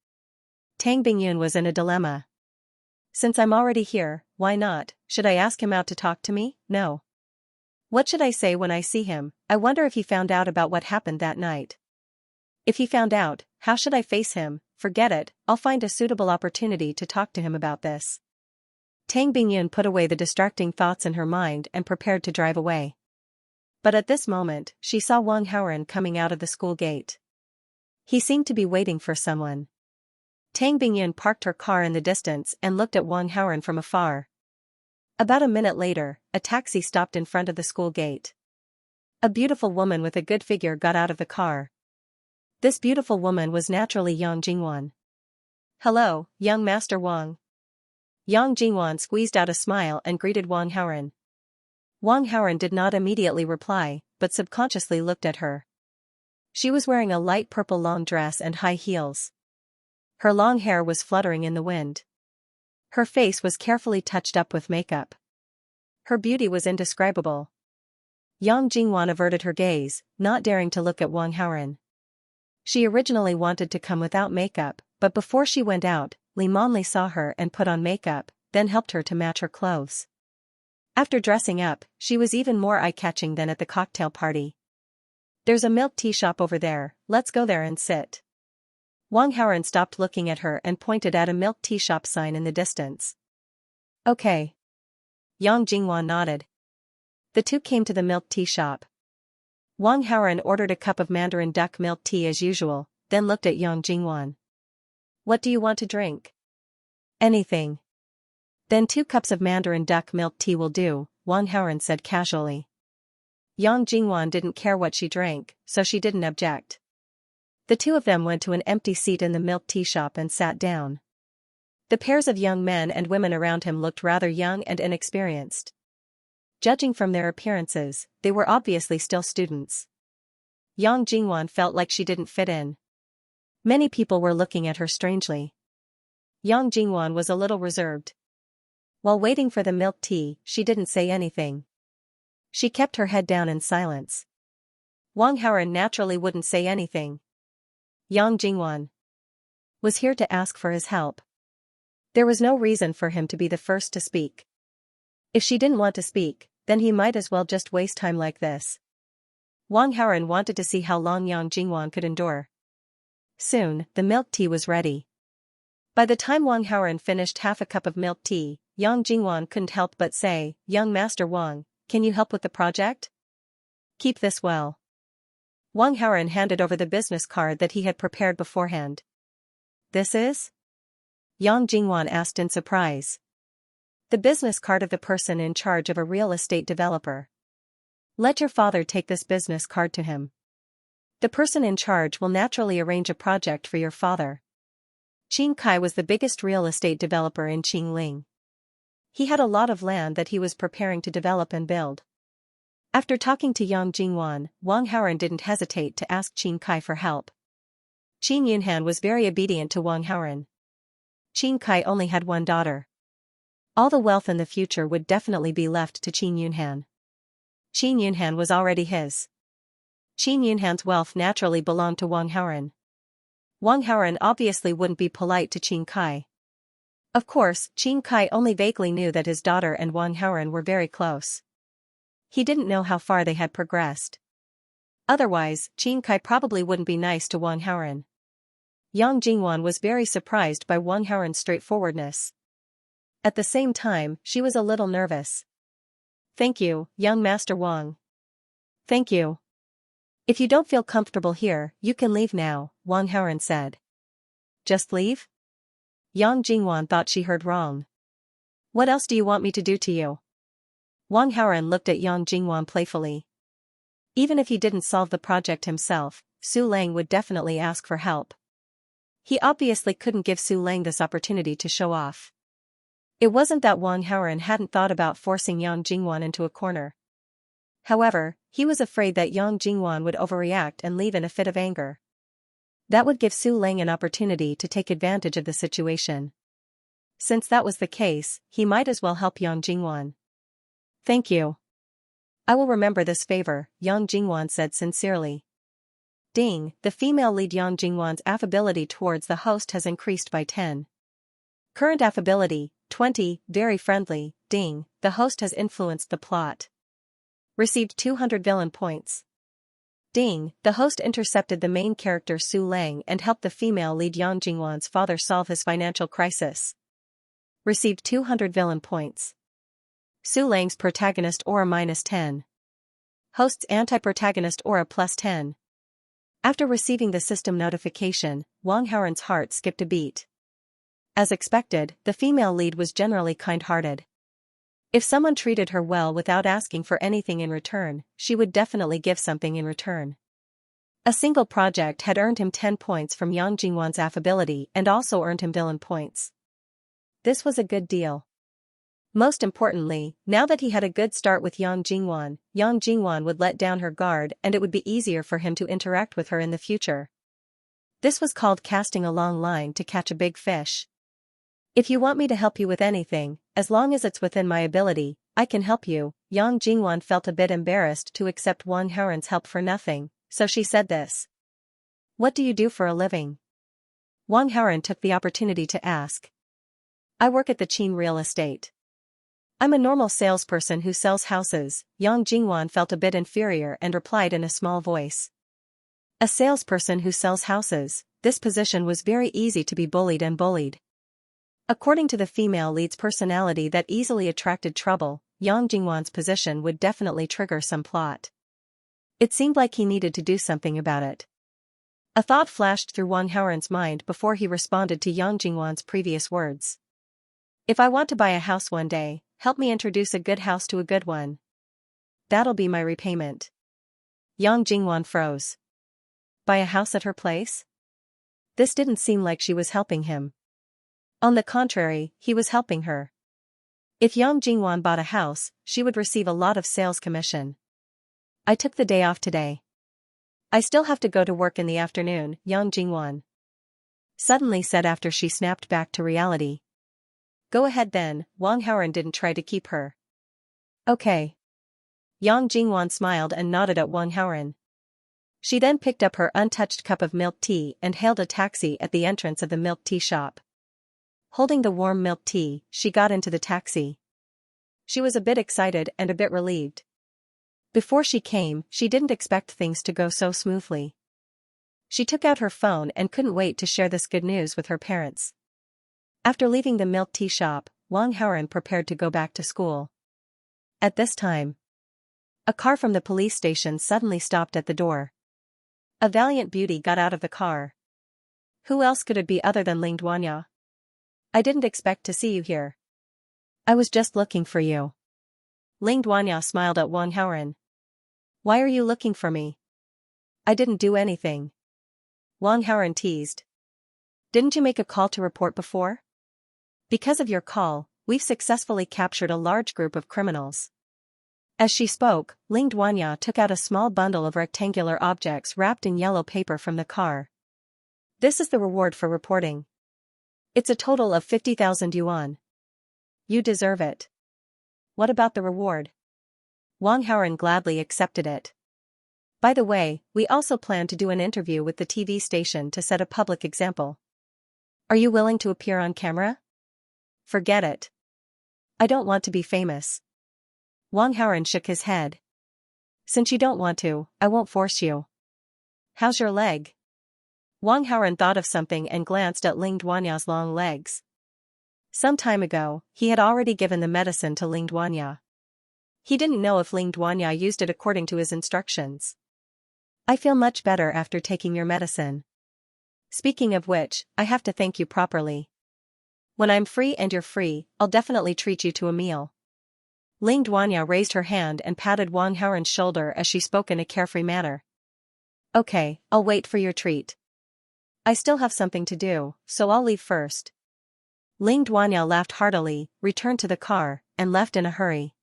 Tang Bingyun was in a dilemma. Since I'm already here, why not? Should I ask him out to talk to me? No. What should I say when I see him? I wonder if he found out about what happened that night. If he found out, how should I face him? Forget it, I'll find a suitable opportunity to talk to him about this. Tang Bingyun put away the distracting thoughts in her mind and prepared to drive away. But at this moment, she saw Wang Haoren coming out of the school gate. He seemed to be waiting for someone. Tang Bingyun parked her car in the distance and looked at Wang Haoren from afar. About a minute later, a taxi stopped in front of the school gate. A beautiful woman with a good figure got out of the car. This beautiful woman was naturally Yang Jingwan. Hello, young Master Wang. Yang Jingwan squeezed out a smile and greeted Wang Haoren. Wang Haoren did not immediately reply, but subconsciously looked at her. She was wearing a light purple long dress and high heels. Her long hair was fluttering in the wind. Her face was carefully touched up with makeup. Her beauty was indescribable. Yang Jingwan averted her gaze, not daring to look at Wang Haoren. She originally wanted to come without makeup, but before she went out, Li Monli saw her and put on makeup, then helped her to match her clothes. After dressing up, she was even more eye-catching than at the cocktail party. There's a milk tea shop over there, let's go there and sit. Wang Haoren stopped looking at her and pointed at a milk tea shop sign in the distance. Okay. Yang Jingwan nodded. The two came to the milk tea shop. Wang Haoren ordered a cup of Mandarin duck milk tea as usual, then looked at Yang Jingwan. What do you want to drink? Anything. Then 2 cups of Mandarin duck milk tea will do, Wang Haoren said casually. Yang Jingwan didn't care what she drank, so she didn't object. The two of them went to an empty seat in the milk tea shop and sat down. The pairs of young men and women around him looked rather young and inexperienced. Judging from their appearances, they were obviously still students. Yang Jingwan felt like she didn't fit in. Many people were looking at her strangely. Yang Jingwan was a little reserved. While waiting for the milk tea, she didn't say anything. She kept her head down in silence. Wang Haoren naturally wouldn't say anything. Yang Jingwan was here to ask for his help. There was no reason for him to be the first to speak. If she didn't want to speak, then he might as well just waste time like this. Wang Haoren wanted to see how long Yang Jingwan could endure. Soon, the milk tea was ready. By the time Wang Haoren finished half a cup of milk tea, Yang Jingwan couldn't help but say, Young Master Wang, can you help with the project? Keep this well. Wang Haoren handed over the business card that he had prepared beforehand. This is? Yang Jingwan asked in surprise. The business card of the person in charge of a real estate developer. Let your father take this business card to him. The person in charge will naturally arrange a project for your father. Qin Kai was the biggest real estate developer in Qingling. He had a lot of land that he was preparing to develop and build. After talking to Yang Jingwan, Wang Haoren didn't hesitate to ask Qin Kai for help. Qin Yunhan was very obedient to Wang Haoren. Qin Kai only had one daughter. All the wealth in the future would definitely be left to Qin Yunhan. Qin Yunhan was already his. Qin Yunhan's wealth naturally belonged to Wang Haoren. Wang Haoren obviously wouldn't be polite to Qin Kai. Of course, Qin Kai only vaguely knew that his daughter and Wang Haoren were very close. He didn't know how far they had progressed. Otherwise, Qin Kai probably wouldn't be nice to Wang Haoren. Yang Jingwan was very surprised by Wang Haoren's straightforwardness. At the same time, she was a little nervous. "Thank you, young Master Wang." "Thank you. If you don't feel comfortable here, you can leave now," Wang Haoren said. "Just leave?" Yang Jingwan thought she heard wrong. "What else do you want me to do to you?" Wang Haoren looked at Yang Jingwan playfully. Even if he didn't solve the project himself, Su Lang would definitely ask for help. He obviously couldn't give Su Lang this opportunity to show off. It wasn't that Wang Haoren hadn't thought about forcing Yang Jingwan into a corner. However, he was afraid that Yang Jingwan would overreact and leave in a fit of anger. That would give Su Lang an opportunity to take advantage of the situation. Since that was the case, he might as well help Yang Jingwan. "Thank you. I will remember this favor," Yang Jingwan said sincerely. Ding, the female lead. Yang Jingwan's affability towards the host has increased by 10. Current affability, 20, very friendly. Ding, the host has influenced the plot. Received 200 villain points. Ding, the host intercepted the main character Su Lang and helped the female lead Yang Jingwan's father solve his financial crisis. Received 200 villain points. Su Lang's protagonist aura -10. Host's anti-protagonist aura +10. After receiving the system notification, Wang Haoren's heart skipped a beat. As expected, the female lead was generally kind-hearted. If someone treated her well without asking for anything in return, she would definitely give something in return. A single project had earned him 10 points from Yang Jingwan's affability and also earned him villain points. This was a good deal. Most importantly, now that he had a good start with Yang Jingwan would let down her guard and it would be easier for him to interact with her in the future. This was called casting a long line to catch a big fish. "If you want me to help you with anything, as long as it's within my ability, I can help you." Yang Jingwan felt a bit embarrassed to accept Wang Haoren's help for nothing, so she said this. "What do you do for a living?" Wang Haoren took the opportunity to ask. "I work at the Qin real estate. I'm a normal salesperson who sells houses." Yang Jingwan felt a bit inferior and replied in a small voice. A salesperson who sells houses, this position was very easy to be bullied and bullied. According to the female lead's personality that easily attracted trouble, Yang Jingwan's position would definitely trigger some plot. It seemed like he needed to do something about it. A thought flashed through Wang Haoren's mind before he responded to Yang Jingwan's previous words. "If I want to buy a house one day, help me introduce a good house to a good one. That'll be my repayment." Yang Jingwan froze. Buy a house at her place? This didn't seem like she was helping him. On the contrary, he was helping her. If Yang Jingwan bought a house, she would receive a lot of sales commission. "I took the day off today. I still have to go to work in the afternoon," Yang Jingwan suddenly said after she snapped back to reality. "Go ahead then." Wang Haoren didn't try to keep her. "Okay." Yang Jingwan smiled and nodded at Wang Haoren. She then picked up her untouched cup of milk tea and hailed a taxi at the entrance of the milk tea shop. Holding the warm milk tea, she got into the taxi. She was a bit excited and a bit relieved. Before she came, she didn't expect things to go so smoothly. She took out her phone and couldn't wait to share this good news with her parents. After leaving the milk tea shop, Wang Haoren prepared to go back to school. At this time, a car from the police station suddenly stopped at the door. A valiant beauty got out of the car. Who else could it be other than Ling Duanya? "I didn't expect to see you here. I was just looking for you." Ling Duanya smiled at Wang Haoren. "Why are you looking for me?" "I didn't do anything." Wang Haoren teased. "Didn't you make a call to report before? Because of your call, we've successfully captured a large group of criminals." As she spoke, Ling Duanya took out a small bundle of rectangular objects wrapped in yellow paper from the car. "This is the reward for reporting. It's a total of 50,000 yuan. You deserve it." "What about the reward?" Wang Haoren gladly accepted it. By the way, we also plan to do an interview with the TV station to set a public example. Are you willing to appear on camera? Forget it. I don't want to be famous. Wang Haoren shook his head. Since you don't want to, I won't force you. How's your leg? Wang Haoren thought of something and glanced at Ling Duanya's long legs. Some time ago, he had already given the medicine to Ling Duanya. He didn't know if Ling Duanya used it according to his instructions. I feel much better after taking your medicine. Speaking of which, I have to thank you properly. When I'm free and you're free, I'll definitely treat you to a meal. Ling Duanya raised her hand and patted Wang Haoren's shoulder as she spoke in a carefree manner. Okay, I'll wait for your treat. I still have something to do, so I'll leave first. Ling Duanya laughed heartily, returned to the car, and left in a hurry.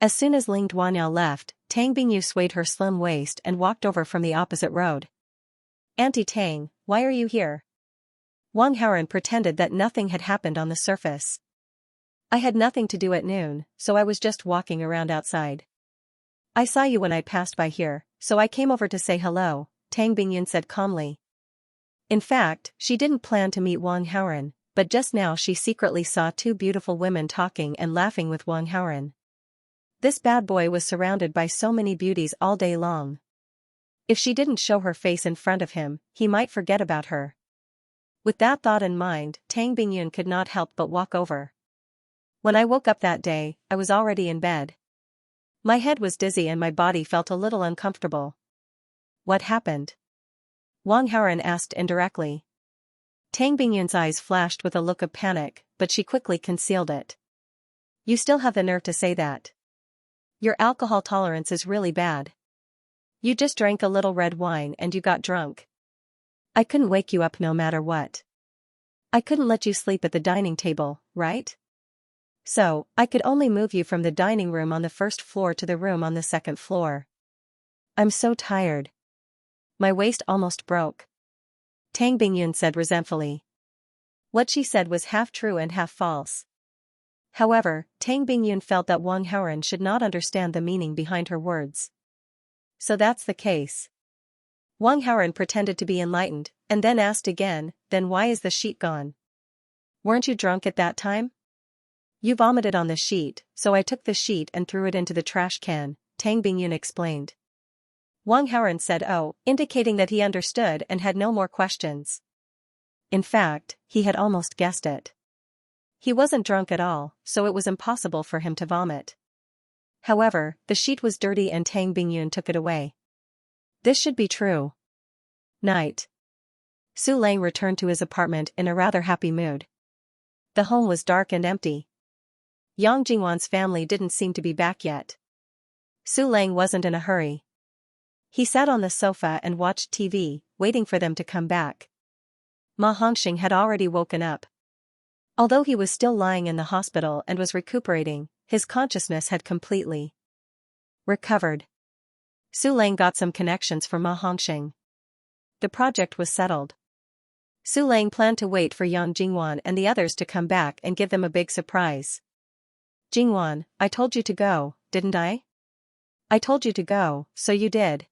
As soon as Ling Duanya left, Tang Bingyu swayed her slim waist and walked over from the opposite road. Auntie Tang, why are you here? Wang Haoren pretended that nothing had happened on the surface. I had nothing to do at noon, so I was just walking around outside. I saw you when I passed by here, so I came over to say hello, Tang Bingyun said calmly. In fact, she didn't plan to meet Wang Haoren, but just now she secretly saw two beautiful women talking and laughing with Wang Haoren. This bad boy was surrounded by so many beauties all day long. If she didn't show her face in front of him, he might forget about her. With that thought in mind, Tang Bingyun could not help but walk over. When I woke up that day, I was already in bed. My head was dizzy and my body felt a little uncomfortable. What happened? Wang Haoren asked indirectly. Tang Bingyun's eyes flashed with a look of panic, but she quickly concealed it. You still have the nerve to say that. Your alcohol tolerance is really bad. You just drank a little red wine and you got drunk. I couldn't wake you up no matter what. I couldn't let you sleep at the dining table, right? So, I could only move you from the dining room on the first floor to the room on the second floor. I'm so tired. My waist almost broke. Tang Bingyun said resentfully. What she said was half true and half false. However, Tang Bingyun felt that Wang Haoren should not understand the meaning behind her words. So that's the case. Wang Haoren pretended to be enlightened, and then asked again, then why is the sheet gone? Weren't you drunk at that time? You vomited on the sheet, so I took the sheet and threw it into the trash can, Tang Bingyun explained. Wang Haoren said oh, indicating that he understood and had no more questions. In fact, he had almost guessed it. He wasn't drunk at all, so it was impossible for him to vomit. However, the sheet was dirty and Tang Bingyun took it away. This should be true. Night. Su Lang returned to his apartment in a rather happy mood. The home was dark and empty. Yang Jingwan's family didn't seem to be back yet. Su Lang wasn't in a hurry. He sat on the sofa and watched TV, waiting for them to come back. Ma Hongxing had already woken up. Although he was still lying in the hospital and was recuperating, his consciousness had completely recovered. Su Lang got some connections for Ma Hongxing. The project was settled. Su Lang planned to wait for Yang Jingwan and the others to come back and give them a big surprise. Jingwan, I told you to go, didn't I? I told you to go, so you did.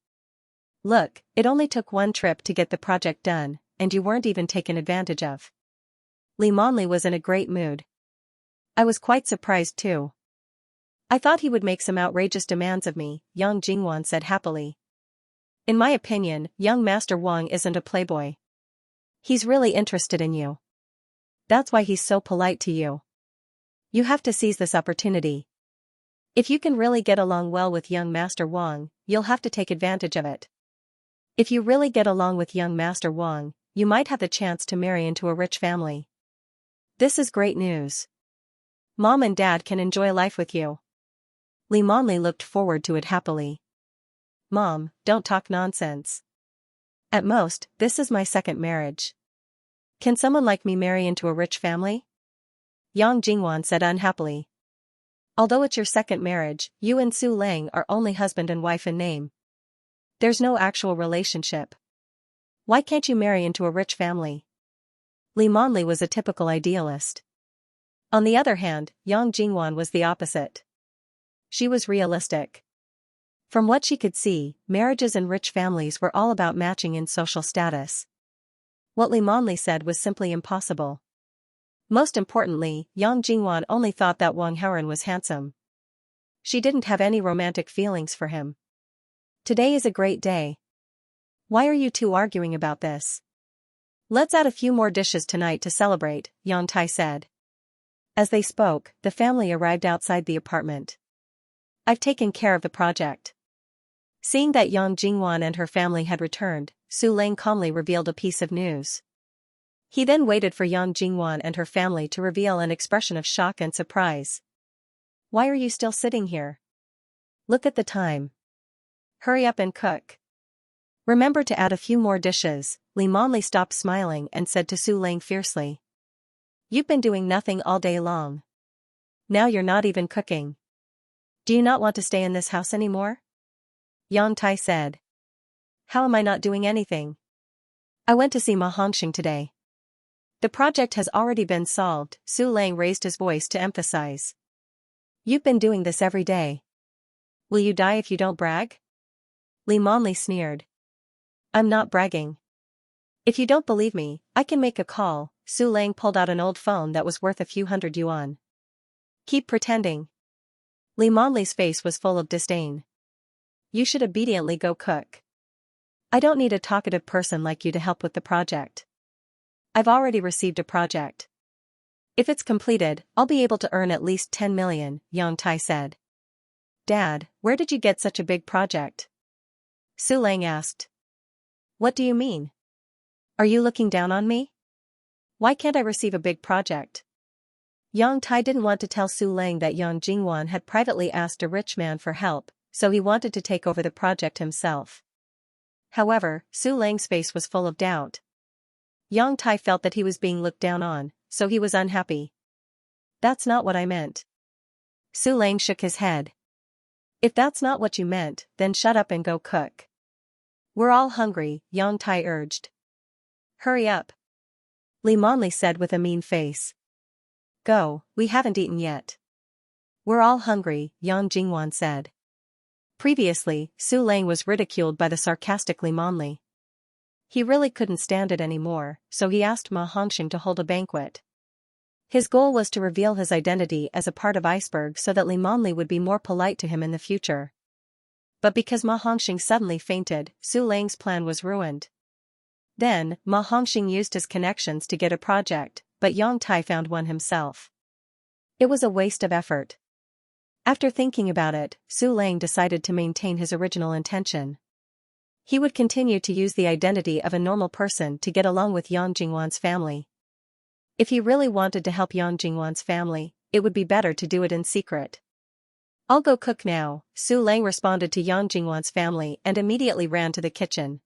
Look, it only took one trip to get the project done, and you weren't even taken advantage of. Li Monli was in a great mood. I was quite surprised too. I thought he would make some outrageous demands of me, Yang Jingwan said happily. In my opinion, young Master Wang isn't a playboy. He's really interested in you. That's why he's so polite to you. You have to seize this opportunity. If you can really get along well with young Master Wang, you'll have to take advantage of it. If you really get along with young Master Wang, you might have the chance to marry into a rich family. This is great news. Mom and Dad can enjoy life with you. Li Monli looked forward to it happily. Mom, don't talk nonsense. At most, this is my second marriage. Can someone like me marry into a rich family? Yang Jingwan said unhappily. Although it's your second marriage, you and Su Lang are only husband and wife in name. There's no actual relationship. Why can't you marry into a rich family? Li Monli was a typical idealist. On the other hand, Yang Jingwan was the opposite. She was realistic. From what she could see, marriages in rich families were all about matching in social status. What Li Monli said was simply impossible. Most importantly, Yang Jingwan only thought that Wang Haoren was handsome. She didn't have any romantic feelings for him. Today is a great day. Why are you two arguing about this? Let's add a few more dishes tonight to celebrate, Yang Tai said. As they spoke, the family arrived outside the apartment. I've taken care of the project. Seeing that Yang Jingwan and her family had returned, Su Lang calmly revealed a piece of news. He then waited for Yang Jingwan and her family to reveal an expression of shock and surprise. Why are you still sitting here? Look at the time. Hurry up and cook. Remember to add a few more dishes. Li Monli stopped smiling and said to Su Lang fiercely. You've been doing nothing all day long. Now you're not even cooking. Do you not want to stay in this house anymore? Yang Tai said. How am I not doing anything? I went to see Ma Hongxing today. The project has already been solved, Su Lang raised his voice to emphasize. You've been doing this every day. Will you die if you don't brag? Li Monli sneered. I'm not bragging. If you don't believe me, I can make a call. Su Lang pulled out an old phone that was worth a few hundred yuan. Keep pretending. Li Monli's face was full of disdain. You should obediently go cook. I don't need a talkative person like you to help with the project. I've already received a project. If it's completed, I'll be able to earn at least 10 million, Yang Tai said. Dad, where did you get such a big project? Su Lang asked. What do you mean? Are you looking down on me? Why can't I receive a big project? Yang Tai didn't want to tell Su Lang that Yang Jingwan had privately asked a rich man for help, so he wanted to take over the project himself. However, Su Lang's face was full of doubt. Yang Tai felt that he was being looked down on, so he was unhappy. That's not what I meant. Su Lang shook his head. If that's not what you meant, then shut up and go cook. We're all hungry, Yang Tai urged. Hurry up. Li Monli said with a mean face. Go, we haven't eaten yet. We're all hungry, Yang Jingwan said. Previously, Su Lang was ridiculed by the sarcastic Li Monli. He really couldn't stand it anymore, so he asked Ma Hongxing to hold a banquet. His goal was to reveal his identity as a part of Iceberg so that Li Monli would be more polite to him in the future. But because Ma Hongxing suddenly fainted, Su Lang's plan was ruined. Then, Ma Hongxing used his connections to get a project, but Yang Tai found one himself. It was a waste of effort. After thinking about it, Su Lang decided to maintain his original intention. He would continue to use the identity of a normal person to get along with Yang Jingwan's family. If he really wanted to help Yang Jingwan's family, it would be better to do it in secret. I'll go cook now, Su Lang responded to Yang Jingwan's family and immediately ran to the kitchen.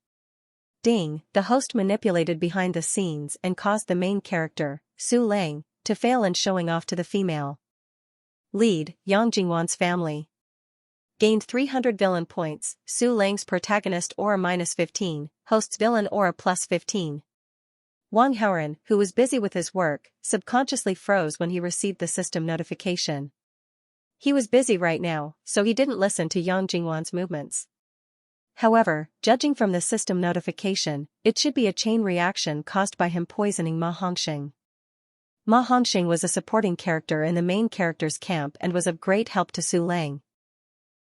Ding, the host manipulated behind the scenes and caused the main character, Su Lang, to fail in showing off to the female lead, Yang Jingwan's family. Gained 300 villain points, Su Lang's protagonist aura -15, host's villain aura +15. Wang Haoren, who was busy with his work, subconsciously froze when he received the system notification. He was busy right now, so he didn't listen to Yang Jingwan's movements. However, judging from the system notification, it should be a chain reaction caused by him poisoning Ma Hongxing. Ma Hongxing was a supporting character in the main character's camp and was of great help to Su Lang.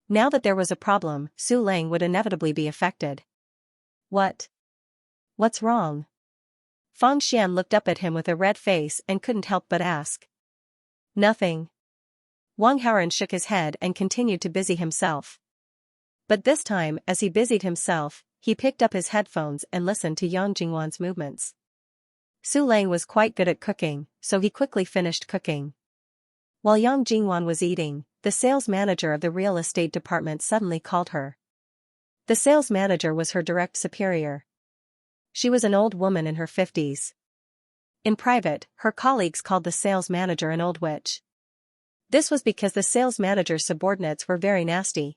Now that there was a problem, Su Lang would inevitably be affected. What? What's wrong? Fang Xian looked up at him with a red face and couldn't help but ask. Nothing. Wang Haoren shook his head and continued to busy himself. But this time, as he busied himself, he picked up his headphones and listened to Yang Jingwan's movements. Su Lang was quite good at cooking, so he quickly finished cooking. While Yang Jingwan was eating, the sales manager of the real estate department suddenly called her. The sales manager was her direct superior. She was an old woman in her 50s. In private, her colleagues called the sales manager an old witch. This was because the sales manager's subordinates were very nasty.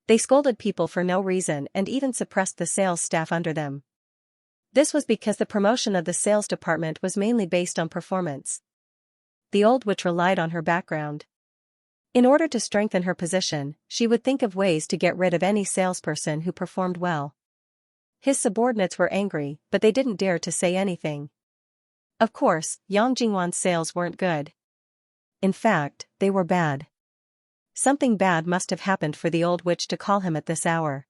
They scolded people for no reason and even suppressed the sales staff under them. This was because the promotion of the sales department was mainly based on performance. The old witch relied on her background. In order to strengthen her position, she would think of ways to get rid of any salesperson who performed well. His subordinates were angry, but they didn't dare to say anything. Of course, Yang Jingwan's sales weren't good. In fact, they were bad. Something bad must have happened for the old witch to call him at this hour.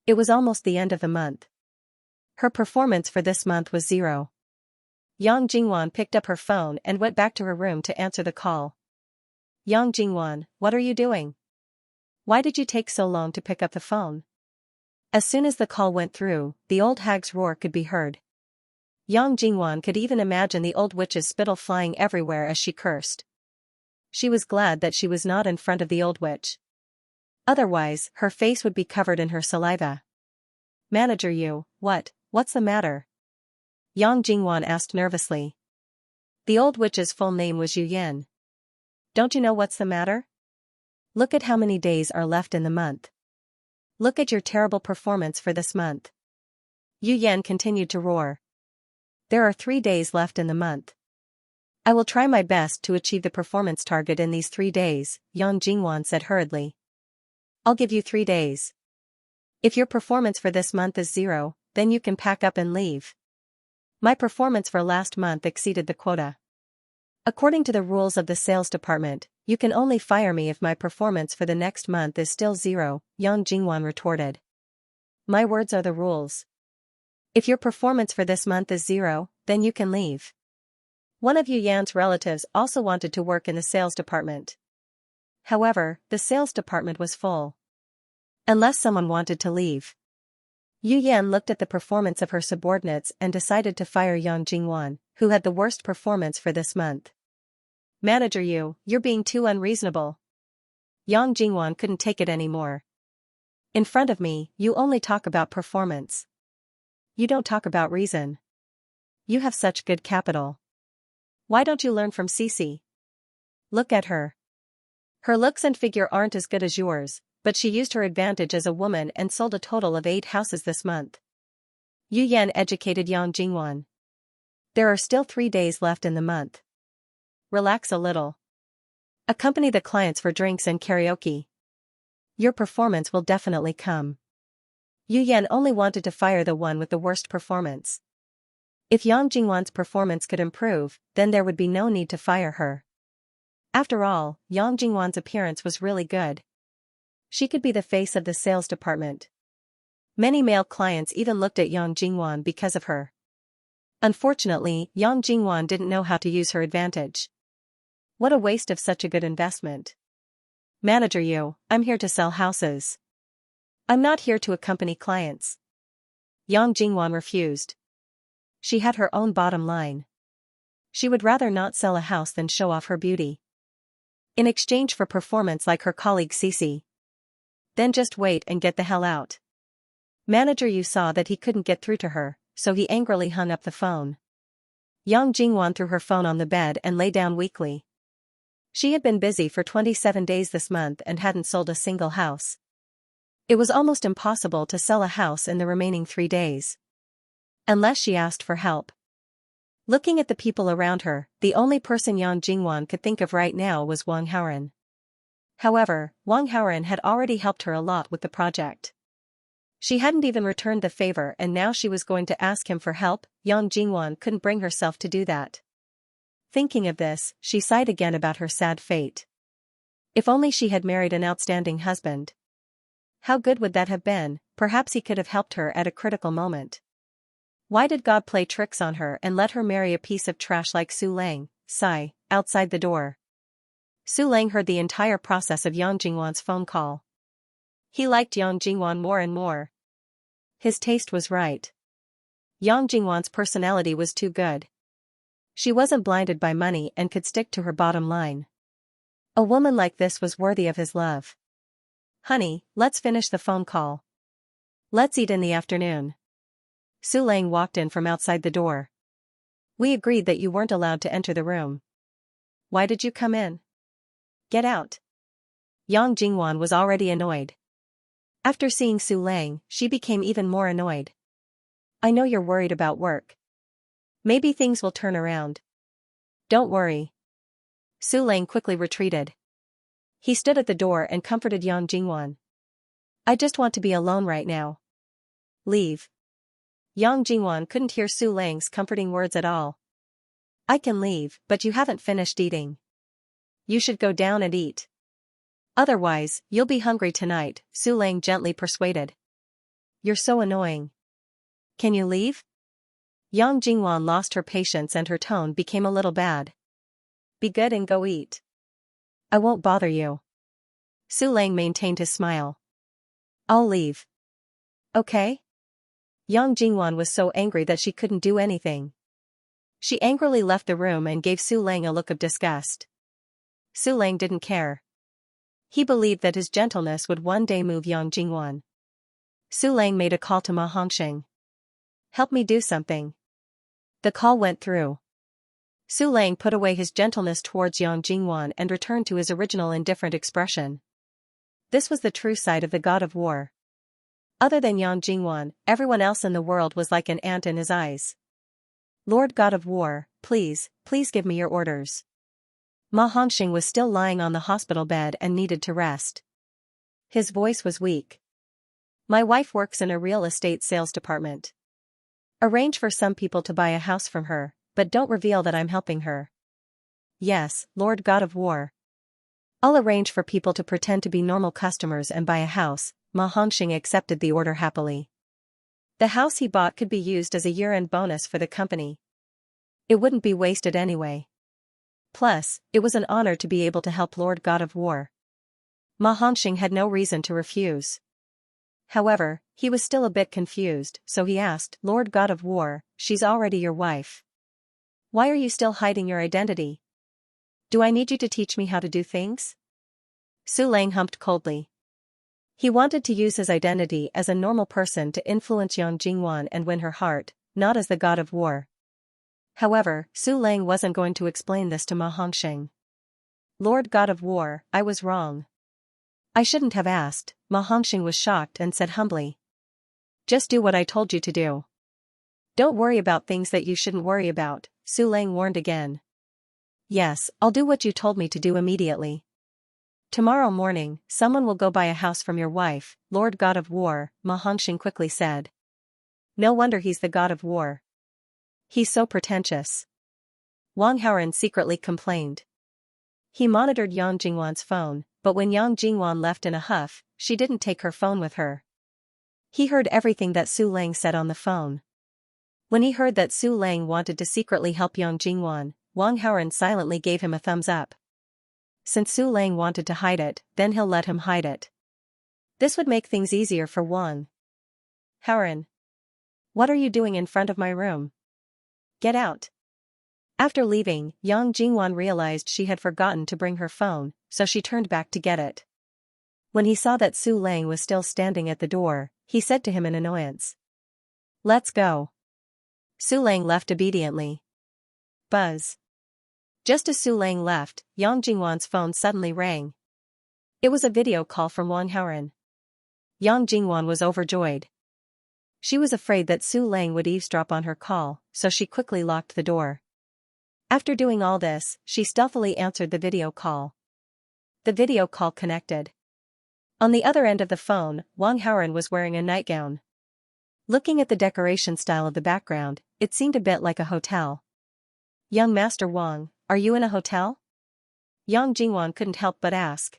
It was almost the end of the month. Her performance for this month was 0. Yang Jingwan picked up her phone and went back to her room to answer the call. Yang Jingwan, what are you doing? Why did you take so long to pick up the phone? As soon as the call went through, the old hag's roar could be heard. Yang Jingwan could even imagine the old witch's spittle flying everywhere as she cursed. She was glad that she was not in front of the old witch. Otherwise, her face would be covered in her saliva. Manager Yu, what's the matter? Yang Jingwan asked nervously. The old witch's full name was Yu Yan. Don't you know what's the matter? Look at how many days are left in the month. Look at your terrible performance for this month. Yu Yan continued to roar. There are 3 days left in the month. I will try my best to achieve the performance target in these 3 days, Yang Jingwan said hurriedly. I'll give you 3 days. If your performance for this month is 0, then you can pack up and leave. My performance for last month exceeded the quota. According to the rules of the sales department, you can only fire me if my performance for the next month is still 0, Yang Jingwan retorted. My words are the rules. If your performance for this month is 0, then you can leave. One of Yu Yan's relatives also wanted to work in the sales department. However, the sales department was full. Unless someone wanted to leave. Yu Yan looked at the performance of her subordinates and decided to fire Yang Jingwan, who had the worst performance for this month. Manager Yu, you're being too unreasonable. Yang Jingwan couldn't take it anymore. In front of me, you only talk about performance. You don't talk about reason. You have such good capital. Why don't you learn from Cece? Look at her. Her looks and figure aren't as good as yours, but she used her advantage as a woman and sold a total of 8 houses this month. Yu Yan educated Yang Jingwan. There are still 3 days left in the month. Relax a little. Accompany the clients for drinks and karaoke. Your performance will definitely come. Yu Yan only wanted to fire the one with the worst performance. If Yang Jingwan's performance could improve, then there would be no need to fire her. After all, Yang Jingwan's appearance was really good. She could be the face of the sales department. Many male clients even looked at Yang Jingwan because of her. Unfortunately, Yang Jingwan didn't know how to use her advantage. What a waste of such a good investment. Manager Yu, I'm here to sell houses. I'm not here to accompany clients. Yang Jingwan refused. She had her own bottom line. She would rather not sell a house than show off her beauty. In exchange for performance like her colleague Cece. Then just wait and get the hell out. Manager Yu saw that he couldn't get through to her, so he angrily hung up the phone. Yang Jingwan threw her phone on the bed and lay down weakly. She had been busy for 27 days this month and hadn't sold a single house. It was almost impossible to sell a house in the remaining 3 days. Unless she asked for help. Looking at the people around her, the only person Yang Jingwan could think of right now was Wang Haoren. However, Wang Haoren had already helped her a lot with the project. She hadn't even returned the favor and now she was going to ask him for help. Yang Jingwan couldn't bring herself to do that. Thinking of this, she sighed again about her sad fate. If only she had married an outstanding husband. How good would that have been? Perhaps he could have helped her at a critical moment. Why did God play tricks on her and let her marry a piece of trash like Su Lang? Sigh, outside the door. Su Lang heard the entire process of Yang Jingwan's phone call. He liked Yang Jingwan more and more. His taste was right. Yang Jingwan's personality was too good. She wasn't blinded by money and could stick to her bottom line. A woman like this was worthy of his love. Honey, let's finish the phone call. Let's eat in the afternoon. Su Lang walked in from outside the door. We agreed that you weren't allowed to enter the room. Why did you come in? Get out. Yang Jingwan was already annoyed. After seeing Su Lang, she became even more annoyed. I know you're worried about work. Maybe things will turn around. Don't worry. Su Lang quickly retreated. He stood at the door and comforted Yang Jingwan. I just want to be alone right now. Leave. Yang Jingwan couldn't hear Su Lang's comforting words at all. I can leave, but you haven't finished eating. You should go down and eat. Otherwise, you'll be hungry tonight, Su Lang gently persuaded. You're so annoying. Can you leave? Yang Jingwan lost her patience and her tone became a little bad. Be good and go eat. I won't bother you. Su Lang maintained his smile. I'll leave. Okay? Yang Jingwan was so angry that she couldn't do anything. She angrily left the room and gave Su Lang a look of disgust. Su Lang didn't care. He believed that his gentleness would one day move Yang Jingwan. Su Lang made a call to Ma Hongxing. Help me do something. The call went through. Su Lang put away his gentleness towards Yang Jingwan and returned to his original indifferent expression. This was the true side of the god of war. Other than Yang Jingwan, everyone else in the world was like an ant in his eyes. Lord God of War, please give me your orders. Ma Hongxing was still lying on the hospital bed and needed to rest. His voice was weak. My wife works in a real estate sales department. Arrange for some people to buy a house from her, but don't reveal that I'm helping her. Yes, Lord God of War. I'll arrange for people to pretend to be normal customers and buy a house. Ma Hongxing accepted the order happily. The house he bought could be used as a year-end bonus for the company. It wouldn't be wasted anyway. Plus, it was an honor to be able to help Lord God of War. Ma Hongxing had no reason to refuse. However, he was still a bit confused, so he asked, Lord God of War, she's already your wife. Why are you still hiding your identity? Do I need you to teach me how to do things? Su Lang humped coldly. He wanted to use his identity as a normal person to influence Yang Jingwan and win her heart, not as the god of war. However, Su Lang wasn't going to explain this to Ma Hongxing. Lord God of War, I was wrong. I shouldn't have asked. Ma Hongxing was shocked and said humbly. Just do what I told you to do. Don't worry about things that you shouldn't worry about, Su Lang warned again. Yes, I'll do what you told me to do immediately. Tomorrow morning, someone will go buy a house from your wife, Lord God of War, Ma Hongxing quickly said. No wonder he's the god of war. He's so pretentious. Wang Haoren secretly complained. He monitored Yang Jingwan's phone, but when Yang Jingwan left in a huff, she didn't take her phone with her. He heard everything that Su Lang said on the phone. When he heard that Su Lang wanted to secretly help Yang Jingwan, Wang Haoren silently gave him a thumbs up. Since Su Lang wanted to hide it, then he'll let him hide it. This would make things easier for Wang. Haoren. What are you doing in front of my room? Get out. After leaving, Yang Jingwan realized she had forgotten to bring her phone, so she turned back to get it. When he saw that Su Lang was still standing at the door, he said to him in annoyance. Let's go. Su Lang left obediently. Buzz. Just as Su Lang left, Yang Jingwan's phone suddenly rang. It was a video call from Wang Haoren. Yang Jingwan was overjoyed. She was afraid that Su Lang would eavesdrop on her call, so she quickly locked the door. After doing all this, she stealthily answered the video call. The video call connected. On the other end of the phone, Wang Haoren was wearing a nightgown. Looking at the decoration style of the background, it seemed a bit like a hotel. Young Master Wang, are you in a hotel? Yang Jingwan couldn't help but ask.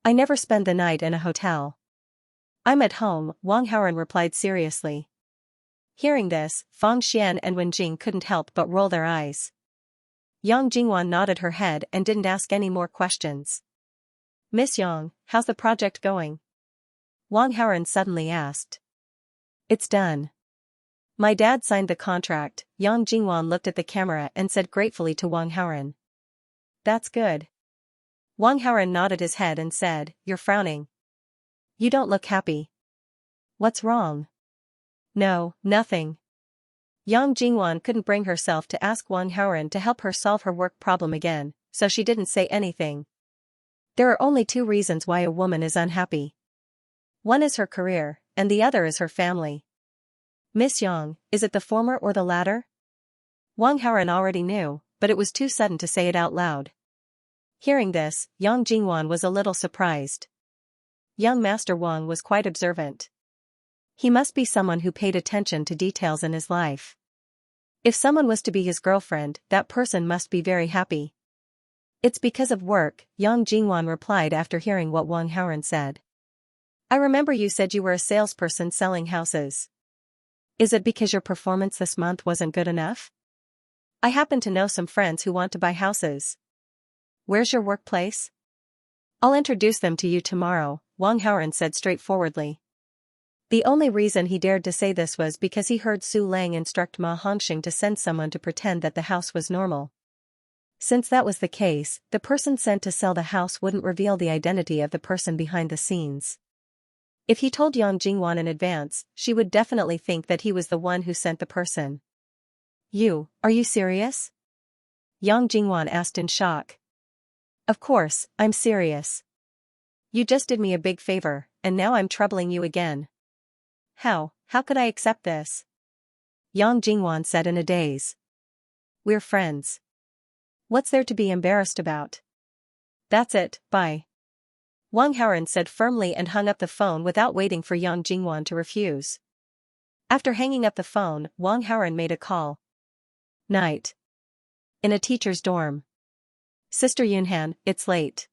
I never spend the night in a hotel. I'm at home, Wang Haoren replied seriously. Hearing this, Fang Xian and Wen Jing couldn't help but roll their eyes. Yang Jingwan nodded her head and didn't ask any more questions. Miss Yang, how's the project going? Wang Haoren suddenly asked. It's done. My dad signed the contract. Yang Jingwan looked at the camera and said gratefully to Wang Haoren. That's good. Wang Haoren nodded his head and said, You're frowning. You don't look happy. What's wrong? No, nothing. Yang Jingwan couldn't bring herself to ask Wang Haoren to help her solve her work problem again, so she didn't say anything. There are only two reasons why a woman is unhappy. One is her career, and the other is her family. Miss Yang, is it the former or the latter? Wang Haoren already knew, but it was too sudden to say it out loud. Hearing this, Yang Jingwan was a little surprised. Young Master Wang was quite observant. He must be someone who paid attention to details in his life. If someone was to be his girlfriend, that person must be very happy. It's because of work, Yang Jingwan replied after hearing what Wang Haoren said. I remember you said you were a salesperson selling houses. Is it because your performance this month wasn't good enough? I happen to know some friends who want to buy houses. Where's your workplace? I'll introduce them to you tomorrow, Wang Haoren said straightforwardly. The only reason he dared to say this was because he heard Su Lang instruct Ma Hongxing to send someone to pretend that the house was normal. Since that was the case, the person sent to sell the house wouldn't reveal the identity of the person behind the scenes. If he told Yang Jingwan in advance, she would definitely think that he was the one who sent the person. Are you serious? Yang Jingwan asked in shock. Of course, I'm serious. You just did me a big favor, and now I'm troubling you again. How could I accept this? Yang Jingwan said in a daze. We're friends. What's there to be embarrassed about? That's it, bye. Wang Haoren said firmly and hung up the phone without waiting for Yang Jingwan to refuse. After hanging up the phone, Wang Haoren made a call. Night. In a teacher's dorm. Sister Yunhan, it's late.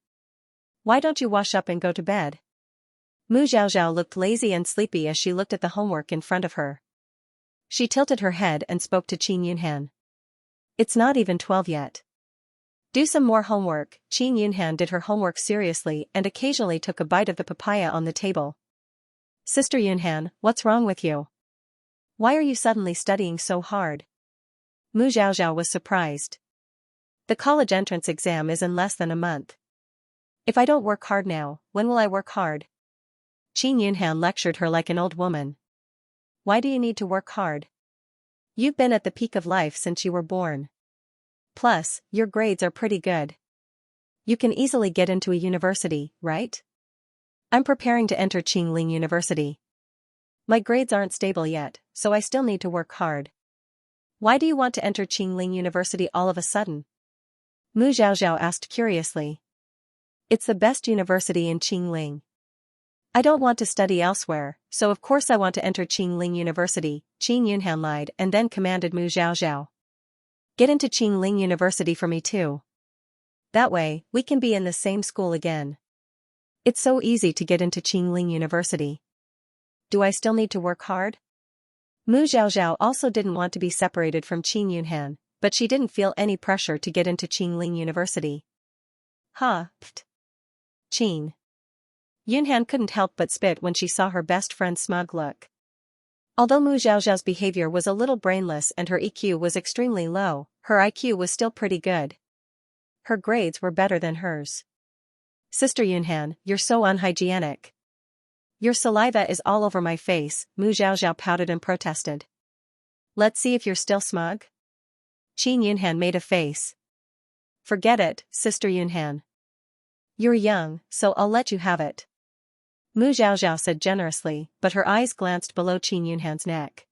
Why don't you wash up and go to bed? Mu Xiaoxiao looked lazy and sleepy as she looked at the homework in front of her. She tilted her head and spoke to Qin Yunhan. It's not even 12 yet. Do some more homework. Qin Yunhan did her homework seriously and occasionally took a bite of the papaya on the table. Sister Yunhan, what's wrong with you? Why are you suddenly studying so hard? Mu Xiaoxiao was surprised. The college entrance exam is in less than a month. If I don't work hard now, when will I work hard? Qin Yunhan lectured her like an old woman. Why do you need to work hard? You've been at the peak of life since you were born. Plus, your grades are pretty good. You can easily get into a university, right? I'm preparing to enter Qingling University. My grades aren't stable yet, so I still need to work hard. Why do you want to enter Qingling University all of a sudden? Mu Xiaoxiao asked curiously. It's the best university in Qingling. I don't want to study elsewhere, so of course I want to enter Qingling University, Qin Yunhan lied and then commanded Mu Xiaoxiao. Get into Qingling University for me too. That way, we can be in the same school again. It's so easy to get into Qingling University. Do I still need to work hard? Mu Xiaoxiao also didn't want to be separated from Qin Yunhan, but she didn't feel any pressure to get into Qingling University. Pft. Qin. Yunhan couldn't help but spit when she saw her best friend's smug look. Although Mu Xiaoxiao's behavior was a little brainless and her EQ was extremely low, her IQ was still pretty good. Her grades were better than hers. Sister Yunhan, you're so unhygienic. Your saliva is all over my face, Mu Xiaoxiao pouted and protested. Let's see if you're still smug. Qin Yunhan made a face. Forget it, Sister Yunhan. You're young, so I'll let you have it. Mu Xiaoxiao said generously, but her eyes glanced below Qin Yunhan's neck.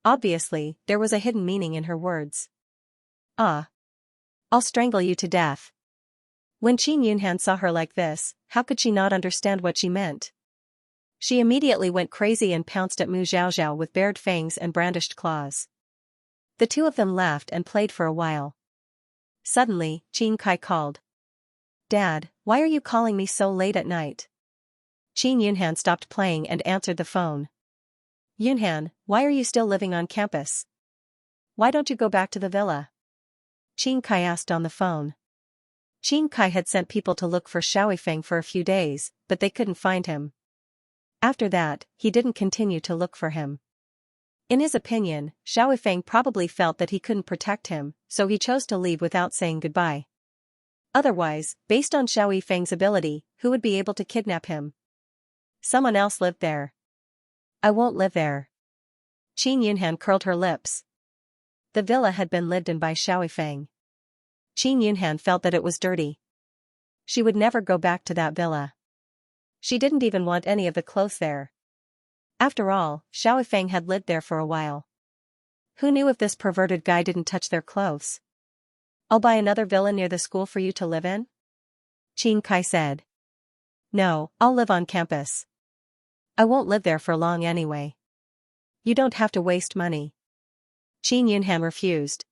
Obviously, there was a hidden meaning in her words. I'll strangle you to death. When Qin Yunhan saw her like this, how could she not understand what she meant? She immediately went crazy and pounced at Mu Xiaoxiao with bared fangs and brandished claws. The two of them laughed and played for a while. Suddenly, Qin Kai called. Dad, why are you calling me so late at night? Qin Yunhan stopped playing and answered the phone. Yunhan, why are you still living on campus? Why don't you go back to the villa? Qin Kai asked on the phone. Qin Kai had sent people to look for Xiaoifeng for a few days, but they couldn't find him. After that, he didn't continue to look for him. In his opinion, Xiaoifeng probably felt that he couldn't protect him, so he chose to leave without saying goodbye. Otherwise, based on Xiaoifeng's ability, who would be able to kidnap him? Someone else lived there. I won't live there. Qin Yunhan curled her lips. The villa had been lived in by Xiaoifeng. Qin Yunhan felt that it was dirty. She would never go back to that villa. She didn't even want any of the clothes there. After all, Xiaoifeng had lived there for a while. Who knew if this perverted guy didn't touch their clothes? I'll buy another villa near the school for you to live in? Qin Kai said. No, I'll live on campus. I won't live there for long anyway. You don't have to waste money. Qin Yunhan refused.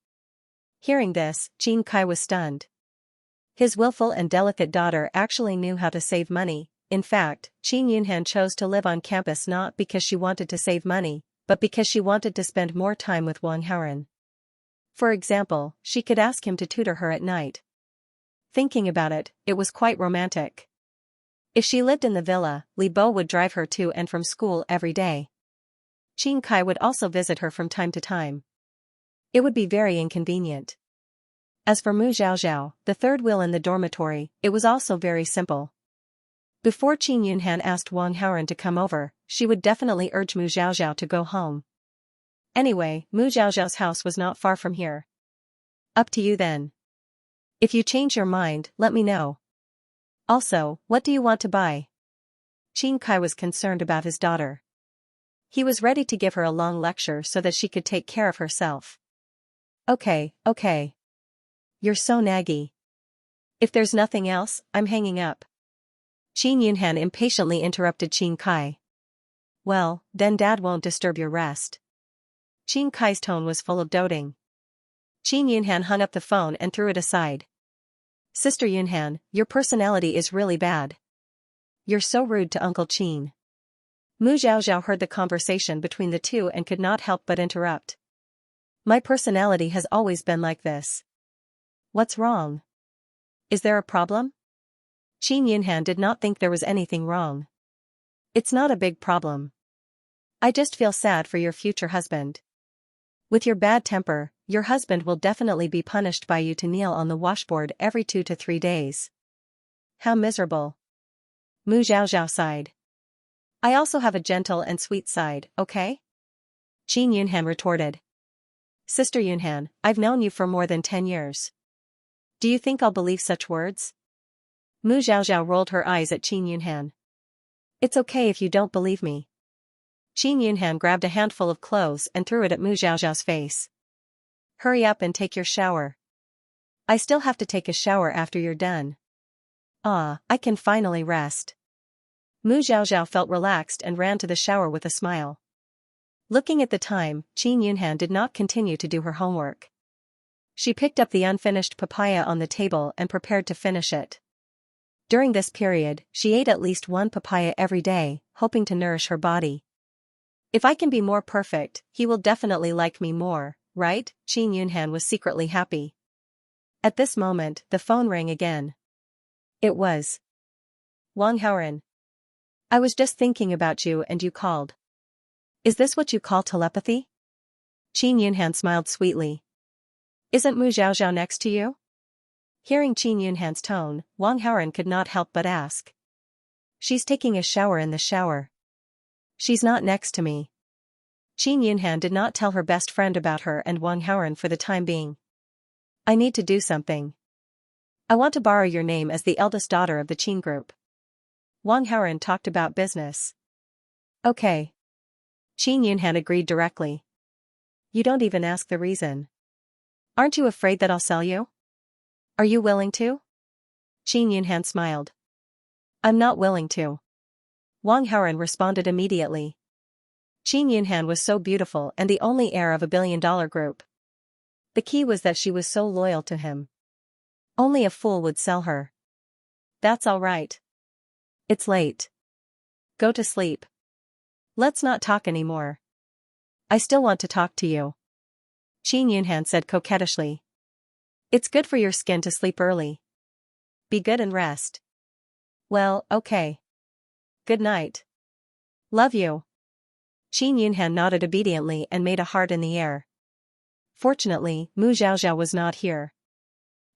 Hearing this, Qin Kai was stunned. His willful and delicate daughter actually knew how to save money. In fact, Qin Yunhan chose to live on campus not because she wanted to save money, but because she wanted to spend more time with Wang Haoren. For example, she could ask him to tutor her at night. Thinking about it, it was quite romantic. If she lived in the villa, Li Bo would drive her to and from school every day. Qin Kai would also visit her from time to time. It would be very inconvenient. As for Mu Zhaozhao, the third wheel in the dormitory, it was also very simple. Before Qin Yunhan asked Wang Haoren to come over, she would definitely urge Mu Zhaozhao to go home. Anyway, Mu Zhaozhao's house was not far from here. Up to you then. If you change your mind, let me know. Also, what do you want to buy? Qin Kai was concerned about his daughter. He was ready to give her a long lecture so that she could take care of herself. Okay. You're so naggy. If there's nothing else, I'm hanging up. Qin Yunhan impatiently interrupted Qin Kai. Well, then Dad won't disturb your rest. Qin Kai's tone was full of doting. Qin Yunhan hung up the phone and threw it aside. Sister Yunhan, your personality is really bad. You're so rude to Uncle Qin. Mu Zhaozhao heard the conversation between the two and could not help but interrupt. My personality has always been like this. What's wrong? Is there a problem? Qin Yunhan did not think there was anything wrong. It's not a big problem. I just feel sad for your future husband. With your bad temper, your husband will definitely be punished by you to kneel on the washboard every 2 to 3 days. How miserable. Mu Zhaozhao sighed. I also have a gentle and sweet side, okay? Qin Yunhan retorted. Sister Yunhan, I've known you for more than 10 years. Do you think I'll believe such words? Mu Zhaozhao rolled her eyes at Qin Yunhan. It's okay if you don't believe me. Qin Yunhan grabbed a handful of clothes and threw it at Mu Zhaozhao's face. Hurry up and take your shower. I still have to take a shower after you're done. Ah, I can finally rest. Mu Zhaozhao felt relaxed and ran to the shower with a smile. Looking at the time, Qin Yunhan did not continue to do her homework. She picked up the unfinished papaya on the table and prepared to finish it. During this period, she ate at least 1 papaya every day, hoping to nourish her body. If I can be more perfect, he will definitely like me more, right? Qin Yunhan was secretly happy. At this moment, the phone rang again. It was Wang Haoren. I was just thinking about you and you called. Is this what you call telepathy? Qin Yunhan smiled sweetly. Isn't Mu Zhaozhao next to you? Hearing Qin Yunhan's tone, Wang Haoren could not help but ask. She's taking a shower in the shower. She's not next to me. Qin Yunhan did not tell her best friend about her and Wang Haoren for the time being. I need to do something. I want to borrow your name as the eldest daughter of the Qin group. Wang Haoren talked about business. Okay. Qin Yunhan agreed directly. You don't even ask the reason. Aren't you afraid that I'll sell you? Are you willing to? Qin Yunhan smiled. I'm not willing to. Wang Haoren responded immediately. Qin Yunhan was so beautiful and the only heir of a billion-dollar group. The key was that she was so loyal to him. Only a fool would sell her. That's all right. It's late. Go to sleep. Let's not talk anymore. I still want to talk to you. Qin Yunhan said coquettishly. It's good for your skin to sleep early. Be good and rest. Well, okay. Good night. Love you. Qin Yunhan nodded obediently and made a heart in the air. Fortunately, Mu Zhaozhao was not here.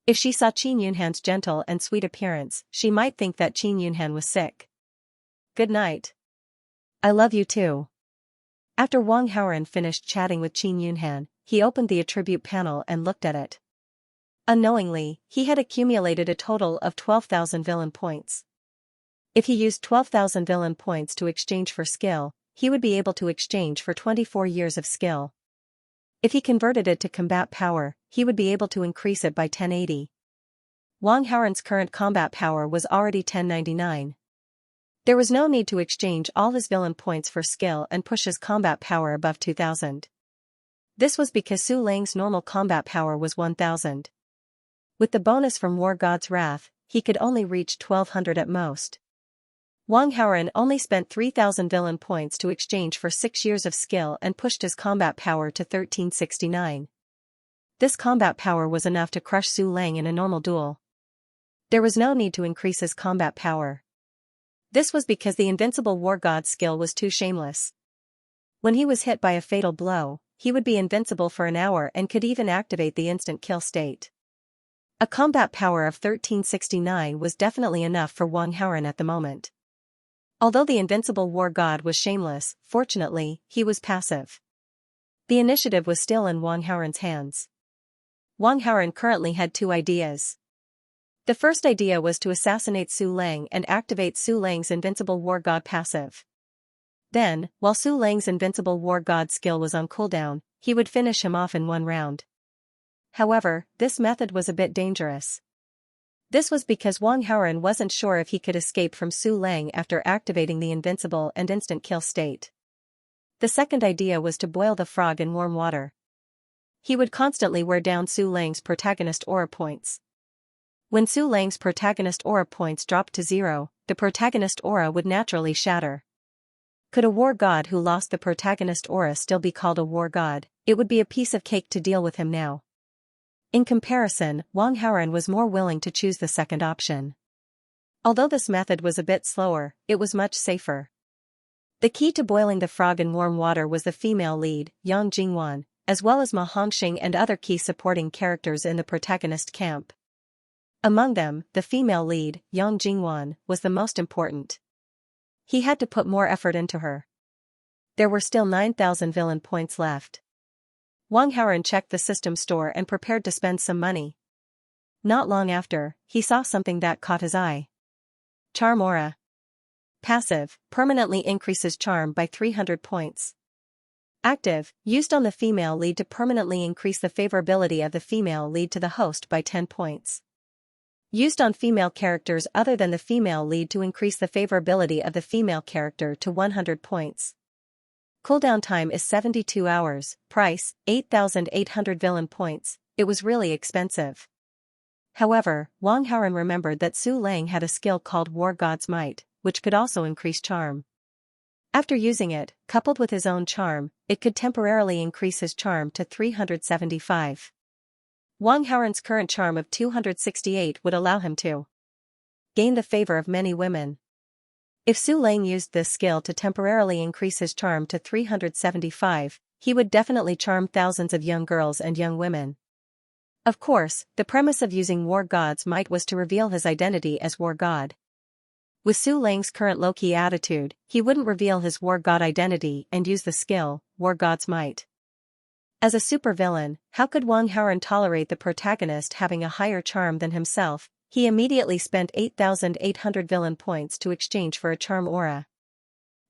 If she saw Qin Yunhan's gentle and sweet appearance, she might think that Qin Yunhan was sick. Good night. I love you too. After Wang Haoren finished chatting with Qin Yunhan, he opened the attribute panel and looked at it. Unknowingly, he had accumulated a total of 12,000 villain points. If he used 12,000 villain points to exchange for skill, he would be able to exchange for 24 years of skill. If he converted it to combat power, he would be able to increase it by 1080. Wang Haoren's current combat power was already 1099. There was no need to exchange all his villain points for skill and push his combat power above 2000. This was because Su Lang's normal combat power was 1000. With the bonus from War God's Wrath, he could only reach 1200 at most. Wang Haoren only spent 3000 villain points to exchange for 6 years of skill and pushed his combat power to 1369. This combat power was enough to crush Su Lang in a normal duel. There was no need to increase his combat power. This was because the invincible War God's skill was too shameless. When he was hit by a fatal blow, he would be invincible for an hour and could even activate the instant kill state. A combat power of 1369 was definitely enough for Wang Haoren at the moment. Although the invincible War God was shameless, fortunately, he was passive. The initiative was still in Wang Haoren's hands. Wang Haoren currently had 2 ideas. The first idea was to assassinate Su Lang and activate Su Lang's invincible War God passive. Then, while Su Lang's invincible War God skill was on cooldown, he would finish him off in one round. However, this method was a bit dangerous. This was because Wang Haoren wasn't sure if he could escape from Su Lang after activating the invincible and instant kill state. The second idea was to boil the frog in warm water. He would constantly wear down Su Lang's protagonist aura points. When Su Lang's protagonist aura points dropped to 0, the protagonist aura would naturally shatter. Could a war god who lost the protagonist aura still be called a war god? It would be a piece of cake to deal with him now. In comparison, Wang Haoren was more willing to choose the second option. Although this method was a bit slower, it was much safer. The key to boiling the frog in warm water was the female lead, Yang Jingwan, as well as Ma Hongxing and other key supporting characters in the protagonist camp. Among them, the female lead, Yang Jingwan, was the most important. He had to put more effort into her. There were still 9,000 villain points left. Wang Haoren checked the system store and prepared to spend some money. Not long after, he saw something that caught his eye. Charm Aura. Passive, permanently increases charm by 300 points. Active, used on the female lead to permanently increase the favorability of the female lead to the host by 10 points. Used on female characters other than the female lead to increase the favorability of the female character to 100 points. Cooldown time is 72 hours, price, 8,800 villain points. It was really expensive. However, Wang Haoren remembered that Su Lang had a skill called War God's Might, which could also increase charm. After using it, coupled with his own charm, it could temporarily increase his charm to 375. Wang Haoren's current charm of 268 would allow him to gain the favor of many women. If Su Lang used this skill to temporarily increase his charm to 375, he would definitely charm thousands of young girls and young women. Of course, the premise of using War God's Might was to reveal his identity as War God. With Su Lang's current low-key attitude, he wouldn't reveal his War God identity and use the skill, War God's Might. As a supervillain, how could Wang Haoren tolerate the protagonist having a higher charm than himself? He immediately spent 8,800 villain points to exchange for a charm aura.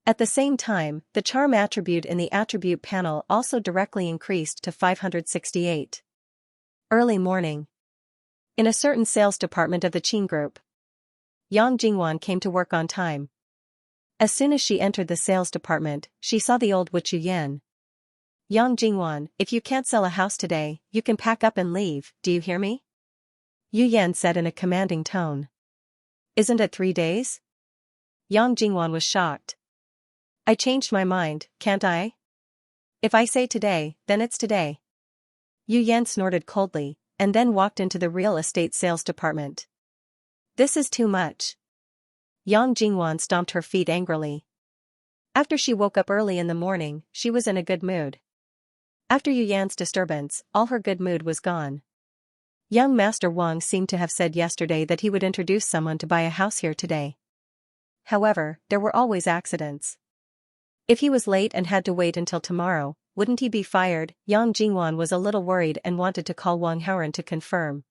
At the same time, the charm attribute in the attribute panel also directly increased to 568. Early morning. In a certain sales department of the Qin Group, Yang Jingwan came to work on time. As soon as she entered the sales department, she saw the old witch Yu Yan. Yang Jingwan, if you can't sell a house today, you can pack up and leave, do you hear me? Yu Yan said in a commanding tone. Isn't it 3 days? Yang Jingwan was shocked. I changed my mind, can't I? If I say today, then it's today. Yu Yan snorted coldly, and then walked into the real estate sales department. This is too much. Yang Jingwan stomped her feet angrily. After she woke up early in the morning, she was in a good mood. After Yu Yan's disturbance, all her good mood was gone. Young Master Wang seemed to have said yesterday that he would introduce someone to buy a house here today. However, there were always accidents. If he was late and had to wait until tomorrow, wouldn't he be fired? Yang Jingwan was a little worried and wanted to call Wang Haoren to confirm.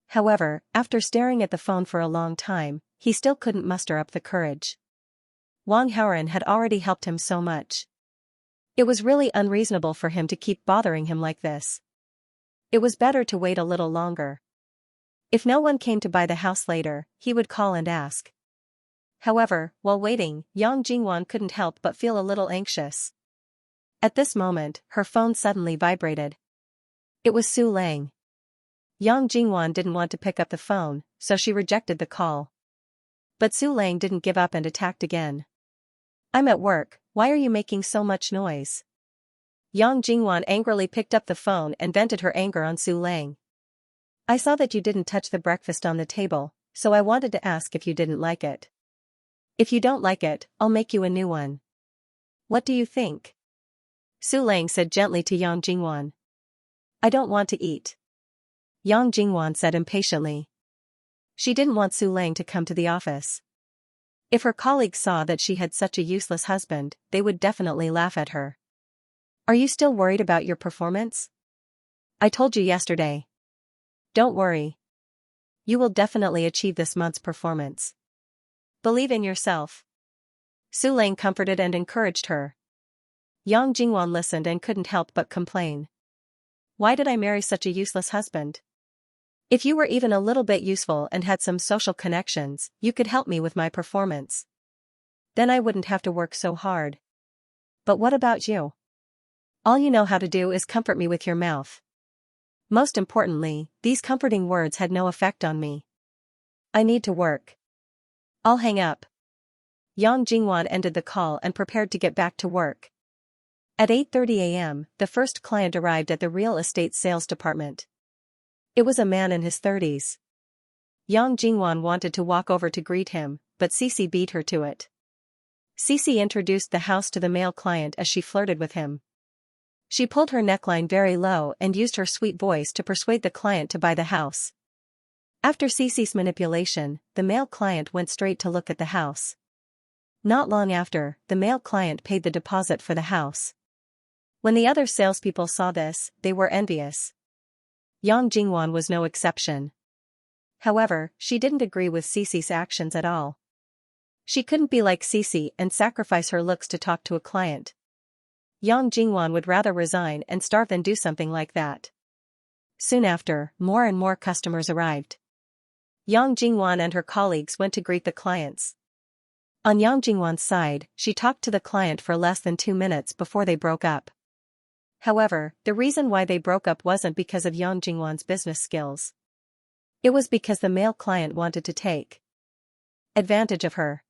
However, after staring at the phone for a long time, he still couldn't muster up the courage. Wang Haoren had already helped him so much. It was really unreasonable for him to keep bothering him like this. It was better to wait a little longer. If no one came to buy the house later, he would call and ask. However, while waiting, Yang Jingwan couldn't help but feel a little anxious. At this moment, her phone suddenly vibrated. It was Su Lang. Yang Jingwan didn't want to pick up the phone, so she rejected the call. But Su Lang didn't give up and attacked again. "I'm at work, why are you making so much noise?" Yang Jingwan angrily picked up the phone and vented her anger on Su Lang. "I saw that you didn't touch the breakfast on the table, so I wanted to ask if you didn't like it. If you don't like it, I'll make you a new one. What do you think?" Su Lang said gently to Yang Jingwan. "I don't want to eat," Yang Jingwan said impatiently. She didn't want Su Lang to come to the office. If her colleagues saw that she had such a useless husband, they would definitely laugh at her. "Are you still worried about your performance? I told you yesterday. Don't worry. You will definitely achieve this month's performance. Believe in yourself." Su Lang comforted and encouraged her. Yang Jingwan listened and couldn't help but complain. "Why did I marry such a useless husband? If you were even a little bit useful and had some social connections, you could help me with my performance. Then I wouldn't have to work so hard. But what about you? All you know how to do is comfort me with your mouth." Most importantly, these comforting words had no effect on me. I need to work. I'll hang up. Yang Jingwan ended the call and prepared to get back to work. At 8:30 a.m., the first client arrived at the real estate sales department. It was a man in his 30s. Yang Jingwan wanted to walk over to greet him, but Cici beat her to it. Cici introduced the house to the male client as she flirted with him. She pulled her neckline very low and used her sweet voice to persuade the client to buy the house. After Cici's manipulation, the male client went straight to look at the house. Not long after, the male client paid the deposit for the house. When the other salespeople saw this, they were envious. Yang Jingwan was no exception. However, she didn't agree with Cici's actions at all. She couldn't be like Cici and sacrifice her looks to talk to a client. Yang Jingwan would rather resign and starve than do something like that. Soon after, more and more customers arrived. Yang Jingwan and her colleagues went to greet the clients. On Yang Jingwan's side, she talked to the client for less than 2 minutes before they broke up. However, the reason why they broke up wasn't because of Yang Jingwan's business skills. It was because the male client wanted to take advantage of her.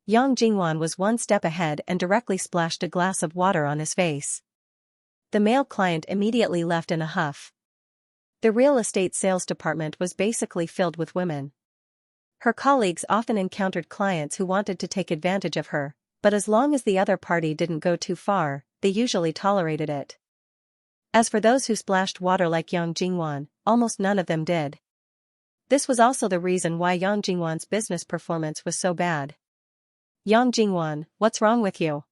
Yang Jingwan was one step ahead and directly splashed a glass of water on his face. The male client immediately left in a huff. The real estate sales department was basically filled with women. Her colleagues often encountered clients who wanted to take advantage of her, but as long as the other party didn't go too far, they usually tolerated it. As for those who splashed water like Yang Jingwan, almost none of them did. This was also the reason why Yang Jingwan's business performance was so bad. "Yang Jingwan, what's wrong with you?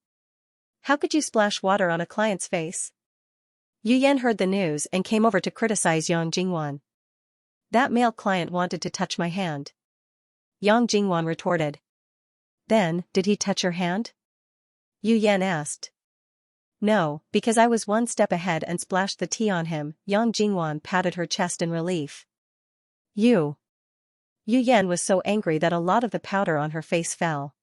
How could you splash water on a client's face?" Yu Yan heard the news and came over to criticize Yang Jingwan. "That male client wanted to touch my hand," Yang Jingwan retorted. "Then, did he touch your hand?" Yu Yan asked. "No, because I was one step ahead and splashed the tea on him." Yang Jingwan patted her chest in relief. Yu Yan was so angry that a lot of the powder on her face fell.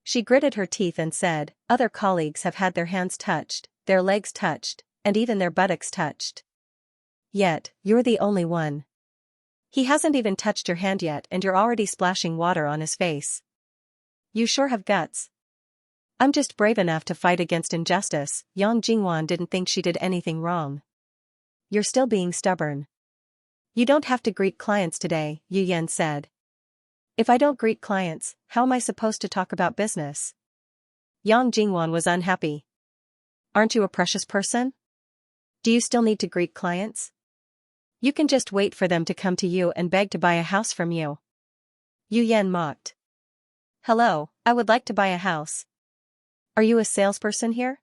She gritted her teeth and said, "Other colleagues have had their hands touched, their legs touched, and even their buttocks touched. Yet, you're the only one. He hasn't even touched your hand yet and you're already splashing water on his face. You sure have guts." "I'm just brave enough to fight against injustice." Yang Jingwan didn't think she did anything wrong. "You're still being stubborn. You don't have to greet clients today," Yu Yan said. "If I don't greet clients, how am I supposed to talk about business?" Yang Jingwan was unhappy. "Aren't you a precious person? Do you still need to greet clients? You can just wait for them to come to you and beg to buy a house from you." Yu Yan mocked. "Hello, I would like to buy a house. Are you a salesperson here?"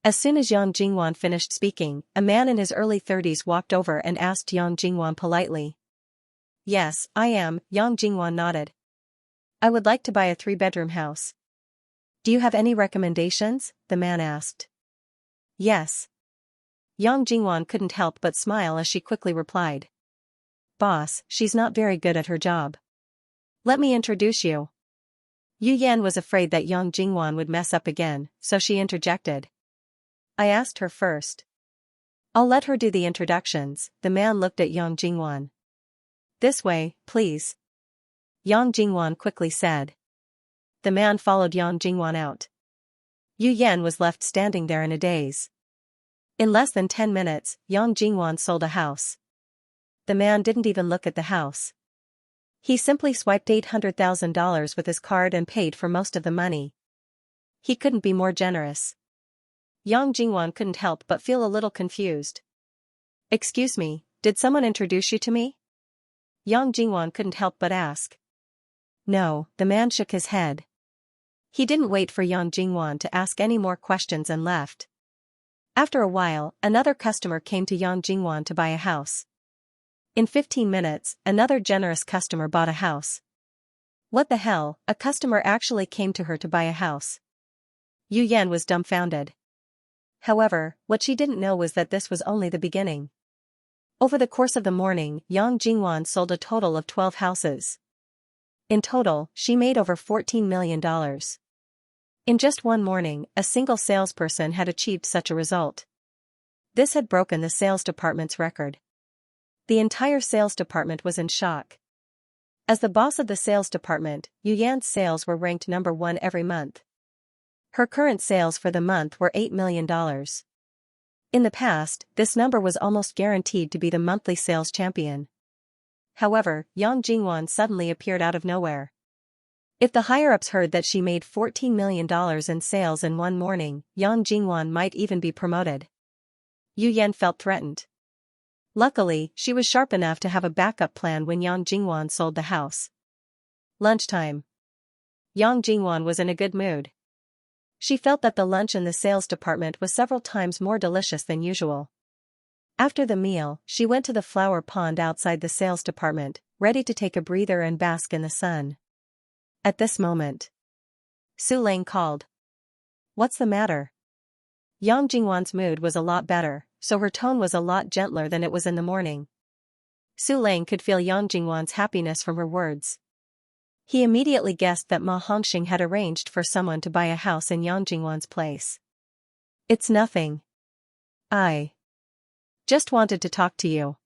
As soon as Yang Jingwan finished speaking, a man in his early 30s walked over and asked Yang Jingwan politely. "Yes, I am," Yang Jingwan nodded. "I would like to buy a 3-bedroom house." "Do you have any recommendations?" the man asked. "Yes." Yang Jingwan couldn't help but smile as she quickly replied. Boss, she's not very good at her job. Let me introduce you. Yu Yan was afraid that Yang Jingwan would mess up again, so she interjected. I asked her first. I'll let her do the introductions. The man looked at Yang Jingwan. This way, please. Yang Jingwan quickly said. The man followed Yang Jingwan out. Yu Yan was left standing there in a daze. In less than 10 minutes, Yang Jingwan sold a house. The man didn't even look at the house. He simply swiped $800,000 with his card and paid for most of the money. He couldn't be more generous. Yang Jingwan couldn't help but feel a little confused. Excuse me, did someone introduce you to me? Yang Jingwan couldn't help but ask. No, the man shook his head. He didn't wait for Yang Jingwan to ask any more questions and left. After a while, another customer came to Yang Jingwan to buy a house. In 15 minutes, another generous customer bought a house. What the hell, a customer actually came to her to buy a house. Yu Yan was dumbfounded. However, what she didn't know was that this was only the beginning. Over the course of the morning, Yang Jingwan sold a total of 12 houses. In total, she made over $14 million. In just one morning, a single salesperson had achieved such a result. This had broken the sales department's record. The entire sales department was in shock. As the boss of the sales department, Yu Yan's sales were ranked number 1 every month. Her current sales for the month were $8 million. In the past, this number was almost guaranteed to be the monthly sales champion. However, Yang Jingwan suddenly appeared out of nowhere. If the higher-ups heard that she made $14 million in sales in one morning, Yang Jingwan might even be promoted. Yu Yan felt threatened. Luckily, she was sharp enough to have a backup plan when Yang Jingwan sold the house. Lunchtime. Yang Jingwan was in a good mood. She felt that the lunch in the sales department was several times more delicious than usual. After the meal, she went to the flower pond outside the sales department, ready to take a breather and bask in the sun. At this moment, Su Lang called. What's the matter? Yang Jingwan's mood was a lot better, so her tone was a lot gentler than it was in the morning. Su Lang could feel Yang Jingwan's happiness from her words. He immediately guessed that Ma Hongxing had arranged for someone to buy a house in Yang Jingwan's place. It's nothing. I just wanted to talk to you.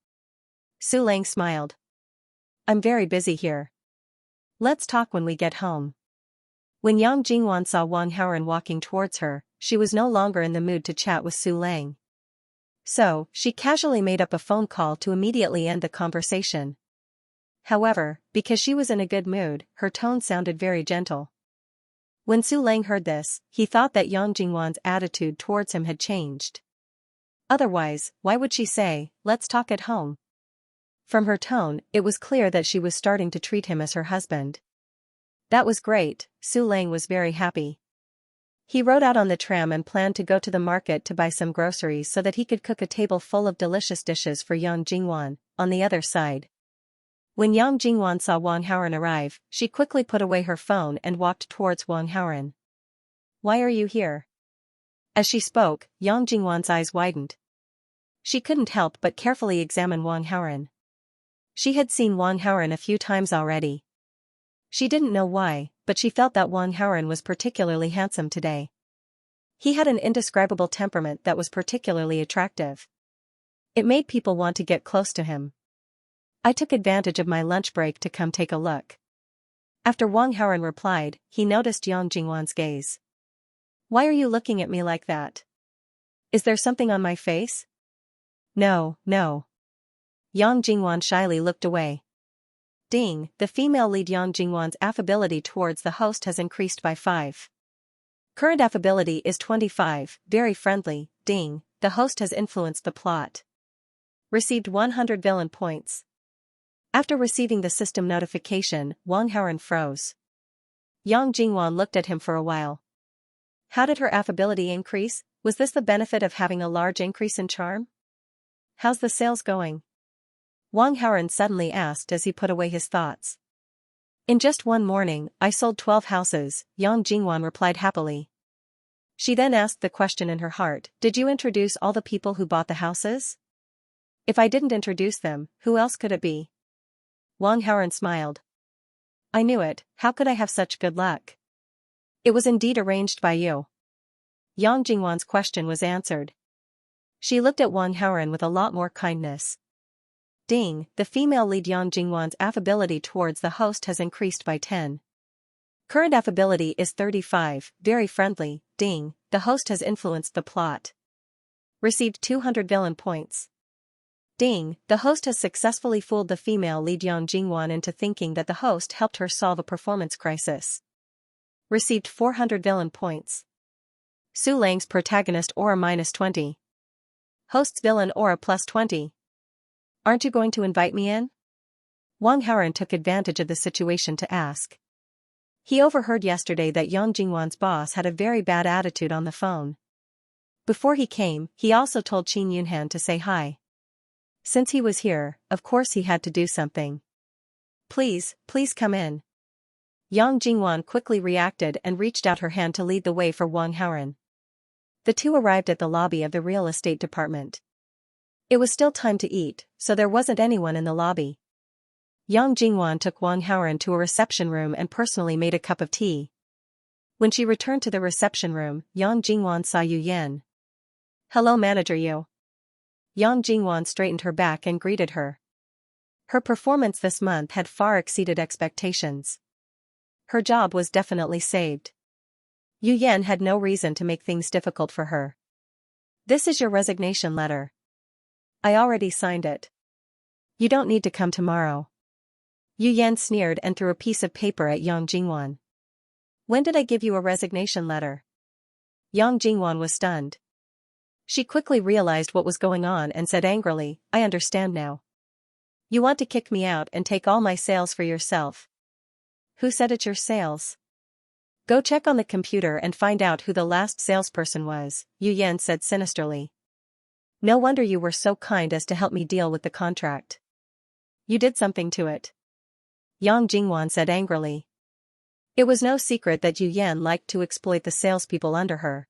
Su Lang smiled. I'm very busy here. Let's talk when we get home. When Yang Jingwan saw Wang Haoren walking towards her, she was no longer in the mood to chat with Su Lang. So, she casually made up a phone call to immediately end the conversation. However, because she was in a good mood, her tone sounded very gentle. When Su Lang heard this, he thought that Yang Jingwan's attitude towards him had changed. Otherwise, why would she say, let's talk at home? From her tone, it was clear that she was starting to treat him as her husband. That was great, Su Lang was very happy. He rode out on the tram and planned to go to the market to buy some groceries so that he could cook a table full of delicious dishes for Yang Jingwan. On the other side, when Yang Jingwan saw Wang Haoren arrive, she quickly put away her phone and walked towards Wang Haoren. Why are you here? As she spoke, Yang Jingwan's eyes widened. She couldn't help but carefully examine Wang Haoren. She had seen Wang Haoren a few times already. She didn't know why, but she felt that Wang Haoren was particularly handsome today. He had an indescribable temperament that was particularly attractive. It made people want to get close to him. I took advantage of my lunch break to come take a look. After Wang Haoren replied, he noticed Yang Jingwan's gaze. Why are you looking at me like that? Is there something on my face? No, no. Yang Jingwan shyly looked away. Ding, the female lead Yang Jingwan's affability towards the host has increased by 5. Current affability is 25, very friendly, ding, the host has influenced the plot. Received 100 villain points. After receiving the system notification, Wang Haoren froze. Yang Jingwan looked at him for a while. How did her affability increase? Was this the benefit of having a large increase in charm? How's the sales going? Wang Haoren suddenly asked as he put away his thoughts. In just one morning, I sold 12 houses, Yang Jingwan replied happily. She then asked the question in her heart, did you introduce all the people who bought the houses? If I didn't introduce them, who else could it be? Wang Haoren smiled. I knew it, how could I have such good luck? It was indeed arranged by you. Yang Jingwan's question was answered. She looked at Wang Haoren with a lot more kindness. Ding, the female lead. Yang Jingwan's affability towards the host has increased by 10. Current affability is 35, very friendly. Ding, the host has influenced the plot. Received 200 villain points. Ding, the host has successfully fooled the female lead Yang Jingwan into thinking that the host helped her solve a performance crisis. Received 400 villain points. Su Lang's protagonist aura -20. Host's villain aura +20. Aren't you going to invite me in? Wang Haoren took advantage of the situation to ask. He overheard yesterday that Yang Jingwan's boss had a very bad attitude on the phone. Before he came, he also told Qin Yunhan to say hi. Since he was here, of course he had to do something. Please come in. Yang Jingwan quickly reacted and reached out her hand to lead the way for Wang Haoren. The two arrived at the lobby of the real estate department. It was still time to eat, so there wasn't anyone in the lobby. Yang Jingwan took Wang Haoren to a reception room and personally made a cup of tea. When she returned to the reception room, Yang Jingwan saw Yu Yan. Hello Manager Yu. Yang Jingwan straightened her back and greeted her. Her performance this month had far exceeded expectations. Her job was definitely saved. Yu Yan had no reason to make things difficult for her. This is your resignation letter. I already signed it. You don't need to come tomorrow. Yu Yan sneered and threw a piece of paper at Yang Jingwan. When did I give you a resignation letter? Yang Jingwan was stunned. She quickly realized what was going on and said angrily, I understand now. You want to kick me out and take all my sales for yourself. Who said it's your sales? Go check on the computer and find out who the last salesperson was, Yu Yan said sinisterly. No wonder you were so kind as to help me deal with the contract. You did something to it. Yang Jingwan said angrily. It was no secret that Yu Yan liked to exploit the salespeople under her.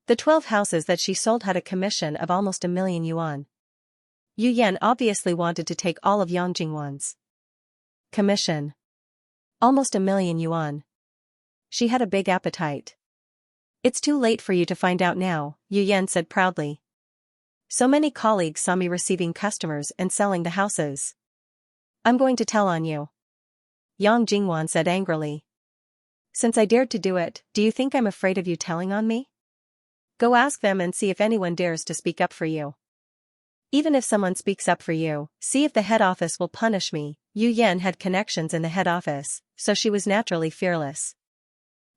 The 12 houses that she sold had a commission of almost 1,000,000 yuan. Yu Yan obviously wanted to take all of Yang Jingwan's commission. Almost 1,000,000 yuan. She had a big appetite. It's too late for you to find out now, Yu Yan said proudly. So many colleagues saw me receiving customers and selling the houses. I'm going to tell on you. Yang Jingwan said angrily. Since I dared to do it, do you think I'm afraid of you telling on me? Go ask them and see if anyone dares to speak up for you. Even if someone speaks up for you, see if the head office will punish me. Yu Yan had connections in the head office, so she was naturally fearless.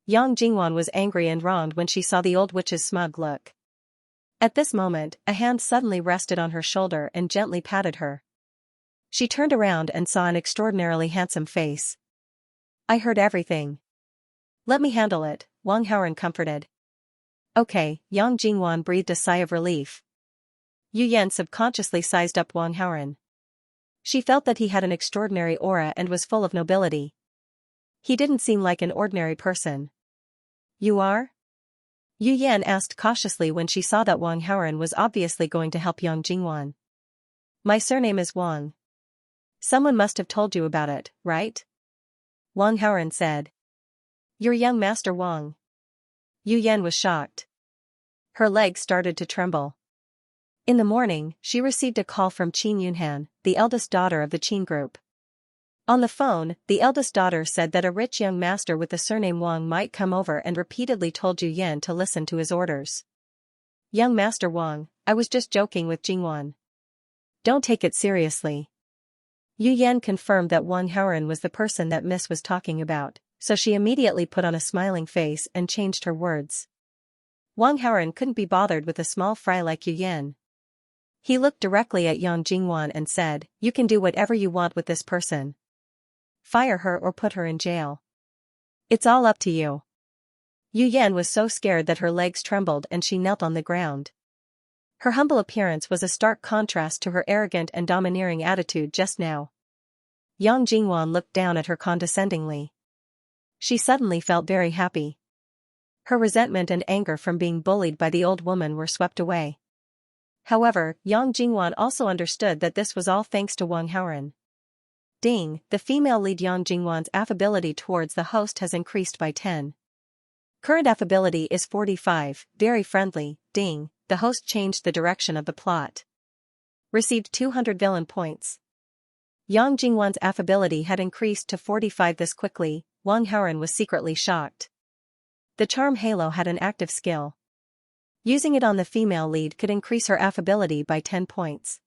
Yang Jingwan was angry and wronged when she saw the old witch's smug look. At this moment, a hand suddenly rested on her shoulder and gently patted her. She turned around and saw an extraordinarily handsome face. I heard everything. Let me handle it, Wang Haoren comforted. Okay, Yang Jingwan breathed a sigh of relief. Yu Yan subconsciously sized up Wang Haoren. She felt that he had an extraordinary aura and was full of nobility. He didn't seem like an ordinary person. You are? Yu Yan asked cautiously when she saw that Wang Haoren was obviously going to help Yang Jingwan. My surname is Wang. Someone must have told you about it, right? Wang Haoren said. You're young Master Wang. Yu Yan was shocked. Her legs started to tremble. In the morning, she received a call from Qin Yunhan, the eldest daughter of the Qin group. On the phone, the eldest daughter said that a rich young master with the surname Wang might come over and repeatedly told Yu Yan to listen to his orders. Young Master Wang, I was just joking with Jingwan. Don't take it seriously. Yu Yan confirmed that Wang Haoren was the person that Miss was talking about, so she immediately put on a smiling face and changed her words. Wang Haoren couldn't be bothered with a small fry like Yu Yan. He looked directly at Yang Jingwan and said, you can do whatever you want with this person. Fire her or put her in jail. It's all up to you. Yu Yan was so scared that her legs trembled and she knelt on the ground. Her humble appearance was a stark contrast to her arrogant and domineering attitude just now. Yang Jingwan looked down at her condescendingly. She suddenly felt very happy. Her resentment and anger from being bullied by the old woman were swept away. However, Yang Jingwan also understood that this was all thanks to Wang Haoren. Ding, the female lead Yang Jingwan's affability towards the host has increased by 10. Current affability is 45, very friendly. Ding, the host changed the direction of the plot. Received 200 villain points. Yang Jingwan's affability had increased to 45 this quickly. Wang Haoren was secretly shocked. The charm halo had an active skill. Using it on the female lead could increase her affability by 10 points.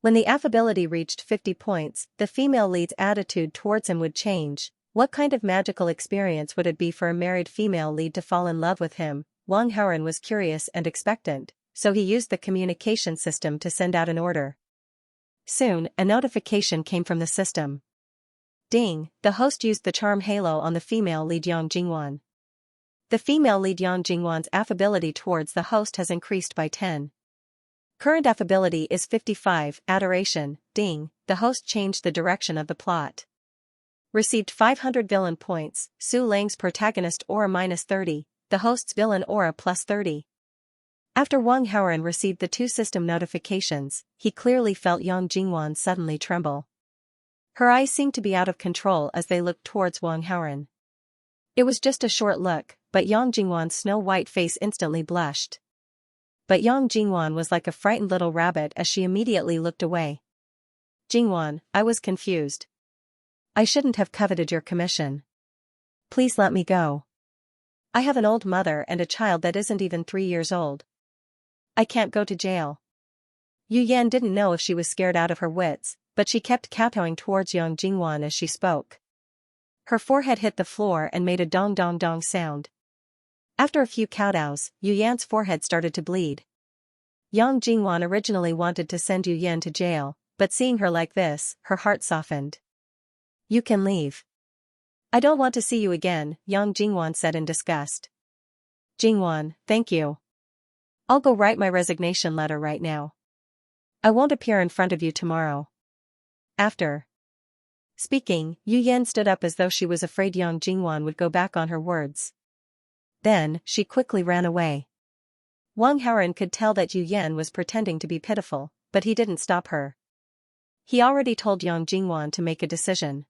When the affability reached 50 points, the female lead's attitude towards him would change. What kind of magical experience would it be for a married female lead to fall in love with him? Wang Haoren was curious and expectant, so he used the communication system to send out an order. Soon, a notification came from the system. Ding, the host used the charm halo on the female lead Yang Jingwan. The female lead Yang Jingwan's affability towards the host has increased by 10. Current affability is 55, adoration. Ding, the host changed the direction of the plot. Received 500 villain points. Su Lang's protagonist aura -30, the host's villain aura +30. After Wang Haoren received the two system notifications, he clearly felt Yang Jingwan suddenly tremble. Her eyes seemed to be out of control as they looked towards Wang Haoren. It was just a short look, but Yang Jingwan's snow-white face instantly blushed. But Yang Jingwan was like a frightened little rabbit as she immediately looked away. Jingwan, I was confused. I shouldn't have coveted your commission. Please let me go. I have an old mother and a child that isn't even 3 years old. I can't go to jail. Yu Yan didn't know if she was scared out of her wits, but she kept kowtowing towards Yang Jingwan as she spoke. Her forehead hit the floor and made a dong dong dong sound. After a few kowtows, Yu Yan's forehead started to bleed. Yang Jingwan originally wanted to send Yu Yan to jail, but seeing her like this, her heart softened. You can leave. I don't want to see you again, Yang Jingwan said in disgust. Jingwan, thank you. I'll go write my resignation letter right now. I won't appear in front of you tomorrow. After speaking, Yu Yan stood up as though she was afraid Yang Jingwan would go back on her words. Then, she quickly ran away. Wang Haoren could tell that Yu Yan was pretending to be pitiful, but he didn't stop her. He already told Yang Jingwan to make a decision.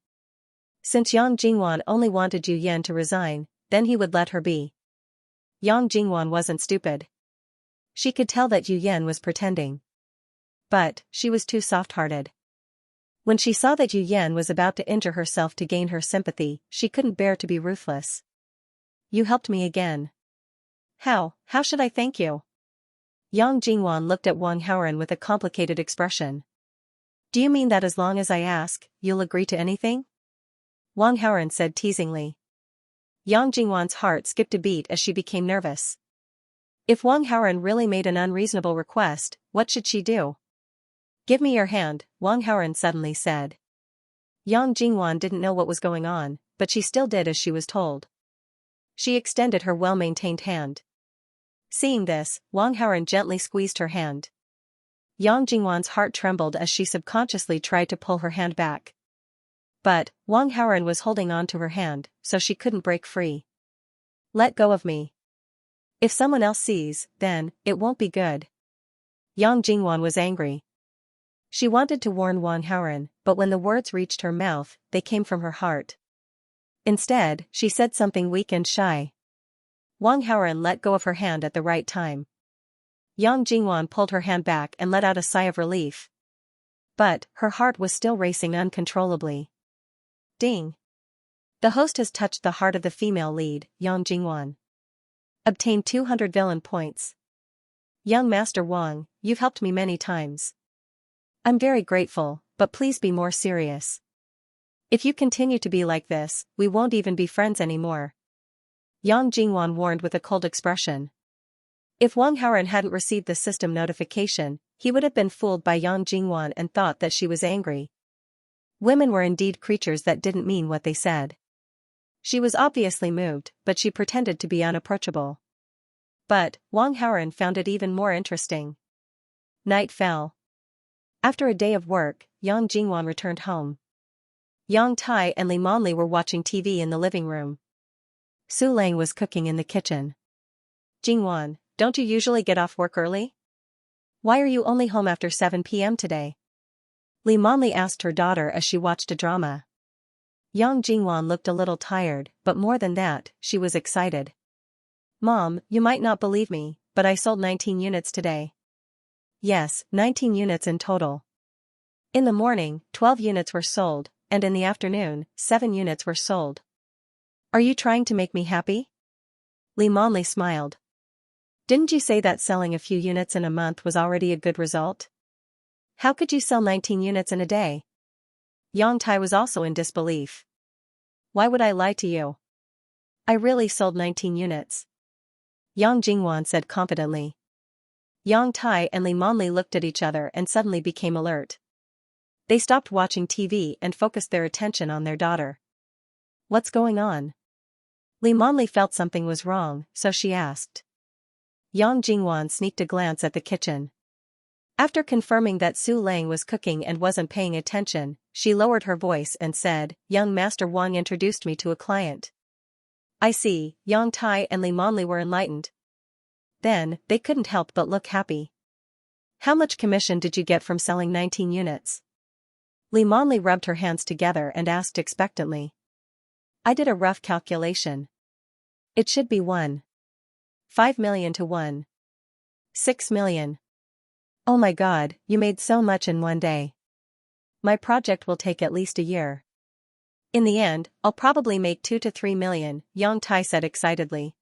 Since Yang Jingwan only wanted Yu Yan to resign, then he would let her be. Yang Jingwan wasn't stupid. She could tell that Yu Yan was pretending. But, she was too soft-hearted. When she saw that Yu Yan was about to injure herself to gain her sympathy, she couldn't bear to be ruthless. You helped me again. How should I thank you? Yang Jingwan looked at Wang Haoren with a complicated expression. Do you mean that as long as I ask, you'll agree to anything? Wang Haoren said teasingly. Yang Jingwan's heart skipped a beat as she became nervous. If Wang Haoren really made an unreasonable request, what should she do? Give me your hand, Wang Haoren suddenly said. Yang Jingwan didn't know what was going on, but she still did as she was told. She extended her well-maintained hand. Seeing this, Wang Haoren gently squeezed her hand. Yang Jingwan's heart trembled as she subconsciously tried to pull her hand back. But, Wang Haoren was holding on to her hand, so she couldn't break free. Let go of me. If someone else sees, then, it won't be good. Yang Jingwan was angry. She wanted to warn Wang Haoren, but when the words reached her mouth, they came from her heart. Instead, she said something weak and shy. Wang Haoren let go of her hand at the right time. Yang Jingwan pulled her hand back and let out a sigh of relief. But, her heart was still racing uncontrollably. Ding! The host has touched the heart of the female lead, Yang Jingwan. Obtained 200 villain points. Young Master Wang, you've helped me many times. I'm very grateful, but please be more serious. If you continue to be like this, we won't even be friends anymore. Yang Jingwan warned with a cold expression. If Wang Haoren hadn't received the system notification, he would have been fooled by Yang Jingwan and thought that she was angry. Women were indeed creatures that didn't mean what they said. She was obviously moved, but she pretended to be unapproachable. But, Wang Haoren found it even more interesting. Night fell. After a day of work, Yang Jingwan returned home. Yang Tai and Li Monli were watching TV in the living room. Su Lang was cooking in the kitchen. Jingwan, don't you usually get off work early? Why are you only home after 7 p.m. today? Li Monli asked her daughter as she watched a drama. Yang Jingwan looked a little tired, but more than that, she was excited. Mom, you might not believe me, but I sold 19 units today. Yes, 19 units in total. In the morning, 12 units were sold, and in the afternoon, 7 units were sold. Are you trying to make me happy? Li Monli smiled. Didn't you say that selling a few units in a month was already a good result? How could you sell 19 units in a day? Yang Tai was also in disbelief. Why would I lie to you? I really sold 19 units. Yang Jingwan said confidently. Yang Tai and Li Monli looked at each other and suddenly became alert. They stopped watching TV and focused their attention on their daughter. What's going on? Li Monli felt something was wrong, so she asked. Yang Jingwan sneaked a glance at the kitchen. After confirming that Su Lang was cooking and wasn't paying attention, she lowered her voice and said, Young Master Wang introduced me to a client. I see, Yang Tai and Li Monli were enlightened. Then, they couldn't help but look happy. How much commission did you get from selling 19 units? Li Monli rubbed her hands together and asked expectantly. I did a rough calculation. It should be 1.5 million to 1.6 million. Oh my God, you made so much in one day. My project will take at least a year. In the end, I'll probably make 2 to 3 million, Yang Tai said excitedly.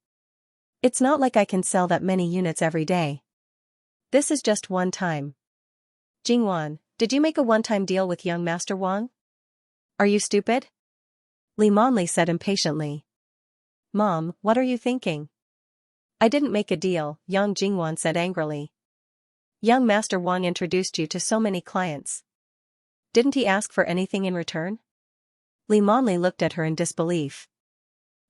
It's not like I can sell that many units every day. This is just one time. Jingwan, did you make a one-time deal with young Master Wang? Are you stupid? Li Monli said impatiently. Mom, what are you thinking? I didn't make a deal, Yang Jingwan said angrily. Young Master Wang introduced you to so many clients. Didn't he ask for anything in return? Li Monli looked at her in disbelief.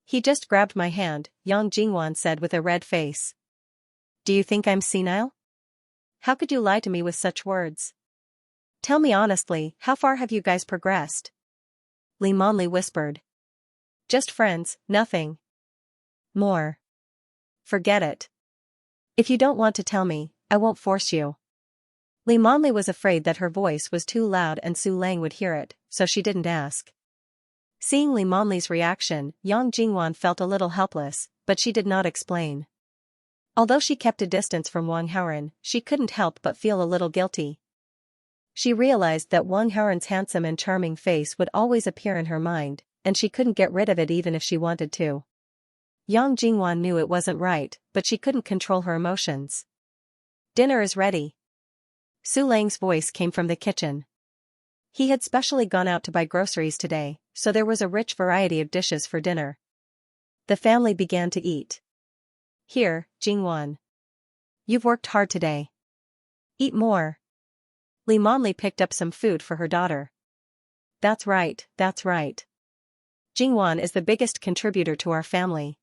He just grabbed my hand, Yang Jingwan said with a red face. Do you think I'm senile? How could you lie to me with such words? Tell me honestly, how far have you guys progressed? Li Monli whispered. Just friends, nothing more. Forget it. If you don't want to tell me, I won't force you. Li Monli was afraid that her voice was too loud and Su Lang would hear it, so she didn't ask. Seeing Li Monli's reaction, Yang Jingwan felt a little helpless, but she did not explain. Although she kept a distance from Wang Haoran, she couldn't help but feel a little guilty. She realized that Wang Haoran's handsome and charming face would always appear in her mind, and she couldn't get rid of it even if she wanted to. Yang Jingwan knew it wasn't right, but she couldn't control her emotions. Dinner is ready. Su Lang's voice came from the kitchen. He had specially gone out to buy groceries today, so there was a rich variety of dishes for dinner. The family began to eat. Here, Jingwan. You've worked hard today. Eat more. Li Monli picked up some food for her daughter. That's right, that's right. Jingwan is the biggest contributor to our family.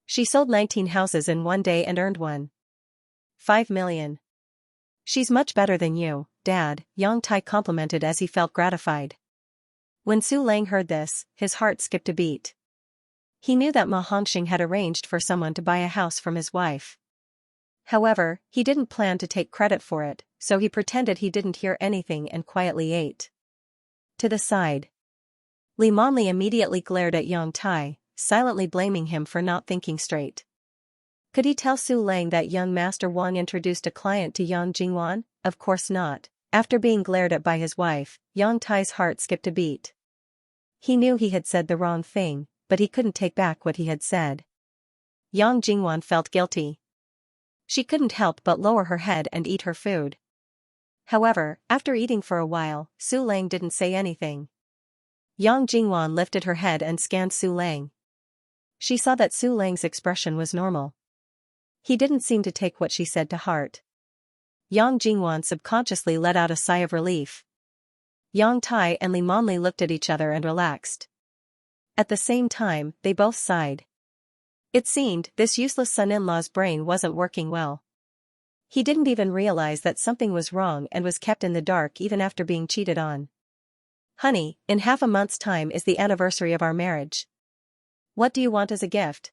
She sold 19 houses in one day and earned 1.5 million. She's much better than you, Dad, Yang Tai complimented as he felt gratified. When Su Lang heard this, his heart skipped a beat. He knew that Ma Hongxing had arranged for someone to buy a house from his wife. However, he didn't plan to take credit for it, so he pretended he didn't hear anything and quietly ate. To the side. Li Monli immediately glared at Yang Tai, silently blaming him for not thinking straight. Could he tell Su Lang that young Master Wang introduced a client to Yang Jingwan? Of course not. After being glared at by his wife, Yang Tai's heart skipped a beat. He knew he had said the wrong thing, but he couldn't take back what he had said. Yang Jingwan felt guilty. She couldn't help but lower her head and eat her food. However, after eating for a while, Su Lang didn't say anything. Yang Jingwan lifted her head and scanned Su Lang. She saw that Su Lang's expression was normal. He didn't seem to take what she said to heart. Yang Jingwan subconsciously let out a sigh of relief. Yang Tai and Li Monli looked at each other and relaxed. At the same time, they both sighed. It seemed this useless son-in-law's brain wasn't working well. He didn't even realize that something was wrong and was kept in the dark even after being cheated on. Honey, in half a month's time is the anniversary of our marriage. What do you want as a gift?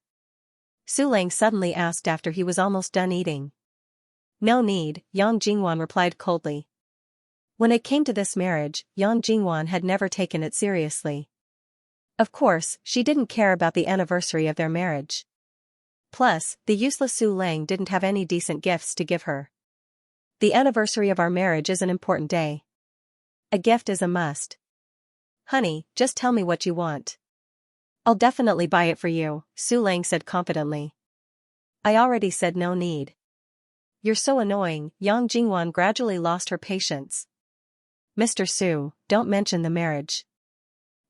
Su Lang suddenly asked after he was almost done eating. No need, Yang Jingwan replied coldly. When it came to this marriage, Yang Jingwan had never taken it seriously. Of course, she didn't care about the anniversary of their marriage. Plus, the useless Su Lang didn't have any decent gifts to give her. The anniversary of our marriage is an important day. A gift is a must. Honey, just tell me what you want. I'll definitely buy it for you, Su Lang said confidently. I already said no need. You're so annoying, Yang Jingwan gradually lost her patience. Mr. Su, don't mention the marriage.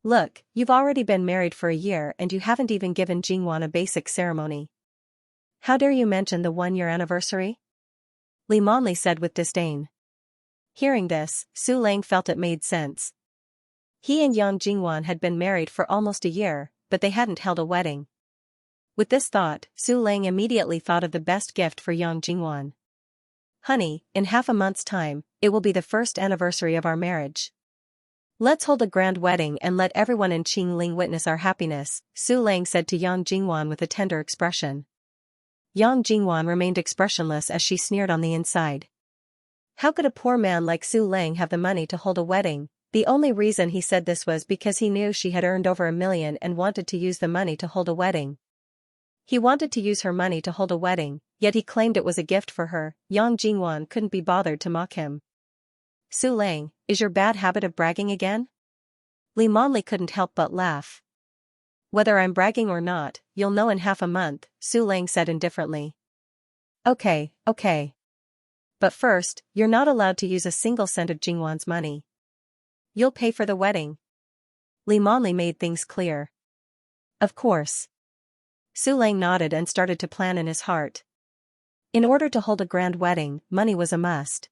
Look, you've already been married for a year and you haven't even given Jingwan a basic ceremony. How dare you mention the one-year anniversary? Li Monli said with disdain. Hearing this, Su Lang felt it made sense. He and Yang Jingwan had been married for almost a year, but they hadn't held a wedding. With this thought, Su Lang immediately thought of the best gift for Yang Jingwan. Honey, in half a month's time, it will be the first anniversary of our marriage. Let's hold a grand wedding and let everyone in Qingling witness our happiness, Su Lang said to Yang Jingwan with a tender expression. Yang Jingwan remained expressionless as she sneered on the inside. How could a poor man like Su Lang have the money to hold a wedding? The only reason he said this was because he knew she had earned over $1 million and wanted to use the money to hold a wedding. He wanted to use her money to hold a wedding, yet he claimed it was a gift for her. Yang Jingwan couldn't be bothered to mock him. Su Lang, is your bad habit of bragging again? Li Monli couldn't help but laugh. Whether I'm bragging or not, you'll know in half a month, Su Lang said indifferently. Okay. But first, you're not allowed to use a single cent of Jingwan's money. You'll pay for the wedding. Li Monli made things clear. Of course. Su Lang nodded and started to plan in his heart. In order to hold a grand wedding, money was a must.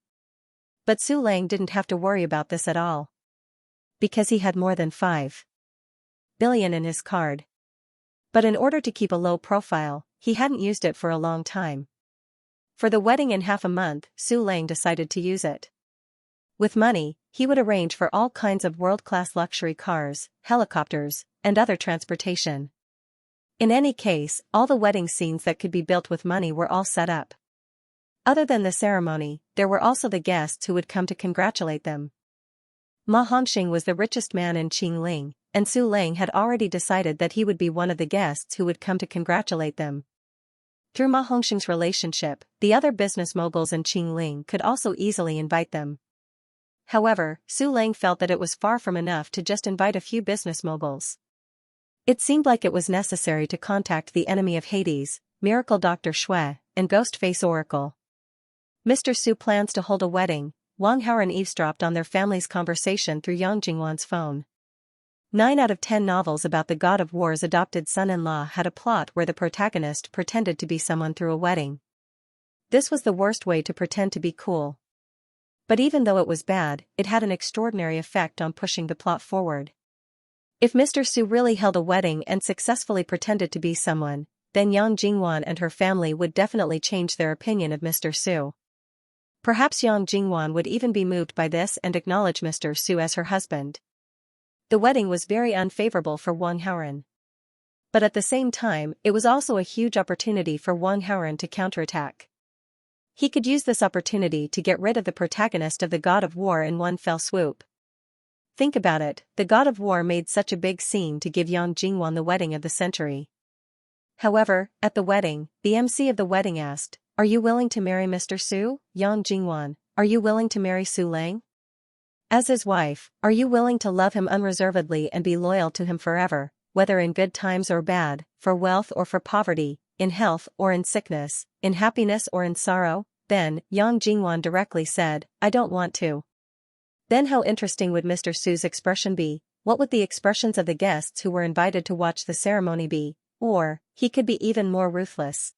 But Su Lang didn't have to worry about this at all. Because he had more than 5 billion in his card. But in order to keep a low profile, he hadn't used it for a long time. For the wedding in half a month, Su Lang decided to use it. With money, he would arrange for all kinds of world-class luxury cars, helicopters, and other transportation. In any case, all the wedding scenes that could be built with money were all set up. Other than the ceremony, there were also the guests who would come to congratulate them. Ma Hongxing was the richest man in Qingling, and Su Lang had already decided that he would be one of the guests who would come to congratulate them. Through Ma Hongxing's relationship, the other business moguls in Qingling could also easily invite them. However, Su Lang felt that it was far from enough to just invite a few business moguls. It seemed like it was necessary to contact the enemy of Hades, Miracle Dr. Shui, and Ghostface Oracle. Mr. Su plans to hold a wedding. Wang Haoran eavesdropped on their family's conversation through Yang Jingwan's phone. 9 out of 10 novels about the god of war's adopted son-in-law had a plot where the protagonist pretended to be someone through a wedding. This was the worst way to pretend to be cool. But even though it was bad, it had an extraordinary effect on pushing the plot forward. If Mr. Su really held a wedding and successfully pretended to be someone, then Yang Jingwan and her family would definitely change their opinion of Mr. Su. Perhaps Yang Jingwan would even be moved by this and acknowledge Mr. Su as her husband. The wedding was very unfavorable for Wang Haoran. But at the same time, it was also a huge opportunity for Wang Haoran to counterattack. He could use this opportunity to get rid of the protagonist of the God of War in one fell swoop. Think about it, the God of War made such a big scene to give Yang Jingwan the wedding of the century. However, at the wedding, the MC of the wedding asked, "Are you willing to marry Mr. Su, Yang Jingwan? Are you willing to marry Su Lang? As his wife, are you willing to love him unreservedly and be loyal to him forever, whether in good times or bad, for wealth or for poverty, in health or in sickness, in happiness or in sorrow?" Then, Yang Jingwan directly said, "I don't want to." Then how interesting would Mr. Su's expression be? What would the expressions of the guests who were invited to watch the ceremony be? Or, he could be even more ruthless.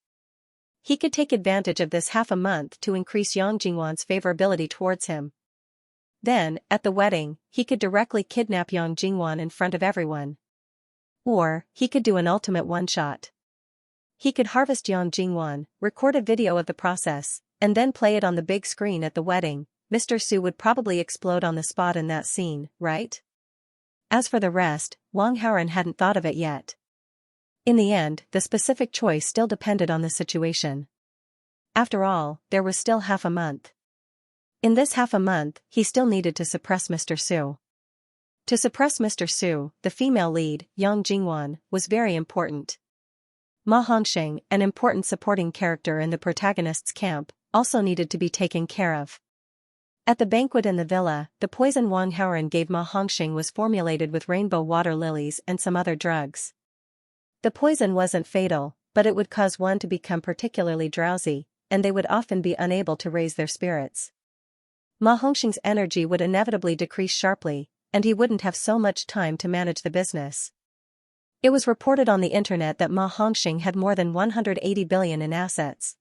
He could take advantage of this half a month to increase Yang Jingwan's favorability towards him. Then, at the wedding, he could directly kidnap Yang Jingwan in front of everyone. Or, he could do an ultimate one-shot. He could harvest Yang Jingwan, record a video of the process, and then play it on the big screen at the wedding. Mr. Su would probably explode on the spot in that scene, right? As for the rest, Wang Haoran hadn't thought of it yet. In the end, the specific choice still depended on the situation. After all, there was still half a month. In this half a month, he still needed to suppress Mr. Su. To suppress Mr. Su, the female lead, Yang Jingwan, was very important. Ma Hongxing, an important supporting character in the protagonist's camp, also needed to be taken care of. At the banquet in the villa, the poison Wang Haoren gave Ma Hongxing was formulated with rainbow water lilies and some other drugs. The poison wasn't fatal, but it would cause one to become particularly drowsy, and they would often be unable to raise their spirits. Ma Hongxing's energy would inevitably decrease sharply, and he wouldn't have so much time to manage the business. It was reported on the internet that Ma Hongxing had more than 180 billion in assets.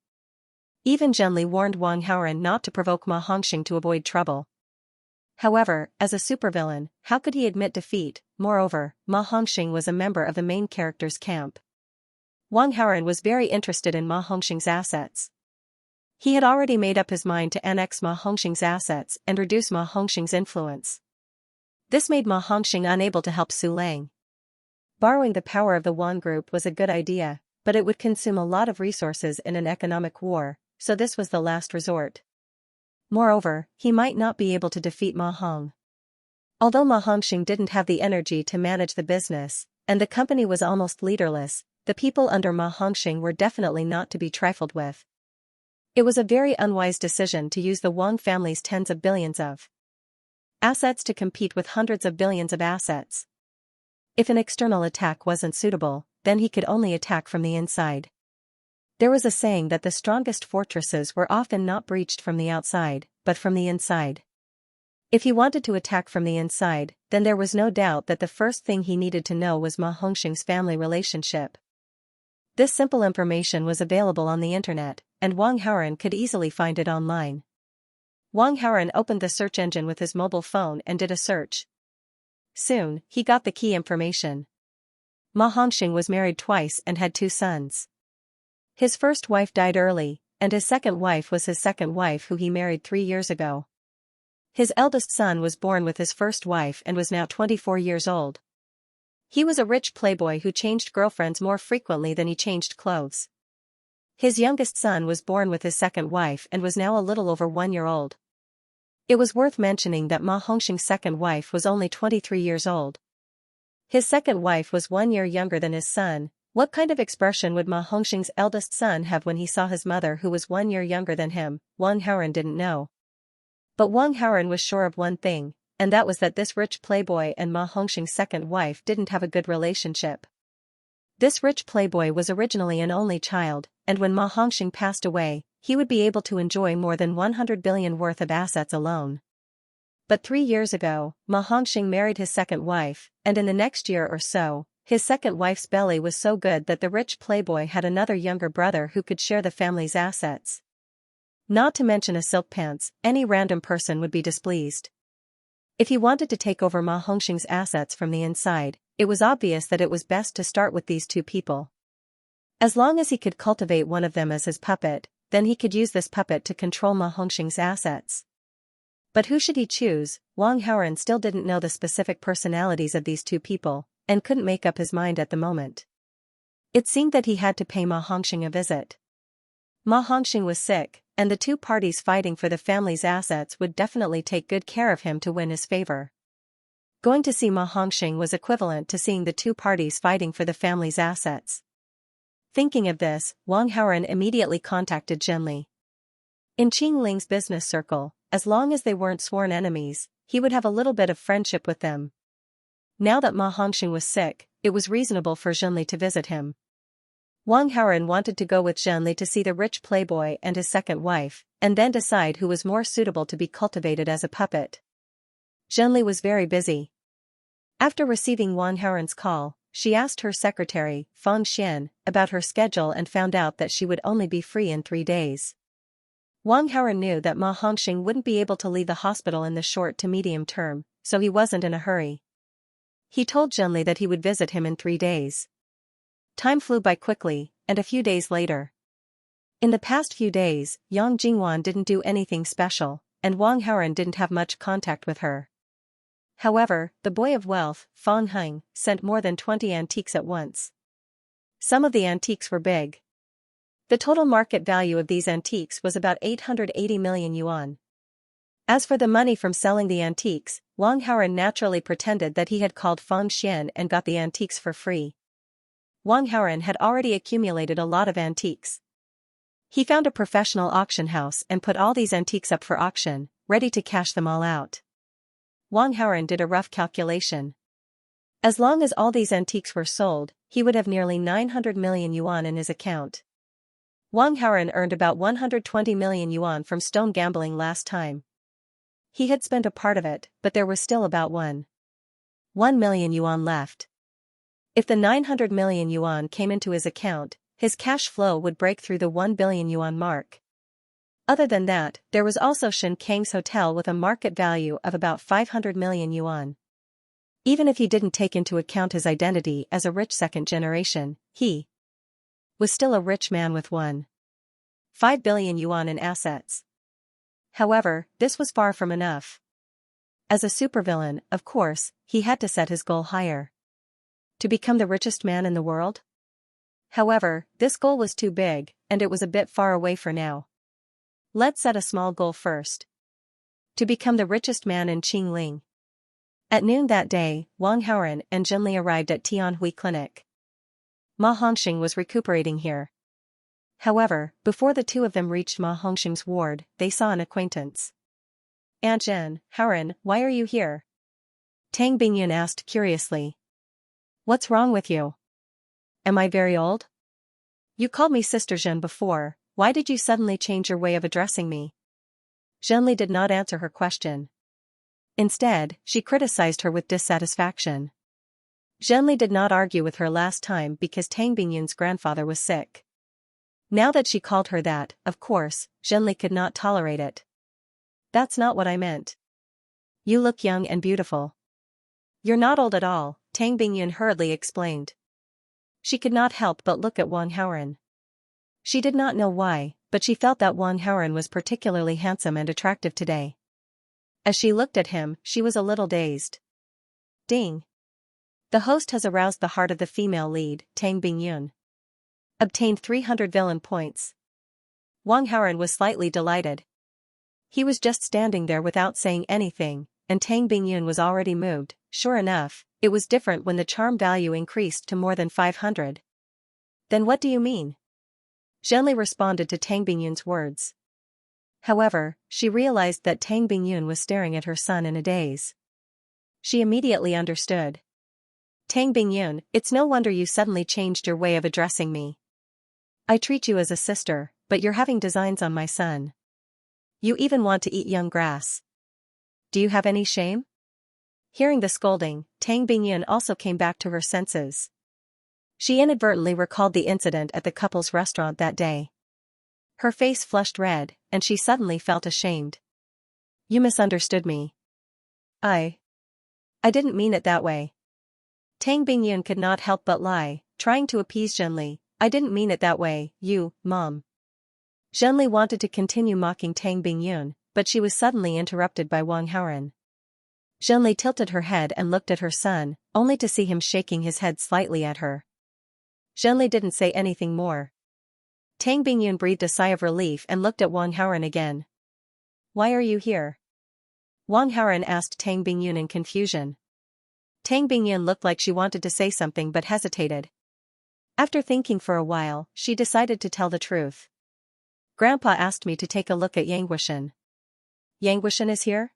Even Zhenli warned Wang Haoren not to provoke Ma Hongxing to avoid trouble. However, as a supervillain, how could he admit defeat? Moreover, Ma Hongxing was a member of the main character's camp. Wang Haoren was very interested in Ma Hongxing's assets. He had already made up his mind to annex Ma Hongxing's assets and reduce Ma Hongxing's influence. This made Ma Hongxing unable to help Su Lang. Borrowing the power of the Wang group was a good idea, but it would consume a lot of resources in an economic war, so this was the last resort. Moreover, he might not be able to defeat Ma Hong. Although Ma Hongxing didn't have the energy to manage the business, and the company was almost leaderless, the people under Ma Hongxing were definitely not to be trifled with. It was a very unwise decision to use the Wang family's tens of billions of assets to compete with hundreds of billions of assets. If an external attack wasn't suitable, then he could only attack from the inside. There was a saying that the strongest fortresses were often not breached from the outside, but from the inside. If he wanted to attack from the inside, then there was no doubt that the first thing he needed to know was Ma Hongxing's family relationship. This simple information was available on the internet, and Wang Haoren could easily find it online. Wang Haoren opened the search engine with his mobile phone and did a search. Soon, he got the key information. Ma Hongxing was married twice and had 2 sons. His first wife died early, and his second wife was his second wife who he married 3 years ago. His eldest son was born with his first wife and was now 24 years old. He was a rich playboy who changed girlfriends more frequently than he changed clothes. His youngest son was born with his second wife and was now a little over 1 year old. It was worth mentioning that Ma Hongxing's second wife was only 23 years old. His second wife was 1 year younger than his son. What kind of expression would Ma Hongxing's eldest son have when he saw his mother who was 1 year younger than him? Wang Haoren didn't know. But Wang Haoren was sure of one thing, and that was that this rich playboy and Ma Hongxing's second wife didn't have a good relationship. This rich playboy was originally an only child, and when Ma Hongxing passed away, he would be able to enjoy more than 100 billion worth of assets alone. But 3 years ago, Ma Hongxing married his second wife, and in the next year or so, his second wife's belly was so good that the rich playboy had another younger brother who could share the family's assets. Not to mention a silk pants, any random person would be displeased. If he wanted to take over Ma Hongxing's assets from the inside, it was obvious that it was best to start with these 2 people. As long as he could cultivate one of them as his puppet, then he could use this puppet to control Ma Hongxing's assets. But who should he choose? Wang Haoren still didn't know the specific personalities of these 2 people, and couldn't make up his mind at the moment. It seemed that he had to pay Ma Hongxing a visit. Ma Hongxing was sick, and the 2 parties fighting for the family's assets would definitely take good care of him to win his favor. Going to see Ma Hongxing was equivalent to seeing the 2 parties fighting for the family's assets. Thinking of this, Wang Haoren immediately contacted Zhenli. In Qing Ling's business circle, as long as they weren't sworn enemies, he would have a little bit of friendship with them. Now that Ma Hongxing was sick, it was reasonable for Zhenli to visit him. Wang Haoren wanted to go with Zhenli to see the rich playboy and his second wife, and then decide who was more suitable to be cultivated as a puppet. Zhenli was very busy. After receiving Wang Haoren's call, she asked her secretary, Feng Xian, about her schedule and found out that she would only be free in 3 days. Wang Haoren knew that Ma Hongxing wouldn't be able to leave the hospital in the short to medium term, so he wasn't in a hurry. He told Zhenli that he would visit him in 3 days. Time flew by quickly, and a few days later. In the past few days, Yang Jingwan didn't do anything special, and Wang Haoren didn't have much contact with her. However, the boy of wealth, Fang Heng, sent more than 20 antiques at once. Some of the antiques were big. The total market value of these antiques was about 880 million yuan. As for the money from selling the antiques, Wang Haoren naturally pretended that he had called Feng Xian and got the antiques for free. Wang Haoren had already accumulated a lot of antiques. He found a professional auction house and put all these antiques up for auction, ready to cash them all out. Wang Haoren did a rough calculation. As long as all these antiques were sold, he would have nearly 900 million yuan in his account. Wang Haoren earned about 120 million yuan from stone gambling last time. He had spent a part of it, but there was still about 1 million yuan left. If the 900 million yuan came into his account, his cash flow would break through the 1 billion yuan mark. Other than that, there was also Shen Kang's hotel with a market value of about 500 million yuan. Even if he didn't take into account his identity as a rich second generation, he was still a rich man with 1.5 billion yuan in assets. However, this was far from enough. As a supervillain, of course, he had to set his goal higher. To become the richest man in the world? However, this goal was too big, and it was a bit far away for now. Let's set a small goal first. To become the richest man in Qingling. At noon that day, Wang Haoren and Zhenli arrived at Tianhui Clinic. Ma Hongxing was recuperating here. However, before the two of them reached Ma Hongxing's ward, they saw an acquaintance. Aunt Zhen, Haoren, why are you here? Tang Bingyun asked curiously. What's wrong with you? Am I very old? You called me Sister Zhen before, why did you suddenly change your way of addressing me? Zhenli did not answer her question. Instead, she criticized her with dissatisfaction. Zhenli did not argue with her last time because Tang Bingyun's grandfather was sick. Now that she called her that, of course, Zhenli could not tolerate it. That's not what I meant. You look young and beautiful. You're not old at all, Tang Bingyun hurriedly explained. She could not help but look at Wang Haoren. She did not know why, but she felt that Wang Haoren was particularly handsome and attractive today. As she looked at him, she was a little dazed. Ding! The host has aroused the heart of the female lead, Tang Bingyun. Obtained 300 villain points. Wang Haoren was slightly delighted. He was just standing there without saying anything, and Tang Bingyun was already moved. Sure enough, it was different when the charm value increased to more than 500. Then what do you mean? Zhenli responded to Tang Bingyun's words. However, she realized that Tang Bingyun was staring at her son in a daze. She immediately understood. Tang Bingyun, it's no wonder you suddenly changed your way of addressing me. I treat you as a sister, but you're having designs on my son. You even want to eat young grass. Do you have any shame? Hearing the scolding, Tang Bingyun also came back to her senses. She inadvertently recalled the incident at the couple's restaurant that day. Her face flushed red, and she suddenly felt ashamed. You misunderstood me. I didn't mean it that way. Tang Bingyun could not help but lie, trying to appease Zhenli. I didn't mean it that way, Mom. Zhenli wanted to continue mocking Tang Bingyun, but she was suddenly interrupted by Wang Haoren. Zhenli tilted her head and looked at her son, only to see him shaking his head slightly at her. Zhenli didn't say anything more. Tang Bingyun breathed a sigh of relief and looked at Wang Haoren again. Why are you here? Wang Haoren asked Tang Bingyun in confusion. Tang Bingyun looked like she wanted to say something but hesitated. After thinking for a while, she decided to tell the truth. Grandpa asked me to take a look at Yang Guishan. Yang Guishan is here?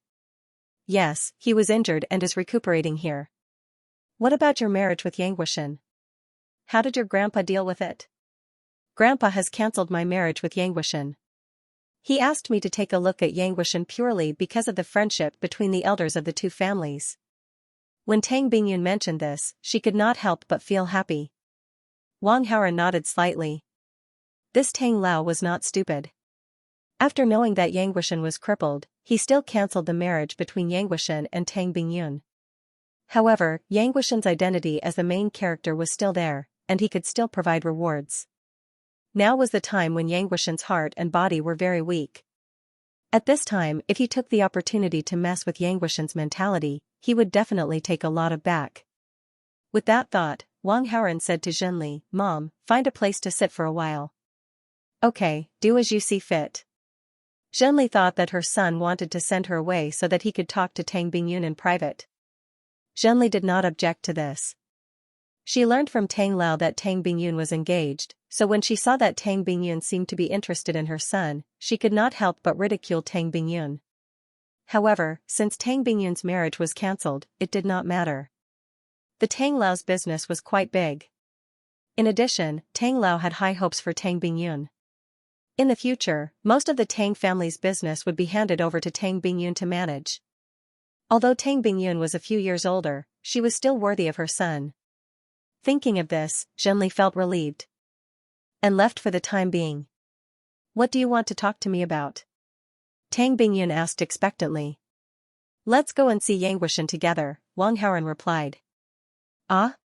Yes, he was injured and is recuperating here. What about your marriage with Yang Guishan? How did your grandpa deal with it? Grandpa has cancelled my marriage with Yang Guishan. He asked me to take a look at Yang Guishan purely because of the friendship between the elders of the two families. When Tang Bingyun mentioned this, she could not help but feel happy. Wang Haoren nodded slightly. This Tang Lao was not stupid. After knowing that Yang Guishan was crippled, he still cancelled the marriage between Yang Guishan and Tang Bingyun. However, Yang Guishan's identity as the main character was still there, and he could still provide rewards. Now was the time when Yang Guishan's heart and body were very weak. At this time, if he took the opportunity to mess with Yang Guishan's mentality, he would definitely take a lot of back. With that thought, Wang Haoren said to Zhenli, Mom, find a place to sit for a while. Okay, do as you see fit. Zhenli thought that her son wanted to send her away so that he could talk to Tang Bingyun in private. Zhenli did not object to this. She learned from Tang Lao that Tang Bingyun was engaged, so when she saw that Tang Bingyun seemed to be interested in her son, she could not help but ridicule Tang Bingyun. However, since Tang Bingyun's marriage was cancelled, it did not matter. The Tang Lao's business was quite big. In addition, Tang Lao had high hopes for Tang Bingyun. In the future, most of the Tang family's business would be handed over to Tang Bingyun to manage. Although Tang Bingyun was a few years older, she was still worthy of her son. Thinking of this, Zhenli felt relieved. And left for the time being. What do you want to talk to me about? Tang Bingyun asked expectantly. Let's go and see Yang Wuxian together, Wang Haoren replied. Ah?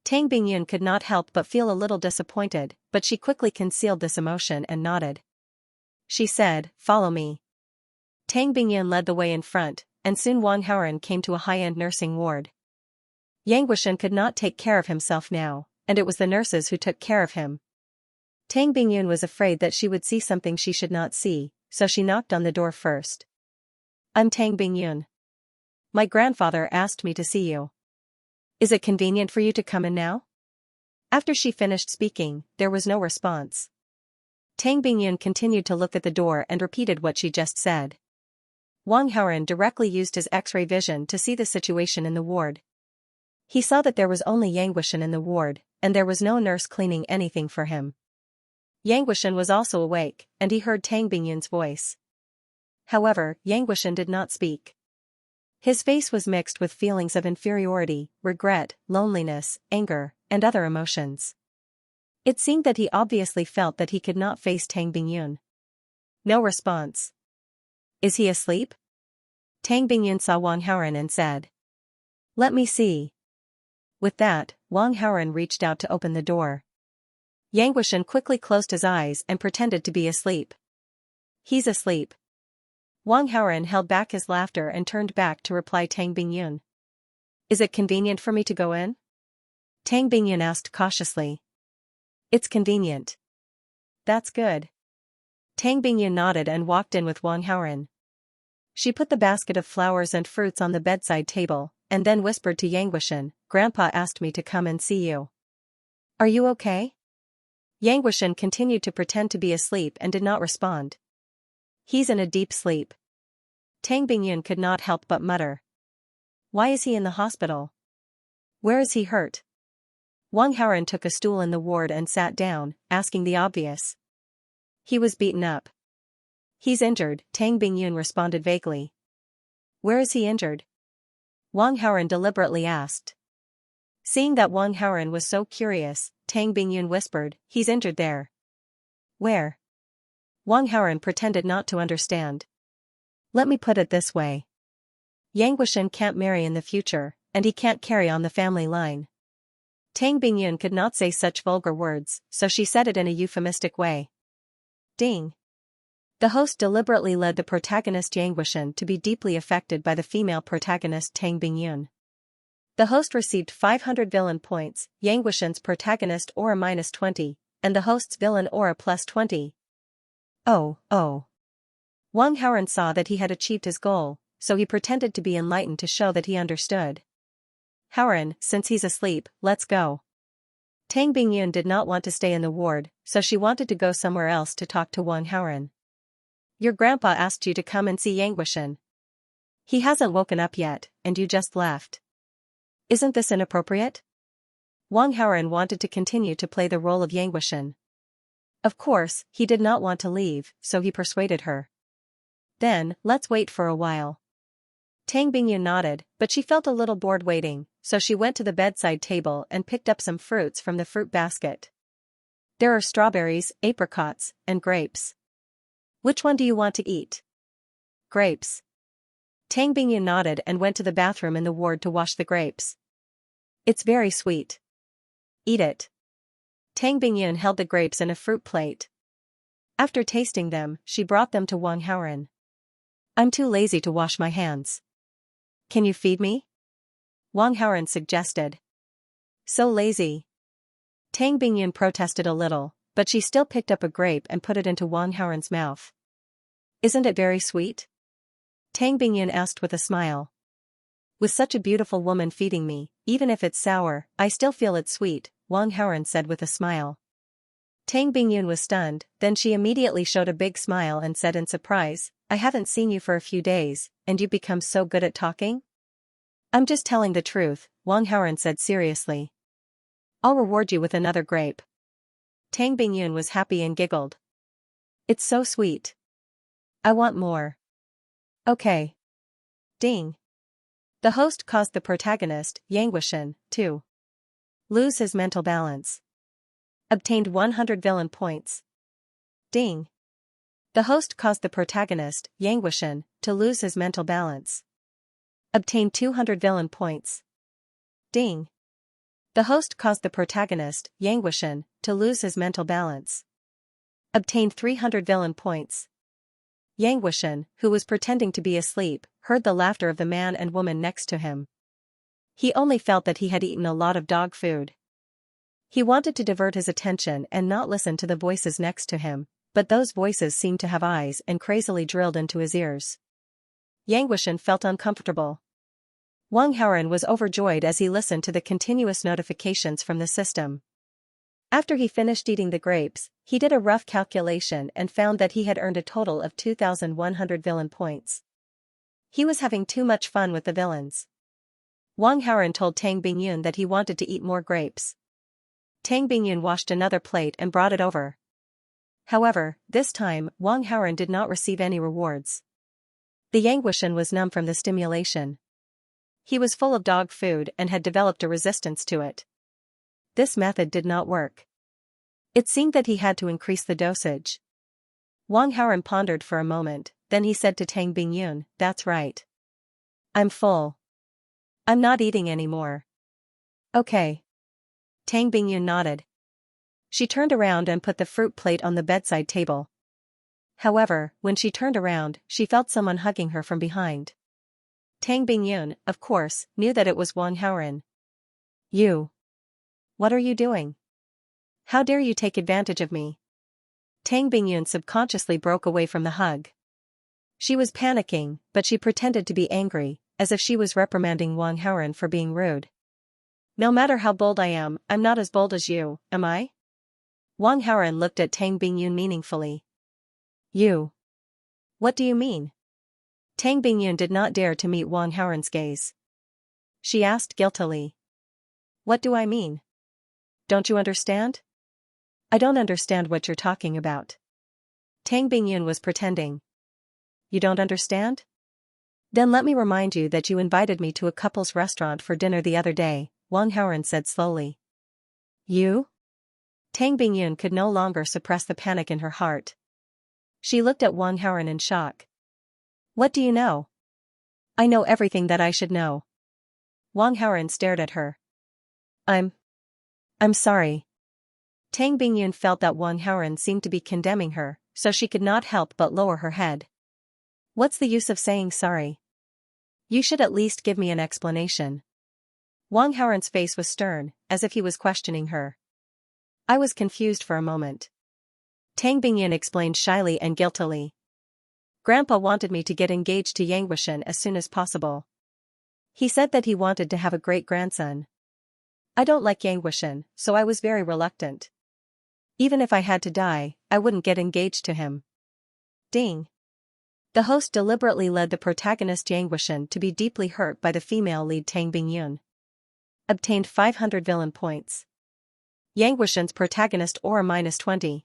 Tang Bingyun could not help but feel a little disappointed, but she quickly concealed this emotion and nodded. She said, follow me. Tang Bingyun led the way in front, and soon Wang Haoren came to a high-end nursing ward. Yang Wuxian could not take care of himself now, and it was the nurses who took care of him. Tang Bingyun was afraid that she would see something she should not see, so she knocked on the door first. I'm Tang Bingyun. My grandfather asked me to see you. Is it convenient for you to come in now? After she finished speaking, there was no response. Tang Bingyun continued to look at the door and repeated what she just said. Wang Haoren directly used his X-ray vision to see the situation in the ward. He saw that there was only Yang Wuxian in the ward, and there was no nurse cleaning anything for him. Yang Wuxian was also awake, and he heard Tang Bingyun's voice. However, Yang Wuxian did not speak. His face was mixed with feelings of inferiority, regret, loneliness, anger, and other emotions. It seemed that he obviously felt that he could not face Tang Bingyun. No response. Is he asleep? Tang Bingyun saw Wang Haoren and said. Let me see. With that, Wang Haoren reached out to open the door. Yang Wuxian quickly closed his eyes and pretended to be asleep. He's asleep. Wang Haoren held back his laughter and turned back to reply Tang Bingyun. Is it convenient for me to go in? Tang Bingyun asked cautiously. It's convenient. That's good. Tang Bingyun nodded and walked in with Wang Haoren. She put the basket of flowers and fruits on the bedside table, and then whispered to Yang Wuxian, Grandpa asked me to come and see you. Are you okay? Yang Wuxian continued to pretend to be asleep and did not respond. He's in a deep sleep. Tang Bingyun could not help but mutter. Why is he in the hospital? Where is he hurt? Wang Haoren took a stool in the ward and sat down, asking the obvious. He was beaten up. He's injured, Tang Bingyun responded vaguely. Where is he injured? Wang Haoren deliberately asked. Seeing that Wang Haoren was so curious, Tang Bingyun whispered, he's injured there. Where? Wang Haoren pretended not to understand. Let me put it this way. Yang Wuxian can't marry in the future, and he can't carry on the family line. Tang Bingyun could not say such vulgar words, so she said it in a euphemistic way. Ding. The host deliberately led the protagonist Yang Wuxian to be deeply affected by the female protagonist Tang Bingyun. The host received 500 villain points, Yang Wuxian's protagonist aura -20, and the host's villain aura +20. Oh. Wang Haoren saw that he had achieved his goal, so he pretended to be enlightened to show that he understood. Haoren, since he's asleep, let's go. Tang Bingyun did not want to stay in the ward, so she wanted to go somewhere else to talk to Wang Haoren. Your grandpa asked you to come and see Yang Wuxian. He hasn't woken up yet, and you just left. Isn't this inappropriate? Wang Haoren wanted to continue to play the role of Yang Wuxian. Of course, he did not want to leave, so he persuaded her. Then, let's wait for a while. Tang Bingyun nodded, but she felt a little bored waiting, so she went to the bedside table and picked up some fruits from the fruit basket. There are strawberries, apricots, and grapes. Which one do you want to eat? Grapes. Tang Bingyun nodded and went to the bathroom in the ward to wash the grapes. It's very sweet. Eat it. Tang Bingyun held the grapes in a fruit plate. After tasting them, she brought them to Wang Haoren. I'm too lazy to wash my hands. Can you feed me? Wang Haoren suggested. So lazy. Tang Bingyun protested a little, but she still picked up a grape and put it into Wang Haoren's mouth. Isn't it very sweet? Tang Bingyun asked with a smile. With such a beautiful woman feeding me, even if it's sour, I still feel it's sweet, Wang Haoren said with a smile. Tang Bingyun was stunned, then she immediately showed a big smile and said in surprise, I haven't seen you for a few days, and you've become so good at talking? I'm just telling the truth, Wang Haoren said seriously. I'll reward you with another grape. Tang Bingyun was happy and giggled. It's so sweet. I want more. Okay. Ding. The host caused the protagonist, Yang Wuxian, to lose his mental balance. Obtained 100 villain points. Ding. The host caused the protagonist, Yang Wuxian, to lose his mental balance. Obtained 200 villain points. Ding. The host caused the protagonist, Yang Wuxian, to lose his mental balance. Obtained 300 villain points. Yang Wuxian, who was pretending to be asleep, heard the laughter of the man and woman next to him. He only felt that he had eaten a lot of dog food. He wanted to divert his attention and not listen to the voices next to him, but those voices seemed to have eyes and crazily drilled into his ears. Yang Wuxian felt uncomfortable. Wang Haoren was overjoyed as he listened to the continuous notifications from the system. After he finished eating the grapes, he did a rough calculation and found that he had earned a total of 2,100 villain points. He was having too much fun with the villains. Wang Haoren told Tang Bingyun that he wanted to eat more grapes. Tang Bingyun washed another plate and brought it over. However, this time, Wang Haoren did not receive any rewards. The Yang Wuxian was numb from the stimulation. He was full of dog food and had developed a resistance to it. This method did not work. It seemed that he had to increase the dosage. Wang Haoren pondered for a moment, then he said to Tang Bingyun, that's right. I'm full. I'm not eating anymore. Okay. Tang Bingyun nodded. She turned around and put the fruit plate on the bedside table. However, when she turned around, she felt someone hugging her from behind. Tang Bingyun, of course, knew that it was Wang Haoren. You. What are you doing? How dare you take advantage of me? Tang Bingyun subconsciously broke away from the hug. She was panicking, but she pretended to be angry, as if she was reprimanding Wang Haoren for being rude. No matter how bold I am, I'm not as bold as you, am I? Wang Haoren looked at Tang Bingyun meaningfully. You. What do you mean? Tang Bingyun did not dare to meet Wang Haoren's gaze. She asked guiltily. What do I mean? Don't you understand? I don't understand what you're talking about. Tang Bingyun was pretending. You don't understand? Then let me remind you that you invited me to a couple's restaurant for dinner the other day, Wang Haoren said slowly. You? Tang Bingyun could no longer suppress the panic in her heart. She looked at Wang Haoren in shock. What do you know? I know everything that I should know. Wang Haoren stared at her. I'm sorry. Tang Bingyun felt that Wang Haoren seemed to be condemning her, so she could not help but lower her head. What's the use of saying sorry? You should at least give me an explanation. Wang Haoren's face was stern, as if he was questioning her. I was confused for a moment. Tang Bingyun explained shyly and guiltily. Grandpa wanted me to get engaged to Yang Wuxian as soon as possible. He said that he wanted to have a great-grandson. I don't like Yang Wuxian, so I was very reluctant. Even if I had to die, I wouldn't get engaged to him. Ding. The host deliberately led the protagonist Yang Wuxian to be deeply hurt by the female lead Tang Bingyun. Obtained 500 villain points. Yang Wuxian's protagonist aura -20.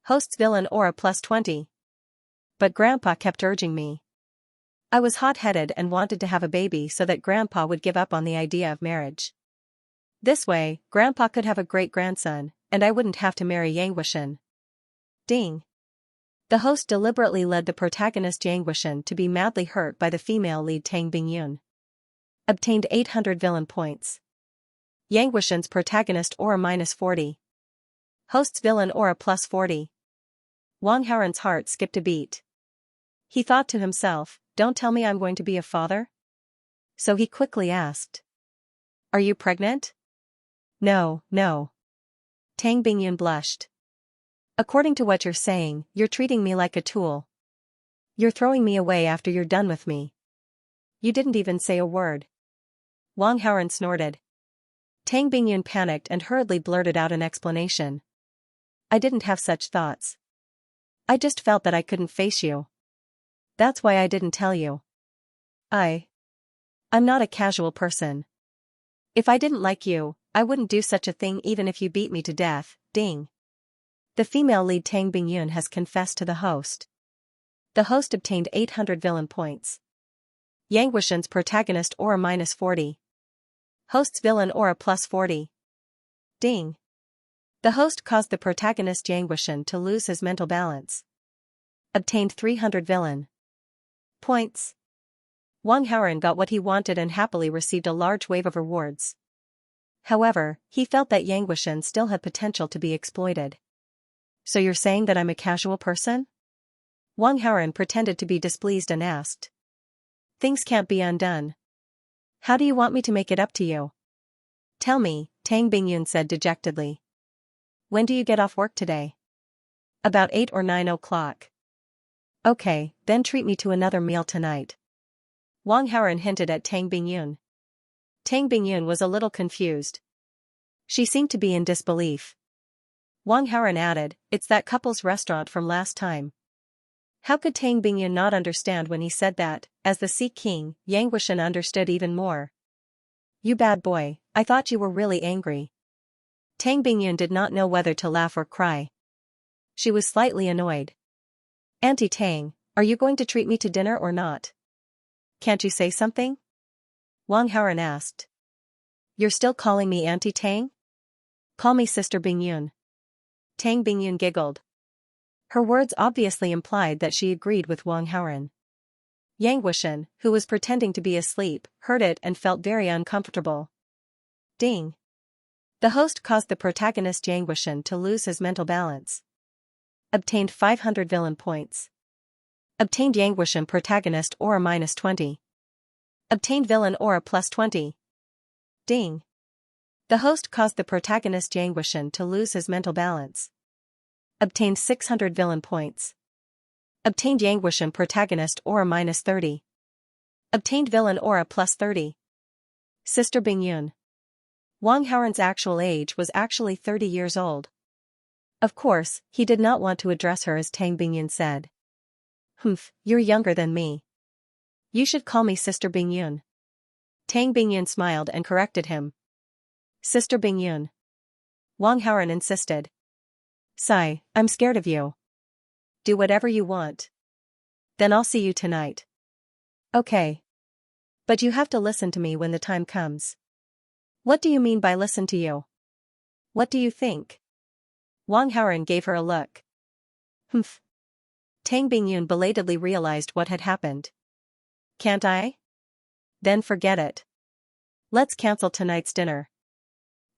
Host's villain aura +20. But Grandpa kept urging me. I was hot-headed and wanted to have a baby so that Grandpa would give up on the idea of marriage. This way, Grandpa could have a great-grandson, and I wouldn't have to marry Yang Wuxian. Ding. The host deliberately led the protagonist Yang Wuxian to be madly hurt by the female lead Tang Bingyun. Obtained 800 villain points. Yang Wuxian's protagonist aura -40. Host's villain aura +40. Wang Haoren's heart skipped a beat. He thought to himself, don't tell me I'm going to be a father? So he quickly asked. Are you pregnant? No. Tang Bingyun blushed. According to what you're saying, you're treating me like a tool. You're throwing me away after you're done with me. You didn't even say a word. Wang Haoren snorted. Tang Bingyun panicked and hurriedly blurted out an explanation. I didn't have such thoughts. I just felt that I couldn't face you. That's why I didn't tell you. I'm not a casual person. If I didn't like you, I wouldn't do such a thing even if you beat me to death. Ding. The female lead Tang Bingyun has confessed to the host. The host obtained 800 villain points. Yang Wuxian's protagonist aura -40. Host's villain aura +40. Ding. The host caused the protagonist Yang Wuxian to lose his mental balance. Obtained 300 villain points. Wang Haoren got what he wanted and happily received a large wave of rewards. However, he felt that Yang Wuxian still had potential to be exploited. So you're saying that I'm a casual person? Wang Haoren pretended to be displeased and asked. Things can't be undone. How do you want me to make it up to you? Tell me, Tang Bingyun said dejectedly. When do you get off work today? About 8 or 9 o'clock. Okay, then treat me to another meal tonight. Wang Haoren hinted at Tang Bingyun. Tang Bingyun was a little confused. She seemed to be in disbelief. Wang Haoren added, it's that couple's restaurant from last time. How could Tang Bingyun not understand when he said that? As the Sea King, Yang Wuxian understood even more. You bad boy, I thought you were really angry. Tang Bingyun did not know whether to laugh or cry. She was slightly annoyed. Auntie Tang, are you going to treat me to dinner or not? Can't you say something? Wang Haoren asked. You're still calling me Auntie Tang? Call me Sister Bingyun. Tang Bingyun giggled. Her words obviously implied that she agreed with Wang Haoren. Yang Wuxian, who was pretending to be asleep, heard it and felt very uncomfortable. Ding. The host caused the protagonist Yang Wuxian to lose his mental balance. Obtained 500 villain points. Obtained Yang Wuxian protagonist aura -20. Obtained villain aura +20. Ding. The host caused the protagonist Yang Wuxian to lose his mental balance. Obtained 600 villain points. Obtained Yang Wuxian protagonist aura -30. Obtained villain aura +30. Sister Bingyun. Wang Haoren's actual age was actually 30 years old. Of course, he did not want to address her as Tang Bingyun said. Humph, you're younger than me. You should call me Sister Bingyun. Tang Bingyun smiled and corrected him. Sister Bingyun. Wang Haoren insisted. Sigh, I'm scared of you. Do whatever you want. Then I'll see you tonight. Okay. But you have to listen to me when the time comes. What do you mean by listen to you? What do you think? Wang Haoren gave her a look. Humph. Tang Bingyun belatedly realized what had happened. Can't I? Then forget it. Let's cancel tonight's dinner.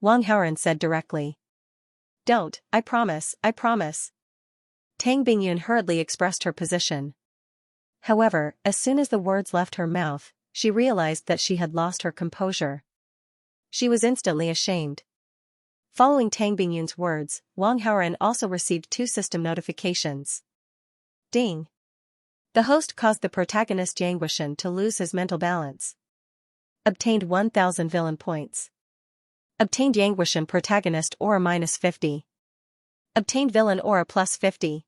Wang Haoren said directly. Don't, I promise, I promise. Tang Bingyun hurriedly expressed her position. However, as soon as the words left her mouth, she realized that she had lost her composure. She was instantly ashamed. Following Tang Bingyun's words, Wang Haoren also received 2 system notifications. Ding. The host caused the protagonist Yang Wuxian to lose his mental balance. Obtained 1000 villain points. Obtained Yang Wuxian protagonist aura -50. Obtained villain aura +50.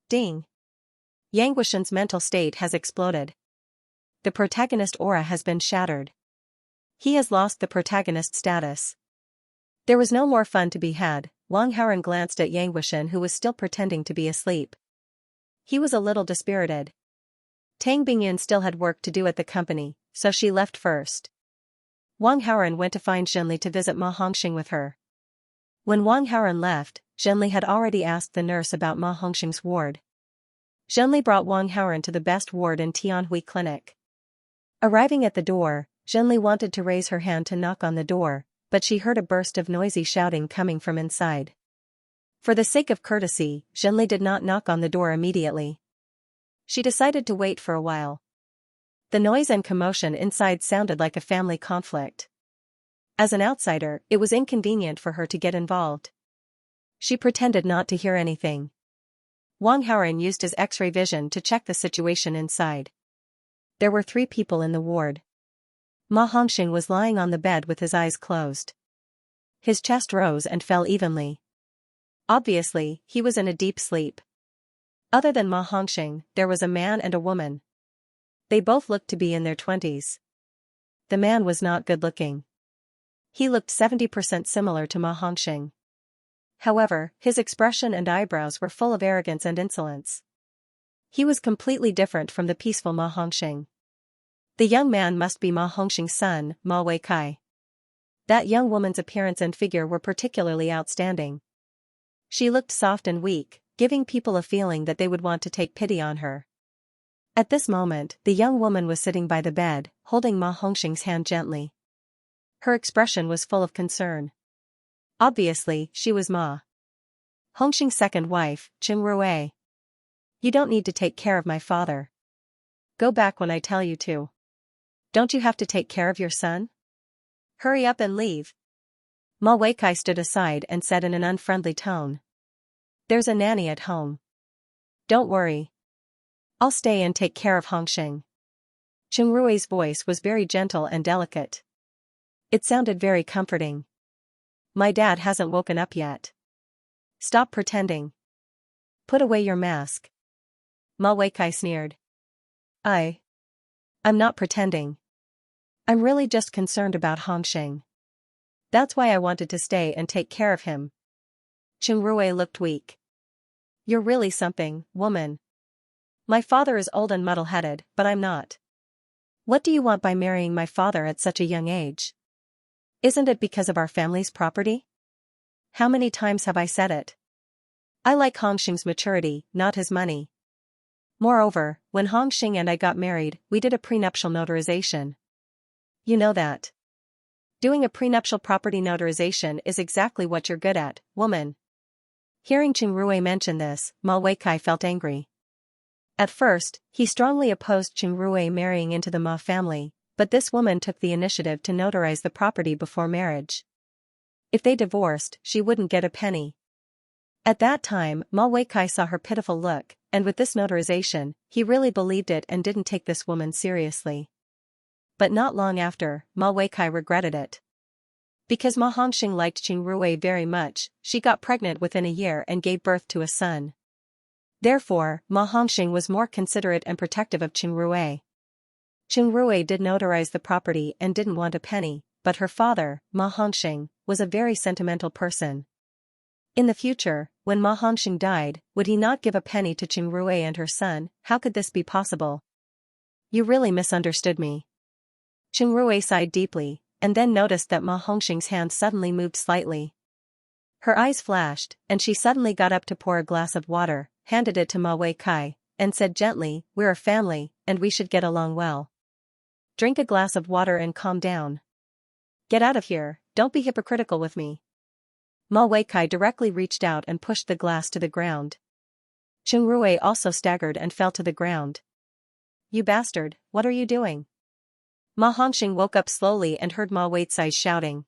Ding. Yang Wuxian's mental state has exploded. The protagonist aura has been shattered. He has lost the protagonist status. There was no more fun to be had. Wang Haoren glanced at Yang Wuxian, who was still pretending to be asleep. He was a little dispirited. Tang Bingyun still had work to do at the company, so she left first. Wang Haoren went to find Zhenli to visit Ma Hongxing with her. When Wang Haoren left, Zhenli had already asked the nurse about Ma Hongxing's ward. Zhenli brought Wang Haoren to the best ward in Tianhui Clinic. Arriving at the door, Zhenli wanted to raise her hand to knock on the door, but she heard a burst of noisy shouting coming from inside. For the sake of courtesy, Zhenli did not knock on the door immediately. She decided to wait for a while. The noise and commotion inside sounded like a family conflict. As an outsider, it was inconvenient for her to get involved. She pretended not to hear anything. Wang Haoren used his X-ray vision to check the situation inside. There were 3 people in the ward. Ma Hongxing was lying on the bed with his eyes closed. His chest rose and fell evenly. Obviously, he was in a deep sleep. Other than Ma Hongxing, there was a man and a woman. They both looked to be in their 20s. The man was not good-looking. He looked 70% similar to Ma Hongxing. However, his expression and eyebrows were full of arrogance and insolence. He was completely different from the peaceful Ma Hongxing. The young man must be Ma Hongxing's son, Ma Weikai. That young woman's appearance and figure were particularly outstanding. She looked soft and weak, giving people a feeling that they would want to take pity on her. At this moment, the young woman was sitting by the bed, holding Ma Hongxing's hand gently. Her expression was full of concern. Obviously, she was Ma Hongxing's second wife, Qing Rui. You don't need to take care of my father. Go back when I tell you to. Don't you have to take care of your son? Hurry up and leave. Ma Weikai stood aside and said in an unfriendly tone. There's a nanny at home. Don't worry. I'll stay and take care of Hongxing. Qing Rui's voice was very gentle and delicate. It sounded very comforting. My dad hasn't woken up yet. Stop pretending. Put away your mask. Ma Weikai sneered. I'm not pretending. I'm really just concerned about Hongxing. That's why I wanted to stay and take care of him. Qing Rui looked weak. You're really something, woman. My father is old and muddle-headed, but I'm not. What do you want by marrying my father at such a young age? Isn't it because of our family's property? How many times have I said it? I like Hongxing's maturity, not his money. Moreover, when Hongxing and I got married, we did a prenuptial notarization. You know that. Doing a prenuptial property notarization is exactly what you're good at, woman. Hearing Qing Rui mention this, Ma Weikai felt angry. At first, he strongly opposed Qing Rui marrying into the Ma family, but this woman took the initiative to notarize the property before marriage. If they divorced, she wouldn't get a penny. At that time, Ma Weikai saw her pitiful look, and with this notarization, he really believed it and didn't take this woman seriously. But not long after, Ma Weikai regretted it. Because Ma Hongxing liked Qing Rui very much, she got pregnant within a year and gave birth to a son. Therefore, Ma Hongxing was more considerate and protective of Qing Rui. Qing Rui did notarize the property and didn't want a penny, but her father, Ma Hongxing, was a very sentimental person. In the future, when Ma Hongxing died, would he not give a penny to Qing Rui and her son? How could this be possible? You really misunderstood me. Qing Rui sighed deeply, and then noticed that Ma Hongxing's hand suddenly moved slightly. Her eyes flashed, and she suddenly got up to pour a glass of water, handed it to Ma Weikai, and said gently, We're a family, and we should get along well. Drink a glass of water and calm down. Get out of here, don't be hypocritical with me. Ma Weikai directly reached out and pushed the glass to the ground. Qing Rui also staggered and fell to the ground. You bastard, what are you doing? Ma Hongxing woke up slowly and heard Ma Weikai shouting.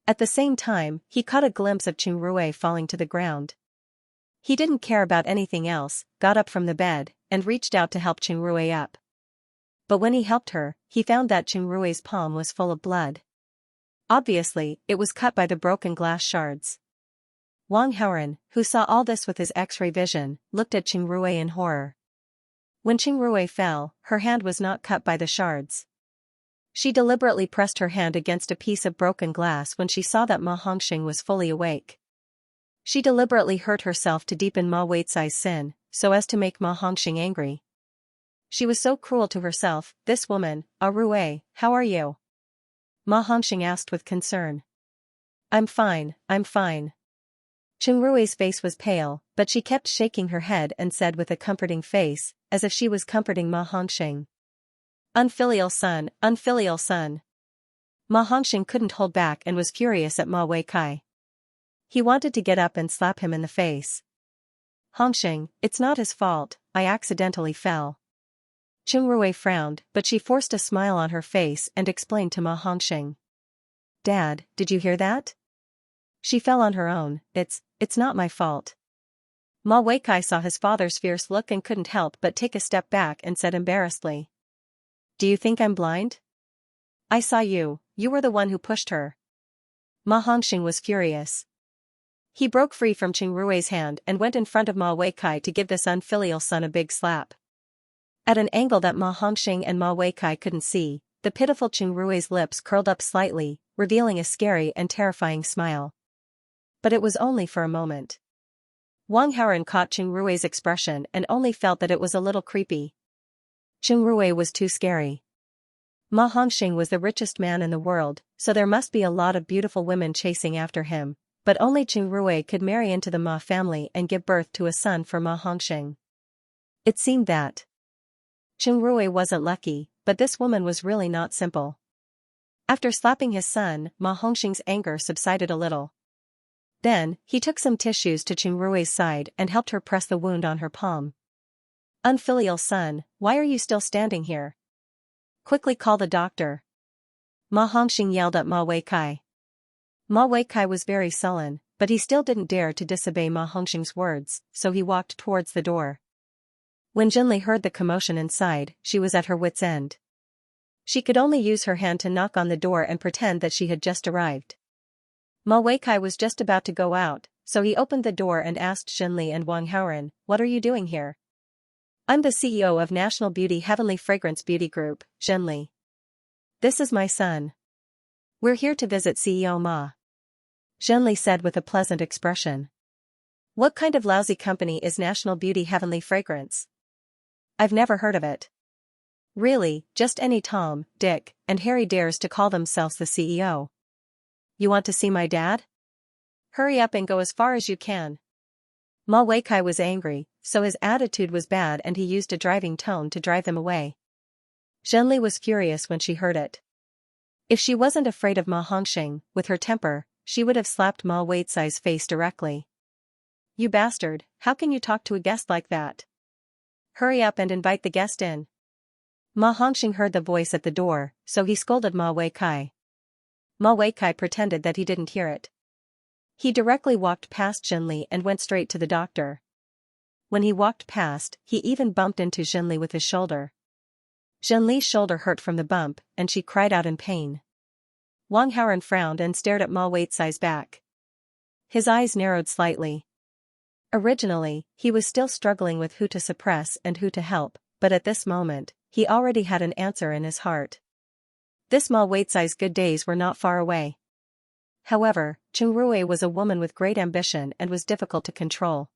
At the same time, he caught a glimpse of Qing Rui falling to the ground. He didn't care about anything else, got up from the bed, and reached out to help Qing Rui up. But when he helped her, he found that Qing Rui's palm was full of blood. Obviously, it was cut by the broken glass shards. Wang Haoren, who saw all this with his X-ray vision, looked at Qing Rui in horror. When Qing Rui fell, her hand was not cut by the shards. She deliberately pressed her hand against a piece of broken glass when she saw that Ma Hongxing was fully awake. She deliberately hurt herself to deepen Ma Wei's sin, so as to make Ma Hongxing angry. She was so cruel to herself. This woman, Rui, how are you? Ma Hongxing asked with concern. I'm fine, I'm fine. Qing Rui's face was pale, but she kept shaking her head and said with a comforting face, as if she was comforting Ma Hongxing. Unfilial son, unfilial son. Ma Hongxing couldn't hold back and was furious at Ma Weikai. He wanted to get up and slap him in the face. Hongxing, it's not his fault, I accidentally fell. Qing Rui frowned, but she forced a smile on her face and explained to Ma Hongxing. Dad, did you hear that? She fell on her own, it's not my fault. Ma Weikai saw his father's fierce look and couldn't help but take a step back and said embarrassedly. Do you think I'm blind? I saw you were the one who pushed her. Ma Hongxing was furious. He broke free from Qing Rui's hand and went in front of Ma Weikai to give this unfilial son a big slap. At an angle that Ma Hongxing and Ma Weikai couldn't see, the pitiful Qing Rui's lips curled up slightly, revealing a scary and terrifying smile. But it was only for a moment. Wang Haoren caught Qing Rui's expression and only felt that it was a little creepy. Qing Rui was too scary. Ma Hongxing was the richest man in the world, so there must be a lot of beautiful women chasing after him, but only Qing Rui could marry into the Ma family and give birth to a son for Ma Hongxing. It seemed that Qing Rui wasn't lucky, but this woman was really not simple. After slapping his son, Ma Hongxing's anger subsided a little. Then, he took some tissues to Qing Rui's side and helped her press the wound on her palm. Unfilial son, why are you still standing here? Quickly call the doctor. Ma Hongxing yelled at Ma Weikai. Ma Weikai was very sullen, but he still didn't dare to disobey Ma Hongxing's words, so he walked towards the door. When Jinli heard the commotion inside, she was at her wit's end. She could only use her hand to knock on the door and pretend that she had just arrived. Ma Weikai was just about to go out, so he opened the door and asked Jinli and Wang Haoren, "What are you doing here?" "I'm the CEO of National Beauty Heavenly Fragrance Beauty Group, Jinli. This is my son. We're here to visit CEO Ma," Jinli said with a pleasant expression. "What kind of lousy company is National Beauty Heavenly Fragrance? I've never heard of it." "Really, just any Tom, Dick, and Harry dares to call themselves the CEO. You want to see my dad? Hurry up and go as far as you can." Ma Weikai was angry, so his attitude was bad and he used a driving tone to drive them away. Zhenli was furious when she heard it. If she wasn't afraid of Ma Hongxing, with her temper, she would have slapped Ma Weicai's face directly. "You bastard, how can you talk to a guest like that? Hurry up and invite the guest in." Ma Hongxing heard the voice at the door, so he scolded Ma Weikai. Ma Weikai pretended that he didn't hear it. He directly walked past Jinli and went straight to the doctor. When he walked past, he even bumped into Jinli with his shoulder. Jinli's shoulder hurt from the bump, and she cried out in pain. Wang Haoren frowned and stared at Ma Weicai's back. His eyes narrowed slightly. Originally, he was still struggling with who to suppress and who to help, but at this moment, he already had an answer in his heart. This Ma Weicai's good days were not far away. However, Qing Rui was a woman with great ambition and was difficult to control.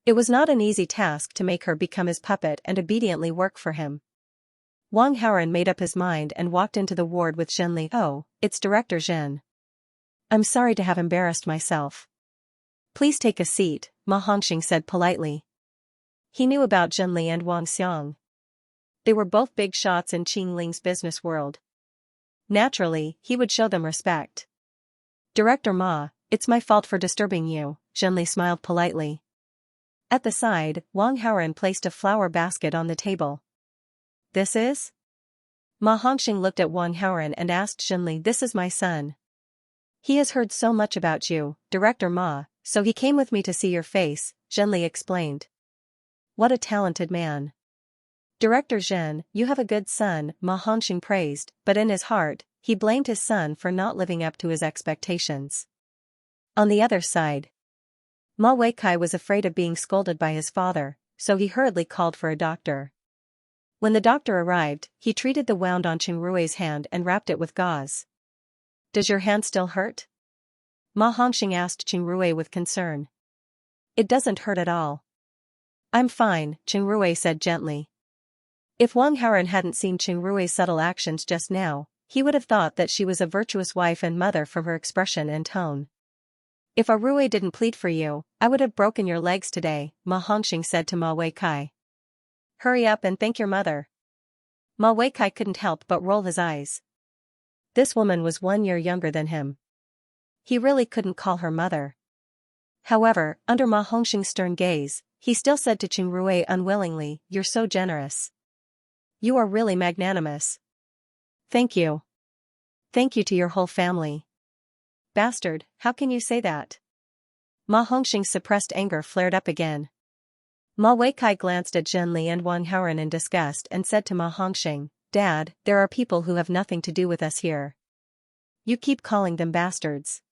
It was not an easy task to make her become his puppet and obediently work for him. Wang Haoren made up his mind and walked into the ward with Zhenli. "Oh, it's Director Zhen. I'm sorry to have embarrassed myself. Please take a seat," Ma Hongxing said politely. He knew about Zhenli and Wang Xiang. They were both big shots in Qing Ling's business world. Naturally, he would show them respect. "Director Ma, it's my fault for disturbing you," Zhenli smiled politely. At the side, Wang Haoren placed a flower basket on the table. "This is?" Ma Hongxing looked at Wang Haoren and asked Zhenli, "This is my son. He has heard so much about you, Director Ma, so he came with me to see your face," Zhenli explained. "What a talented man. Director Zhen, you have a good son," Ma Hongxing praised, but in his heart, he blamed his son for not living up to his expectations. On the other side, Ma Weikai was afraid of being scolded by his father, so he hurriedly called for a doctor. When the doctor arrived, he treated the wound on Qing Rui's hand and wrapped it with gauze. "Does your hand still hurt?" Ma Hongxing asked Qing Rui with concern. "It doesn't hurt at all. I'm fine," Qing Rui said gently. If Wang Haoren hadn't seen Qing Rui's subtle actions just now, he would have thought that she was a virtuous wife and mother from her expression and tone. "If a Rui didn't plead for you, I would have broken your legs today," Ma Hongxing said to Ma Weikai. "Hurry up and thank your mother." Ma Weikai couldn't help but roll his eyes. This woman was 1 year younger than him. He really couldn't call her mother. However, under Ma Hongxing's stern gaze, he still said to Qing Rui unwillingly, "You're so generous. You are really magnanimous. Thank you. Thank you to your whole family." "Bastard, how can you say that? Ma Hongxing's suppressed anger flared up again. Ma Weikai glanced at Zhenli and Wang Haoren in disgust and said to Ma Hongxing, "Dad, there are people who have nothing to do with us here. You keep calling them bastards.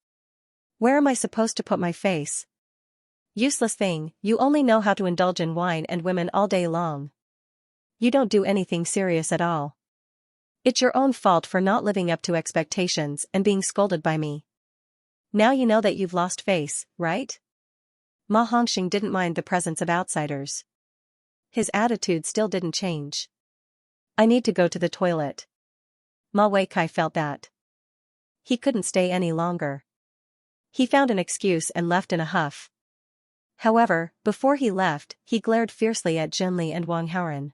Where am I supposed to put my face? Useless thing, you only know how to indulge in wine and women all day long. You don't do anything serious at all. It's your own fault for not living up to expectations and being scolded by me. Now you know that you've lost face, right?" Ma Hongxing didn't mind the presence of outsiders. His attitude still didn't change. "I need to go to the toilet." Ma Weikai felt that he couldn't stay any longer. He found an excuse and left in a huff. However, before he left, he glared fiercely at Zhenli and Wang Haoren.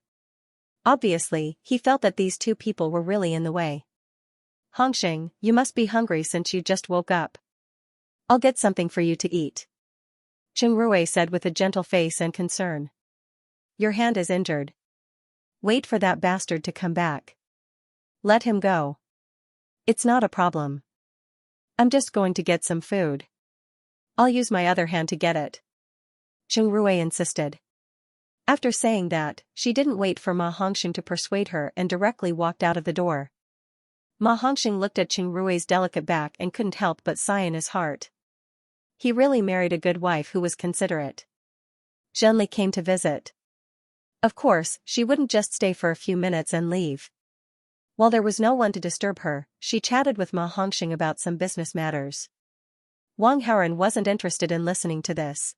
Obviously, he felt that these two people were really in the way. "Hongxing, you must be hungry since you just woke up. I'll get something for you to eat," Rui said with a gentle face and concern. "Your hand is injured. Wait for that bastard to come back. Let him go. It's not a problem. I'm just going to get some food. I'll use my other hand to get it," Rui insisted. After saying that, she didn't wait for Ma Hongxing to persuade her and directly walked out of the door. Ma Hongxing looked at Rui's delicate back and couldn't help but sigh in his heart. He really married a good wife who was considerate. Zhenli came to visit. Of course, she wouldn't just stay for a few minutes and leave. While there was no one to disturb her, she chatted with Ma Hongxing about some business matters. Wang Haoren wasn't interested in listening to this.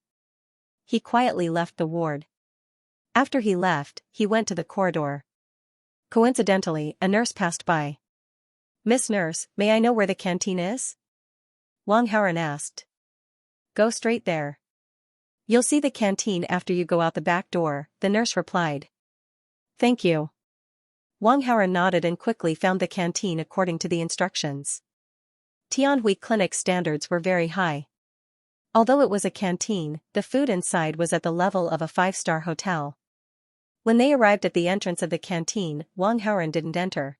He quietly left the ward. After he left, he went to the corridor. Coincidentally, a nurse passed by. "Miss Nurse, may I know where the canteen is?" Wang Haoren asked. "Go straight there. You'll see the canteen after you go out the back door," the nurse replied. "Thank you." Wang Haoren nodded and quickly found the canteen according to the instructions. Tianhui Clinic's standards were very high. Although it was a canteen, the food inside was at the level of a 5-star hotel. When they arrived at the entrance of the canteen, Wang Haoren didn't enter.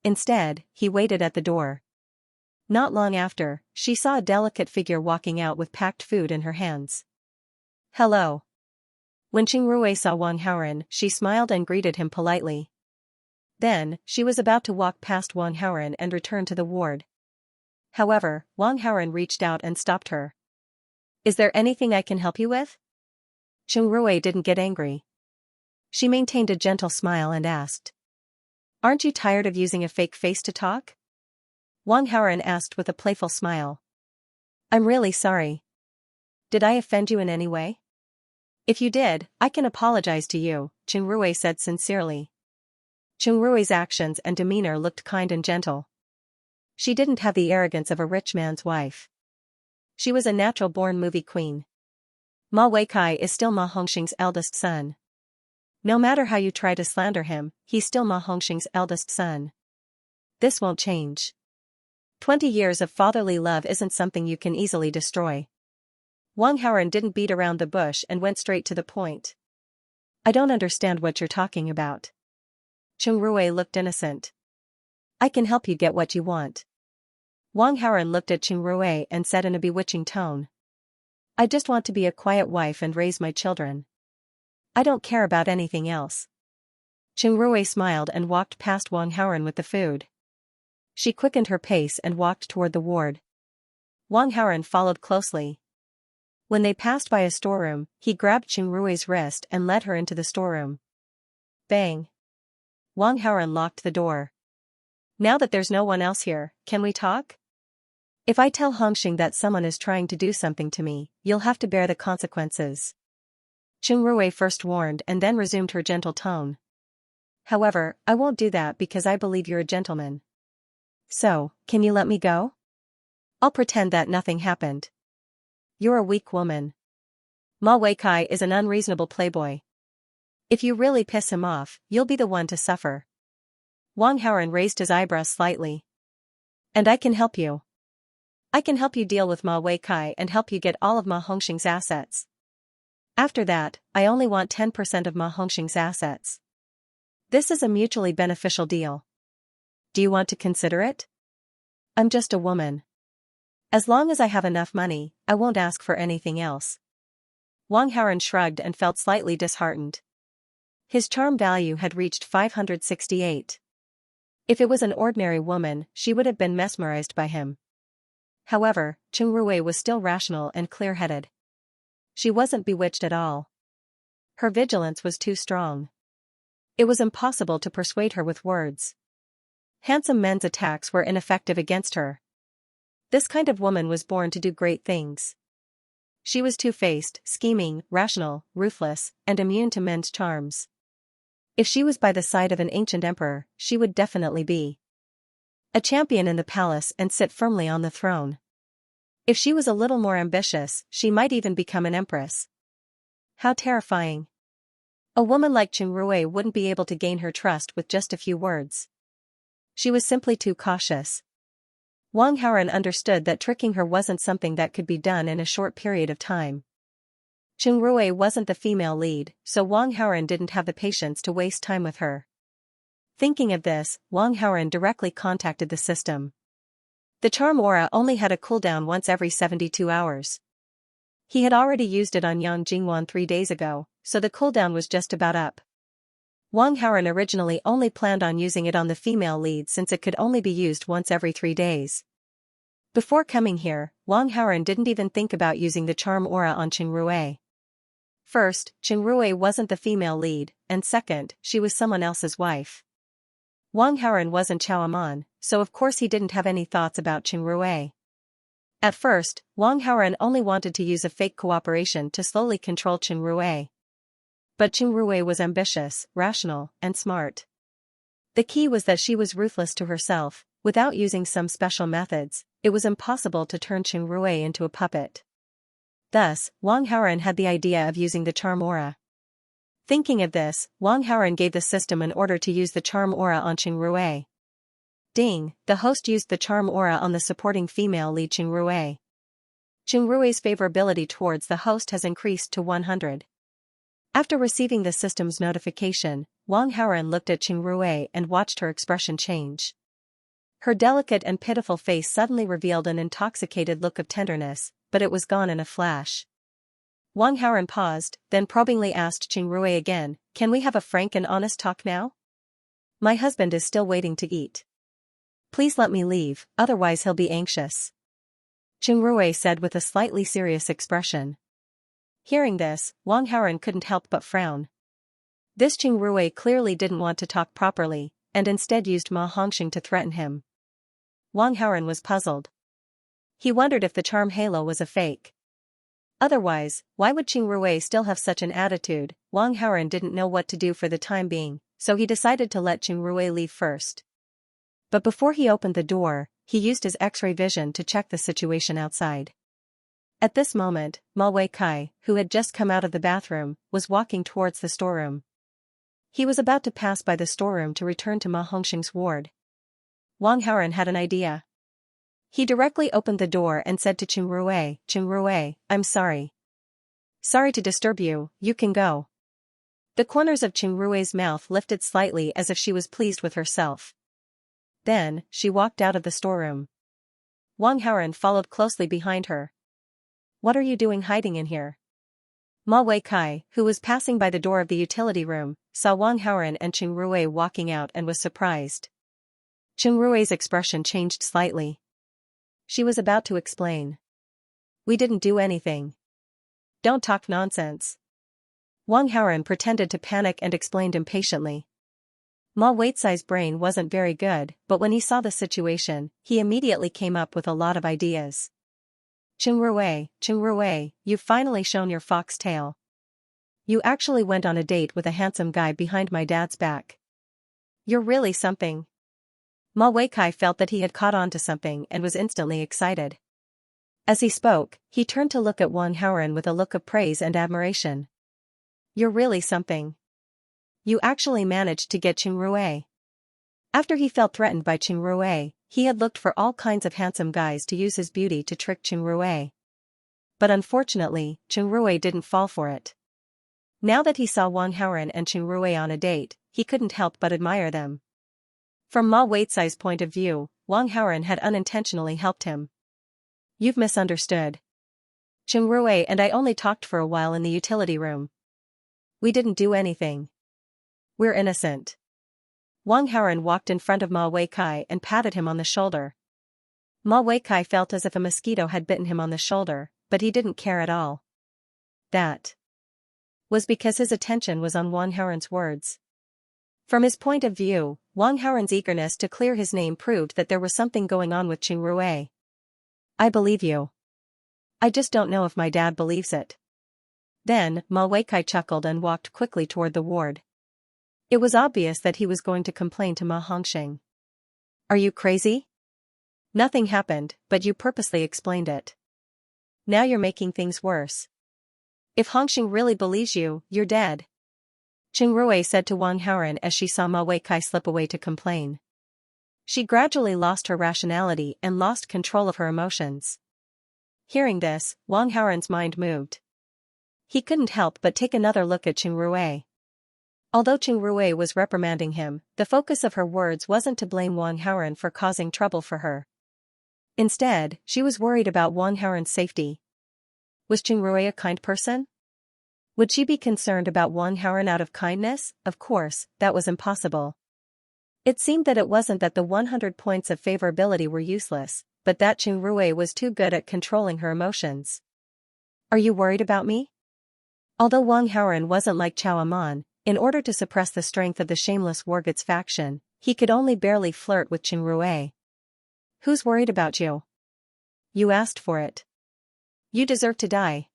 Instead, he waited at the door. Not long after, she saw a delicate figure walking out with packed food in her hands. "Hello." When Rui saw Wang Haoren, she smiled and greeted him politely. Then, she was about to walk past Wang Haoren and return to the ward. However, Wang Haoren reached out and stopped her. "Is there anything I can help you with?" Rui didn't get angry. She maintained a gentle smile and asked. "Aren't you tired of using a fake face to talk?" Wang Haoren asked with a playful smile. "I'm really sorry. Did I offend you in any way?" "If you did, I can apologize to you," Rui said sincerely. Rui's actions and demeanor looked kind and gentle. She didn't have the arrogance of a rich man's wife. She was a natural-born movie queen. Ma Weikai is still Ma Hongxing's eldest son. No matter how you try to slander him, he's still Ma Hongxing's eldest son. This won't change. 20 years of fatherly love isn't something you can easily destroy. Wang Haoren didn't beat around the bush and went straight to the point. "I don't understand what you're talking about." Rui looked innocent. "I can help you get what you want." Wang Haoren looked at Rui and said in a bewitching tone. "I just want to be a quiet wife and raise my children. I don't care about anything else." Rui smiled and walked past Wang Haoren with the food. She quickened her pace and walked toward the ward. Wang Haoren followed closely. When they passed by a storeroom, he grabbed Rui's wrist and led her into the storeroom. Bang! Wang Haoren locked the door. "Now that there's no one else here, can we talk? If I tell Hongxing that someone is trying to do something to me, you'll have to bear the consequences." Rui first warned and then resumed her gentle tone. "However, I won't do that because I believe you're a gentleman. So, can you let me go? I'll pretend that nothing happened." "You're a weak woman. Ma Weikai is an unreasonable playboy. If you really piss him off, you'll be the one to suffer." Wang Haoren raised his eyebrows slightly. "And I can help you. I can help you deal with Ma Weikai and help you get all of Ma Hongxing's assets. After that, I only want 10% of Ma Hongxing's assets. This is a mutually beneficial deal. Do you want to consider it?" "I'm just a woman. As long as I have enough money, I won't ask for anything else. Wang Haoren shrugged and felt slightly disheartened. His charm value had reached 568. If it was an ordinary woman, she would have been mesmerized by him. However, Qingrui was still rational and clear-headed. She wasn't bewitched at all. Her vigilance was too strong. It was impossible to persuade her with words. Handsome men's attacks were ineffective against her. This kind of woman was born to do great things. She was two-faced, scheming, rational, ruthless, and immune to men's charms. If she was by the side of an ancient emperor, she would definitely be a champion in the palace and sit firmly on the throne. If she was a little more ambitious, she might even become an empress. How terrifying. A woman like Qingrui wouldn't be able to gain her trust with just a few words. She was simply too cautious. Wang Haoren understood that tricking her wasn't something that could be done in a short period of time. Qingrui wasn't the female lead, so Wang Haoren didn't have the patience to waste time with her. Thinking of this, Wang Haoren directly contacted the system. The charm aura only had a cooldown once every 72 hours. He had already used it on Yang Jingwan 3 days ago, so the cooldown was just about up. Wang Haoren originally only planned on using it on the female lead since it could only be used once every 3 days. Before coming here, Wang Haoren didn't even think about using the charm aura on Qingrui. First, Qingrui wasn't the female lead, and second, she was someone else's wife. Wang Haoren wasn't Chaoman, so of course he didn't have any thoughts about Qingrui. At first, Wang Haoren only wanted to use a fake cooperation to slowly control Qingrui. But Qingrui was ambitious, rational, and smart. The key was that she was ruthless to herself. Without using some special methods, it was impossible to turn Qingrui into a puppet. Thus, Wang Haoren had the idea of using the charm aura. Thinking of this, Wang Haoren gave the system an order to use the charm aura on Qingrui. Ding, the host used the charm aura on the supporting female lead Qingrui. Qingrui's favorability towards the host has increased to 100. After receiving the system's notification, Wang Haoren looked at Qingrui and watched her expression change. Her delicate and pitiful face suddenly revealed an intoxicated look of tenderness, but it was gone in a flash. Wang Haoren paused, then probingly asked Qingrui again, "Can we have a frank and honest talk now? My husband is still waiting to eat. Please let me leave, otherwise he'll be anxious." Qingrui said with a slightly serious expression. Hearing this, Wang Haoren couldn't help but frown. This Qingrui clearly didn't want to talk properly, and instead used Ma Hongxing to threaten him. Wang Haoren was puzzled. He wondered if the charm halo was a fake. Otherwise, why would Qingrui still have such an attitude? Wang Haoren didn't know what to do for the time being, so he decided to let Qingrui leave first. But before he opened the door, he used his X-ray vision to check the situation outside. At this moment, Ma Weikai, who had just come out of the bathroom, was walking towards the storeroom. He was about to pass by the storeroom to return to Ma Hongxing's ward. Wang Haoren had an idea. He directly opened the door and said to Qingrui, "Qingrui, I'm sorry. Sorry to disturb you, you can go." The corners of Qingrui's mouth lifted slightly as if she was pleased with herself. Then, she walked out of the storeroom. Wang Haoren followed closely behind her. "What are you doing hiding in here?" Ma Weikai, who was passing by the door of the utility room, saw Wang Haoren and Qingrui walking out and was surprised. Qingrui's expression changed slightly. She was about to explain. "We didn't do anything. Don't talk nonsense." Wang Haoren pretended to panic and explained impatiently. Ma Weitzai's brain wasn't very good, but when he saw the situation, he immediately came up with a lot of ideas. Qingrui, you've finally shown your fox tail. You actually went on a date with a handsome guy behind my dad's back. You're really something." Ma Weikai felt that he had caught on to something and was instantly excited. As he spoke, he turned to look at Wang Haoren with a look of praise and admiration. "You're really something. You actually managed to get Qingrui." After he felt threatened by Qingrui, he had looked for all kinds of handsome guys to use his beauty to trick Qingrui. But unfortunately, Qingrui didn't fall for it. Now that he saw Wang Haoren and Qingrui on a date, he couldn't help but admire them. From Ma Weitzai's point of view, Wang Haoren had unintentionally helped him. You've misunderstood. Qingrui and I only talked for a while in the utility room. We didn't do anything. We're innocent. Wang Haoren walked in front of Ma Weikai and patted him on the shoulder. Ma Weikai felt as if a mosquito had bitten him on the shoulder, but he didn't care at all. That was because his attention was on Wang Haoren's words. From his point of view, Wang Haoren's eagerness to clear his name proved that there was something going on with Qingrui. I believe you. I just don't know if my dad believes it. Then, Ma Weikai chuckled and walked quickly toward the ward. It was obvious that he was going to complain to Ma Hongxing. Are you crazy? Nothing happened, but you purposely explained it. Now you're making things worse. If Hongxing really believes you, you're dead. Qingrui said to Wang Haoren as she saw Ma Weikai slip away to complain. She gradually lost her rationality and lost control of her emotions. Hearing this, Wang Haoren's mind moved. He couldn't help but take another look at Qingrui. Although Qingrui was reprimanding him, the focus of her words wasn't to blame Wang Haoren for causing trouble for her. Instead, she was worried about Wang Haoren's safety. Was Qingrui a kind person? Would she be concerned about Wang Haoren out of kindness? Of course, that was impossible. It seemed that it wasn't that the 100 points of favorability were useless, but that Qingrui was too good at controlling her emotions. Are you worried about me? Although Wang Haoren wasn't like Chao Aman, in order to suppress the strength of the shameless Wargats faction, he could only barely flirt with Qingrui. Who's worried about you? You asked for it. You deserve to die.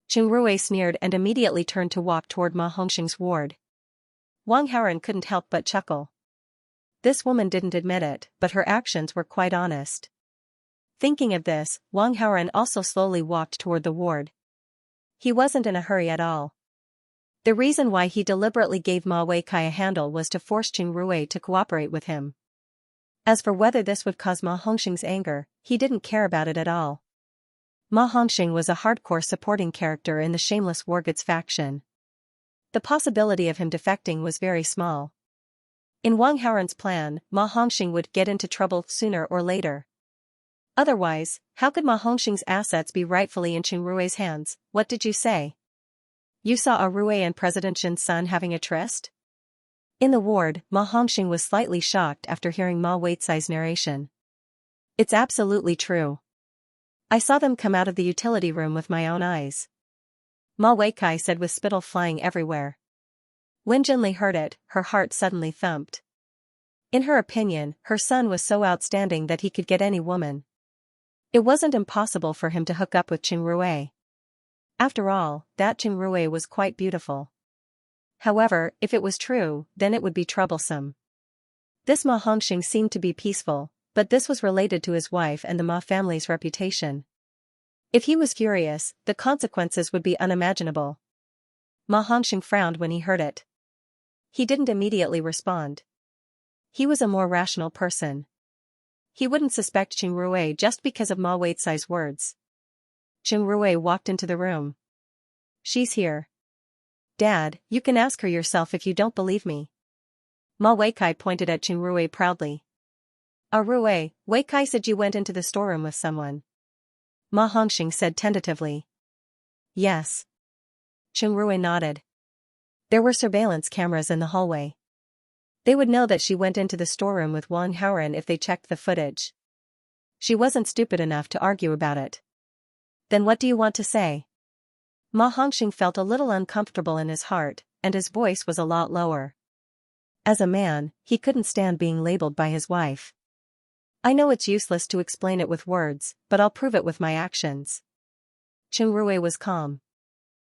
Qingrui sneered and immediately turned to walk toward Ma Hongxing's ward. Wang Haoren couldn't help but chuckle. This woman didn't admit it, but her actions were quite honest. Thinking of this, Wang Haoren also slowly walked toward the ward. He wasn't in a hurry at all. The reason why he deliberately gave Ma Weikai a handle was to force Qingrui to cooperate with him. As for whether this would cause Ma Hongxing's anger, he didn't care about it at all. Ma Hongxing was a hardcore supporting character in the shameless Wargats faction. The possibility of him defecting was very small. In Wang Haoren's plan, Ma Hongxing would get into trouble sooner or later. Otherwise, how could Ma Hongxing's assets be rightfully in Qingrui's hands? What did you say? You saw Rui and President Shin's son having a tryst? In the ward, Ma Hongxing was slightly shocked after hearing Ma Weicai's narration. It's absolutely true. I saw them come out of the utility room with my own eyes. Ma Weikai said with spittle flying everywhere. When Jinli heard it, her heart suddenly thumped. In her opinion, her son was so outstanding that he could get any woman. It wasn't impossible for him to hook up with Qingrui. After all, that Qingrui was quite beautiful. However, if it was true, then it would be troublesome. This Ma Hongxing seemed to be peaceful, but this was related to his wife and the Ma family's reputation. If he was furious, the consequences would be unimaginable. Ma Hongxing frowned when he heard it. He didn't immediately respond. He was a more rational person. He wouldn't suspect Qingrui just because of Ma Weicai's words. Qingrui walked into the room. She's here. Dad, you can ask her yourself if you don't believe me. Ma Weikai pointed at Qingrui proudly. Rui, Weikai said you went into the storeroom with someone. Ma Hongxing said tentatively. Yes. Qingrui nodded. There were surveillance cameras in the hallway. They would know that she went into the storeroom with Wang Haoren if they checked the footage. She wasn't stupid enough to argue about it. Then what do you want to say? Ma Hongxing felt a little uncomfortable in his heart, and his voice was a lot lower. As a man, he couldn't stand being labeled by his wife. I know it's useless to explain it with words, but I'll prove it with my actions. Qingrui was calm.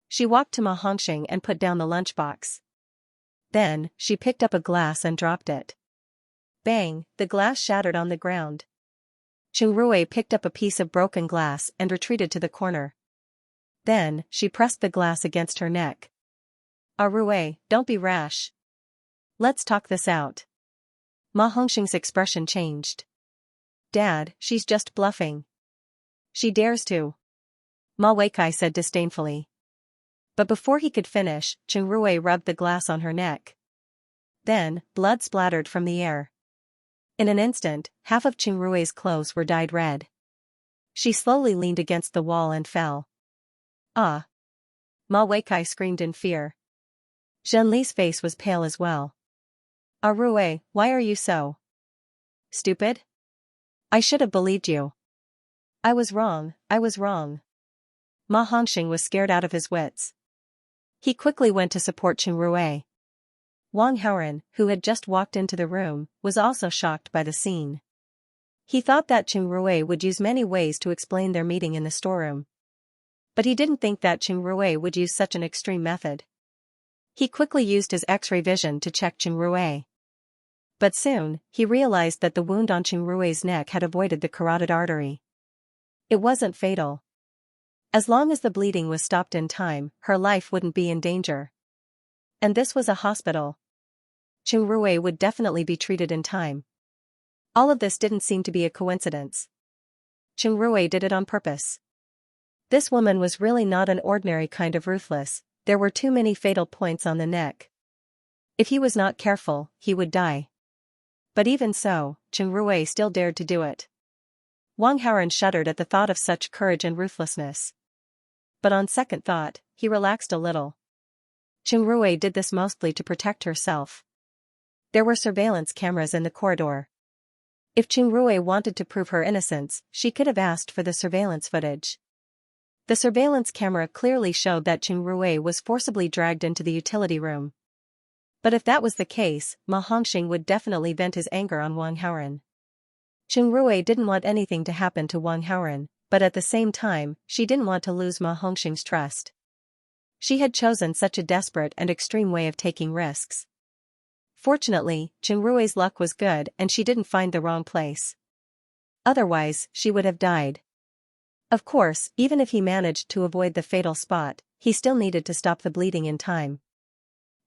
She walked to Ma Hongxing and put down the lunchbox. Then, she picked up a glass and dropped it. Bang, the glass shattered on the ground. Qingrui picked up a piece of broken glass and retreated to the corner. Then, she pressed the glass against her neck. Rui, don't be rash. Let's talk this out. Ma Hongxing's expression changed. Dad, she's just bluffing. She dares to. Ma Weikai said disdainfully. But before he could finish, Qingrui rubbed the glass on her neck. Then, blood splattered from the air. In an instant, half of Qingrui's clothes were dyed red. She slowly leaned against the wall and fell. Ah! Ma Weikai screamed in fear. Zhenli's face was pale as well. Ah Rui, why are you so stupid? I should have believed you. I was wrong, I was wrong. Ma Hongxing was scared out of his wits. He quickly went to support Qing Rui. Wang Haoren, who had just walked into the room, was also shocked by the scene. He thought that Qing Rui would use many ways to explain their meeting in the storeroom. But he didn't think that Qing Rui would use such an extreme method. He quickly used his X-ray vision to check Qing Rui. But soon, he realized that the wound on Qing Rui's neck had avoided the carotid artery. It wasn't fatal. As long as the bleeding was stopped in time, her life wouldn't be in danger. And this was a hospital. Qing Rui would definitely be treated in time. All of this didn't seem to be a coincidence. Qing Rui did it on purpose. This woman was really not an ordinary kind of ruthless. There were too many fatal points on the neck. If he was not careful, he would die. But even so, Qing Rui still dared to do it. Wang Haoren shuddered at the thought of such courage and ruthlessness. But on second thought, he relaxed a little. Qing Rui did this mostly to protect herself. There were surveillance cameras in the corridor. If Qing Rui wanted to prove her innocence, she could have asked for the surveillance footage. The surveillance camera clearly showed that Qing Rui was forcibly dragged into the utility room. But if that was the case, Ma Hongxing would definitely vent his anger on Wang Haoren. Qing Rui didn't want anything to happen to Wang Haoren, but at the same time, she didn't want to lose Ma Hongxing's trust. She had chosen such a desperate and extreme way of taking risks. Fortunately, Qing Rui's luck was good and she didn't find the wrong place. Otherwise, she would have died. Of course, even if he managed to avoid the fatal spot, he still needed to stop the bleeding in time.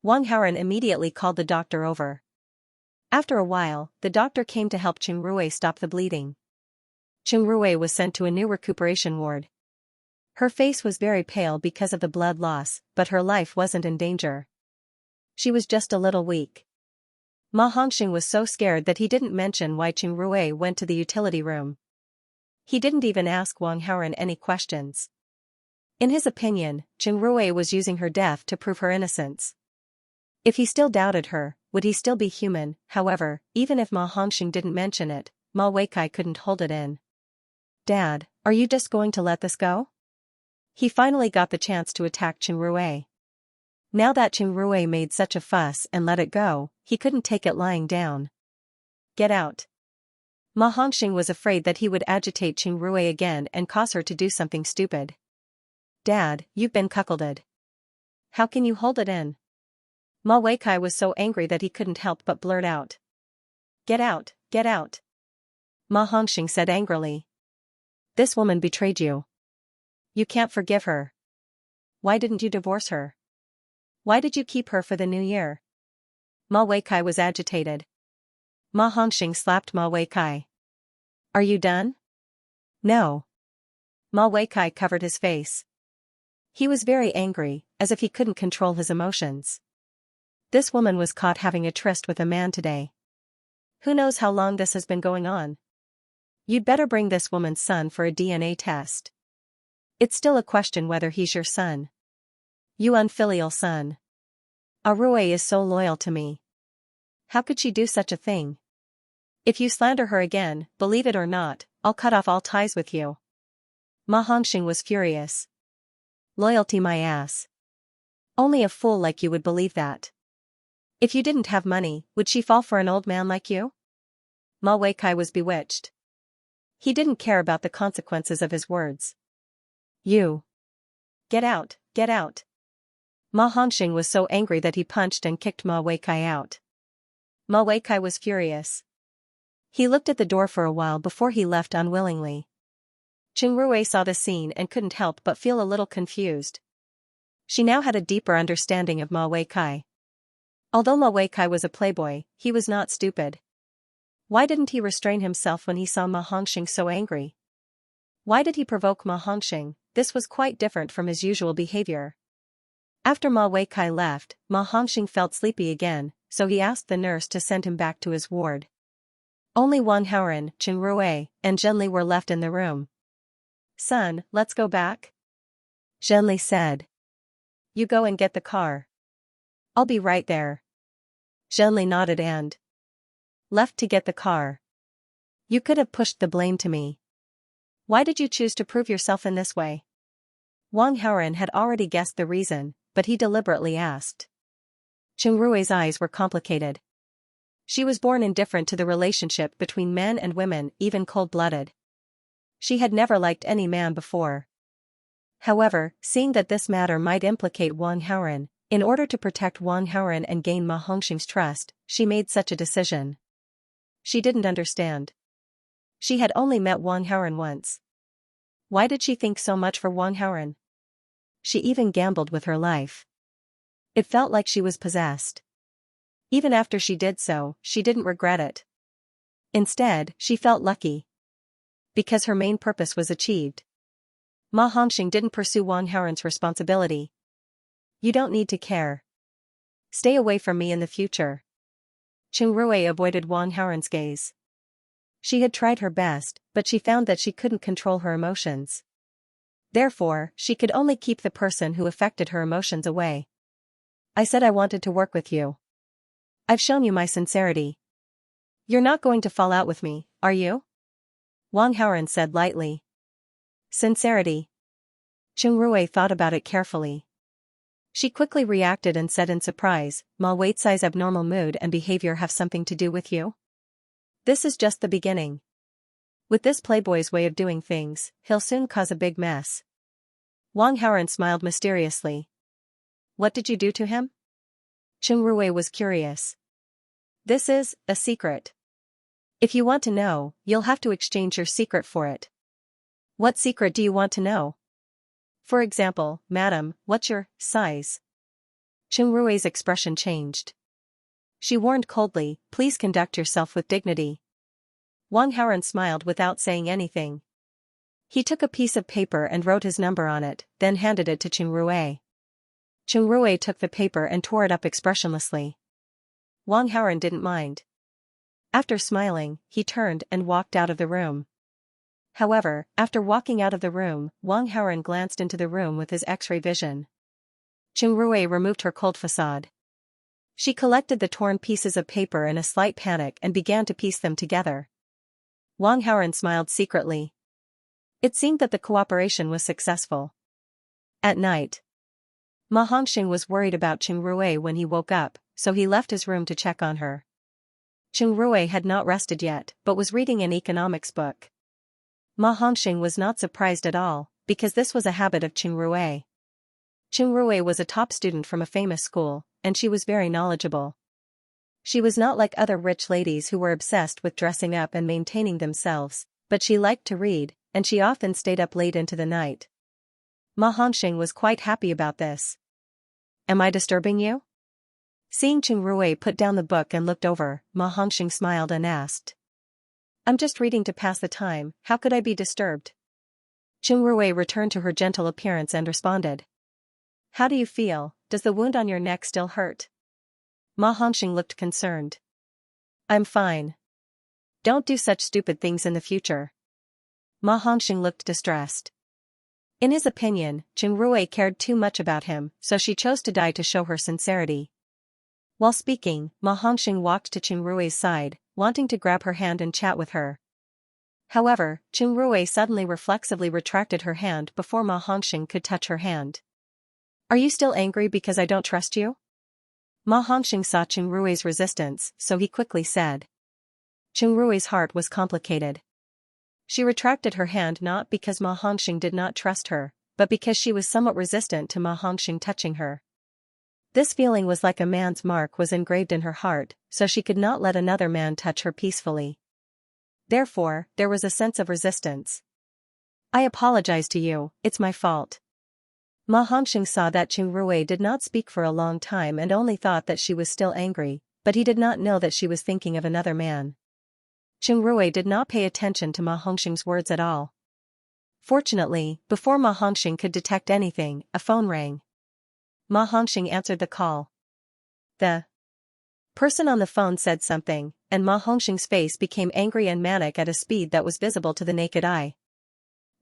Wang Haoren immediately called the doctor over. After a while, the doctor came to help Qing Rui stop the bleeding. Qing Rui was sent to a new recuperation ward. Her face was very pale because of the blood loss, but her life wasn't in danger. She was just a little weak. Ma Hongxing was so scared that he didn't mention why Qing Rui went to the utility room. He didn't even ask Wang Haoren any questions. In his opinion, Qing Rui was using her death to prove her innocence. If he still doubted her, would he still be human? However, even if Ma Hongxing didn't mention it, Ma Weikai couldn't hold it in. Dad, are you just going to let this go? He finally got the chance to attack Qing Rui. Now that Qing Rui made such a fuss and let it go, he couldn't take it lying down. Get out. Ma Hongxing was afraid that he would agitate Qing Rui again and cause her to do something stupid. Dad, you've been cuckolded. How can you hold it in? Ma Weikai was so angry that he couldn't help but blurt out. Get out, get out. Ma Hongxing said angrily. This woman betrayed you. You can't forgive her. Why didn't you divorce her? Why did you keep her for the new year? Ma Weikai was agitated. Ma Hongxing slapped Ma Weikai. Are you done? No. Ma Weikai covered his face. He was very angry, as if he couldn't control his emotions. This woman was caught having a tryst with a man today. Who knows how long this has been going on? You'd better bring this woman's son for a DNA test. It's still a question whether he's your son. You unfilial son. Arue is so loyal to me. How could she do such a thing? If you slander her again, believe it or not, I'll cut off all ties with you. Ma Hongxing was furious. Loyalty my ass. Only a fool like you would believe that. If you didn't have money, would she fall for an old man like you? Ma Weikai was bewitched. He didn't care about the consequences of his words. You. Get out, get out. Ma Hongxing was so angry that he punched and kicked Ma Weikai out. Ma Weikai was furious. He looked at the door for a while before he left unwillingly. Qing Rui saw the scene and couldn't help but feel a little confused. She now had a deeper understanding of Ma Weikai. Although Ma Weikai was a playboy, he was not stupid. Why didn't he restrain himself when he saw Ma Hongxing so angry? Why did he provoke Ma Hongxing? This was quite different from his usual behavior. After Ma Weikai left, Ma Hongxing felt sleepy again, so he asked the nurse to send him back to his ward. Only Wang Haoren, Qing Rui, and Zhenli were left in the room. Son, let's go back? Zhenli said. You go and get the car. I'll be right there. Zhenli nodded and left to get the car. You could have pushed the blame to me. Why did you choose to prove yourself in this way? Wang Haoren had already guessed the reason, but he deliberately asked. Chengrui's eyes were complicated. She was born indifferent to the relationship between men and women, even cold-blooded. She had never liked any man before. However, seeing that this matter might implicate Wang Haoren, in order to protect Wang Haoren and gain Ma Hongxing's trust, she made such a decision. She didn't understand. She had only met Wang Haoren once. Why did she think so much for Wang Haoren? She even gambled with her life. It felt like she was possessed. Even after she did so, she didn't regret it. Instead, she felt lucky. Because her main purpose was achieved. Ma Hongxing didn't pursue Wang Haoren's responsibility. You don't need to care. Stay away from me in the future. Chengrui avoided Wang Haoren's gaze. She had tried her best, but she found that she couldn't control her emotions. Therefore, she could only keep the person who affected her emotions away. I said I wanted to work with you. I've shown you my sincerity. You're not going to fall out with me, are you? Wang Haoren said lightly. Sincerity. Chengrui thought about it carefully. She quickly reacted and said in surprise, Ma Waitsai's abnormal mood and behavior have something to do with you? This is just the beginning. With this playboy's way of doing things, he'll soon cause a big mess. Wang Haoren smiled mysteriously. What did you do to him? Chengrui was curious. This is a secret. If you want to know, you'll have to exchange your secret for it. What secret do you want to know? For example, madam, what's your size? Chengrui's expression changed. She warned coldly, please conduct yourself with dignity. Wang Haoren smiled without saying anything. He took a piece of paper and wrote his number on it, then handed it to Chengrui. Chengrui took the paper and tore it up expressionlessly. Wang Haoren didn't mind. After smiling, he turned and walked out of the room. However, after walking out of the room, Wang Haoren glanced into the room with his X-ray vision. Chengrui removed her cold facade. She collected the torn pieces of paper in a slight panic and began to piece them together. Wang Haoren smiled secretly. It seemed that the cooperation was successful. At night, Ma Hongxing was worried about Chengrui when he woke up, so he left his room to check on her. Chengrui had not rested yet, but was reading an economics book. Ma Hongxing was not surprised at all, because this was a habit of Chengrui. Chengrui was a top student from a famous school, and she was very knowledgeable. She was not like other rich ladies who were obsessed with dressing up and maintaining themselves, but she liked to read, and she often stayed up late into the night. Ma Hongxing was quite happy about this. Am I disturbing you? Seeing Chengrui put down the book and looked over, Ma Hongxing smiled and asked. I'm just reading to pass the time, how could I be disturbed? Chengrui returned to her gentle appearance and responded. How do you feel, does the wound on your neck still hurt? Ma Hongxing looked concerned. I'm fine. Don't do such stupid things in the future. Ma Hongxing looked distressed. In his opinion, Chengrui cared too much about him, so she chose to die to show her sincerity. While speaking, Ma Hongxing walked to Chengrui's side, wanting to grab her hand and chat with her. However, Chengrui suddenly reflexively retracted her hand before Ma Hongxing could touch her hand. Are you still angry because I don't trust you? Ma Hongxing saw Chengrui's resistance, so he quickly said. Chengrui's heart was complicated. She retracted her hand not because Ma Hongxing did not trust her, but because she was somewhat resistant to Ma Hongxing touching her. This feeling was like a man's mark was engraved in her heart, so she could not let another man touch her peacefully. Therefore, there was a sense of resistance. I apologize to you, it's my fault. Ma Hongxing saw that Chengrui did not speak for a long time and only thought that she was still angry, but he did not know that she was thinking of another man. Chengrui did not pay attention to Ma Hongxing's words at all. Fortunately, before Ma Hongxing could detect anything, a phone rang. Ma Hongxing answered the call. The person on the phone said something, and Ma Hongxing's face became angry and manic at a speed that was visible to the naked eye.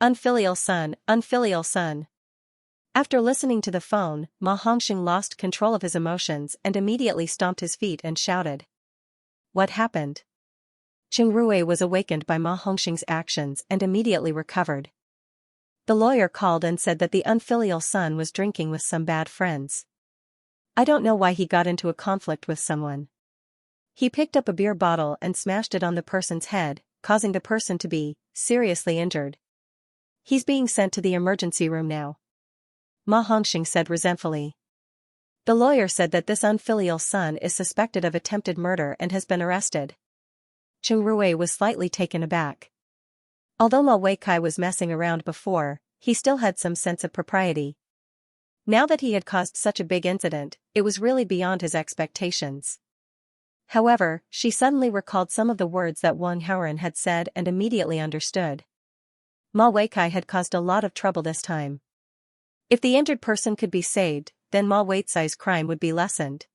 Unfilial son, unfilial son. After listening to the phone, Ma Hongxing lost control of his emotions and immediately stomped his feet and shouted. What happened? Qing Ruwei was awakened by Ma Hongxing's actions and immediately recovered. The lawyer called and said that the unfilial son was drinking with some bad friends. I don't know why he got into a conflict with someone. He picked up a beer bottle and smashed it on the person's head, causing the person to be seriously injured. He's being sent to the emergency room now, Ma Hongxing said resentfully. The lawyer said that this unfilial son is suspected of attempted murder and has been arrested. Qing Ruwei was slightly taken aback. Although Ma Weikai was messing around before, he still had some sense of propriety. Now that he had caused such a big incident, it was really beyond his expectations. However, she suddenly recalled some of the words that Wang Haoren had said and immediately understood. Ma Weikai had caused a lot of trouble this time. If the injured person could be saved, then Ma Weicai's crime would be lessened.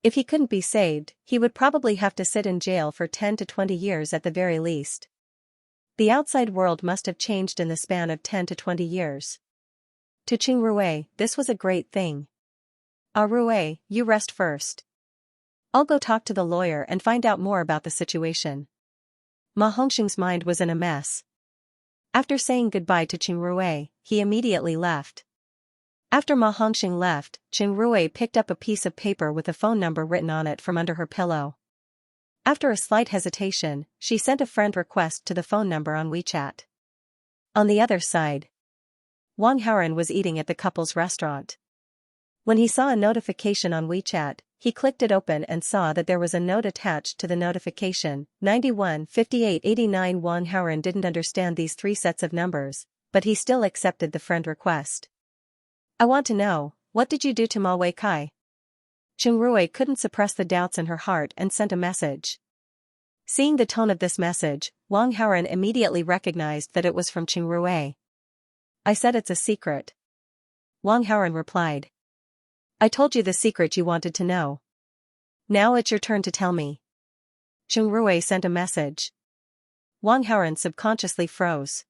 If he couldn't be saved, he would probably have to sit in jail for 10 to 20 years at the very least. The outside world must have changed in the span of 10 to 20 years. To Qing Ruwei, this was a great thing. Ah Ruwei, you rest first. I'll go talk to the lawyer and find out more about the situation. Ma Hongxing's mind was in a mess. After saying goodbye to Qing Ruwei, he immediately left. After Ma Hongxing left, Qing Ruwei picked up a piece of paper with a phone number written on it from under her pillow. After a slight hesitation, she sent a friend request to the phone number on WeChat. On the other side, Wang Haoren was eating at the couple's restaurant. When he saw a notification on WeChat, he clicked it open and saw that there was a note attached to the notification, 91 58 89. Wang Haoren didn't understand these three sets of numbers, but he still accepted the friend request. I want to know, what did you do to Ma Weikai? Qing Ruwei couldn't suppress the doubts in her heart and sent a message. Seeing the tone of this message, Wang Haoren immediately recognized that it was from Qing Ruwei. I said it's a secret. Wang Haoren replied. I told you the secret you wanted to know. Now it's your turn to tell me. Qing Ruwei sent a message. Wang Haoren subconsciously froze.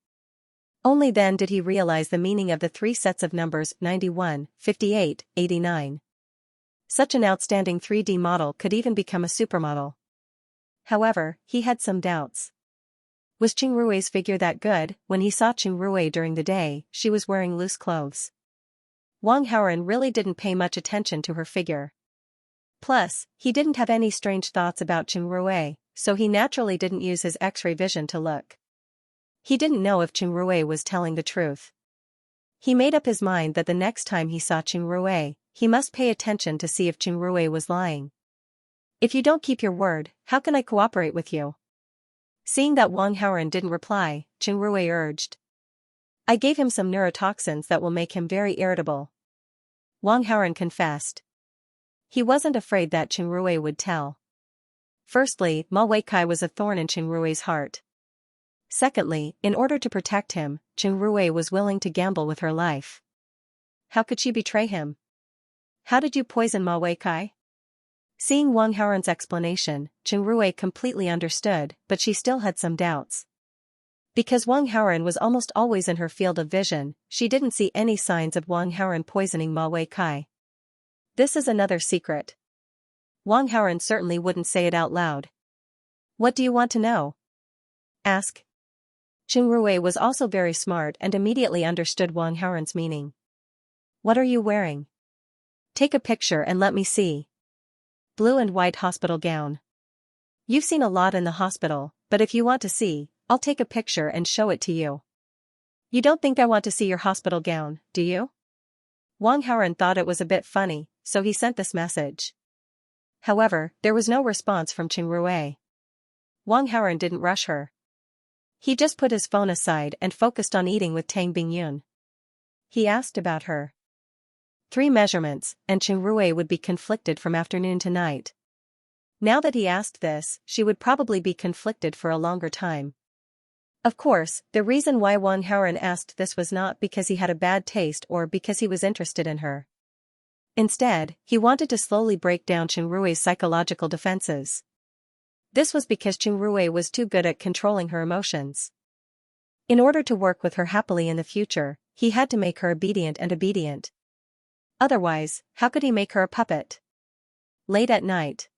Only then did he realize the meaning of the three sets of numbers 91, 58, 89. Such an outstanding 3D model could even become a supermodel. However, he had some doubts. Was Qing Ruwei's figure that good? When he saw Qing Ruwei during the day, she was wearing loose clothes. Wang Haoren really didn't pay much attention to her figure. Plus, he didn't have any strange thoughts about Qing Ruwei, so he naturally didn't use his X-ray vision to look. He didn't know if Qing Ruwei was telling the truth. He made up his mind that the next time he saw Qing Ruwei, he must pay attention to see if Qing Ruwei was lying. If you don't keep your word, how can I cooperate with you? Seeing that Wang Haoren didn't reply, Qing Ruwei urged. I gave him some neurotoxins that will make him very irritable. Wang Haoren confessed. He wasn't afraid that Qing Ruwei would tell. Firstly, Ma Weikai was a thorn in Qing Ruwei's heart. Secondly, in order to protect him, Qing Ruwei was willing to gamble with her life. How could she betray him? How did you poison Ma Weikai? Seeing Wang Haoren's explanation, Qing Ruwei completely understood, but she still had some doubts. Because Wang Haoren was almost always in her field of vision, she didn't see any signs of Wang Haoren poisoning Ma Weikai. This is another secret. Wang Haoren certainly wouldn't say it out loud. What do you want to know? Ask. Qing Ruwei was also very smart and immediately understood Wang Haoren's meaning. What are you wearing? Take a picture and let me see. Blue and white hospital gown. You've seen a lot in the hospital, but if you want to see, I'll take a picture and show it to you. You don't think I want to see your hospital gown, do you? Wang Haoren thought it was a bit funny, so he sent this message. However, there was no response from Qing Ruwei. Wang Haoren didn't rush her. He just put his phone aside and focused on eating with Tang Bingyun. He asked about her 3 measurements, and Qing Ruwei would be conflicted from afternoon to night. Now that he asked this, she would probably be conflicted for a longer time. Of course, the reason why Wang Haoren asked this was not because he had a bad taste or because he was interested in her. Instead, he wanted to slowly break down Qing Ruwei's psychological defenses. This was because Qing Ruwei was too good at controlling her emotions. In order to work with her happily in the future, he had to make her obedient. Otherwise, how could he make her a puppet? Late at night,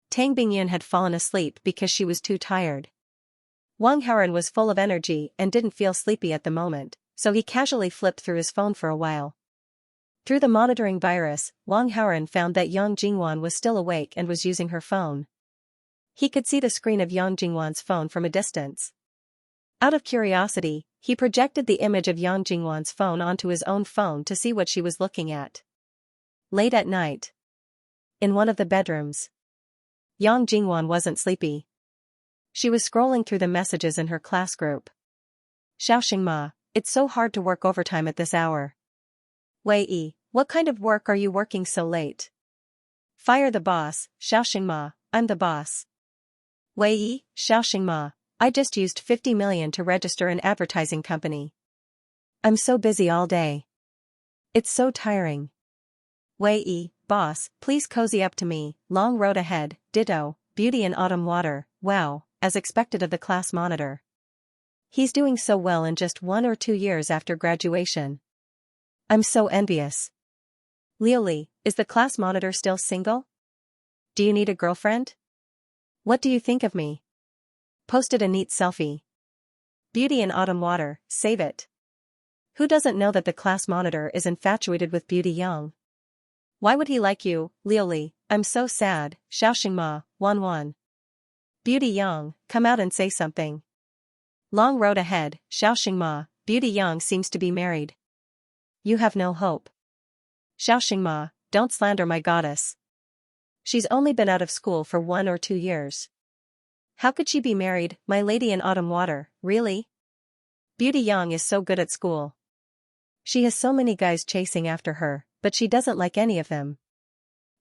Tang Bingyun had fallen asleep because she was too tired. Wang Haoren was full of energy and didn't feel sleepy at the moment, so he casually flipped through his phone for a while. Through the monitoring virus, Wang Haoren found that Yang Jingwan was still awake and was using her phone. He could see the screen of Yang Jingwan's phone from a distance. Out of curiosity, he projected the image of Yang Jingwan's phone onto his own phone to see what she was looking at. Late at night, in one of the bedrooms, Yang Jingwan wasn't sleepy. She was scrolling through the messages in her class group. Xiaoxingma, it's so hard to work overtime at this hour. Wei Yi, what kind of work are you working so late? Fire the boss, Xiaoxingma, I'm the boss. Wei Yi, Xiaoxingma, I just used 50 million to register an advertising company. I'm so busy all day. It's so tiring. Wei Yi, boss, please cozy up to me, long road ahead, ditto, beauty in autumn water, wow, as expected of the class monitor. He's doing so well in just 1 or 2 years after graduation. I'm so envious. Liuli, is the class monitor still single? Do you need a girlfriend? What do you think of me? Posted a neat selfie. Beauty in autumn water, save it. Who doesn't know that the class monitor is infatuated with Beauty Yang? Why would he like you, Liuli? I'm so sad, Xiaoxingma, Wan. Beauty Yang, come out and say something. Long road ahead, Xiaoxingma, Beauty Yang seems to be married. You have no hope. Xiaoxingma, don't slander my goddess. She's only been out of school for 1 or 2 years. How could she be married, my lady in autumn water, really? Beauty Yang is so good at school. She has so many guys chasing after her, but she doesn't like any of them.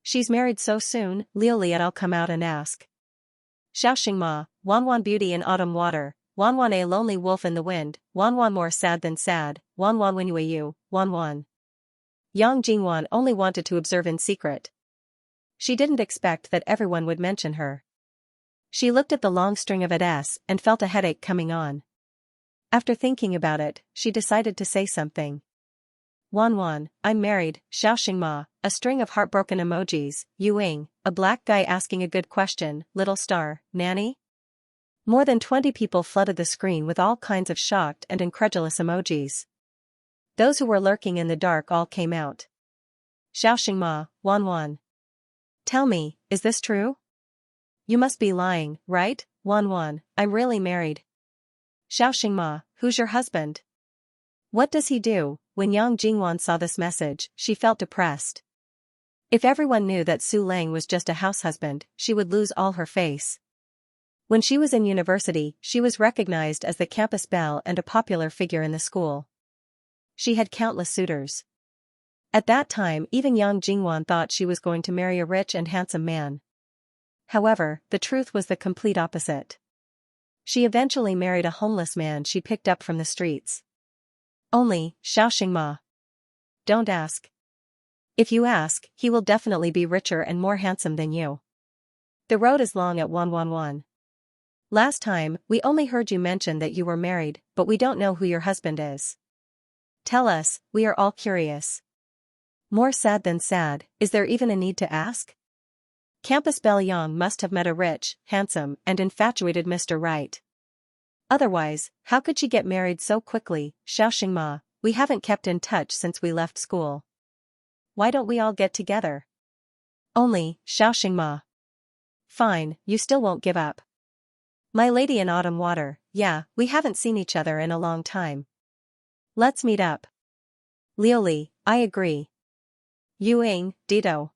She's married so soon, Liuli, I'll come out and ask. Xiaoxingma, Wan beauty in autumn water, Wan a lonely wolf in the wind, Wan more sad than sad, Wan Winyuayu, Wan. Yang Jingwan only wanted to observe in secret. She didn't expect that everyone would mention her. She looked at the long string of ads and felt a headache coming on. After thinking about it, she decided to say something. Wan, I'm married, Xiaoxingma, a string of heartbroken emojis, Yuing, a black guy asking a good question, little star, nanny? More than 20 people flooded the screen with all kinds of shocked and incredulous emojis. Those who were lurking in the dark all came out. Xiaoxingma, Wan. Tell me, is this true? You must be lying, right, Wan, I'm really married. Xiaoxingma, who's your husband? What does he do? When Yang Jingwan saw this message, she felt depressed. If everyone knew that Su Lang was just a house husband, she would lose all her face. When she was in university, she was recognized as the campus belle and a popular figure in the school. She had countless suitors. At that time, even Yang Jingwan thought she was going to marry a rich and handsome man. However, the truth was the complete opposite. She eventually married a homeless man she picked up from the streets. Only, Xiaoxingma. Don't ask. If you ask, he will definitely be richer and more handsome than you. The road is long at Wan. Last time, we only heard you mention that you were married, but we don't know who your husband is. Tell us, we are all curious. More sad than sad, is there even a need to ask? Campus belle Yang must have met a rich, handsome, and infatuated Mr. Right. Otherwise, how could she get married so quickly? Xiaoxingma, we haven't kept in touch since we left school. Why don't we all get together? Only, Xiaoxingma. Fine, you still won't give up. My lady in autumn water, yeah, we haven't seen each other in a long time. Let's meet up. Liuli, I agree. Yuing, ditto.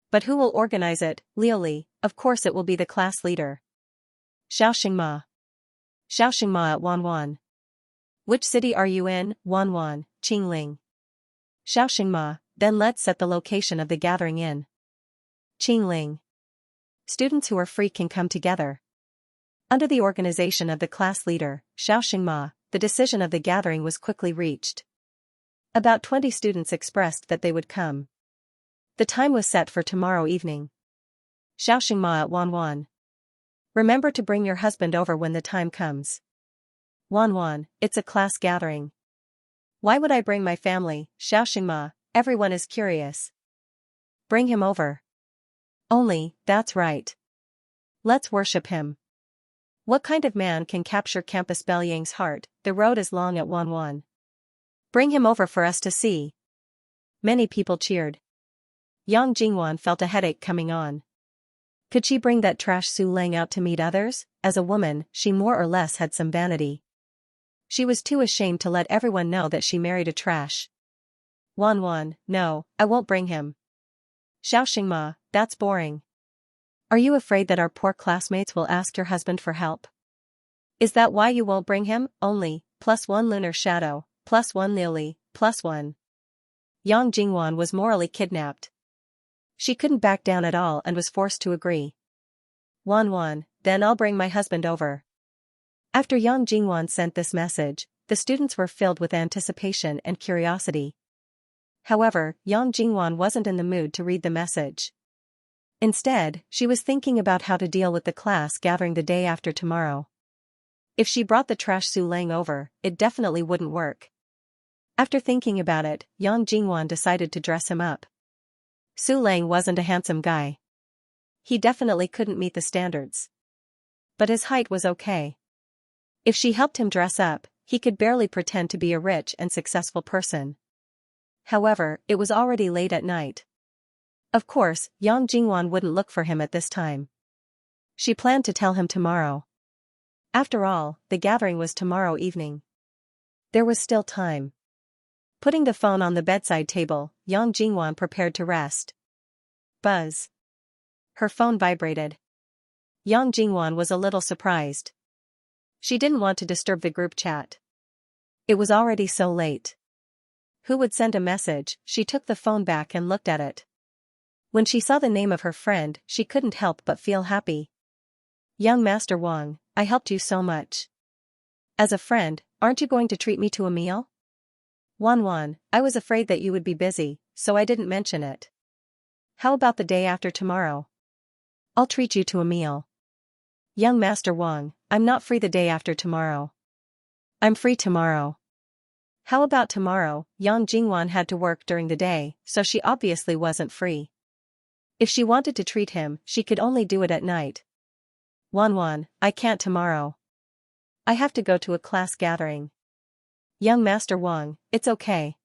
But who will organize it? Liuli, of course it will be the class leader. Xiaoxingma at Wan. Which city are you in? Wan, Qingling. Xiaoxingma, then let's set the location of the gathering in Qingling. Students who are free can come together. Under the organization of the class leader, Xiaoxingma, the decision of the gathering was quickly reached. About 20 students expressed that they would come. The time was set for tomorrow evening. Xiaoxingma at Wan. Remember to bring your husband over when the time comes. Wanwan, it's a class gathering. Why would I bring my family, Xianxia? Everyone is curious. Bring him over. Only, that's right. Let's worship him. What kind of man can capture Campus Belyang's heart? The road is long at Wanwan. Bring him over for us to see. Many people cheered. Yang Jingwan felt a headache coming on. Could she bring that trash Su Lang out to meet others? As a woman, she more or less had some vanity. She was too ashamed to let everyone know that she married a trash. Wanwan, no, I won't bring him. Xiaoxingma, that's boring. Are you afraid that our poor classmates will ask your husband for help? Is that why you won't bring him? Only, +1 lunar shadow, +1 lily, +1. Yang Jingwan was morally kidnapped. She couldn't back down at all and was forced to agree. Wanwan, then I'll bring my husband over. After Yang Jingwan sent this message, the students were filled with anticipation and curiosity. However, Yang Jingwan wasn't in the mood to read the message. Instead, she was thinking about how to deal with the class gathering the day after tomorrow. If she brought the trash Su Lang over, it definitely wouldn't work. After thinking about it, Yang Jingwan decided to dress him up. Su Lang wasn't a handsome guy. He definitely couldn't meet the standards. But his height was okay. If she helped him dress up, he could barely pretend to be a rich and successful person. However, it was already late at night. Of course, Yang Jingwan wouldn't look for him at this time. She planned to tell him tomorrow. After all, the gathering was tomorrow evening. There was still time. Putting the phone on the bedside table, Yang Jingwan prepared to rest. Buzz. Her phone vibrated. Yang Jingwan was a little surprised. She didn't want to disturb the group chat. It was already so late. Who would send a message? She took the phone back and looked at it. When she saw the name of her friend, she couldn't help but feel happy. Young Master Wang, I helped you so much. As a friend, aren't you going to treat me to a meal? Wanwan, I was afraid that you would be busy, so I didn't mention it. How about the day after tomorrow? I'll treat you to a meal. Young Master Wang, I'm not free the day after tomorrow. I'm free tomorrow. How about tomorrow? Yang Jingwan had to work during the day, so she obviously wasn't free. If she wanted to treat him, she could only do it at night. Wanwan, I can't tomorrow. I have to go to a class gathering. Young Master Wang, it's okay.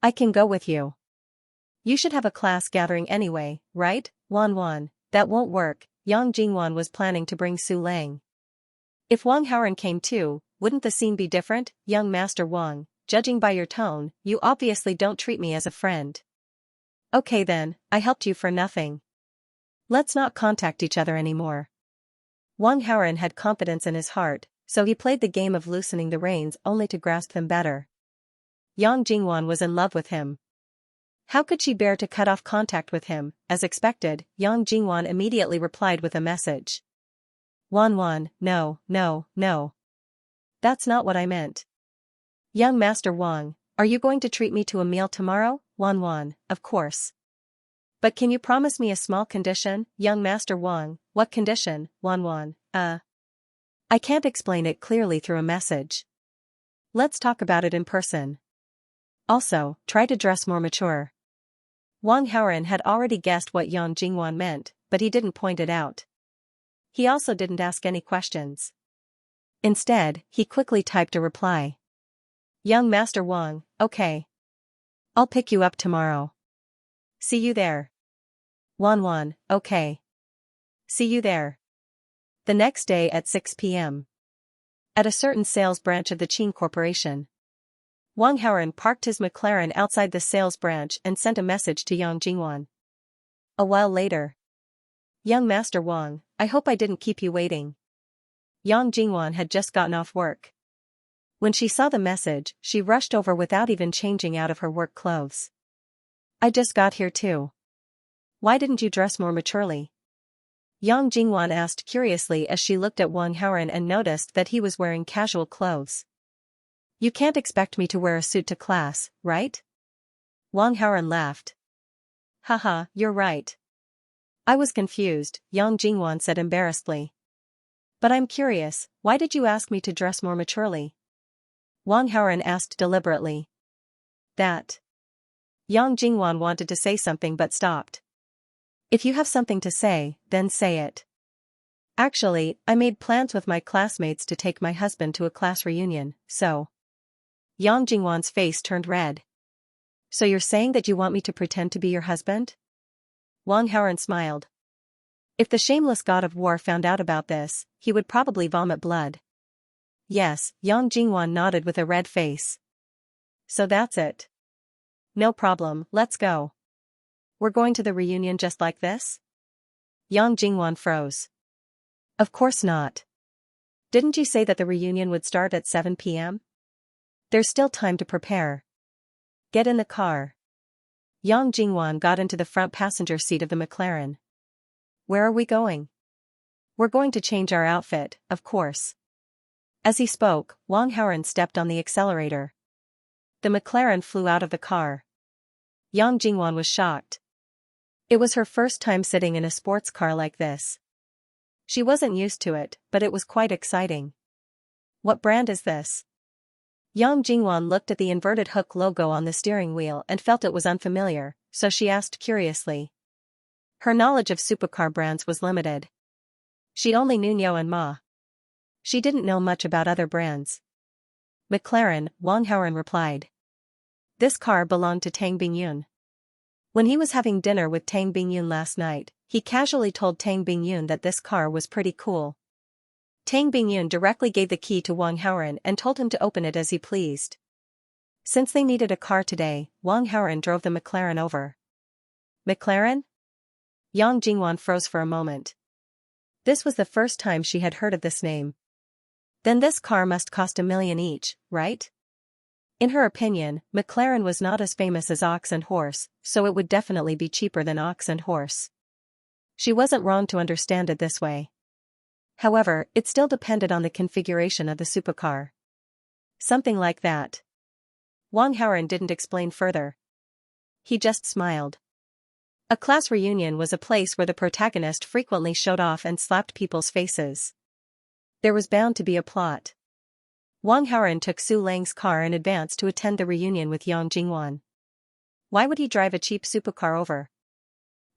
I can go with you. You should have a class gathering anyway, right? Wanwan, that won't work. Yang Jingwan was planning to bring Su Lang. If Wang Haoran came too, wouldn't the scene be different? Young Master Wang, judging by your tone, you obviously don't treat me as a friend. Okay then, I helped you for nothing. Let's not contact each other anymore. Wang Haoran had confidence in his heart, so he played the game of loosening the reins only to grasp them better. Yang Jingwan was in love with him. How could she bear to cut off contact with him? As expected, Yang Jingwan immediately replied with a message. Wanwan, no, no, no. That's not what I meant. Young Master Wang, are you going to treat me to a meal tomorrow? Wanwan, of course. But can you promise me a small condition? Young Master Wang, what condition? Wanwan, I can't explain it clearly through a message. Let's talk about it in person. Also, try to dress more mature. Wang Haoran had already guessed what Yang Jingwan meant, but he didn't point it out. He also didn't ask any questions. Instead, he quickly typed a reply. Young Master Wang, okay. I'll pick you up tomorrow. See you there. Wanwan, okay. See you there. The next day at 6 p.m. At a certain sales branch of the Qin Corporation. Wang Haoran parked his McLaren outside the sales branch and sent a message to Yang Jingwan. A while later. Young Master Wang, I hope I didn't keep you waiting. Yang Jingwan had just gotten off work. When she saw the message, she rushed over without even changing out of her work clothes. I just got here too. Why didn't you dress more maturely? Yang Jingwan asked curiously as she looked at Wang Haoran and noticed that he was wearing casual clothes. You can't expect me to wear a suit to class, right? Wang Haoran laughed. Haha, you're right. I was confused, Yang Jingwan said embarrassedly. But I'm curious, why did you ask me to dress more maturely? Wang Haoren asked deliberately. That. Yang Jingwan wanted to say something but stopped. If you have something to say, then say it. Actually, I made plans with my classmates to take my husband to a class reunion, so. Yang Jingwan's face turned red. So you're saying that you want me to pretend to be your husband? Wang Haoren smiled. If the shameless god of war found out about this, he would probably vomit blood. Yes, Yang Jingwan nodded with a red face. So that's it. No problem, let's go. We're going to the reunion just like this? Yang Jingwan froze. Of course not. Didn't you say that the reunion would start at 7 p.m.? There's still time to prepare. Get in the car. Yang Jingwan got into the front passenger seat of the McLaren. Where are we going? We're going to change our outfit, of course. As he spoke, Wang Haoren stepped on the accelerator. The McLaren flew out of the car. Yang Jingwan was shocked. It was her first time sitting in a sports car like this. She wasn't used to it, but it was quite exciting. What brand is this? Yang Jingwan looked at the inverted hook logo on the steering wheel and felt it was unfamiliar, so she asked curiously. Her knowledge of supercar brands was limited. She only knew Nio and Ma. She didn't know much about other brands. McLaren, Wang Haoren replied. This car belonged to Tang Bingyun. When he was having dinner with Tang Bingyun last night, he casually told Tang Bingyun that this car was pretty cool. Tang Bingyun directly gave the key to Wang Haoren and told him to open it as he pleased. Since they needed a car today, Wang Haoren drove the McLaren over. McLaren? Yang Jingwan froze for a moment. This was the first time she had heard of this name. Then this car must cost $1 million each, right? In her opinion, McLaren was not as famous as Ox and Horse, so it would definitely be cheaper than Ox and Horse. She wasn't wrong to understand it this way. However, it still depended on the configuration of the supercar. Something like that. Wang Haoren didn't explain further. He just smiled. A class reunion was a place where the protagonist frequently showed off and slapped people's faces. There was bound to be a plot. Wang Haoren took Su Lang's car in advance to attend the reunion with Yang Jingwan. Why would he drive a cheap supercar over?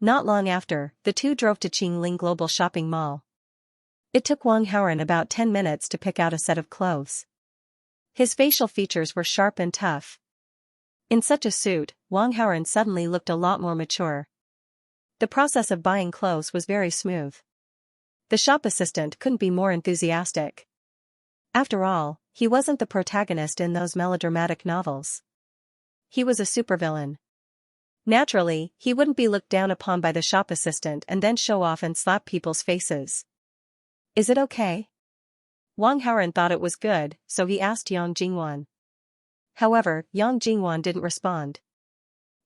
Not long after, the two drove to Qingling Global Shopping Mall. It took Wang Haoren about 10 minutes to pick out a set of clothes. His facial features were sharp and tough. In such a suit, Wang Haoren suddenly looked a lot more mature. The process of buying clothes was very smooth. The shop assistant couldn't be more enthusiastic. After all, he wasn't the protagonist in those melodramatic novels. He was a supervillain. Naturally, he wouldn't be looked down upon by the shop assistant and then show off and slap people's faces. Is it okay? Wang Haoren thought it was good, so he asked Yang Jingwan. However, Yang Jingwan didn't respond.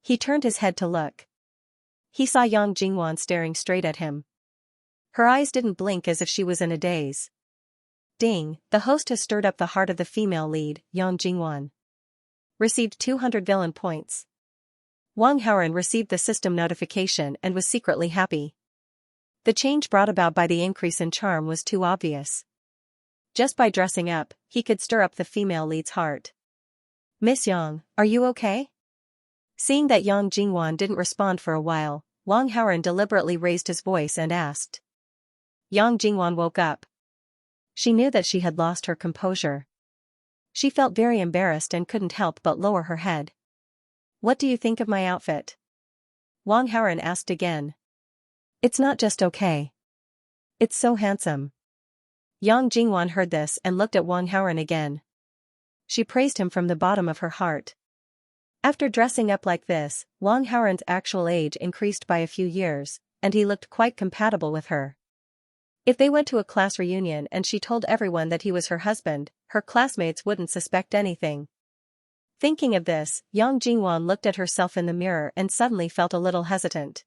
He turned his head to look. He saw Yang Jingwan staring straight at him. Her eyes didn't blink as if she was in a daze. Ding, the host has stirred up the heart of the female lead, Yang Jingwan. Received 200 villain points. Wang Haoren received the system notification and was secretly happy. The change brought about by the increase in charm was too obvious. Just by dressing up, he could stir up the female lead's heart. Miss Yang, are you okay? Seeing that Yang Jingwan didn't respond for a while, Wang Haoren deliberately raised his voice and asked. Yang Jingwan woke up. She knew that she had lost her composure. She felt very embarrassed and couldn't help but lower her head. What do you think of my outfit? Wang Haoren asked again. It's not just okay. It's so handsome. Yang Jingwan heard this and looked at Wang Haoren again. She praised him from the bottom of her heart. After dressing up like this, Wang Haoren's actual age increased by a few years, and he looked quite compatible with her. If they went to a class reunion and she told everyone that he was her husband, her classmates wouldn't suspect anything. Thinking of this, Yang Jingwan looked at herself in the mirror and suddenly felt a little hesitant.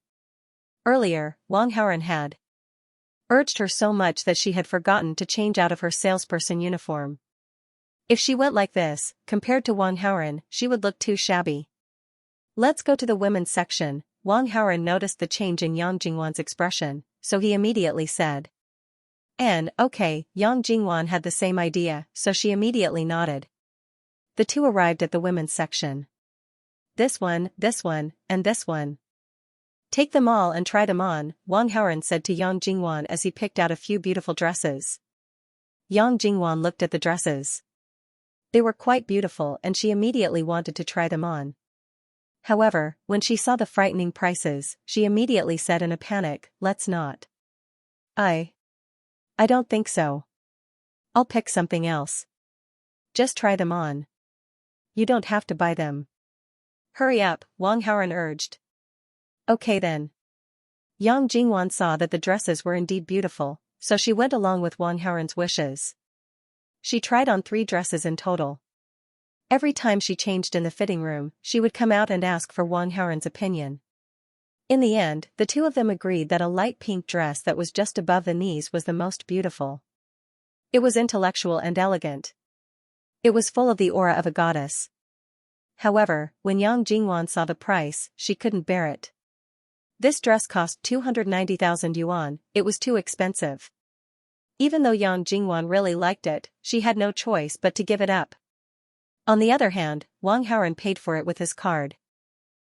Earlier, Wang Haoren had urged her so much that she had forgotten to change out of her salesperson uniform. If she went like this, compared to Wang Haoren, she would look too shabby. Let's go to the women's section. Wang Haoren noticed the change in Yang Jingwan's expression, so he immediately said. Okay, Yang Jingwan had the same idea, so she immediately nodded. The two arrived at the women's section. This one, and this one. Take them all and try them on, Wang Haoran said to Yang Jingwan as he picked out a few beautiful dresses. Yang Jingwan looked at the dresses. They were quite beautiful and she immediately wanted to try them on. However, when she saw the frightening prices, she immediately said in a panic, "Let's not. I don't think so. I'll pick something else. Just try them on. You don't have to buy them." "Hurry up," Wang Haoran urged. "Okay then." Yang Jingwan saw that the dresses were indeed beautiful, so she went along with Wang Haoran's wishes. She tried on 3 dresses in total. Every time she changed in the fitting room, she would come out and ask for Wang Haoran's opinion. In the end, the two of them agreed that a light pink dress that was just above the knees was the most beautiful. It was intellectual and elegant. It was full of the aura of a goddess. However, when Yang Jingwan saw the price, she couldn't bear it. This dress cost 290,000 yuan, it was too expensive. Even though Yang Jingwan really liked it, she had no choice but to give it up. On the other hand, Wang Haoran paid for it with his card.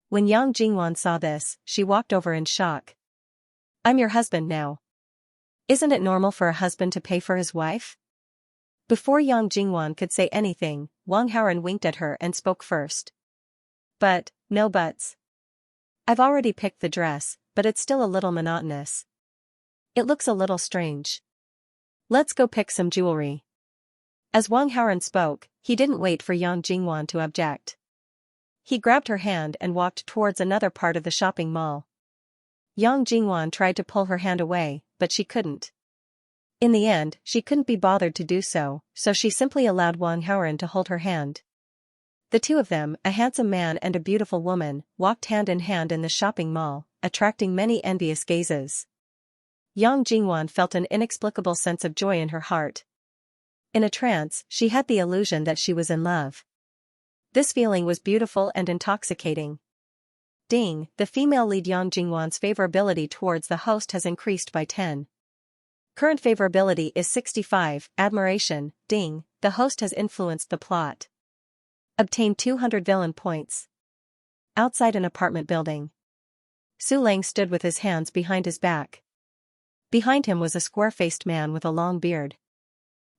When Yang Jingwan saw this, she walked over in shock. "I'm your husband now. Isn't it normal for a husband to pay for his wife?" Before Yang Jingwan could say anything, Wang Haoran winked at her and spoke first. "But, no buts. I've already picked the dress, but it's still a little monotonous. It looks a little strange. Let's go pick some jewelry." As Wang Haoran spoke, he didn't wait for Yang Jingwan to object. He grabbed her hand and walked towards another part of the shopping mall. Yang Jingwan tried to pull her hand away, but she couldn't. In the end, she couldn't be bothered to do so, so she simply allowed Wang Haoran to hold her hand. The two of them, a handsome man and a beautiful woman, walked hand in hand in the shopping mall, attracting many envious gazes. Yang Jingwan felt an inexplicable sense of joy in her heart. In a trance, she had the illusion that she was in love. This feeling was beautiful and intoxicating. Ding, the female lead Yang Jingwan's favorability towards the host has increased by 10. Current favorability is 65, admiration, ding, the host has influenced the plot. Obtain 200 villain points. Outside an apartment building. Su Lang stood with his hands behind his back. Behind him was a square-faced man with a long beard.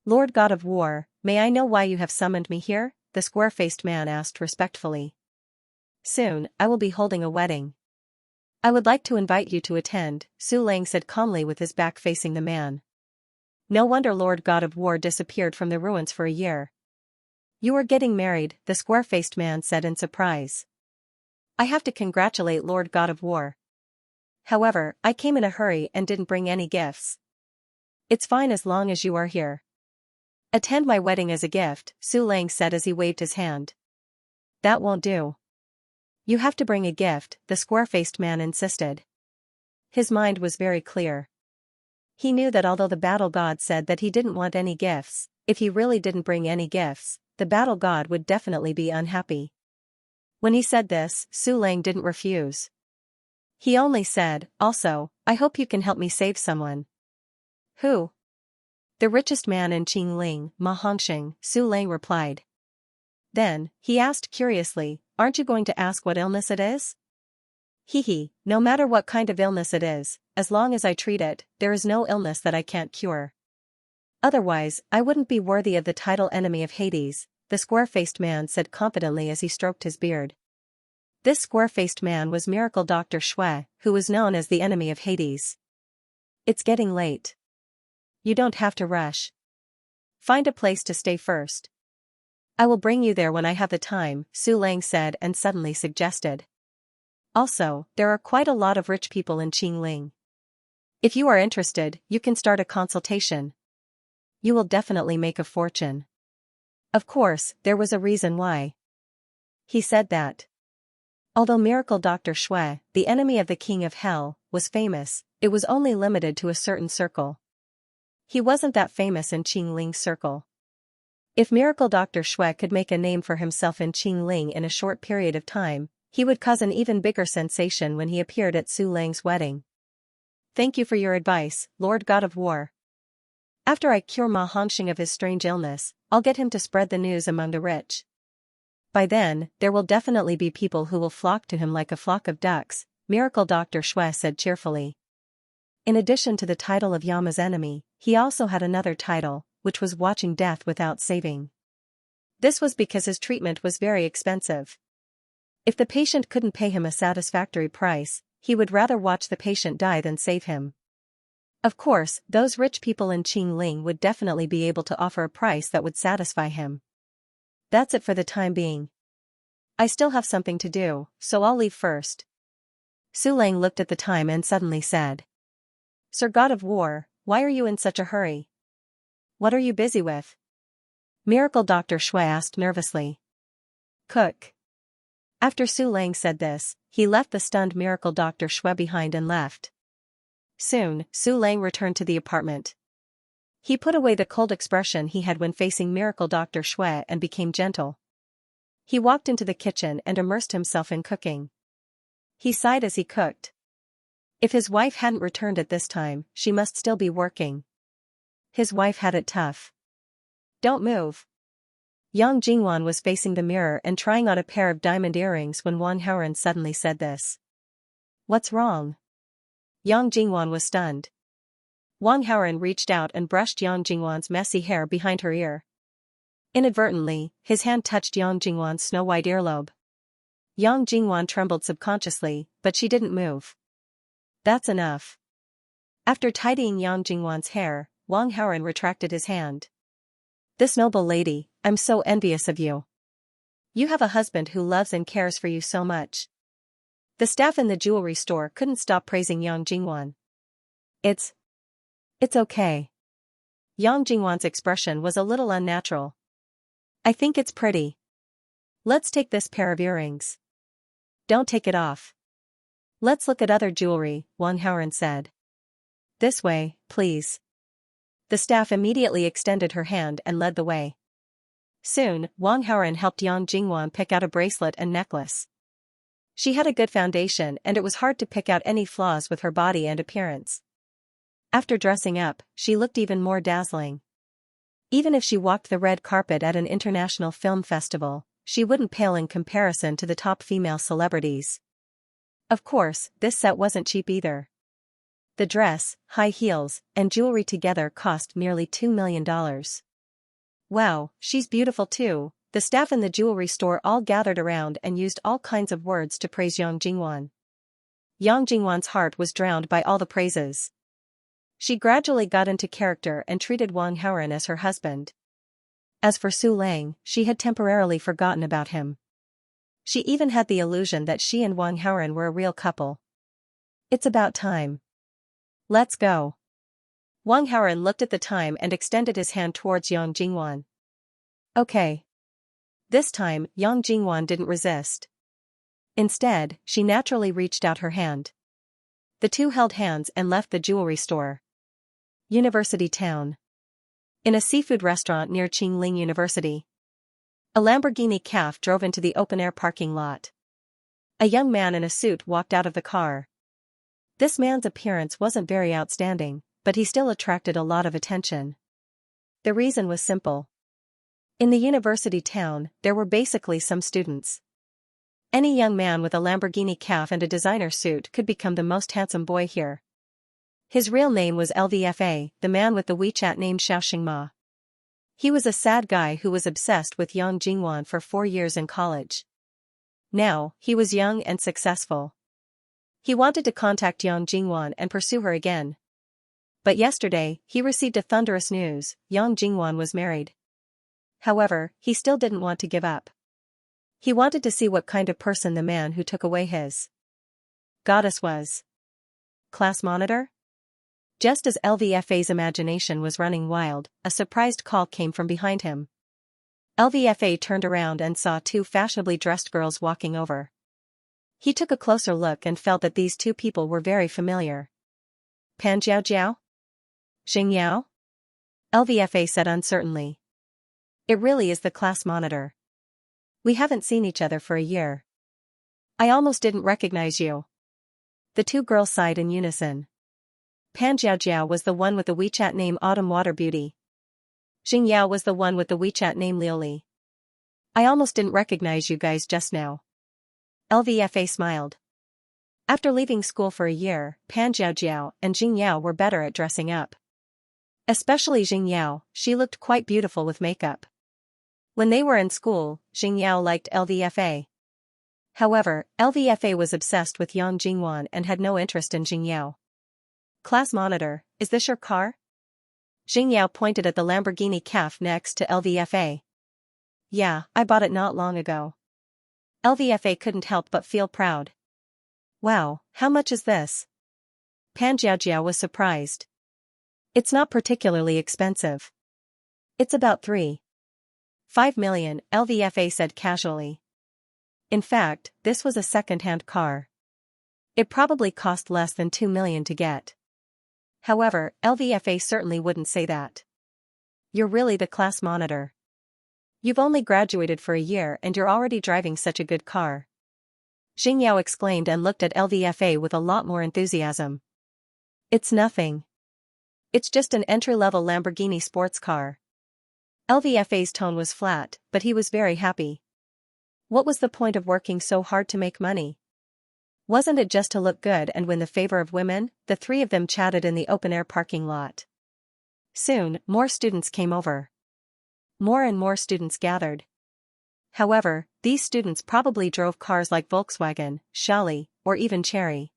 "Lord God of War, may I know why you have summoned me here?" the square-faced man asked respectfully. "Soon, I will be holding a wedding. I would like to invite you to attend," Su Lang said calmly with his back facing the man. No wonder Lord God of War disappeared from the ruins for a year. "You are getting married," the square-faced man said in surprise. "I have to congratulate Lord God of War. However, I came in a hurry and didn't bring any gifts." "It's fine as long as you are here. Attend my wedding as a gift," Su Lang said as he waved his hand. "That won't do. You have to bring a gift," the square-faced man insisted. His mind was very clear. He knew that although the battle god said that he didn't want any gifts, if he really didn't bring any gifts, the battle god would definitely be unhappy. When he said this, Su Lang didn't refuse. He only said, "Also, I hope you can help me save someone." "Who?" "The richest man in Qingling, Ma Hongxing," Su Lang replied. Then, he asked curiously, "Aren't you going to ask what illness it is?" "Hee, no matter what kind of illness it is, as long as I treat it, there is no illness that I can't cure. Otherwise, I wouldn't be worthy of the title Enemy of Hades," the square-faced man said confidently as he stroked his beard. This square-faced man was Miracle Dr. Shui, who was known as the Enemy of Hades. "It's getting late. You don't have to rush. Find a place to stay first. I will bring you there when I have the time," Su Lang said and suddenly suggested. "Also, there are quite a lot of rich people in Qingling. If you are interested, you can start a consultation. You will definitely make a fortune." Of course, there was a reason why he said that. Although Miracle Dr. Shui, the enemy of the King of Hell, was famous, it was only limited to a certain circle. He wasn't that famous in Qingling's circle. If Miracle Dr. Shui could make a name for himself in Qingling in a short period of time, he would cause an even bigger sensation when he appeared at Su Lang's wedding. "Thank you for your advice, Lord God of War. After I cure Ma Hongxing of his strange illness, I'll get him to spread the news among the rich. By then, there will definitely be people who will flock to him like a flock of ducks, Miracle Dr. Shui said cheerfully. In addition to the title of Yama's enemy, he also had another title, which was watching death without saving. This was because his treatment was very expensive. If the patient couldn't pay him a satisfactory price, he would rather watch the patient die than save him. Of course, those rich people in Qingling would definitely be able to offer a price that would satisfy him. That's it for the time being. I still have something to do, so I'll leave first. Su Lang looked at the time and suddenly said. Sir God of War, why are you in such a hurry? What are you busy with? Miracle Dr. Shui asked nervously. Cook. After Su Lang said this, he left the stunned Miracle Dr. Shui behind and left. Soon, Su Lang returned to the apartment. He put away the cold expression he had when facing Miracle Dr. Shui and became gentle. He walked into the kitchen and immersed himself in cooking. He sighed as he cooked. If his wife hadn't returned at this time, she must still be working. His wife had it tough. Don't move. Yang Jingwan was facing the mirror and trying on a pair of diamond earrings when Wang Haoren suddenly said this. What's wrong? Yang Jingwan was stunned. Wang Haoren reached out and brushed Yang Jingwan's messy hair behind her ear. Inadvertently, his hand touched Yang Jingwan's snow-white earlobe. Yang Jingwan trembled subconsciously, but she didn't move. That's enough. After tidying Yang Jingwan's hair, Wang Haoren retracted his hand. This noble lady, I'm so envious of you. You have a husband who loves and cares for you so much. The staff in the jewelry store couldn't stop praising Yang Jingwan. It's okay. Yang Jingwan's expression was a little unnatural. I think it's pretty. Let's take this pair of earrings. Don't take it off. Let's look at other jewelry, Wang Haoren said. This way, please. The staff immediately extended her hand and led the way. Soon, Wang Haoren helped Yang Jingwan pick out a bracelet and necklace. She had a good foundation and it was hard to pick out any flaws with her body and appearance. After dressing up, she looked even more dazzling. Even if she walked the red carpet at an international film festival, she wouldn't pale in comparison to the top female celebrities. Of course, this set wasn't cheap either. The dress, high heels, and jewelry together cost nearly $2 million. Wow, she's beautiful too. The staff in the jewelry store all gathered around and used all kinds of words to praise Yang Jingwan. Yang Jingwan's heart was drowned by all the praises. She gradually got into character and treated Wang Haoren as her husband. As for Su Lang, she had temporarily forgotten about him. She even had the illusion that she and Wang Haoren were a real couple. It's about time. Let's go. Wang Haoren looked at the time and extended his hand towards Yang Jingwan. Okay. This time, Yang Jingwan didn't resist. Instead, she naturally reached out her hand. The two held hands and left the jewelry store. University Town. In a seafood restaurant near Qingling University. A Lamborghini calf drove into the open-air parking lot. A young man in a suit walked out of the car. This man's appearance wasn't very outstanding, but he still attracted a lot of attention. The reason was simple. In the university town, there were basically some students. Any young man with a Lamborghini calf and a designer suit could become the most handsome boy here. His real name was LVFA, the man with the WeChat named Xiaoxingma. He was a sad guy who was obsessed with Yang Jingwan for 4 years in college. Now, he was young and successful. He wanted to contact Yang Jingwan and pursue her again. But yesterday, he received a thunderous news: Yang Jingwan was married. However, he still didn't want to give up. He wanted to see what kind of person the man who took away his goddess was. Class monitor? Just as LVFA's imagination was running wild, a surprised call came from behind him. LVFA turned around and saw 2 fashionably dressed girls walking over. He took a closer look and felt that these 2 people were very familiar. Pan Jiao Jiao? Xing Yao? LVFA said uncertainly. It really is the class monitor. We haven't seen each other for a year. I almost didn't recognize you. The 2 girls sighed in unison. Pan Jiaojiao was the one with the WeChat name Autumn Water Beauty. Xingyao was the one with the WeChat name Liuli. I almost didn't recognize you guys just now. LVFA smiled. After leaving school for a year, Pan Jiaojiao and Xingyao were better at dressing up. Especially Xingyao, she looked quite beautiful with makeup. When they were in school, Xingyao liked LVFA. However, LVFA was obsessed with Yang Jingwan and had no interest in Xingyao. Class monitor, is this your car? Xingyao pointed at the Lamborghini Caf next to LVFA. Yeah, I bought it not long ago. LVFA couldn't help but feel proud. Wow, how much is this? Pan Jiaojiao was surprised. It's not particularly expensive. It's about 3.5 million, LVFA said casually. In fact, this was a second-hand car. It probably cost less than 2 million to get. However, LVFA certainly wouldn't say that. You're really the class monitor. You've only graduated for a year and you're already driving such a good car. Xingyao exclaimed and looked at LVFA with a lot more enthusiasm. It's nothing. It's just an entry-level Lamborghini sports car. LVFA's tone was flat, but he was very happy. What was the point of working so hard to make money? Wasn't it just to look good and win the favor of women? The three of them chatted in the open-air parking lot. Soon, more students came over. More and more students gathered. However, these students probably drove cars like Volkswagen, Xiaoli, or even Chery.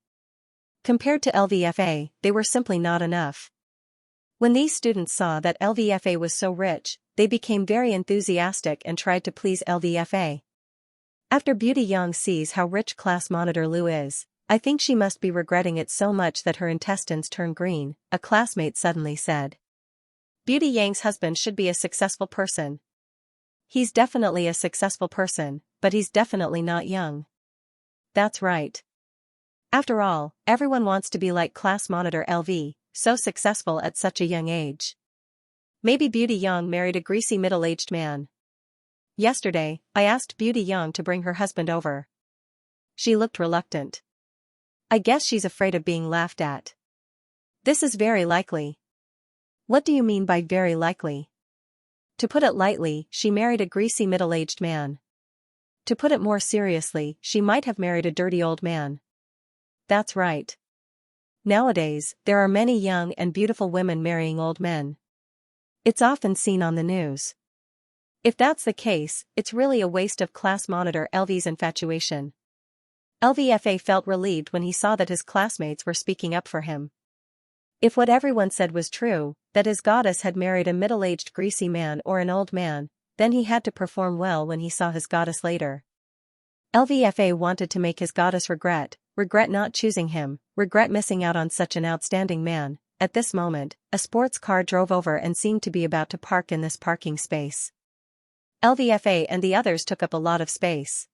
Compared to LVFA, they were simply not enough. When these students saw that LVFA was so rich, they became very enthusiastic and tried to please LVFA. After Beauty Yang sees how rich class monitor Lu is, I think she must be regretting it so much that her intestines turn green, a classmate suddenly said. Beauty Yang's husband should be a successful person. He's definitely a successful person, but he's definitely not young. That's right. After all, everyone wants to be like class monitor LV, so successful at such a young age. Maybe Beauty Yang married a greasy middle-aged man. Yesterday, I asked Beauty Yang to bring her husband over. She looked reluctant. I guess she's afraid of being laughed at. This is very likely. What do you mean by very likely? To put it lightly, she married a greasy middle-aged man. To put it more seriously, she might have married a dirty old man. That's right. Nowadays, there are many young and beautiful women marrying old men. It's often seen on the news. If that's the case, it's really a waste of class monitor LV's infatuation. LVFA felt relieved when he saw that his classmates were speaking up for him. If what everyone said was true, that his goddess had married a middle-aged greasy man or an old man, then he had to perform well when he saw his goddess later. LVFA wanted to make his goddess regret not choosing him, regret missing out on such an outstanding man. At this moment, a sports car drove over and seemed to be about to park in this parking space. LVFA and the others took up a lot of space.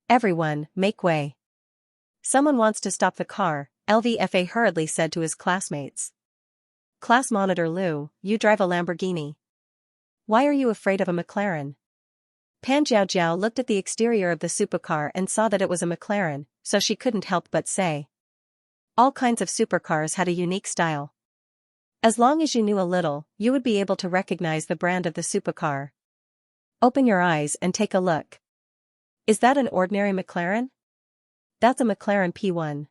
Everyone, make way. Someone wants to stop the car, LVFA hurriedly said to his classmates. Class monitor Lu, you drive a Lamborghini. Why are you afraid of a McLaren? Pan Jiaojiao looked at the exterior of the supercar and saw that it was a McLaren, so she couldn't help but say. All kinds of supercars had a unique style. As long as you knew a little, you would be able to recognize the brand of the supercar. Open your eyes and take a look. Is that an ordinary McLaren? That's a McLaren P1.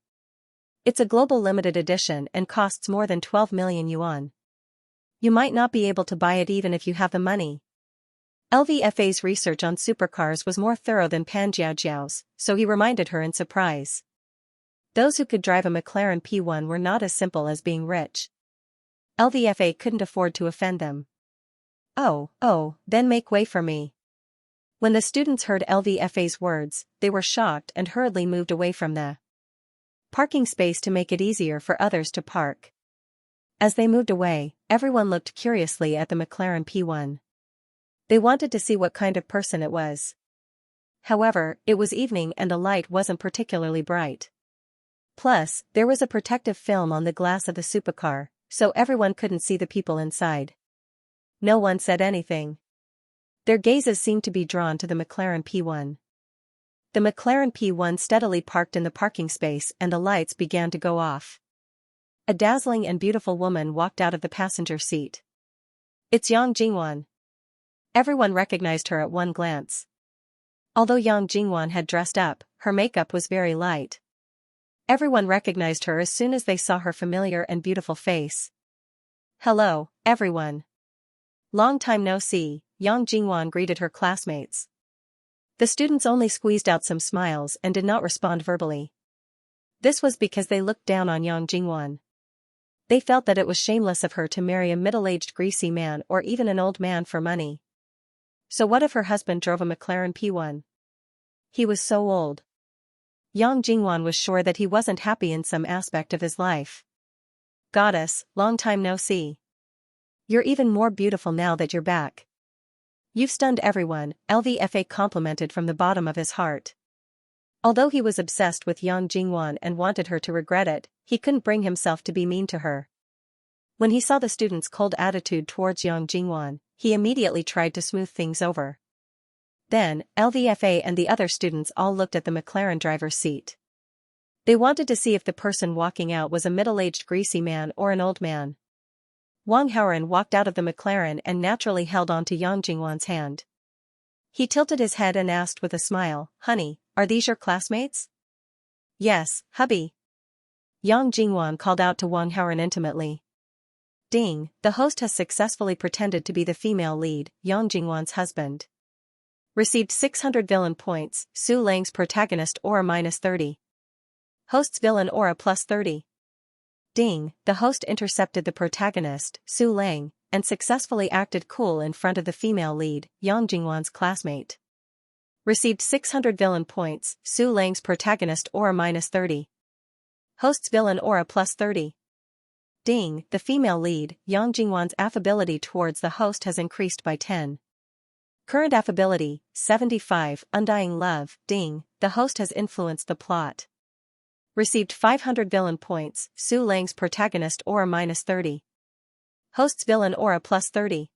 It's a global limited edition and costs more than 12 million yuan. You might not be able to buy it even if you have the money. LVFA's research on supercars was more thorough than Pan Jiaojiao's, so he reminded her in surprise. Those who could drive a McLaren P1 were not as simple as being rich. LVFA couldn't afford to offend them. Oh, then make way for me. When the students heard LVFA's words, they were shocked and hurriedly moved away from the parking space to make it easier for others to park. As they moved away, everyone looked curiously at the McLaren P1. They wanted to see what kind of person it was. However, it was evening and the light wasn't particularly bright. Plus, there was a protective film on the glass of the supercar, so everyone couldn't see the people inside. No one said anything. Their gazes seemed to be drawn to the McLaren P1. The McLaren P1 steadily parked in the parking space and the lights began to go off. A dazzling and beautiful woman walked out of the passenger seat. It's Yang Jingwan. Everyone recognized her at one glance. Although Yang Jingwan had dressed up, her makeup was very light. Everyone recognized her as soon as they saw her familiar and beautiful face. Hello, everyone. Long time no see, Yang Jingwan greeted her classmates. The students only squeezed out some smiles and did not respond verbally. This was because they looked down on Yang Jingwan. They felt that it was shameless of her to marry a middle-aged greasy man or even an old man for money. So what if her husband drove a McLaren P1? He was so old. Yang Jingwan was sure that he wasn't happy in some aspect of his life. Goddess, long time no see. You're even more beautiful now that you're back. You've stunned everyone, LVFA complimented from the bottom of his heart. Although he was obsessed with Yang Jingwan and wanted her to regret it, he couldn't bring himself to be mean to her. When he saw the students' cold attitude towards Yang Jingwan, he immediately tried to smooth things over. Then, LVFA and the other students all looked at the McLaren driver's seat. They wanted to see if the person walking out was a middle-aged greasy man or an old man. Wang Haoren walked out of the McLaren and naturally held on to Yang Jingwan's hand. He tilted his head and asked with a smile, "Honey, are these your classmates?" "Yes, hubby." Yang Jingwan called out to Wang Haoren intimately. Ding, the host has successfully pretended to be the female lead, Yang Jingwan's husband. Received 600 villain points, Su Lang's protagonist aura -30. Host's villain aura +30. Ding, the host intercepted the protagonist, Su Lang, and successfully acted cool in front of the female lead, Yang Jingwan's classmate. Received 600 villain points, Su Lang's protagonist aura -30. Host's villain aura +30. Ding, the female lead, Yang Jingwan's affability towards the host has increased by 10. Current affability, 75, undying love, ding, the host has influenced the plot. Received 500 villain points, Su Lang's protagonist aura -30. Host's villain aura +30.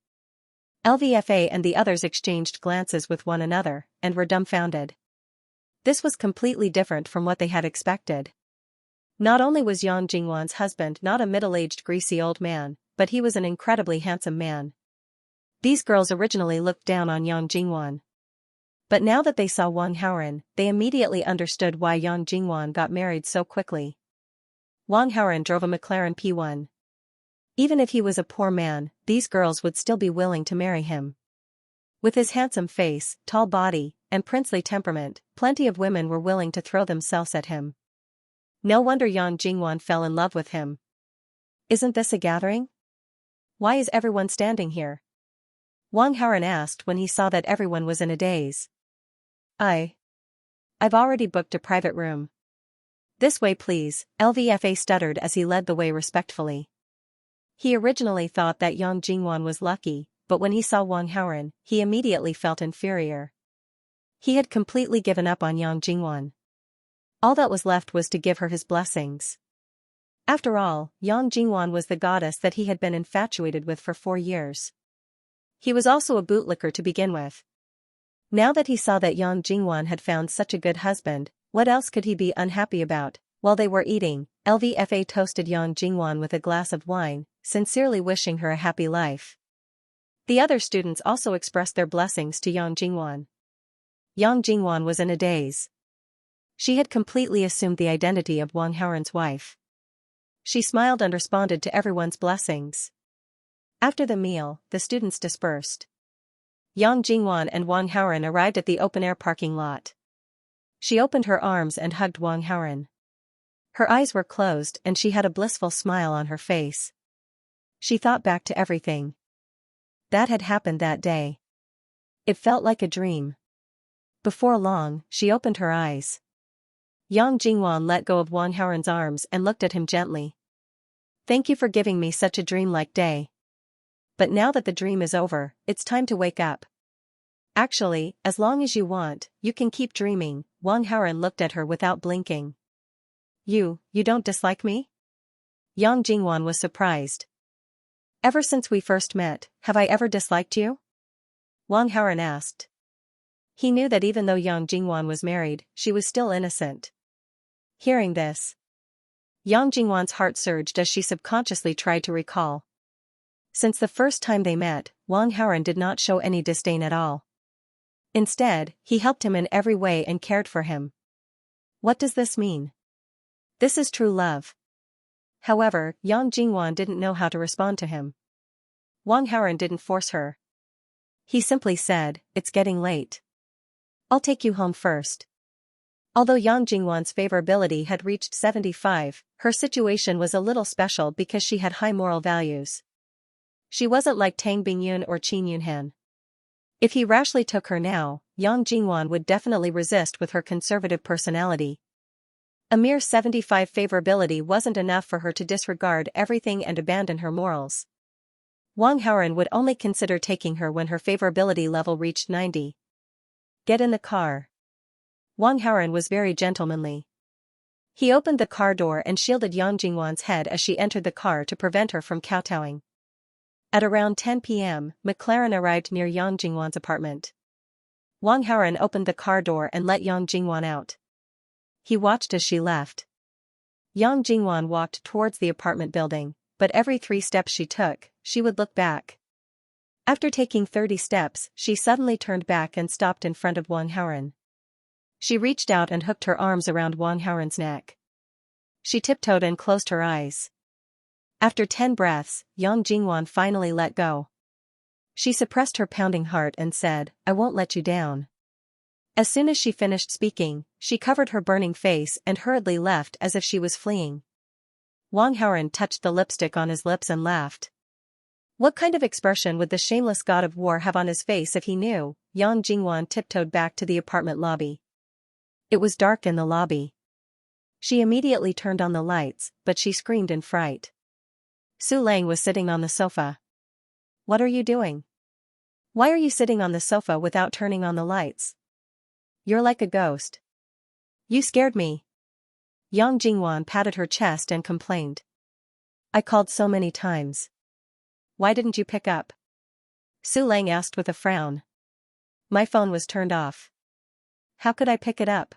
LVFA and the others exchanged glances with one another, and were dumbfounded. This was completely different from what they had expected. Not only was Yang Jingwan's husband not a middle-aged greasy old man, but he was an incredibly handsome man. These girls originally looked down on Yang Jingwan. But now that they saw Wang Haoren, they immediately understood why Yang Jingwan got married so quickly. Wang Haoren drove a McLaren P1. Even if he was a poor man, these girls would still be willing to marry him. With his handsome face, tall body, and princely temperament, plenty of women were willing to throw themselves at him. No wonder Yang Jingwan fell in love with him. Isn't this a gathering? Why is everyone standing here? Wang Haoren asked when he saw that everyone was in a daze. I've already booked a private room. This way please, LVFA stuttered as he led the way respectfully. He originally thought that Yang Jingwan was lucky, but when he saw Wang Haoren, he immediately felt inferior. He had completely given up on Yang Jingwan. All that was left was to give her his blessings. After all, Yang Jingwan was the goddess that he had been infatuated with for 4 years. He was also a bootlicker to begin with. Now that he saw that Yang Jingwan had found such a good husband, what else could he be unhappy about? While they were eating, LVFA toasted Yang Jingwan with a glass of wine, sincerely wishing her a happy life. The other students also expressed their blessings to Yang Jingwan. Yang Jingwan was in a daze. She had completely assumed the identity of Wang Haoren's wife. She smiled and responded to everyone's blessings. After the meal, the students dispersed. Yang Jingwan and Wang Haoren arrived at the open-air parking lot. She opened her arms and hugged Wang Haoren. Her eyes were closed and she had a blissful smile on her face. She thought back to everything that had happened that day. It felt like a dream. Before long, she opened her eyes. Yang Jingwan let go of Wang Haoren's arms and looked at him gently. Thank you for giving me such a dreamlike day. But now that the dream is over, it's time to wake up. Actually, as long as you want, you can keep dreaming. Wang Haoren looked at her without blinking. You don't dislike me? Yang Jingwan was surprised. Ever since we first met, have I ever disliked you? Wang Haoren asked. He knew that even though Yang Jingwan was married, she was still innocent. Hearing this, Yang Jingwan's heart surged as she subconsciously tried to recall. Since the first time they met, Wang Haoren did not show any disdain at all. Instead, he helped him in every way and cared for him. What does this mean? This is true love. However, Yang Jingwan didn't know how to respond to him. Wang Haoren didn't force her. He simply said, "It's getting late. I'll take you home first." Although Yang Jingwan's favorability had reached 75, her situation was a little special because she had high moral values. She wasn't like Tang Bingyun or Qin Yunhan. If he rashly took her now, Yang Jingwan would definitely resist with her conservative personality. A mere 75 favorability wasn't enough for her to disregard everything and abandon her morals. Wang Haoren would only consider taking her when her favorability level reached 90. Get in the car. Wang Haoren was very gentlemanly. He opened the car door and shielded Yang Jingwan's head as she entered the car to prevent her from kowtowing. At around 10 p.m., McLaren arrived near Yang Jingwan's apartment. Wang Haoren opened the car door and let Yang Jingwan out. He watched as she left. Yang Jingwan walked towards the apartment building, but every 3 steps she took, she would look back. After taking 30 steps, she suddenly turned back and stopped in front of Wang Haoren. She reached out and hooked her arms around Wang Haoren's neck. She tiptoed and closed her eyes. After 10 breaths, Yang Jingwan finally let go. She suppressed her pounding heart and said, "I won't let you down." As soon as she finished speaking, she covered her burning face and hurriedly left as if she was fleeing. Wang Haoren touched the lipstick on his lips and laughed. What kind of expression would the shameless god of war have on his face if he knew? Yang Jingwan tiptoed back to the apartment lobby. It was dark in the lobby. She immediately turned on the lights, but she screamed in fright. Su Lang was sitting on the sofa. "What are you doing? Why are you sitting on the sofa without turning on the lights? You're like a ghost. You scared me." Yang Jingwan patted her chest and complained. "I called so many times. Why didn't you pick up?" Su Lang asked with a frown. "My phone was turned off. How could I pick it up?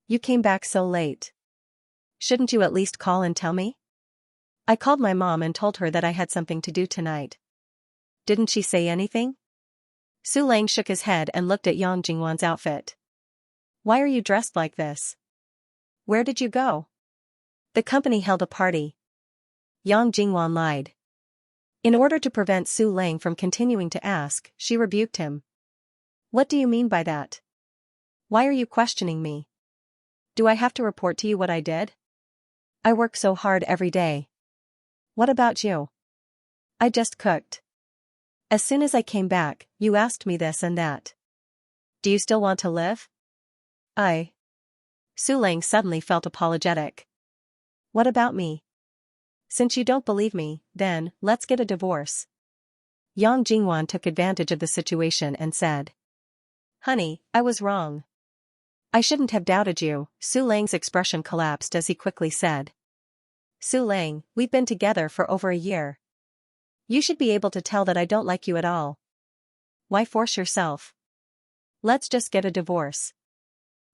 You came back so late. Shouldn't you at least call and tell me?" "I called my mom and told her that I had something to do tonight." "Didn't she say anything?" Su Lang shook his head and looked at Yang Jingwan's outfit. "Why are you dressed like this? Where did you go?" "The company held a party." Yang Jingwan lied. In order to prevent Su Lang from continuing to ask, she rebuked him. "What do you mean by that? Why are you questioning me? Do I have to report to you what I did? I work so hard every day. What about you? I just cooked. As soon as I came back, you asked me this and that. Do you still want to live?" Su Lang suddenly felt apologetic. "What about me? Since you don't believe me, then, let's get a divorce." Yang Jingwan took advantage of the situation and said. "Honey, I was wrong. I shouldn't have doubted you." Su Lang's expression collapsed as he quickly said. "Su Lang, we've been together for over a year. You should be able to tell that I don't like you at all. Why force yourself? Let's just get a divorce.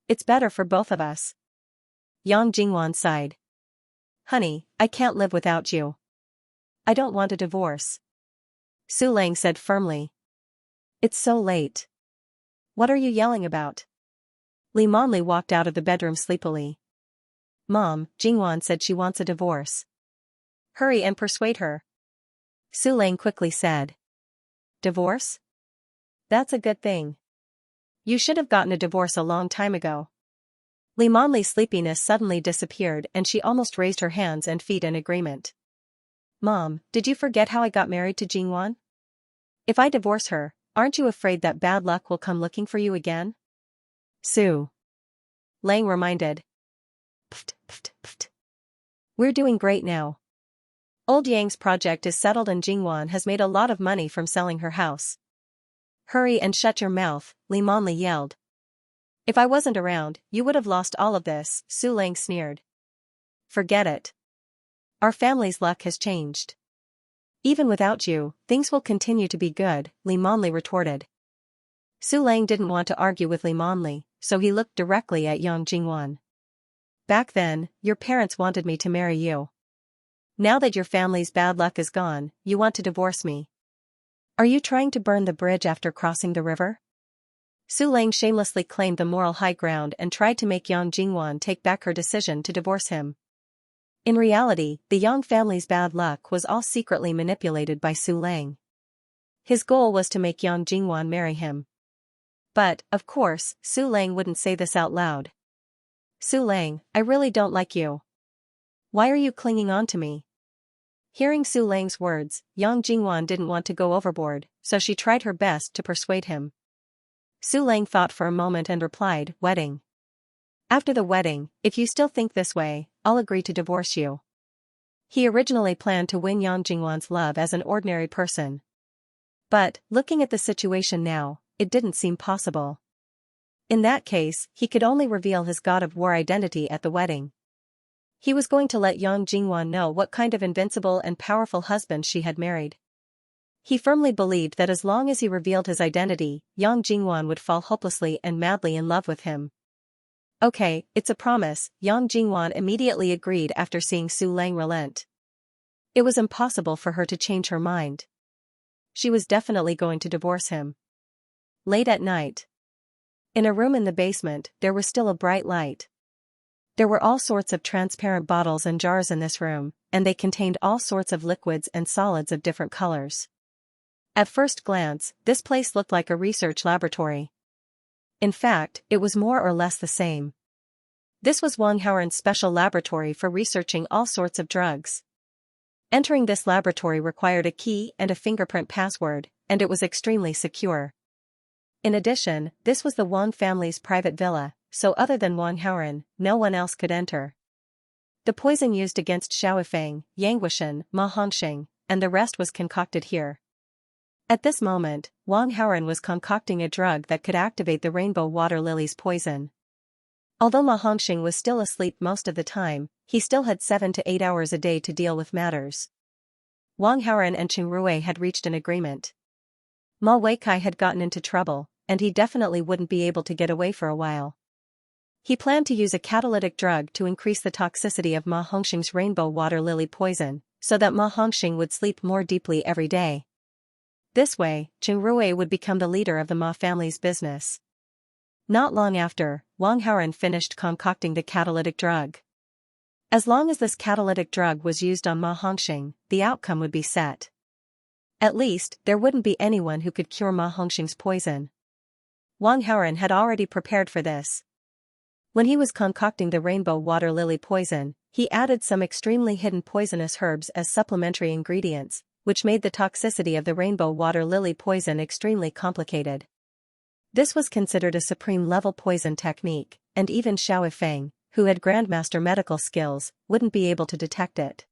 It's better for both of us." Yang Jingwan sighed. "Honey, I can't live without you. I don't want a divorce." Su Lang said firmly. "It's so late. What are you yelling about?" Li Monli walked out of the bedroom sleepily. "Mom, Jingwan said she wants a divorce." "Hurry and persuade her." Su Lang quickly said. "Divorce? That's a good thing. You should have gotten a divorce a long time ago." Li Monli's sleepiness suddenly disappeared and she almost raised her hands and feet in agreement. "Mom, did you forget how I got married to Jingwan? If I divorce her, aren't you afraid that bad luck will come looking for you again?" Su Lang reminded. Pft, pft, pft. "We're doing great now. Old Yang's project is settled and Jingwan has made a lot of money from selling her house." "Hurry and shut your mouth," Li Monli yelled. "If I wasn't around, you would have lost all of this," Su Lang sneered. "Forget it. Our family's luck has changed. Even without you, things will continue to be good," Li Monli retorted. Su Lang didn't want to argue with Li Monli, so he looked directly at Yang Jingwan. Back then, your parents wanted me to marry you. Now that your family's bad luck is gone, you want to divorce me. Are you trying to burn the bridge after crossing the river? Su Lang shamelessly claimed the moral high ground and tried to make Yang Jingwan take back her decision to divorce him. In reality, the Yang family's bad luck was all secretly manipulated by Su Lang. His goal was to make Yang Jingwan marry him. But, of course, Su Lang wouldn't say this out loud. Su Lang, I really don't like you. Why are you clinging on to me? Hearing Su Lang's words, Yang Jingwan didn't want to go overboard, so she tried her best to persuade him. Su Lang thought for a moment and replied, wedding. After the wedding, if you still think this way, I'll agree to divorce you. He originally planned to win Yang Jingwan's love as an ordinary person. But, looking at the situation now, it didn't seem possible. In that case, he could only reveal his god of war identity at the wedding. He was going to let Yang Jingwan know what kind of invincible and powerful husband she had married. He firmly believed that as long as he revealed his identity, Yang Jingwan would fall hopelessly and madly in love with him. Okay, it's a promise, Yang Jingwan immediately agreed after seeing Su Lang relent. It was impossible for her to change her mind. She was definitely going to divorce him. Late at night. In a room in the basement, there was still a bright light. There were all sorts of transparent bottles and jars in this room, and they contained all sorts of liquids and solids of different colors. At first glance, this place looked like a research laboratory. In fact, it was more or less the same. This was Wang Haoren's special laboratory for researching all sorts of drugs. Entering this laboratory required a key and a fingerprint password, and it was extremely secure. In addition, this was the Wang family's private villa, so other than Wang Haoren, no one else could enter. The poison used against Xiaofeng, Yangwushan, Ma Hongxing, and the rest was concocted here. At this moment, Wang Haoren was concocting a drug that could activate the rainbow water lily's poison. Although Ma Hongxing was still asleep most of the time, he still had 7 to 8 hours a day to deal with matters. Wang Haoren and Qing Ruwei had reached an agreement. Ma Weikai had gotten into trouble, and he definitely wouldn't be able to get away for a while. He planned to use a catalytic drug to increase the toxicity of Ma Hongxing's rainbow water lily poison, so that Ma Hongxing would sleep more deeply every day. This way, Qing Ruwei would become the leader of the Ma family's business. Not long after, Wang Haoren finished concocting the catalytic drug. As long as this catalytic drug was used on Ma Hongxing, the outcome would be set. At least, there wouldn't be anyone who could cure Ma Hongxing's poison. Wang Haoren had already prepared for this. When he was concocting the rainbow water lily poison, he added some extremely hidden poisonous herbs as supplementary ingredients, which made the toxicity of the rainbow water lily poison extremely complicated. This was considered a supreme-level poison technique, and even Xiaofeng, who had grandmaster medical skills, wouldn't be able to detect it.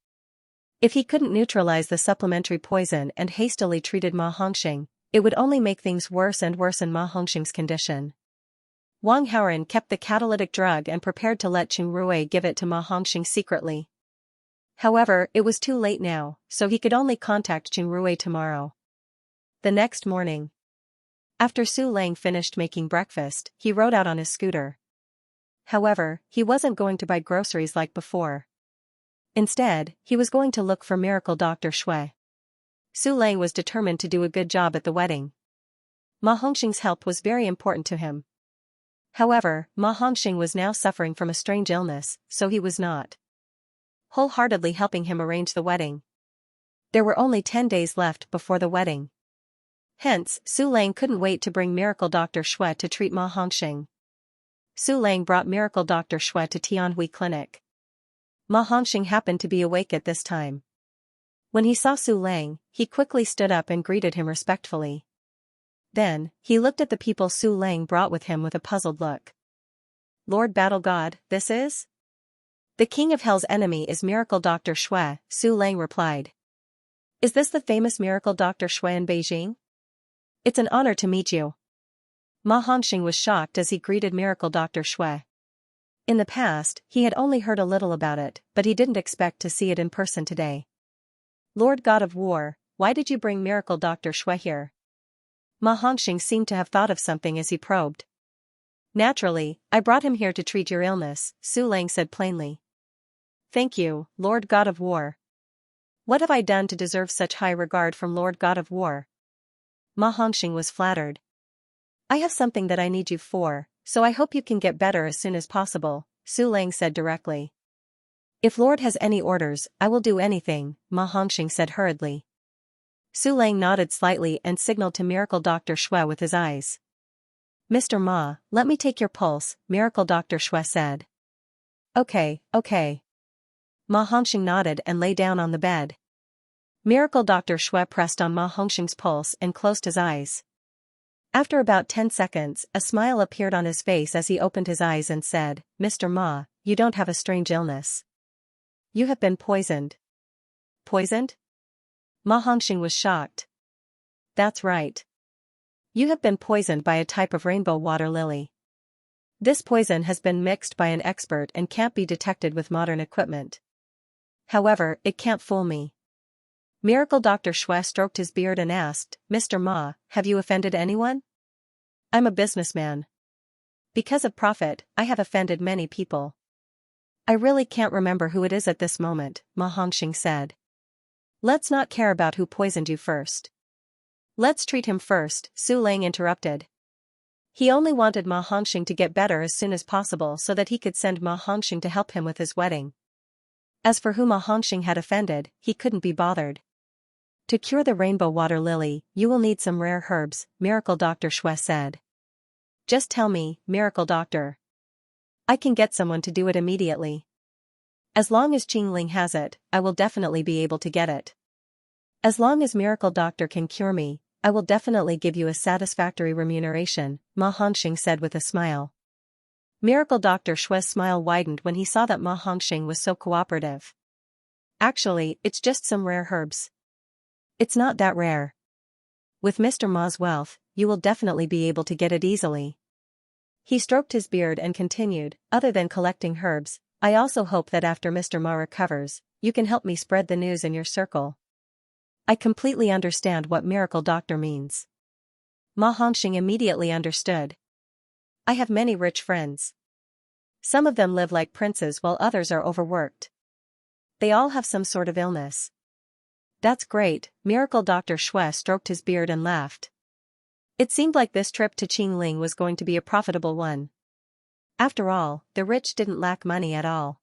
If he couldn't neutralize the supplementary poison and hastily treated Ma Hongxing, it would only make things worse and worsen Ma Hongxing's condition. Wang Haoren kept the catalytic drug and prepared to let Qing Ruwei give it to Ma Hongxing secretly. However, it was too late now, so he could only contact Qing Ruwei tomorrow. The next morning. After Su Lang finished making breakfast, he rode out on his scooter. However, he wasn't going to buy groceries like before. Instead, he was going to look for Miracle Dr. Shui. Su Lang was determined to do a good job at the wedding. Ma Hongxing's health was very important to him. However, Ma Hongxing was now suffering from a strange illness, so he was not wholeheartedly helping him arrange the wedding. There were only 10 days left before the wedding. Hence, Su Lang couldn't wait to bring Miracle Dr. Shui to treat Ma Hongxing. Su Lang brought Miracle Dr. Shui to Tianhui Clinic. Ma Hongxing happened to be awake at this time. When he saw Su Lang, he quickly stood up and greeted him respectfully. Then, he looked at the people Su Lang brought with him with a puzzled look. Lord Battle God, this is? The King of Hell's enemy is Miracle Dr. Shui, Su Lang replied. Is this the famous Miracle Dr. Shui in Beijing? It's an honor to meet you. Ma Hongxing was shocked as he greeted Miracle Dr. Shui. In the past, he had only heard a little about it, but he didn't expect to see it in person today. Lord God of War, why did you bring Miracle Dr. Shui here? Ma Hongxing seemed to have thought of something as he probed. Naturally, I brought him here to treat your illness, Su Lang said plainly. Thank you, Lord God of War. What have I done to deserve such high regard from Lord God of War? Ma Hongxing was flattered. I have something that I need you for, so I hope you can get better as soon as possible, Su Lang said directly. If Lord has any orders, I will do anything, Ma Hongxing said hurriedly. Su Lang nodded slightly and signaled to Miracle Dr. Xue with his eyes. Mr. Ma, let me take your pulse, Miracle Dr. Xue said. Okay. Ma Hongxing nodded and lay down on the bed. Miracle Dr. Xue pressed on Ma Hongxing's pulse and closed his eyes. After about 10 seconds, a smile appeared on his face as he opened his eyes and said, Mr. Ma, you don't have a strange illness. You have been poisoned. Poisoned? Ma Hongxing was shocked. That's right. You have been poisoned by a type of rainbow water lily. This poison has been mixed by an expert and can't be detected with modern equipment. However, it can't fool me. Miracle Dr. Xue stroked his beard and asked, Mr. Ma, have you offended anyone? I'm a businessman. Because of profit, I have offended many people. I really can't remember who it is at this moment, Ma Hongxing said. Let's not care about who poisoned you first. Let's treat him first, Su Lang interrupted. He only wanted Ma Hongxing to get better as soon as possible so that he could send Ma Hongxing to help him with his wedding. As for who Ma Hongxing had offended, he couldn't be bothered. To cure the rainbow water lily, you will need some rare herbs, Miracle Dr. Xue said. Just tell me, Miracle Doctor. I can get someone to do it immediately. As long as Qingling has it, I will definitely be able to get it. As long as Miracle Doctor can cure me, I will definitely give you a satisfactory remuneration, Ma Hongxing said with a smile. Miracle Dr. Xue's smile widened when he saw that Ma Hongxing was so cooperative. Actually, it's just some rare herbs. It's not that rare. With Mr. Ma's wealth, you will definitely be able to get it easily. He stroked his beard and continued, other than collecting herbs, I also hope that after Mr. Ma recovers, you can help me spread the news in your circle. I completely understand what Miracle Doctor means. Ma Hongxing immediately understood. I have many rich friends. Some of them live like princes while others are overworked. They all have some sort of illness. That's great, Miracle Dr. Xue stroked his beard and laughed. It seemed like this trip to Qingling was going to be a profitable one. After all, the rich didn't lack money at all.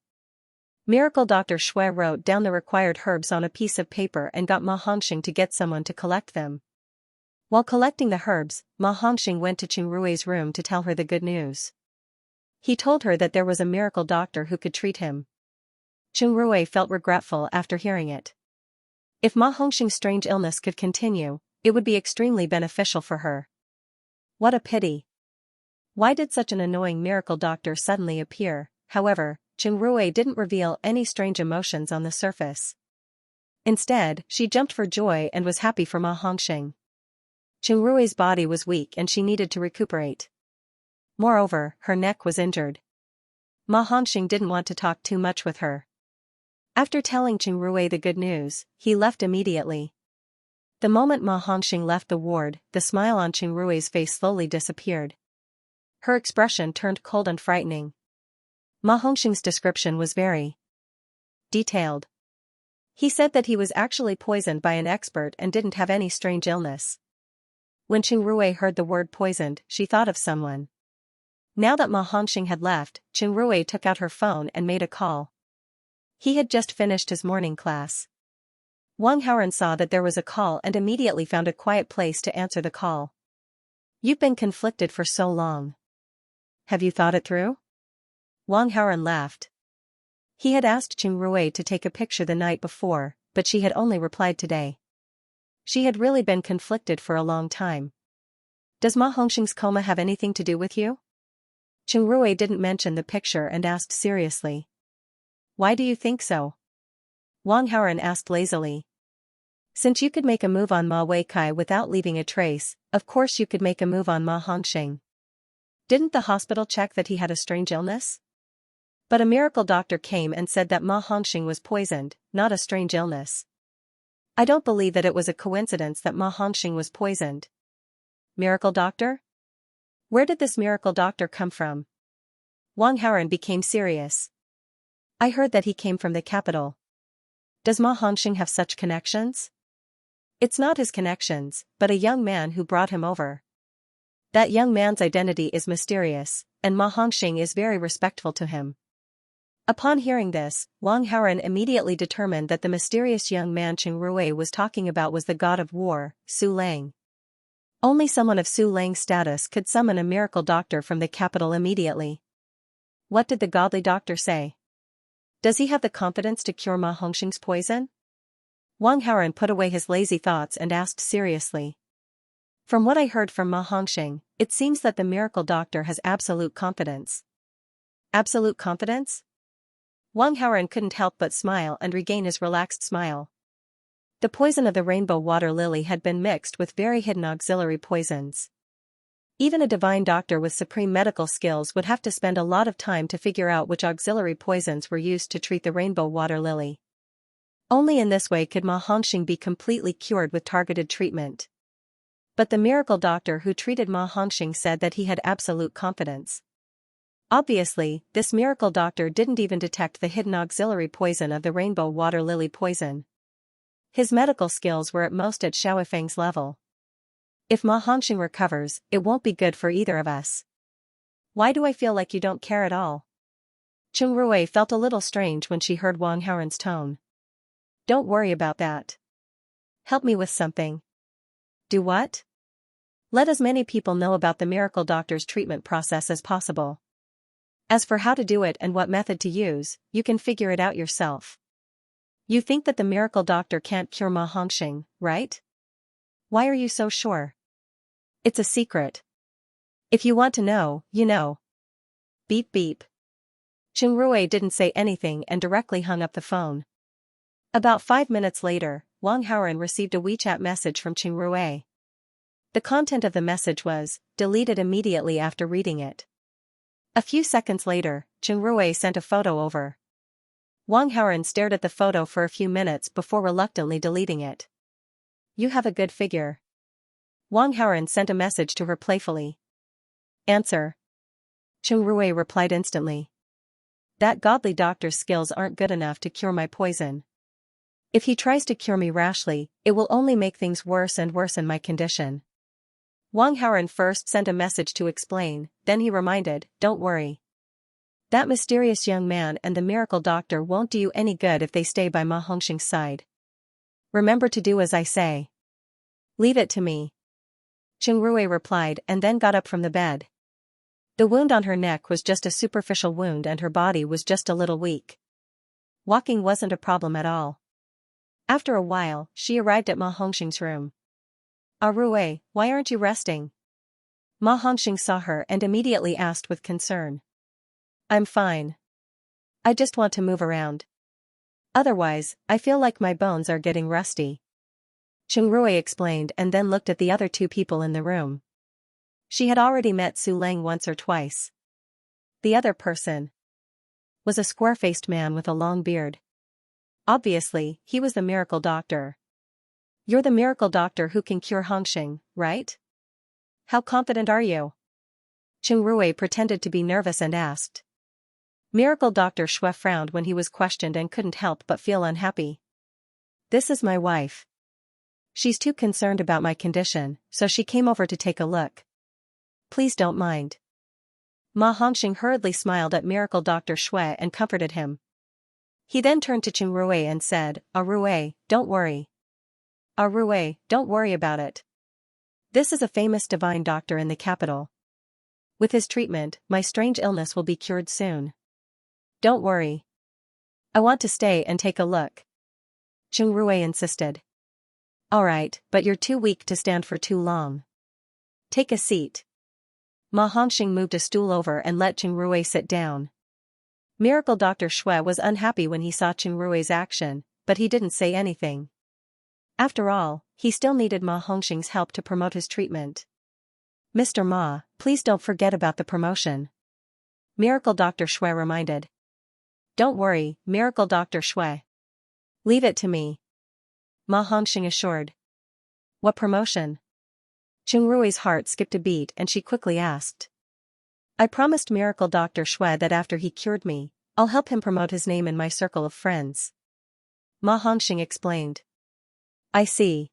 Miracle Dr. Xue wrote down the required herbs on a piece of paper and got Ma Hongxing to get someone to collect them. While collecting the herbs, Ma Hongxing went to Qingrui's room to tell her the good news. He told her that there was a miracle doctor who could treat him. Qingrui felt regretful after hearing it. If Ma Hongxing's strange illness could continue, it would be extremely beneficial for her. What a pity. Why did such an annoying miracle doctor suddenly appear? However, Qingrui didn't reveal any strange emotions on the surface. Instead, she jumped for joy and was happy for Ma Hongxing. Qingrui's body was weak and she needed to recuperate. Moreover, her neck was injured. Ma Hongxing didn't want to talk too much with her. After telling Qingrui the good news, he left immediately. The moment Ma Hongxing left the ward, the smile on Qingrui's face slowly disappeared. Her expression turned cold and frightening. Ma Hongxing's description was very detailed. He said that he was actually poisoned by an expert and didn't have any strange illness. When Qingrui heard the word poisoned, she thought of someone. Now that Ma Hongxing had left, Qingrui took out her phone and made a call. He had just finished his morning class. Wang Haoran saw that there was a call and immediately found a quiet place to answer the call. You've been conflicted for so long. Have you thought it through? Wang Haoran laughed. He had asked Qingrui to take a picture the night before, but she had only replied today. She had really been conflicted for a long time. Does Ma Hongxing's coma have anything to do with you? Qingrui didn't mention the picture and asked seriously. Why do you think so? Wang Haoran asked lazily. Since you could make a move on Ma Weikai without leaving a trace, of course you could make a move on Ma Hongxing. Didn't the hospital check that he had a strange illness? But a miracle doctor came and said that Ma Hongxing was poisoned, not a strange illness. I don't believe that it was a coincidence that Ma Hongxing was poisoned. Miracle doctor? Where did this miracle doctor come from? Wang Haoren became serious. I heard that he came from the capital. Does Ma Hongxing have such connections? It's not his connections, but a young man who brought him over. That young man's identity is mysterious, and Ma Hongxing is very respectful to him. Upon hearing this, Wang Haoren immediately determined that the mysterious young man Qing Ruwei was talking about was the god of war, Su Lang. Only someone of Su Lang's status could summon a miracle doctor from the capital immediately. What did the godly doctor say? Does he have the confidence to cure Ma Hongxing's poison? Wang Haoren put away his lazy thoughts and asked seriously. From what I heard from Ma Hongxing, it seems that the miracle doctor has absolute confidence. Absolute confidence? Wang Haoren couldn't help but smile and regain his relaxed smile. The poison of the rainbow water lily had been mixed with very hidden auxiliary poisons. Even a divine doctor with supreme medical skills would have to spend a lot of time to figure out which auxiliary poisons were used to treat the rainbow water lily. Only in this way could Ma Hongxing be completely cured with targeted treatment. But the miracle doctor who treated Ma Hongxing said that he had absolute confidence. Obviously, this miracle doctor didn't even detect the hidden auxiliary poison of the rainbow water lily poison. His medical skills were at most at Xiao Feng's level. If Ma Hongxing recovers, it won't be good for either of us. Why do I feel like you don't care at all? Qing Ruwei felt a little strange when she heard Wang Haoren's tone. Don't worry about that. Help me with something. Do what? Let as many people know about the miracle doctor's treatment process as possible. As for how to do it and what method to use, you can figure it out yourself. You think that the miracle doctor can't cure Ma Hongxing, right? Why are you so sure? It's a secret. If you want to know, you know. Beep beep. Qing Ruwei didn't say anything and directly hung up the phone. About 5 minutes later, Wang Haoren received a WeChat message from Qing Ruwei. The content of the message was, deleted immediately after reading it. A few seconds later, Qing Ruwei sent a photo over. Wang Haoren stared at the photo for a few minutes before reluctantly deleting it. You have a good figure. Wang Haoren sent a message to her playfully. Answer. Qing Ruwei replied instantly. That godly doctor's skills aren't good enough to cure my poison. If he tries to cure me rashly, it will only make things worse and worsen my condition. Wang Haoren first sent a message to explain, then he reminded, don't worry. That mysterious young man and the miracle doctor won't do you any good if they stay by Ma Hongxing's side. Remember to do as I say. Leave it to me. Qing Ruwei replied and then got up from the bed. The wound on her neck was just a superficial wound and her body was just a little weak. Walking wasn't a problem at all. After a while, she arrived at Ma Hongxing's room. Ruwei, why aren't you resting? Ma Hongxing saw her and immediately asked with concern. I'm fine. I just want to move around. Otherwise, I feel like my bones are getting rusty. Qing Ruwei explained and then looked at the other two people in the room. She had already met Su Lang once or twice. The other person was a square-faced man with a long beard. Obviously, he was the miracle doctor. You're the miracle doctor who can cure Hongxing, right? How confident are you? Qing Ruwei pretended to be nervous and asked. Miracle Dr. Xue frowned when he was questioned and couldn't help but feel unhappy. This is my wife. She's too concerned about my condition, so she came over to take a look. Please don't mind. Ma Hongxing hurriedly smiled at Miracle Dr. Xue and comforted him. He then turned to Qing Ruwei and said, Ruwei, don't worry. Ruwei, don't worry about it. This is a famous divine doctor in the capital. With his treatment, my strange illness will be cured soon. Don't worry. I want to stay and take a look. Qing Ruwei insisted. Alright, but you're too weak to stand for too long. Take a seat. Ma Hongxing moved a stool over and let Qing Ruwei sit down. Miracle Dr. Xue was unhappy when he saw Qing Ruwei's action, but he didn't say anything. After all, he still needed Ma Hongxing's help to promote his treatment. Mr. Ma, please don't forget about the promotion. Miracle Dr. Xue reminded. Don't worry, Miracle Dr. Xue. Leave it to me. Ma Hongxing assured. What promotion? Chungrui's heart skipped a beat and she quickly asked. I promised Miracle Dr. Shui that after he cured me, I'll help him promote his name in my circle of friends. Ma Hongxing explained. I see.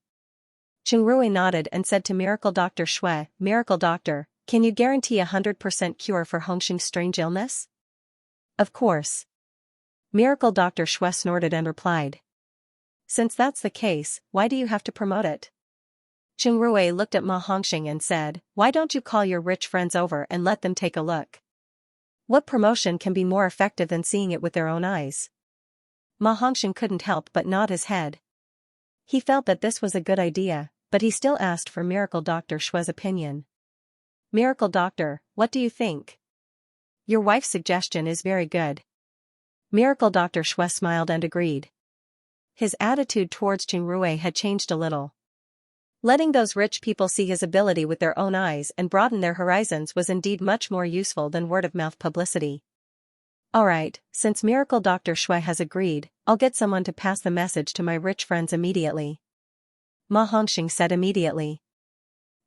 Chungrui nodded and said to Miracle Dr. Shui, Miracle Doctor, can you guarantee 100% cure for Hongxing's strange illness? Of course. Miracle Dr. Shui snorted and replied. Since that's the case, why do you have to promote it? Chungrui looked at Ma Hongxing and said, why don't you call your rich friends over and let them take a look? What promotion can be more effective than seeing it with their own eyes? Ma Hongxing couldn't help but nod his head. He felt that this was a good idea, but he still asked for Miracle Dr. Shui's opinion. Miracle Doctor, what do you think? Your wife's suggestion is very good. Miracle Dr. Shui smiled and agreed. His attitude towards Chungrui had changed a little. Letting those rich people see his ability with their own eyes and broaden their horizons was indeed much more useful than word-of-mouth publicity. Alright, since Miracle Dr. Shui has agreed, I'll get someone to pass the message to my rich friends immediately. Ma Hongxing said immediately.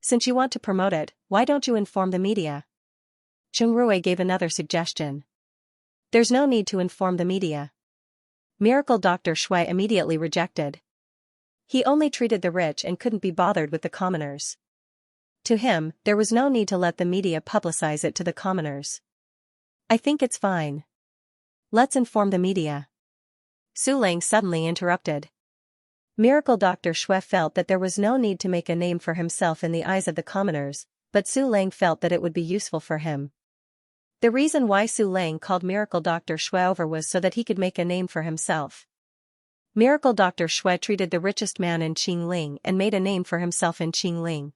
Since you want to promote it, why don't you inform the media? Chungrui gave another suggestion. There's no need to inform the media. Miracle Dr. Shui immediately rejected. He only treated the rich and couldn't be bothered with the commoners. To him, there was no need to let the media publicize it to the commoners. I think it's fine. Let's inform the media. Su Lang suddenly interrupted. Miracle Dr. Shui felt that there was no need to make a name for himself in the eyes of the commoners, but Su Lang felt that it would be useful for him. The reason why Su Lang called Miracle Dr. Shui over was so that he could make a name for himself. Miracle Dr. Shui treated the richest man in Qingling and made a name for himself in Qingling.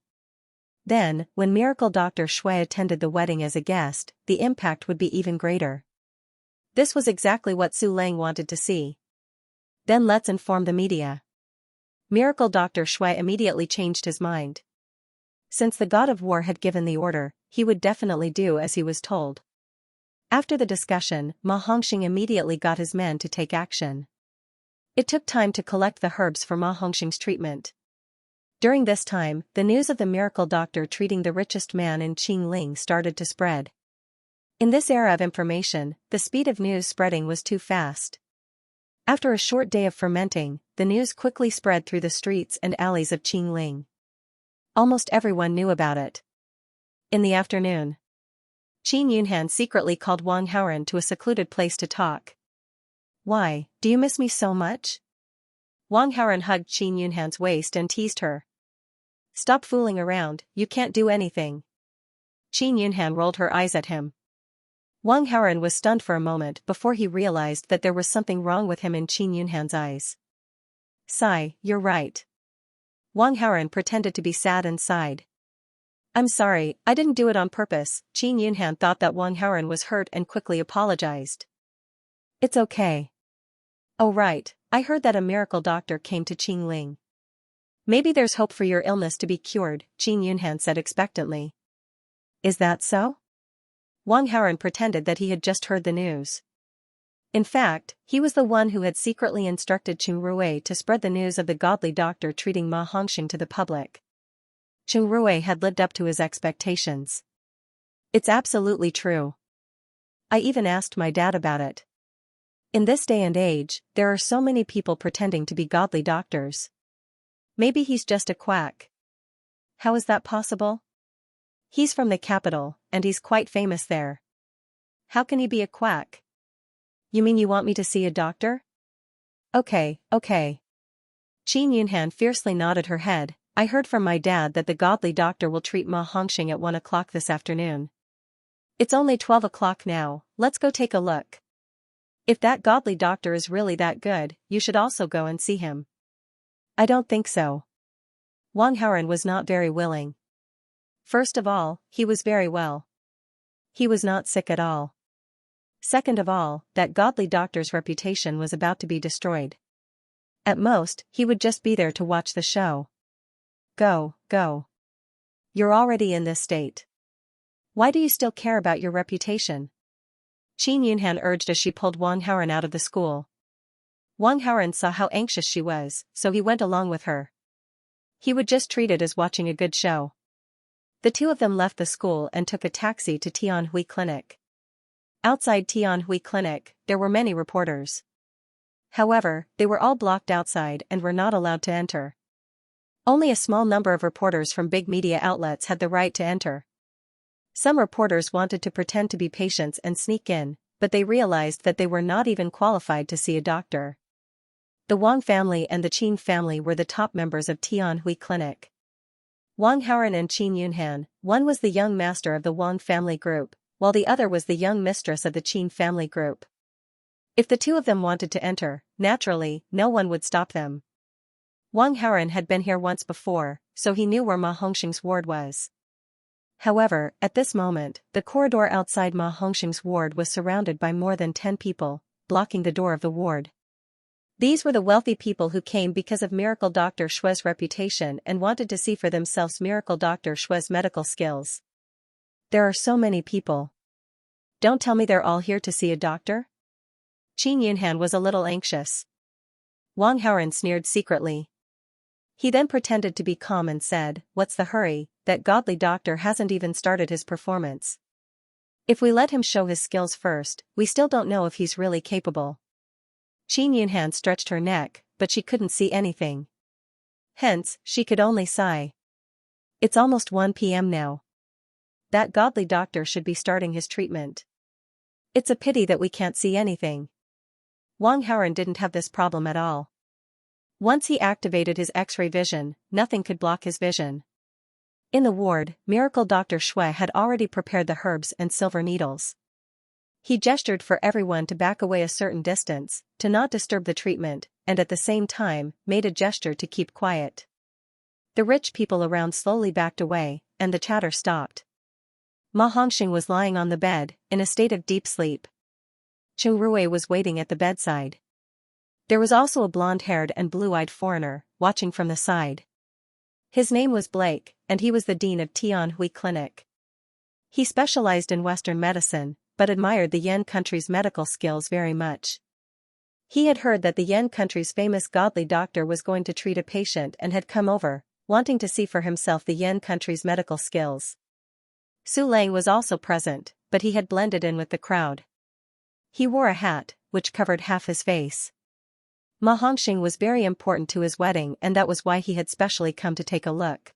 Then, when Miracle Dr. Shui attended the wedding as a guest, the impact would be even greater. This was exactly what Su Lang wanted to see. Then let's inform the media. Miracle Dr. Shui immediately changed his mind. Since the god of war had given the order, he would definitely do as he was told. After the discussion, Ma Hongxing immediately got his men to take action. It took time to collect the herbs for Ma Hongxing's treatment. During this time, the news of the miracle doctor treating the richest man in Qingling started to spread. In this era of information, the speed of news spreading was too fast. After a short day of fermenting, the news quickly spread through the streets and alleys of Qingling. Almost everyone knew about it. In the afternoon, Qin Yunhan secretly called Wang Haoren to a secluded place to talk. Why, do you miss me so much? Wang Haoren hugged Qin Yunhan's waist and teased her. Stop fooling around, you can't do anything. Qin Yunhan rolled her eyes at him. Wang Haoren was stunned for a moment before he realized that there was something wrong with him in Qin Yunhan's eyes. Sigh, you're right. Wang Haoren pretended to be sad and sighed. I'm sorry, I didn't do it on purpose. Qin Yunhan thought that Wang Haoren was hurt and quickly apologized. It's okay. Oh right, I heard that a miracle doctor came to Qingling. Maybe there's hope for your illness to be cured, Qin Yunhan said expectantly. Is that so? Wang Haoren pretended that he had just heard the news. In fact, he was the one who had secretly instructed Chungrui to spread the news of the godly doctor treating Ma Hongxing to the public. Chungrui had lived up to his expectations. It's absolutely true. I even asked my dad about it. In this day and age, there are so many people pretending to be godly doctors. Maybe he's just a quack. How is that possible? He's from the capital, and he's quite famous there. How can he be a quack? You mean you want me to see a doctor? Okay. Qin Yunhan fiercely nodded her head. I heard from my dad that the godly doctor will treat Ma Hongxing at 1 o'clock this afternoon. It's only 12 o'clock now, let's go take a look. If that godly doctor is really that good, you should also go and see him. I don't think so. Wang Haoren was not very willing. First of all, he was very well. He was not sick at all. Second of all, that godly doctor's reputation was about to be destroyed. At most, he would just be there to watch the show. Go. You're already in this state. Why do you still care about your reputation? Qin Yunhan urged as she pulled Wang Haoren out of the school. Wang Haoren saw how anxious she was, so he went along with her. He would just treat it as watching a good show. The two of them left the school and took a taxi to Tianhui Clinic. Outside Tianhui Clinic, there were many reporters. However, they were all blocked outside and were not allowed to enter. Only a small number of reporters from big media outlets had the right to enter. Some reporters wanted to pretend to be patients and sneak in, but they realized that they were not even qualified to see a doctor. The Wang family and the Qin family were the top members of Tianhui Clinic. Wang Haoran and Qin Yunhan, one was the young master of the Wang family group, while the other was the young mistress of the Qin family group. If the two of them wanted to enter, naturally, no one would stop them. Wang Haoran had been here once before, so he knew where Ma Hongxing's ward was. However, at this moment, the corridor outside Ma Hongxing's ward was surrounded by more than 10 people, blocking the door of the ward. These were the wealthy people who came because of Miracle Dr. Shue's reputation and wanted to see for themselves Miracle Dr. Shue's medical skills. There are so many people. Don't tell me they're all here to see a doctor? Qin Yunhan was a little anxious. Wang Haoran sneered secretly. He then pretended to be calm and said, "What's the hurry? That godly doctor hasn't even started his performance. If we let him show his skills first, we still don't know if he's really capable." Qin Yunhan stretched her neck, but she couldn't see anything. Hence, she could only sigh. It's almost 1 p.m. now. That godly doctor should be starting his treatment. It's a pity that we can't see anything. Wang Haoran didn't have this problem at all. Once he activated his X-ray vision, nothing could block his vision. In the ward, Miracle Dr. Shui had already prepared the herbs and silver needles. He gestured for everyone to back away a certain distance, to not disturb the treatment, and at the same time, made a gesture to keep quiet. The rich people around slowly backed away, and the chatter stopped. Ma Hongxing was lying on the bed, in a state of deep sleep. Chen Rui was waiting at the bedside. There was also a blonde-haired and blue-eyed foreigner, watching from the side. His name was Blake, and he was the dean of Tianhui Clinic. He specialized in Western medicine, but admired the Yan country's medical skills very much. He had heard that the Yan country's famous godly doctor was going to treat a patient and had come over, wanting to see for himself the Yan country's medical skills. Su Lang was also present, but he had blended in with the crowd. He wore a hat, which covered half his face. Ma Hongxing was very important to his wedding, and that was why he had specially come to take a look.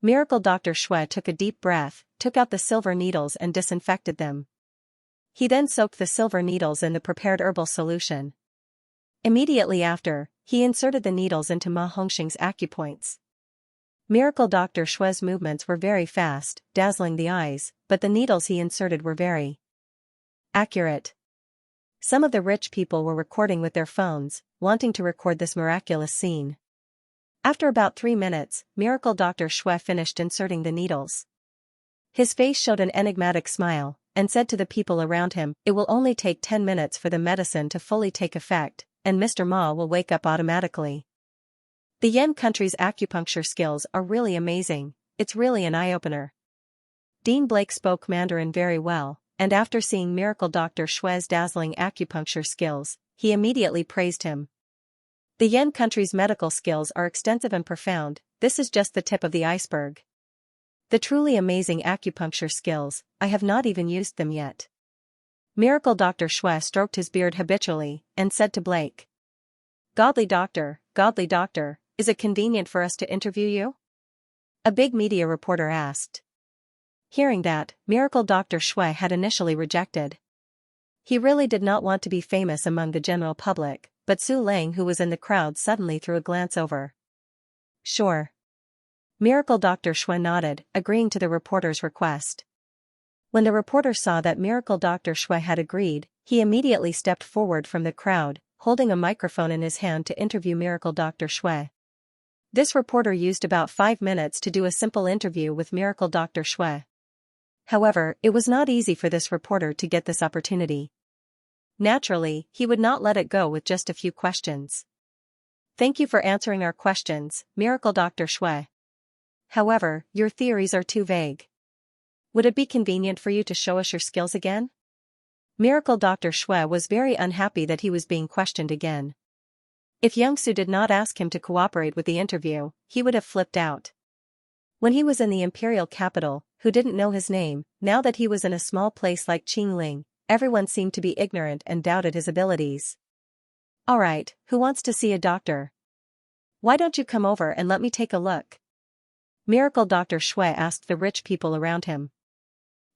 Miracle Dr. Shui took a deep breath, took out the silver needles and disinfected them. He then soaked the silver needles in the prepared herbal solution. Immediately after, he inserted the needles into Ma Hongxing's acupoints. Miracle Dr. Shui's movements were very fast, dazzling the eyes, but the needles he inserted were very accurate. Some of the rich people were recording with their phones, wanting to record this miraculous scene. After about 3 minutes, Miracle Dr. Shui finished inserting the needles. His face showed an enigmatic smile, and said to the people around him, "It will only take 10 minutes for the medicine to fully take effect, and Mr. Ma will wake up automatically." The Yan country's acupuncture skills are really amazing, it's really an eye-opener. Dean Blake spoke Mandarin very well, and after seeing Miracle Dr. Shui's dazzling acupuncture skills, he immediately praised him. The Yan country's medical skills are extensive and profound, this is just the tip of the iceberg. The truly amazing acupuncture skills, I have not even used them yet. Miracle Dr. Shui stroked his beard habitually, and said to Blake, godly doctor, is it convenient for us to interview you?" A big media reporter asked. Hearing that, Miracle Dr. Shui had initially rejected. He really did not want to be famous among the general public, but Su Lang, who was in the crowd, suddenly threw a glance over. "Sure." Miracle Dr. Shui nodded, agreeing to the reporter's request. When the reporter saw that Miracle Dr. Shui had agreed, he immediately stepped forward from the crowd, holding a microphone in his hand to interview Miracle Dr. Shui. This reporter used about 5 minutes to do a simple interview with Miracle Dr. Shui. However, it was not easy for this reporter to get this opportunity. Naturally, he would not let it go with just a few questions. "Thank you for answering our questions, Miracle Dr. Shui. However, your theories are too vague. Would it be convenient for you to show us your skills again?" Miracle Dr. Shui was very unhappy that he was being questioned again. If Xianxia did not ask him to cooperate with the interview, he would have flipped out. When he was in the imperial capital, who didn't know his name? Now that he was in a small place like Qingling, everyone seemed to be ignorant and doubted his abilities. Alright, who wants to see a doctor? Why don't you come over and let me take a look? Miracle Dr. Shui asked the rich people around him.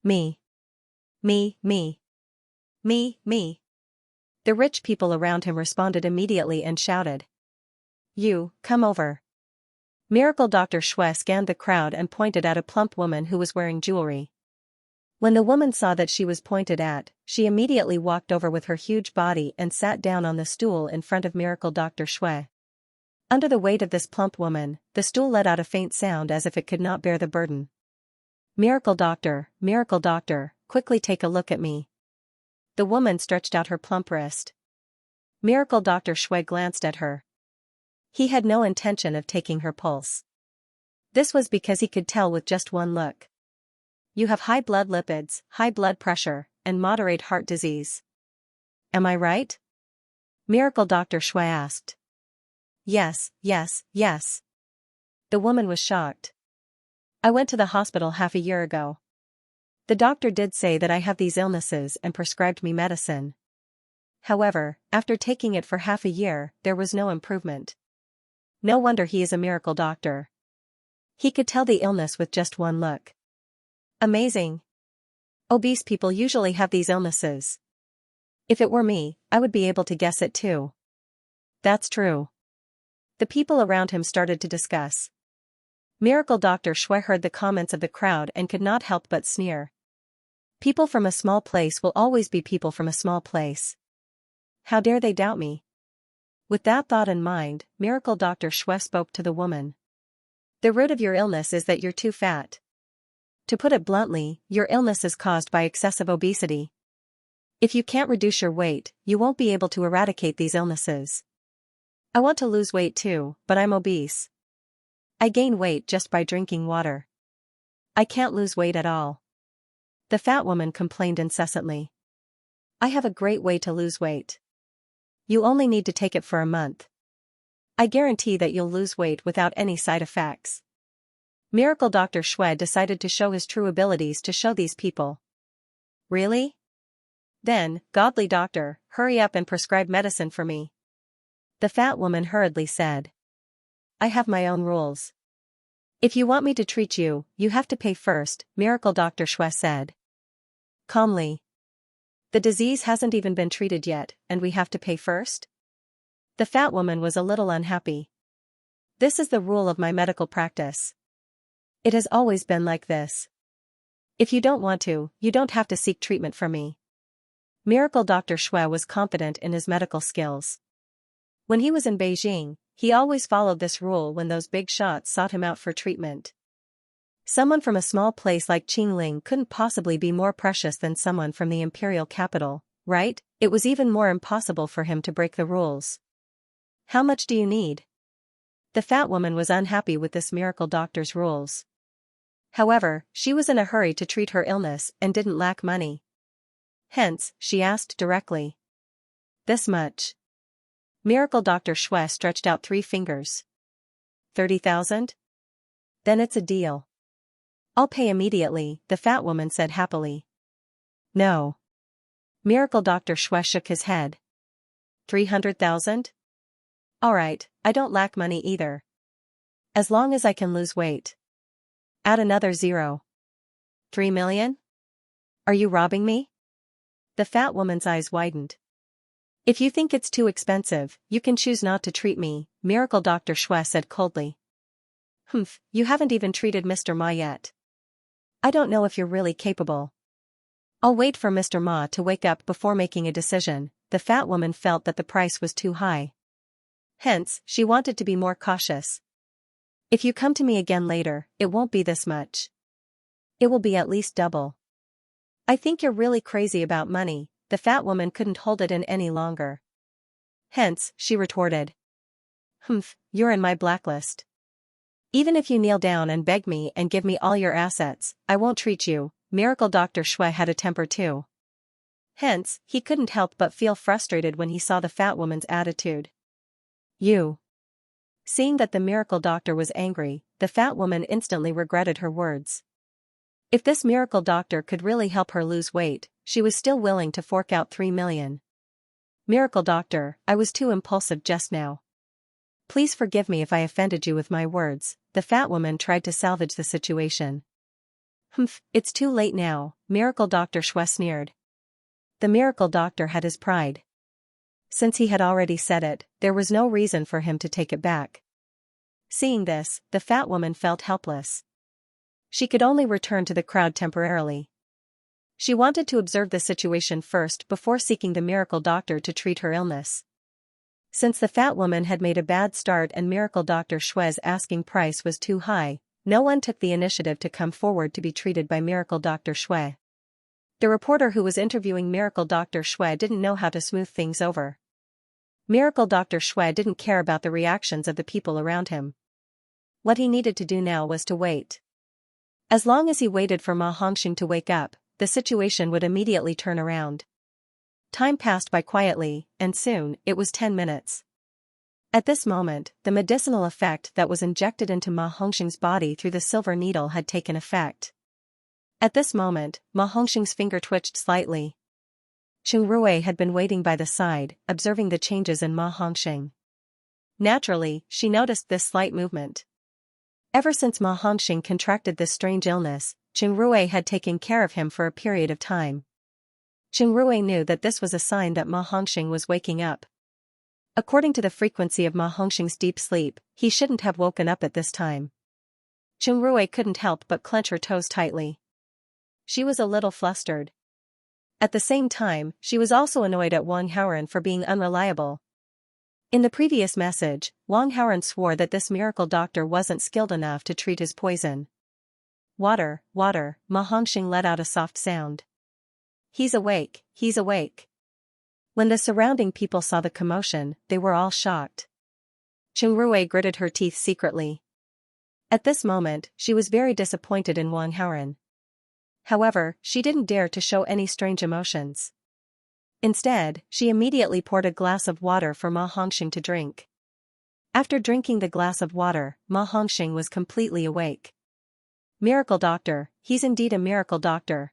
Me. Me. The rich people around him responded immediately and shouted. You, come over. Miracle Dr. Shui scanned the crowd and pointed at a plump woman who was wearing jewelry. When the woman saw that she was pointed at, she immediately walked over with her huge body and sat down on the stool in front of Miracle Dr. Shui. Under the weight of this plump woman, the stool let out a faint sound as if it could not bear the burden. Miracle Doctor, quickly take a look at me. The woman stretched out her plump wrist. Miracle Dr. Shui glanced at her. He had no intention of taking her pulse. This was because he could tell with just one look. You have high blood lipids, high blood pressure, and moderate heart disease. Am I right? Miracle Dr. Shui asked. Yes. The woman was shocked. I went to the hospital half a year ago. The doctor did say that I have these illnesses and prescribed me medicine. However, after taking it for half a year, there was no improvement. No wonder he is a miracle doctor. He could tell the illness with just one look. Amazing. Obese people usually have these illnesses. If it were me, I would be able to guess it too. That's true. The people around him started to discuss. Miracle Dr. Shui heard the comments of the crowd and could not help but sneer. People from a small place will always be people from a small place. How dare they doubt me? With that thought in mind, Miracle Dr. Shui spoke to the woman. The root of your illness is that you're too fat. To put it bluntly, your illness is caused by excessive obesity. If you can't reduce your weight, you won't be able to eradicate these illnesses. I want to lose weight too, but I'm obese. I gain weight just by drinking water. I can't lose weight at all. The fat woman complained incessantly. I have a great way to lose weight. You only need to take it for a month. I guarantee that you'll lose weight without any side effects. Miracle Dr. Shui decided to show his true abilities to show these people. Really? Then, godly doctor, hurry up and prescribe medicine for me. The fat woman hurriedly said. I have my own rules. If you want me to treat you, you have to pay first, Miracle Dr. Shui said. Calmly. The disease hasn't even been treated yet, and we have to pay first? The fat woman was a little unhappy. This is the rule of my medical practice. It has always been like this. If you don't want to, you don't have to seek treatment from me. Miracle Dr. Shui was confident in his medical skills. When he was in Beijing, he always followed this rule when those big shots sought him out for treatment. Someone from a small place like Qingling couldn't possibly be more precious than someone from the imperial capital, right? It was even more impossible for him to break the rules. How much do you need? The fat woman was unhappy with this miracle doctor's rules. However, she was in a hurry to treat her illness and didn't lack money. Hence, she asked directly. This much. Miracle Dr. Shui stretched out 3 fingers. 30,000? Then it's a deal. I'll pay immediately, the fat woman said happily. No. Miracle Dr. Shui shook his head. 300,000? Alright, I don't lack money either. As long as I can lose weight. Add another 0. 3 million? Are you robbing me? The fat woman's eyes widened. If you think it's too expensive, you can choose not to treat me, Miracle Dr. Shui said coldly. You haven't even treated Mr. Ma yet. I don't know if you're really capable. I'll wait for Mr. Ma to wake up before making a decision. The fat woman felt that the price was too high. Hence, she wanted to be more cautious. If you come to me again later, it won't be this much. It will be at least double. I think you're really crazy about money. The fat woman couldn't hold it in any longer. Hence, she retorted. You're in my blacklist. Even if you kneel down and beg me and give me all your assets, I won't treat you. Miracle Dr. Shui had a temper too. Hence, he couldn't help but feel frustrated when he saw the fat woman's attitude. You. Seeing that the miracle doctor was angry, the fat woman instantly regretted her words. If this miracle doctor could really help her lose weight, she was still willing to fork out 3 million. Miracle doctor, I was too impulsive just now. Please forgive me if I offended you with my words, the fat woman tried to salvage the situation. Humph, it's too late now, Miracle Dr. Xue sneered. The miracle doctor had his pride. Since he had already said it, there was no reason for him to take it back. Seeing this, the fat woman felt helpless. She could only return to the crowd temporarily. She wanted to observe the situation first before seeking the miracle doctor to treat her illness. Since the fat woman had made a bad start and Miracle Dr. Xue's asking price was too high, no one took the initiative to come forward to be treated by Miracle Dr. Xue. The reporter who was interviewing Miracle Dr. Xue didn't know how to smooth things over. Miracle Dr. Xue didn't care about the reactions of the people around him. What he needed to do now was to wait. As long as he waited for Ma Hongxing to wake up, the situation would immediately turn around. Time passed by quietly, and soon, it was 10 minutes. At this moment, the medicinal effect that was injected into Ma Hongxing's body through the silver needle had taken effect. At this moment, Ma Hongxing's finger twitched slightly. Qing Rui had been waiting by the side, observing the changes in Ma Hongxing. Naturally, she noticed this slight movement. Ever since Ma Hongxing contracted this strange illness, Qing Rui had taken care of him for a period of time. Qing Rui knew that this was a sign that Ma Hongxing was waking up. According to the frequency of Ma Hongxing's deep sleep, he shouldn't have woken up at this time. Qing Rui couldn't help but clench her toes tightly. She was a little flustered. At the same time, she was also annoyed at Wang Haoren for being unreliable. In the previous message, Wang Haoren swore that this miracle doctor wasn't skilled enough to treat his poison. Water, water, Ma Hongxing let out a soft sound. He's awake, he's awake. When the surrounding people saw the commotion, they were all shocked. Qing Rui gritted her teeth secretly. At this moment, she was very disappointed in Wang Haoren. However, she didn't dare to show any strange emotions. Instead, she immediately poured a glass of water for Ma Hongxing to drink. After drinking the glass of water, Ma Hongxing was completely awake. Miracle doctor, he's indeed a miracle doctor.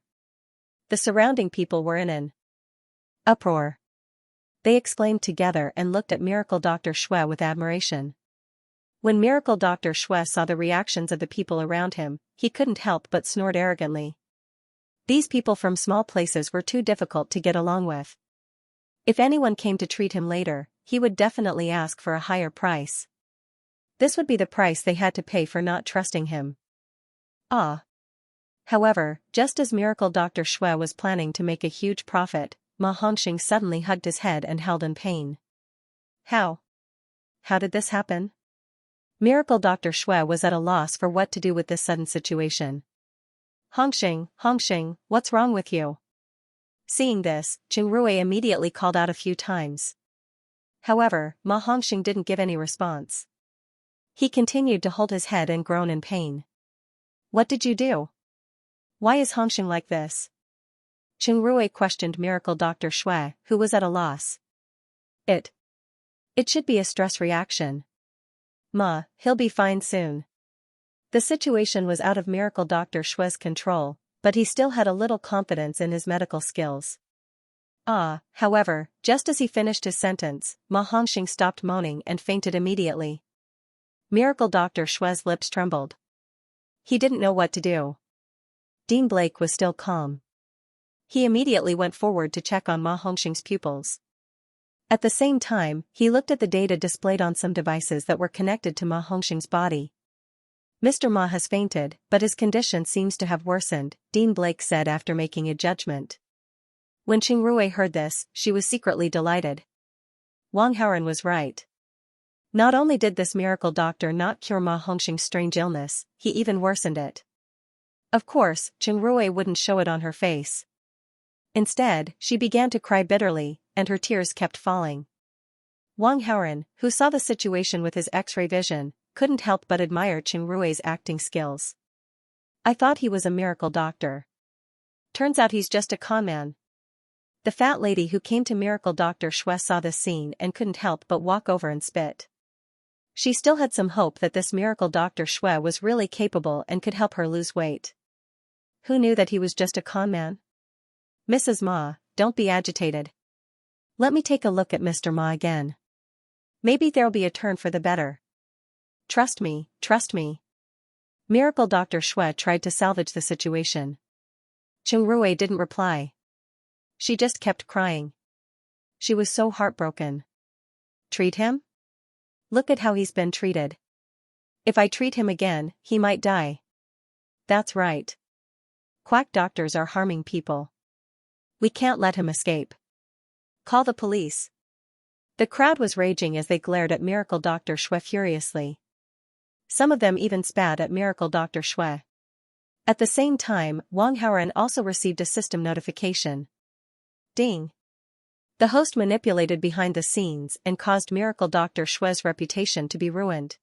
The surrounding people were in an uproar. They exclaimed together and looked at Miracle Dr. Xue with admiration. When Miracle Dr. Xue saw the reactions of the people around him, he couldn't help but snort arrogantly. These people from small places were too difficult to get along with. If anyone came to treat him later, he would definitely ask for a higher price. This would be the price they had to pay for not trusting him. Ah! However, just as Miracle Dr. Xue was planning to make a huge profit, Ma Hongxing suddenly hugged his head and held in pain. How? How did this happen? Miracle Dr. Xue was at a loss for what to do with this sudden situation. Hongxing, Hongxing, what's wrong with you? Seeing this, Qing Rui immediately called out a few times. However, Ma Hongxing didn't give any response. He continued to hold his head and groan in pain. What did you do? Why is Hongxing like this? Qing Rui questioned Miracle Dr. Xue, who was at a loss. It should be a stress reaction. Ma, he'll be fine soon. The situation was out of Miracle Dr. Xue's control, but he still had a little confidence in his medical skills. However, just as he finished his sentence, Ma Hongxing stopped moaning and fainted immediately. Miracle Dr. Xue's lips trembled. He didn't know what to do. Dean Blake was still calm. He immediately went forward to check on Ma Hongxing's pupils. At the same time, he looked at the data displayed on some devices that were connected to Ma Hongxing's body. Mr. Ma has fainted, but his condition seems to have worsened, Dean Blake said after making a judgment. When Qing Rui heard this, she was secretly delighted. Wang Haoren was right. Not only did this miracle doctor not cure Ma Hongxing's strange illness, he even worsened it. Of course, Qing Rui wouldn't show it on her face. Instead, she began to cry bitterly, and her tears kept falling. Wang Haoren, who saw the situation with his X-ray vision, couldn't help but admire Qing Rui's acting skills. I thought he was a miracle doctor. Turns out he's just a conman. The fat lady who came to Miracle Dr. Xue saw this scene and couldn't help but walk over and spit. She still had some hope that this miracle Dr. Xue was really capable and could help her lose weight. Who knew that he was just a con man? Mrs. Ma, don't be agitated. Let me take a look at Mr. Ma again. Maybe there'll be a turn for the better. Trust me, trust me. Miracle Dr. Xue tried to salvage the situation. Rui didn't reply. She just kept crying. She was so heartbroken. Treat him? Look at how he's been treated. If I treat him again, he might die. That's right. Quack doctors are harming people. We can't let him escape. Call the police. The crowd was raging as they glared at Miracle Dr. Xue furiously. Some of them even spat at Miracle Dr. Xue. At the same time, Wang Haoran also received a system notification. Ding. The host manipulated behind the scenes and caused Miracle Dr. Xue's reputation to be ruined.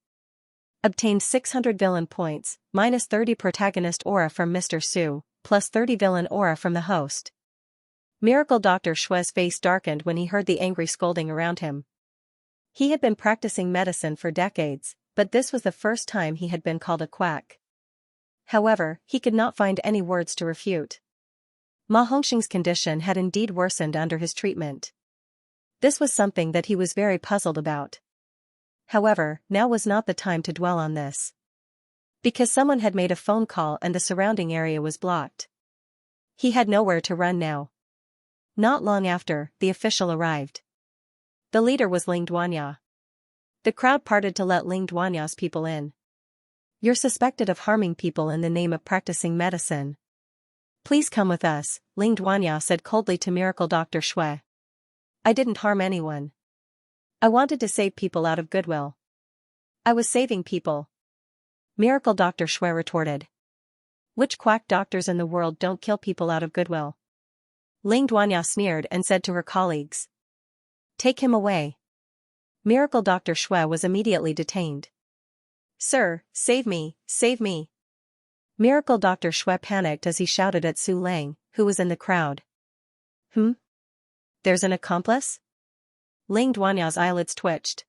Obtained 600 villain points, minus 30 protagonist aura from Mr. Su, plus 30 villain aura from the host. Miracle Dr. Xue's face darkened when he heard the angry scolding around him. He had been practicing medicine for decades, but this was the first time he had been called a quack. However, he could not find any words to refute. Ma Hongxing's condition had indeed worsened under his treatment. This was something that he was very puzzled about. However, now was not the time to dwell on this. Because someone had made a phone call and the surrounding area was blocked. He had nowhere to run now. Not long after, the official arrived. The leader was Ling Duanya. The crowd parted to let Ling Duanya's people in. You're suspected of harming people in the name of practicing medicine. Please come with us, Ling Duanya said coldly to Miracle Dr. Xue. I didn't harm anyone. I wanted to save people out of goodwill. I was saving people. Miracle Dr. Xue retorted. Which quack doctors in the world don't kill people out of goodwill? Ling Duanya sneered and said to her colleagues. Take him away. Miracle Dr. Xue was immediately detained. Sir, save me, save me. Miracle Dr. Xue panicked as he shouted at Su Lang, who was in the crowd. There's an accomplice? Ling Duanya's eyelids twitched.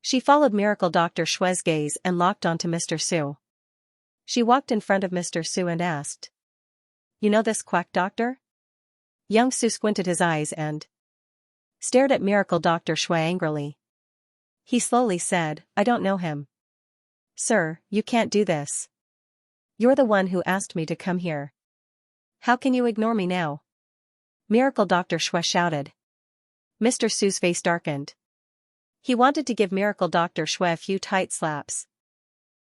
She followed Miracle Dr. Xue's gaze and locked onto Mr. Su. She walked in front of Mr. Su and asked. You know this quack doctor? Young Su squinted his eyes and stared at Miracle Dr. Xue angrily. He slowly said, I don't know him. Sir, you can't do this. You're the one who asked me to come here. How can you ignore me now? Miracle Dr. Xue shouted. Mr. Su's face darkened. He wanted to give Miracle Dr. Xue a few tight slaps.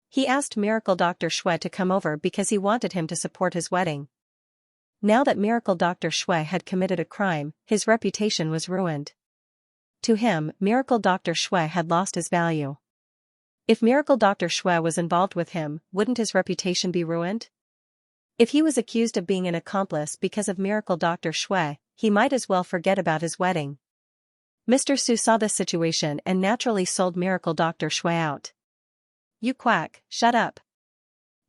He asked Miracle Dr. Xue to come over because he wanted him to support his wedding. Now that Miracle Dr. Xue had committed a crime, his reputation was ruined. To him, Miracle Dr. Xue had lost his value. If Miracle Dr. Xue was involved with him, wouldn't his reputation be ruined? If he was accused of being an accomplice because of Miracle Dr. Xue, he might as well forget about his wedding. Mr. Su saw this situation and naturally sold Miracle Dr. Xue out. You quack, shut up.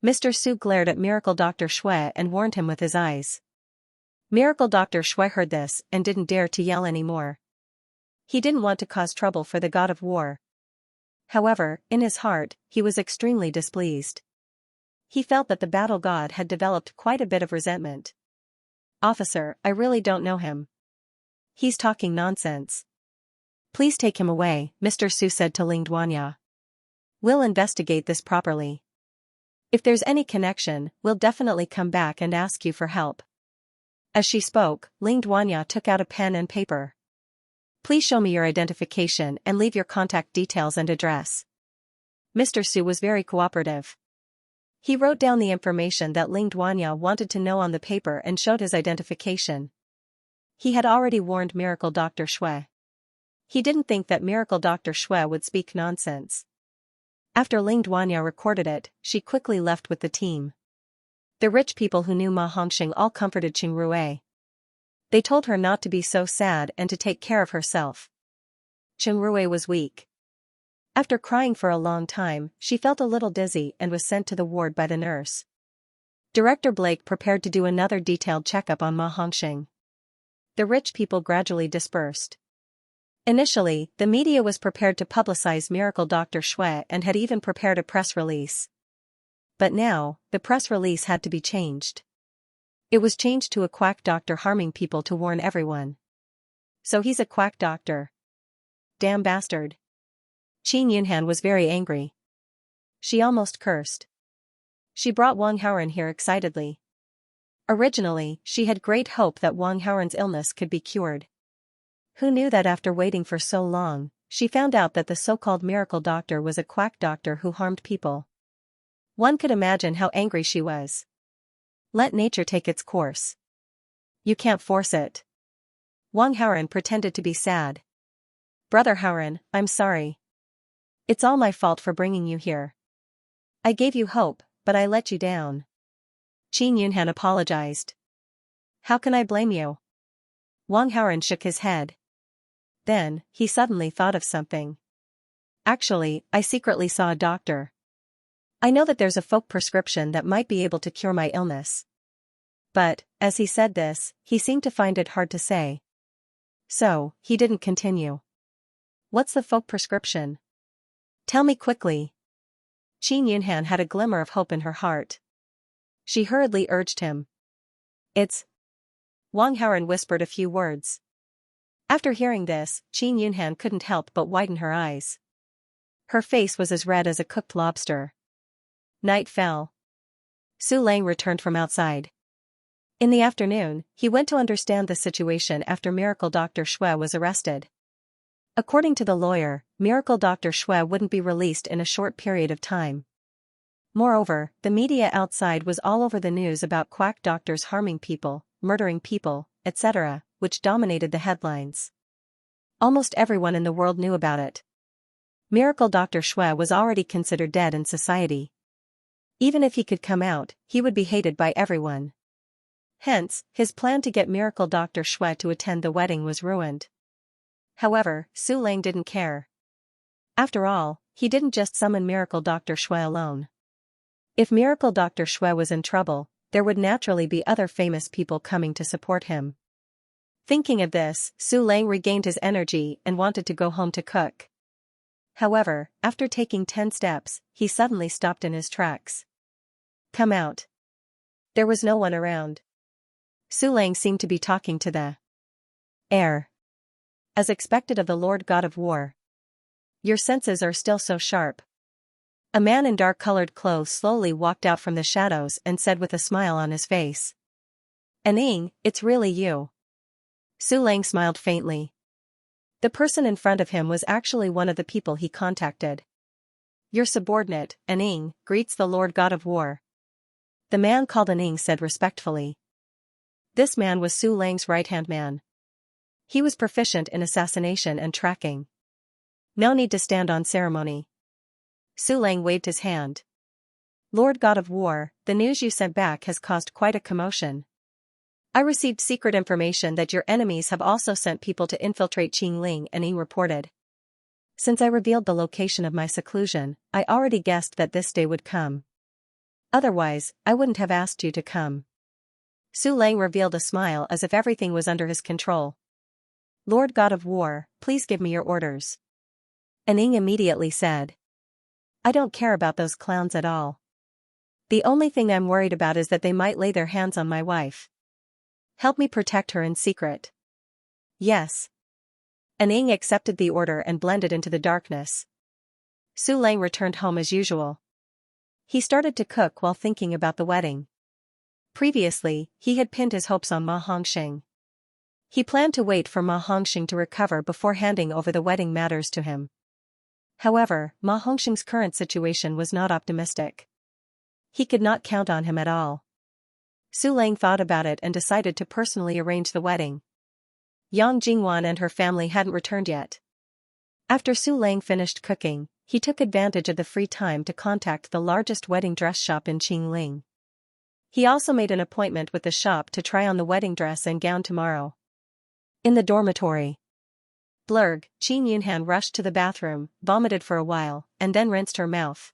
Mr. Su glared at Miracle Dr. Xue and warned him with his eyes. Miracle Dr. Xue heard this and didn't dare to yell anymore. He didn't want to cause trouble for the god of war. However, in his heart, he was extremely displeased. He felt that the battle god had developed quite a bit of resentment. Officer, I really don't know him. He's talking nonsense. Please take him away, Mr. Su said to Ling Duanya. We'll investigate this properly. If there's any connection, we'll definitely come back and ask you for help. As she spoke, Ling Duanya took out a pen and paper. Please show me your identification and leave your contact details and address. Mr. Su was very cooperative. He wrote down the information that Ling Duanya wanted to know on the paper and showed his identification. He had already warned Miracle Dr. Xue. He didn't think that Miracle Dr. Xue would speak nonsense. After Ling Duanya recorded it, she quickly left with the team. The rich people who knew Ma Hongxing all comforted Rui. They told her not to be so sad and to take care of herself. Rui was weak. After crying for a long time, she felt a little dizzy and was sent to the ward by the nurse. Director Blake prepared to do another detailed checkup on Ma Hongxing. The rich people gradually dispersed. Initially, the media was prepared to publicize Miracle Dr. Xue and had even prepared a press release. But now, the press release had to be changed. It was changed to a quack doctor harming people to warn everyone. So he's a quack doctor. Damn bastard. Qin Yunhan was very angry. She almost cursed. She brought Wang Haoren here excitedly. Originally, she had great hope that Wang Haoren's illness could be cured. Who knew that after waiting for so long, she found out that the so-called miracle doctor was a quack doctor who harmed people. One could imagine how angry she was. Let nature take its course. You can't force it. Wang Haoren pretended to be sad. Brother Haoren, I'm sorry. It's all my fault for bringing you here. I gave you hope, but I let you down. Qin Yunhan apologized. How can I blame you? Wang Haoren shook his head. Then, he suddenly thought of something. Actually, I secretly saw a doctor. I know that there's a folk prescription that might be able to cure my illness. But, as he said this, he seemed to find it hard to say. So, he didn't continue. What's the folk prescription? Tell me quickly. Qin Yunhan had a glimmer of hope in her heart. She hurriedly urged him. It's... Wang Haoren whispered a few words. After hearing this, Qin Yunhan couldn't help but widen her eyes. Her face was as red as a cooked lobster. Night fell. Su Lang returned from outside. In the afternoon, he went to understand the situation after Miracle Dr. Xue was arrested. According to the lawyer, Miracle Dr. Xue wouldn't be released in a short period of time. Moreover, the media outside was all over the news about quack doctors harming people, murdering people, etc., which dominated the headlines. Almost everyone in the world knew about it. Miracle Dr. Xue was already considered dead in society. Even if he could come out, he would be hated by everyone. Hence, his plan to get Miracle Dr. Xue to attend the wedding was ruined. However, Su Lang didn't care. After all, he didn't just summon Miracle Dr. Xue alone. If Miracle Dr. Xue was in trouble, there would naturally be other famous people coming to support him. Thinking of this, Su Lang regained his energy and wanted to go home to cook. However, after taking 10 steps, he suddenly stopped in his tracks. Come out. There was no one around. Su Lang seemed to be talking to the air. As expected of the Lord God of War. Your senses are still so sharp. A man in dark-colored clothes slowly walked out from the shadows and said with a smile on his face. Aning, it's really you. Su Lang smiled faintly. The person in front of him was actually one of the people he contacted. Your subordinate, Aning, greets the Lord God of War. The man called Aning said respectfully. This man was Su Lang's right-hand man. He was proficient in assassination and tracking. No need to stand on ceremony. Su Lang waved his hand. Lord God of War, the news you sent back has caused quite a commotion. I received secret information that your enemies have also sent people to infiltrate Qingling, and he reported. Since I revealed the location of my seclusion, I already guessed that this day would come. Otherwise, I wouldn't have asked you to come. Su Lang revealed a smile as if everything was under his control. Lord God of War, please give me your orders. Aning immediately said. I don't care about those clowns at all. The only thing I'm worried about is that they might lay their hands on my wife. Help me protect her in secret. Yes. Aning accepted the order and blended into the darkness. Su Lang returned home as usual. He started to cook while thinking about the wedding. Previously, he had pinned his hopes on Ma Hongxing. He planned to wait for Ma Hongxing to recover before handing over the wedding matters to him. However, Ma Hongxing's current situation was not optimistic. He could not count on him at all. Su Lang thought about it and decided to personally arrange the wedding. Yang Jingwan and her family hadn't returned yet. After Su Lang finished cooking, he took advantage of the free time to contact the largest wedding dress shop in Qingling. He also made an appointment with the shop to try on the wedding dress and gown tomorrow. In the dormitory. Blurg, Qin Yunhan rushed to the bathroom, vomited for a while, and then rinsed her mouth.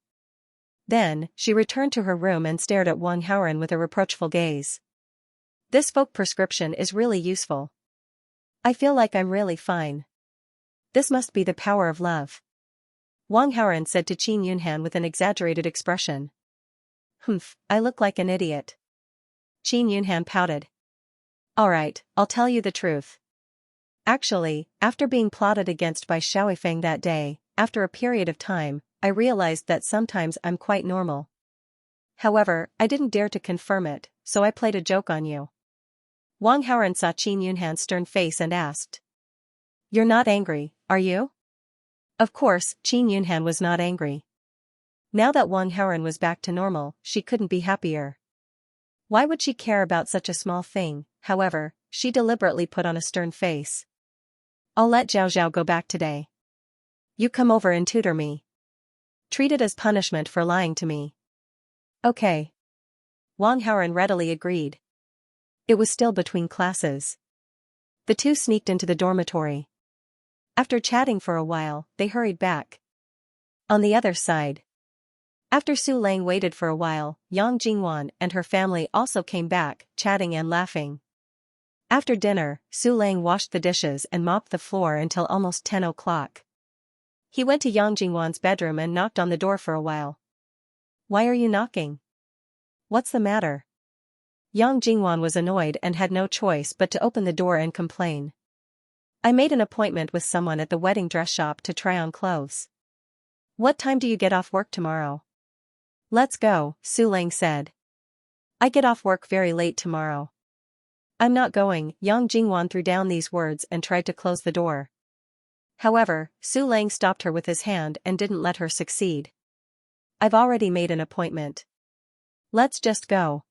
Then, she returned to her room and stared at Wang Haoren with a reproachful gaze. This folk prescription is really useful. I feel like I'm really fine. This must be the power of love. Wang Haoran said to Qin Yunhan with an exaggerated expression. Humph, I look like an idiot. Qin Yunhan pouted. Alright, I'll tell you the truth. Actually, after being plotted against by Xiaoifeng that day, after a period of time, I realized that sometimes I'm quite normal. However, I didn't dare to confirm it, so I played a joke on you. Wang Haoran saw Qin Yunhan's stern face and asked. You're not angry, are you? Of course, Qin Yunhan was not angry. Now that Wang Haoran was back to normal, she couldn't be happier. Why would she care about such a small thing? However, she deliberately put on a stern face. I'll let Zhao Zhao go back today. You come over and tutor me. Treat it as punishment for lying to me. Okay. Wang Haoran readily agreed. It was still between classes. The two sneaked into the dormitory. After chatting for a while, they hurried back. On the other side. After Su Lang waited for a while, Yang Jingwan and her family also came back, chatting and laughing. After dinner, Su Lang washed the dishes and mopped the floor until almost 10 o'clock. He went to Yang Jingwan's bedroom and knocked on the door for a while. Why are you knocking? What's the matter? Yang Jingwan was annoyed and had no choice but to open the door and complain. I made an appointment with someone at the wedding dress shop to try on clothes. What time do you get off work tomorrow? Let's go, Su Lang said. I get off work very late tomorrow. I'm not going. Yang Jingwan threw down these words and tried to close the door. However, Su Lang stopped her with his hand and didn't let her succeed. I've already made an appointment. Let's just go.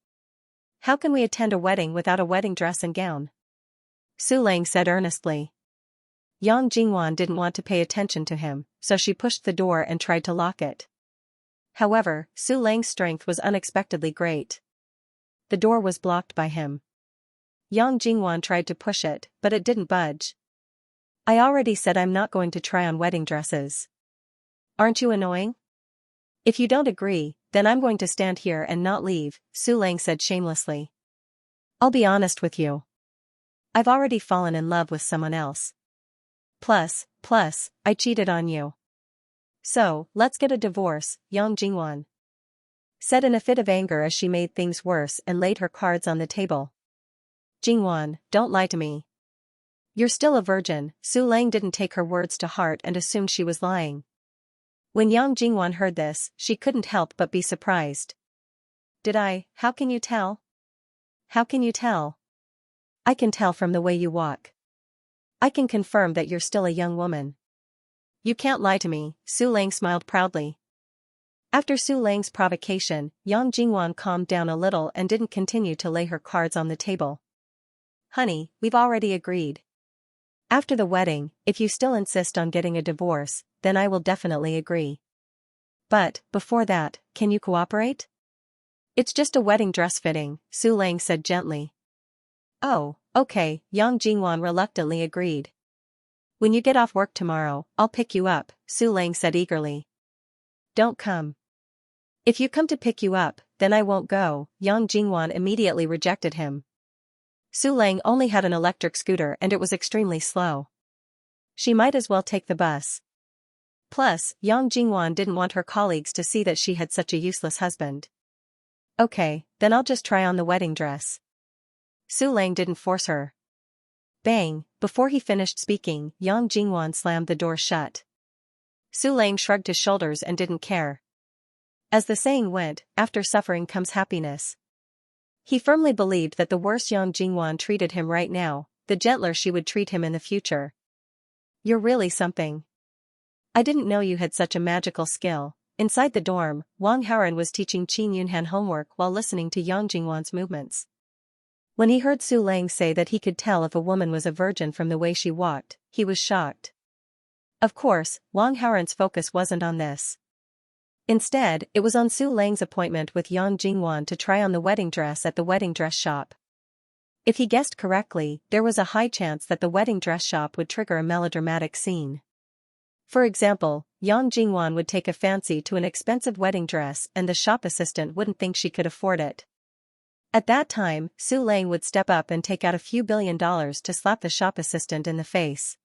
How can we attend a wedding without a wedding dress and gown? Su Lang said earnestly. Yang Jingwan didn't want to pay attention to him, so she pushed the door and tried to lock it. However, Su Lang's strength was unexpectedly great. The door was blocked by him. Yang Jingwan tried to push it, but it didn't budge. I already said I'm not going to try on wedding dresses. Aren't you annoying? If you don't agree, then I'm going to stand here and not leave, Su Lang said shamelessly. I'll be honest with you. I've already fallen in love with someone else. Plus, I cheated on you. So, let's get a divorce, Yang Jingwan said in a fit of anger as she made things worse and laid her cards on the table. Jingwan, don't lie to me. You're still a virgin. Su Lang didn't take her words to heart and assumed she was lying. When Yang Jingwan heard this, she couldn't help but be surprised. Did I? How can you tell? How can you tell? I can tell from the way you walk. I can confirm that you're still a young woman. You can't lie to me, Su Lang smiled proudly. After Su Lang's provocation, Yang Jingwan calmed down a little and didn't continue to lay her cards on the table. Honey, we've already agreed. After the wedding, if you still insist on getting a divorce, then I will definitely agree. But, before that, can you cooperate? It's just a wedding dress fitting, Su Lang said gently. Oh, okay, Yang Jingwan reluctantly agreed. When you get off work tomorrow, I'll pick you up, Su Lang said eagerly. Don't come. If you come to pick you up, then I won't go, Yang Jingwan immediately rejected him. Su Lang only had an electric scooter and it was extremely slow. She might as well take the bus. Plus, Yang Jingwan didn't want her colleagues to see that she had such a useless husband. Okay, then I'll just try on the wedding dress. Su Lang didn't force her. Bang, before he finished speaking, Yang Jingwan slammed the door shut. Su Lang shrugged his shoulders and didn't care. As the saying went, after suffering comes happiness. He firmly believed that the worse Yang Jingwan treated him right now, the gentler she would treat him in the future. You're really something. I didn't know you had such a magical skill. Inside the dorm, Wang Haoran was teaching Qin Yunhan homework while listening to Yang Jingwan's movements. When he heard Su Lang say that he could tell if a woman was a virgin from the way she walked, he was shocked. Of course, Wang Haoran's focus wasn't on this. Instead, it was on Su Lang's appointment with Yang Jingwan to try on the wedding dress at the wedding dress shop. If he guessed correctly, there was a high chance that the wedding dress shop would trigger a melodramatic scene. For example, Yang Jingwan would take a fancy to an expensive wedding dress and the shop assistant wouldn't think she could afford it. At that time, Su Lang would step up and take out a few $1 billion to slap the shop assistant in the face.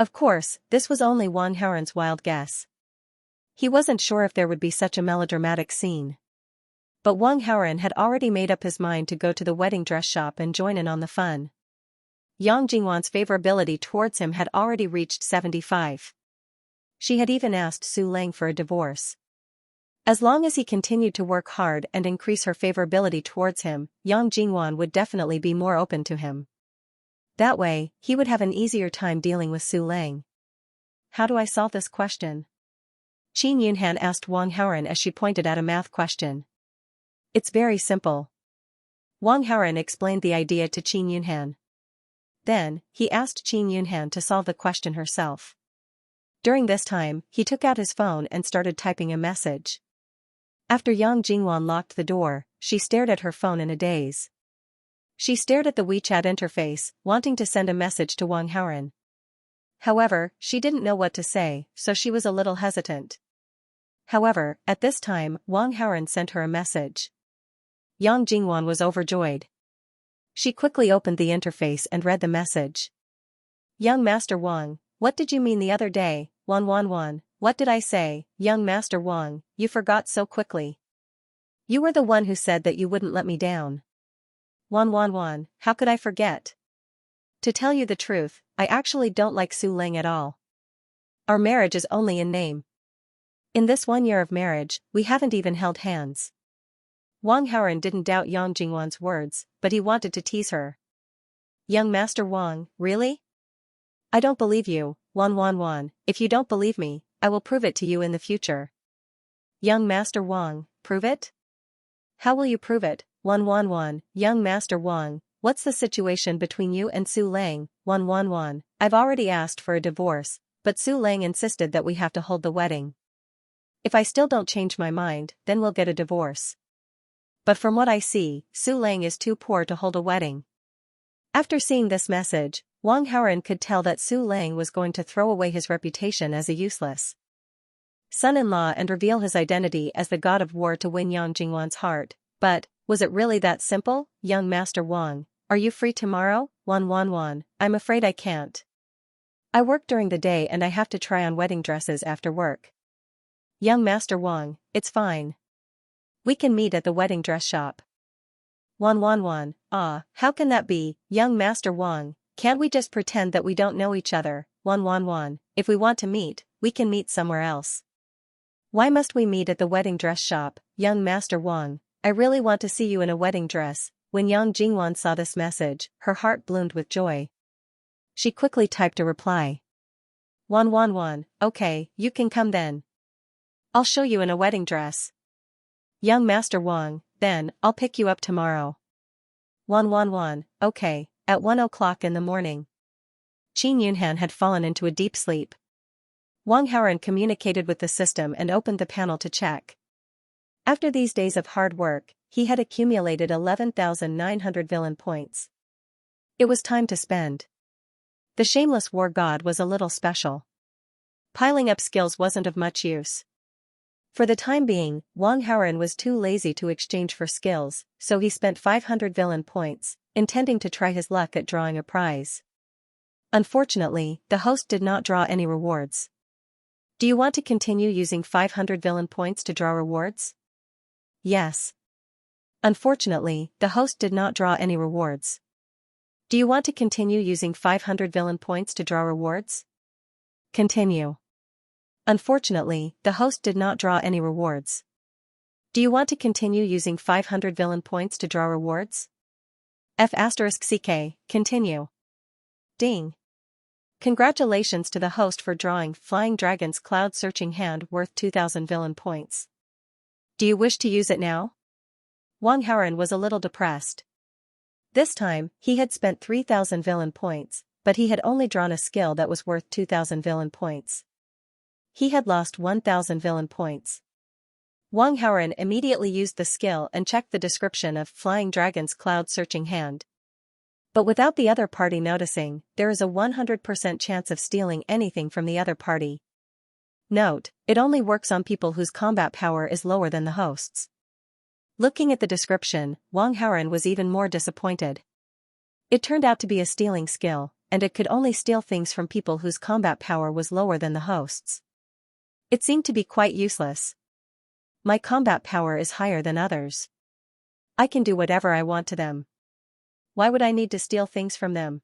Of course, this was only Wang Haoren's wild guess. He wasn't sure if there would be such a melodramatic scene. But Wang Haoren had already made up his mind to go to the wedding dress shop and join in on the fun. Yang Jingwan's favorability towards him had already reached 75. She had even asked Su Lang for a divorce. As long as he continued to work hard and increase her favorability towards him, Yang Jingwan would definitely be more open to him. That way, he would have an easier time dealing with Su Lang. How do I solve this question? Qin Yunhan asked Wang Haoren as she pointed at a math question. It's very simple. Wang Haoren explained the idea to Qin Yunhan. Then, he asked Qin Yunhan to solve the question herself. During this time, he took out his phone and started typing a message. After Yang Jingwan locked the door, she stared at her phone in a daze. She stared at the WeChat interface, wanting to send a message to Wang Haoren. However, she didn't know what to say, so she was a little hesitant. However, at this time, Wang Haoren sent her a message. Yang Jingwan was overjoyed. She quickly opened the interface and read the message. Young Master Wang, what did you mean the other day? Wan, what did I say? Young Master Wang, you forgot so quickly. You were the one who said that you wouldn't let me down. Wan, how could I forget? To tell you the truth, I actually don't like Su Lang at all. Our marriage is only in name. In this 1 year of marriage, we haven't even held hands. Wang Haoren didn't doubt Yang Jingwan's words, but he wanted to tease her. Young Master Wang, really? I don't believe you, Wan. If you don't believe me, I will prove it to you in the future. Young Master Wang, prove it? How will you prove it? Wan. Young Master Wang, what's the situation between you and Su Lang? Wan. I've already asked for a divorce, but Su Lang insisted that we have to hold the wedding. If I still don't change my mind, then we'll get a divorce. But from what I see, Su Lang is too poor to hold a wedding. After seeing this message, Wang Haoren could tell that Su Lang was going to throw away his reputation as a useless son-in-law and reveal his identity as the god of war to win Yang Jingwan's heart. But, was it really that simple? Young Master Wang, are you free tomorrow? Wan, I'm afraid I can't. I work during the day and I have to try on wedding dresses after work. Young Master Wang, it's fine. We can meet at the wedding dress shop. Wan, how can that be? Young Master Wang, can't we just pretend that we don't know each other? Wan, if we want to meet, we can meet somewhere else. Why must we meet at the wedding dress shop? Young Master Wang, I really want to see you in a wedding dress. When Yang Jingwan saw this message, her heart bloomed with joy. She quickly typed a reply. Wan, okay, you can come then. I'll show you in a wedding dress. Young Master Wang, then, I'll pick you up tomorrow. Wan, okay, at 1 o'clock in the morning. Qin Yunhan had fallen into a deep sleep. Wang Haoren communicated with the system and opened the panel to check. After these days of hard work, he had accumulated 11,900 villain points. It was time to spend. The shameless war god was a little special. Piling up skills wasn't of much use. For the time being, Wang Haoren was too lazy to exchange for skills, so he spent 500 villain points, intending to try his luck at drawing a prize. Unfortunately, the host did not draw any rewards. Do you want to continue using 500 villain points to draw rewards? Yes. Unfortunately, the host did not draw any rewards. Do you want to continue using 500 villain points to draw rewards? Continue. Unfortunately, the host did not draw any rewards. Do you want to continue using 500 villain points to draw rewards? F***ck, continue. Ding. Congratulations to the host for drawing Flying Dragon's Cloud Searching Hand worth 2,000 villain points. Do you wish to use it now? Wang Haoren was a little depressed. This time, he had spent 3,000 villain points, but he had only drawn a skill that was worth 2,000 villain points. He had lost 1,000 villain points. Wang Haoren immediately used the skill and checked the description of Flying Dragon's Cloud Searching Hand. But without the other party noticing, there is a 100% chance of stealing anything from the other party. Note, it only works on people whose combat power is lower than the host's. Looking at the description, Wang Haoren was even more disappointed. It turned out to be a stealing skill, and it could only steal things from people whose combat power was lower than the host's. It seemed to be quite useless. My combat power is higher than others. I can do whatever I want to them. Why would I need to steal things from them?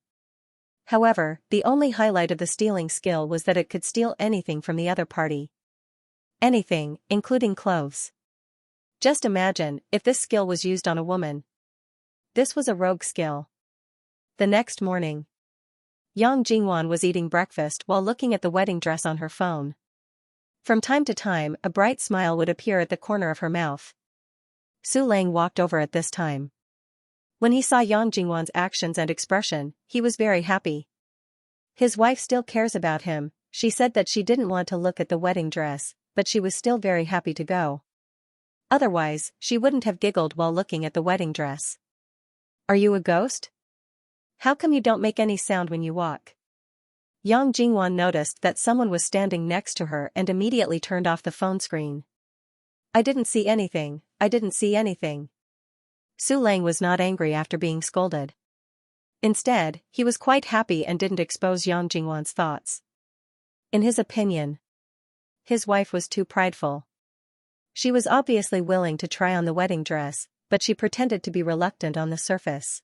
However, the only highlight of the stealing skill was that it could steal anything from the other party. Anything, including clothes. Just imagine if this skill was used on a woman. This was a rogue skill. The next morning, Yang Jingwan was eating breakfast while looking at the wedding dress on her phone. From time to time, a bright smile would appear at the corner of her mouth. Su Lang walked over at this time. When he saw Yang Jingwan's actions and expression, he was very happy. His wife still cares about him. She said that she didn't want to look at the wedding dress, but she was still very happy to go. Otherwise, she wouldn't have giggled while looking at the wedding dress. Are you a ghost? How come you don't make any sound when you walk? Yang Jingwan noticed that someone was standing next to her and immediately turned off the phone screen. I didn't see anything, I didn't see anything. Su Lang was not angry after being scolded. Instead, he was quite happy and didn't expose Yang Jingwan's thoughts. In his opinion, his wife was too prideful. She was obviously willing to try on the wedding dress, but she pretended to be reluctant on the surface.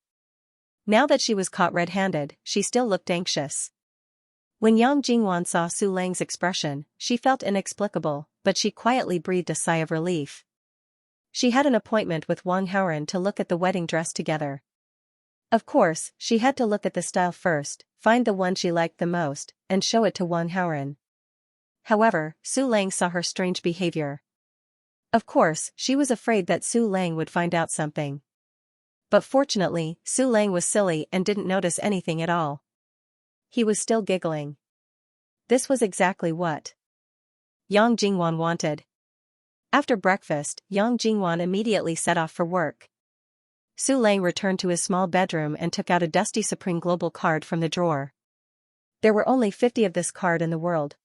Now that she was caught red-handed, she still looked anxious. When Yang Jingwan saw Su Lang's expression, she felt inexplicable, but she quietly breathed a sigh of relief. She had an appointment with Wang Haoren to look at the wedding dress together. Of course, she had to look at the style first, find the one she liked the most, and show it to Wang Haoren. However, Su Lang saw her strange behavior. Of course, she was afraid that Su Lang would find out something. But fortunately, Su Lang was silly and didn't notice anything at all. He was still giggling. This was exactly what Yang Jingwan wanted. After breakfast, Yang Jingwan immediately set off for work. Su Lang returned to his small bedroom and took out a dusty Supreme Global card from the drawer. There were only 50 of this card in the world.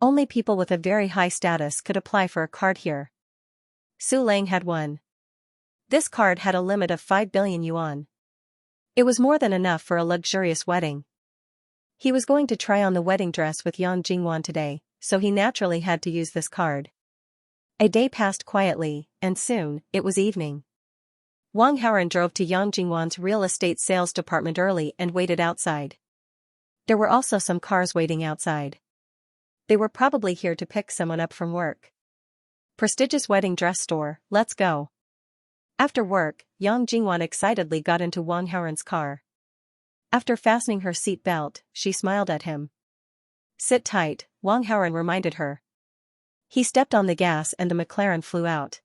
Only people with a very high status could apply for a card here. Su Lang had one. This card had a limit of 5 billion yuan. It was more than enough for a luxurious wedding. He was going to try on the wedding dress with Yang Jingwan today, so he naturally had to use this card. A day passed quietly, and soon, it was evening. Wang Haoren drove to Yang Jingwan's real estate sales department early and waited outside. There were also some cars waiting outside. They were probably here to pick someone up from work. Prestigious wedding dress store, let's go. After work, Yang Jingwan excitedly got into Wang Haoren's car. After fastening her seat belt, she smiled at him. Sit tight, Wang Haoren reminded her. He stepped on the gas and the McLaren flew out.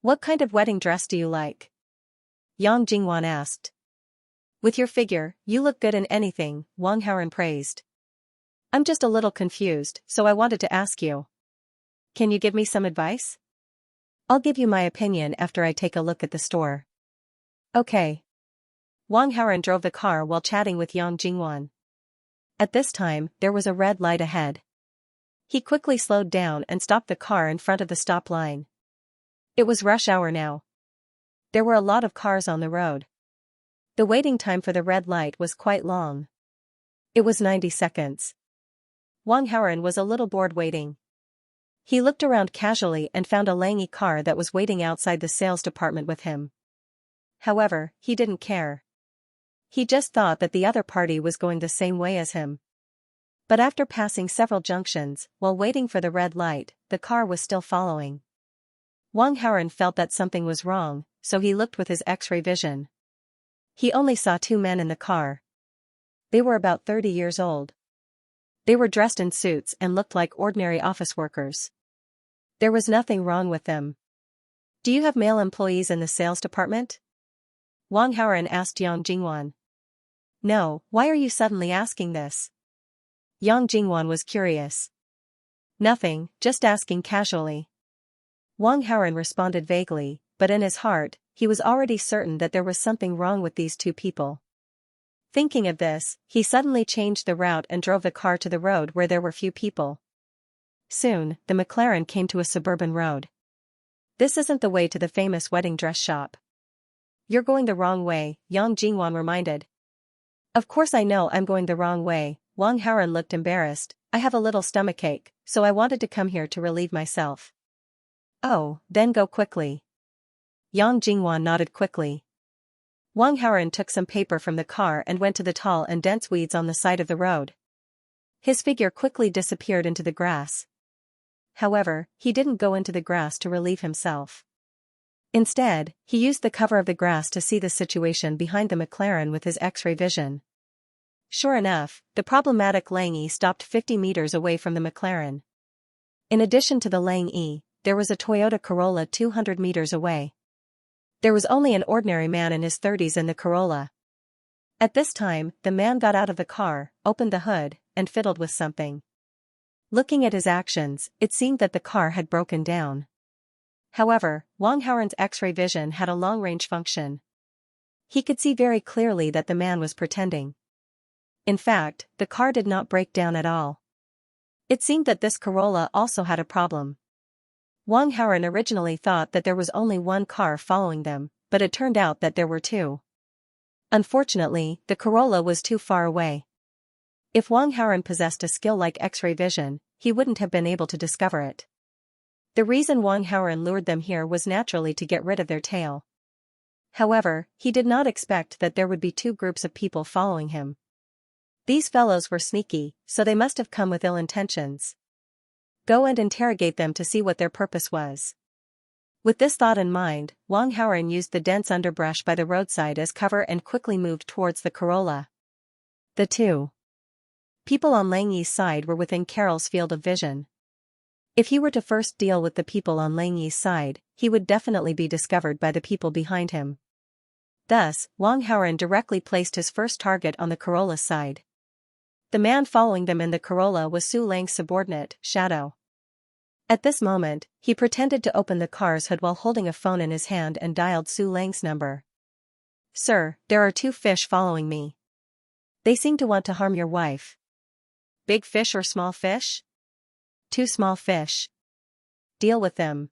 What kind of wedding dress do you like? Yang Jingwan asked. With your figure, you look good in anything, Wang Haoren praised. I'm just a little confused, so I wanted to ask you. Can you give me some advice? I'll give you my opinion after I take a look at the store. Okay. Wang Haoren drove the car while chatting with Yang Jingwan. At this time, there was a red light ahead. He quickly slowed down and stopped the car in front of the stop line. It was rush hour now. There were a lot of cars on the road. The waiting time for the red light was quite long. It was 90 seconds. Wang Haoren was a little bored waiting. He looked around casually and found a Langy car that was waiting outside the sales department with him. However, he didn't care. He just thought that the other party was going the same way as him. But after passing several junctions, while waiting for the red light, the car was still following. Wang Haoren felt that something was wrong, so he looked with his X-ray vision. He only saw 2 men in the car. They were about 30 years old. They were dressed in suits and looked like ordinary office workers. There was nothing wrong with them. Do you have male employees in the sales department? Wang Haoren asked Yang Jingwan. No, why are you suddenly asking this? Yang Jingwan was curious. Nothing, just asking casually. Wang Haoren responded vaguely, but in his heart, he was already certain that there was something wrong with these 2 people. Thinking of this, he suddenly changed the route and drove the car to the road where there were few people. Soon, the McLaren came to a suburban road. This isn't the way to the famous wedding dress shop. You're going the wrong way, Yang Jingwan reminded. Of course I know I'm going the wrong way. Wang Haoren looked embarrassed. I have a little stomachache, so I wanted to come here to relieve myself. Oh, then go quickly. Yang Jingwan nodded quickly. Wang Haoren took some paper from the car and went to the tall and dense weeds on the side of the road. His figure quickly disappeared into the grass. However, he didn't go into the grass to relieve himself. Instead, he used the cover of the grass to see the situation behind the McLaren with his X-ray vision. Sure enough, the problematic Lang Yi stopped 50 meters away from the McLaren. In addition to the Lang Yi, there was a Toyota Corolla 200 meters away. There was only an ordinary man in his 30s in the Corolla. At this time, the man got out of the car, opened the hood, and fiddled with something. Looking at his actions, it seemed that the car had broken down. However, Wang Haoren's X-ray vision had a long-range function. He could see very clearly that the man was pretending. In fact, the car did not break down at all. It seemed that this Corolla also had a problem. Wang Haoren originally thought that there was only one car following them, but it turned out that there were two. Unfortunately, the Corolla was too far away. If Wang Haoren possessed a skill like X-ray vision, he wouldn't have been able to discover it. The reason Wang Haoren lured them here was naturally to get rid of their tail. However, he did not expect that there would be two groups of people following him. These fellows were sneaky, so they must have come with ill intentions. Go and interrogate them to see what their purpose was. With this thought in mind, Wang Haoren used the dense underbrush by the roadside as cover and quickly moved towards the Corolla. The two people on Lang Yi's side were within Carol's field of vision. If he were to first deal with the people on Lang Yi's side, he would definitely be discovered by the people behind him. Thus, Wang Haoren directly placed his first target on the Corolla's side. The man following them in the Corolla was Su Lang's subordinate, Shadow. At this moment, he pretended to open the car's hood while holding a phone in his hand and dialed Su Lang's number. Sir, there are two fish following me. They seem to want to harm your wife. Big fish or small fish? Two small fish. Deal with them.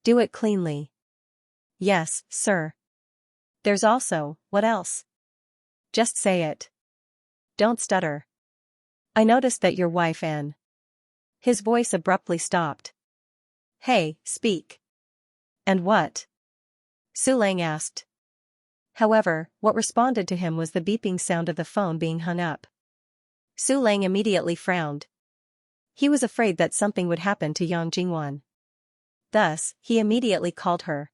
Do it cleanly. Yes, sir. There's also, what else? Just say it. Don't stutter. I noticed that your wife and... His voice abruptly stopped. Hey, speak. And what? Su Lang asked. However, what responded to him was the beeping sound of the phone being hung up. Su Lang immediately frowned. He was afraid that something would happen to Yang Jingwan. Thus, he immediately called her.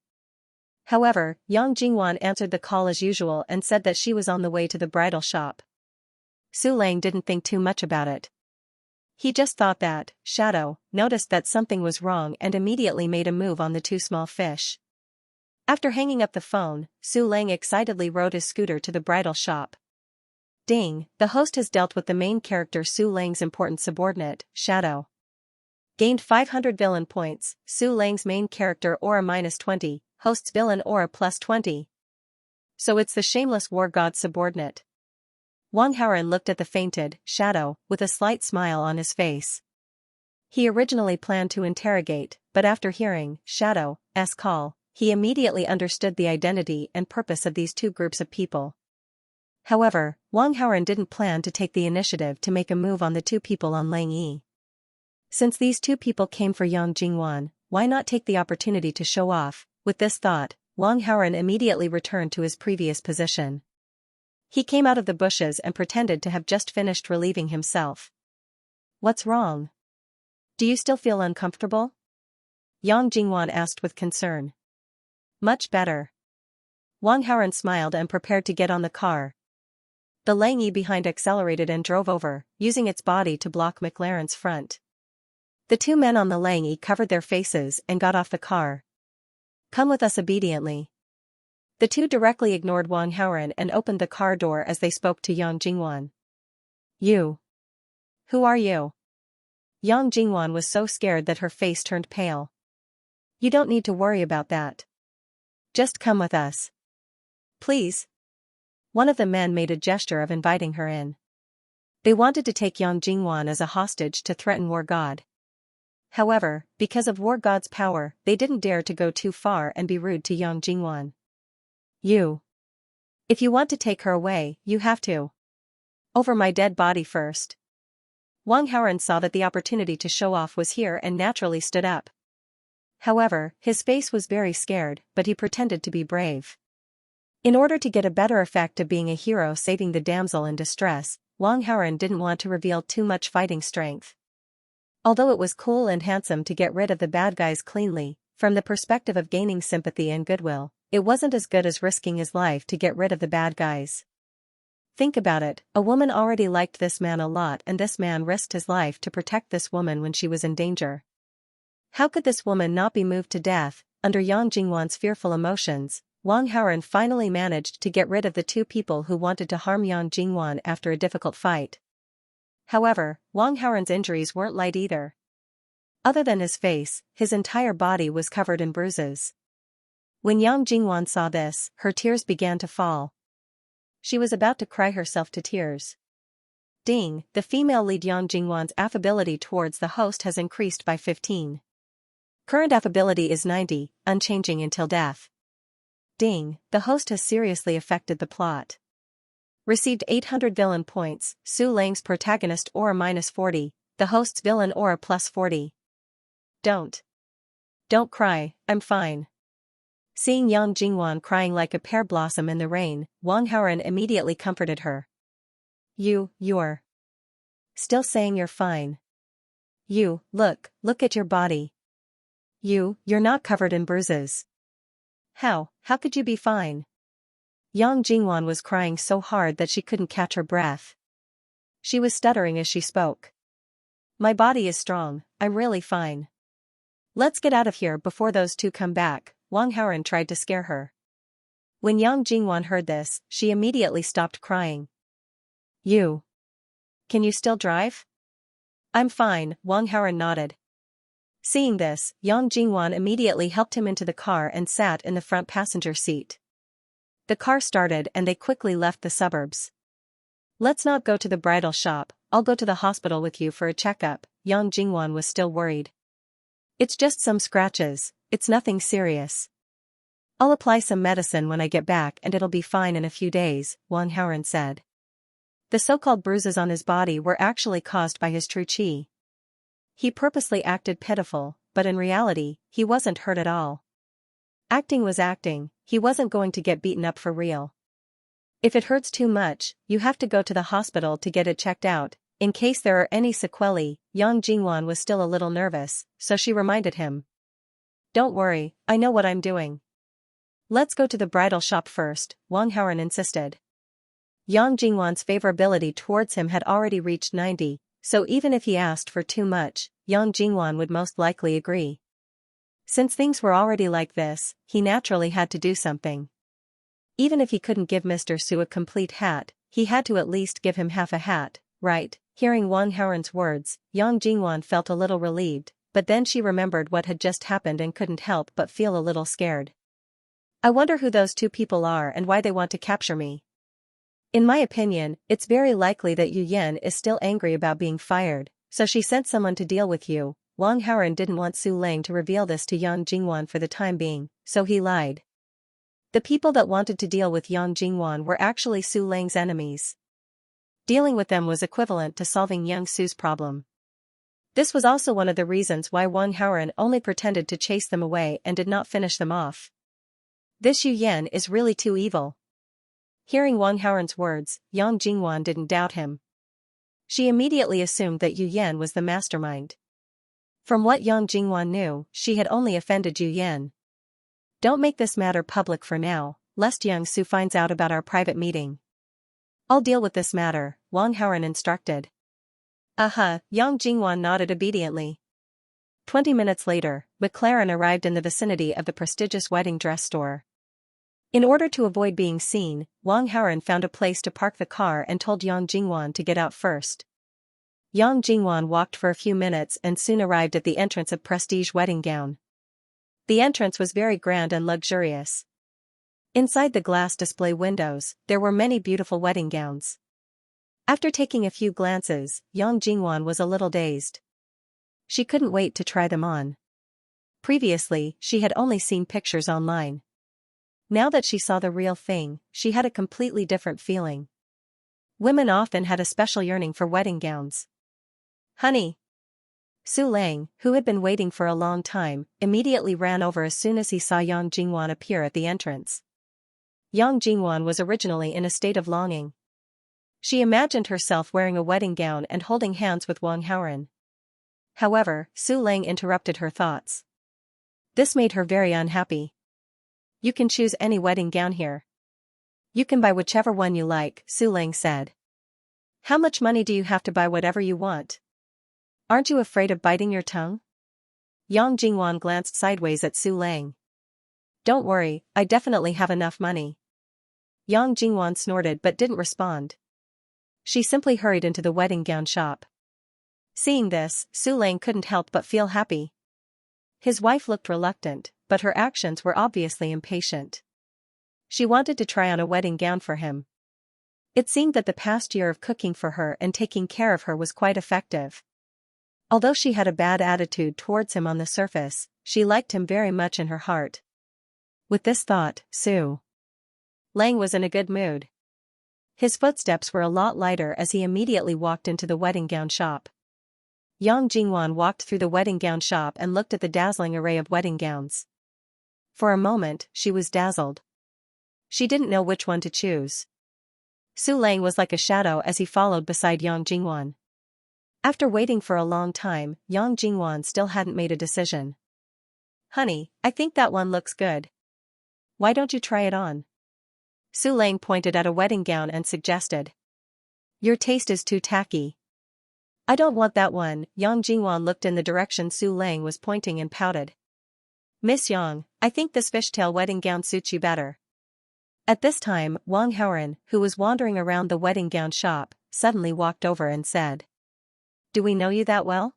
However, Yang Jingwan answered the call as usual and said that she was on the way to the bridal shop. Su Lang didn't think too much about it. He just thought that, Shadow, noticed that something was wrong and immediately made a move on the two small fish. After hanging up the phone, Su Lang excitedly rode his scooter to the bridal shop. Ding, the host has dealt with the main character Su Lang's important subordinate, Shadow. Gained 500 villain points, Su Lang's main character aura -20, host's villain aura +20. So it's the shameless war god subordinate. Wang Haoren looked at the fainted Shadow with a slight smile on his face. He originally planned to interrogate, but after hearing Shadow's call, he immediately understood the identity and purpose of these two groups of people. However, Wang Haoren didn't plan to take the initiative to make a move on the two people on Lang Yi. Since these two people came for Yang Jingwan, why not take the opportunity to show off? With this thought, Wang Haoren immediately returned to his previous position. He came out of the bushes and pretended to have just finished relieving himself. What's wrong? Do you still feel uncomfortable? Yang Jingwan asked with concern. Much better. Wang Haoren smiled and prepared to get on the car. The Lang Yi behind accelerated and drove over, using its body to block McLaren's front. The two men on the Lang Yi covered their faces and got off the car. Come with us obediently. The two directly ignored Wang Haoren and opened the car door as they spoke to Yang Jingwan. You. Who are you? Yang Jingwan was so scared that her face turned pale. You don't need to worry about that. Just come with us. Please. One of the men made a gesture of inviting her in. They wanted to take Yang Jingwan as a hostage to threaten War God. However, because of War God's power, they didn't dare to go too far and be rude to Yang Jingwan. You. If you want to take her away, you have to. Over my dead body first. Wang Haoren saw that the opportunity to show off was here and naturally stood up. However, his face was very scared, but he pretended to be brave. In order to get a better effect of being a hero saving the damsel in distress, Wang Haoren didn't want to reveal too much fighting strength. Although it was cool and handsome to get rid of the bad guys cleanly, from the perspective of gaining sympathy and goodwill, it wasn't as good as risking his life to get rid of the bad guys. Think about it, a woman already liked this man a lot and this man risked his life to protect this woman when she was in danger. How could this woman not be moved to death? Under Yang Jingwan's fearful emotions, Wang Haoren finally managed to get rid of the two people who wanted to harm Yang Jingwan after a difficult fight. However, Wang Haoren's injuries weren't light either. Other than his face, his entire body was covered in bruises. When Yang Jingwan saw this, her tears began to fall. She was about to cry herself to tears. Ding, the female lead Yang Jingwan's affability towards the host has increased by 15. Current affability is 90, unchanging until death. Ding, the host has seriously affected the plot. Received 800 villain points, Su Lang's protagonist aura -40, the host's villain aura +40. Don't cry, I'm fine. Seeing Yang Jingwan crying like a pear blossom in the rain, Wang Haoren immediately comforted her. You're still saying you're fine. Look at your body. You're not covered in bruises. How could you be fine? Yang Jingwan was crying so hard that she couldn't catch her breath. She was stuttering as she spoke. My body is strong, I'm really fine. Let's get out of here before those two come back, Wang Haoren tried to scare her. When Yang Jingwan heard this, she immediately stopped crying. Can you still drive? I'm fine, Wang Haoren nodded. Seeing this, Yang Jingwan immediately helped him into the car and sat in the front passenger seat. The car started and they quickly left the suburbs. Let's not go to the bridal shop, I'll go to the hospital with you for a checkup, Yang Jingwan was still worried. It's just some scratches, it's nothing serious. I'll apply some medicine when I get back and it'll be fine in a few days, Wang Haoren said. The so-called bruises on his body were actually caused by his true qi. He purposely acted pitiful, but in reality, he wasn't hurt at all. Acting was acting, he wasn't going to get beaten up for real. If it hurts too much, you have to go to the hospital to get it checked out, in case there are any sequelae. Yang Jingwan was still a little nervous, so she reminded him. Don't worry, I know what I'm doing. Let's go to the bridal shop first, Wang Haoren insisted. Yang Jingwan's favorability towards him had already reached 90, so even if he asked for too much, Yang Jingwan would most likely agree. Since things were already like this, he naturally had to do something. Even if he couldn't give Mr. Su a complete hat, he had to at least give him half a hat, right? Hearing Wang Haoren's words, Yang Jingwan felt a little relieved, but then she remembered what had just happened and couldn't help but feel a little scared. I wonder who those two people are and why they want to capture me. In my opinion, it's very likely that Yu Yan is still angry about being fired, so she sent someone to deal with you. Wang Haoren didn't want Su Lang to reveal this to Yang Jingwan for the time being, so he lied. The people that wanted to deal with Yang Jingwan were actually Su Lang's enemies. Dealing with them was equivalent to solving Yang Su's problem. This was also one of the reasons why Wang Haoren only pretended to chase them away and did not finish them off. This Yu Yan is really too evil. Hearing Wang Haoren's words, Yang Jingwan didn't doubt him. She immediately assumed that Yu Yan was the mastermind. From what Yang Jingwan knew, she had only offended Yu Yan. Don't make this matter public for now, lest Yang Su finds out about our private meeting. I'll deal with this matter, Wang Haoren instructed. Yang Jingwan nodded obediently. 20 minutes later, McLaren arrived in the vicinity of the prestigious wedding dress store. In order to avoid being seen, Wang Haoren found a place to park the car and told Yang Jingwan to get out first. Yang Jingwan walked for a few minutes and soon arrived at the entrance of Prestige Wedding Gown. The entrance was very grand and luxurious. Inside the glass display windows, there were many beautiful wedding gowns. After taking a few glances, Yang Jingwan was a little dazed. She couldn't wait to try them on. Previously, she had only seen pictures online. Now that she saw the real thing, she had a completely different feeling. Women often had a special yearning for wedding gowns. Honey! Su Lang, who had been waiting for a long time, immediately ran over as soon as he saw Yang Jingwan appear at the entrance. Yang Jingwan was originally in a state of longing. She imagined herself wearing a wedding gown and holding hands with Wang Haoren. However, Su Lang interrupted her thoughts. This made her very unhappy. You can choose any wedding gown here. You can buy whichever one you like, Su Lang said. How much money do you have to buy whatever you want? Aren't you afraid of biting your tongue? Yang Jingwan glanced sideways at Su Lang. Don't worry, I definitely have enough money. Yang Jingwan snorted but didn't respond. She simply hurried into the wedding gown shop. Seeing this, Su Lang couldn't help but feel happy. His wife looked reluctant, but her actions were obviously impatient. She wanted to try on a wedding gown for him. It seemed that the past year of cooking for her and taking care of her was quite effective. Although she had a bad attitude towards him on the surface, she liked him very much in her heart. With this thought, Su Lang was in a good mood. His footsteps were a lot lighter as he immediately walked into the wedding gown shop. Yang Jingwan walked through the wedding gown shop and looked at the dazzling array of wedding gowns. For a moment, she was dazzled. She didn't know which one to choose. Su Lang was like a shadow as he followed beside Yang Jingwan. After waiting for a long time, Yang Jingwan still hadn't made a decision. Honey, I think that one looks good. Why don't you try it on? Su Lang pointed at a wedding gown and suggested. Your taste is too tacky. I don't want that one. Yang Jingwan looked in the direction Su Lang was pointing and pouted. Miss Yang, I think this fishtail wedding gown suits you better. At this time, Wang Haoren, who was wandering around the wedding gown shop, suddenly walked over and said. Do we know you that well?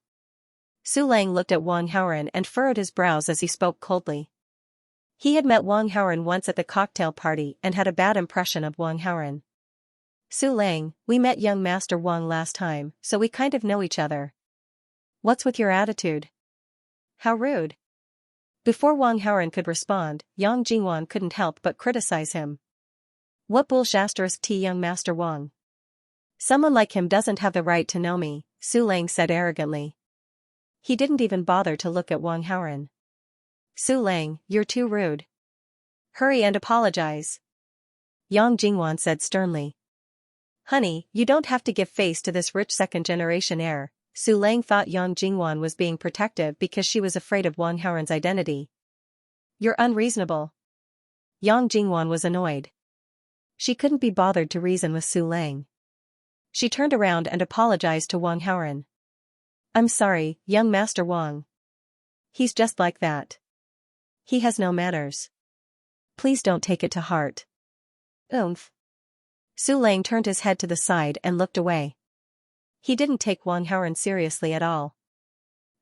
Su Lang looked at Wang Haoren and furrowed his brows as he spoke coldly. He had met Wang Haoren once at the cocktail party and had a bad impression of Wang Haoren. Su Lang, we met young Master Wang last time, so we kind of know each other. What's with your attitude? How rude. Before Wang Haoren could respond, Yang Jingwan couldn't help but criticize him. What bullshit young Master Wang? Someone like him doesn't have the right to know me, Su Lang said arrogantly. He didn't even bother to look at Wang Haoren. Su Lang, you're too rude. Hurry and apologize. Yang Jingwan said sternly. Honey, you don't have to give face to this rich second-generation heir. Su Lang thought Yang Jingwan was being protective because she was afraid of Wang Haoren's identity. You're unreasonable. Yang Jingwan was annoyed. She couldn't be bothered to reason with Su Lang. She turned around and apologized to Wang Haoren. I'm sorry, young Master Wang. He's just like that. He has no manners. Please don't take it to heart. Oomph. Su Lang turned his head to the side and looked away. He didn't take Wang Haoren seriously at all.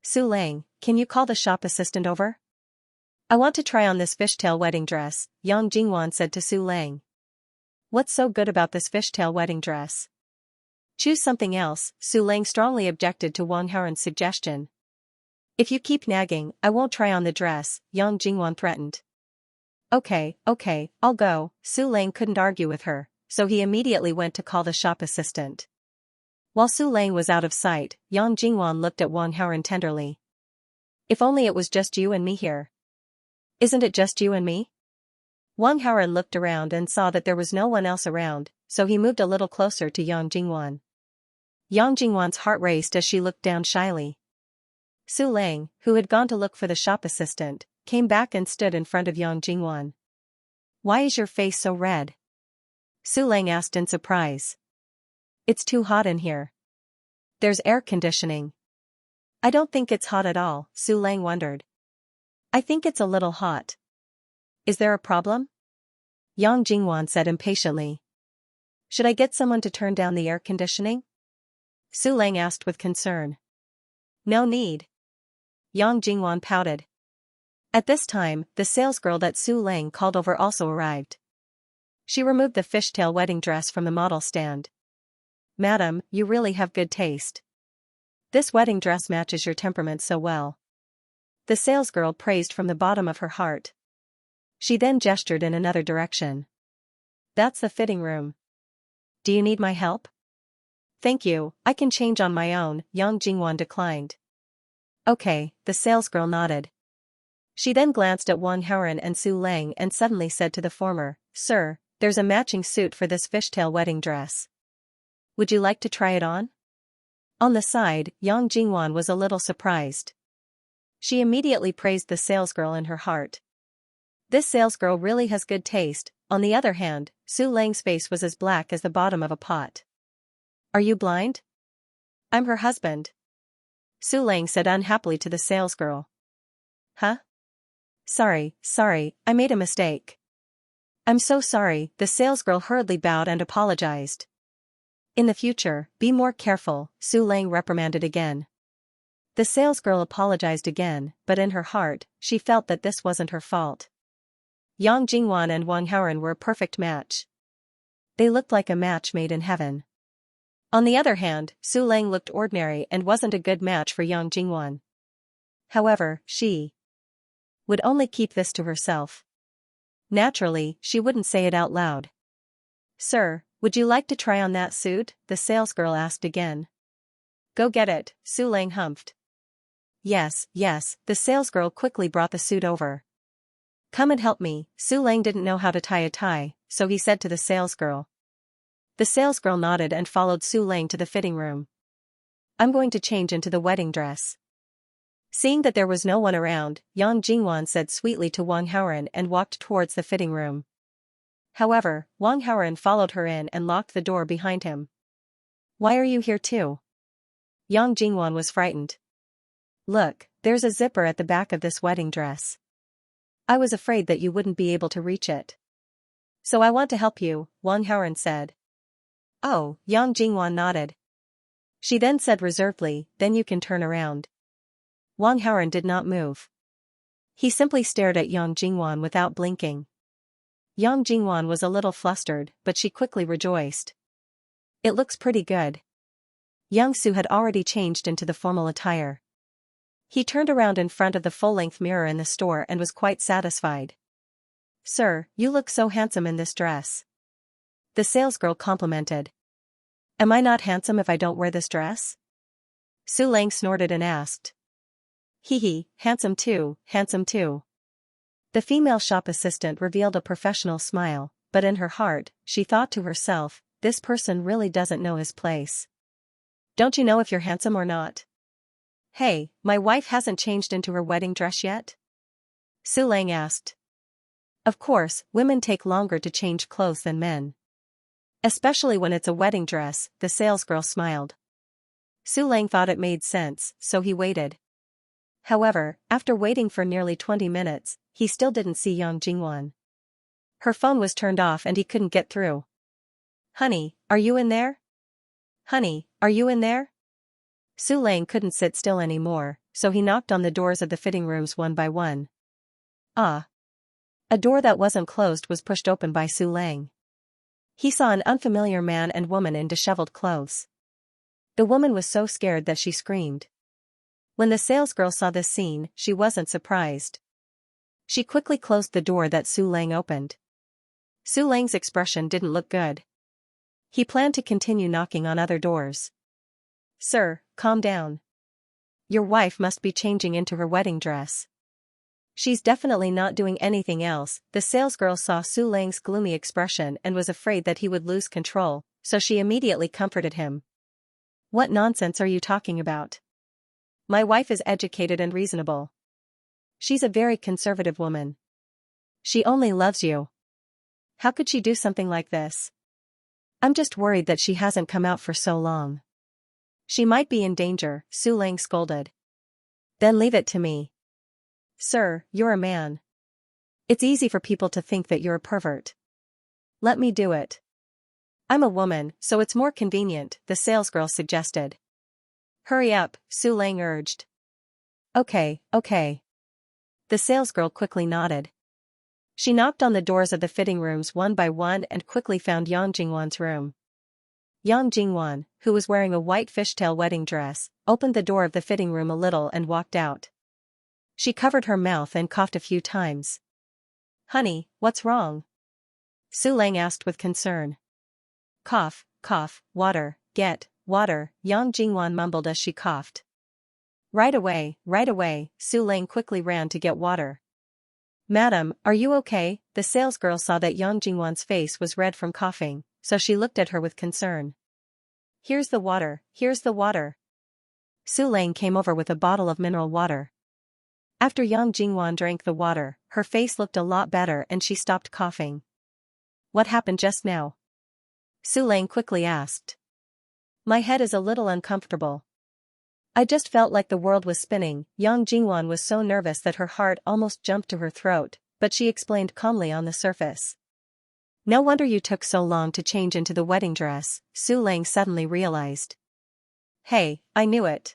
Su Lang, can you call the shop assistant over? I want to try on this fishtail wedding dress, Yang Jingwan said to Su Lang. What's so good about this fishtail wedding dress? Choose something else, Su Lang strongly objected to Wang Haoren's suggestion. If you keep nagging, I won't try on the dress, Yang Jingwan threatened. Okay, I'll go. Su Lang couldn't argue with her, so he immediately went to call the shop assistant. While Su Lang was out of sight, Yang Jingwan looked at Wang Haoren tenderly. If only it was just you and me here. Isn't it just you and me? Wang Haoren looked around and saw that there was no one else around, so he moved a little closer to Yang Jingwan. Yang Jingwan's heart raced as she looked down shyly. Su Lang, who had gone to look for the shop assistant, came back and stood in front of Yang Jingwan. Why is your face so red? Su Lang asked in surprise. It's too hot in here. There's air conditioning. I don't think it's hot at all, Su Lang wondered. I think it's a little hot. Is there a problem? Yang Jingwan said impatiently. Should I get someone to turn down the air conditioning? Su Lang asked with concern. No need. Yang Jingwan pouted. At this time, the salesgirl that Su Lang called over also arrived. She removed the fishtail wedding dress from the model stand. Madam, you really have good taste. This wedding dress matches your temperament so well. The salesgirl praised from the bottom of her heart. She then gestured in another direction. That's the fitting room. Do you need my help? Thank you, I can change on my own, Yang Jingwan declined. Okay, the salesgirl nodded. She then glanced at Wang Haoren and Su Lang and suddenly said to the former, Sir, there's a matching suit for this fishtail wedding dress. Would you like to try it on? On the side, Yang Jingwan was a little surprised. She immediately praised the salesgirl in her heart. This salesgirl really has good taste. On the other hand, Su Lang's face was as black as the bottom of a pot. Are you blind? I'm her husband. Su Lang said unhappily to the salesgirl. Huh? Sorry, I made a mistake. I'm so sorry, the salesgirl hurriedly bowed and apologized. In the future, be more careful, Su Lang reprimanded again. The salesgirl apologized again, but in her heart, she felt that this wasn't her fault. Yang Jingwan and Wang Haoren were a perfect match. They looked like a match made in heaven. On the other hand, Su Lang looked ordinary and wasn't a good match for Yang Jingwan. However, she would only keep this to herself. Naturally, she wouldn't say it out loud. Sir, would you like to try on that suit? The salesgirl asked again. Go get it, Su Lang humphed. Yes, the salesgirl quickly brought the suit over. Come and help me, Su Lang didn't know how to tie a tie, so he said to the salesgirl. The salesgirl nodded and followed Su Lang to the fitting room. I'm going to change into the wedding dress. Seeing that there was no one around, Yang Jingwan said sweetly to Wang Haoren and walked towards the fitting room. However, Wang Haoren followed her in and locked the door behind him. Why are you here too? Yang Jingwan was frightened. Look, there's a zipper at the back of this wedding dress. I was afraid that you wouldn't be able to reach it. So I want to help you, Wang Haoren said. Oh, Yang Jingwan nodded. She then said reservedly, then you can turn around. Wang Haoren did not move. He simply stared at Yang Jingwan without blinking. Yang Jingwan was a little flustered, but she quickly rejoiced. It looks pretty good. Yang Su had already changed into the formal attire. He turned around in front of the full-length mirror in the store and was quite satisfied. Sir, you look so handsome in this dress. The salesgirl complimented. Am I not handsome if I don't wear this dress? Su Lang snorted and asked. Hee, handsome too. The female shop assistant revealed a professional smile, but in her heart, she thought to herself, this person really doesn't know his place. Don't you know if you're handsome or not? Hey, my wife hasn't changed into her wedding dress yet? Su Lang asked. Of course, women take longer to change clothes than men. Especially when it's a wedding dress, the salesgirl smiled. Su Lang thought it made sense, so he waited. However, after waiting for nearly 20 minutes, he still didn't see Yang Jingwan. Her phone was turned off and he couldn't get through. Honey, are you in there? Honey, are you in there? Su Lang couldn't sit still anymore, so he knocked on the doors of the fitting rooms one by one. Ah! A door that wasn't closed was pushed open by Su Lang. He saw an unfamiliar man and woman in disheveled clothes. The woman was so scared that she screamed. When the salesgirl saw this scene, she wasn't surprised. She quickly closed the door that Su Lang opened. Su Lang's expression didn't look good. He planned to continue knocking on other doors. Sir, calm down. Your wife must be changing into her wedding dress. She's definitely not doing anything else. The salesgirl saw Su Lang's gloomy expression and was afraid that he would lose control, so she immediately comforted him. What nonsense are you talking about? My wife is educated and reasonable. She's a very conservative woman. She only loves you. How could she do something like this? I'm just worried that she hasn't come out for so long. She might be in danger, Su Lang scolded. Then leave it to me. Sir, you're a man. It's easy for people to think that you're a pervert. Let me do it. I'm a woman, so it's more convenient, the salesgirl suggested. Hurry up, Su Lang urged. Okay. The salesgirl quickly nodded. She knocked on the doors of the fitting rooms one by one and quickly found Yang Jingwan's room. Yang Jingwan, who was wearing a white fishtail wedding dress, opened the door of the fitting room a little and walked out. She covered her mouth and coughed a few times. Honey, what's wrong? Su Lang asked with concern. Cough, cough, water, get, water, Yang Jingwan mumbled as she coughed. Right away, Su Lang quickly ran to get water. Madam, are you okay? The salesgirl saw that Yang Jingwan's face was red from coughing, so she looked at her with concern. Here's the water, here's the water. Su Lang came over with a bottle of mineral water. After Yang Jingwan drank the water, her face looked a lot better and she stopped coughing. What happened just now? Su Lang quickly asked. My head is a little uncomfortable. I just felt like the world was spinning. Yang Jingwan was so nervous that her heart almost jumped to her throat, but she explained calmly on the surface. No wonder you took so long to change into the wedding dress, Su Lang suddenly realized. Hey, I knew it.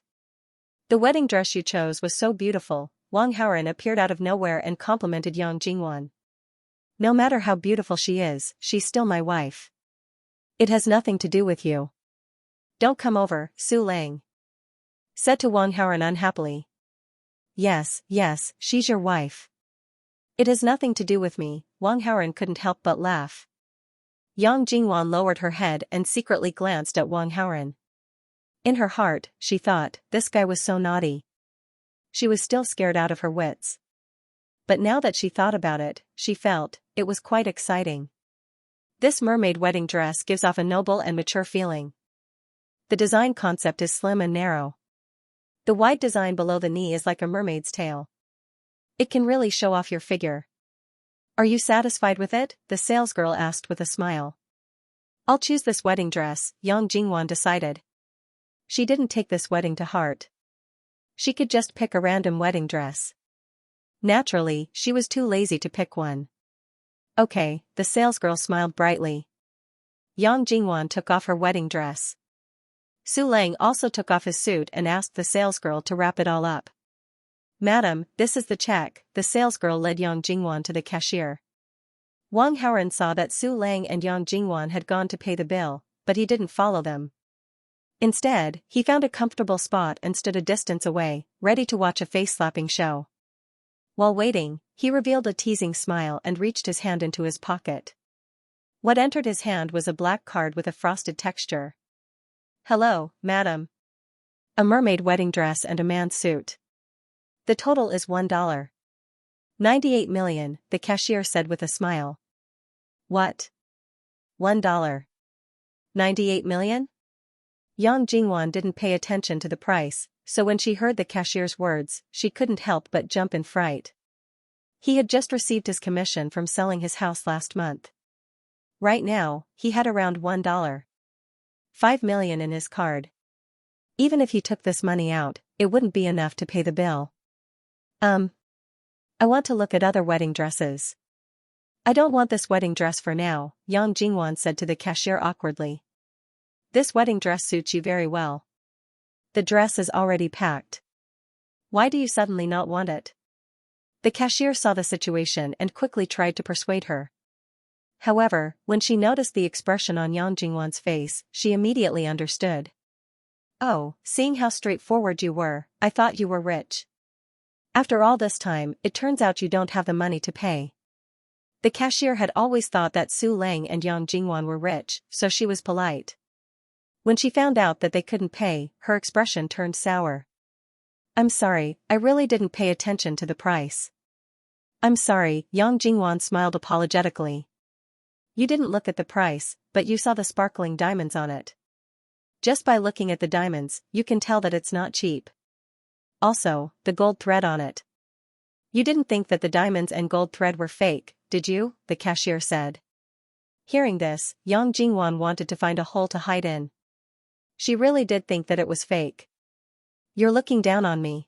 The wedding dress you chose was so beautiful. Wang Haoren appeared out of nowhere and complimented Yang Jingwan. No matter how beautiful she is, she's still my wife. It has nothing to do with you. Don't come over, Su Lang said to Wang Haoren unhappily. Yes, she's your wife. It has nothing to do with me. Wang Haoren couldn't help but laugh. Yang Jingwan lowered her head and secretly glanced at Wang Haoren. In her heart, she thought, this guy was so naughty. She was still scared out of her wits. But now that she thought about it, she felt, it was quite exciting. This mermaid wedding dress gives off a noble and mature feeling. The design concept is slim and narrow. The wide design below the knee is like a mermaid's tail. It can really show off your figure. Are you satisfied with it? The salesgirl asked with a smile. I'll choose this wedding dress, Yang Jingwan decided. She didn't take this wedding to heart. She could just pick a random wedding dress. Naturally, she was too lazy to pick one. Okay, the salesgirl smiled brightly. Yang Jingwan took off her wedding dress. Su Lang also took off his suit and asked the salesgirl to wrap it all up. Madam, this is the check. The salesgirl led Yang Jingwan to the cashier. Wang Haoren saw that Su Lang and Yang Jingwan had gone to pay the bill, but he didn't follow them. Instead, he found a comfortable spot and stood a distance away, ready to watch a face-slapping show. While waiting, he revealed a teasing smile and reached his hand into his pocket. What entered his hand was a black card with a frosted texture. Hello, madam. A mermaid wedding dress and a man's suit. The total is $1. 98 million, the cashier said with a smile. What? $1. 98 million? Yang Jingwan didn't pay attention to the price, so when she heard the cashier's words, she couldn't help but jump in fright. He had just received his commission from selling his house last month. Right now, he had around $1. 5 million in his card. Even if he took this money out, it wouldn't be enough to pay the bill. I want to look at other wedding dresses. I don't want this wedding dress for now, Yang Jingwan said to the cashier awkwardly. This wedding dress suits you very well. The dress is already packed. Why do you suddenly not want it? The cashier saw the situation and quickly tried to persuade her. However, when she noticed the expression on Yang Jingwan's face, she immediately understood. Oh, seeing how straightforward you were, I thought you were rich. After all this time, it turns out you don't have the money to pay. The cashier had always thought that Su Lang and Yang Jingwan were rich, so she was polite. When she found out that they couldn't pay, her expression turned sour. I'm sorry, I really didn't pay attention to the price. I'm sorry, Yang Jingwan smiled apologetically. You didn't look at the price, but you saw the sparkling diamonds on it. Just by looking at the diamonds, you can tell that it's not cheap. Also, the gold thread on it. You didn't think that the diamonds and gold thread were fake, did you? The cashier said. Hearing this, Yang Jingwan wanted to find a hole to hide in. She really did think that it was fake. You're looking down on me.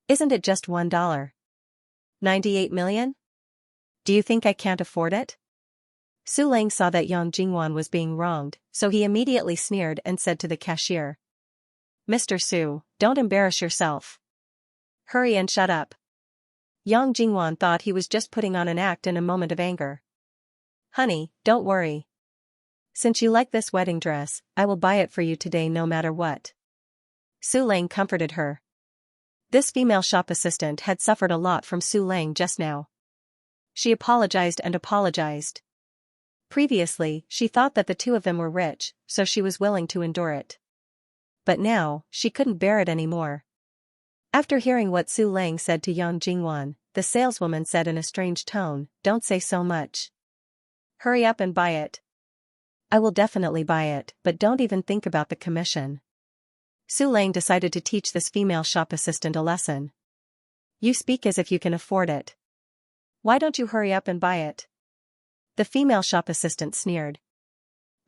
Isn't it just $1? 98 million? Do you think I can't afford it? Su Lang saw that Yang Jingwan was being wronged, so he immediately sneered and said to the cashier. Mr. Su, don't embarrass yourself. Hurry and shut up. Yang Jingwan thought he was just putting on an act in a moment of anger. Honey, don't worry. Since you like this wedding dress, I will buy it for you today no matter what. Su Lang comforted her. This female shop assistant had suffered a lot from Su Lang just now. she apologized and apologized. Previously, she thought that the two of them were rich, so she was willing to endure it. But now, she couldn't bear it anymore. After hearing what Su Lang said to Yang Jingwan, the saleswoman said in a strange tone, "Don't say so much. Hurry up and buy it." "I will definitely buy it, but don't even think about the commission." Su Lang decided to teach this female shop assistant a lesson. "You speak as if you can afford it. Why don't you hurry up and buy it?" The female shop assistant sneered.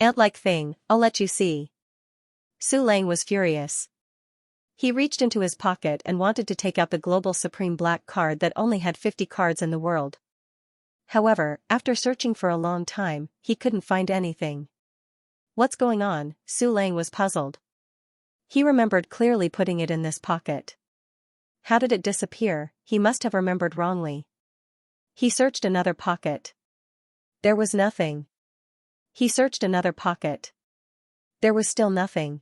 "Ant-like thing, I'll let you see." Su Lang was furious. He reached into his pocket and wanted to take out the Global Supreme Black card that only had 50 cards in the world. However, after searching for a long time, he couldn't find anything. What's going on? Su Lang was puzzled. He remembered clearly putting it in this pocket. How did it disappear? He must have remembered wrongly. He searched another pocket. There was nothing. He searched another pocket. There was still nothing.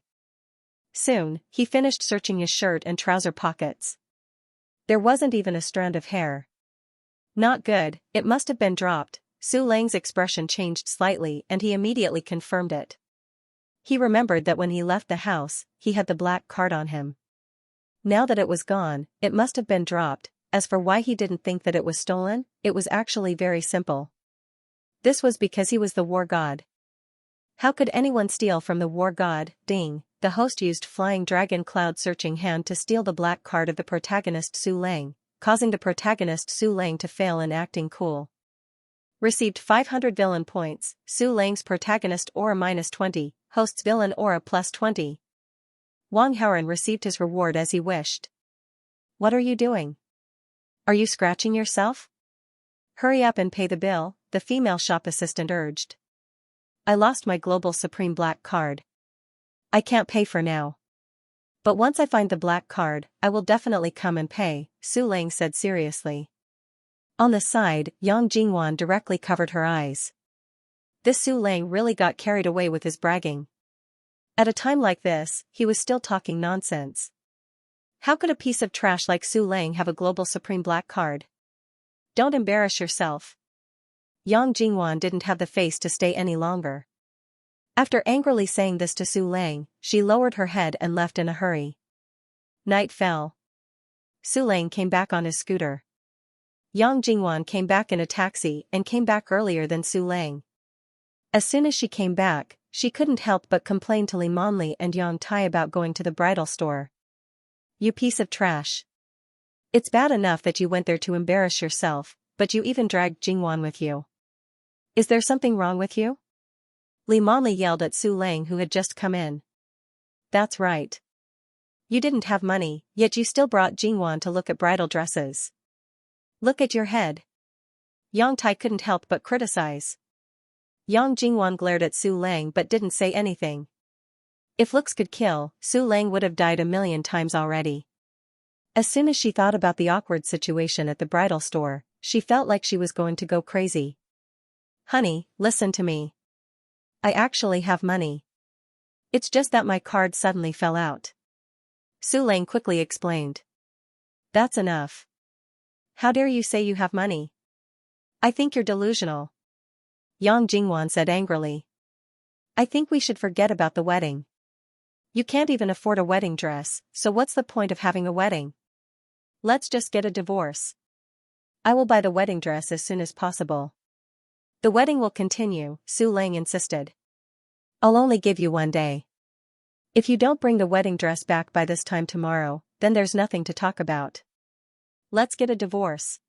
Soon, he finished searching his shirt and trouser pockets. There wasn't even a strand of hair. Not good, it must have been dropped. Su Lang's expression changed slightly and he immediately confirmed it. He remembered that when he left the house, he had the black card on him. Now that it was gone, it must have been dropped. As for why he didn't think that it was stolen, it was actually very simple. This was because he was the war god. How could anyone steal from the war god? Ding, the host used Flying Dragon Cloud Searching Hand to steal the black card of the protagonist Su Lang, causing the protagonist Su Lang to fail in acting cool. Received 500 villain points, Su Lang's protagonist aura -20, host's villain aura +20. Wang Haoren received his reward as he wished. What are you doing? Are you scratching yourself? Hurry up and pay the bill, the female shop assistant urged. I lost my Global Supreme Black card. I can't pay for now. But once I find the black card, I will definitely come and pay, Su Lang said seriously. On the side, Yang Jingwan directly covered her eyes. This Su Lang really got carried away with his bragging. At a time like this, he was still talking nonsense. How could a piece of trash like Su Lang have a Global Supreme Black card? Don't embarrass yourself. Yang Jingwan didn't have the face to stay any longer. After angrily saying this to Su Lang, she lowered her head and left in a hurry. Night fell. Su Lang came back on his scooter. Yang Jingwan came back in a taxi and came back earlier than Su Lang. As soon as she came back, she couldn't help but complain to Li Monli and Yang Tai about going to the bridal store. You piece of trash. It's bad enough that you went there to embarrass yourself, but you even dragged Jingwan with you. Is there something wrong with you? Li Monli yelled at Su Lang who had just come in. That's right. You didn't have money, yet you still brought Jingwan to look at bridal dresses. Look at your head. Yang Tai couldn't help but criticize. Yang Jingwan glared at Su Lang but didn't say anything. If looks could kill, Su Lang would have died a million times already. As soon as she thought about the awkward situation at the bridal store, she felt like she was going to go crazy. Honey, listen to me. I actually have money. It's just that my card suddenly fell out. Su Lang quickly explained. That's enough. How dare you say you have money? I think you're delusional. Yang Jingwan said angrily. I think we should forget about the wedding. You can't even afford a wedding dress, so what's the point of having a wedding? Let's just get a divorce. I will buy the wedding dress as soon as possible. The wedding will continue, Su Lang insisted. I'll only give you 1 day. If you don't bring the wedding dress back by this time tomorrow, then there's nothing to talk about. Let's get a divorce.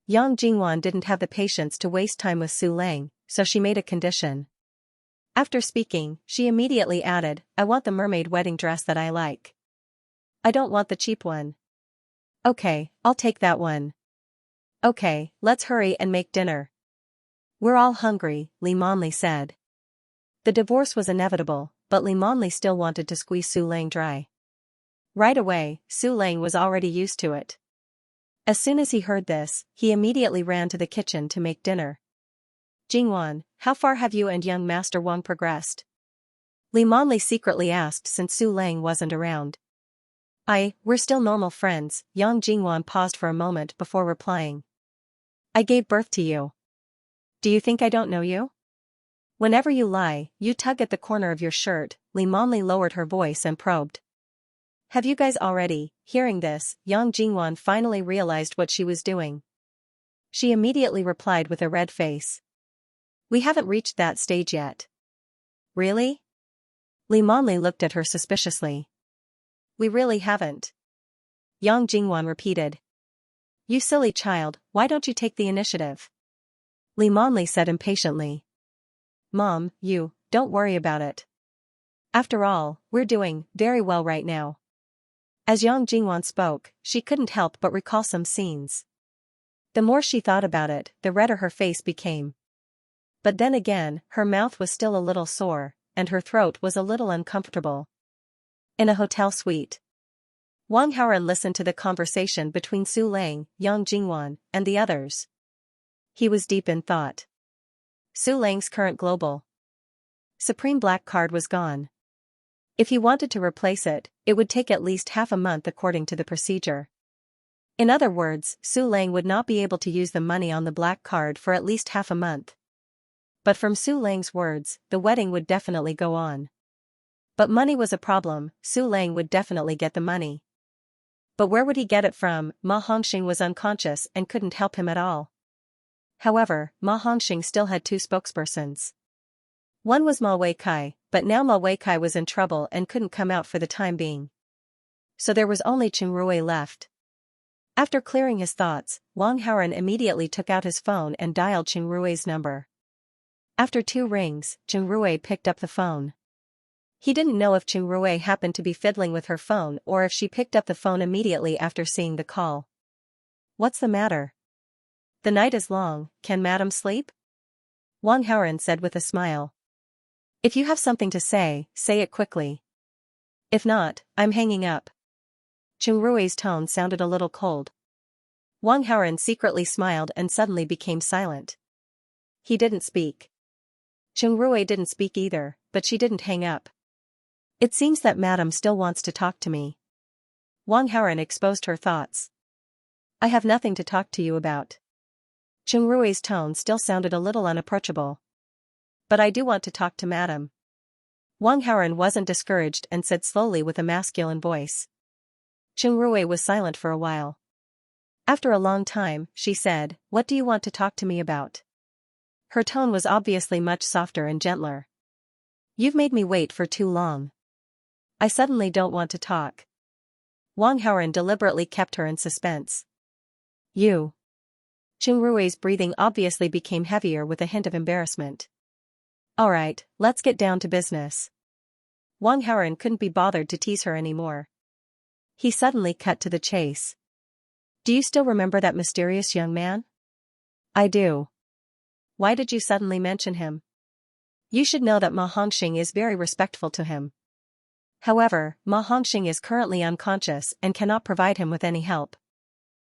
Yang Jingwan didn't have the patience to waste time with Su Lang, so she made a condition. After speaking, she immediately added, I want the mermaid wedding dress that I like. I don't want the cheap one. Okay, I'll take that one. Okay, let's hurry and make dinner. We're all hungry, Li Monli said. The divorce was inevitable, but Li Monli still wanted to squeeze Su Lang dry. Right away, Su Lang was already used to it. As soon as he heard this, he immediately ran to the kitchen to make dinner. Jingwan, how far have you and young Master Wang progressed? Li Monli secretly asked since Su Lang wasn't around. We're still normal friends, Yang Jingwan paused for a moment before replying. I gave birth to you. Do you think I don't know you? Whenever you lie, you tug at the corner of your shirt. Li Monli lowered her voice and probed. Have you guys already? Hearing this, Yang Jingwan finally realized what she was doing. She immediately replied with a red face. We haven't reached that stage yet. Really? Li Monli looked at her suspiciously. We really haven't. Yang Jingwan repeated. You silly child, why don't you take the initiative? Li Monli said impatiently. Mom, don't worry about it. After all, we're doing very well right now. As Yang Jingwan spoke, she couldn't help but recall some scenes. The more she thought about it, the redder her face became. But then again, her mouth was still a little sore, and her throat was a little uncomfortable. In a hotel suite, Wang Haoren listened to the conversation between Su Lang, Yang Jingwan, and the others. He was deep in thought. Su Lang's current global Supreme Black card was gone. If he wanted to replace it, it would take at least half a month according to the procedure. In other words, Su Lang would not be able to use the money on the black card for at least half a month. But from Su Lang's words, the wedding would definitely go on. But money was a problem. Su Lang would definitely get the money. But where would he get it from? Ma Hongxing was unconscious and couldn't help him at all. However, Ma Hongxing still had two spokespersons. One was Ma Weikai, but now Ma Weikai was in trouble and couldn't come out for the time being. So there was only Qingrui left. After clearing his thoughts, Wang Haoren immediately took out his phone and dialed Qingrui's number. After 2 rings, Qingrui picked up the phone. He didn't know if Qingrui happened to be fiddling with her phone or if she picked up the phone immediately after seeing the call. What's the matter? The night is long, can madam sleep? Wang Haoren said with a smile. If you have something to say it quickly. If not, I'm hanging up. Qingrui's tone sounded a little cold. Wang Haoren secretly smiled and suddenly became silent. He didn't speak. Qingrui didn't speak either, but she didn't hang up. It seems that madam still wants to talk to me. Wang Haoren exposed her thoughts. I have nothing to talk to you about. Qingrui's tone still sounded a little unapproachable. But I do want to talk to madam. Wang Haoren wasn't discouraged and said slowly with a masculine voice. Qingrui was silent for a while. After a long time, she said, What do you want to talk to me about? Her tone was obviously much softer and gentler. You've made me wait for too long. I suddenly don't want to talk. Wang Haoren deliberately kept her in suspense. You. Qingrui's breathing obviously became heavier with a hint of embarrassment. Alright, let's get down to business. Wang Haoren couldn't be bothered to tease her anymore. He suddenly cut to the chase. Do you still remember that mysterious young man? I do. Why did you suddenly mention him? You should know that Ma Hongxing is very respectful to him. However, Ma Hongxing is currently unconscious and cannot provide him with any help.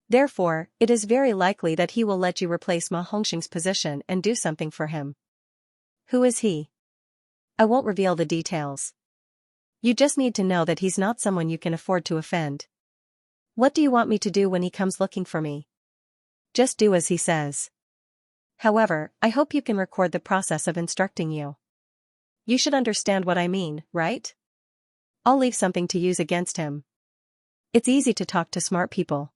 Therefore, it is very likely that he will let you replace Ma Hongxing's position and do something for him. Who is he? I won't reveal the details. You just need to know that he's not someone you can afford to offend. What do you want me to do when he comes looking for me? Just do as he says. However, I hope you can record the process of instructing you. You should understand what I mean, right? I'll leave something to use against him. It's easy to talk to smart people.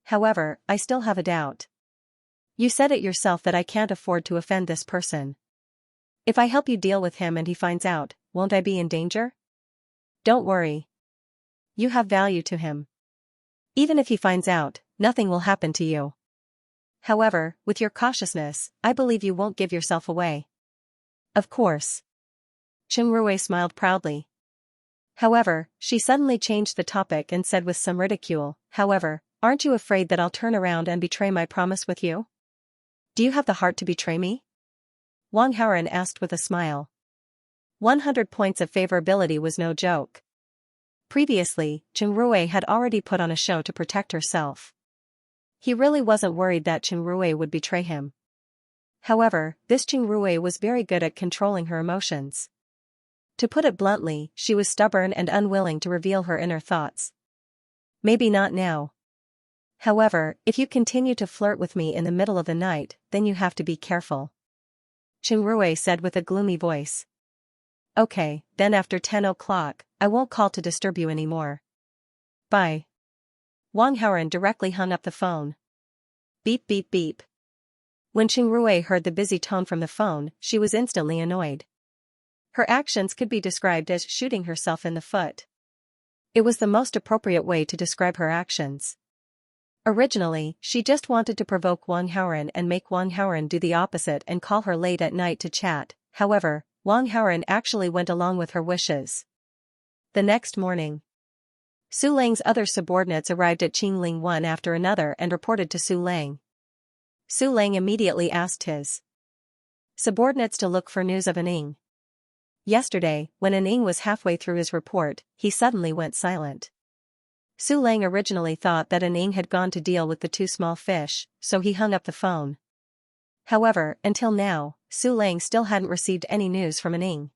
However, I still have a doubt. You said it yourself that I can't afford to offend this person. If I help you deal with him and he finds out, won't I be in danger? Don't worry. You have value to him. Even if he finds out, nothing will happen to you. However, with your cautiousness, I believe you won't give yourself away. Of course. Qingrui smiled proudly. However, she suddenly changed the topic and said with some ridicule, However, aren't you afraid that I'll turn around and betray my promise with you? Do you have the heart to betray me? Wang Haoren asked with a smile. 100 points of favorability was no joke. Previously, Qingrui had already put on a show to protect herself. He really wasn't worried that Qingrui would betray him. However, this Qingrui was very good at controlling her emotions. To put it bluntly, she was stubborn and unwilling to reveal her inner thoughts. Maybe not now. However, if you continue to flirt with me in the middle of the night, then you have to be careful. Qingrui said with a gloomy voice. Okay, then after 10 o'clock, I won't call to disturb you anymore. Bye. Wang Haoren directly hung up the phone. Beep beep beep. When Qingrui heard the busy tone from the phone, she was instantly annoyed. Her actions could be described as shooting herself in the foot. It was the most appropriate way to describe her actions. Originally, she just wanted to provoke Wang Haoren and make Wang Haoren do the opposite and call her late at night to chat. However, Wang Haoren actually went along with her wishes. The next morning, Su Lang's other subordinates arrived at Qingling one after another and reported to Su Lang. Su Lang immediately asked his subordinates to look for news of Aning. Yesterday, when Aning was halfway through his report, he suddenly went silent. Su Lang originally thought that Aning had gone to deal with the two small fish, so he hung up the phone. However, until now, Su Lang still hadn't received any news from Aning.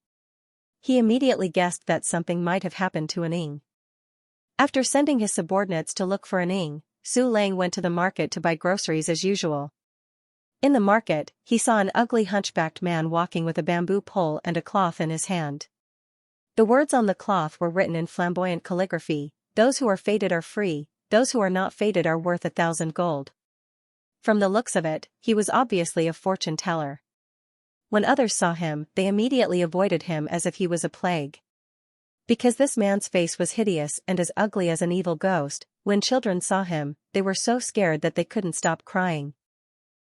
He immediately guessed that something might have happened to Aning. After sending his subordinates to look for Aning, Su Lang went to the market to buy groceries as usual. In the market, he saw an ugly hunchbacked man walking with a bamboo pole and a cloth in his hand. The words on the cloth were written in flamboyant calligraphy: "Those who are fated are free, those who are not fated are worth 1,000 gold." From the looks of it, he was obviously a fortune teller. When others saw him, they immediately avoided him as if he was a plague. Because this man's face was hideous and as ugly as an evil ghost, when children saw him, they were so scared that they couldn't stop crying.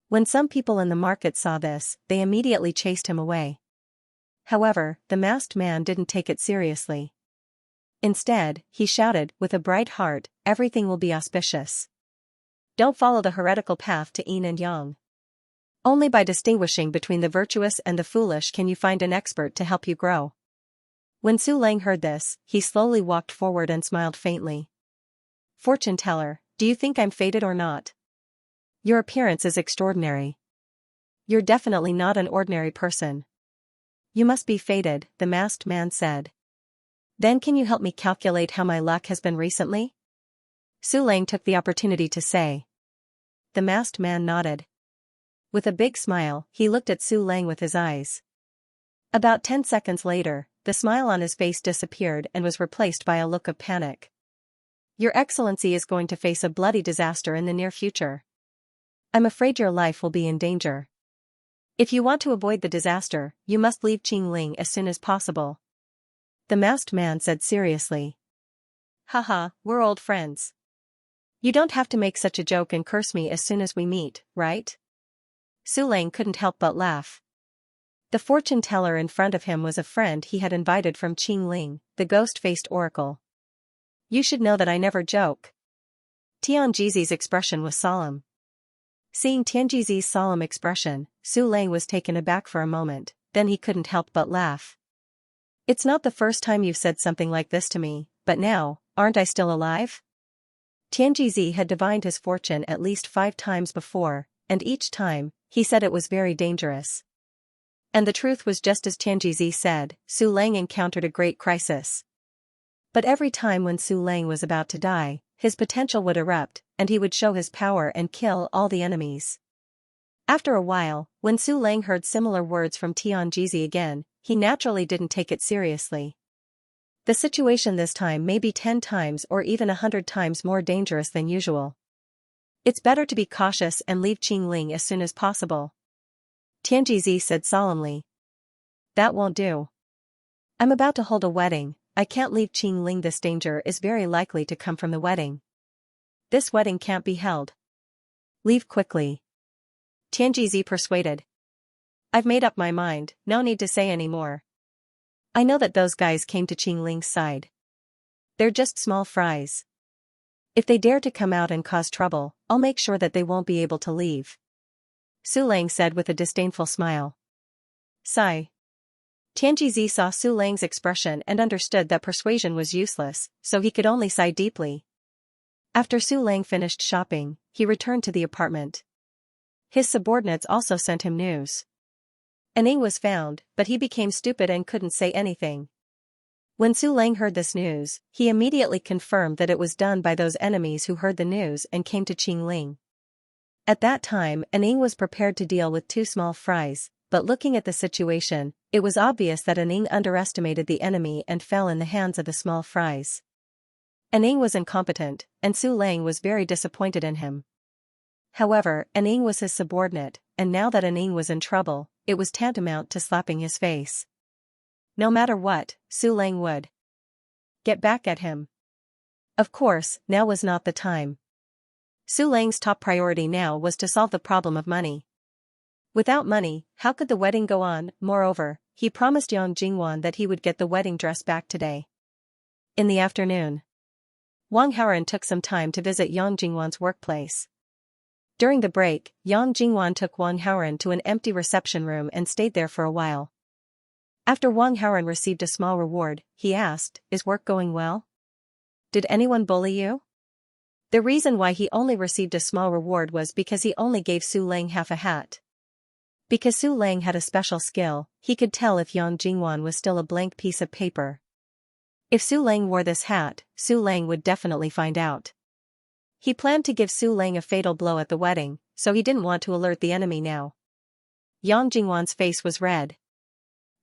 When some people in the market saw this, they immediately chased him away. However, the masked man didn't take it seriously. Instead, he shouted, with a bright heart, "Everything will be auspicious. Don't follow the heretical path to yin and yang. Only by distinguishing between the virtuous and the foolish can you find an expert to help you grow." When Su Lang heard this, he slowly walked forward and smiled faintly. "Fortune teller, do you think I'm fated or not? Your appearance is extraordinary. You're definitely not an ordinary person. You must be fated," the masked man said. "Then can you help me calculate how my luck has been recently?" Su Lang took the opportunity to say. The masked man nodded. With a big smile, he looked at Su Lang with his eyes. About 10 seconds later, the smile on his face disappeared and was replaced by a look of panic. "Your Excellency is going to face a bloody disaster in the near future. I'm afraid your life will be in danger. If you want to avoid the disaster, you must leave Qingling as soon as possible," the masked man said seriously. "Haha, we're old friends. You don't have to make such a joke and curse me as soon as we meet, right?" Su Lang couldn't help but laugh. The fortune teller in front of him was a friend he had invited from Qingling, the ghost-faced oracle. "You should know that I never joke." Tianjizi's expression was solemn. Seeing Tianjizi's solemn expression, Su Lang was taken aback for a moment, then he couldn't help but laugh. "It's not the first time you've said something like this to me, but now, aren't I still alive?" Tianjizi had divined his fortune at least 5 times before, and each time, he said it was very dangerous. And the truth was just as Tianjizi said, Su Lang encountered a great crisis. But every time when Su Lang was about to die, his potential would erupt, and he would show his power and kill all the enemies. After a while, when Su Lang heard similar words from Tianjizi again, he naturally didn't take it seriously. The situation this time may be 10 times or even 100 times more dangerous than usual. It's better to be cautious and leave Qingling as soon as possible, Tianjizi said solemnly. "That won't do. I'm about to hold a wedding, I can't leave Qingling. This danger is very likely to come from the wedding. This wedding can't be held. Leave quickly," Tianjizi persuaded. "I've made up my mind, no need to say any more. I know that those guys came to Qingling's side. They're just small fries. If they dare to come out and cause trouble, I'll make sure that they won't be able to leave," Su Lang said with a disdainful smile. Sigh. Tianjizi saw Su Lang's expression and understood that persuasion was useless, so he could only sigh deeply. After Su Lang finished shopping, he returned to the apartment. His subordinates also sent him news. Aning was found, but he became stupid and couldn't say anything. When Su Lang heard this news, he immediately confirmed that it was done by those enemies who heard the news and came to Qingling. At that time, Aning was prepared to deal with 2 small fries, but looking at the situation, it was obvious that Aning underestimated the enemy and fell in the hands of the small fries. Aning was incompetent, and Su Lang was very disappointed in him. However, Aning was his subordinate, and now that Aning was in trouble, it was tantamount to slapping his face. No matter what, Su Lang would get back at him. Of course, now was not the time. Su Lang's top priority now was to solve the problem of money. Without money, how could the wedding go on? Moreover, he promised Yang Jingwan that he would get the wedding dress back today. In the afternoon, Wang Haoren took some time to visit Yang Jingwan's workplace. During the break, Yang Jingwan took Wang Haoren to an empty reception room and stayed there for a while. After Wang Haoren received a small reward, he asked, "Is work going well? Did anyone bully you?" The reason why he only received a small reward was because he only gave Su Lang half a hat. Because Su Lang had a special skill, he could tell if Yang Jingwan was still a blank piece of paper. If Su Lang wore this hat, Su Lang would definitely find out. He planned to give Su Lang a fatal blow at the wedding, so he didn't want to alert the enemy now. Yang Jingwan's face was red.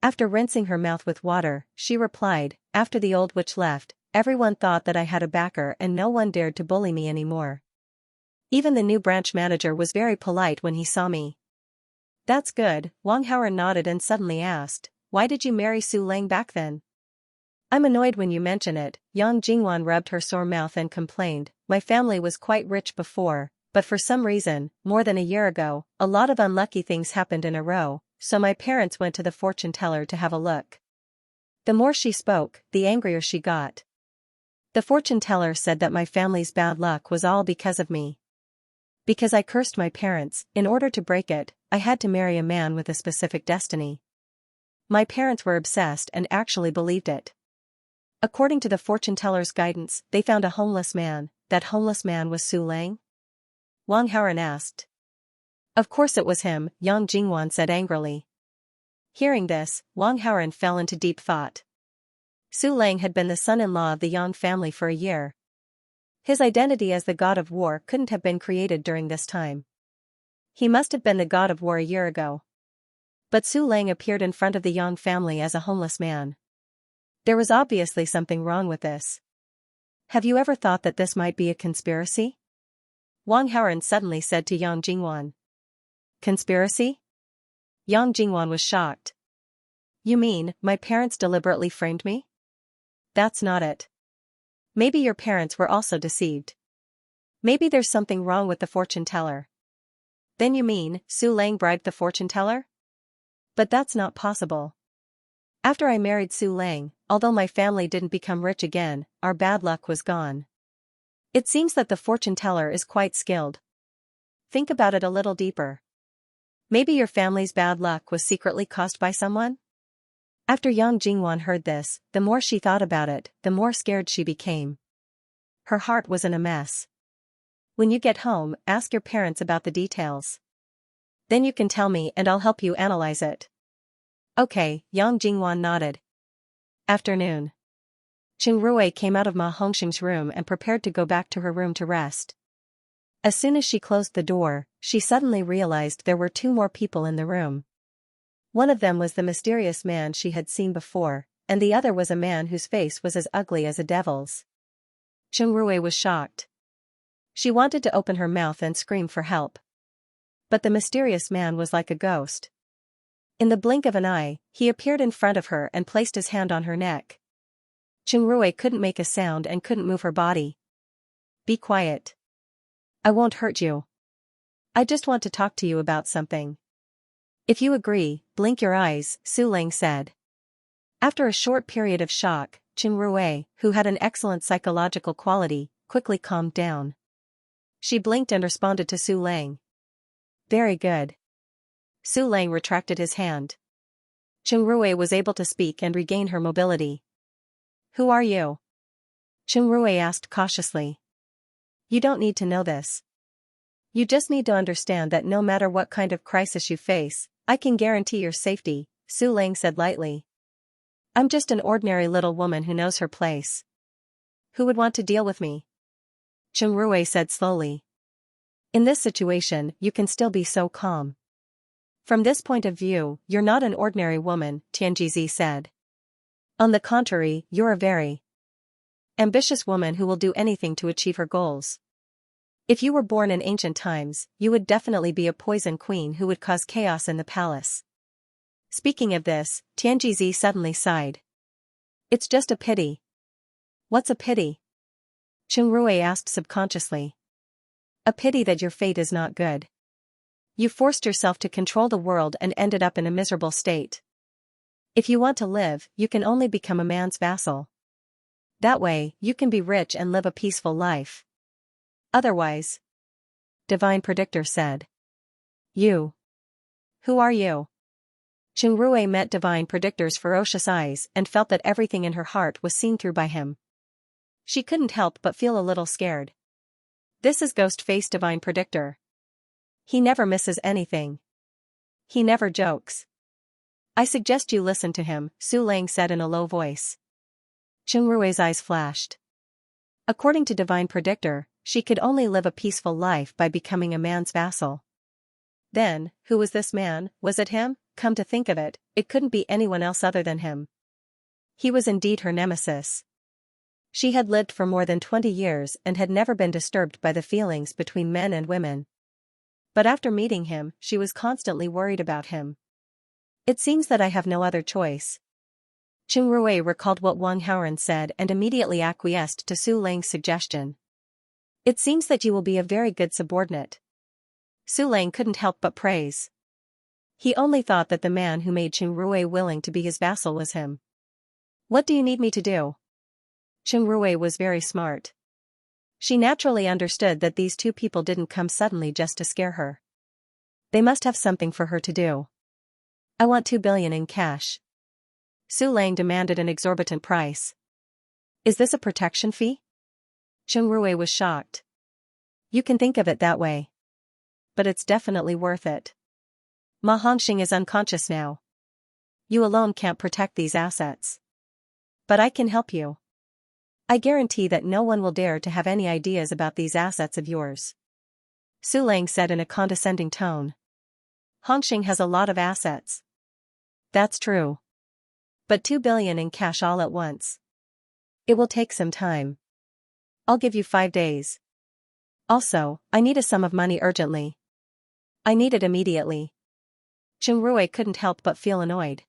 After rinsing her mouth with water, she replied, "After the old witch left, everyone thought that I had a backer and no one dared to bully me anymore. Even the new branch manager was very polite when he saw me." "That's good," Wang Haoren nodded and suddenly asked, "Why did you marry Su Lang back then?" "I'm annoyed when you mention it," Yang Jingwan rubbed her sore mouth and complained, "My family was quite rich before, but for some reason, more than a year ago, a lot of unlucky things happened in a row, so my parents went to the fortune teller to have a look." The more she spoke, the angrier she got. "The fortune teller said that my family's bad luck was all because of me. Because I cursed my parents, in order to break it, I had to marry a man with a specific destiny. My parents were obsessed and actually believed it. According to the fortune teller's guidance, they found a homeless man. That homeless man was Su Lang?" Wang Haoren asked. "Of course it was him," Yang Jingwan said angrily. Hearing this, Wang Haoren fell into deep thought. Su Lang had been the son-in-law of the Yang family for a year. His identity as the god of war couldn't have been created during this time. He must have been the god of war a year ago. But Su Lang appeared in front of the Yang family as a homeless man. There was obviously something wrong with this. "Have you ever thought that this might be a conspiracy?" Wang Haoren suddenly said to Yang Jingwan. "Conspiracy?" Yang Jingwan was shocked. "You mean, my parents deliberately framed me?" "That's not it. Maybe your parents were also deceived. Maybe there's something wrong with the fortune teller." "Then you mean, Su Lang bribed the fortune teller?" "But that's not possible. After I married Su Lang, although my family didn't become rich again, our bad luck was gone. It seems that the fortune teller is quite skilled. Think about it a little deeper. Maybe your family's bad luck was secretly caused by someone?" After Yang Jingwan heard this, the more she thought about it, the more scared she became. Her heart was in a mess. "When you get home, ask your parents about the details. Then you can tell me and I'll help you analyze it." "Okay," Yang Jingwan nodded. Afternoon. Qing Rui came out of Ma Hongxing's room and prepared to go back to her room to rest. As soon as she closed the door, she suddenly realized there were 2 more people in the room. One of them was the mysterious man she had seen before, and the other was a man whose face was as ugly as a devil's. Qing Rui was shocked. She wanted to open her mouth and scream for help. But the mysterious man was like a ghost. In the blink of an eye, he appeared in front of her and placed his hand on her neck. Qing Rui couldn't make a sound and couldn't move her body. "Be quiet. I won't hurt you. I just want to talk to you about something." "If you agree, blink your eyes," Su Lang said. After a short period of shock, Qing Rui, who had an excellent psychological quality, quickly calmed down. She blinked and responded to Su Lang. "Very good." Su Lang retracted his hand. Qing Rui was able to speak and regain her mobility. "Who are you?" Qing Rui asked cautiously. "You don't need to know this. You just need to understand that no matter what kind of crisis you face, I can guarantee your safety," Su Lang said lightly. I'm just an ordinary little woman who knows her place. Who would want to deal with me? Xianxia said slowly. In this situation, you can still be so calm. From this point of view, you're not an ordinary woman, Tianjizi said. On the contrary, you're a very ambitious woman who will do anything to achieve her goals. If you were born in ancient times, you would definitely be a poison queen who would cause chaos in the palace. Speaking of this, Tianjizi suddenly sighed. It's just a pity. What's a pity? Xianxia asked subconsciously. A pity that your fate is not good. You forced yourself to control the world and ended up in a miserable state. If you want to live, you can only become a man's vassal. That way, you can be rich and live a peaceful life. Otherwise, Divine Predictor said. You. Who are you? Xianxia met Divine Predictor's ferocious eyes and felt that everything in her heart was seen through by him. She couldn't help but feel a little scared. This is Ghost-Face Divine Predictor. He never misses anything. He never jokes. I suggest you listen to him, Su Lang said in a low voice. Xianxia's eyes flashed. According to Divine Predictor, she could only live a peaceful life by becoming a man's vassal. Then, who was this man? Was it him? Come to think of it, it couldn't be anyone else other than him. He was indeed her nemesis. She had lived for more than 20 years and had never been disturbed by the feelings between men and women. But after meeting him, she was constantly worried about him. It seems that I have no other choice. Xianxia recalled what Wang Haoran said and immediately acquiesced to Su Lang's suggestion. It seems that you will be a very good subordinate. Su Lang couldn't help but praise. He only thought that the man who made Xianxia willing to be his vassal was him. What do you need me to do? Xianxia was very smart. She naturally understood that these two people didn't come suddenly just to scare her. They must have something for her to do. I want 2 billion in cash. Su Lang demanded an exorbitant price. Is this a protection fee? Xianxia was shocked. You can think of it that way. But it's definitely worth it. Ma Hongxing is unconscious now. You alone can't protect these assets. But I can help you. I guarantee that no one will dare to have any ideas about these assets of yours. Su Lang said in a condescending tone. Hongxing has a lot of assets. That's true. But 2 billion in cash all at once. It will take some time. I'll give you 5 days. Also, I need a sum of money urgently. I need it immediately. Xianxia couldn't help but feel annoyed.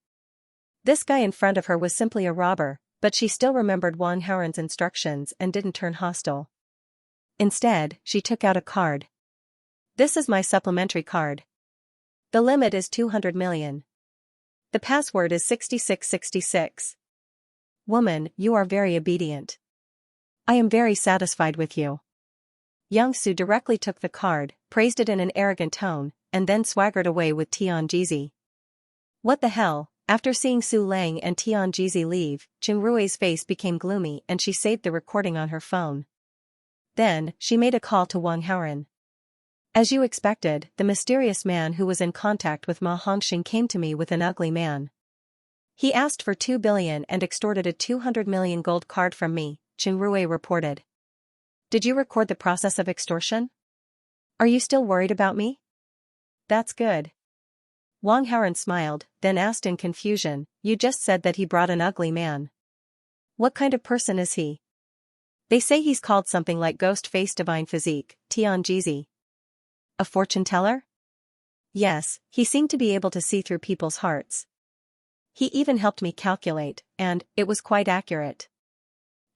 This guy in front of her was simply a robber, but she still remembered Wang Haoran's instructions and didn't turn hostile. Instead, she took out a card. This is my supplementary card. The limit is 200 million. The password is 6666. Woman, you are very obedient. I am very satisfied with you. Yang Su directly took the card, praised it in an arrogant tone, and then swaggered away with Tianjizi. What the hell? After seeing Su Lang and Tianjizi leave, Xianxia's face became gloomy and she saved the recording on her phone. Then, she made a call to Wang Haoran. As you expected, the mysterious man who was in contact with Ma Hongxing came to me with an ugly man. He asked for 2 billion and extorted a 200 million gold card from me, Xianxia reported. Did you record the process of extortion? Are you still worried about me? That's good. Wang Haoran smiled, then asked in confusion, you just said that he brought an ugly man. What kind of person is he? They say he's called something like Ghost-Face Divine Physique, Tianjizi. A fortune teller? Yes, he seemed to be able to see through people's hearts. He even helped me calculate, and it was quite accurate.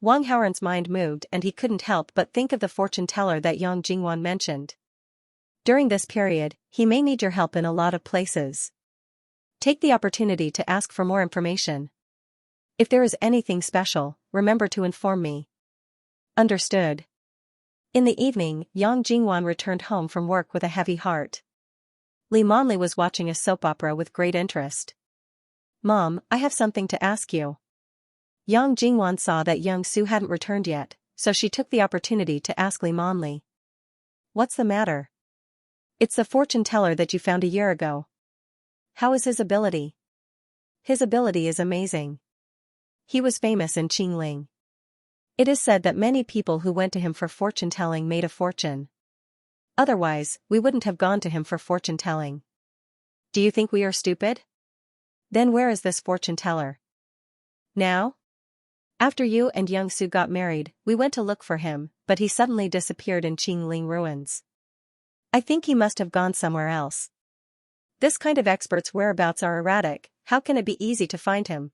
Wang Haoran's mind moved and he couldn't help but think of the fortune teller that Yang Jingwan mentioned. During this period, he may need your help in a lot of places. Take the opportunity to ask for more information. If there is anything special, remember to inform me. Understood. In the evening, Yang Jingwan returned home from work with a heavy heart. Li Monli was watching a soap opera with great interest. Mom, I have something to ask you. Yang Jingwan saw that Yang Su hadn't returned yet, so she took the opportunity to ask Li Monli. What's the matter? It's the fortune teller that you found a year ago. How is his ability? His ability is amazing. He was famous in Qingling. It is said that many people who went to him for fortune-telling made a fortune. Otherwise, we wouldn't have gone to him for fortune-telling. Do you think we are stupid? Then where is this fortune-teller? Now? After you and Xianxia got married, we went to look for him, but he suddenly disappeared in Qingling ruins. I think he must have gone somewhere else. This kind of expert's whereabouts are erratic. How can it be easy to find him?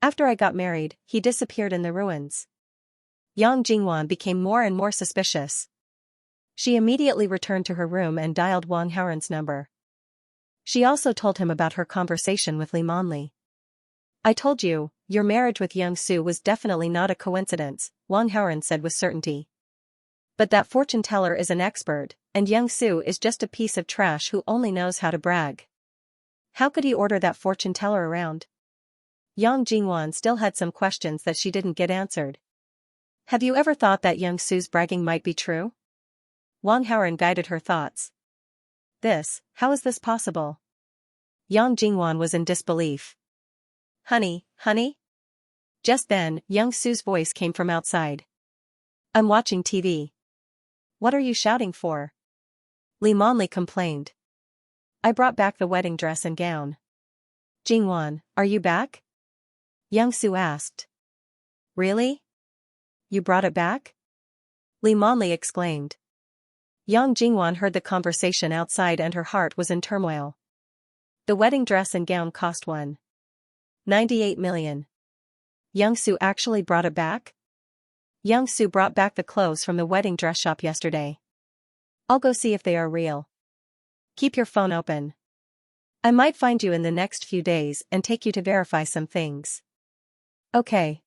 After I got married, he disappeared in the ruins. Yang Jingwan became more and more suspicious. She immediately returned to her room and dialed Wang Haoren's number. She also told him about her conversation with Li Monli. I told you, your marriage with Xianxia was definitely not a coincidence, Wang Haoren said with certainty. But that fortune teller is an expert, and Xianxia is just a piece of trash who only knows how to brag. How could he order that fortune teller around? Yang Jingwan still had some questions that she didn't get answered. Have you ever thought that Xianxia's bragging might be true? Wang Haoren guided her thoughts. How is this possible? Yang Jingwan was in disbelief. Honey. Just then, Xianxia's voice came from outside. I'm watching TV. What are you shouting for? Li Monli complained. I brought back the wedding dress and gown. Jingwan, are you back? Xianxia asked. Really? You brought it back? Li Monli exclaimed. Yang Jingwan heard the conversation outside and her heart was in turmoil. The wedding dress and gown cost 1.98 million. Xianxia actually brought it back? Xianxia brought back the clothes from the wedding dress shop yesterday. I'll go see if they are real. Keep your phone open. I might find you in the next few days and take you to verify some things. Okay.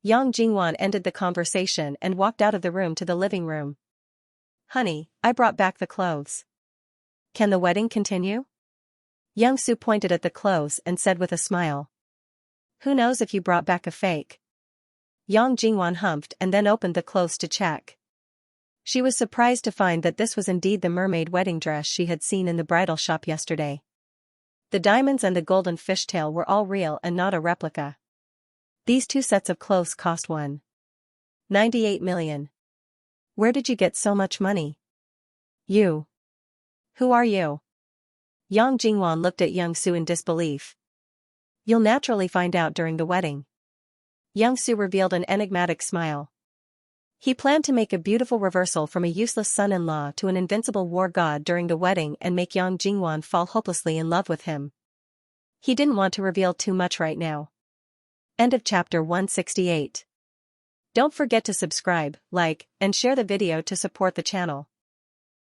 Yang Jingwan ended the conversation and walked out of the room to the living room. Honey, I brought back the clothes. Can the wedding continue? Xianxia pointed at the clothes and said with a smile. Who knows if you brought back a fake? Yang Jingwan humphed and then opened the clothes to check. She was surprised to find that this was indeed the mermaid wedding dress she had seen in the bridal shop yesterday. The diamonds and the golden fishtail were all real and not a replica. These two sets of clothes cost 1.98 million. Where did you get so much money? You. Who are you? Yang Jingwan looked at Xianxia in disbelief. You'll naturally find out during the wedding. Xianxia revealed an enigmatic smile. He planned to make a beautiful reversal from a useless son-in-law to an invincible war god during the wedding and make Yang Jingwan fall hopelessly in love with him. He didn't want to reveal too much right now. End of chapter 168. Don't forget to subscribe, like, and share the video to support the channel.